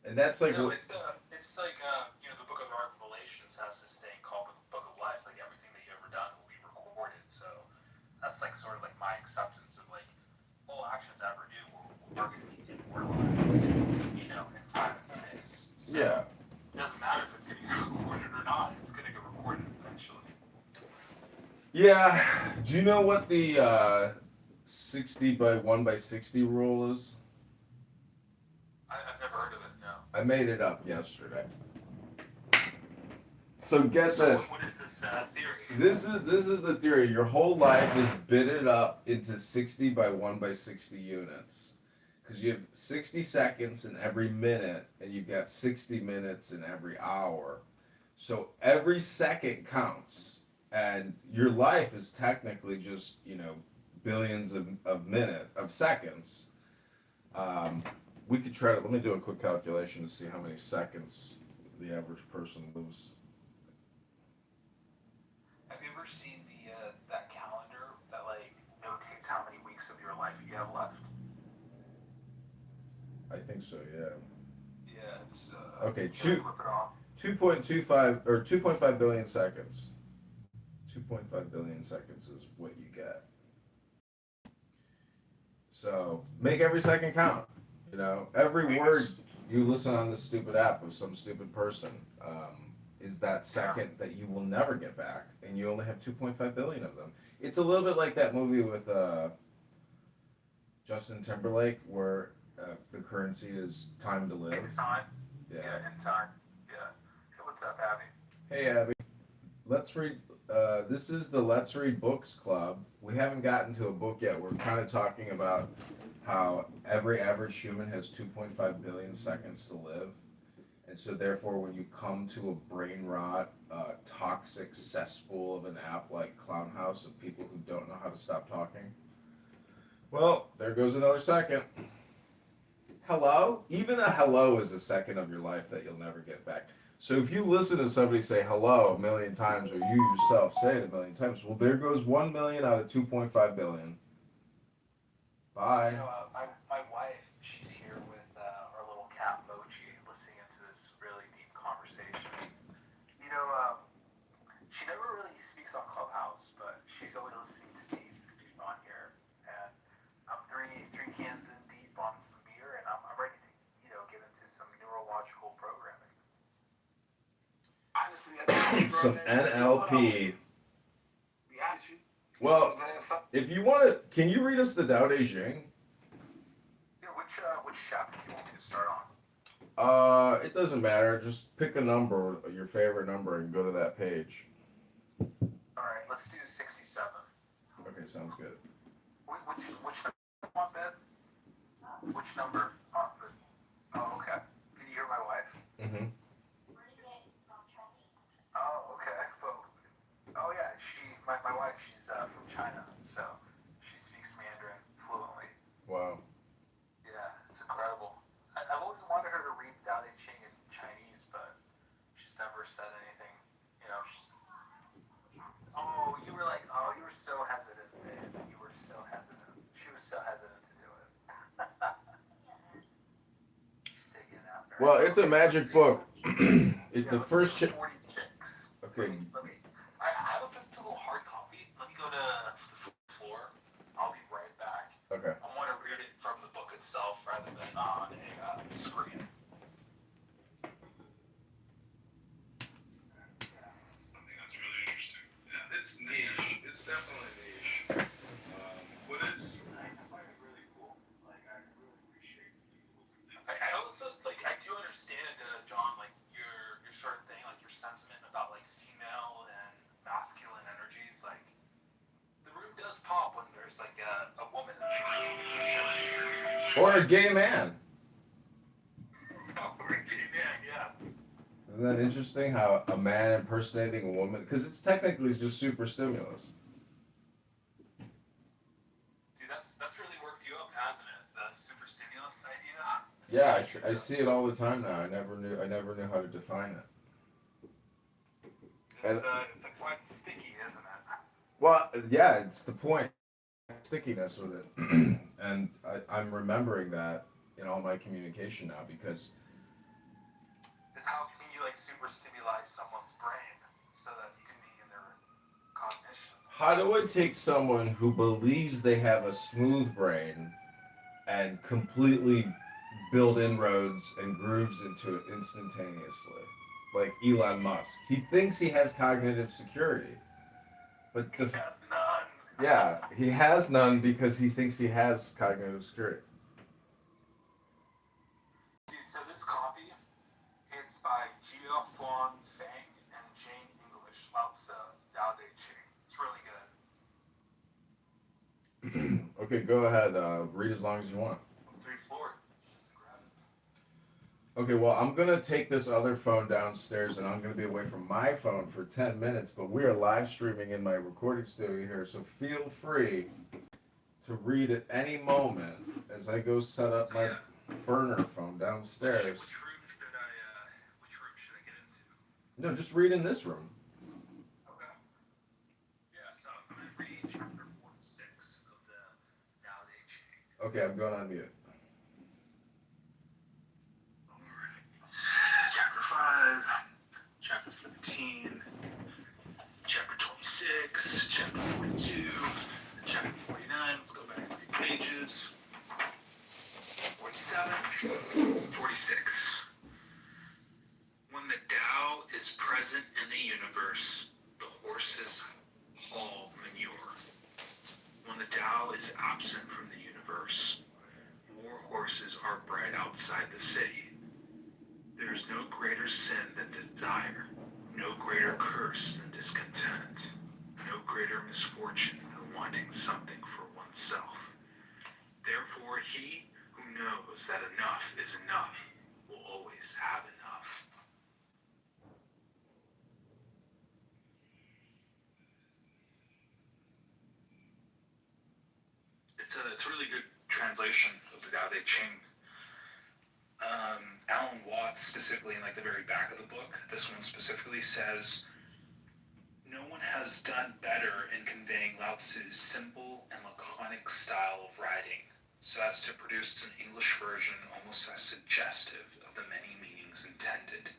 H: And that's like,
E: It's like the Book of Revelations has this thing called the Book of Life. Like everything that you ever done will be recorded. So that's like sort of like my acceptance of like all actions I ever do are going to be immortalized, in time and space. So
H: yeah.
E: It doesn't matter if it's going to get recorded or not. It's going to get recorded eventually.
H: Yeah. Do you know what the 60 by 1 by 60 rule is?
E: I've never heard of it. No.
H: I made it up yesterday. So get this.
E: What is this theory?
H: This is the theory. Your whole life is bitted up into 60 by 1 by 60 units. Because you have 60 seconds in every minute, and you've got 60 minutes in every hour. So every second counts. And your life is technically just, billions of seconds. We could try to, let me do a quick calculation to see how many seconds the average person lives.
E: Have you ever seen that calendar that like notates how many weeks of your life you have left?
H: I think so, yeah.
E: Yeah, it's
H: Okay,
E: you can rip it off.
H: 2.25 or 2.5 billion seconds. 2.5 billion seconds is what you get. So make every second count. Every word you listen on this stupid app of some stupid person is that second that you will never get back, and you only have 2.5 billion of them. It's a little bit like that movie with Justin Timberlake where the currency is time to live.
E: In time.
H: Yeah.
E: In time. Yeah. Hey, what's up, Abby?
H: Hey, Abby. Let's read. This is the Let's Read Books Club. We haven't gotten to a book yet. We're kind of talking about how every average human has 2.5 billion seconds to live. And so therefore, when you come to a brain rot, toxic cesspool of an app like Clownhouse of people who don't know how to stop talking, well, there goes another second. Hello? Even a hello is a second of your life that you'll never get back. So if you listen to somebody say hello a million times, or you yourself say it a million times, well, there goes 1 million out of 2.5 billion. Bye.
E: My wife, she's here with our little cat Mochi, listening into this really deep conversation. She never really
H: some NLP. Well, if you want to, can you read us the Tao Te Ching?
E: Yeah, which chapter do you want me to start on?
H: It doesn't matter. Just pick a number, your favorite number, and go to that page.
E: Alright, let's do 67.
H: Okay, sounds good.
E: Which number on bed? Which number? Oh, okay. Did you hear my wife?
H: Mm-hmm.
E: Oh, okay. Oh yeah, my wife, she's from China, so she speaks Mandarin fluently.
H: Wow.
E: Yeah, it's incredible. I've always wanted her to read Tao Te Ching in Chinese, but she's never said anything. You know, you were so hesitant, babe. You were so hesitant. She was so hesitant to do it. She's taking it after.
H: Well, it's a magic book. The first.
E: 46.
H: Okay.
E: Let me. I have a physical hard copy. Let me go to the floor. I'll be right back.
H: Okay.
E: I want to read it from the book itself rather than on a screen.
D: Something that's really interesting. Yeah, it's niche. It's definitely niche. But it's
E: Really cool. Like, I really appreciate it. I also, I do understand, John, your sort of thing, your sentiment about, female and masculine energies. The room does pop when there's, a woman in the room.
H: Or a gay man.
E: Or a gay man, yeah.
H: Isn't that interesting how a man impersonating a woman, because it's technically just super stimulus.
E: Dude, that's really worked you up, hasn't it? The super stimulus idea?
H: Yeah, I see it all the time now. I never knew how to define it.
E: It's quite sticky, isn't it?
H: Well, yeah, it's the point. Stickiness with it. And I'm remembering that in all my communication now because
E: Is how can you super stimulate someone's brain so that you can be in their cognition?
H: how do I take someone who believes they have a smooth brain and completely build inroads and grooves into it instantaneously? Like Elon Musk. He thinks he has cognitive security. But
E: He has none.
H: yeah, he has none because he thinks he has cognitive security.
E: Dude, so this copy, it's by Jia Fuan Feng and Jane English, Lao Tzu, Tao Te Ching. It's really good.
H: Okay, go ahead. Read as long as you want.
E: 3 floor.
H: Okay, well, I'm going to take this other phone downstairs and I'm going to be away from my phone for 10 minutes, but we are live streaming in my recording studio here, so feel free to read at any moment as I go set up my burner phone downstairs.
E: Which room should I get into?
H: No, just read in this room.
E: Okay. Yeah, so I'm going to read chapter 46 of the Tao Te Ching.
H: Okay, I'm going on mute.
E: Chapter 5, chapter 15, chapter 26, chapter 42, chapter 49. Let's go back 3 pages. 47, 46. When the Tao is present in the universe, the horses haul manure. When the Tao is absent from the universe, more horses are bred outside the city. There is no greater sin than desire, no greater curse than discontent, no greater misfortune than wanting something for oneself. Therefore, he who knows that enough is enough will always have enough. It's a really good translation of the Tao Te Ching. Alan Watts, specifically in the very back of the book, this one specifically says, no one has done better in conveying Lao Tzu's simple and laconic style of writing, so as to produce an English version almost as suggestive of the many meanings intended.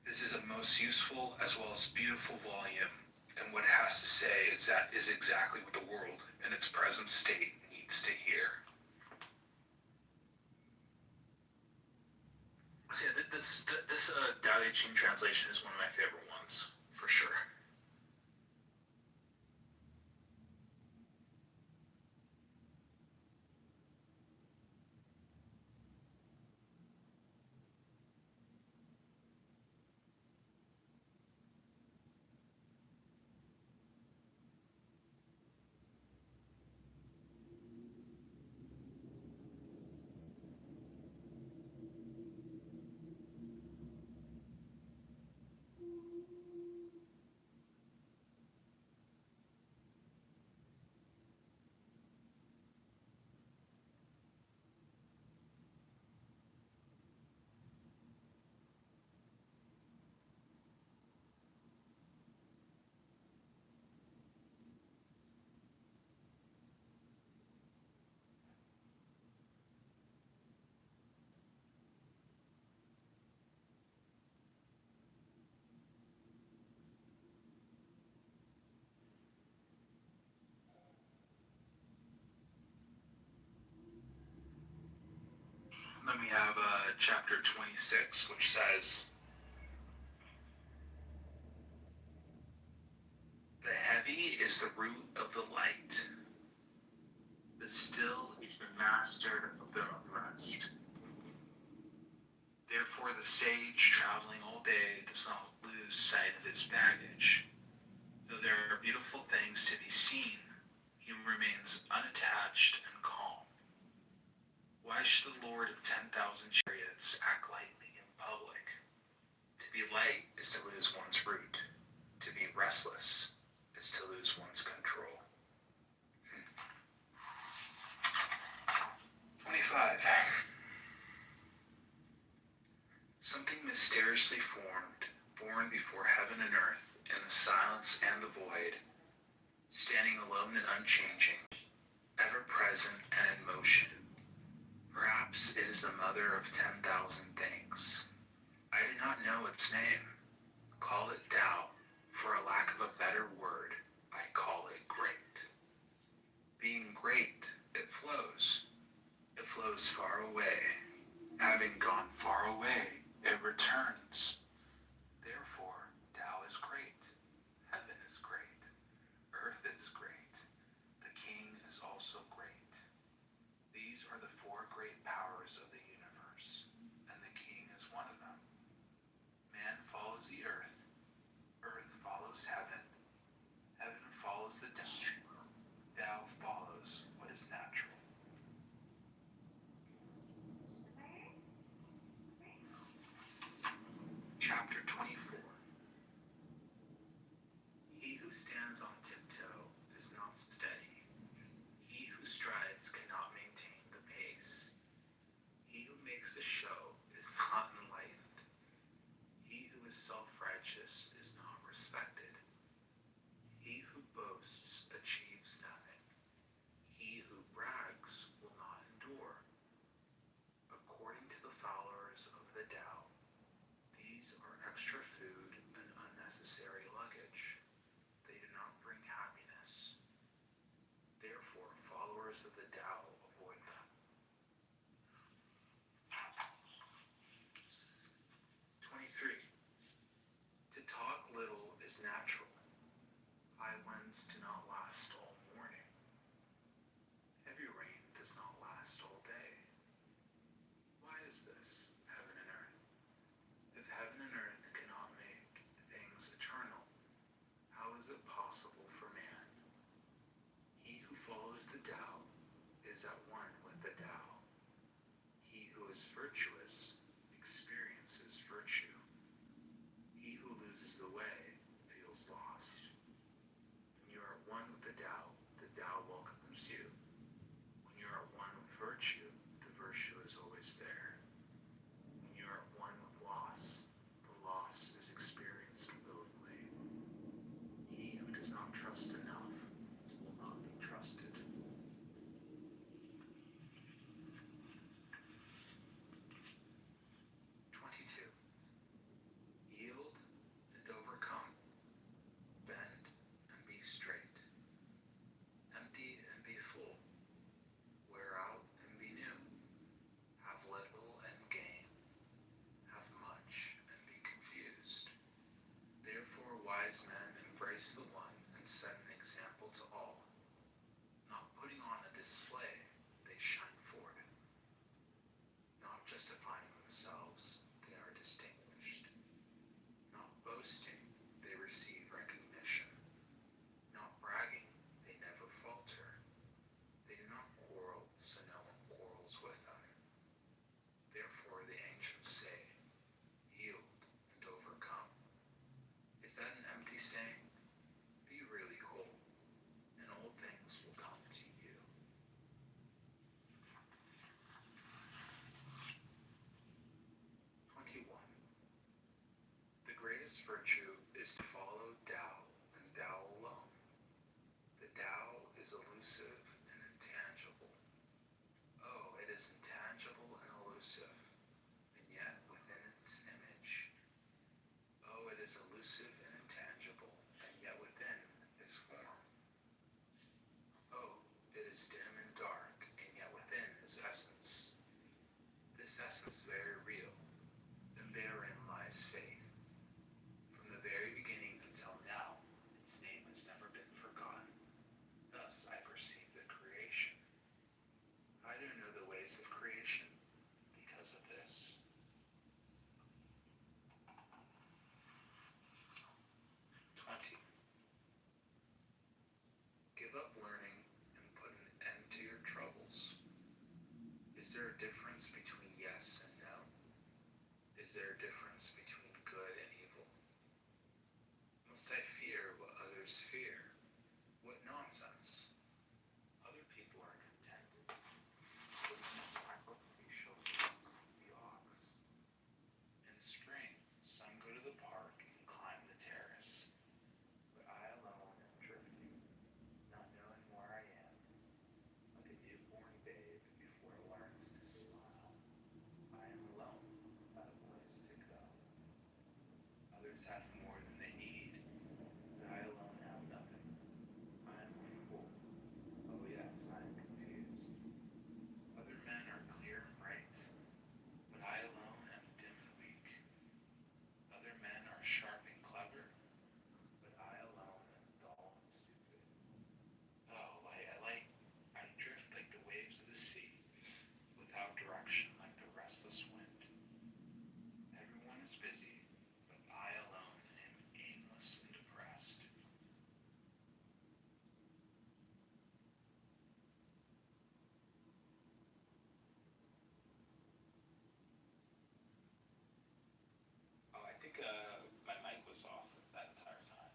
E: This is a most useful as well as beautiful volume, and what it has to say is exactly what the world in its present state needs to hear. So yeah, this Tao Te Ching translation is one of my favorite ones.
C: ones, for sure. Then we have chapter 26, which says, "The heavy is the root of the light. The still is the master of the unrest. Therefore the sage traveling all day does not lose sight of his baggage. Though there are beautiful things to be seen, he remains unattached and calm. Why should the Lord of 10,000 chariots act lightly in public? To be light is to lose one's root. To be restless is to lose one's control." 25. "Something mysteriously formed, born before heaven and earth, in the silence and the void, standing alone and unchanging, ever present and in motion. Perhaps it is the mother of 10,000 things. I do not know its name. Call it Tao. For a lack of a better word, I call it great. Being great, it flows. It flows far away. Having gone far away, it returns. Therefore, Tao is great. Heaven is great. Earth is great. The king is also great. These are the four great powers of the universe, and the king is one of them. Man follows the earth. Earth follows heaven. Heaven follows the Tao. Tao follows what is natural." Chapter 24. "He who stands on tiptoe is not steady. He who strides cannot maintain the pace. He who makes a show is not enlightened. He who is self-righteous is not respected. He who boasts achieves nothing. He who brags will not endure. According to the followers of the Tao, these are extra food and unnecessary luggage. They do not bring happiness. Therefore, followers of the Tao avoid them." 23. "To talk little is natural. High winds do not last all morning. Heavy rain does not last all day. Why is this, heaven and earth? If heaven and earth cannot make things eternal, how is it possible for man? He who follows the Tao is at one with the Tao. He who is virtuous experiences virtue. He who loses the way feels lost. When you are at one with the Tao welcomes you. When you are at one with virtue, the virtue is always there. When you are at one with loss, the loss is experienced willingly. He who does not trust enough will not be trusted." Is that an empty saying? Be really whole, and all things will come to you. 21. The greatest virtue is to follow Tao, and Tao alone. The Tao is elusive and intangible. Oh, it is intangible and elusive, and yet within its image. Oh, it is elusive and intangible, and yet within is form. Oh, it is dim and dark, and yet within is essence. This essence very real, and therein lies faith. From the very beginning until now, its name has never been forgotten. Thus I perceive the creation. I do know the ways of creation because of this. Give up learning and put an end to your troubles. Is there a difference between yes and no? Is there a difference between good and evil? Must I fear what others fear? What nonsense! Other people are contented. Women's sacrificial the ox. In spring, some go to the park and climb the terrace, but I alone am drifting, not knowing where I am, like a newborn babe before it learns to smile. I am alone, without a place to go. Others have more than they need, but I alone have nothing. I am a fool. Oh yes, I am confused. Other men are clear and bright, but I alone am dim and weak. Other men are sharp and clever, but I alone am dull and stupid. Oh, I drift like the waves of the sea, without direction like the restless wind. Everyone is busy, but I alone am aimless and depressed. Oh, I think my mic was off that entire time.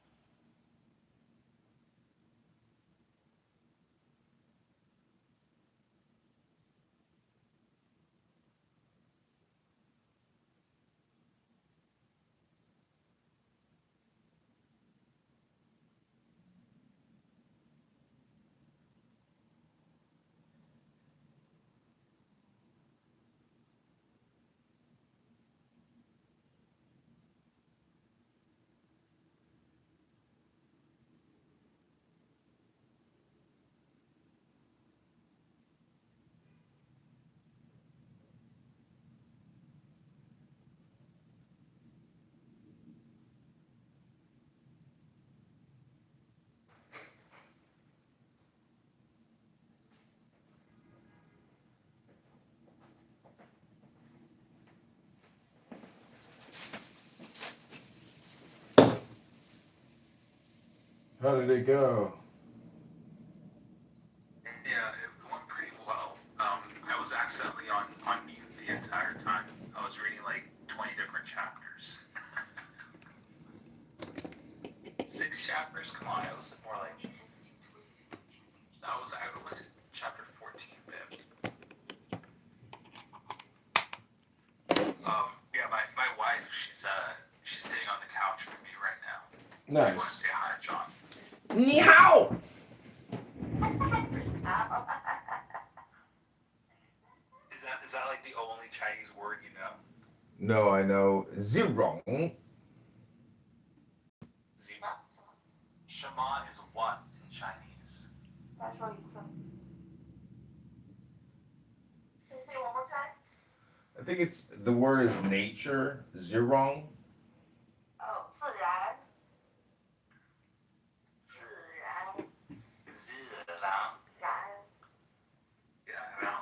H: How did it go?
C: Yeah, it went pretty well. I was accidentally on mute the entire time. I was reading like 20 different chapters. 6 chapters? Come on, it was more like... I was chapter 14, babe. Yeah, my wife, she's sitting on the couch with me right now.
H: Nice.
C: You want to say hi, John?
H: Ni hao!
C: Is that like the only Chinese word you know?
H: No, I know zirong.
C: Shema is what in Chinese?
Z: Can you say it one more time?
H: I think it's the word is nature, zirong.
Z: Oh, 自然.
C: Yeah, I know.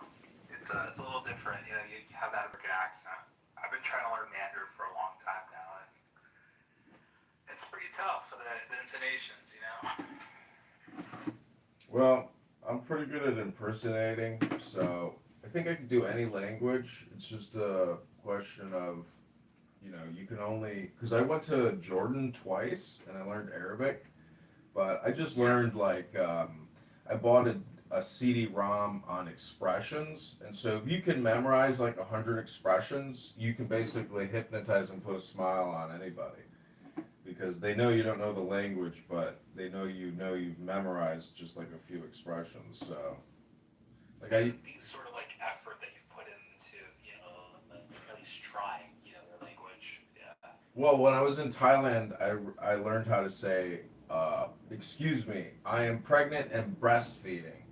C: It's a little different. You know, you have that African accent. I've been trying to learn Mandarin for a long time now, and it's pretty tough, the intonations, you know?
H: Well, I'm pretty good at impersonating, so I think I can do any language. It's just a question of you know, you can only, because I went to Jordan twice and I learned Arabic, but I just learned like, I bought a CD-ROM on expressions, and so if you can memorize like 100 expressions, you can basically hypnotize and put a smile on anybody. Because they know you don't know the language, but they know you've memorized just like a few expressions. So, like
E: The sort of like effort that you've put into, you know, at least trying, you know, their language. Yeah.
H: well, when I was in Thailand, I learned how to say, "Excuse me, I am pregnant and breastfeeding,"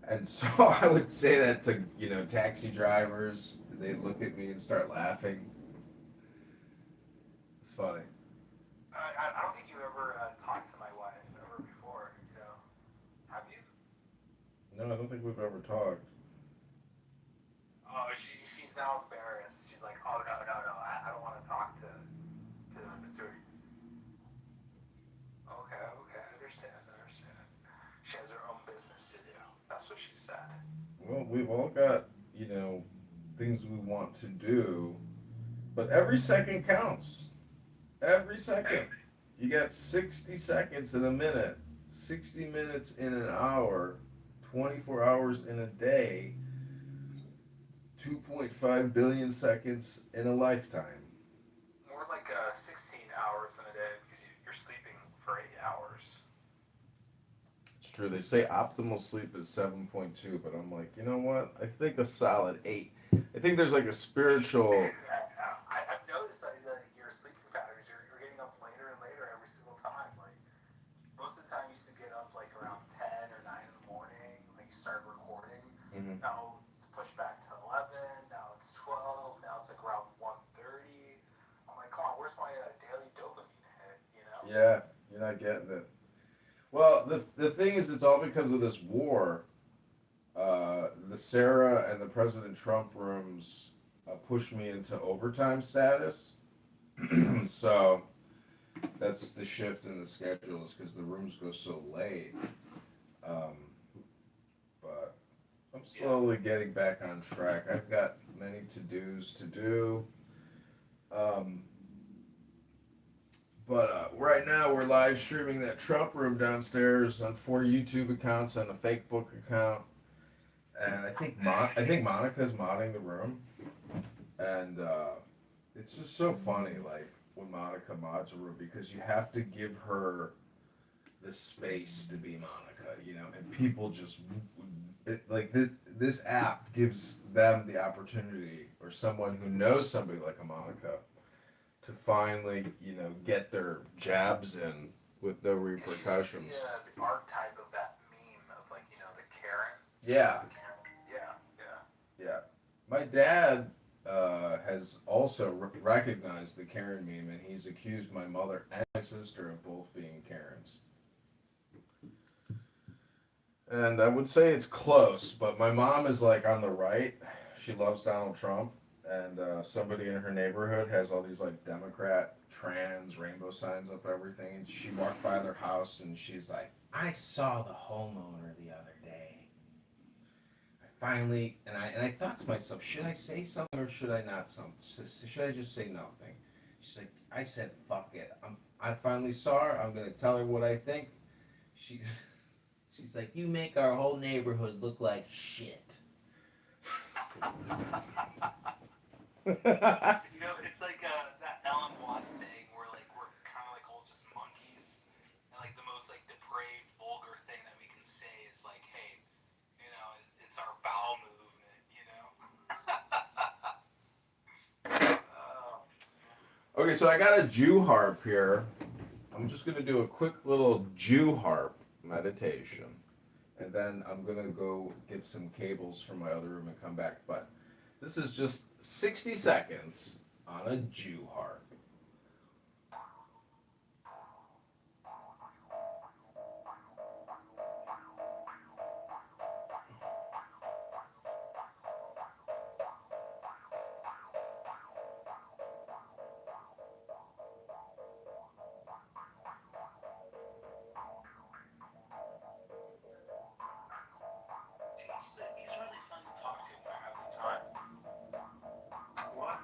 H: and so I would say that to taxi drivers. They'd look at me and start laughing. It's funny.
E: I don't think you ever talked to my wife ever before, you know. Have you?
H: No, I don't think we've ever talked.
E: Oh, she's now embarrassed. She's like, oh no, I don't want to talk to Mr. Okay, I understand. She has her own business to do. That's what she said.
H: Well, we've all got, things we want to do, but every second counts. Every second. You got 60 seconds in a minute, 60 minutes in an hour, 24 hours in a day, 2.5 billion seconds in a lifetime.
E: More like 16 hours in a day because you're sleeping for 8 hours.
H: It's true. They say optimal sleep is 7.2, but I'm like, you know what? I think a solid 8. I think there's like a spiritual.
E: I've noticed that your sleeping patterns, you're getting up later and later every single time. Like, most of the time you used to get up like around 10 or 9 in the morning, like you started recording.
H: Mm-hmm.
E: Now it's pushed back to 11, now it's 12, now it's like around 1:30. I'm like, come on, where's my daily dopamine hit, you know?
H: Yeah, you're not getting it. Well, the thing is, it's all because of this war. The Sarah and the President Trump rooms pushed me into overtime status. So that's the shift in the schedule, is because the rooms go so late. But I'm slowly getting back on track. I've got many to-dos to do. But right now we're live streaming that Trump room downstairs on 4 YouTube accounts and a fake book account. And I think Monica's modding the room. And it's just so funny, like, when Monica mods a room, because you have to give her the space to be Monica, and people just, like, this app gives them the opportunity, or someone who knows somebody like a Monica, to finally, get their jabs in with no repercussions.
E: The archetype of that meme of, like, the Karen.
H: Yeah.
E: Yeah.
H: My dad has also recognized the Karen meme, and he's accused my mother and my sister of both being Karens. And I would say it's close, but my mom is like on the right. She loves Donald Trump, and somebody in her neighborhood has all these like Democrat, trans, rainbow signs up everything. And she walked by their house, and she's like, "I saw the homeowner the other day. Finally," and I thought to myself, should I say something or should I not? Should I just say nothing? She's like, I said, fuck it. I finally saw her. I'm gonna tell her what I think. She's like, you make our whole neighborhood look like shit.
E: It's like that Ellen Watts saying where like we're kind of like all just monkeys, and like the most like depraved, vulgar thing that we can say is like, hey, it's our bowel movement,
H: Okay, so I got a Jew harp here. I'm just gonna do a quick little Jew harp meditation, and then I'm gonna go get some cables from my other room and come back. But this is just 60 seconds on a Jew harp.
E: He's really fun to talk to when I have the time. What?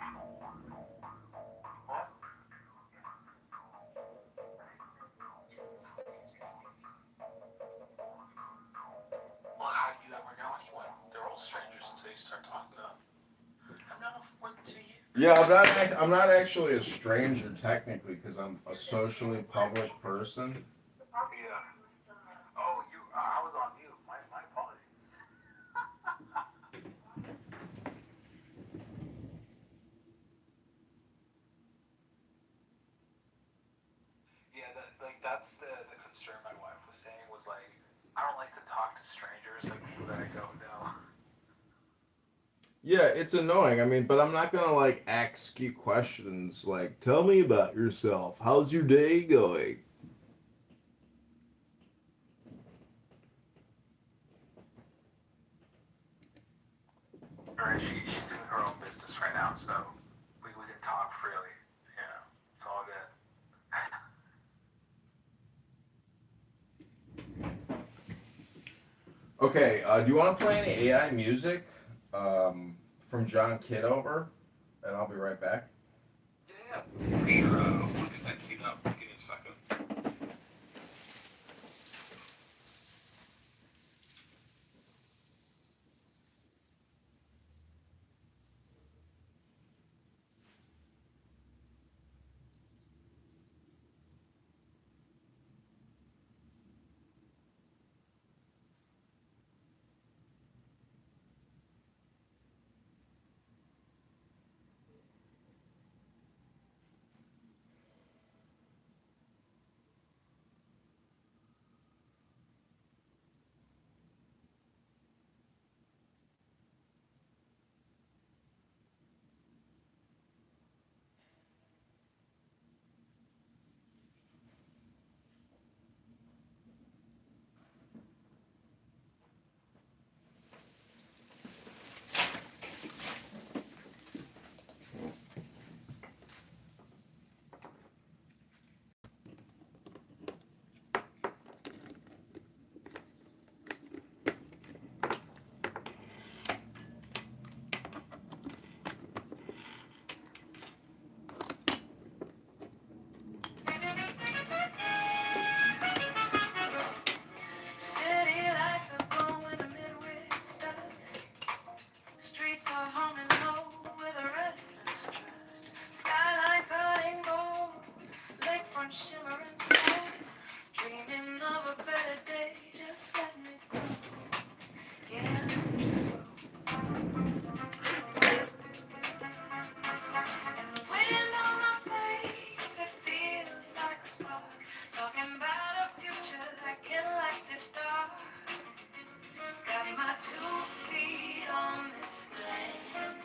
E: start talking to them. I'm not for 2 years.
H: Yeah, I'm not actually a stranger technically because I'm a socially public person.
E: Yeah. Oh, I was on mute. My apologies. Yeah, that's the concern my wife was saying was like, I don't like to talk to strangers, like people that I don't know.
H: Yeah, it's annoying. I mean, but I'm not gonna like ask you questions like, "Tell me about yourself. How's your day going?"
E: Alright, she's doing her own business right now, so we can talk freely. You know, it's all good.
H: Okay, do you want to play any AI music from John Kitover? And I'll be right back.
C: Yeah, for sure. I'll get that queued up. Give me a second.
W: City lights are glowing amid with dust. Streets are humming low with a restless trust. Skyline cutting gold, lakefront shimmering slow. Dreaming of a better day, just letting it go. Yeah. And the wind on my face, it feels like a spark. Talking about a future that can light this dark. Got my 2 feet on this land.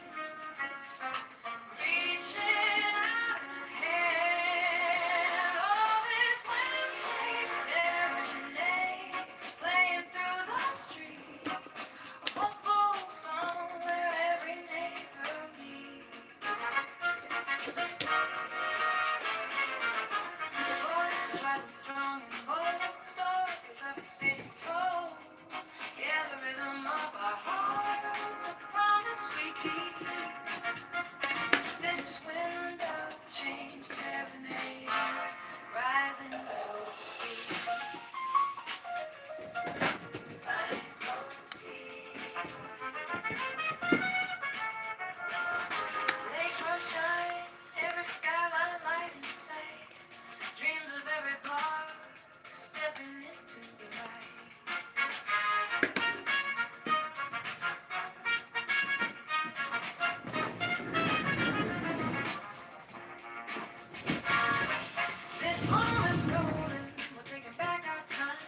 W: Reaching out a hand. Oh, this wind chase serenade. Playing through the streets. A hopeful song where every neighbor meets. The voice is rising strong and bold. Stories of a city told. Yeah, the rhythm of our hearts, a promise we keep. This wind of change serenade, rising so deep, rising so deep. Lakefront shine, every skyline light in sight. Dreams of every bar, stepping into the light. This moment's golden, we're taking back our time.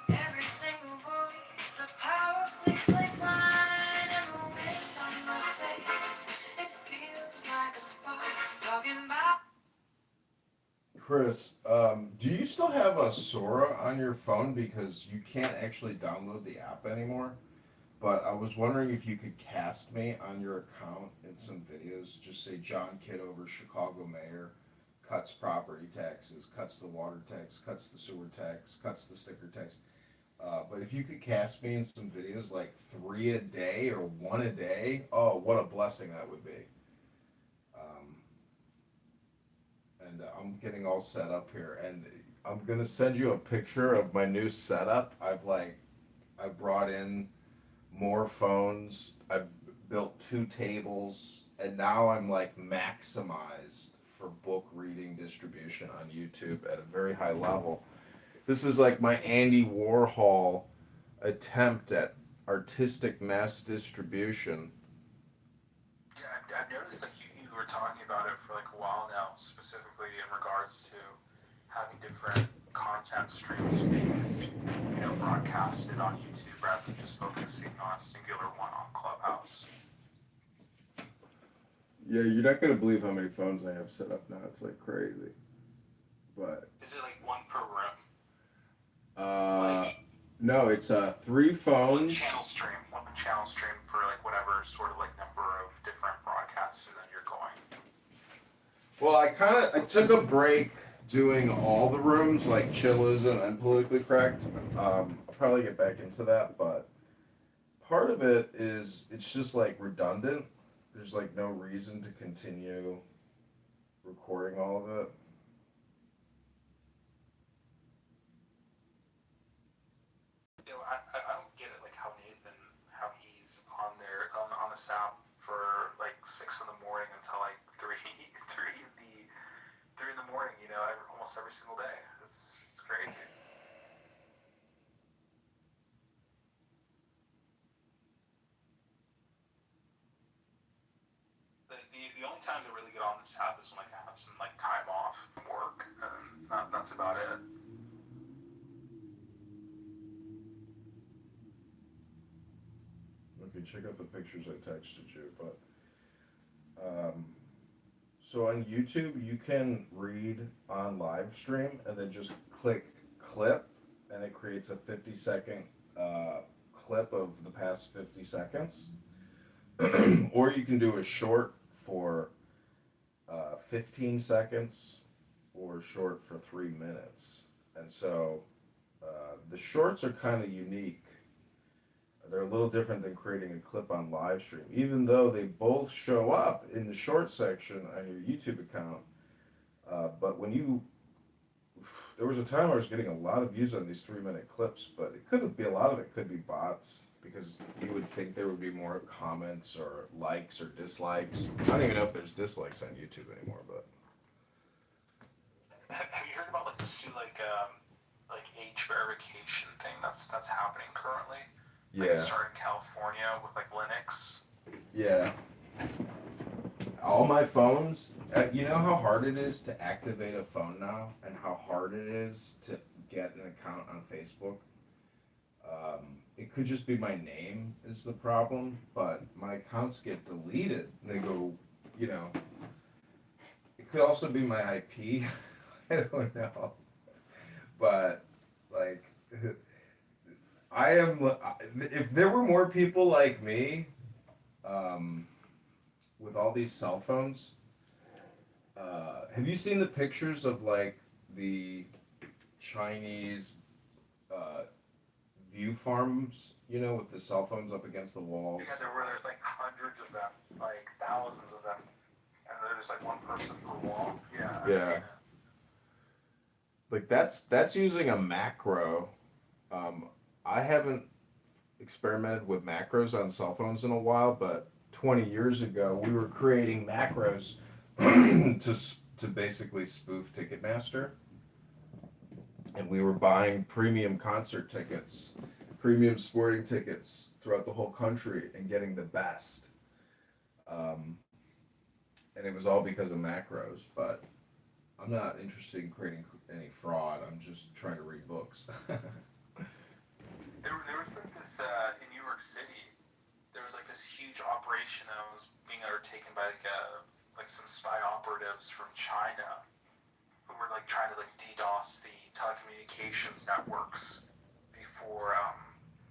W: Every single voice, a powerfully placed line. And the wind on my face, it feels like a spark. Talking about
H: Chris, do you still have a Sora on your phone because you can't actually download the app anymore? But I was wondering if you could cast me on your account in some videos. Just say John Kitover, Chicago mayor, cuts property taxes, cuts the water tax, cuts the sewer tax, cuts the sticker tax. But if you could cast me in some videos, like 3 a day or 1 a day, oh, what a blessing that would be. And I'm getting all set up here, and I'm gonna send you a picture of my new setup. I brought in more phones. I've built 2 tables, and now I'm like maximized for book reading distribution on YouTube at a very high level. This is like my Andy Warhol attempt at artistic mass distribution.
E: Yeah, I've noticed like you were talking about it for like a while now, specifically in regards to having different content streams being, broadcasted on YouTube rather than just focusing on a singular one on Clubhouse.
H: Yeah, you're not gonna believe how many phones I have set up now. It's like crazy. But
E: Is it like one per room?
H: no, it's 3 phones.
E: One channel stream for like whatever sort of like number of different broadcasts that you're going.
H: Well, I took a break doing all the rooms like chillism and politically correct. I'll probably get back into that, but part of it is it's just like redundant. There's like no reason to continue recording all of it.
E: I don't get it, like how Nathan, how he's on there on the South for like 6 in the morning until like 3 in the morning, almost every single day. It's crazy. The only times I really get on this app is when like I have some like time off from work, and that's about it.
H: Okay, check out the pictures I texted you, but so on YouTube you can read on live stream and then just click clip and it creates a 50-second clip of the past 50 seconds. Or you can do a short for 15 seconds or short for 3 minutes. And so the shorts are kind of unique. They're a little different than creating a clip on live stream, even though they both show up in the short section on your YouTube account. But there was a time I was getting a lot of views on these 3-minute clips, but a lot of it could be bots, because you would think there would be more comments or likes or dislikes. I don't even know if there's dislikes on YouTube anymore, but.
E: Have you heard about like this new like age verification thing that's happening currently? Like it started in California with like Linux.
H: Yeah. All my phones, you know how hard it is to activate a phone now, and how hard it is to get an account on Facebook? It could just be my name is the problem, but my accounts get deleted. And they go, it could also be my IP. I don't know. But, like, if there were more people like me, with all these cell phones, have you seen the pictures of, like, the Chinese view farms, with the cell phones up against the walls?
E: Yeah, there's like hundreds of them, like thousands of them, and there's like one person per wall. Yeah. I've seen it.
H: Like that's using a macro. I haven't experimented with macros on cell phones in a while, but 20 years ago we were creating macros to basically spoof Ticketmaster. And we were buying premium concert tickets, premium sporting tickets throughout the whole country and getting the best. And it was all because of macros, but I'm not interested in creating any fraud. I'm just trying to read books.
E: There was like this, in New York City, there was like this huge operation that was being undertaken by like some spy operatives from China, who were like trying to like DDoS the telecommunications networks before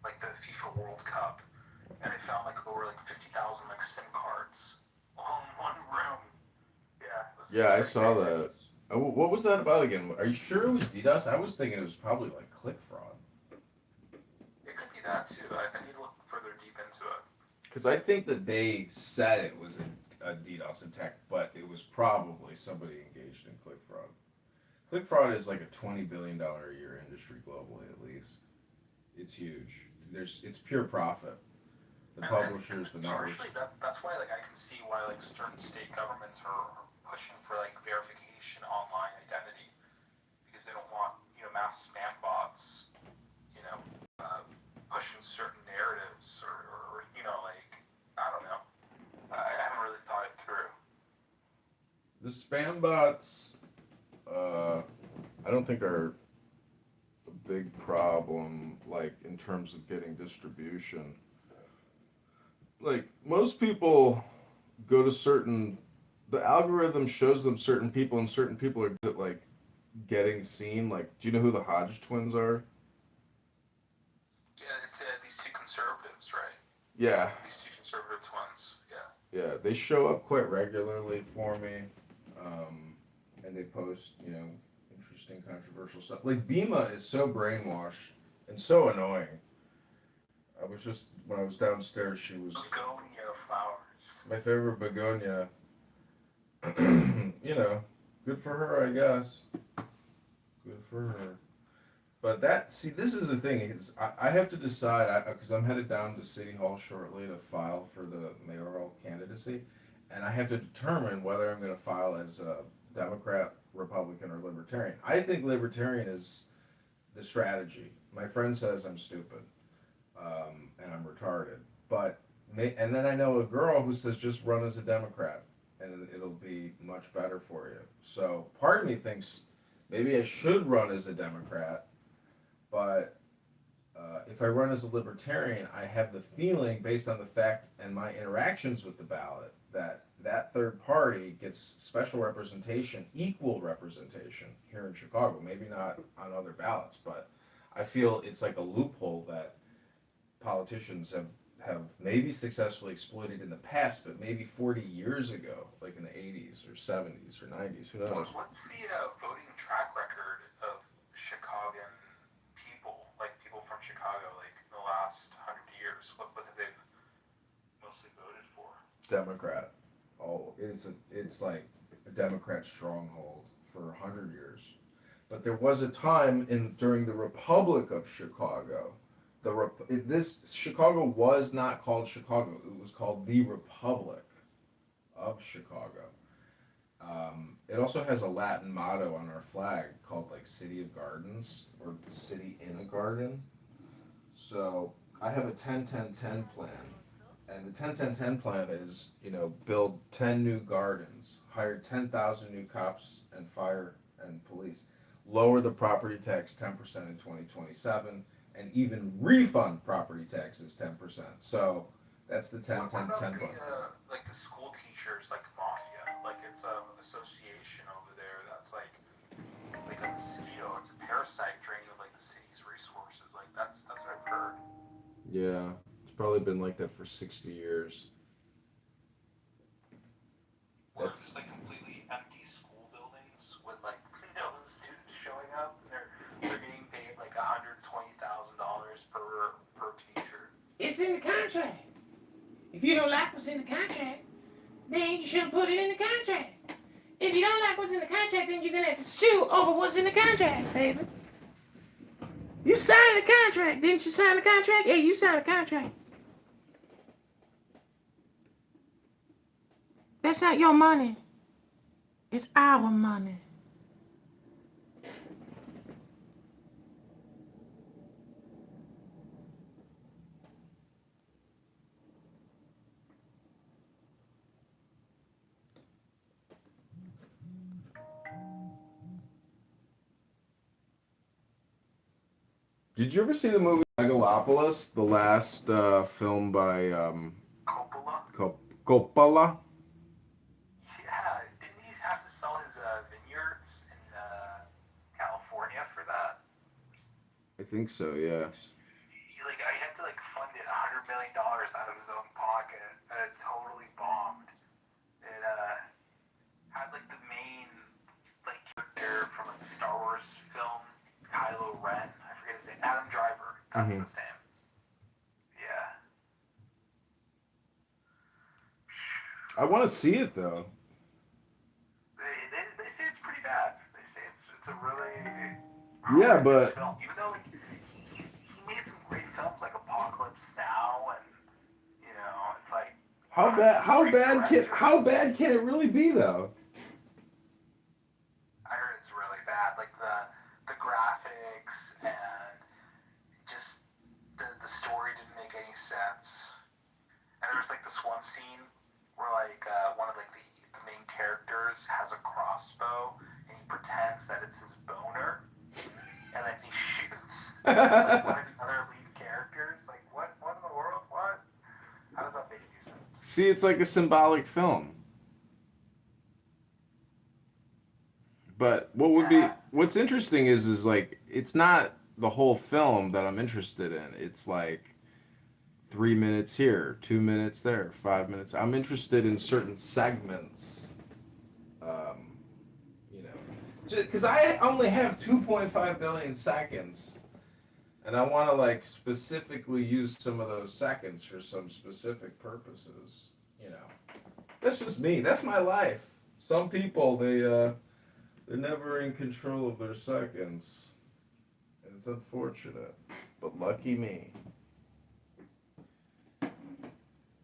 E: like the FIFA World Cup, and they found like over like 50,000 like SIM cards all in one room.
H: Yeah, I saw that. What was that about again? Are you sure it was DDoS? I was thinking it was probably like click fraud.
E: It could be that too. I need to look further deep into it.
H: Because I think that they said it was a DDoS attack, but it was probably somebody engaged in click fraud. Click fraud is like a $20 billion a year industry globally, at least. It's huge. It's pure profit. the publishers, the networks.
E: Partially, that's why like I can see why like certain state governments are pushing for like verification online identity, because they don't want mass spam bots pushing certain narratives or like I don't know. I haven't really thought it through.
H: The spam bots, I don't think are a big problem, like in terms of getting distribution. Like most people go to the algorithm shows them certain people, and certain people are good at like getting seen. Like, do you know who the Hodge twins are?
E: Yeah, it's these two conservatives, right?
H: Yeah.
E: These two conservative twins. Yeah.
H: Yeah, they show up quite regularly for me, and they post, interesting, controversial stuff. Like Bima is so brainwashed and so annoying. When I was downstairs, she was
E: Begonia flowers.
H: my favorite begonia. Good for her, I guess. Good for her. But this is the thing, is I have to decide, because I'm headed down to City Hall shortly to file for the mayoral candidacy, and I have to determine whether I'm going to file as a Democrat, Republican, or Libertarian. I think Libertarian is the strategy. My friend says I'm stupid, and I'm retarded, and then I know a girl who says just run as a Democrat, and it'll be much better for you. So part of me thinks maybe I should run as a Democrat, but if I run as a Libertarian, I have the feeling, based on the fact and my interactions with the ballot, that third party gets special representation, equal representation here in Chicago. Maybe not on other ballots, but I feel it's like a loophole that politicians have maybe successfully exploited in the past, but maybe 40 years ago, like in the 80s or 70s or 90s, who knows?
E: What's the voting track record of Chicagoan people, like people from Chicago, like in the last 100 years? What have they mostly voted for?
H: Democrat. Oh, it's like a Democrat stronghold for 100 years. But there was a time during the Republic of Chicago. Chicago was not called Chicago. It was called the Republic of Chicago. It also has a Latin motto on our flag called like City of Gardens, or City in a Garden. So I have a 10-10-10 plan. And the 10-10-10 plan is, build 10 new gardens, hire 10,000 new cops and fire and police, lower the property tax 10% in 2027, and even refund property taxes 10%. So that's the 10-10-10 plan.
E: What about like the school teachers, like mafia? Like it's an association over there that's like a mosquito. It's a parasite draining of like the city's resources. Like that's what I've heard.
H: Yeah, it's probably been like that for 60 years.
E: Or just like completely empty school buildings with like no students showing up, and they're getting paid like $120,000 per teacher.
G: It's in the contract. If you don't like what's in the contract, then you shouldn't put it in the contract. If you don't like what's in the contract, then you're gonna have to sue over what's in the contract, baby. You signed the contract, didn't you sign the contract? Yeah, you signed the contract. That's not your money. It's our money.
H: Did you ever see the movie Megalopolis, the last film by Coppola?
E: Yeah, didn't he have to sell his vineyards in California for that?
H: I think so, yeah.
E: I had to fund it $100 million out of his own pocket, and it totally bombed. It had the main character from the Star Wars film, Kylo Ren. I forget his name. Adam Driver. That's his name. Yeah.
H: I want to see it though.
E: They say it's pretty bad. They say it's a really
H: Yeah, but
E: film. Even though he made some great films like Apocalypse Now and
H: How bad can it really be though?
E: I heard it's really bad. Like the graphics and just the story didn't make any sense. And there was like this one scene where like one of like the main characters has a crossbow and he pretends that it's his boner, and then he shoots like one of the other lead characters. Like what in the world? What? How does that make any sense?
H: See, it's like a symbolic film. But what's interesting is like it's not the whole film that I'm interested in. It's like 3 minutes here, 2 minutes there, 5 minutes. I'm interested in certain segments. You know, because I only have 2.5 billion seconds, and I want to like specifically use some of those seconds for some specific purposes. You know, that's just me. That's my life. Some people they're never in control of their seconds. And it's unfortunate, but lucky me.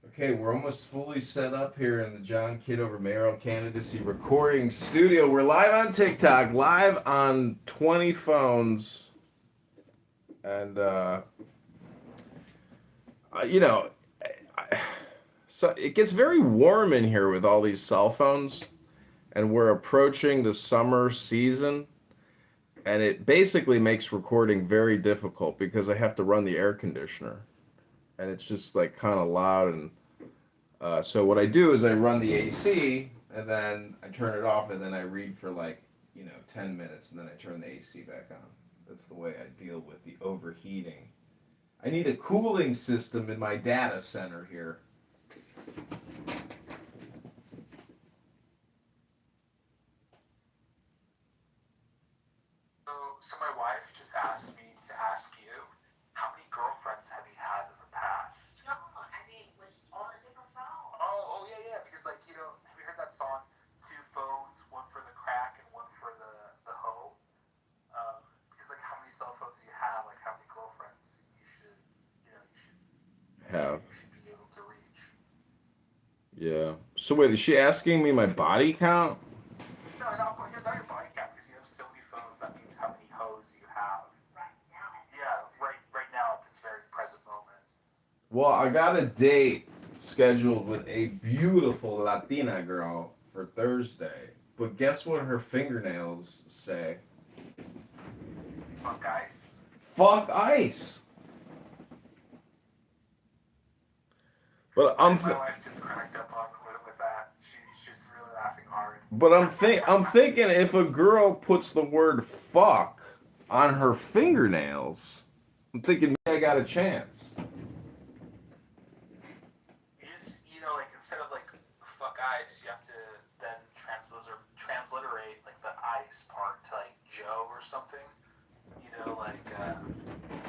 H: Okay, we're almost fully set up here in the John Kitover mayoral candidacy recording studio. We're live on TikTok, live on 20 phones. And, you know, so it gets very warm in here with all these cell phones. And we're approaching the summer season. And it basically makes recording very difficult because I have to run the air conditioner. And it's just like kind of loud. And so what I do is I run the AC and then I turn it off and then I read for like, 10 minutes and then I turn the AC back on. That's the way I deal with the overheating. I need a cooling system in my data center here.
E: So my wife just asked me to ask you, how many girlfriends have you had in the past?
Z: No, I mean, with all the different phones.
E: Oh yeah, because like, have you heard that song, Two Phones, one for the crack and one for the hoe? Because like how many cell phones do you have, like how many girlfriends you should
H: Have.
E: You should be able to reach.
H: Yeah. So wait, is she asking me my body count?
E: No, not your body count, because you have so many phones, that means how many hoes you have.
Z: Right now.
E: Yeah, right now at this very present moment.
H: Well, I got a date scheduled with a beautiful Latina girl for Thursday. But guess what her fingernails say?
E: Fuck ice.
H: Fuck ice. But
E: My wife just cracked up on with that. She's really laughing hard.
H: But I'm thinking if a girl puts the word fuck on her fingernails, I'm thinking maybe I got a chance.
E: You just, like instead of like fuck ice, you have to then transliterate like the ice part to like Joe or something. Like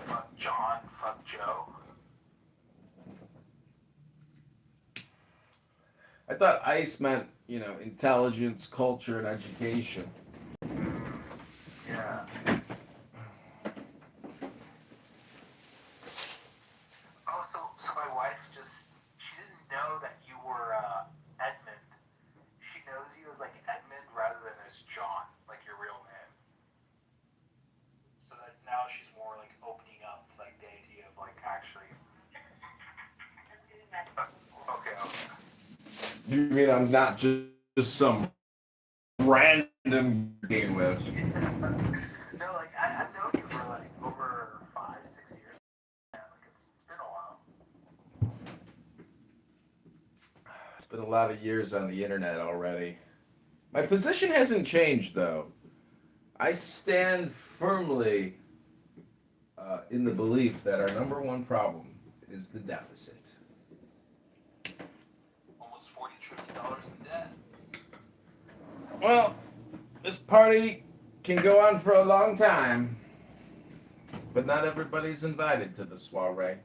E: fuck John, fuck Joe.
H: I thought ice meant, intelligence, culture, and education.
E: Yeah. Oh, so my wife she didn't know that you were Edmund. She knows you as like Edmund rather than as John, like your real name. So that now she's more like opening up to like the idea of like actually. Okay.
H: You mean I'm not just some random game with?
E: No, like I've known you for like over 5-6 years. Yeah, like it's been a while.
H: It's been a lot of years on the internet already. My position hasn't changed though. I stand firmly in the belief that our number one problem is the deficit.
E: Almost $40 trillion in debt.
H: Well, this party can go on for a long time, but not everybody's invited to the soiree.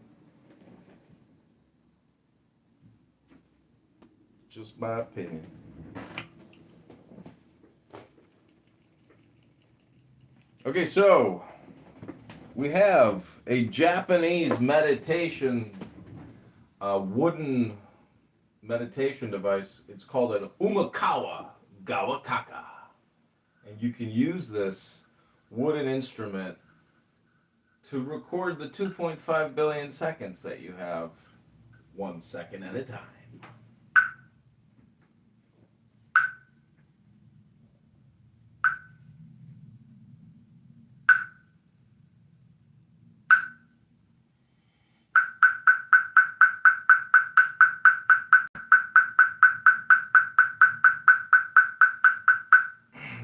H: Just my opinion. Okay, so we have a Japanese meditation wooden meditation device. It's called an Umakawa Gawakaka. And you can use this wooden instrument to record the 2.5 billion seconds that you have 1 second at a time.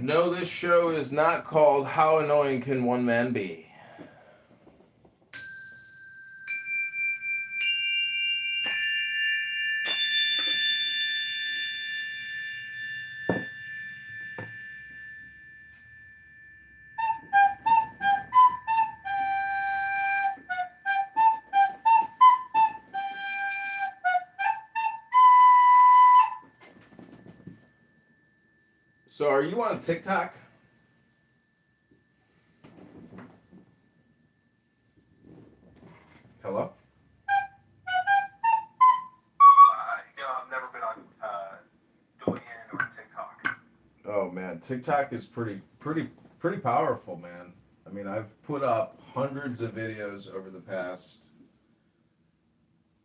H: No, this show is not called How Annoying Can One Man Be? So are you on TikTok? Hello?
E: I've never been on Douyin or TikTok.
H: Oh man, TikTok is pretty powerful, man. I mean, I've put up hundreds of videos over the past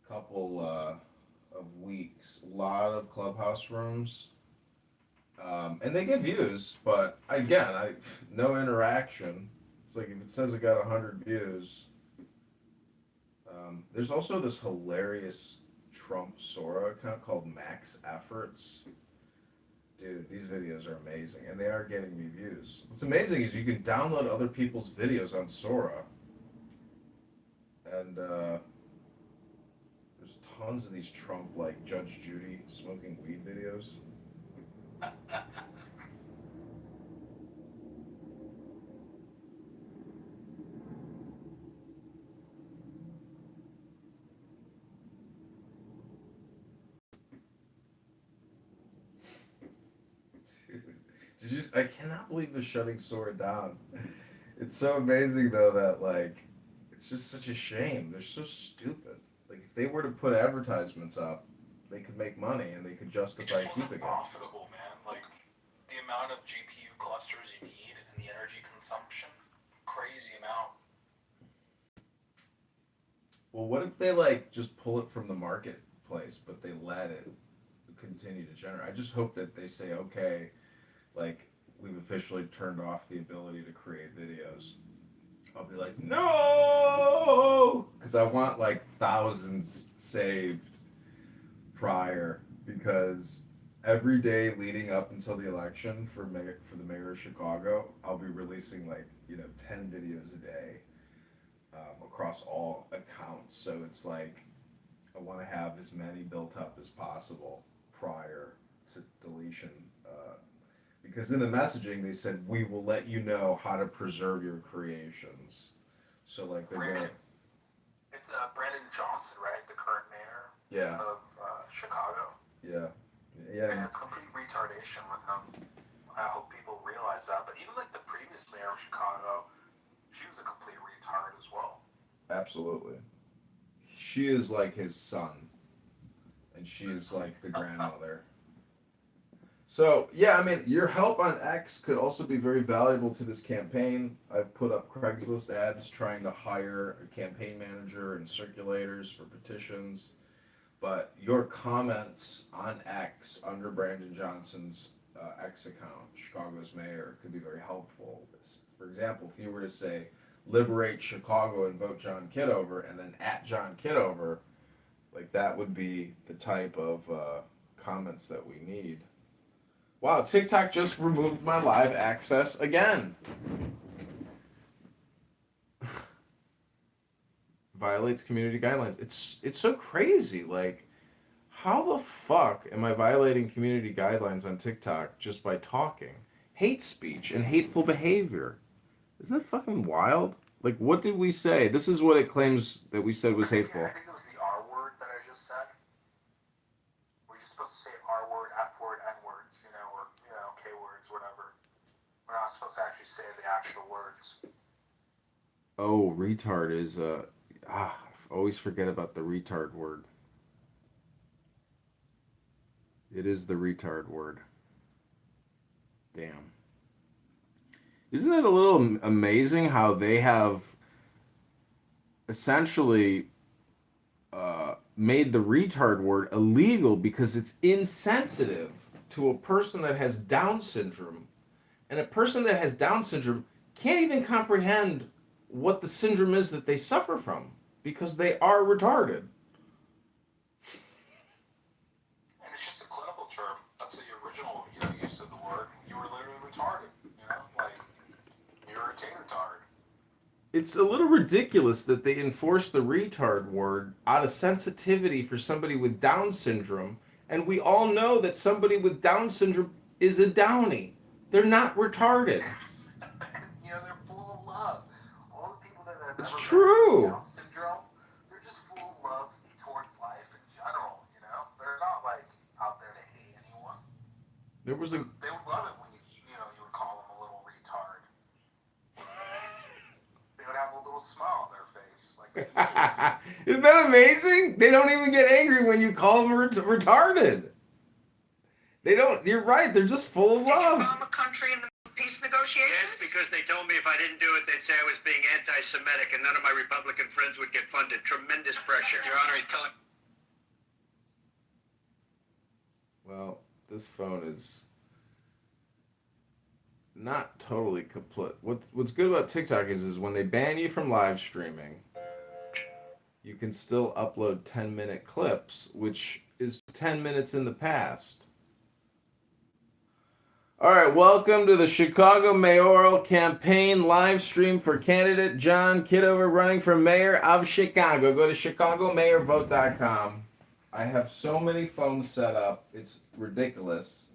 H: couple of weeks. A lot of clubhouse rooms, and they get views, but again, no interaction. It's like if it says it got 100 views. There's also this hilarious Trump Sora account called Max Efforts. Dude, these videos are amazing, and they are getting me views. What's amazing is you can download other people's videos on Sora, and there's tons of these Trump, like Judge Judy smoking weed videos. I cannot believe they're shutting Sora down. It's so amazing though that like it's just such a shame. They're so stupid. Like if they were to put advertisements up, they could make money and they could justify keeping it.
E: Profitable, man. Like the amount of GPU clusters you need and the energy consumption, crazy amount.
H: Well, what if they like just pull it from the marketplace, but they let it continue to generate? I just hope that they say, okay, like we've officially turned off the ability to create videos. I'll be like, no, because I want like thousands saved prior, because every day leading up until the election for the mayor of Chicago, I'll be releasing like 10 videos a day across all accounts. So it's like I want to have as many built up as possible prior to deletion. Because in the messaging they said we will let you know how to preserve your creations. So like they're gonna.
E: It's Brandon Johnson, right? The current mayor.
H: Yeah.
E: Of Chicago.
H: Yeah.
E: And it's complete retardation with him. I hope people realize that. But even like the previous mayor of Chicago, she was a complete retard as well.
H: Absolutely. She is like his son, and she is like the grandmother. So, yeah, I mean, your help on X could also be very valuable to this campaign. I've put up Craigslist ads trying to hire a campaign manager and circulators for petitions. But your comments on X under Brandon Johnson's X account, Chicago's mayor, could be very helpful. For example, if you were to say, liberate Chicago and vote John Kitover, and then at John Kitover, like that would be the type of comments that we need. Wow, TikTok just removed my live access again. Violates community guidelines. It's so crazy. Like, how the fuck am I violating community guidelines on TikTok just by talking? Hate speech and hateful behavior. Isn't that fucking wild? Like, what did we say? This is what it claims that we said was hateful.
E: I think it was the R word that I just said. We're just supposed to say R word, F word, N words, or K words, whatever. We're not supposed to actually say the actual words.
H: Oh, retard is I always forget about the retard word. It is the retard word. Damn. Isn't it a little amazing how they have essentially made the retard word illegal because it's insensitive to a person that has Down syndrome? And a person that has Down syndrome can't even comprehend what the syndrome is that they suffer from because they are retarded.
E: And it's just a clinical term. That's the original, use of the word. You were literally retarded, like you're a tater tard.
H: It's a little ridiculous that they enforce the retard word out of sensitivity for somebody with Down syndrome, and we all know that somebody with Down syndrome is a Downy. They're not retarded.
E: They're full of love. All the people that have
H: It's
E: ever
H: true.
E: Down syndrome, they're just full of love towards life in general. They're not like out there to hate anyone.
H: There was a.
E: They would love it when you would call them a little retard. They would have a little smile on their face, like they usually.
H: Isn't that amazing? They don't even get angry when you call them retarded. They don't. You're right. They're just full of love.
A: Did you bomb a country in the peace negotiations?
J: Yes, because they told me if I didn't do it, they'd say I was being anti-Semitic, and none of my Republican friends would get funded. Tremendous pressure.
S: Your Honor, he's telling.
H: Well, this phone is not totally kaput. What's good about TikTok is when they ban you from live streaming, you can still upload 10-minute clips, which is 10 minutes in the past. All right, welcome to the Chicago mayoral campaign live stream for candidate John Kitover running for mayor of Chicago. Go to chicagomayorvote.com. I have so many phones set up, it's ridiculous.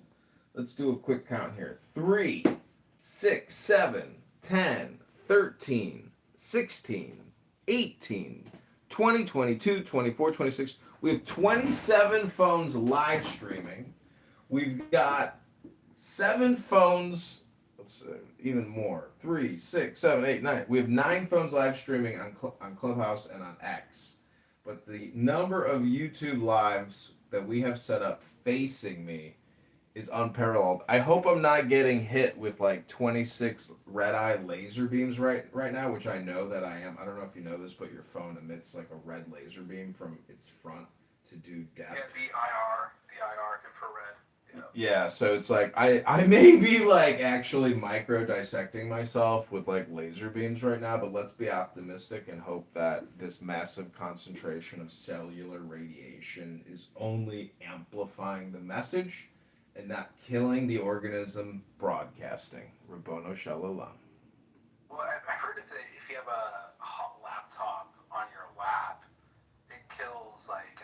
H: Let's do a quick count here. 3, 6, 7, 10, 13, 16, 18, 20, 22, 24, 26. We have 27 phones live streaming. We've got 7 phones, even more. 3, 6, 7, 8, 9. We have 9 phones live streaming on Clubhouse and on X. But the number of YouTube lives that we have set up facing me is unparalleled. I hope I'm not getting hit with like 26 red-eye laser beams right now, which I know that I am. I don't know if you know this, but your phone emits like a red laser beam from its front to do depth.
E: Yeah, the IR, infrared.
H: Yeah, so it's like I may be like actually micro dissecting myself with like laser beams right now, but let's be optimistic and hope that this massive concentration of cellular radiation is only amplifying the message and not killing the organism broadcasting. Rabono Shalom.
E: Well, I've heard if you have a hot laptop on your lap, it kills like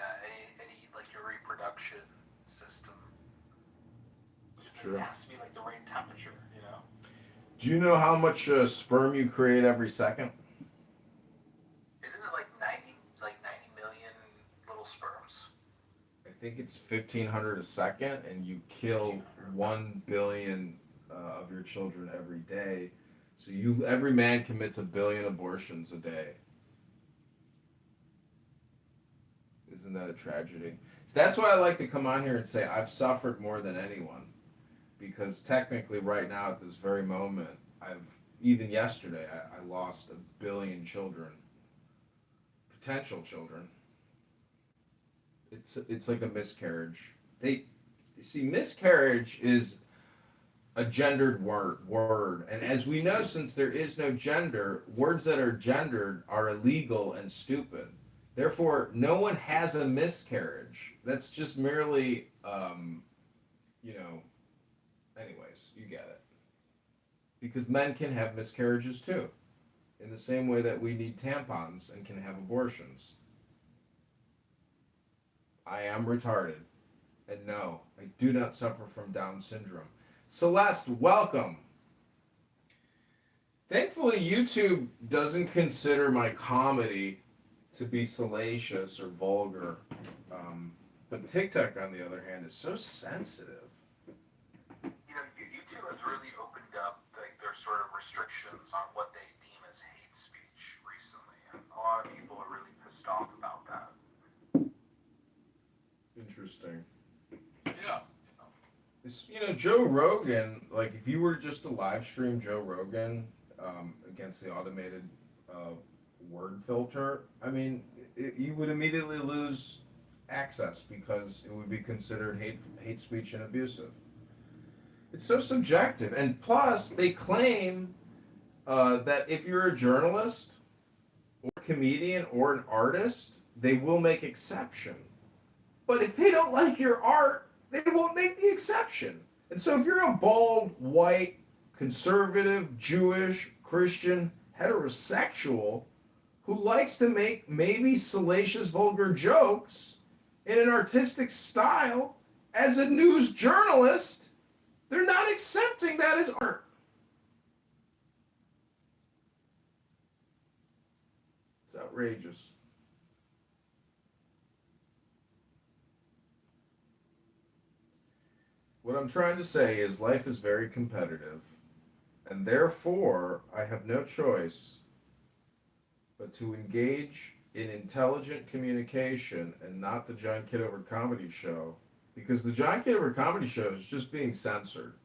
E: any like your reproduction system.
H: True.
E: It has to be like the right temperature,
H: Do you know how much sperm you create every second?
E: Isn't it like 90 million little sperms?
H: I think it's 1,500 a second, and you kill 1 billion of your children every day. So every man commits 1 billion abortions a day. Isn't that a tragedy? That's why I like to come on here and say I've suffered more than anyone. Because technically right now at this very moment, even yesterday, I lost 1 billion children. Potential children. It's like a miscarriage. Miscarriage is a gendered word. And as we know, since there is no gender, words that are gendered are illegal and stupid. Therefore, no one has a miscarriage. That's just merely, anyways, you get it. Because men can have miscarriages too. In the same way that we need tampons and can have abortions. I am retarded. And no, I do not suffer from Down syndrome. Celeste, welcome. Thankfully, YouTube doesn't consider my comedy to be salacious or vulgar. But TikTok, on the other hand, is so sensitive.
E: YouTube has really opened up their sort of restrictions on what they deem as hate speech recently, and a lot of people are really pissed off about that.
H: Interesting.
E: Yeah.
H: Joe Rogan, like if you were just to live stream Joe Rogan against the automated uh, word filter, I mean, you would immediately lose access because it would be considered hate speech and abusive. It's so subjective, and plus they claim that if you're a journalist or a comedian or an artist, they will make exception. But if they don't like your art, they won't make the exception. And so if you're a bald, white, conservative, Jewish, Christian, heterosexual who likes to make maybe salacious, vulgar jokes in an artistic style as a news journalist, they're not accepting that as art. It's outrageous. What I'm trying to say is life is very competitive, and therefore I have no choice but to engage in intelligent communication and not the John Kitover comedy show, because the John Kitover comedy show is just being censored.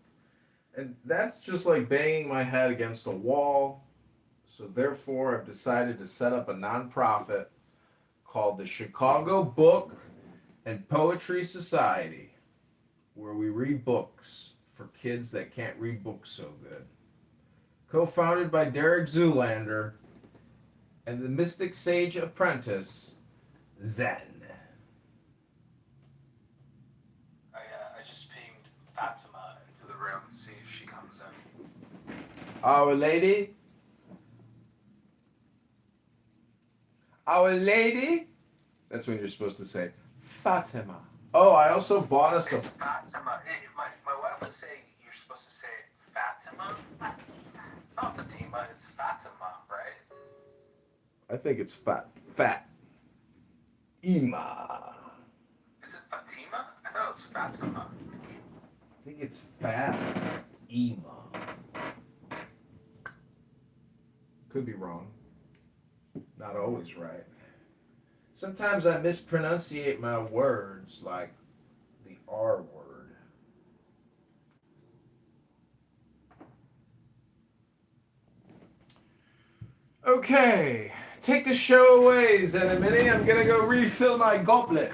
H: And that's just like banging my head against a wall. So therefore I've decided to set up a nonprofit called the Chicago Book and Poetry Society, where we read books for kids that can't read books so good. Co-founded by Derek Zoolander and the Mystic Sage Apprentice, Zen.
E: I just pinged Fatima into the room, see if she comes in.
H: Our Lady? Our Lady? That's when you're supposed to say, Fatima. Oh, I also bought us a...
E: It's Fatima. My wife was saying you're supposed to say Fatima. It's not Fatima, it's Fatima, right?
H: I think it's fat. Ima.
E: Is it Fatima? I thought it was Fatima.
H: I think it's fat. Ima. Could be wrong. Not always right. Sometimes I mispronunciate my words like the R word. Okay, take the show away, Zenimini. I'm gonna go refill my goblet.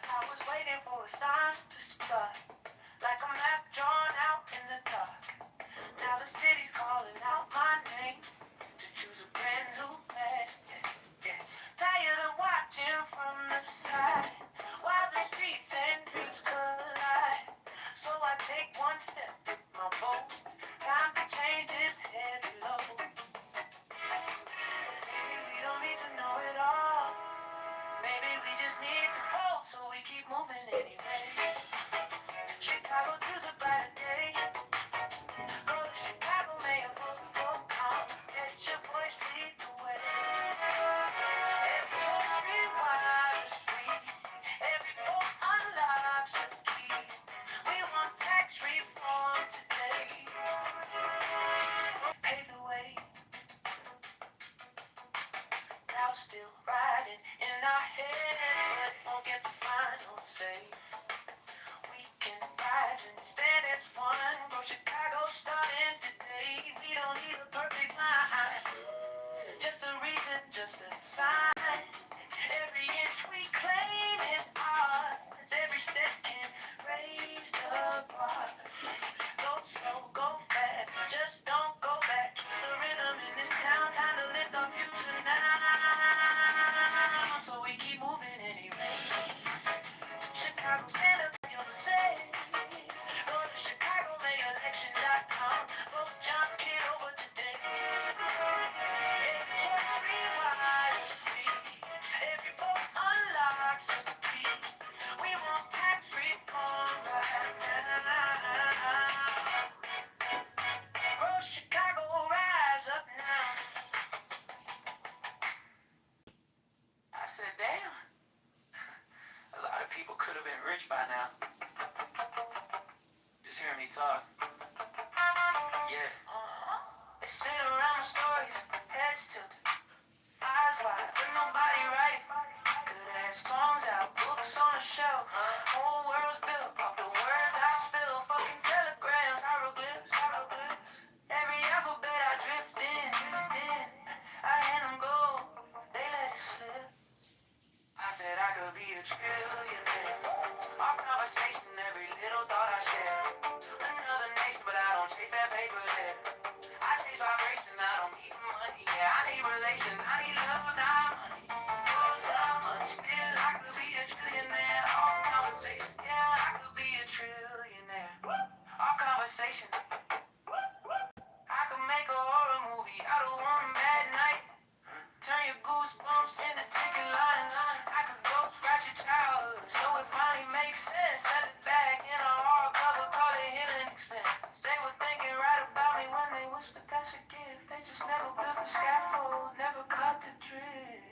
A: I was waiting for a sign to start, like a map drawn out in the dark. Now the city's calling out my name to choose a brand new path. Yeah. Tired of watching from the side while the streets and dreams collide. So I take one step with my boat. Time to change this heavy load. Maybe we don't need to know it all. Maybe we just need to hold, so we keep moving anyway. Chicago to the brighter day. Go to Chicago, may a book come. Let your voice lead the way. Every voice rewires free. Every vote unlocks a key. We want tax reform today. Pave the way. Now still riding in our head, but won't get the final say. We can rise and stand as one. Go Chicago starting today. We don't need a perfect line, just a reason, just a sign. Every inch we claim is ours. Every step can raise the bar. Go slow, go fast, just don't go back. The rhythm in this town, time to lift our future now. So we keep moving anyway. Chicago, stand up for your say. Go to ChicagoMakeElection.com. Vote John Kitover today. Every voice rewires. rich by now. Just hearing me talk. Yeah. They sit around my stories, heads tilted, eyes wide, but nobody right. Good ass songs out, books on the shelf. Whole world's built off the words I spill. Fucking telegrams, hieroglyphs. Every alphabet I drift in. I hand them gold, they let it slip. I said I could be a trillionaire. Our conversation, every little thought I share. Another nation, but I don't chase that paper there. I chase vibration, I don't need money. Yeah, I need relation, I need love, not money. Love, not money. Still, I could be a trillionaire. Our conversation, yeah, I could be a trillionaire. Our conversation, I could make a horror movie out of one bad night. Turn your goosebumps into ticket lines. I could go scratch your childhood, so it finally makes sense. Sell it back in a hardcover, call it healing expense. They were thinking right about me when they whispered that's a gift. They just never built the scaffold, never caught the drift.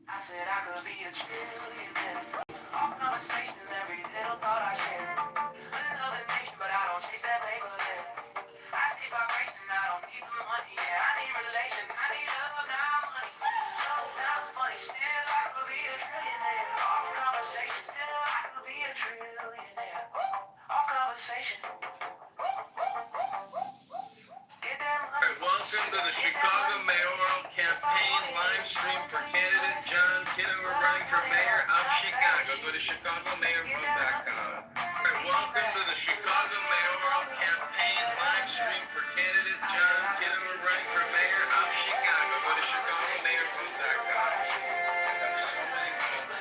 A: I said I could be a trillionaire. All conversations, every little thought I share. Another nation, but I don't chase that paper there. I chase vibration, I don't need the money. Yeah, I need relation, I need love, not money. Love, not money. Still, I could be a trillionaire. All conversation, still, I could be a trillionaire. All conversation. Get that money.
F: Welcome to the Chicago mayoral campaign live stream for candidate John Kitover running for mayor of Chicago. Go to chicagomayorvote.com. Welcome to the Chicago mayoral campaign live stream for candidate John Kitover running for mayor of Chicago. Go to chicagomayorvote.com. So many folks.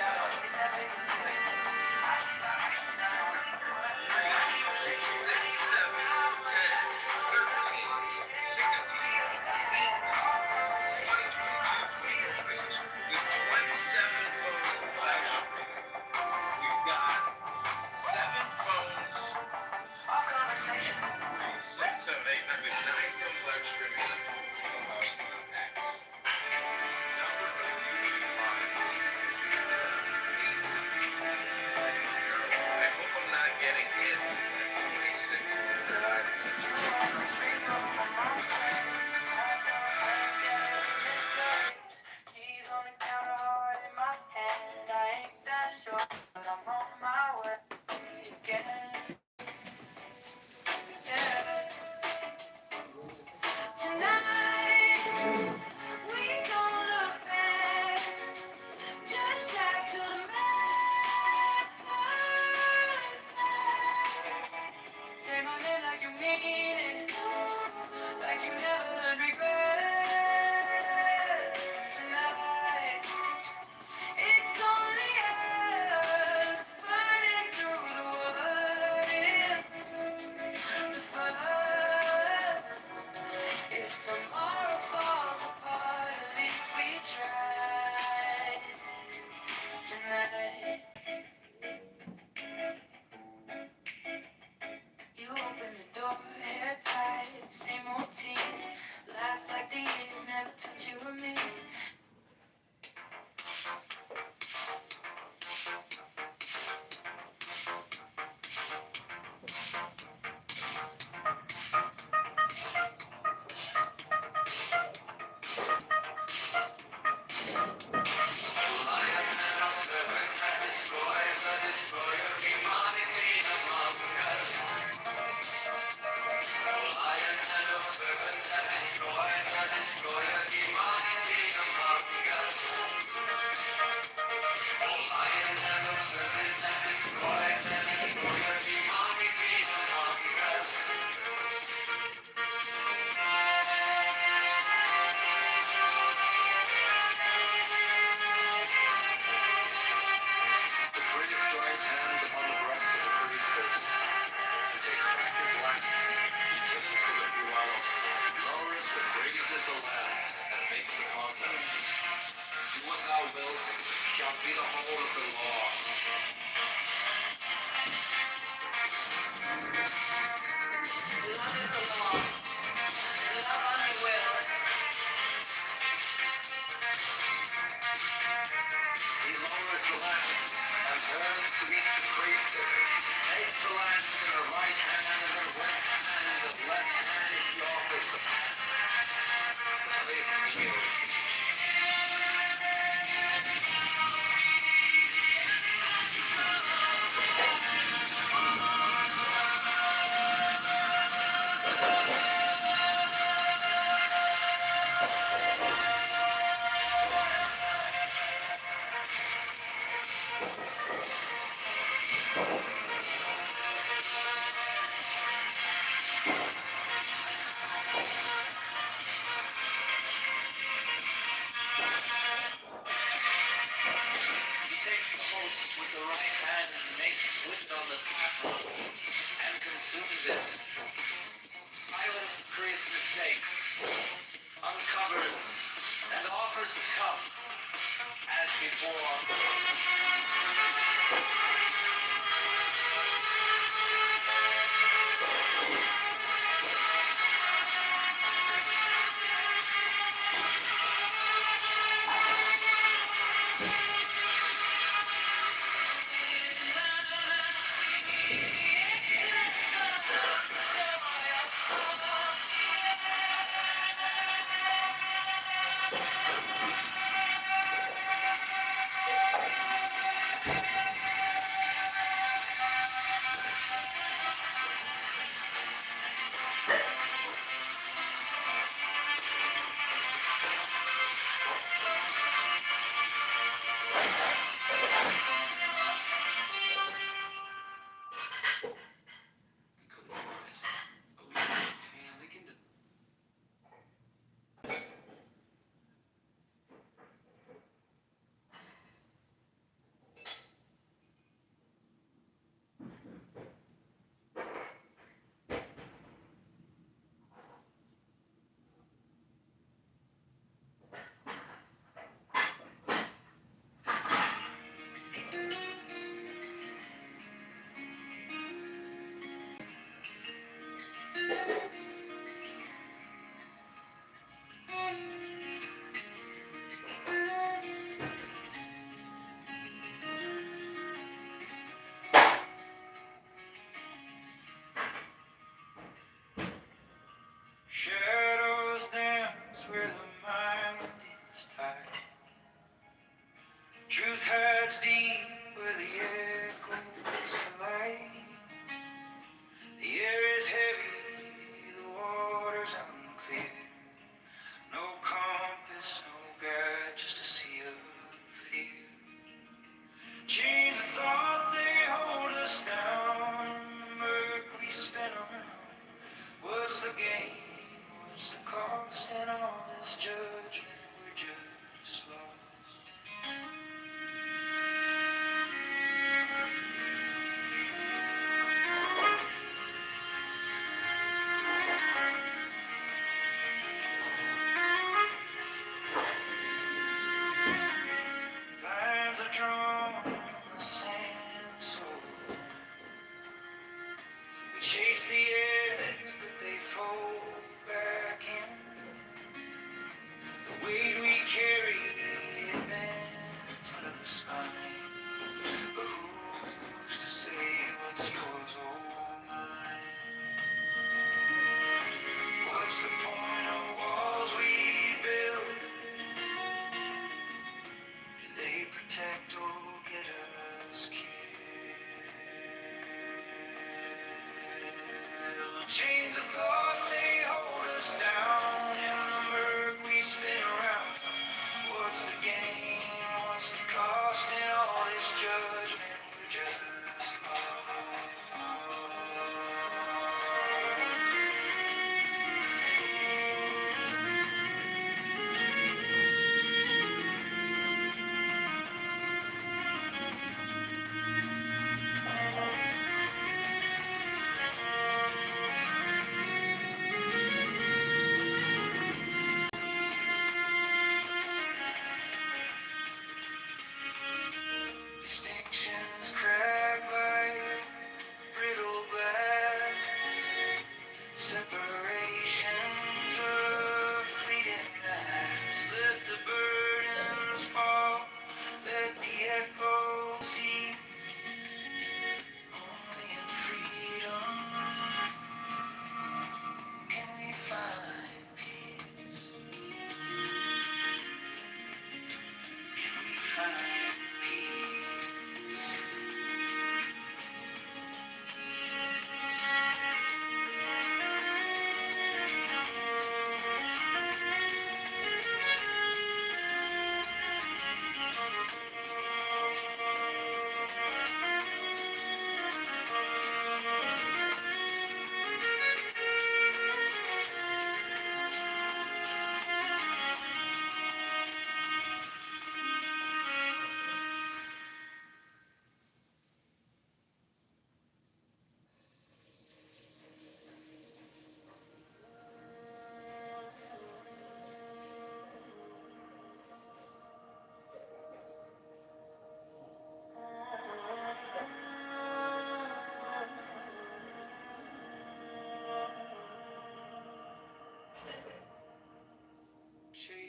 A: 'Cause
S: turns to meet the priestess, takes the lance in her right hand and her left hand she offers the priest kneels. He takes the host with the right hand and makes wind on the tap and consumes it. Silence the priest mistakes, uncovers, and offers the cup as before.
A: Shadows dance where the mind is tight. Truth hides deep where the echoes are light. The air is heavy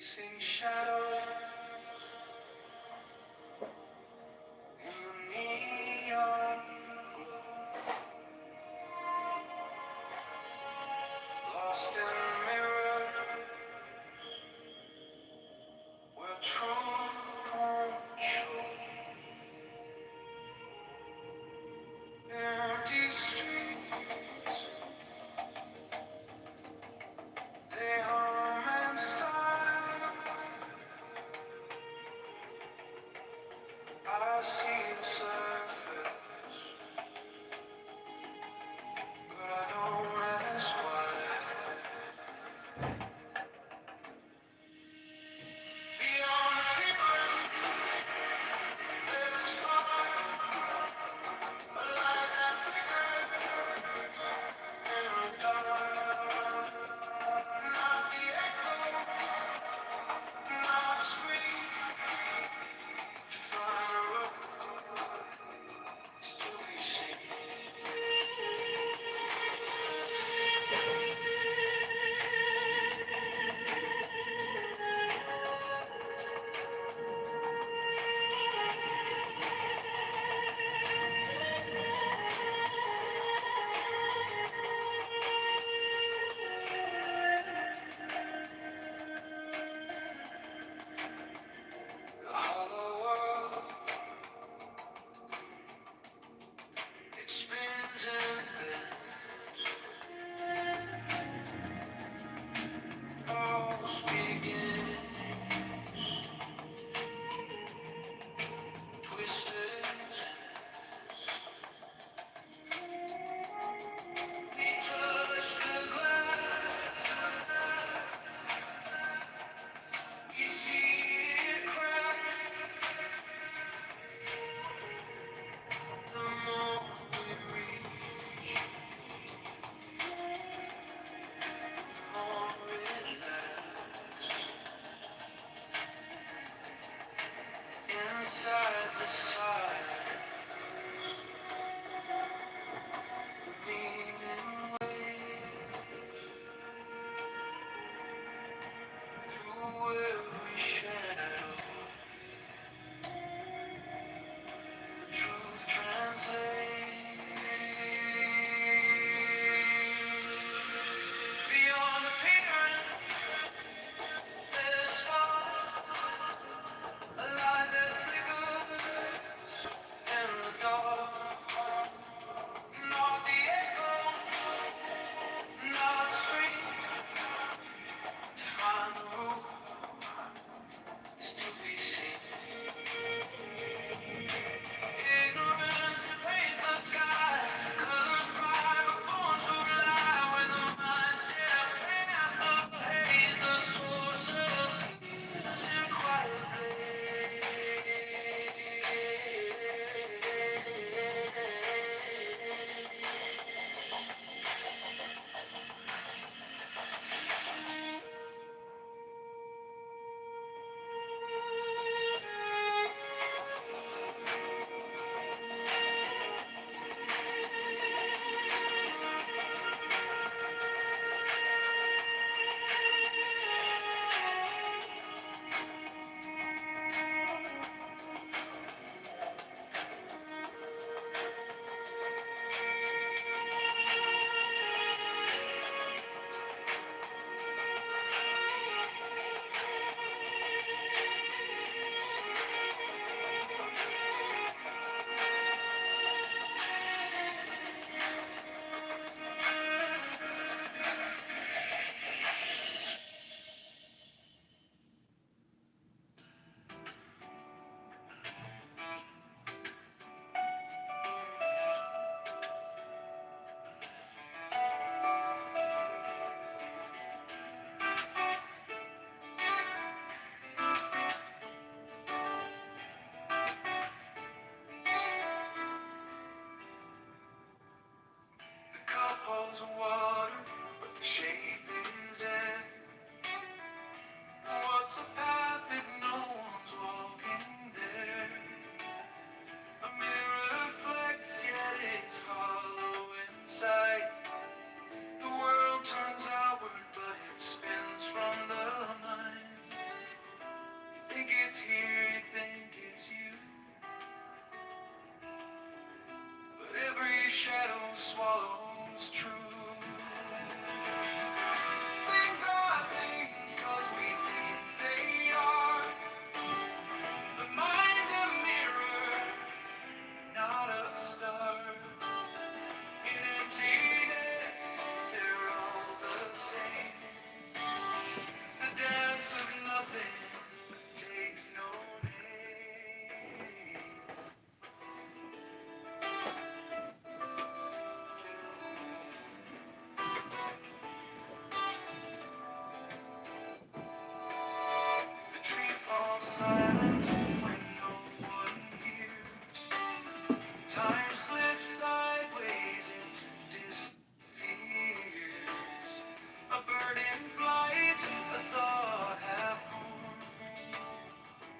A: Chasing shadows in the neon glow, lost in mirrors where truth won't show. Empty streets, they hum and sigh.
C: Every shadow swallows truth. Things are things 'cause we think they are. The mind's a mirror, not a star. In emptiness, they're all the same. The dance of nothing takes no name. The tree falls silent when no one hears. Time slips sideways into disappears. A bird in flight, a thought half formed.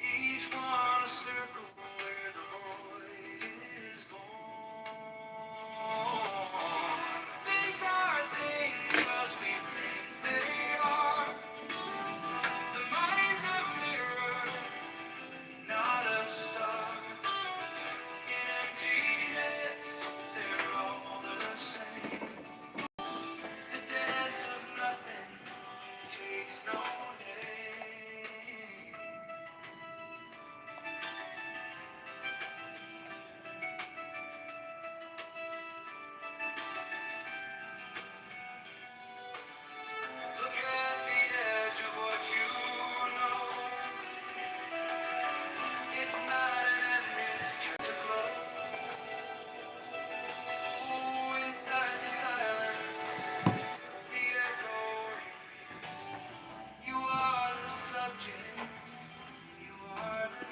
C: Each one a circle where the void is born. Things are things 'cause we think they are. The mind's a mirror, not a star. In emptiness, they're all the same. The dance of nothing takes no name. Look at the edge of what you know. It's not an end, it's just a glow. Inside the silence, the echo rings. You are the subject, you are the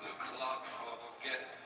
C: The clock forgets